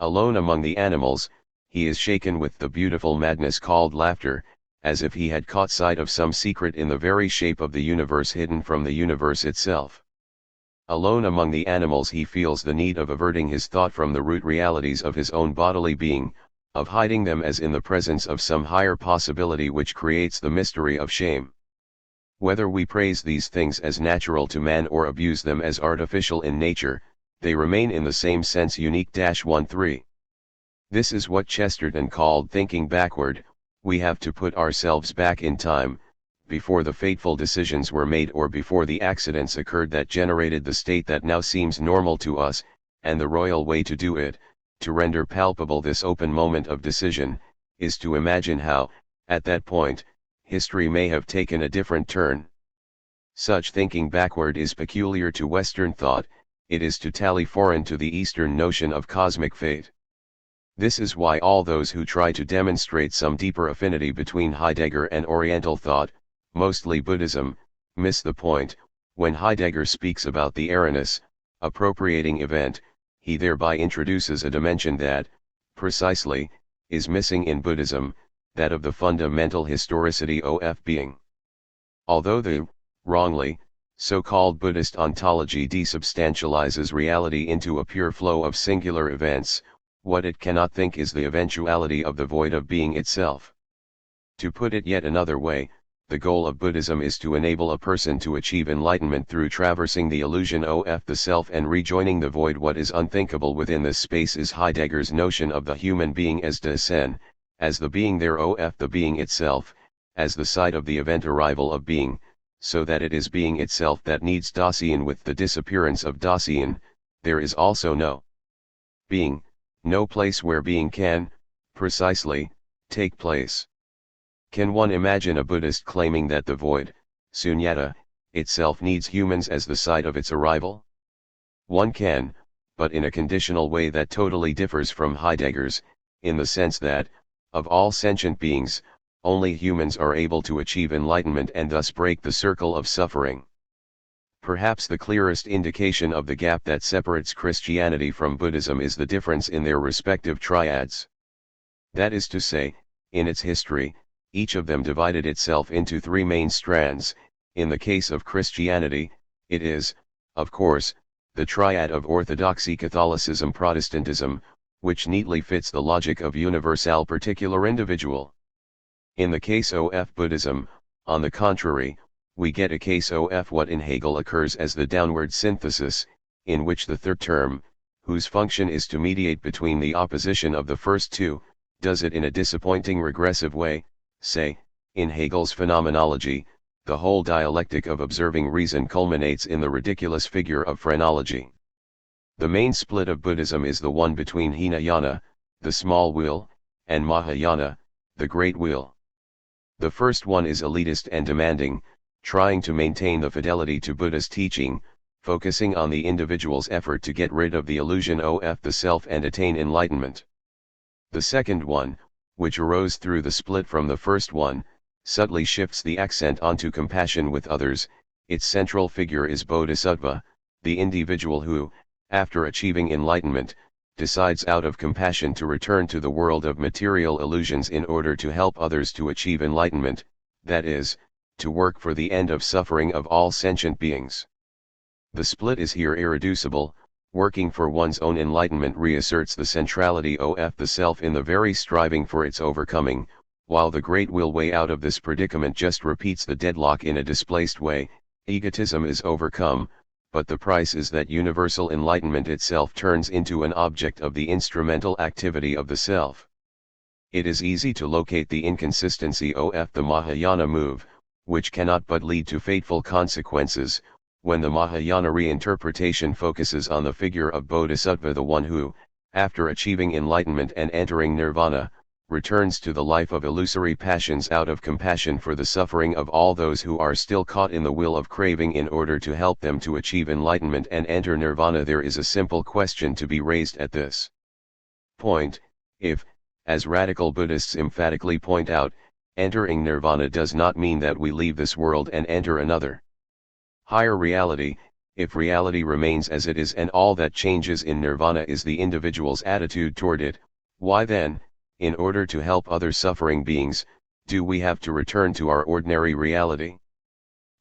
Alone among the animals, he is shaken with the beautiful madness called laughter, as if he had caught sight of some secret in the very shape of the universe hidden from the universe itself. Alone among the animals he feels the need of averting his thought from the root realities of his own bodily being, of hiding them as in the presence of some higher possibility which creates the mystery of shame. Whether we praise these things as natural to man or abuse them as artificial in nature, they remain in the same sense unique. 13. This is what Chesterton called thinking backward. We have to put ourselves back in time, before the fateful decisions were made or before the accidents occurred that generated the state that now seems normal to us, and the royal way to do it, to render palpable this open moment of decision, is to imagine how, at that point, history may have taken a different turn. Such thinking backward is peculiar to Western thought, it is totally foreign to the Eastern notion of cosmic fate. This is why all those who try to demonstrate some deeper affinity between Heidegger and Oriental thought, mostly Buddhism, miss the point. When Heidegger speaks about the erroneous, appropriating event, he thereby introduces a dimension that, precisely, is missing in Buddhism, that of the fundamental historicity of being. Although the, wrongly, so-called Buddhist ontology desubstantializes reality into a pure flow of singular events, what it cannot think is the eventuality of the void of being itself. To put it yet another way, the goal of Buddhism is to enable a person to achieve enlightenment through traversing the illusion of the self and rejoining the void. What is unthinkable within this space is Heidegger's notion of the human being as Dasein, as the being there of the being itself, as the site of the event arrival of being, so that it is being itself that needs Dasein. With the disappearance of Dasein, there is also no being, no place where being can, precisely, take place. Can one imagine a Buddhist claiming that the void, sunyata, itself needs humans as the site of its arrival? One can, but in a conditional way that totally differs from Heidegger's, in the sense that, of all sentient beings, only humans are able to achieve enlightenment and thus break the circle of suffering. Perhaps the clearest indication of the gap that separates Christianity from Buddhism is the difference in their respective triads. That is to say, in its history, each of them divided itself into three main strands. In the case of Christianity, it is, of course, the triad of Orthodoxy, Catholicism, Protestantism, which neatly fits the logic of universal particular individual. In the case of Buddhism, on the contrary, we get a case of what in Hegel occurs as the downward synthesis, in which the third term, whose function is to mediate between the opposition of the first two, does it in a disappointing regressive way. Say, in Hegel's phenomenology, the whole dialectic of observing reason culminates in the ridiculous figure of phrenology. The main split of Buddhism is the one between Hinayana, the small wheel, and Mahayana, the great wheel. The first one is elitist and demanding, trying to maintain the fidelity to Buddha's teaching, focusing on the individual's effort to get rid of the illusion of the self and attain enlightenment. The second one, which arose through the split from the first one, subtly shifts the accent onto compassion with others. Its central figure is Bodhisattva, the individual who, after achieving enlightenment, decides out of compassion to return to the world of material illusions in order to help others to achieve enlightenment, that is, to work for the end of suffering of all sentient beings. The split is here irreducible. Working for one's own enlightenment reasserts the centrality of the self in the very striving for its overcoming, while the great will way out of this predicament just repeats the deadlock in a displaced way. Egotism is overcome, but the price is that universal enlightenment itself turns into an object of the instrumental activity of the self. It is easy to locate the inconsistency of the Mahayana move, which cannot but lead to fateful consequences, when the Mahayana reinterpretation focuses on the figure of Bodhisattva, the one who, after achieving enlightenment and entering nirvana, returns to the life of illusory passions out of compassion for the suffering of all those who are still caught in the wheel of craving in order to help them to achieve enlightenment and enter nirvana. There is a simple question to be raised at this point: if, as radical Buddhists emphatically point out, entering nirvana does not mean that we leave this world and enter another higher reality, if reality remains as it is and all that changes in nirvana is the individual's attitude toward it, why then, in order to help other suffering beings, do we have to return to our ordinary reality?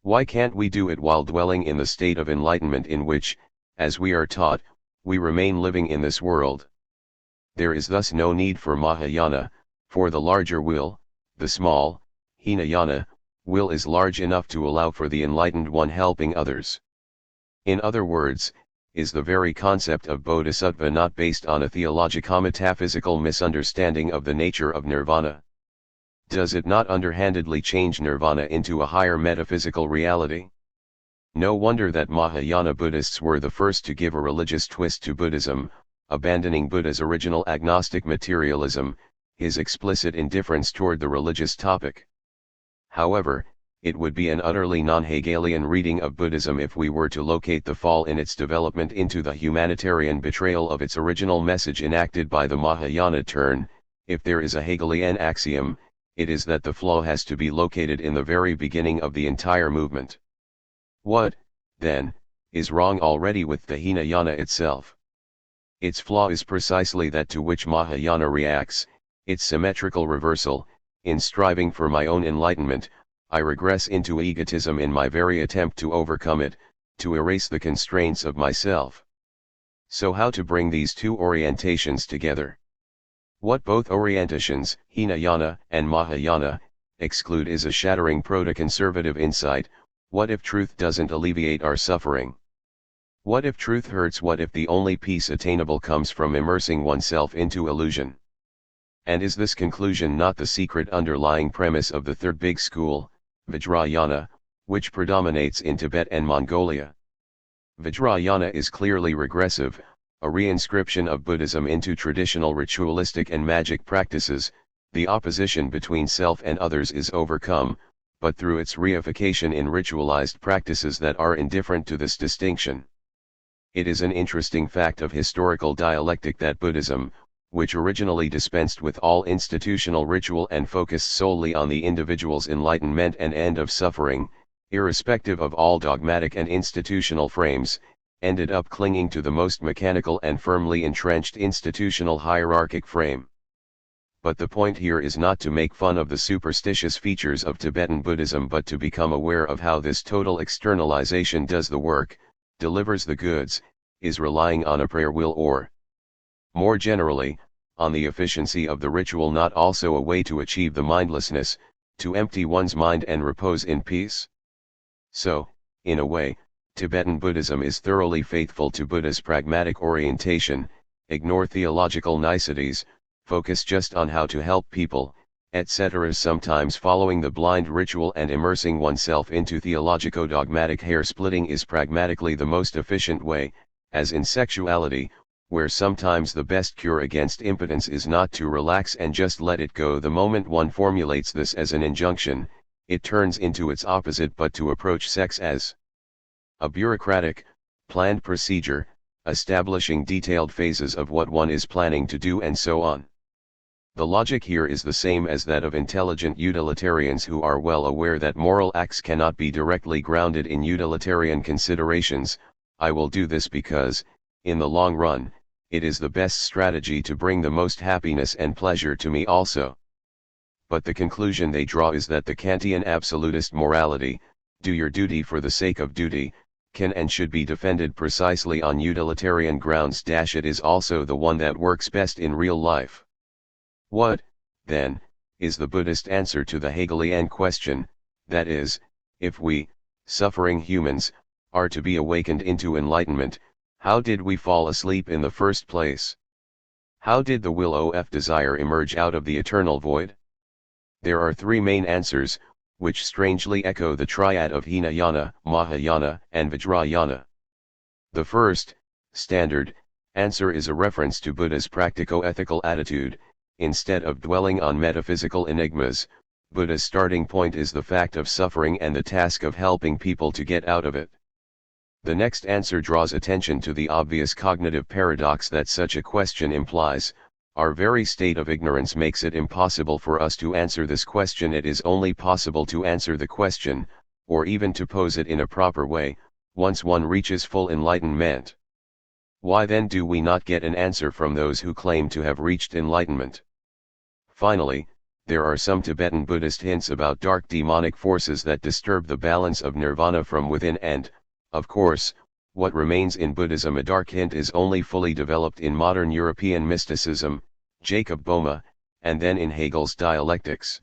Why can't we do it while dwelling in the state of enlightenment in which, as we are taught, we remain living in this world? There is thus no need for Mahayana, for the larger will, the small, Hinayana, will is large enough to allow for the enlightened one helping others. In other words, is the very concept of Bodhisattva not based on a theologico-metaphysical misunderstanding of the nature of nirvana? Does it not underhandedly change nirvana into a higher metaphysical reality? No wonder that Mahayana Buddhists were the first to give a religious twist to Buddhism, abandoning Buddha's original agnostic materialism, his explicit indifference toward the religious topic. However, it would be an utterly non-Hegelian reading of Buddhism if we were to locate the fall in its development into the humanitarian betrayal of its original message enacted by the Mahayana turn. If there is a Hegelian axiom, it is that the flaw has to be located in the very beginning of the entire movement. What, then, is wrong already with the Hinayana itself? Its flaw is precisely that to which Mahayana reacts, its symmetrical reversal. In striving for my own enlightenment, I regress into egotism in my very attempt to overcome it, to erase the constraints of myself. So how to bring these two orientations together? What both orientations, Hinayana and Mahayana, exclude is a shattering proto-conservative insight: what if truth doesn't alleviate our suffering? What if truth hurts? What if the only peace attainable comes from immersing oneself into illusion? And is this conclusion not the secret underlying premise of the third big school, Vajrayana, which predominates in Tibet and Mongolia? Vajrayana is clearly regressive, a reinscription of Buddhism into traditional ritualistic and magic practices. The opposition between self and others is overcome, but through its reification in ritualized practices that are indifferent to this distinction. It is an interesting fact of historical dialectic that Buddhism, which originally dispensed with all institutional ritual and focused solely on the individual's enlightenment and end of suffering, irrespective of all dogmatic and institutional frames, ended up clinging to the most mechanical and firmly entrenched institutional hierarchic frame. But the point here is not to make fun of the superstitious features of Tibetan Buddhism, but to become aware of how this total externalization does the work, delivers the goods, is relying on a prayer wheel, or, more generally, on the efficiency of the ritual, not also a way to achieve the mindlessness, to empty one's mind and repose in peace? So, in a way, Tibetan Buddhism is thoroughly faithful to Buddha's pragmatic orientation: ignore theological niceties, focus just on how to help people, etc. Sometimes following the blind ritual and immersing oneself into theologico-dogmatic hair-splitting is pragmatically the most efficient way, as in sexuality, where sometimes the best cure against impotence is not to relax and just let it go. The moment one formulates this as an injunction, it turns into its opposite, but to approach sex as a bureaucratic, planned procedure, establishing detailed phases of what one is planning to do and so on. The logic here is the same as that of intelligent utilitarians who are well aware that moral acts cannot be directly grounded in utilitarian considerations. I will do this because, in the long run, it is the best strategy to bring the most happiness and pleasure to me also. But the conclusion they draw is that the Kantian absolutist morality, do your duty for the sake of duty, can and should be defended precisely on utilitarian grounds. It is also the one that works best in real life. What, then, is the Buddhist answer to the Hegelian question, that is, if we, suffering humans, are to be awakened into enlightenment, how did we fall asleep in the first place? How did the will of desire emerge out of the eternal void? There are three main answers, which strangely echo the triad of Hinayana, Mahayana, and Vajrayana. The first, standard, answer is a reference to Buddha's practico-ethical attitude. Instead of dwelling on metaphysical enigmas, Buddha's starting point is the fact of suffering and the task of helping people to get out of it. The next answer draws attention to the obvious cognitive paradox that such a question implies. Our very state of ignorance makes it impossible for us to answer this question. It is only possible to answer the question, or even to pose it in a proper way, once one reaches full enlightenment. Why then do we not get an answer from those who claim to have reached enlightenment? Finally, there are some Tibetan Buddhist hints about dark demonic forces that disturb the balance of nirvana from within, and, of course, what remains in Buddhism a dark hint is only fully developed in modern European mysticism, Jacob Boehme, and then in Hegel's dialectics.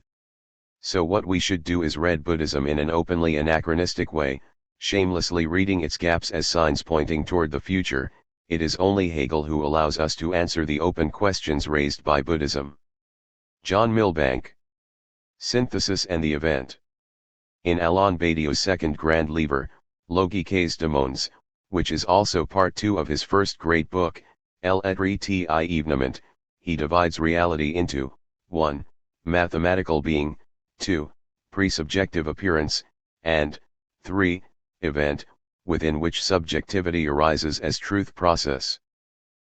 So what we should do is read Buddhism in an openly anachronistic way, shamelessly reading its gaps as signs pointing toward the future. It is only Hegel who allows us to answer the open questions raised by Buddhism. John Milbank. Synthesis and the Event. In Alain Badiou's second grand livre, Logiques du Monde, which is also part 2 of his first great book, L'être et événement, he divides reality into 1. Mathematical being, 2. Presubjective appearance, and 3. Event, within which subjectivity arises as truth process.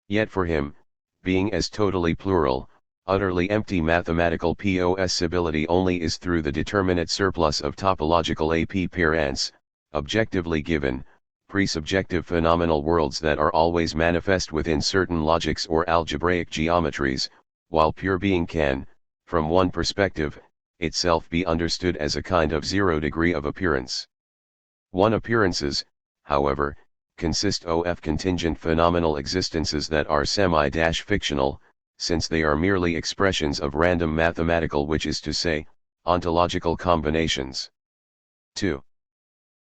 Yet for him, being as totally plural, utterly empty mathematical possibility only is through the determinate surplus of topological appearance, objectively given, presubjective phenomenal worlds that are always manifest within certain logics or algebraic geometries, while pure being can, from one perspective, itself be understood as a kind of zero degree of appearance. One appearances, however, consist of contingent phenomenal existences that are semi-fictional, since they are merely expressions of random mathematical, which is to say, ontological combinations. 2.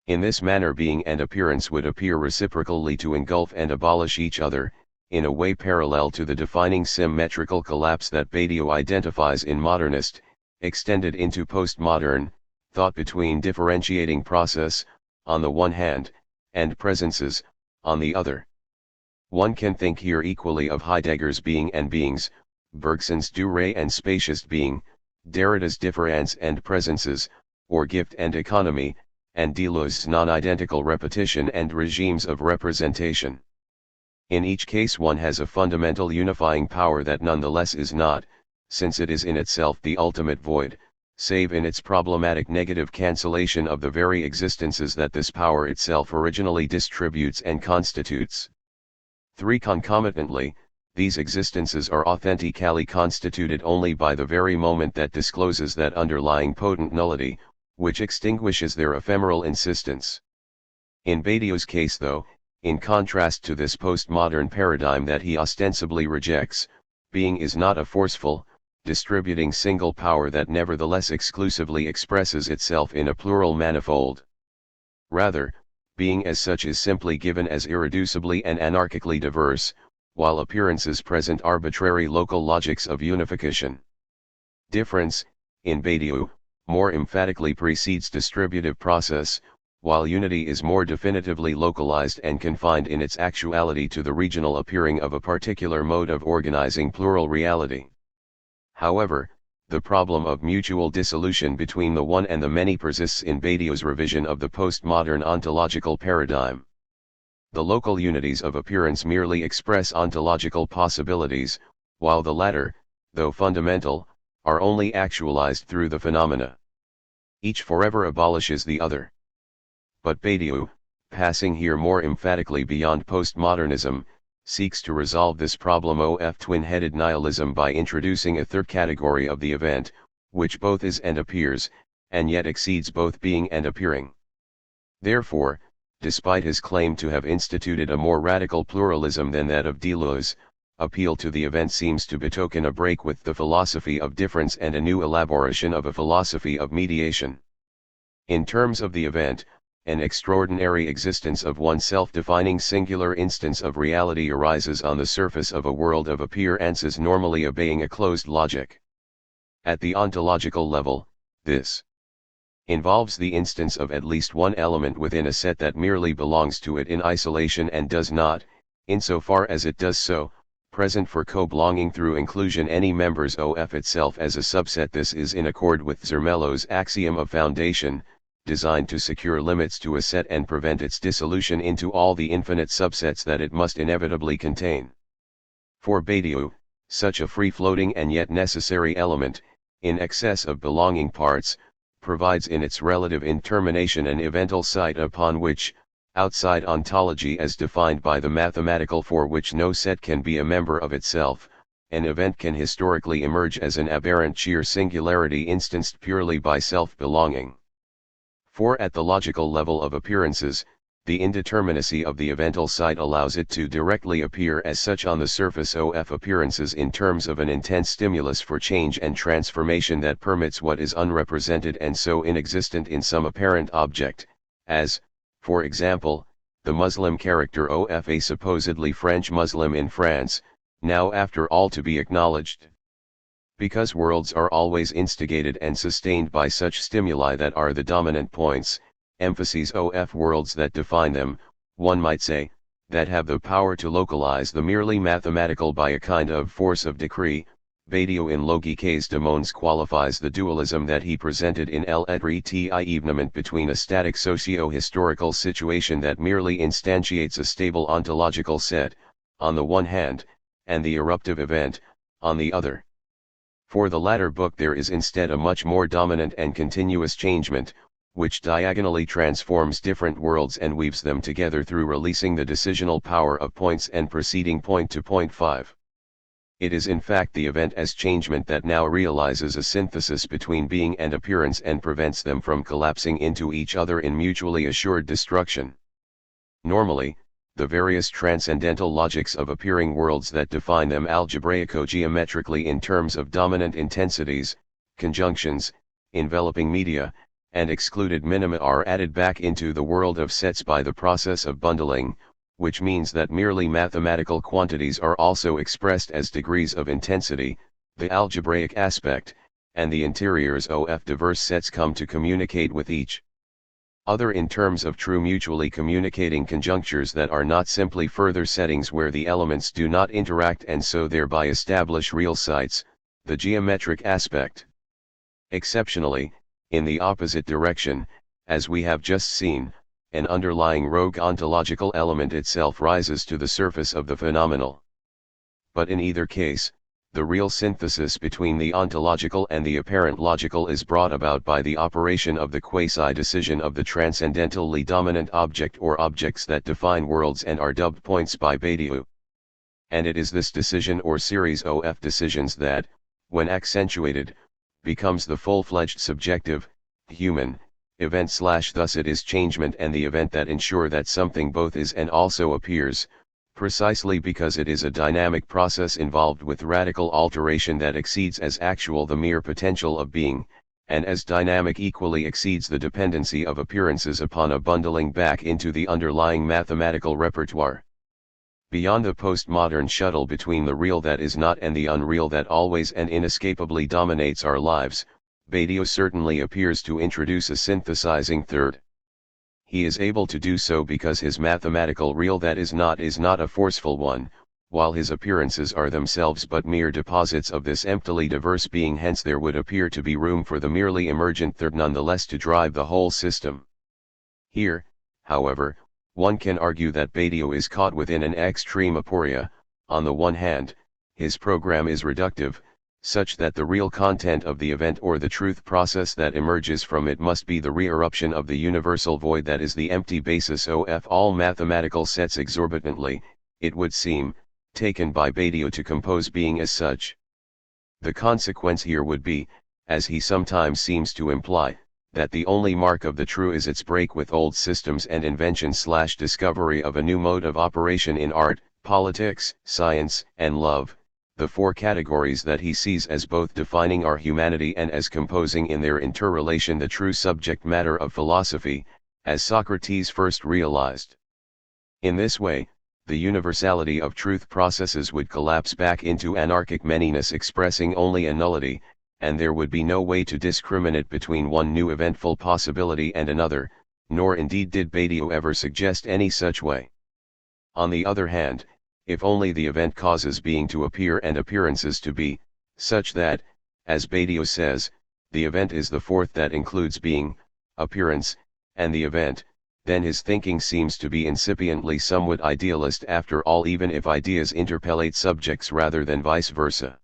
In this manner being and appearance would appear reciprocally to engulf and abolish each other, in a way parallel to the defining symmetrical collapse that Badiou identifies in modernist, extended into postmodern, thought between differentiating process, on the one hand, and presences, on the other. One can think here equally of Heidegger's being and beings, Bergson's durée and spacious being, Derrida's difference and presences, or gift and economy, and Deleuze's non-identical repetition and regimes of representation. In each case one has a fundamental unifying power that nonetheless is not, since it is in itself the ultimate void, save in its problematic negative cancellation of the very existences that this power itself originally distributes and constitutes. 3. Concomitantly, these existences are authentically constituted only by the very moment that discloses that underlying potent nullity, which extinguishes their ephemeral insistence. In Badiou's case though, in contrast to this postmodern paradigm that he ostensibly rejects, being is not a forceful, distributing single power that nevertheless exclusively expresses itself in a plural manifold. Rather, being as such is simply given as irreducibly and anarchically diverse, while appearances present arbitrary local logics of unification. Difference, in Badiou, more emphatically precedes distributive process, while unity is more definitively localized and confined in its actuality to the regional appearing of a particular mode of organizing plural reality. However, the problem of mutual dissolution between the one and the many persists in Badiou's revision of the postmodern ontological paradigm. The local unities of appearance merely express ontological possibilities, while the latter, though fundamental, are only actualized through the phenomena. Each forever abolishes the other. But Badiou, passing here more emphatically beyond postmodernism, seeks to resolve this problem of twin-headed nihilism by introducing a third category of the event, which both is and appears, and yet exceeds both being and appearing. Therefore, despite his claim to have instituted a more radical pluralism than that of Deleuze, appeal to the event seems to betoken a break with the philosophy of difference and a new elaboration of a philosophy of mediation. In terms of the event, an extraordinary existence of one self-defining singular instance of reality arises on the surface of a world of appearances normally obeying a closed logic. At the ontological level, this involves the instance of at least one element within a set that merely belongs to it in isolation and does not, insofar as it does so, present for co-belonging through inclusion any members of itself as a subset. This is in accord with Zermelo's axiom of foundation, designed to secure limits to a set and prevent its dissolution into all the infinite subsets that it must inevitably contain. For Badiou, such a free-floating and yet necessary element, in excess of belonging parts, provides in its relative intermination an evental site upon which, outside ontology as defined by the mathematical for which no set can be a member of itself, an event can historically emerge as an aberrant sheer singularity instanced purely by self-belonging. For at the logical level of appearances, the indeterminacy of the evental site allows it to directly appear as such on the surface of appearances in terms of an intense stimulus for change and transformation that permits what is unrepresented and so inexistent in some apparent object, as, for example, the Muslim character of a supposedly French Muslim in France, now after all to be acknowledged. Because worlds are always instigated and sustained by such stimuli that are the dominant points, emphases of worlds that define them, one might say, that have the power to localize the merely mathematical by a kind of force of decree. Badiou in Logiques de Mons qualifies the dualism that he presented in L'Evénement between a static socio-historical situation that merely instantiates a stable ontological set, on the one hand, and the eruptive event, on the other. For the latter book there is instead a much more dominant and continuous changement, which diagonally transforms different worlds and weaves them together through releasing the decisional power of points and proceeding point to point 5. It is in fact the event as changement that now realizes a synthesis between being and appearance and prevents them from collapsing into each other in mutually assured destruction. Normally, the various transcendental logics of appearing worlds that define them algebraico-geometrically in terms of dominant intensities, conjunctions, enveloping media, and excluded minima are added back into the world of sets by the process of bundling, which means that merely mathematical quantities are also expressed as degrees of intensity, the algebraic aspect, and the interiors of diverse sets come to communicate with each other in terms of true mutually communicating conjunctures that are not simply further settings where the elements do not interact and so thereby establish real sites, the geometric aspect. Exceptionally, in the opposite direction, as we have just seen, an underlying rogue ontological element itself rises to the surface of the phenomenal. But in either case, the real synthesis between the ontological and the apparent logical is brought about by the operation of the quasi-decision of the transcendentally dominant object or objects that define worlds and are dubbed points by Badiou. And it is this decision or series of decisions that, when accentuated, becomes the full-fledged subjective, human, event / thus it is changement and the event that ensure that something both is and also appears, precisely because it is a dynamic process involved with radical alteration that exceeds as actual the mere potential of being, and as dynamic equally exceeds the dependency of appearances upon a bundling back into the underlying mathematical repertoire. Beyond the postmodern shuttle between the real that is not and the unreal that always and inescapably dominates our lives, Badiou certainly appears to introduce a synthesizing third. he is able to do so because his mathematical real that is not a forceful one, while his appearances are themselves but mere deposits of this emptily diverse being. Hence there would appear to be room for the merely emergent third nonetheless to drive the whole system. Here, however, one can argue that Badiou is caught within an extreme aporia. On the one hand, his program is reductive, such that the real content of the event or the truth process that emerges from it must be the re-eruption of the universal void that is the empty basis of all mathematical sets, exorbitantly, it would seem, taken by Badiou to compose being as such. The consequence here would be, as he sometimes seems to imply, that the only mark of the true is its break with old systems and invention/discovery of a new mode of operation in art, politics, science, and love, the four categories that he sees as both defining our humanity and as composing in their interrelation the true subject matter of philosophy, as Socrates first realized. In this way, the universality of truth processes would collapse back into anarchic manyness expressing only a nullity, and there would be no way to discriminate between one new eventful possibility and another, nor indeed did Badiou ever suggest any such way. On the other hand, if only the event causes being to appear and appearances to be, such that, as Badiou says, the event is the fourth that includes being, appearance, and the event, then his thinking seems to be incipiently somewhat idealist after all, even if ideas interpellate subjects rather than vice versa.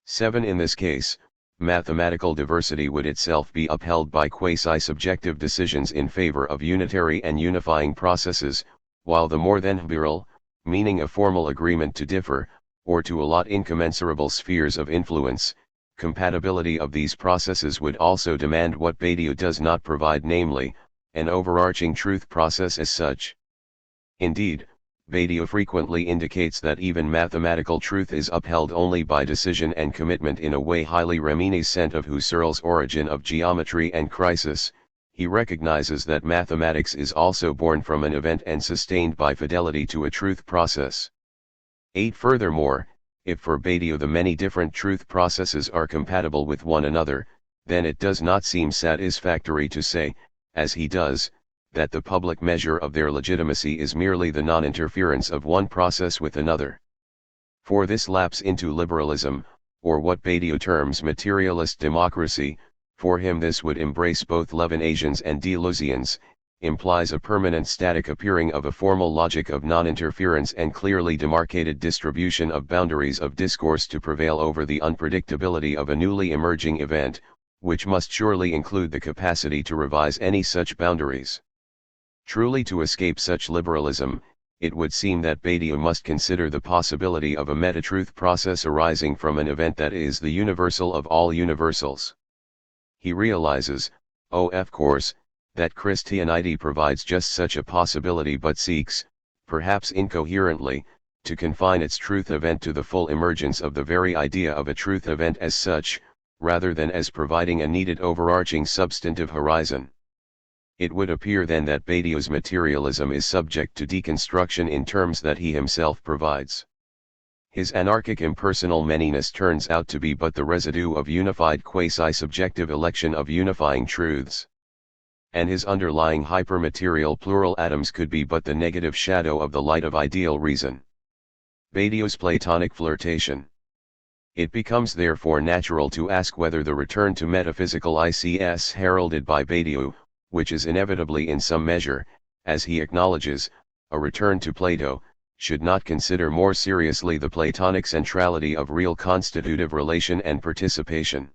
7. In this case, mathematical diversity would itself be upheld by quasi-subjective decisions in favor of unitary and unifying processes, while the more than hbiral, meaning a formal agreement to differ, or to allot incommensurable spheres of influence, compatibility of these processes would also demand what Badiou does not provide, namely, an overarching truth process as such. Indeed, Badiou frequently indicates that even mathematical truth is upheld only by decision and commitment in a way highly reminiscent of Husserl's Origin of Geometry and Crisis. He recognizes that mathematics is also born from an event and sustained by fidelity to a truth process. 8. Furthermore, if for Badiou the many different truth processes are compatible with one another, then it does not seem satisfactory to say, as he does, that the public measure of their legitimacy is merely the non-interference of one process with another. For this lapse into liberalism, or what Badiou terms materialist democracy, for him this would embrace both Levinasians and Deleuzians, implies a permanent static appearing of a formal logic of non-interference and clearly demarcated distribution of boundaries of discourse to prevail over the unpredictability of a newly emerging event, which must surely include the capacity to revise any such boundaries. Truly, to escape such liberalism, it would seem that Badiou must consider the possibility of a meta-truth process arising from an event that is the universal of all universals. He realizes, of course, that Christianity provides just such a possibility, but seeks, perhaps incoherently, to confine its truth event to the full emergence of the very idea of a truth event as such, rather than as providing a needed overarching substantive horizon. It would appear then that Badiou's materialism is subject to deconstruction in terms that he himself provides. His anarchic impersonal manyness turns out to be but the residue of unified quasi-subjective election of unifying truths. And his underlying hypermaterial plural atoms could be but the negative shadow of the light of ideal reason. Badiou's Platonic flirtation. It becomes therefore natural to ask whether the return to metaphysical ICS heralded by Badiou, which is inevitably in some measure, as he acknowledges, a return to Plato, should not consider more seriously the Platonic centrality of real constitutive relation and participation.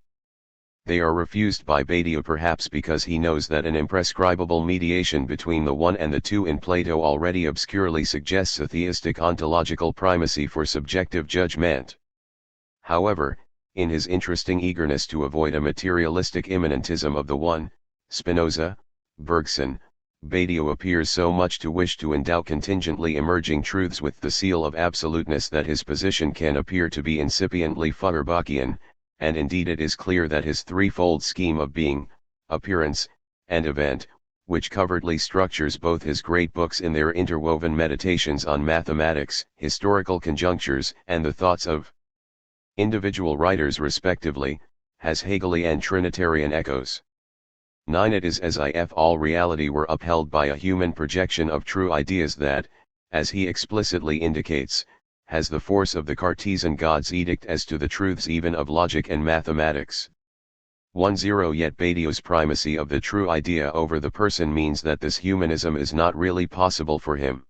They are refused by Badiou perhaps because he knows that an imprescribable mediation between the one and the two in Plato already obscurely suggests a theistic ontological primacy for subjective judgment. However, in his interesting eagerness to avoid a materialistic immanentism of the one, Spinoza, Bergson, Badiou appears so much to wish to endow contingently emerging truths with the seal of absoluteness that his position can appear to be incipiently Feuerbachian, and indeed it is clear that his threefold scheme of being, appearance, and event, which covertly structures both his great books in their interwoven meditations on mathematics, historical conjunctures, and the thoughts of individual writers respectively, has Hegelian Trinitarian echoes. 9. It is as if all reality were upheld by a human projection of true ideas that, as he explicitly indicates, has the force of the Cartesian God's edict as to the truths even of logic and mathematics. 10. Yet Badiou's primacy of the true idea over the person means that this humanism is not really possible for him.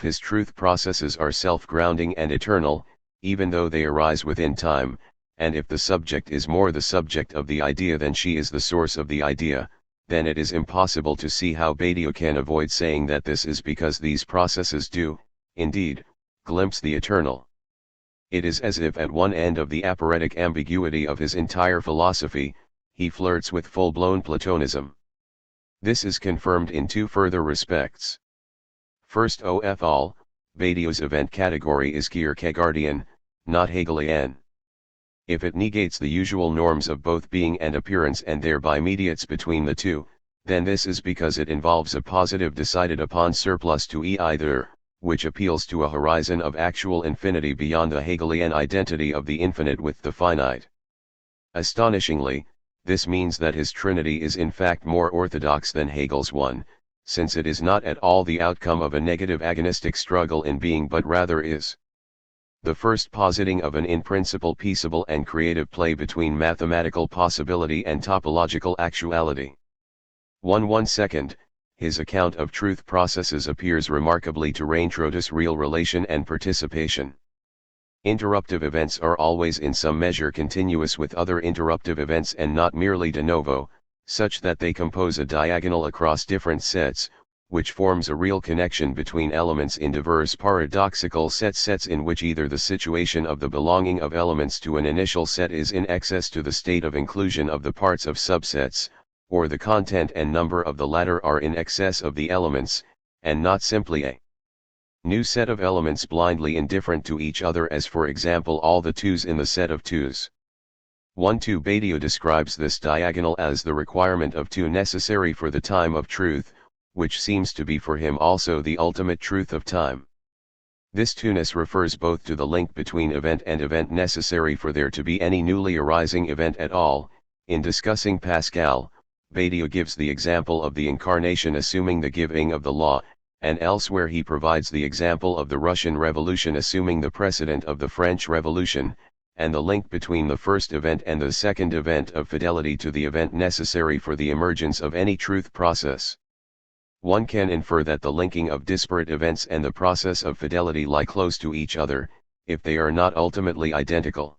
His truth processes are self-grounding and eternal, even though they arise within time, and if the subject is more the subject of the idea than she is the source of the idea, then it is impossible to see how Badiou can avoid saying that this is because these processes do, indeed, glimpse the eternal. It is as if at one end of the aporetic ambiguity of his entire philosophy, he flirts with full-blown Platonism. This is confirmed in two further respects. First, all, Badiou's event category is Kierkegaardian, not Hegelian. If it negates the usual norms of both being and appearance and thereby mediates between the two, then this is because it involves a positive decided upon surplus to either, which appeals to a horizon of actual infinity beyond the Hegelian identity of the infinite with the finite. Astonishingly, this means that his Trinity is in fact more orthodox than Hegel's one, since it is not at all the outcome of a negative agonistic struggle in being but rather is the first positing of an in principle peaceable and creative play between mathematical possibility and topological actuality. 1 His account of truth processes appears remarkably to reintroduce real relation and participation. Interruptive events are always in some measure continuous with other interruptive events and not merely de novo, such that they compose a diagonal across different sets, which forms a real connection between elements in diverse paradoxical sets in which either the situation of the belonging of elements to an initial set is in excess to the state of inclusion of the parts of subsets, or the content and number of the latter are in excess of the elements, and not simply a new set of elements blindly indifferent to each other, as for example all the twos in the set of twos. 1-2 Badiou describes this diagonal as the requirement of two necessary for the time of truth, which seems to be for him also the ultimate truth of time. This two-ness refers both to the link between event and event necessary for there to be any newly arising event at all. In discussing Pascal, Badiou gives the example of the incarnation assuming the giving of the law, and elsewhere he provides the example of the Russian Revolution assuming the precedent of the French Revolution, and the link between the first event and the second event of fidelity to the event necessary for the emergence of any truth process. One can infer that the linking of disparate events and the process of fidelity lie close to each other, if they are not ultimately identical.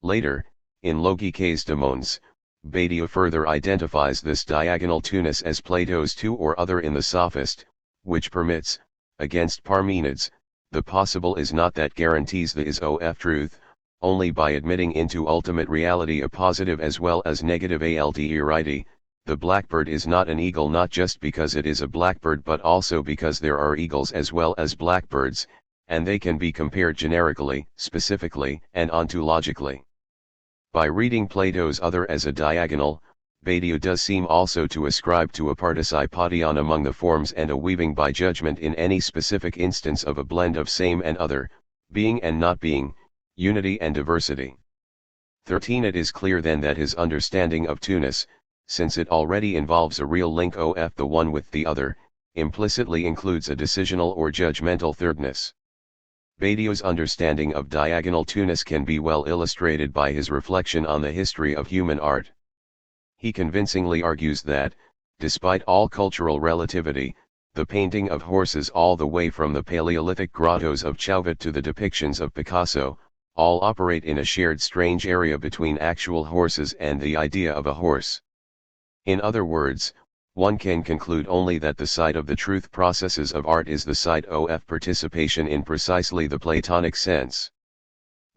Later, in Logiques des Mondes, Badiou further identifies this diagonal two-ness as Plato's two or other in the Sophist, which permits, against Parmenides, the possible is not that guarantees the is of truth, only by admitting into ultimate reality a positive as well as negative alterity. The blackbird is not an eagle not just because it is a blackbird but also because there are eagles as well as blackbirds, and they can be compared generically, specifically, and ontologically. By reading Plato's other as a diagonal, Badiou does seem also to ascribe to a participation among the forms and a weaving by judgment in any specific instance of a blend of same and other, being and not being, unity and diversity. 13 It is clear then that his understanding of two-ness, since it already involves a real link of the one with the other, implicitly includes a decisional or judgmental thirdness. Badiou's understanding of diagonal two-ness can be well illustrated by his reflection on the history of human art. He convincingly argues that, despite all cultural relativity, the painting of horses all the way from the Paleolithic grottos of Chauvet to the depictions of Picasso, all operate in a shared strange area between actual horses and the idea of a horse. In other words, one can conclude only that the side of the truth processes of art is the side of participation in precisely the Platonic sense.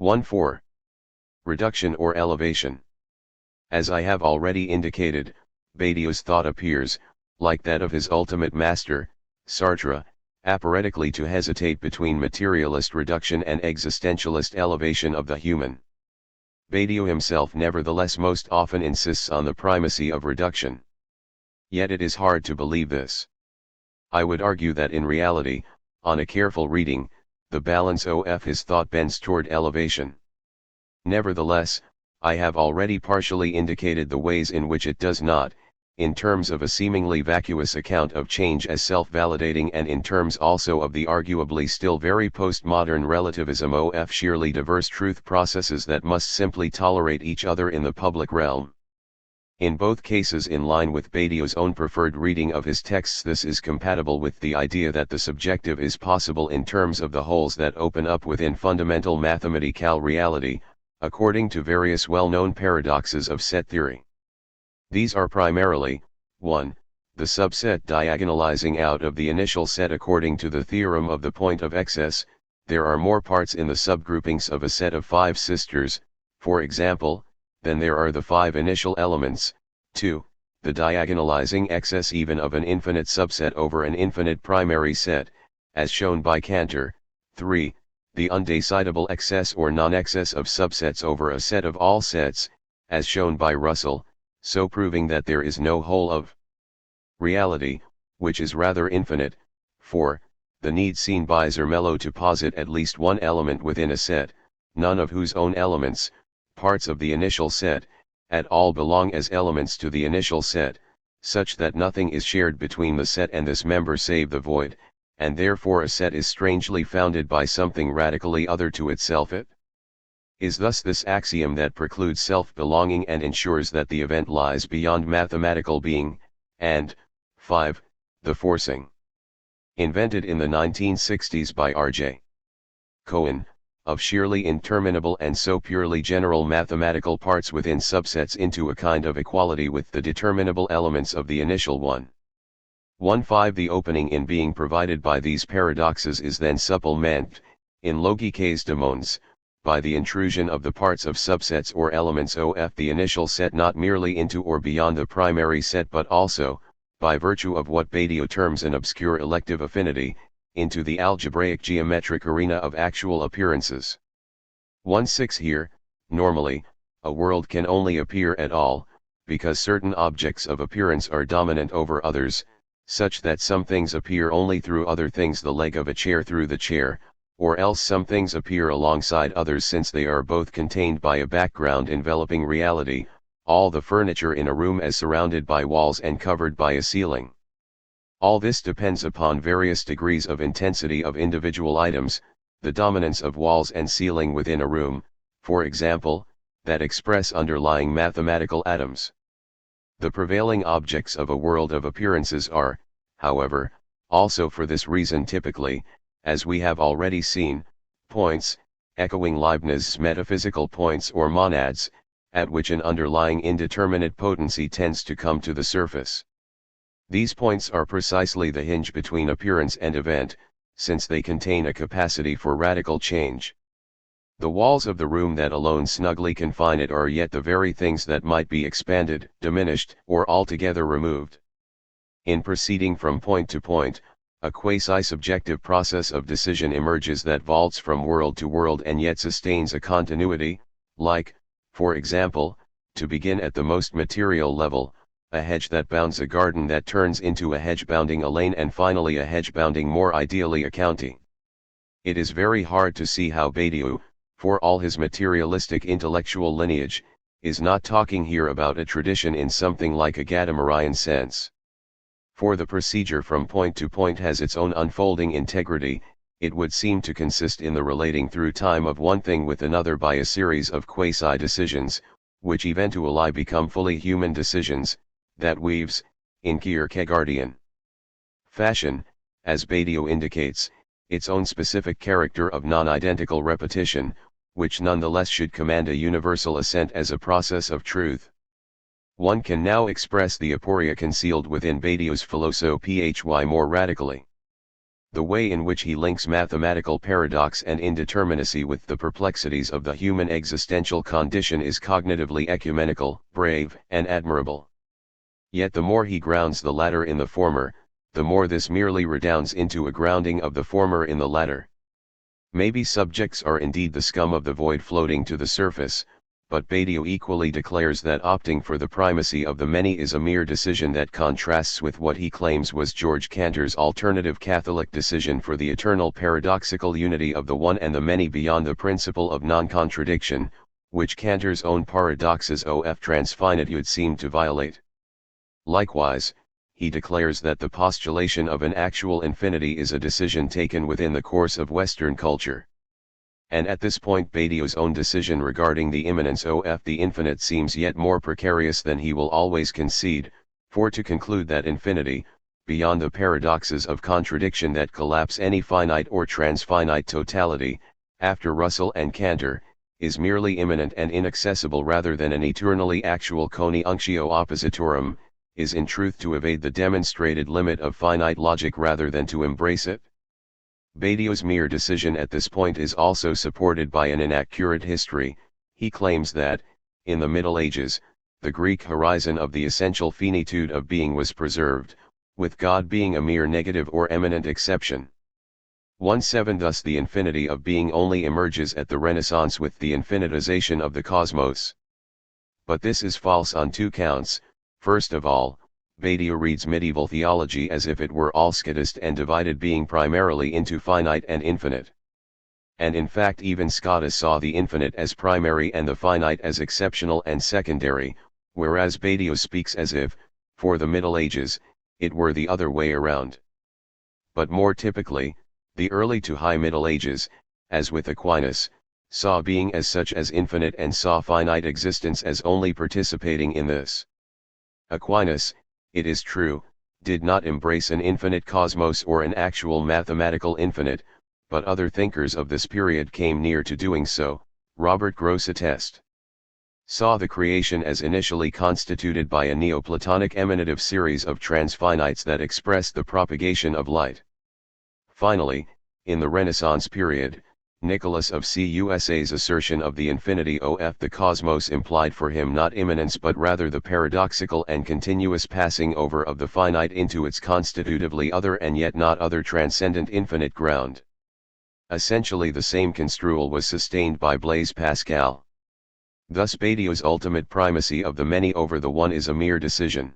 1-4. Reduction or elevation. As I have already indicated, Badiou's thought appears, like that of his ultimate master, Sartre, aporetically to hesitate between materialist reduction and existentialist elevation of the human. Badiou himself nevertheless most often insists on the primacy of reduction. Yet it is hard to believe this. I would argue that in reality, on a careful reading, the balance of his thought bends toward elevation. Nevertheless, I have already partially indicated the ways in which it does not, in terms of a seemingly vacuous account of change as self-validating, and in terms also of the arguably still very postmodern relativism of sheerly diverse truth processes that must simply tolerate each other in the public realm. In both cases, in line with Badio's own preferred reading of his texts, this is compatible with the idea that the subjective is possible in terms of the holes that open up within fundamental mathematical reality, according to various well-known paradoxes of set theory. These are primarily, 1. The subset diagonalizing out of the initial set. According to the theorem of the point of excess, there are more parts in the subgroupings of a set of 5 sisters, for example, than there are the 5 initial elements. 2. The diagonalizing excess even of an infinite subset over an infinite primary set, as shown by Cantor. 3. The undecidable excess or non-excess of subsets over a set of all sets, as shown by Russell, so proving that there is no whole of reality, which is rather infinite. 4. The need seen by Zermelo to posit at least one element within a set, none of whose own elements, parts of the initial set, at all belong as elements to the initial set, such that nothing is shared between the set and this member save the void, and therefore a set is strangely founded by something radically other to itself. It is thus this axiom that precludes self-belonging and ensures that the event lies beyond mathematical being. And 5. The forcing, invented in the 1960s by R.J. Cohen, of sheerly interminable and so purely general mathematical parts within subsets into a kind of equality with the determinable elements of the initial one. 1.5. The opening in being provided by these paradoxes is then supplemented, in logiques demons, by the intrusion of the parts of subsets or elements of the initial set not merely into or beyond the primary set but also, by virtue of what Badio terms an obscure elective affinity, into the algebraic geometric arena of actual appearances. 1.6. Here, normally, a world can only appear at all, because certain objects of appearance are dominant over others, such that some things appear only through other things, the leg of a chair through the chair, or else some things appear alongside others since they are both contained by a background enveloping reality, all the furniture in a room as surrounded by walls and covered by a ceiling. All this depends upon various degrees of intensity of individual items, the dominance of walls and ceiling within a room, for example, that express underlying mathematical atoms. The prevailing objects of a world of appearances are, however, also for this reason typically, as we have already seen, points, echoing Leibniz's metaphysical points or monads, at which an underlying indeterminate potency tends to come to the surface. These points are precisely the hinge between appearance and event, since they contain a capacity for radical change. The walls of the room that alone snugly confine it are yet the very things that might be expanded, diminished, or altogether removed. In proceeding from point to point, a quasi-subjective process of decision emerges that vaults from world to world and yet sustains a continuity, like, for example, to begin at the most material level, a hedge that bounds a garden that turns into a hedge bounding a lane and finally a hedge bounding more ideally a county. It is very hard to see how Badio, for all his materialistic intellectual lineage, is not talking here about a tradition in something like a Gadamerian sense. For the procedure from point to point has its own unfolding integrity, it would seem to consist in the relating through time of one thing with another by a series of quasi-decisions, which eventually become fully human decisions, that weaves, in Kierkegaardian fashion, as Badio indicates, its own specific character of non-identical repetition, which nonetheless should command a universal assent as a process of truth. One can now express the aporia concealed within Badio's philosophy more radically. The way in which he links mathematical paradox and indeterminacy with the perplexities of the human existential condition is cognitively ecumenical, brave, and admirable. Yet the more he grounds the latter in the former, the more this merely redounds into a grounding of the former in the latter. Maybe subjects are indeed the scum of the void floating to the surface, but Badio equally declares that opting for the primacy of the many is a mere decision that contrasts with what he claims was George Cantor's alternative Catholic decision for the eternal paradoxical unity of the one and the many beyond the principle of non-contradiction, which Cantor's own paradoxes of transfinitude seem to violate. Likewise, he declares that the postulation of an actual infinity is a decision taken within the course of Western culture. And at this point Badiou's own decision regarding the immanence of the infinite seems yet more precarious than he will always concede, for to conclude that infinity, beyond the paradoxes of contradiction that collapse any finite or transfinite totality, after Russell and Cantor, is merely immanent and inaccessible rather than an eternally actual coniunctio oppositorum, is in truth to evade the demonstrated limit of finite logic rather than to embrace it. Badiou's mere decision at this point is also supported by an inaccurate history. He claims that, in the Middle Ages, the Greek horizon of the essential finitude of being was preserved, with God being a mere negative or eminent exception. 1:7 Thus the infinity of being only emerges at the Renaissance with the infinitization of the cosmos. But this is false on two counts. First of all, Badiou reads medieval theology as if it were all scotist and divided being primarily into finite and infinite. And in fact even Scotus saw the infinite as primary and the finite as exceptional and secondary, whereas Badiou speaks as if, for the Middle Ages, it were the other way around. But more typically, the early to high Middle Ages, as with Aquinas, saw being as such as infinite and saw finite existence as only participating in this. Aquinas, it is true, did not embrace an infinite cosmos or an actual mathematical infinite, but other thinkers of this period came near to doing so. Robert Gross attest. Saw the creation as initially constituted by a Neoplatonic emanative series of transfinites that expressed the propagation of light. Finally, in the Renaissance period, Nicholas of Cus's assertion of the infinity of the cosmos implied for him not immanence but rather the paradoxical and continuous passing over of the finite into its constitutively other and yet not other transcendent infinite ground. Essentially the same construal was sustained by Blaise Pascal. Thus Badiou's ultimate primacy of the many over the one is a mere decision.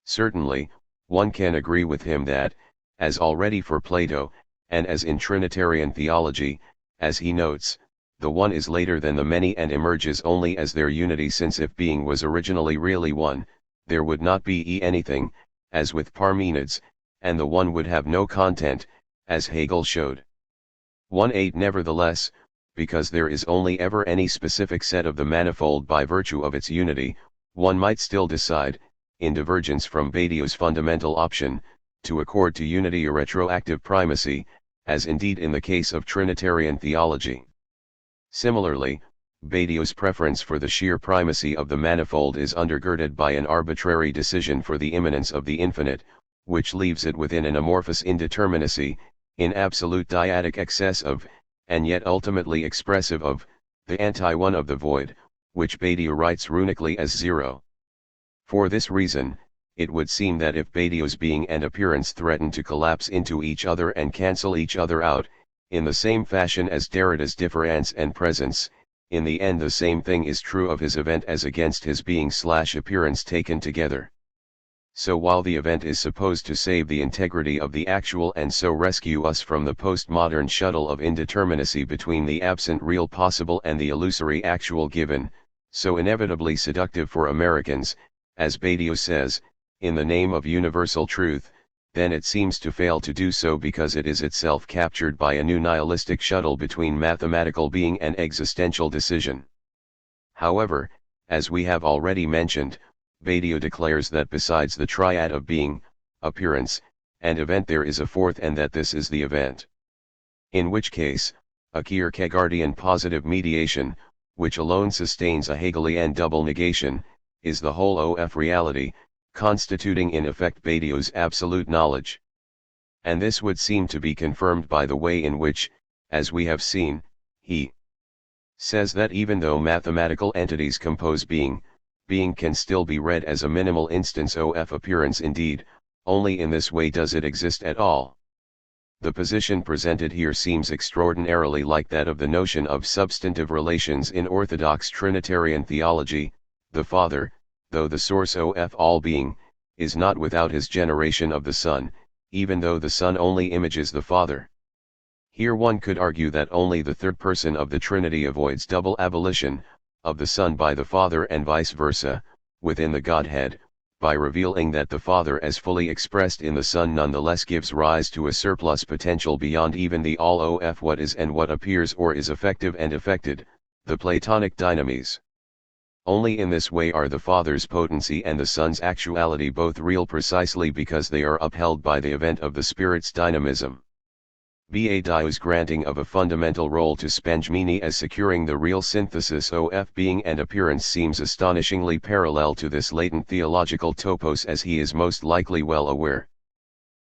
Certainly, one can agree with him that, as already for Plato, and as in Trinitarian theology, as he notes, the one is later than the many and emerges only as their unity, since if being was originally really one, there would not be anything, as with Parmenides, and the one would have no content, as Hegel showed. 1:8 Nevertheless, because there is only ever any specific set of the manifold by virtue of its unity, one might still decide, in divergence from Badiou's fundamental option, to accord to unity a retroactive primacy, as indeed in the case of Trinitarian theology. Similarly, Badiou's preference for the sheer primacy of the manifold is undergirded by an arbitrary decision for the immanence of the infinite, which leaves it within an amorphous indeterminacy, in absolute dyadic excess of, and yet ultimately expressive of, the anti-one of the void, which Badiou writes runically as zero. For this reason, it would seem that if Badiou's being and appearance threaten to collapse into each other and cancel each other out, in the same fashion as Derrida's difference and presence, in the end the same thing is true of his event as against his being/appearance taken together. So while the event is supposed to save the integrity of the actual and so rescue us from the postmodern shuttle of indeterminacy between the absent real possible and the illusory actual given, so inevitably seductive for Americans, as Badiou says, in the name of universal truth, then it seems to fail to do so because it is itself captured by a new nihilistic shuttle between mathematical being and existential decision. However, as we have already mentioned, Badiou declares that besides the triad of being, appearance, and event there is a fourth, and that this is the event. In which case, a Kierkegaardian positive mediation, which alone sustains a Hegelian double negation, is the whole of reality, constituting in effect Badiou's absolute knowledge. And this would seem to be confirmed by the way in which, as we have seen, he says that even though mathematical entities compose being, being can still be read as a minimal instance of appearance. Indeed, only in this way does it exist at all. The position presented here seems extraordinarily like that of the notion of substantive relations in orthodox Trinitarian theology. The Father, though the source of all being, is not without his generation of the Son, even though the Son only images the Father. Here one could argue that only the third person of the Trinity avoids double abolition, of the Son by the Father and vice versa, within the Godhead, by revealing that the Father as fully expressed in the Son nonetheless gives rise to a surplus potential beyond even the all of what is and what appears or is effective and affected, the Platonic dynamis. Only in this way are the Father's potency and the Son's actuality both real precisely because they are upheld by the event of the Spirit's dynamism. Dio's granting of a fundamental role to Spengmini as securing the real synthesis of being and appearance seems astonishingly parallel to this latent theological topos, as he is most likely well aware.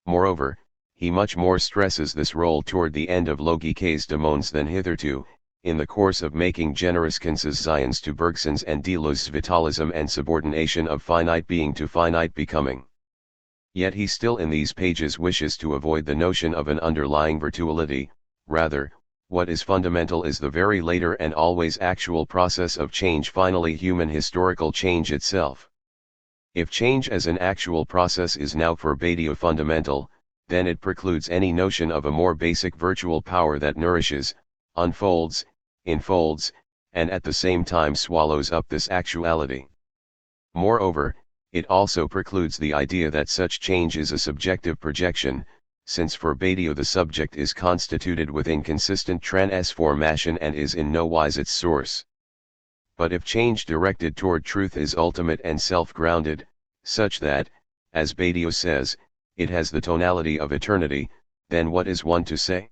Moreover, he much more stresses this role toward the end of Logikes Demons than hitherto, in the course of making generous concessions to Bergson's and Deleuze's vitalism and subordination of finite being to finite becoming. Yet he still in these pages wishes to avoid the notion of an underlying virtuality. Rather, what is fundamental is the very later and always actual process of change, finally human historical change itself. If change as an actual process is now for Badiou fundamental, then it precludes any notion of a more basic virtual power that nourishes, unfolds, enfolds, and at the same time swallows up this actuality. Moreover, it also precludes the idea that such change is a subjective projection, since for Badiou the subject is constituted within consistent transformation and is in no wise its source. But if change directed toward truth is ultimate and self-grounded, such that, as Badiou says, it has the tonality of eternity, then what is one to say?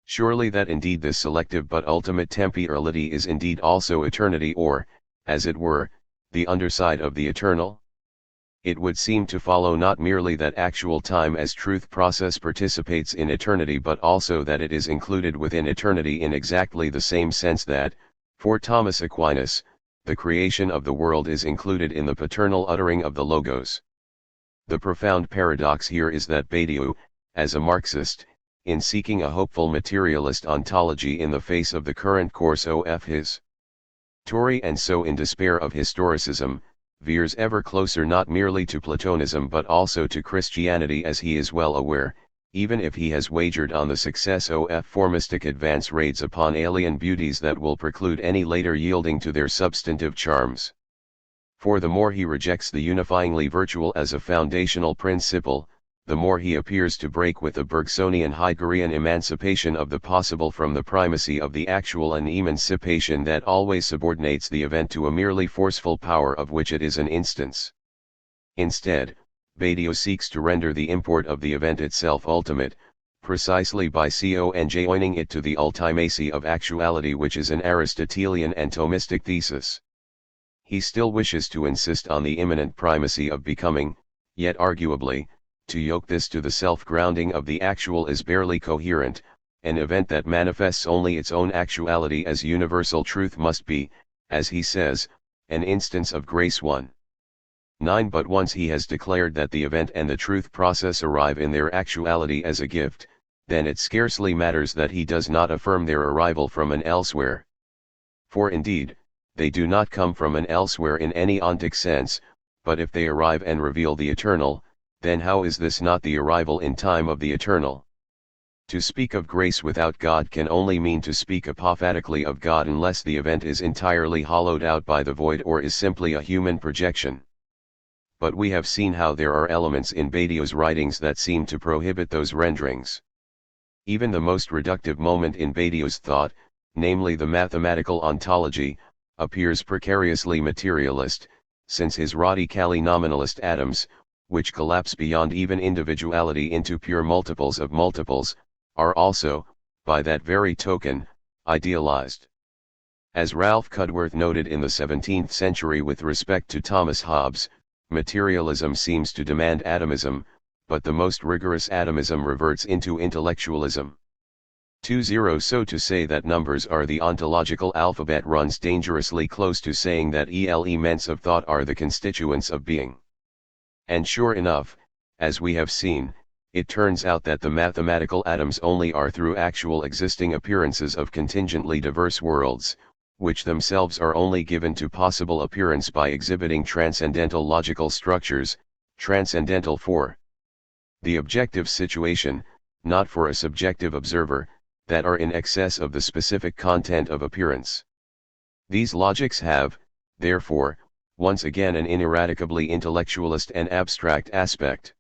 Surely that indeed this selective but ultimate temporality is indeed also eternity, or, as it were, the underside of the eternal? It would seem to follow not merely that actual time as truth process participates in eternity, but also that it is included within eternity in exactly the same sense that, for Thomas Aquinas, the creation of the world is included in the paternal uttering of the Logos. The profound paradox here is that Badiou, as a Marxist, in seeking a hopeful materialist ontology in the face of the current course of his Tory and so in despair of historicism, veers ever closer not merely to Platonism but also to Christianity, as he is well aware, even if he has wagered on the success of formistic advance raids upon alien beauties that will preclude any later yielding to their substantive charms. For the more he rejects the unifyingly virtual as a foundational principle, the more he appears to break with the Bergsonian Heideggerian emancipation of the possible from the primacy of the actual, an emancipation that always subordinates the event to a merely forceful power of which it is an instance. Instead, Badiou seeks to render the import of the event itself ultimate, precisely by conjoining it to the ultimacy of actuality, which is an Aristotelian and Thomistic thesis. He still wishes to insist on the immanent primacy of becoming, yet arguably, to yoke this to the self-grounding of the actual is barely coherent. An event that manifests only its own actuality as universal truth must be, as he says, an instance of grace 1:9. But once he has declared that the event and the truth process arrive in their actuality as a gift, then it scarcely matters that he does not affirm their arrival from an elsewhere. For indeed, they do not come from an elsewhere in any ontic sense, but if they arrive and reveal the eternal, then how is this not the arrival in time of the eternal? To speak of grace without God can only mean to speak apophatically of God unless the event is entirely hollowed out by the void or is simply a human projection. But we have seen how there are elements in Badiou's writings that seem to prohibit those renderings. Even the most reductive moment in Badiou's thought, namely the mathematical ontology, appears precariously materialist, since his radically nominalist atoms, which collapse beyond even individuality into pure multiples of multiples, are also, by that very token, idealized. As Ralph Cudworth noted in the 17th century with respect to Thomas Hobbes, materialism seems to demand atomism, but the most rigorous atomism reverts into intellectualism. 20 So to say that numbers are the ontological alphabet runs dangerously close to saying that elements of thought are the constituents of being. And sure enough, as we have seen, it turns out that the mathematical atoms only are through actual existing appearances of contingently diverse worlds, which themselves are only given to possible appearance by exhibiting transcendental logical structures, transcendental for the objective situation, not for a subjective observer, that are in excess of the specific content of appearance. These logics have, therefore, once again an ineradicably intellectualist and abstract aspect.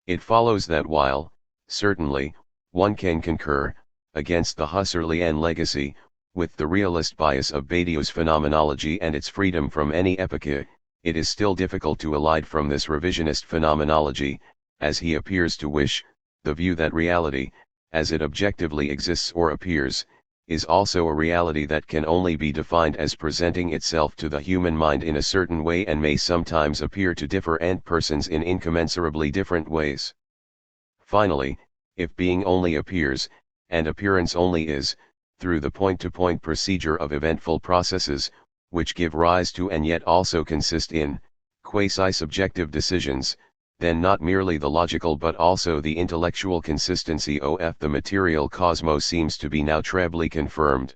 It follows that while, certainly, one can concur, against the Husserlian legacy, with the realist bias of Badiou's phenomenology and its freedom from any epoche, it is still difficult to elide from this revisionist phenomenology, as he appears to wish, the view that reality, as it objectively exists or appears, is also a reality that can only be defined as presenting itself to the human mind in a certain way and may sometimes appear to different persons in incommensurably different ways. Finally, if being only appears, and appearance only is, through the point-to-point procedure of eventful processes, which give rise to and yet also consist in, quasi-subjective decisions, then not merely the logical but also the intellectual consistency of the material cosmos seems to be now trebly confirmed.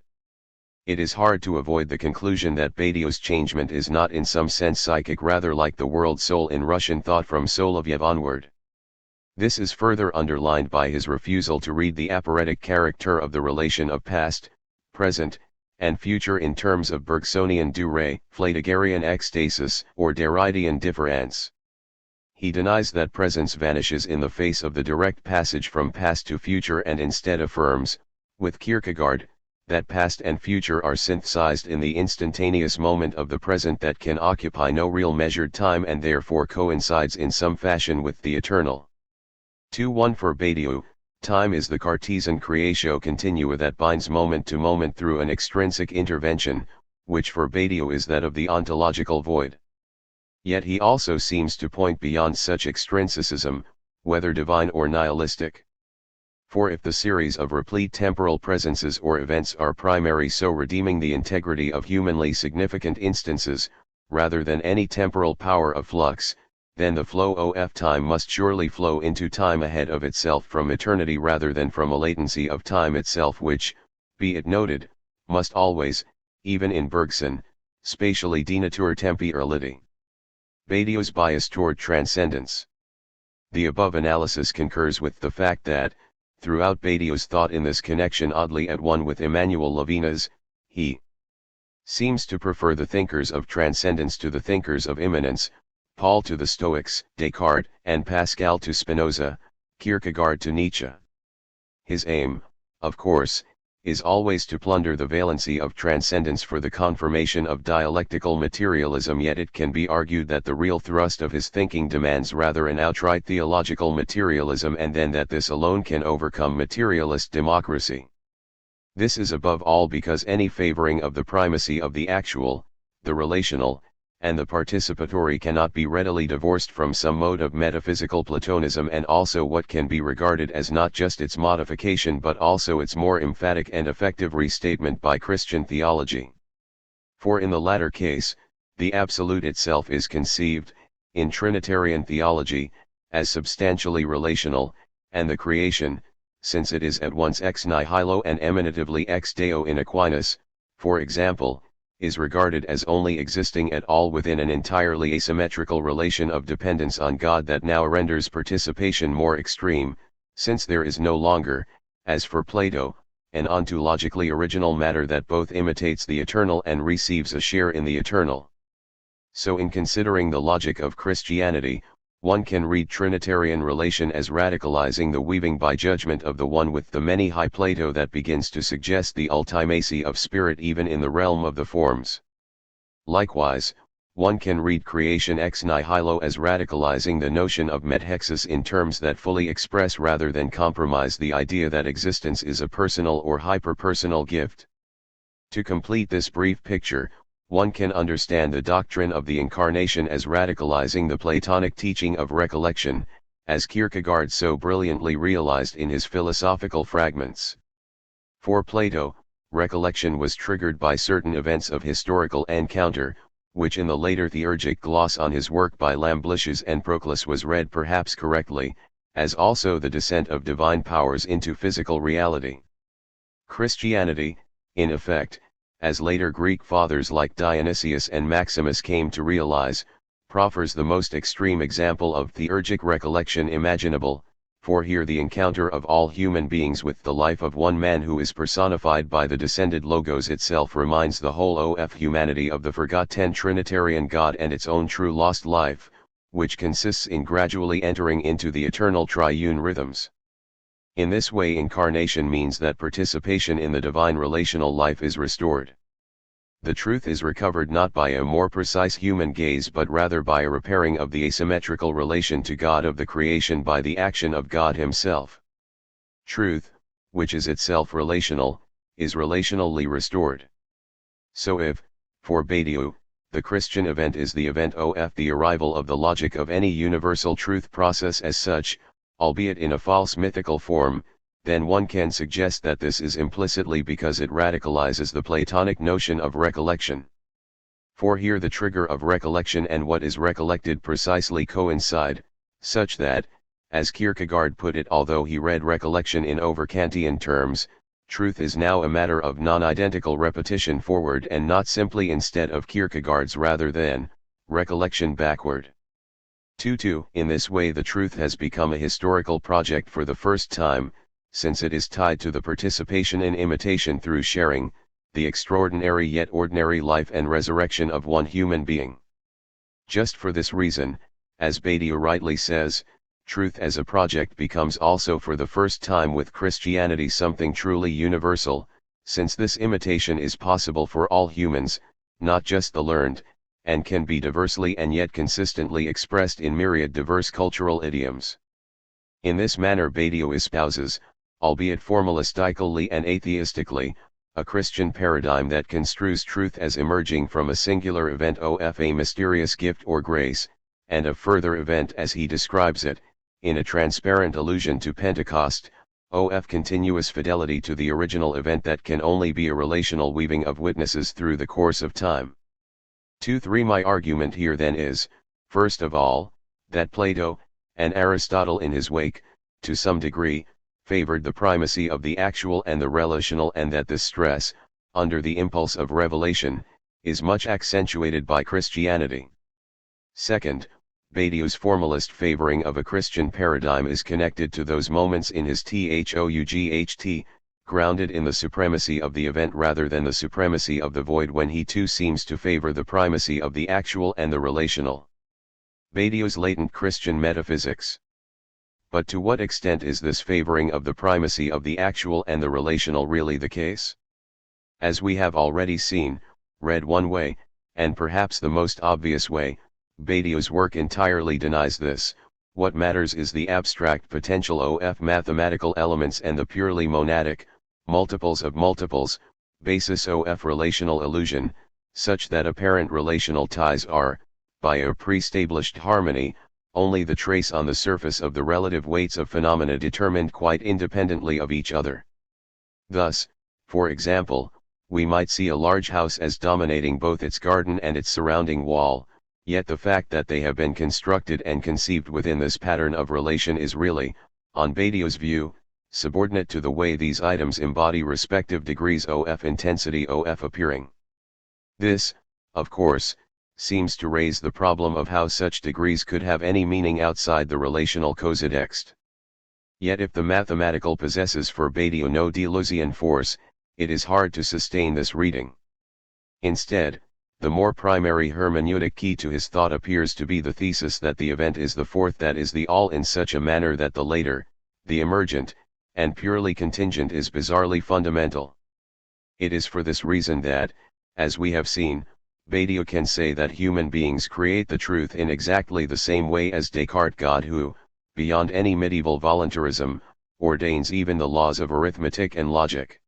It is hard to avoid the conclusion that Badiou's changement is not in some sense psychic, rather like the world soul in Russian thought from Solovyev onward. This is further underlined by his refusal to read the aporetic character of the relation of past, present, and future in terms of Bergsonian durée, Flatigerian ecstasis, or Derridean difference. He denies that presence vanishes in the face of the direct passage from past to future and instead affirms, with Kierkegaard, that past and future are synthesized in the instantaneous moment of the present that can occupy no real measured time and therefore coincides in some fashion with the eternal. 2-1 For Badiou, time is the Cartesian creatio continua that binds moment to moment through an extrinsic intervention, which for Badiou is that of the ontological void. Yet he also seems to point beyond such extrinsicism, whether divine or nihilistic. For if the series of replete temporal presences or events are primary, so redeeming the integrity of humanly significant instances, rather than any temporal power of flux, then the flow of time must surely flow into time ahead of itself from eternity rather than from a latency of time itself which, be it noted, must always, even in Bergson, spatially denature temporality. Badiou's bias toward transcendence. The above analysis concurs with the fact that, throughout Badiou's thought in this connection oddly at one with Emmanuel Levinas, he seems to prefer the thinkers of transcendence to the thinkers of immanence, Paul to the Stoics, Descartes and Pascal to Spinoza, Kierkegaard to Nietzsche. His aim, of course, is always to plunder the valency of transcendence for the confirmation of dialectical materialism, yet it can be argued that the real thrust of his thinking demands rather an outright theological materialism, and then that this alone can overcome materialist democracy. This is above all because any favoring of the primacy of the actual, the relational, and the participatory cannot be readily divorced from some mode of metaphysical Platonism, and also what can be regarded as not just its modification but also its more emphatic and effective restatement by Christian theology. For in the latter case, the absolute itself is conceived, in Trinitarian theology, as substantially relational, and the creation, since it is at once ex nihilo and emanatively ex Deo in Aquinas, for example, is regarded as only existing at all within an entirely asymmetrical relation of dependence on God that now renders participation more extreme, since there is no longer, as for Plato, an ontologically original matter that both imitates the eternal and receives a share in the eternal. So in considering the logic of Christianity, one can read Trinitarian relation as radicalizing the weaving by judgment of the one with the many high Plato that begins to suggest the ultimacy of spirit even in the realm of the forms. Likewise, one can read creation ex nihilo as radicalizing the notion of methexis in terms that fully express rather than compromise the idea that existence is a personal or hyperpersonal gift. To complete this brief picture, one can understand the doctrine of the Incarnation as radicalizing the Platonic teaching of recollection, as Kierkegaard so brilliantly realized in his philosophical fragments. For Plato, recollection was triggered by certain events of historical encounter, which in the later theurgic gloss on his work by Lamblicius and Proclus was read perhaps correctly, as also the descent of divine powers into physical reality. Christianity, in effect, as later Greek fathers like Dionysius and Maximus came to realize, proffers the most extreme example of theurgic recollection imaginable, for here the encounter of all human beings with the life of one man who is personified by the descended Logos itself reminds the whole of humanity of the forgotten Trinitarian God and its own true lost life, which consists in gradually entering into the eternal triune rhythms. In this way incarnation means that participation in the divine relational life is restored. The truth is recovered not by a more precise human gaze but rather by a repairing of the asymmetrical relation to God of the creation by the action of God Himself. Truth, which is itself relational, is relationally restored. So if, for Badiou, the Christian event is the event of the arrival of the logic of any universal truth process as such, albeit in a false mythical form, then one can suggest that this is implicitly because it radicalizes the Platonic notion of recollection. For here the trigger of recollection and what is recollected precisely coincide, such that, as Kierkegaard put it although he read recollection in over-Kantian terms, truth is now a matter of non-identical repetition forward and not simply instead of Kierkegaard's rather than, recollection backward. 2. In this way the truth has become a historical project for the first time, since it is tied to the participation in imitation through sharing, the extraordinary yet ordinary life and resurrection of one human being. Just for this reason, as Badiou rightly says, truth as a project becomes also for the first time with Christianity something truly universal, since this imitation is possible for all humans, not just the learned, and can be diversely and yet consistently expressed in myriad diverse cultural idioms. In this manner Badiou espouses, albeit formalistically and atheistically, a Christian paradigm that construes truth as emerging from a singular event of a mysterious gift or grace, and a further event as he describes it, in a transparent allusion to Pentecost, of continuous fidelity to the original event that can only be a relational weaving of witnesses through the course of time. 2-3 My argument here then is, first of all, that Plato, and Aristotle in his wake, to some degree, favored the primacy of the actual and the relational and that this stress, under the impulse of revelation, is much accentuated by Christianity. Second, Badiou's formalist favoring of a Christian paradigm is connected to those moments in his Thought, grounded in the supremacy of the event rather than the supremacy of the void when he too seems to favor the primacy of the actual and the relational. Badiou's latent Christian metaphysics. But to what extent is this favoring of the primacy of the actual and the relational really the case? As we have already seen, read one way, and perhaps the most obvious way, Badiou's work entirely denies this. What matters is the abstract potential of mathematical elements and the purely monadic, multiples of multiples, basis of relational illusion, such that apparent relational ties are, by a pre-established harmony, only the trace on the surface of the relative weights of phenomena determined quite independently of each other. Thus, for example, we might see a large house as dominating both its garden and its surrounding wall, yet the fact that they have been constructed and conceived within this pattern of relation is really, on Badiou's view, subordinate to the way these items embody respective degrees of intensity of appearing. This, of course, seems to raise the problem of how such degrees could have any meaning outside the relational causetext. Yet if the mathematical possesses for Badiou no Deleuzian force, it is hard to sustain this reading. Instead, the more primary hermeneutic key to his thought appears to be the thesis that the event is the fourth that is the all in such a manner that the later, the emergent, and purely contingent is bizarrely fundamental. It is for this reason that, as we have seen, Badiou can say that human beings create the truth in exactly the same way as Descartes God who, beyond any medieval voluntarism, ordains even the laws of arithmetic and logic.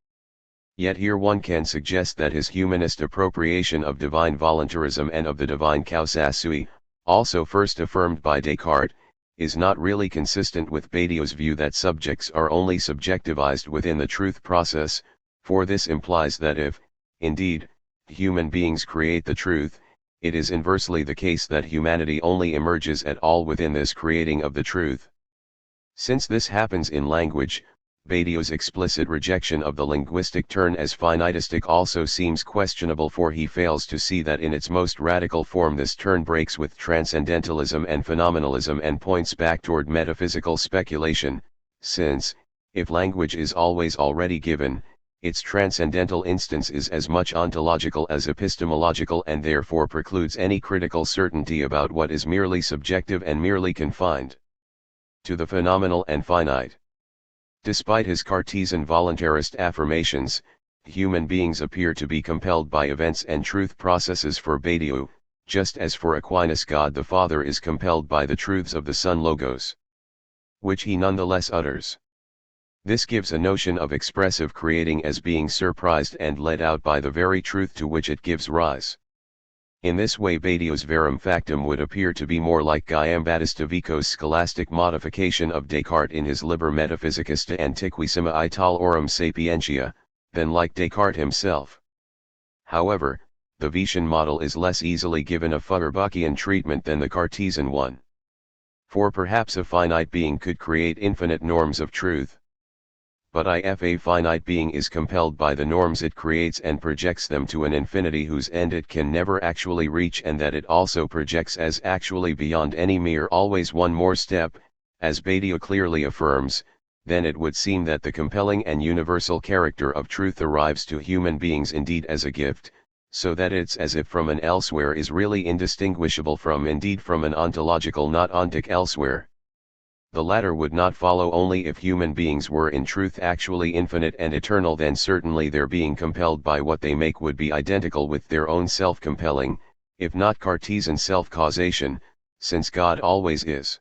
Yet here one can suggest that his humanist appropriation of divine voluntarism and of the divine causa sui, also first affirmed by Descartes, is not really consistent with Badiou's view that subjects are only subjectivized within the truth process, for this implies that if, indeed, human beings create the truth, it is inversely the case that humanity only emerges at all within this creating of the truth. Since this happens in language, Badiou's explicit rejection of the linguistic turn as finitistic also seems questionable, for he fails to see that in its most radical form this turn breaks with transcendentalism and phenomenalism and points back toward metaphysical speculation, since, if language is always already given, its transcendental instance is as much ontological as epistemological and therefore precludes any critical certainty about what is merely subjective and merely confined to the phenomenal and finite. Despite his Cartesian voluntarist affirmations, human beings appear to be compelled by events and truth processes for Badiou, just as for Aquinas God the Father is compelled by the truths of the Son Logos, which he nonetheless utters. This gives a notion of expressive creating as being surprised and led out by the very truth to which it gives rise. In this way Badiou's verum factum would appear to be more like Guillaume Battista Vico's scholastic modification of Descartes in his Liber Metaphysicus de Antiquissima Italorum Sapientia, than like Descartes himself. However, the Vetian model is less easily given a Feuerbachian treatment than the Cartesian one. For perhaps a finite being could create infinite norms of truth. But if a finite being is compelled by the norms it creates and projects them to an infinity whose end it can never actually reach, and that it also projects as actually beyond any mere always one more step, as Badiou clearly affirms, then it would seem that the compelling and universal character of truth arrives to human beings indeed as a gift, so that it's as if from an elsewhere is really indistinguishable from an ontological not ontic elsewhere. The latter would not follow only if human beings were in truth actually infinite and eternal, then certainly their being compelled by what they make would be identical with their own self-compelling, if not Cartesian self-causation, since God always is.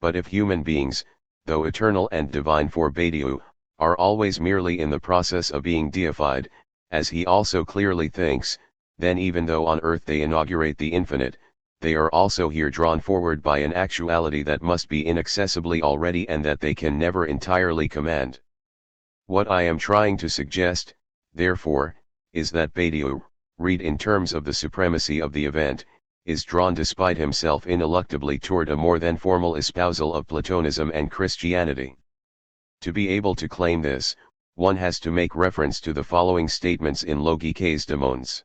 But if human beings, though eternal and divine for Badiou, are always merely in the process of being deified, as he also clearly thinks, then even though on earth they inaugurate the infinite, they are also here drawn forward by an actuality that must be inaccessibly already and that they can never entirely command. What I am trying to suggest, therefore, is that Badiou, read in terms of the supremacy of the event, is drawn despite himself ineluctably toward a more than formal espousal of Platonism and Christianity. To be able to claim this, one has to make reference to the following statements in Logiques Demons.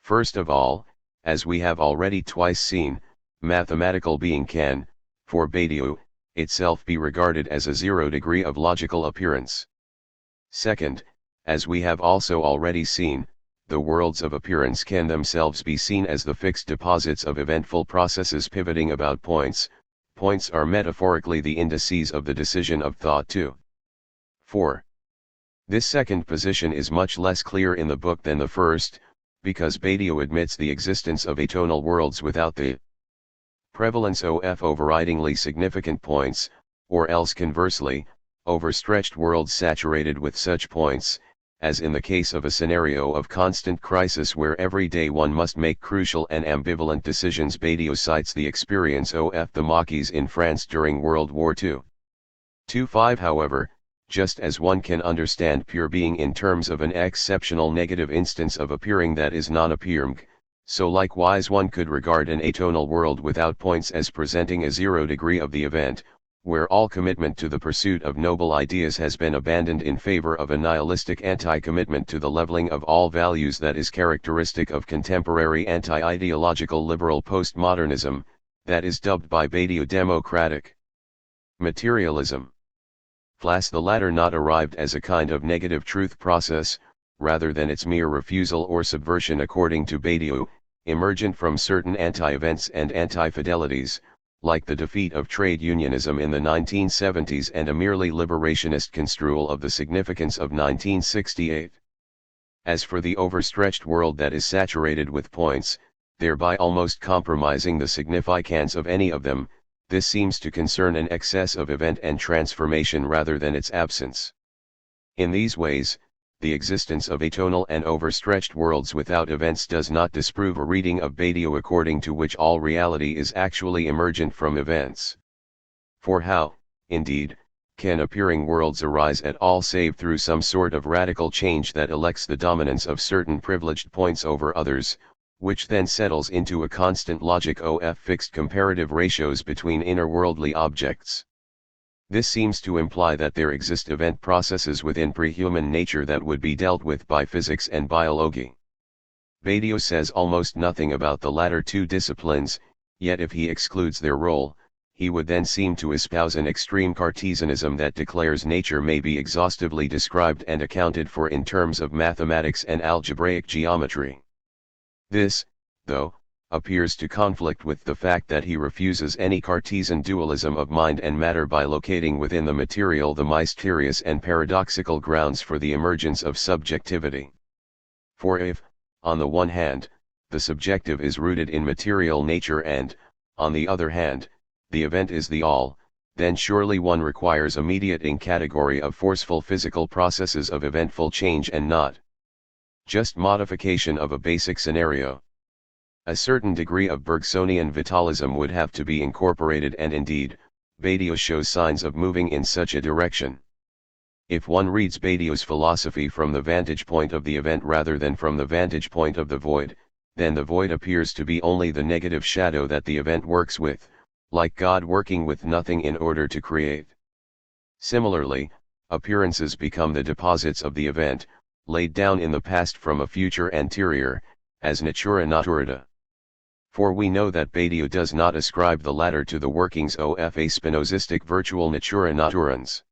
First of all, as we have already twice seen, mathematical being can, for Badiou, itself be regarded as a zero degree of logical appearance. Second, as we have also already seen, the worlds of appearance can themselves be seen as the fixed deposits of eventful processes pivoting about points. Points are metaphorically the indices of the decision of thought too. 4. This second position is much less clear in the book than the first, because Badiou admits the existence of atonal worlds without the prevalence of overridingly significant points, or else conversely, overstretched worlds saturated with such points, as in the case of a scenario of constant crisis where every day one must make crucial and ambivalent decisions. Badiou cites the experience of the Maquis in France during World War II. 2.5 However, just as one can understand pure being in terms of an exceptional negative instance of appearing that is non-appearmg, so likewise one could regard an atonal world without points as presenting a zero degree of the event, where all commitment to the pursuit of noble ideas has been abandoned in favor of a nihilistic anti-commitment to the leveling of all values that is characteristic of contemporary anti-ideological liberal postmodernism, that is dubbed by Badiou democratic materialism. The latter not arrived as a kind of negative truth process, rather than its mere refusal or subversion according to Badiou, emergent from certain anti-events and anti-fidelities, like the defeat of trade unionism in the 1970s and a merely liberationist construal of the significance of 1968. As for the overstretched world that is saturated with points, thereby almost compromising the significance of any of them, this seems to concern an excess of event and transformation rather than its absence. In these ways, the existence of atonal and overstretched worlds without events does not disprove a reading of Badiou according to which all reality is actually emergent from events. For how, indeed, can appearing worlds arise at all save through some sort of radical change that elects the dominance of certain privileged points over others, which then settles into a constant logic of fixed comparative ratios between inner-worldly objects? This seems to imply that there exist event processes within prehuman nature that would be dealt with by physics and biology. Badiou says almost nothing about the latter two disciplines, yet if he excludes their role, he would then seem to espouse an extreme Cartesianism that declares nature may be exhaustively described and accounted for in terms of mathematics and algebraic geometry. This, though, appears to conflict with the fact that he refuses any Cartesian dualism of mind and matter by locating within the material the mysterious and paradoxical grounds for the emergence of subjectivity. For if, on the one hand, the subjective is rooted in material nature and, on the other hand, the event is the all, then surely one requires immediate category of forceful physical processes of eventful change and not just modification of a basic scenario. A certain degree of Bergsonian vitalism would have to be incorporated, and indeed, Badiou shows signs of moving in such a direction. If one reads Badiou's philosophy from the vantage point of the event rather than from the vantage point of the void, then the void appears to be only the negative shadow that the event works with, like God working with nothing in order to create. Similarly, appearances become the deposits of the event, laid down in the past from a future anterior, as natura naturata. For we know that Badiou does not ascribe the latter to the workings of a Spinozistic virtual natura naturans.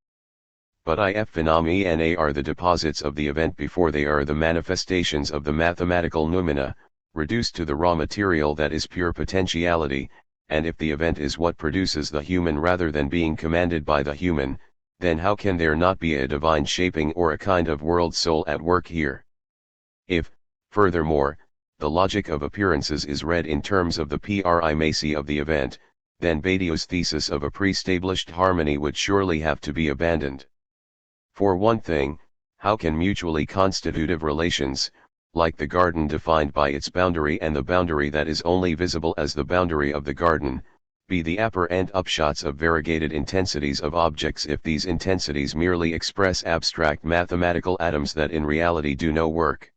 But if phenomena are the deposits of the event before they are the manifestations of the mathematical noumena, reduced to the raw material that is pure potentiality, and if the event is what produces the human rather than being commanded by the human, then how can there not be a divine shaping or a kind of world soul at work here? If, furthermore, the logic of appearances is read in terms of the primacy of the event, then Badiou's thesis of a pre-established harmony would surely have to be abandoned. For one thing, how can mutually constitutive relations, like the garden defined by its boundary and the boundary that is only visible as the boundary of the garden, be the apparent upshots of variegated intensities of objects if these intensities merely express abstract mathematical atoms that in reality do no work?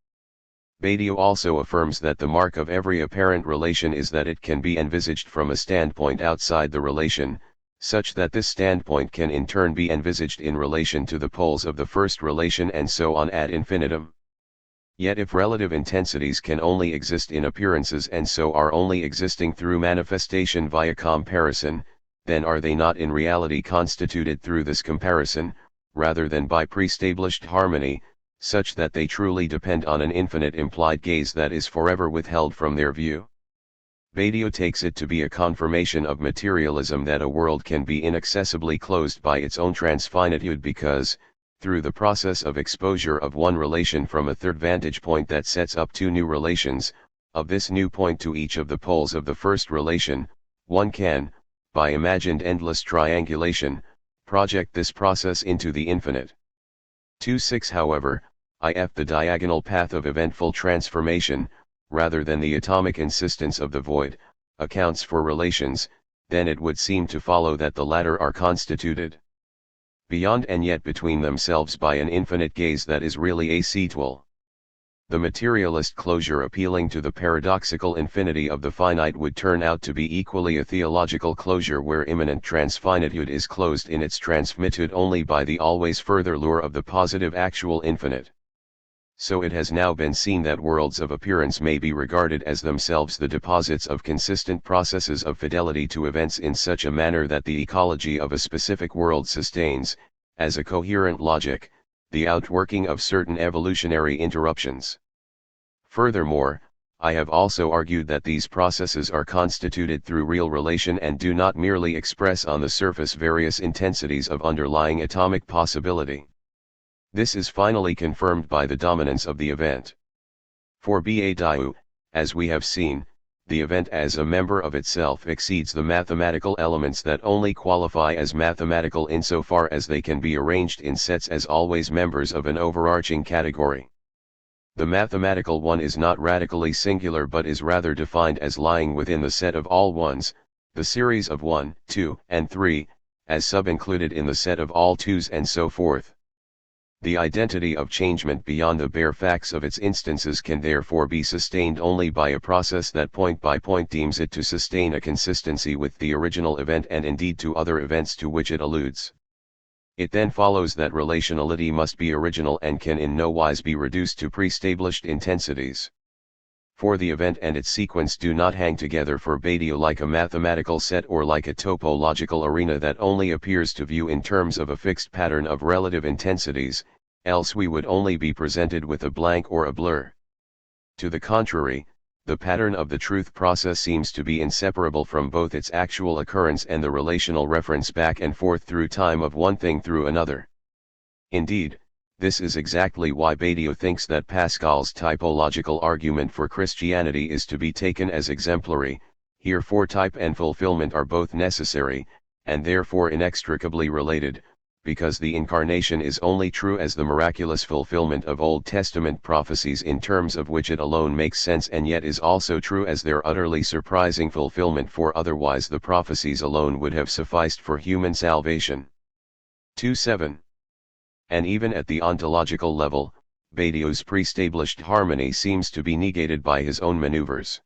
Badiou also affirms that the mark of every apparent relation is that it can be envisaged from a standpoint outside the relation, such that this standpoint can in turn be envisaged in relation to the poles of the first relation and so on ad infinitum. Yet if relative intensities can only exist in appearances and so are only existing through manifestation via comparison, then are they not in reality constituted through this comparison, rather than by pre-established harmony, such that they truly depend on an infinite implied gaze that is forever withheld from their view? Badiou takes it to be a confirmation of materialism that a world can be inaccessibly closed by its own transfinitude because, through the process of exposure of one relation from a third vantage point that sets up two new relations, of this new point to each of the poles of the first relation, one can, by imagined endless triangulation, project this process into the infinite. 2.6 However, if the diagonal path of eventful transformation, rather than the atomic insistence of the void, accounts for relations, then it would seem to follow that the latter are constituted beyond and yet between themselves by an infinite gaze that is really acetwal. The materialist closure appealing to the paradoxical infinity of the finite would turn out to be equally a theological closure where immanent transfinitude is closed in its transmittude only by the always further lure of the positive actual infinite. So it has now been seen that worlds of appearance may be regarded as themselves the deposits of consistent processes of fidelity to events in such a manner that the ecology of a specific world sustains, as a coherent logic, the outworking of certain evolutionary interruptions. Furthermore, I have also argued that these processes are constituted through real relation and do not merely express on the surface various intensities of underlying atomic possibility. This is finally confirmed by the dominance of the event. For Badiou, as we have seen, the event as a member of itself exceeds the mathematical elements that only qualify as mathematical insofar as they can be arranged in sets as always members of an overarching category. The mathematical one is not radically singular but is rather defined as lying within the set of all ones, the series of 1, 2, and 3, as sub-included in the set of all twos and so forth. The identity of changement beyond the bare facts of its instances can therefore be sustained only by a process that point by point deems it to sustain a consistency with the original event and indeed to other events to which it alludes. It then follows that relationality must be original and can in no wise be reduced to pre-established intensities. For the event and its sequence do not hang together for Badiou like a mathematical set or like a topological arena that only appears to view in terms of a fixed pattern of relative intensities, else we would only be presented with a blank or a blur. To the contrary, the pattern of the truth process seems to be inseparable from both its actual occurrence and the relational reference back and forth through time of one thing through another. Indeed, this is exactly why Badiou thinks that Pascal's typological argument for Christianity is to be taken as exemplary. Here for type and fulfillment are both necessary, and therefore inextricably related, because the incarnation is only true as the miraculous fulfillment of Old Testament prophecies in terms of which it alone makes sense, and yet is also true as their utterly surprising fulfillment, for otherwise the prophecies alone would have sufficed for human salvation. 2:7. And even at the ontological level, Badiou's pre-established harmony seems to be negated by his own maneuvers.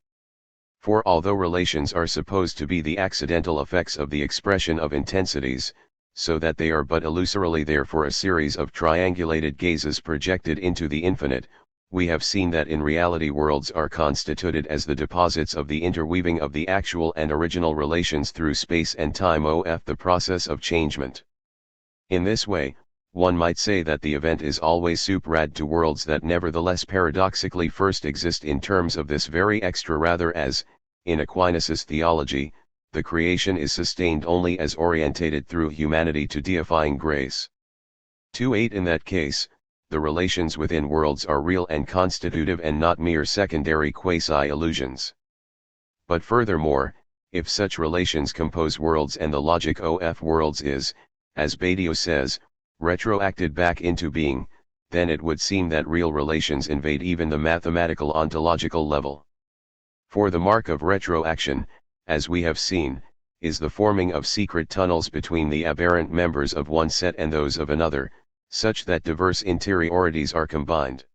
For although relations are supposed to be the accidental effects of the expression of intensities, so that they are but illusorily there for a series of triangulated gazes projected into the infinite, we have seen that in reality worlds are constituted as the deposits of the interweaving of the actual and original relations through space and time, the process of changement. In this way, one might say that the event is always suprad to worlds that nevertheless paradoxically first exist in terms of this very extra, rather as, in Aquinas' theology, the creation is sustained only as orientated through humanity to deifying grace. 2:8. In that case, the relations within worlds are real and constitutive and not mere secondary quasi-illusions. But furthermore, if such relations compose worlds and the logic of worlds is, as Badiou says, retroacted back into being, then it would seem that real relations invade even the mathematical ontological level. For the mark of retroaction, as we have seen, is the forming of secret tunnels between the aberrant members of one set and those of another, such that diverse interiorities are combined.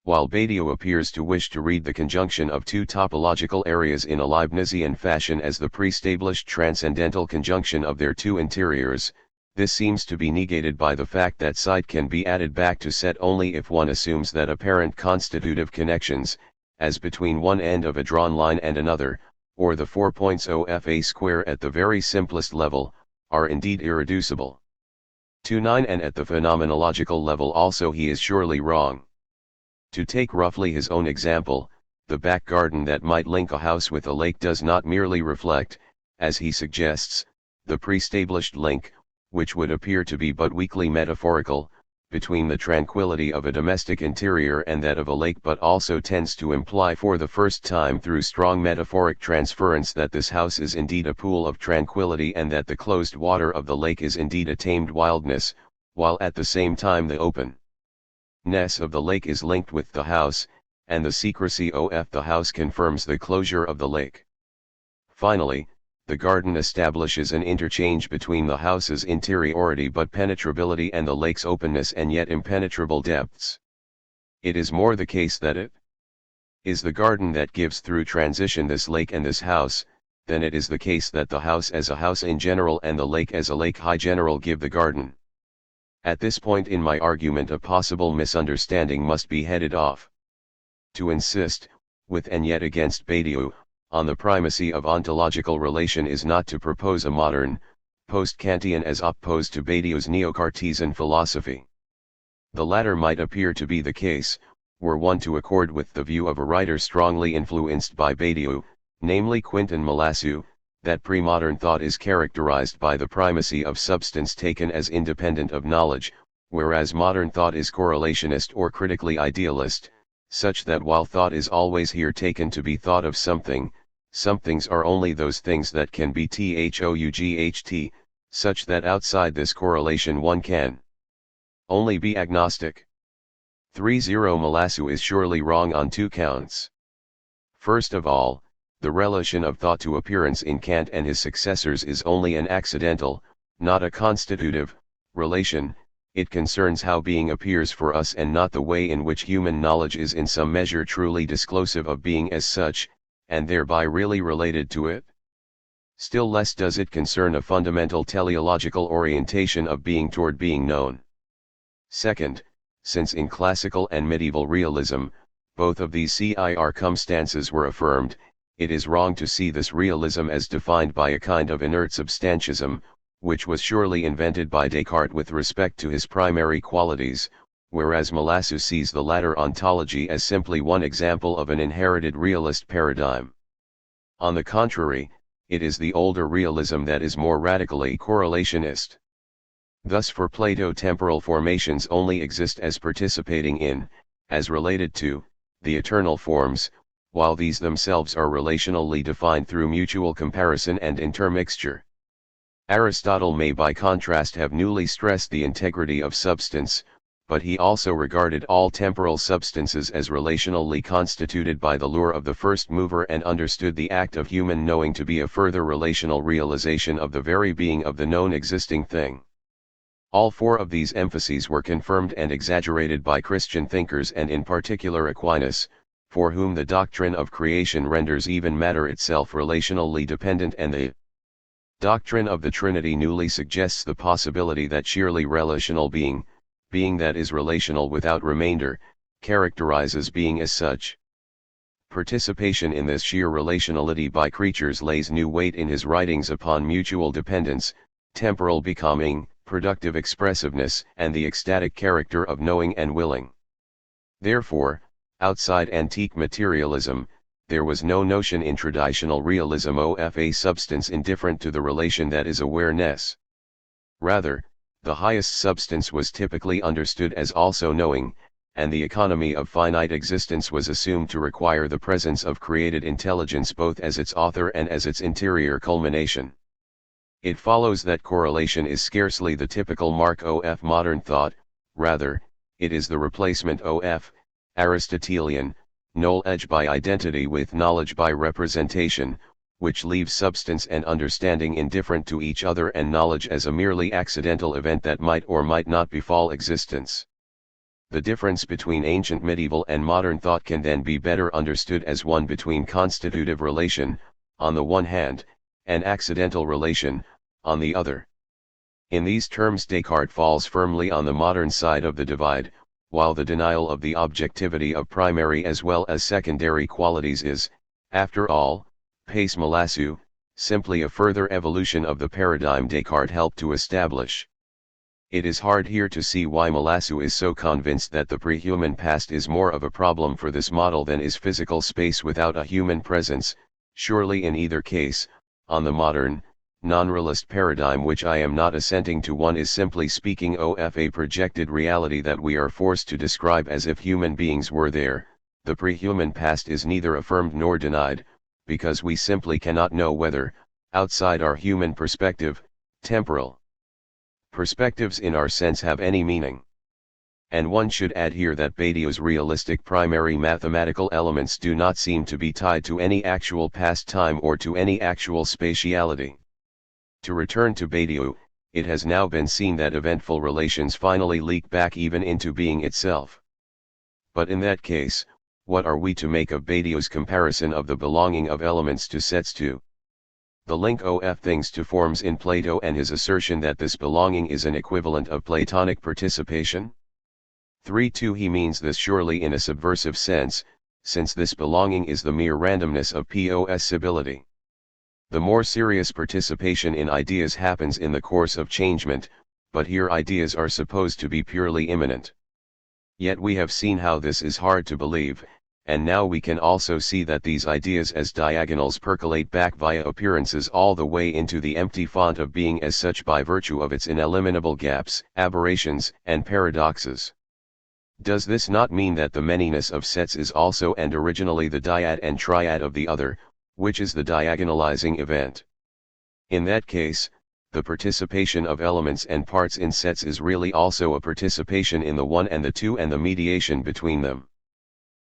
While Badiou appears to wish to read the conjunction of two topological areas in a Leibnizian fashion as the pre-established transcendental conjunction of their two interiors, this seems to be negated by the fact that side can be added back to set only if one assumes that apparent constitutive connections, as between one end of a drawn line and another, or the 4 points of a square at the very simplest level, are indeed irreducible. 2:9. And at the phenomenological level also he is surely wrong. To take roughly his own example, the back garden that might link a house with a lake does not merely reflect, as he suggests, the pre-established link, which would appear to be but weakly metaphorical, between the tranquility of a domestic interior and that of a lake, but also tends to imply for the first time through strong metaphoric transference that this house is indeed a pool of tranquility and that the closed water of the lake is indeed a tamed wildness, while at the same time the openness of the lake is linked with the house, and the secrecy of the house confirms the closure of the lake. Finally, the garden establishes an interchange between the house's interiority but penetrability and the lake's openness and yet impenetrable depths. It is more the case that it is the garden that gives through transition this lake and this house, than it is the case that the house as a house in general and the lake as a lake high general give the garden. At this point in my argument a possible misunderstanding must be headed off. To insist, with and yet against Badiou, on the primacy of ontological relation is not to propose a modern, post-Kantian as opposed to Badiou's neo-Cartesian philosophy. The latter might appear to be the case, were one to accord with the view of a writer strongly influenced by Badiou, namely Quintin Melassu, that pre-modern thought is characterized by the primacy of substance taken as independent of knowledge, whereas modern thought is correlationist or critically idealist, such that while thought is always here taken to be thought of something, some things are only those things that can be thought, such that outside this correlation one can only be agnostic. 3:0. Melassu is surely wrong on two counts. First of all, the relation of thought to appearance in Kant and his successors is only an accidental, not a constitutive, relation. It concerns how being appears for us and not the way in which human knowledge is in some measure truly disclosive of being as such, and thereby really related to it. Still less does it concern a fundamental teleological orientation of being toward being known. Second, since in classical and medieval realism, both of these circumstances were affirmed. It is wrong to see this realism as defined by a kind of inert substantism, which was surely invented by Descartes with respect to his primary qualities, whereas Mallasou sees the latter ontology as simply one example of an inherited realist paradigm. On the contrary, it is the older realism that is more radically correlationist. Thus for Plato temporal formations only exist as participating in, as related to, the eternal forms, while these themselves are relationally defined through mutual comparison and intermixture. Aristotle may by contrast have newly stressed the integrity of substance, but he also regarded all temporal substances as relationally constituted by the lure of the first mover and understood the act of human knowing to be a further relational realization of the very being of the known existing thing. All four of these emphases were confirmed and exaggerated by Christian thinkers and in particular Aquinas, for whom the doctrine of creation renders even matter itself relationally dependent, and the doctrine of the Trinity newly suggests the possibility that sheerly relational being that is relational without remainder, characterizes being as such. Participation in this sheer relationality by creatures lays new weight in his writings upon mutual dependence, temporal becoming, productive expressiveness, and the ecstatic character of knowing and willing. Therefore, outside antique materialism, there was no notion in traditional realism of a substance indifferent to the relation that is awareness. Rather, the highest substance was typically understood as also knowing, and the economy of finite existence was assumed to require the presence of created intelligence both as its author and as its interior culmination. It follows that correlation is scarcely the typical mark of modern thought, rather, it is the replacement of Aristotelian knowledge by identity with knowledge by representation, which leaves substance and understanding indifferent to each other and knowledge as a merely accidental event that might or might not befall existence. The difference between ancient medieval and modern thought can then be better understood as one between constitutive relation, on the one hand, and accidental relation, on the other. In these terms Descartes falls firmly on the modern side of the divide, while the denial of the objectivity of primary as well as secondary qualities is, after all, pace Mallasou, simply a further evolution of the paradigm Descartes helped to establish. It is hard here to see why Mallasou is so convinced that the pre-human past is more of a problem for this model than is physical space without a human presence. Surely in either case, on the modern, non-realist paradigm which I am not assenting to, one is simply speaking of a projected reality that we are forced to describe as if human beings were there. The pre-human past is neither affirmed nor denied, because we simply cannot know whether, outside our human perspective, temporal perspectives in our sense have any meaning. And one should add here that Badiou's realistic primary mathematical elements do not seem to be tied to any actual past time or to any actual spatiality. To return to Badiou, it has now been seen that eventful relations finally leak back even into being itself. But in that case, what are we to make of Badiou's comparison of the belonging of elements to sets to the link of things to forms in Plato and his assertion that this belonging is an equivalent of Platonic participation? 3.2 He means this surely in a subversive sense, since this belonging is the mere randomness of possibility. The more serious participation in ideas happens in the course of changement, but here ideas are supposed to be purely immanent. Yet we have seen how this is hard to believe, and now we can also see that these ideas as diagonals percolate back via appearances all the way into the empty font of being as such by virtue of its ineliminable gaps, aberrations, and paradoxes. Does this not mean that the manyness of sets is also and originally the dyad and triad of the other, which is the diagonalizing event? In that case, the participation of elements and parts in sets is really also a participation in the one and the two and the mediation between them.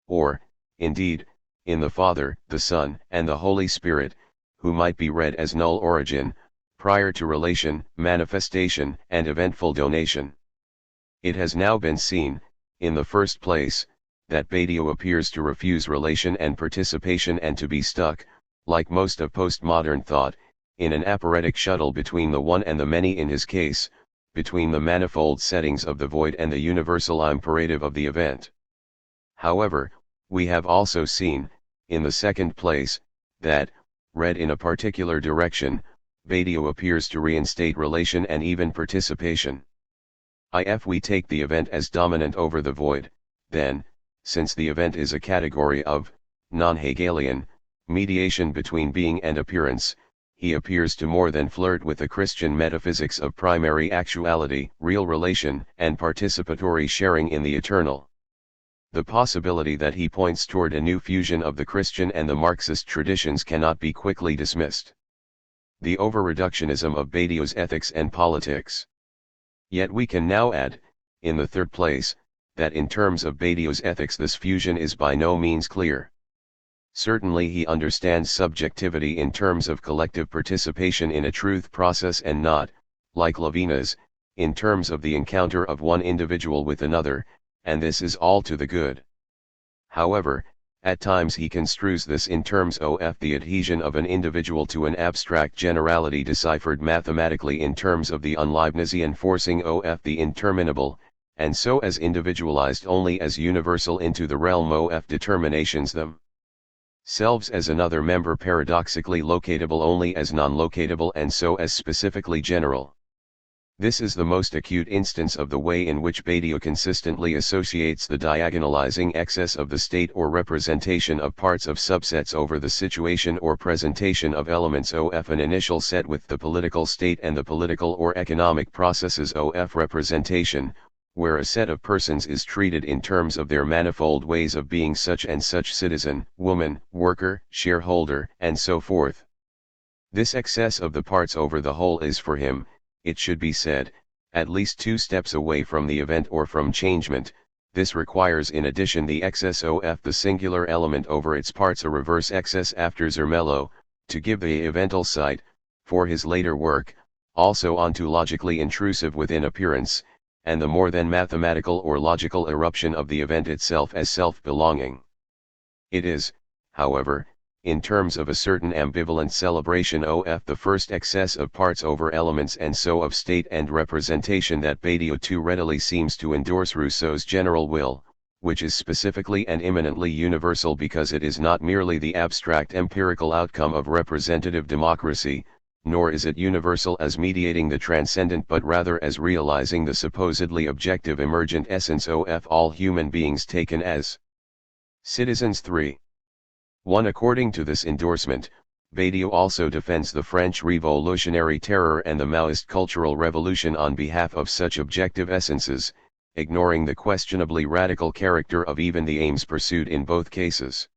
Or, indeed, in the Father, the Son, and the Holy Spirit, who might be read as null origin, prior to relation, manifestation, and eventful donation. It has now been seen, in the first place, that Badiou appears to refuse relation and participation and to be stuck, like most of postmodern thought, in an aporetic shuttle between the one and the many in his case, between the manifold settings of the void and the universal imperative of the event. However, We have also seen, in the second place, that, read in a particular direction, Badiou appears to reinstate relation and even participation. If we take the event as dominant over the void, then, since the event is a category of, non-Hegelian, mediation between being and appearance, he appears to more than flirt with the Christian metaphysics of primary actuality, real relation, and participatory sharing in the eternal. The possibility that he points toward a new fusion of the Christian and the Marxist traditions cannot be quickly dismissed. The over-reductionism of Badiou's ethics and politics. Yet we can now add, in the third place, that in terms of Badiou's ethics this fusion is by no means clear. Certainly he understands subjectivity in terms of collective participation in a truth process and not, like Levinas, in terms of the encounter of one individual with another, and this is all to the good. However, at times he construes this in terms of the adhesion of an individual to an abstract generality deciphered mathematically in terms of the un-Leibnizian forcing of the interminable, and so as individualized only as universal into the realm of determinations themselves as another member paradoxically locatable only as non-locatable and so as specifically general. This is the most acute instance of the way in which Badiou consistently associates the diagonalizing excess of the state or representation of parts of subsets over the situation or presentation of elements of an initial set with the political state and the political or economic processes of representation, where a set of persons is treated in terms of their manifold ways of being such and such citizen, woman, worker, shareholder, and so forth. This excess of the parts over the whole is for him, it should be said, at least 2 steps away from the event or from changement. This requires in addition the excess of the singular element over its parts, a reverse excess after Zermelo, to give the evental site, for his later work, also ontologically intrusive within appearance, and the more than mathematical or logical eruption of the event itself as self-belonging. It is, however, in terms of a certain ambivalent celebration of the first excess of parts over elements and so of state and representation that Badiou too readily seems to endorse Rousseau's general will, which is specifically and immanently universal because it is not merely the abstract empirical outcome of representative democracy, nor is it universal as mediating the transcendent but rather as realizing the supposedly objective emergent essence of all human beings taken as citizens. 3. 1. According to this endorsement, Badiou also defends the French Revolutionary Terror and the Maoist Cultural Revolution on behalf of such objective essences, ignoring the questionably radical character of even the aims pursued in both cases.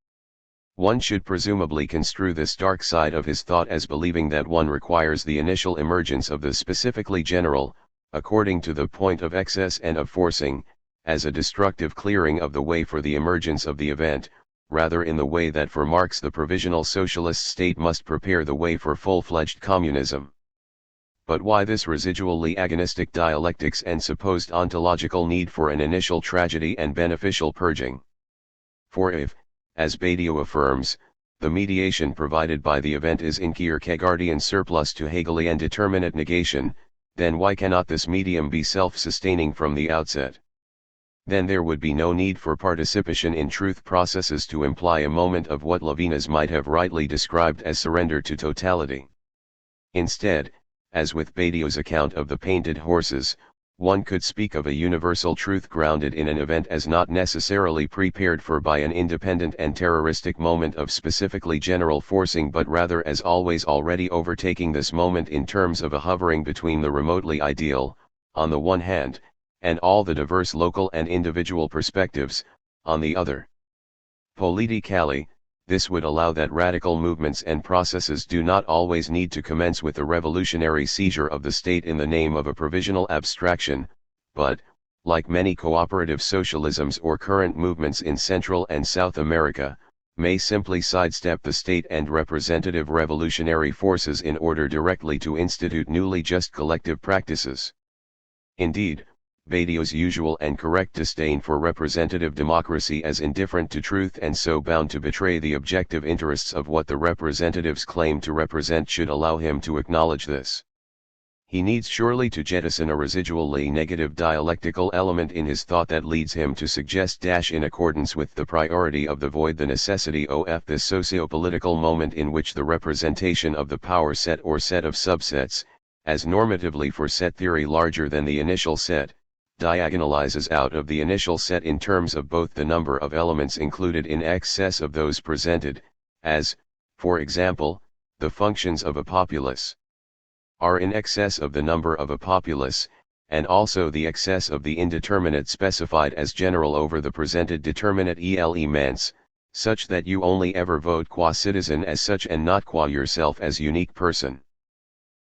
One should presumably construe this dark side of his thought as believing that one requires the initial emergence of the specifically general, according to the point of excess and of forcing, as a destructive clearing of the way for the emergence of the event, rather in the way that for Marx the provisional socialist state must prepare the way for full-fledged communism. But why this residually agonistic dialectics and supposed ontological need for an initial tragedy and beneficial purging? For if, as Badiou affirms, the mediation provided by the event is in Kierkegaardian surplus to Hegelian determinate negation, then why cannot this medium be self-sustaining from the outset? Then there would be no need for participation in truth processes to imply a moment of what Levinas might have rightly described as surrender to totality. Instead, as with Badiou's account of the painted horses, one could speak of a universal truth grounded in an event as not necessarily prepared for by an independent and terroristic moment of specifically general forcing, but rather as always already overtaking this moment in terms of a hovering between the remotely ideal, on the one hand, and all the diverse local and individual perspectives, on the other. Politically, this would allow that radical movements and processes do not always need to commence with a revolutionary seizure of the state in the name of a provisional abstraction, but, like many cooperative socialisms or current movements in Central and South America, may simply sidestep the state and representative revolutionary forces in order directly to institute newly just collective practices. Indeed, Badiou's usual and correct disdain for representative democracy as indifferent to truth and so bound to betray the objective interests of what the representatives claim to represent should allow him to acknowledge this. he needs surely to jettison a residually negative dialectical element in his thought that leads him to suggest in accordance with the priority of the void the necessity of this socio-political moment in which the representation of the power set or set of subsets, as normatively for set theory larger than the initial set, diagonalizes out of the initial set in terms of both the number of elements included in excess of those presented, as, for example, the functions of a populace are in excess of the number of a populace, and also the excess of the indeterminate specified as general over the presented determinate elements, such that you only ever vote qua citizen as such and not qua yourself as unique person.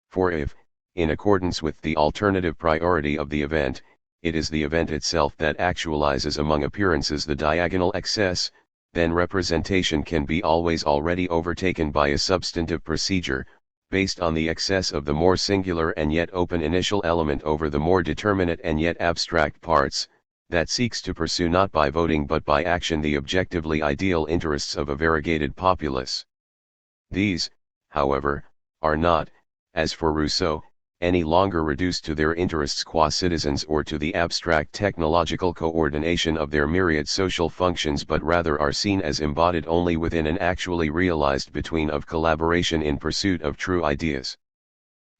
For if, in accordance with the alternative priority of the event, it is the event itself that actualizes among appearances the diagonal excess, then representation can be always already overtaken by a substantive procedure, based on the excess of the more singular and yet open initial element over the more determinate and yet abstract parts, that seeks to pursue not by voting but by action the objectively ideal interests of a variegated populace. These, however, are not, as for Rousseau, any longer reduced to their interests qua citizens or to the abstract technological coordination of their myriad social functions but rather are seen as embodied only within an actually realized between of collaboration in pursuit of true ideas.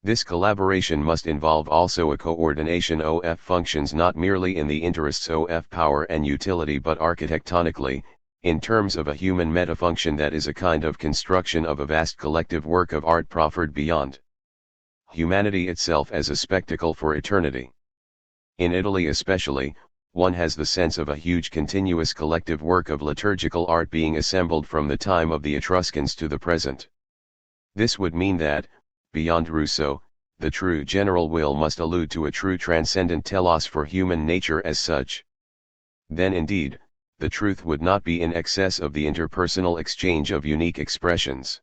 This collaboration must involve also a coordination of functions not merely in the interests of power and utility but architectonically, in terms of a human metafunction that is a kind of construction of a vast collective work of art proffered beyond humanity itself as a spectacle for eternity. In Italy especially, one has the sense of a huge continuous collective work of liturgical art being assembled from the time of the Etruscans to the present. This would mean that, beyond Rousseau, the true general will must allude to a true transcendent telos for human nature as such. Then indeed, the truth would not be in excess of the interpersonal exchange of unique expressions.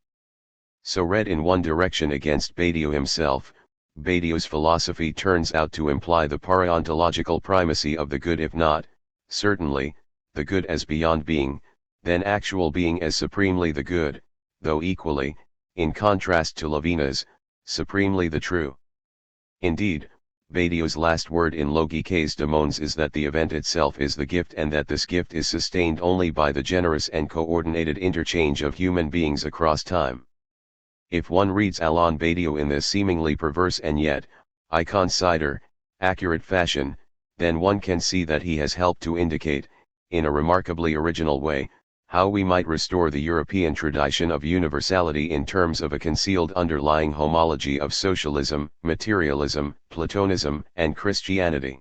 So read in one direction against Badiou himself, Badiou's philosophy turns out to imply the paraontological primacy of the good if not, certainly, the good as beyond being, then actual being as supremely the good, though equally, in contrast to Levinas, supremely the true. Indeed, Badiou's last word in Logiques de Mons is that the event itself is the gift and that this gift is sustained only by the generous and coordinated interchange of human beings across time. If one reads Alain Badiou in this seemingly perverse and yet, I consider, accurate fashion, then one can see that he has helped to indicate, in a remarkably original way, how we might restore the European tradition of universality in terms of a concealed underlying homology of socialism, materialism, Platonism, and Christianity.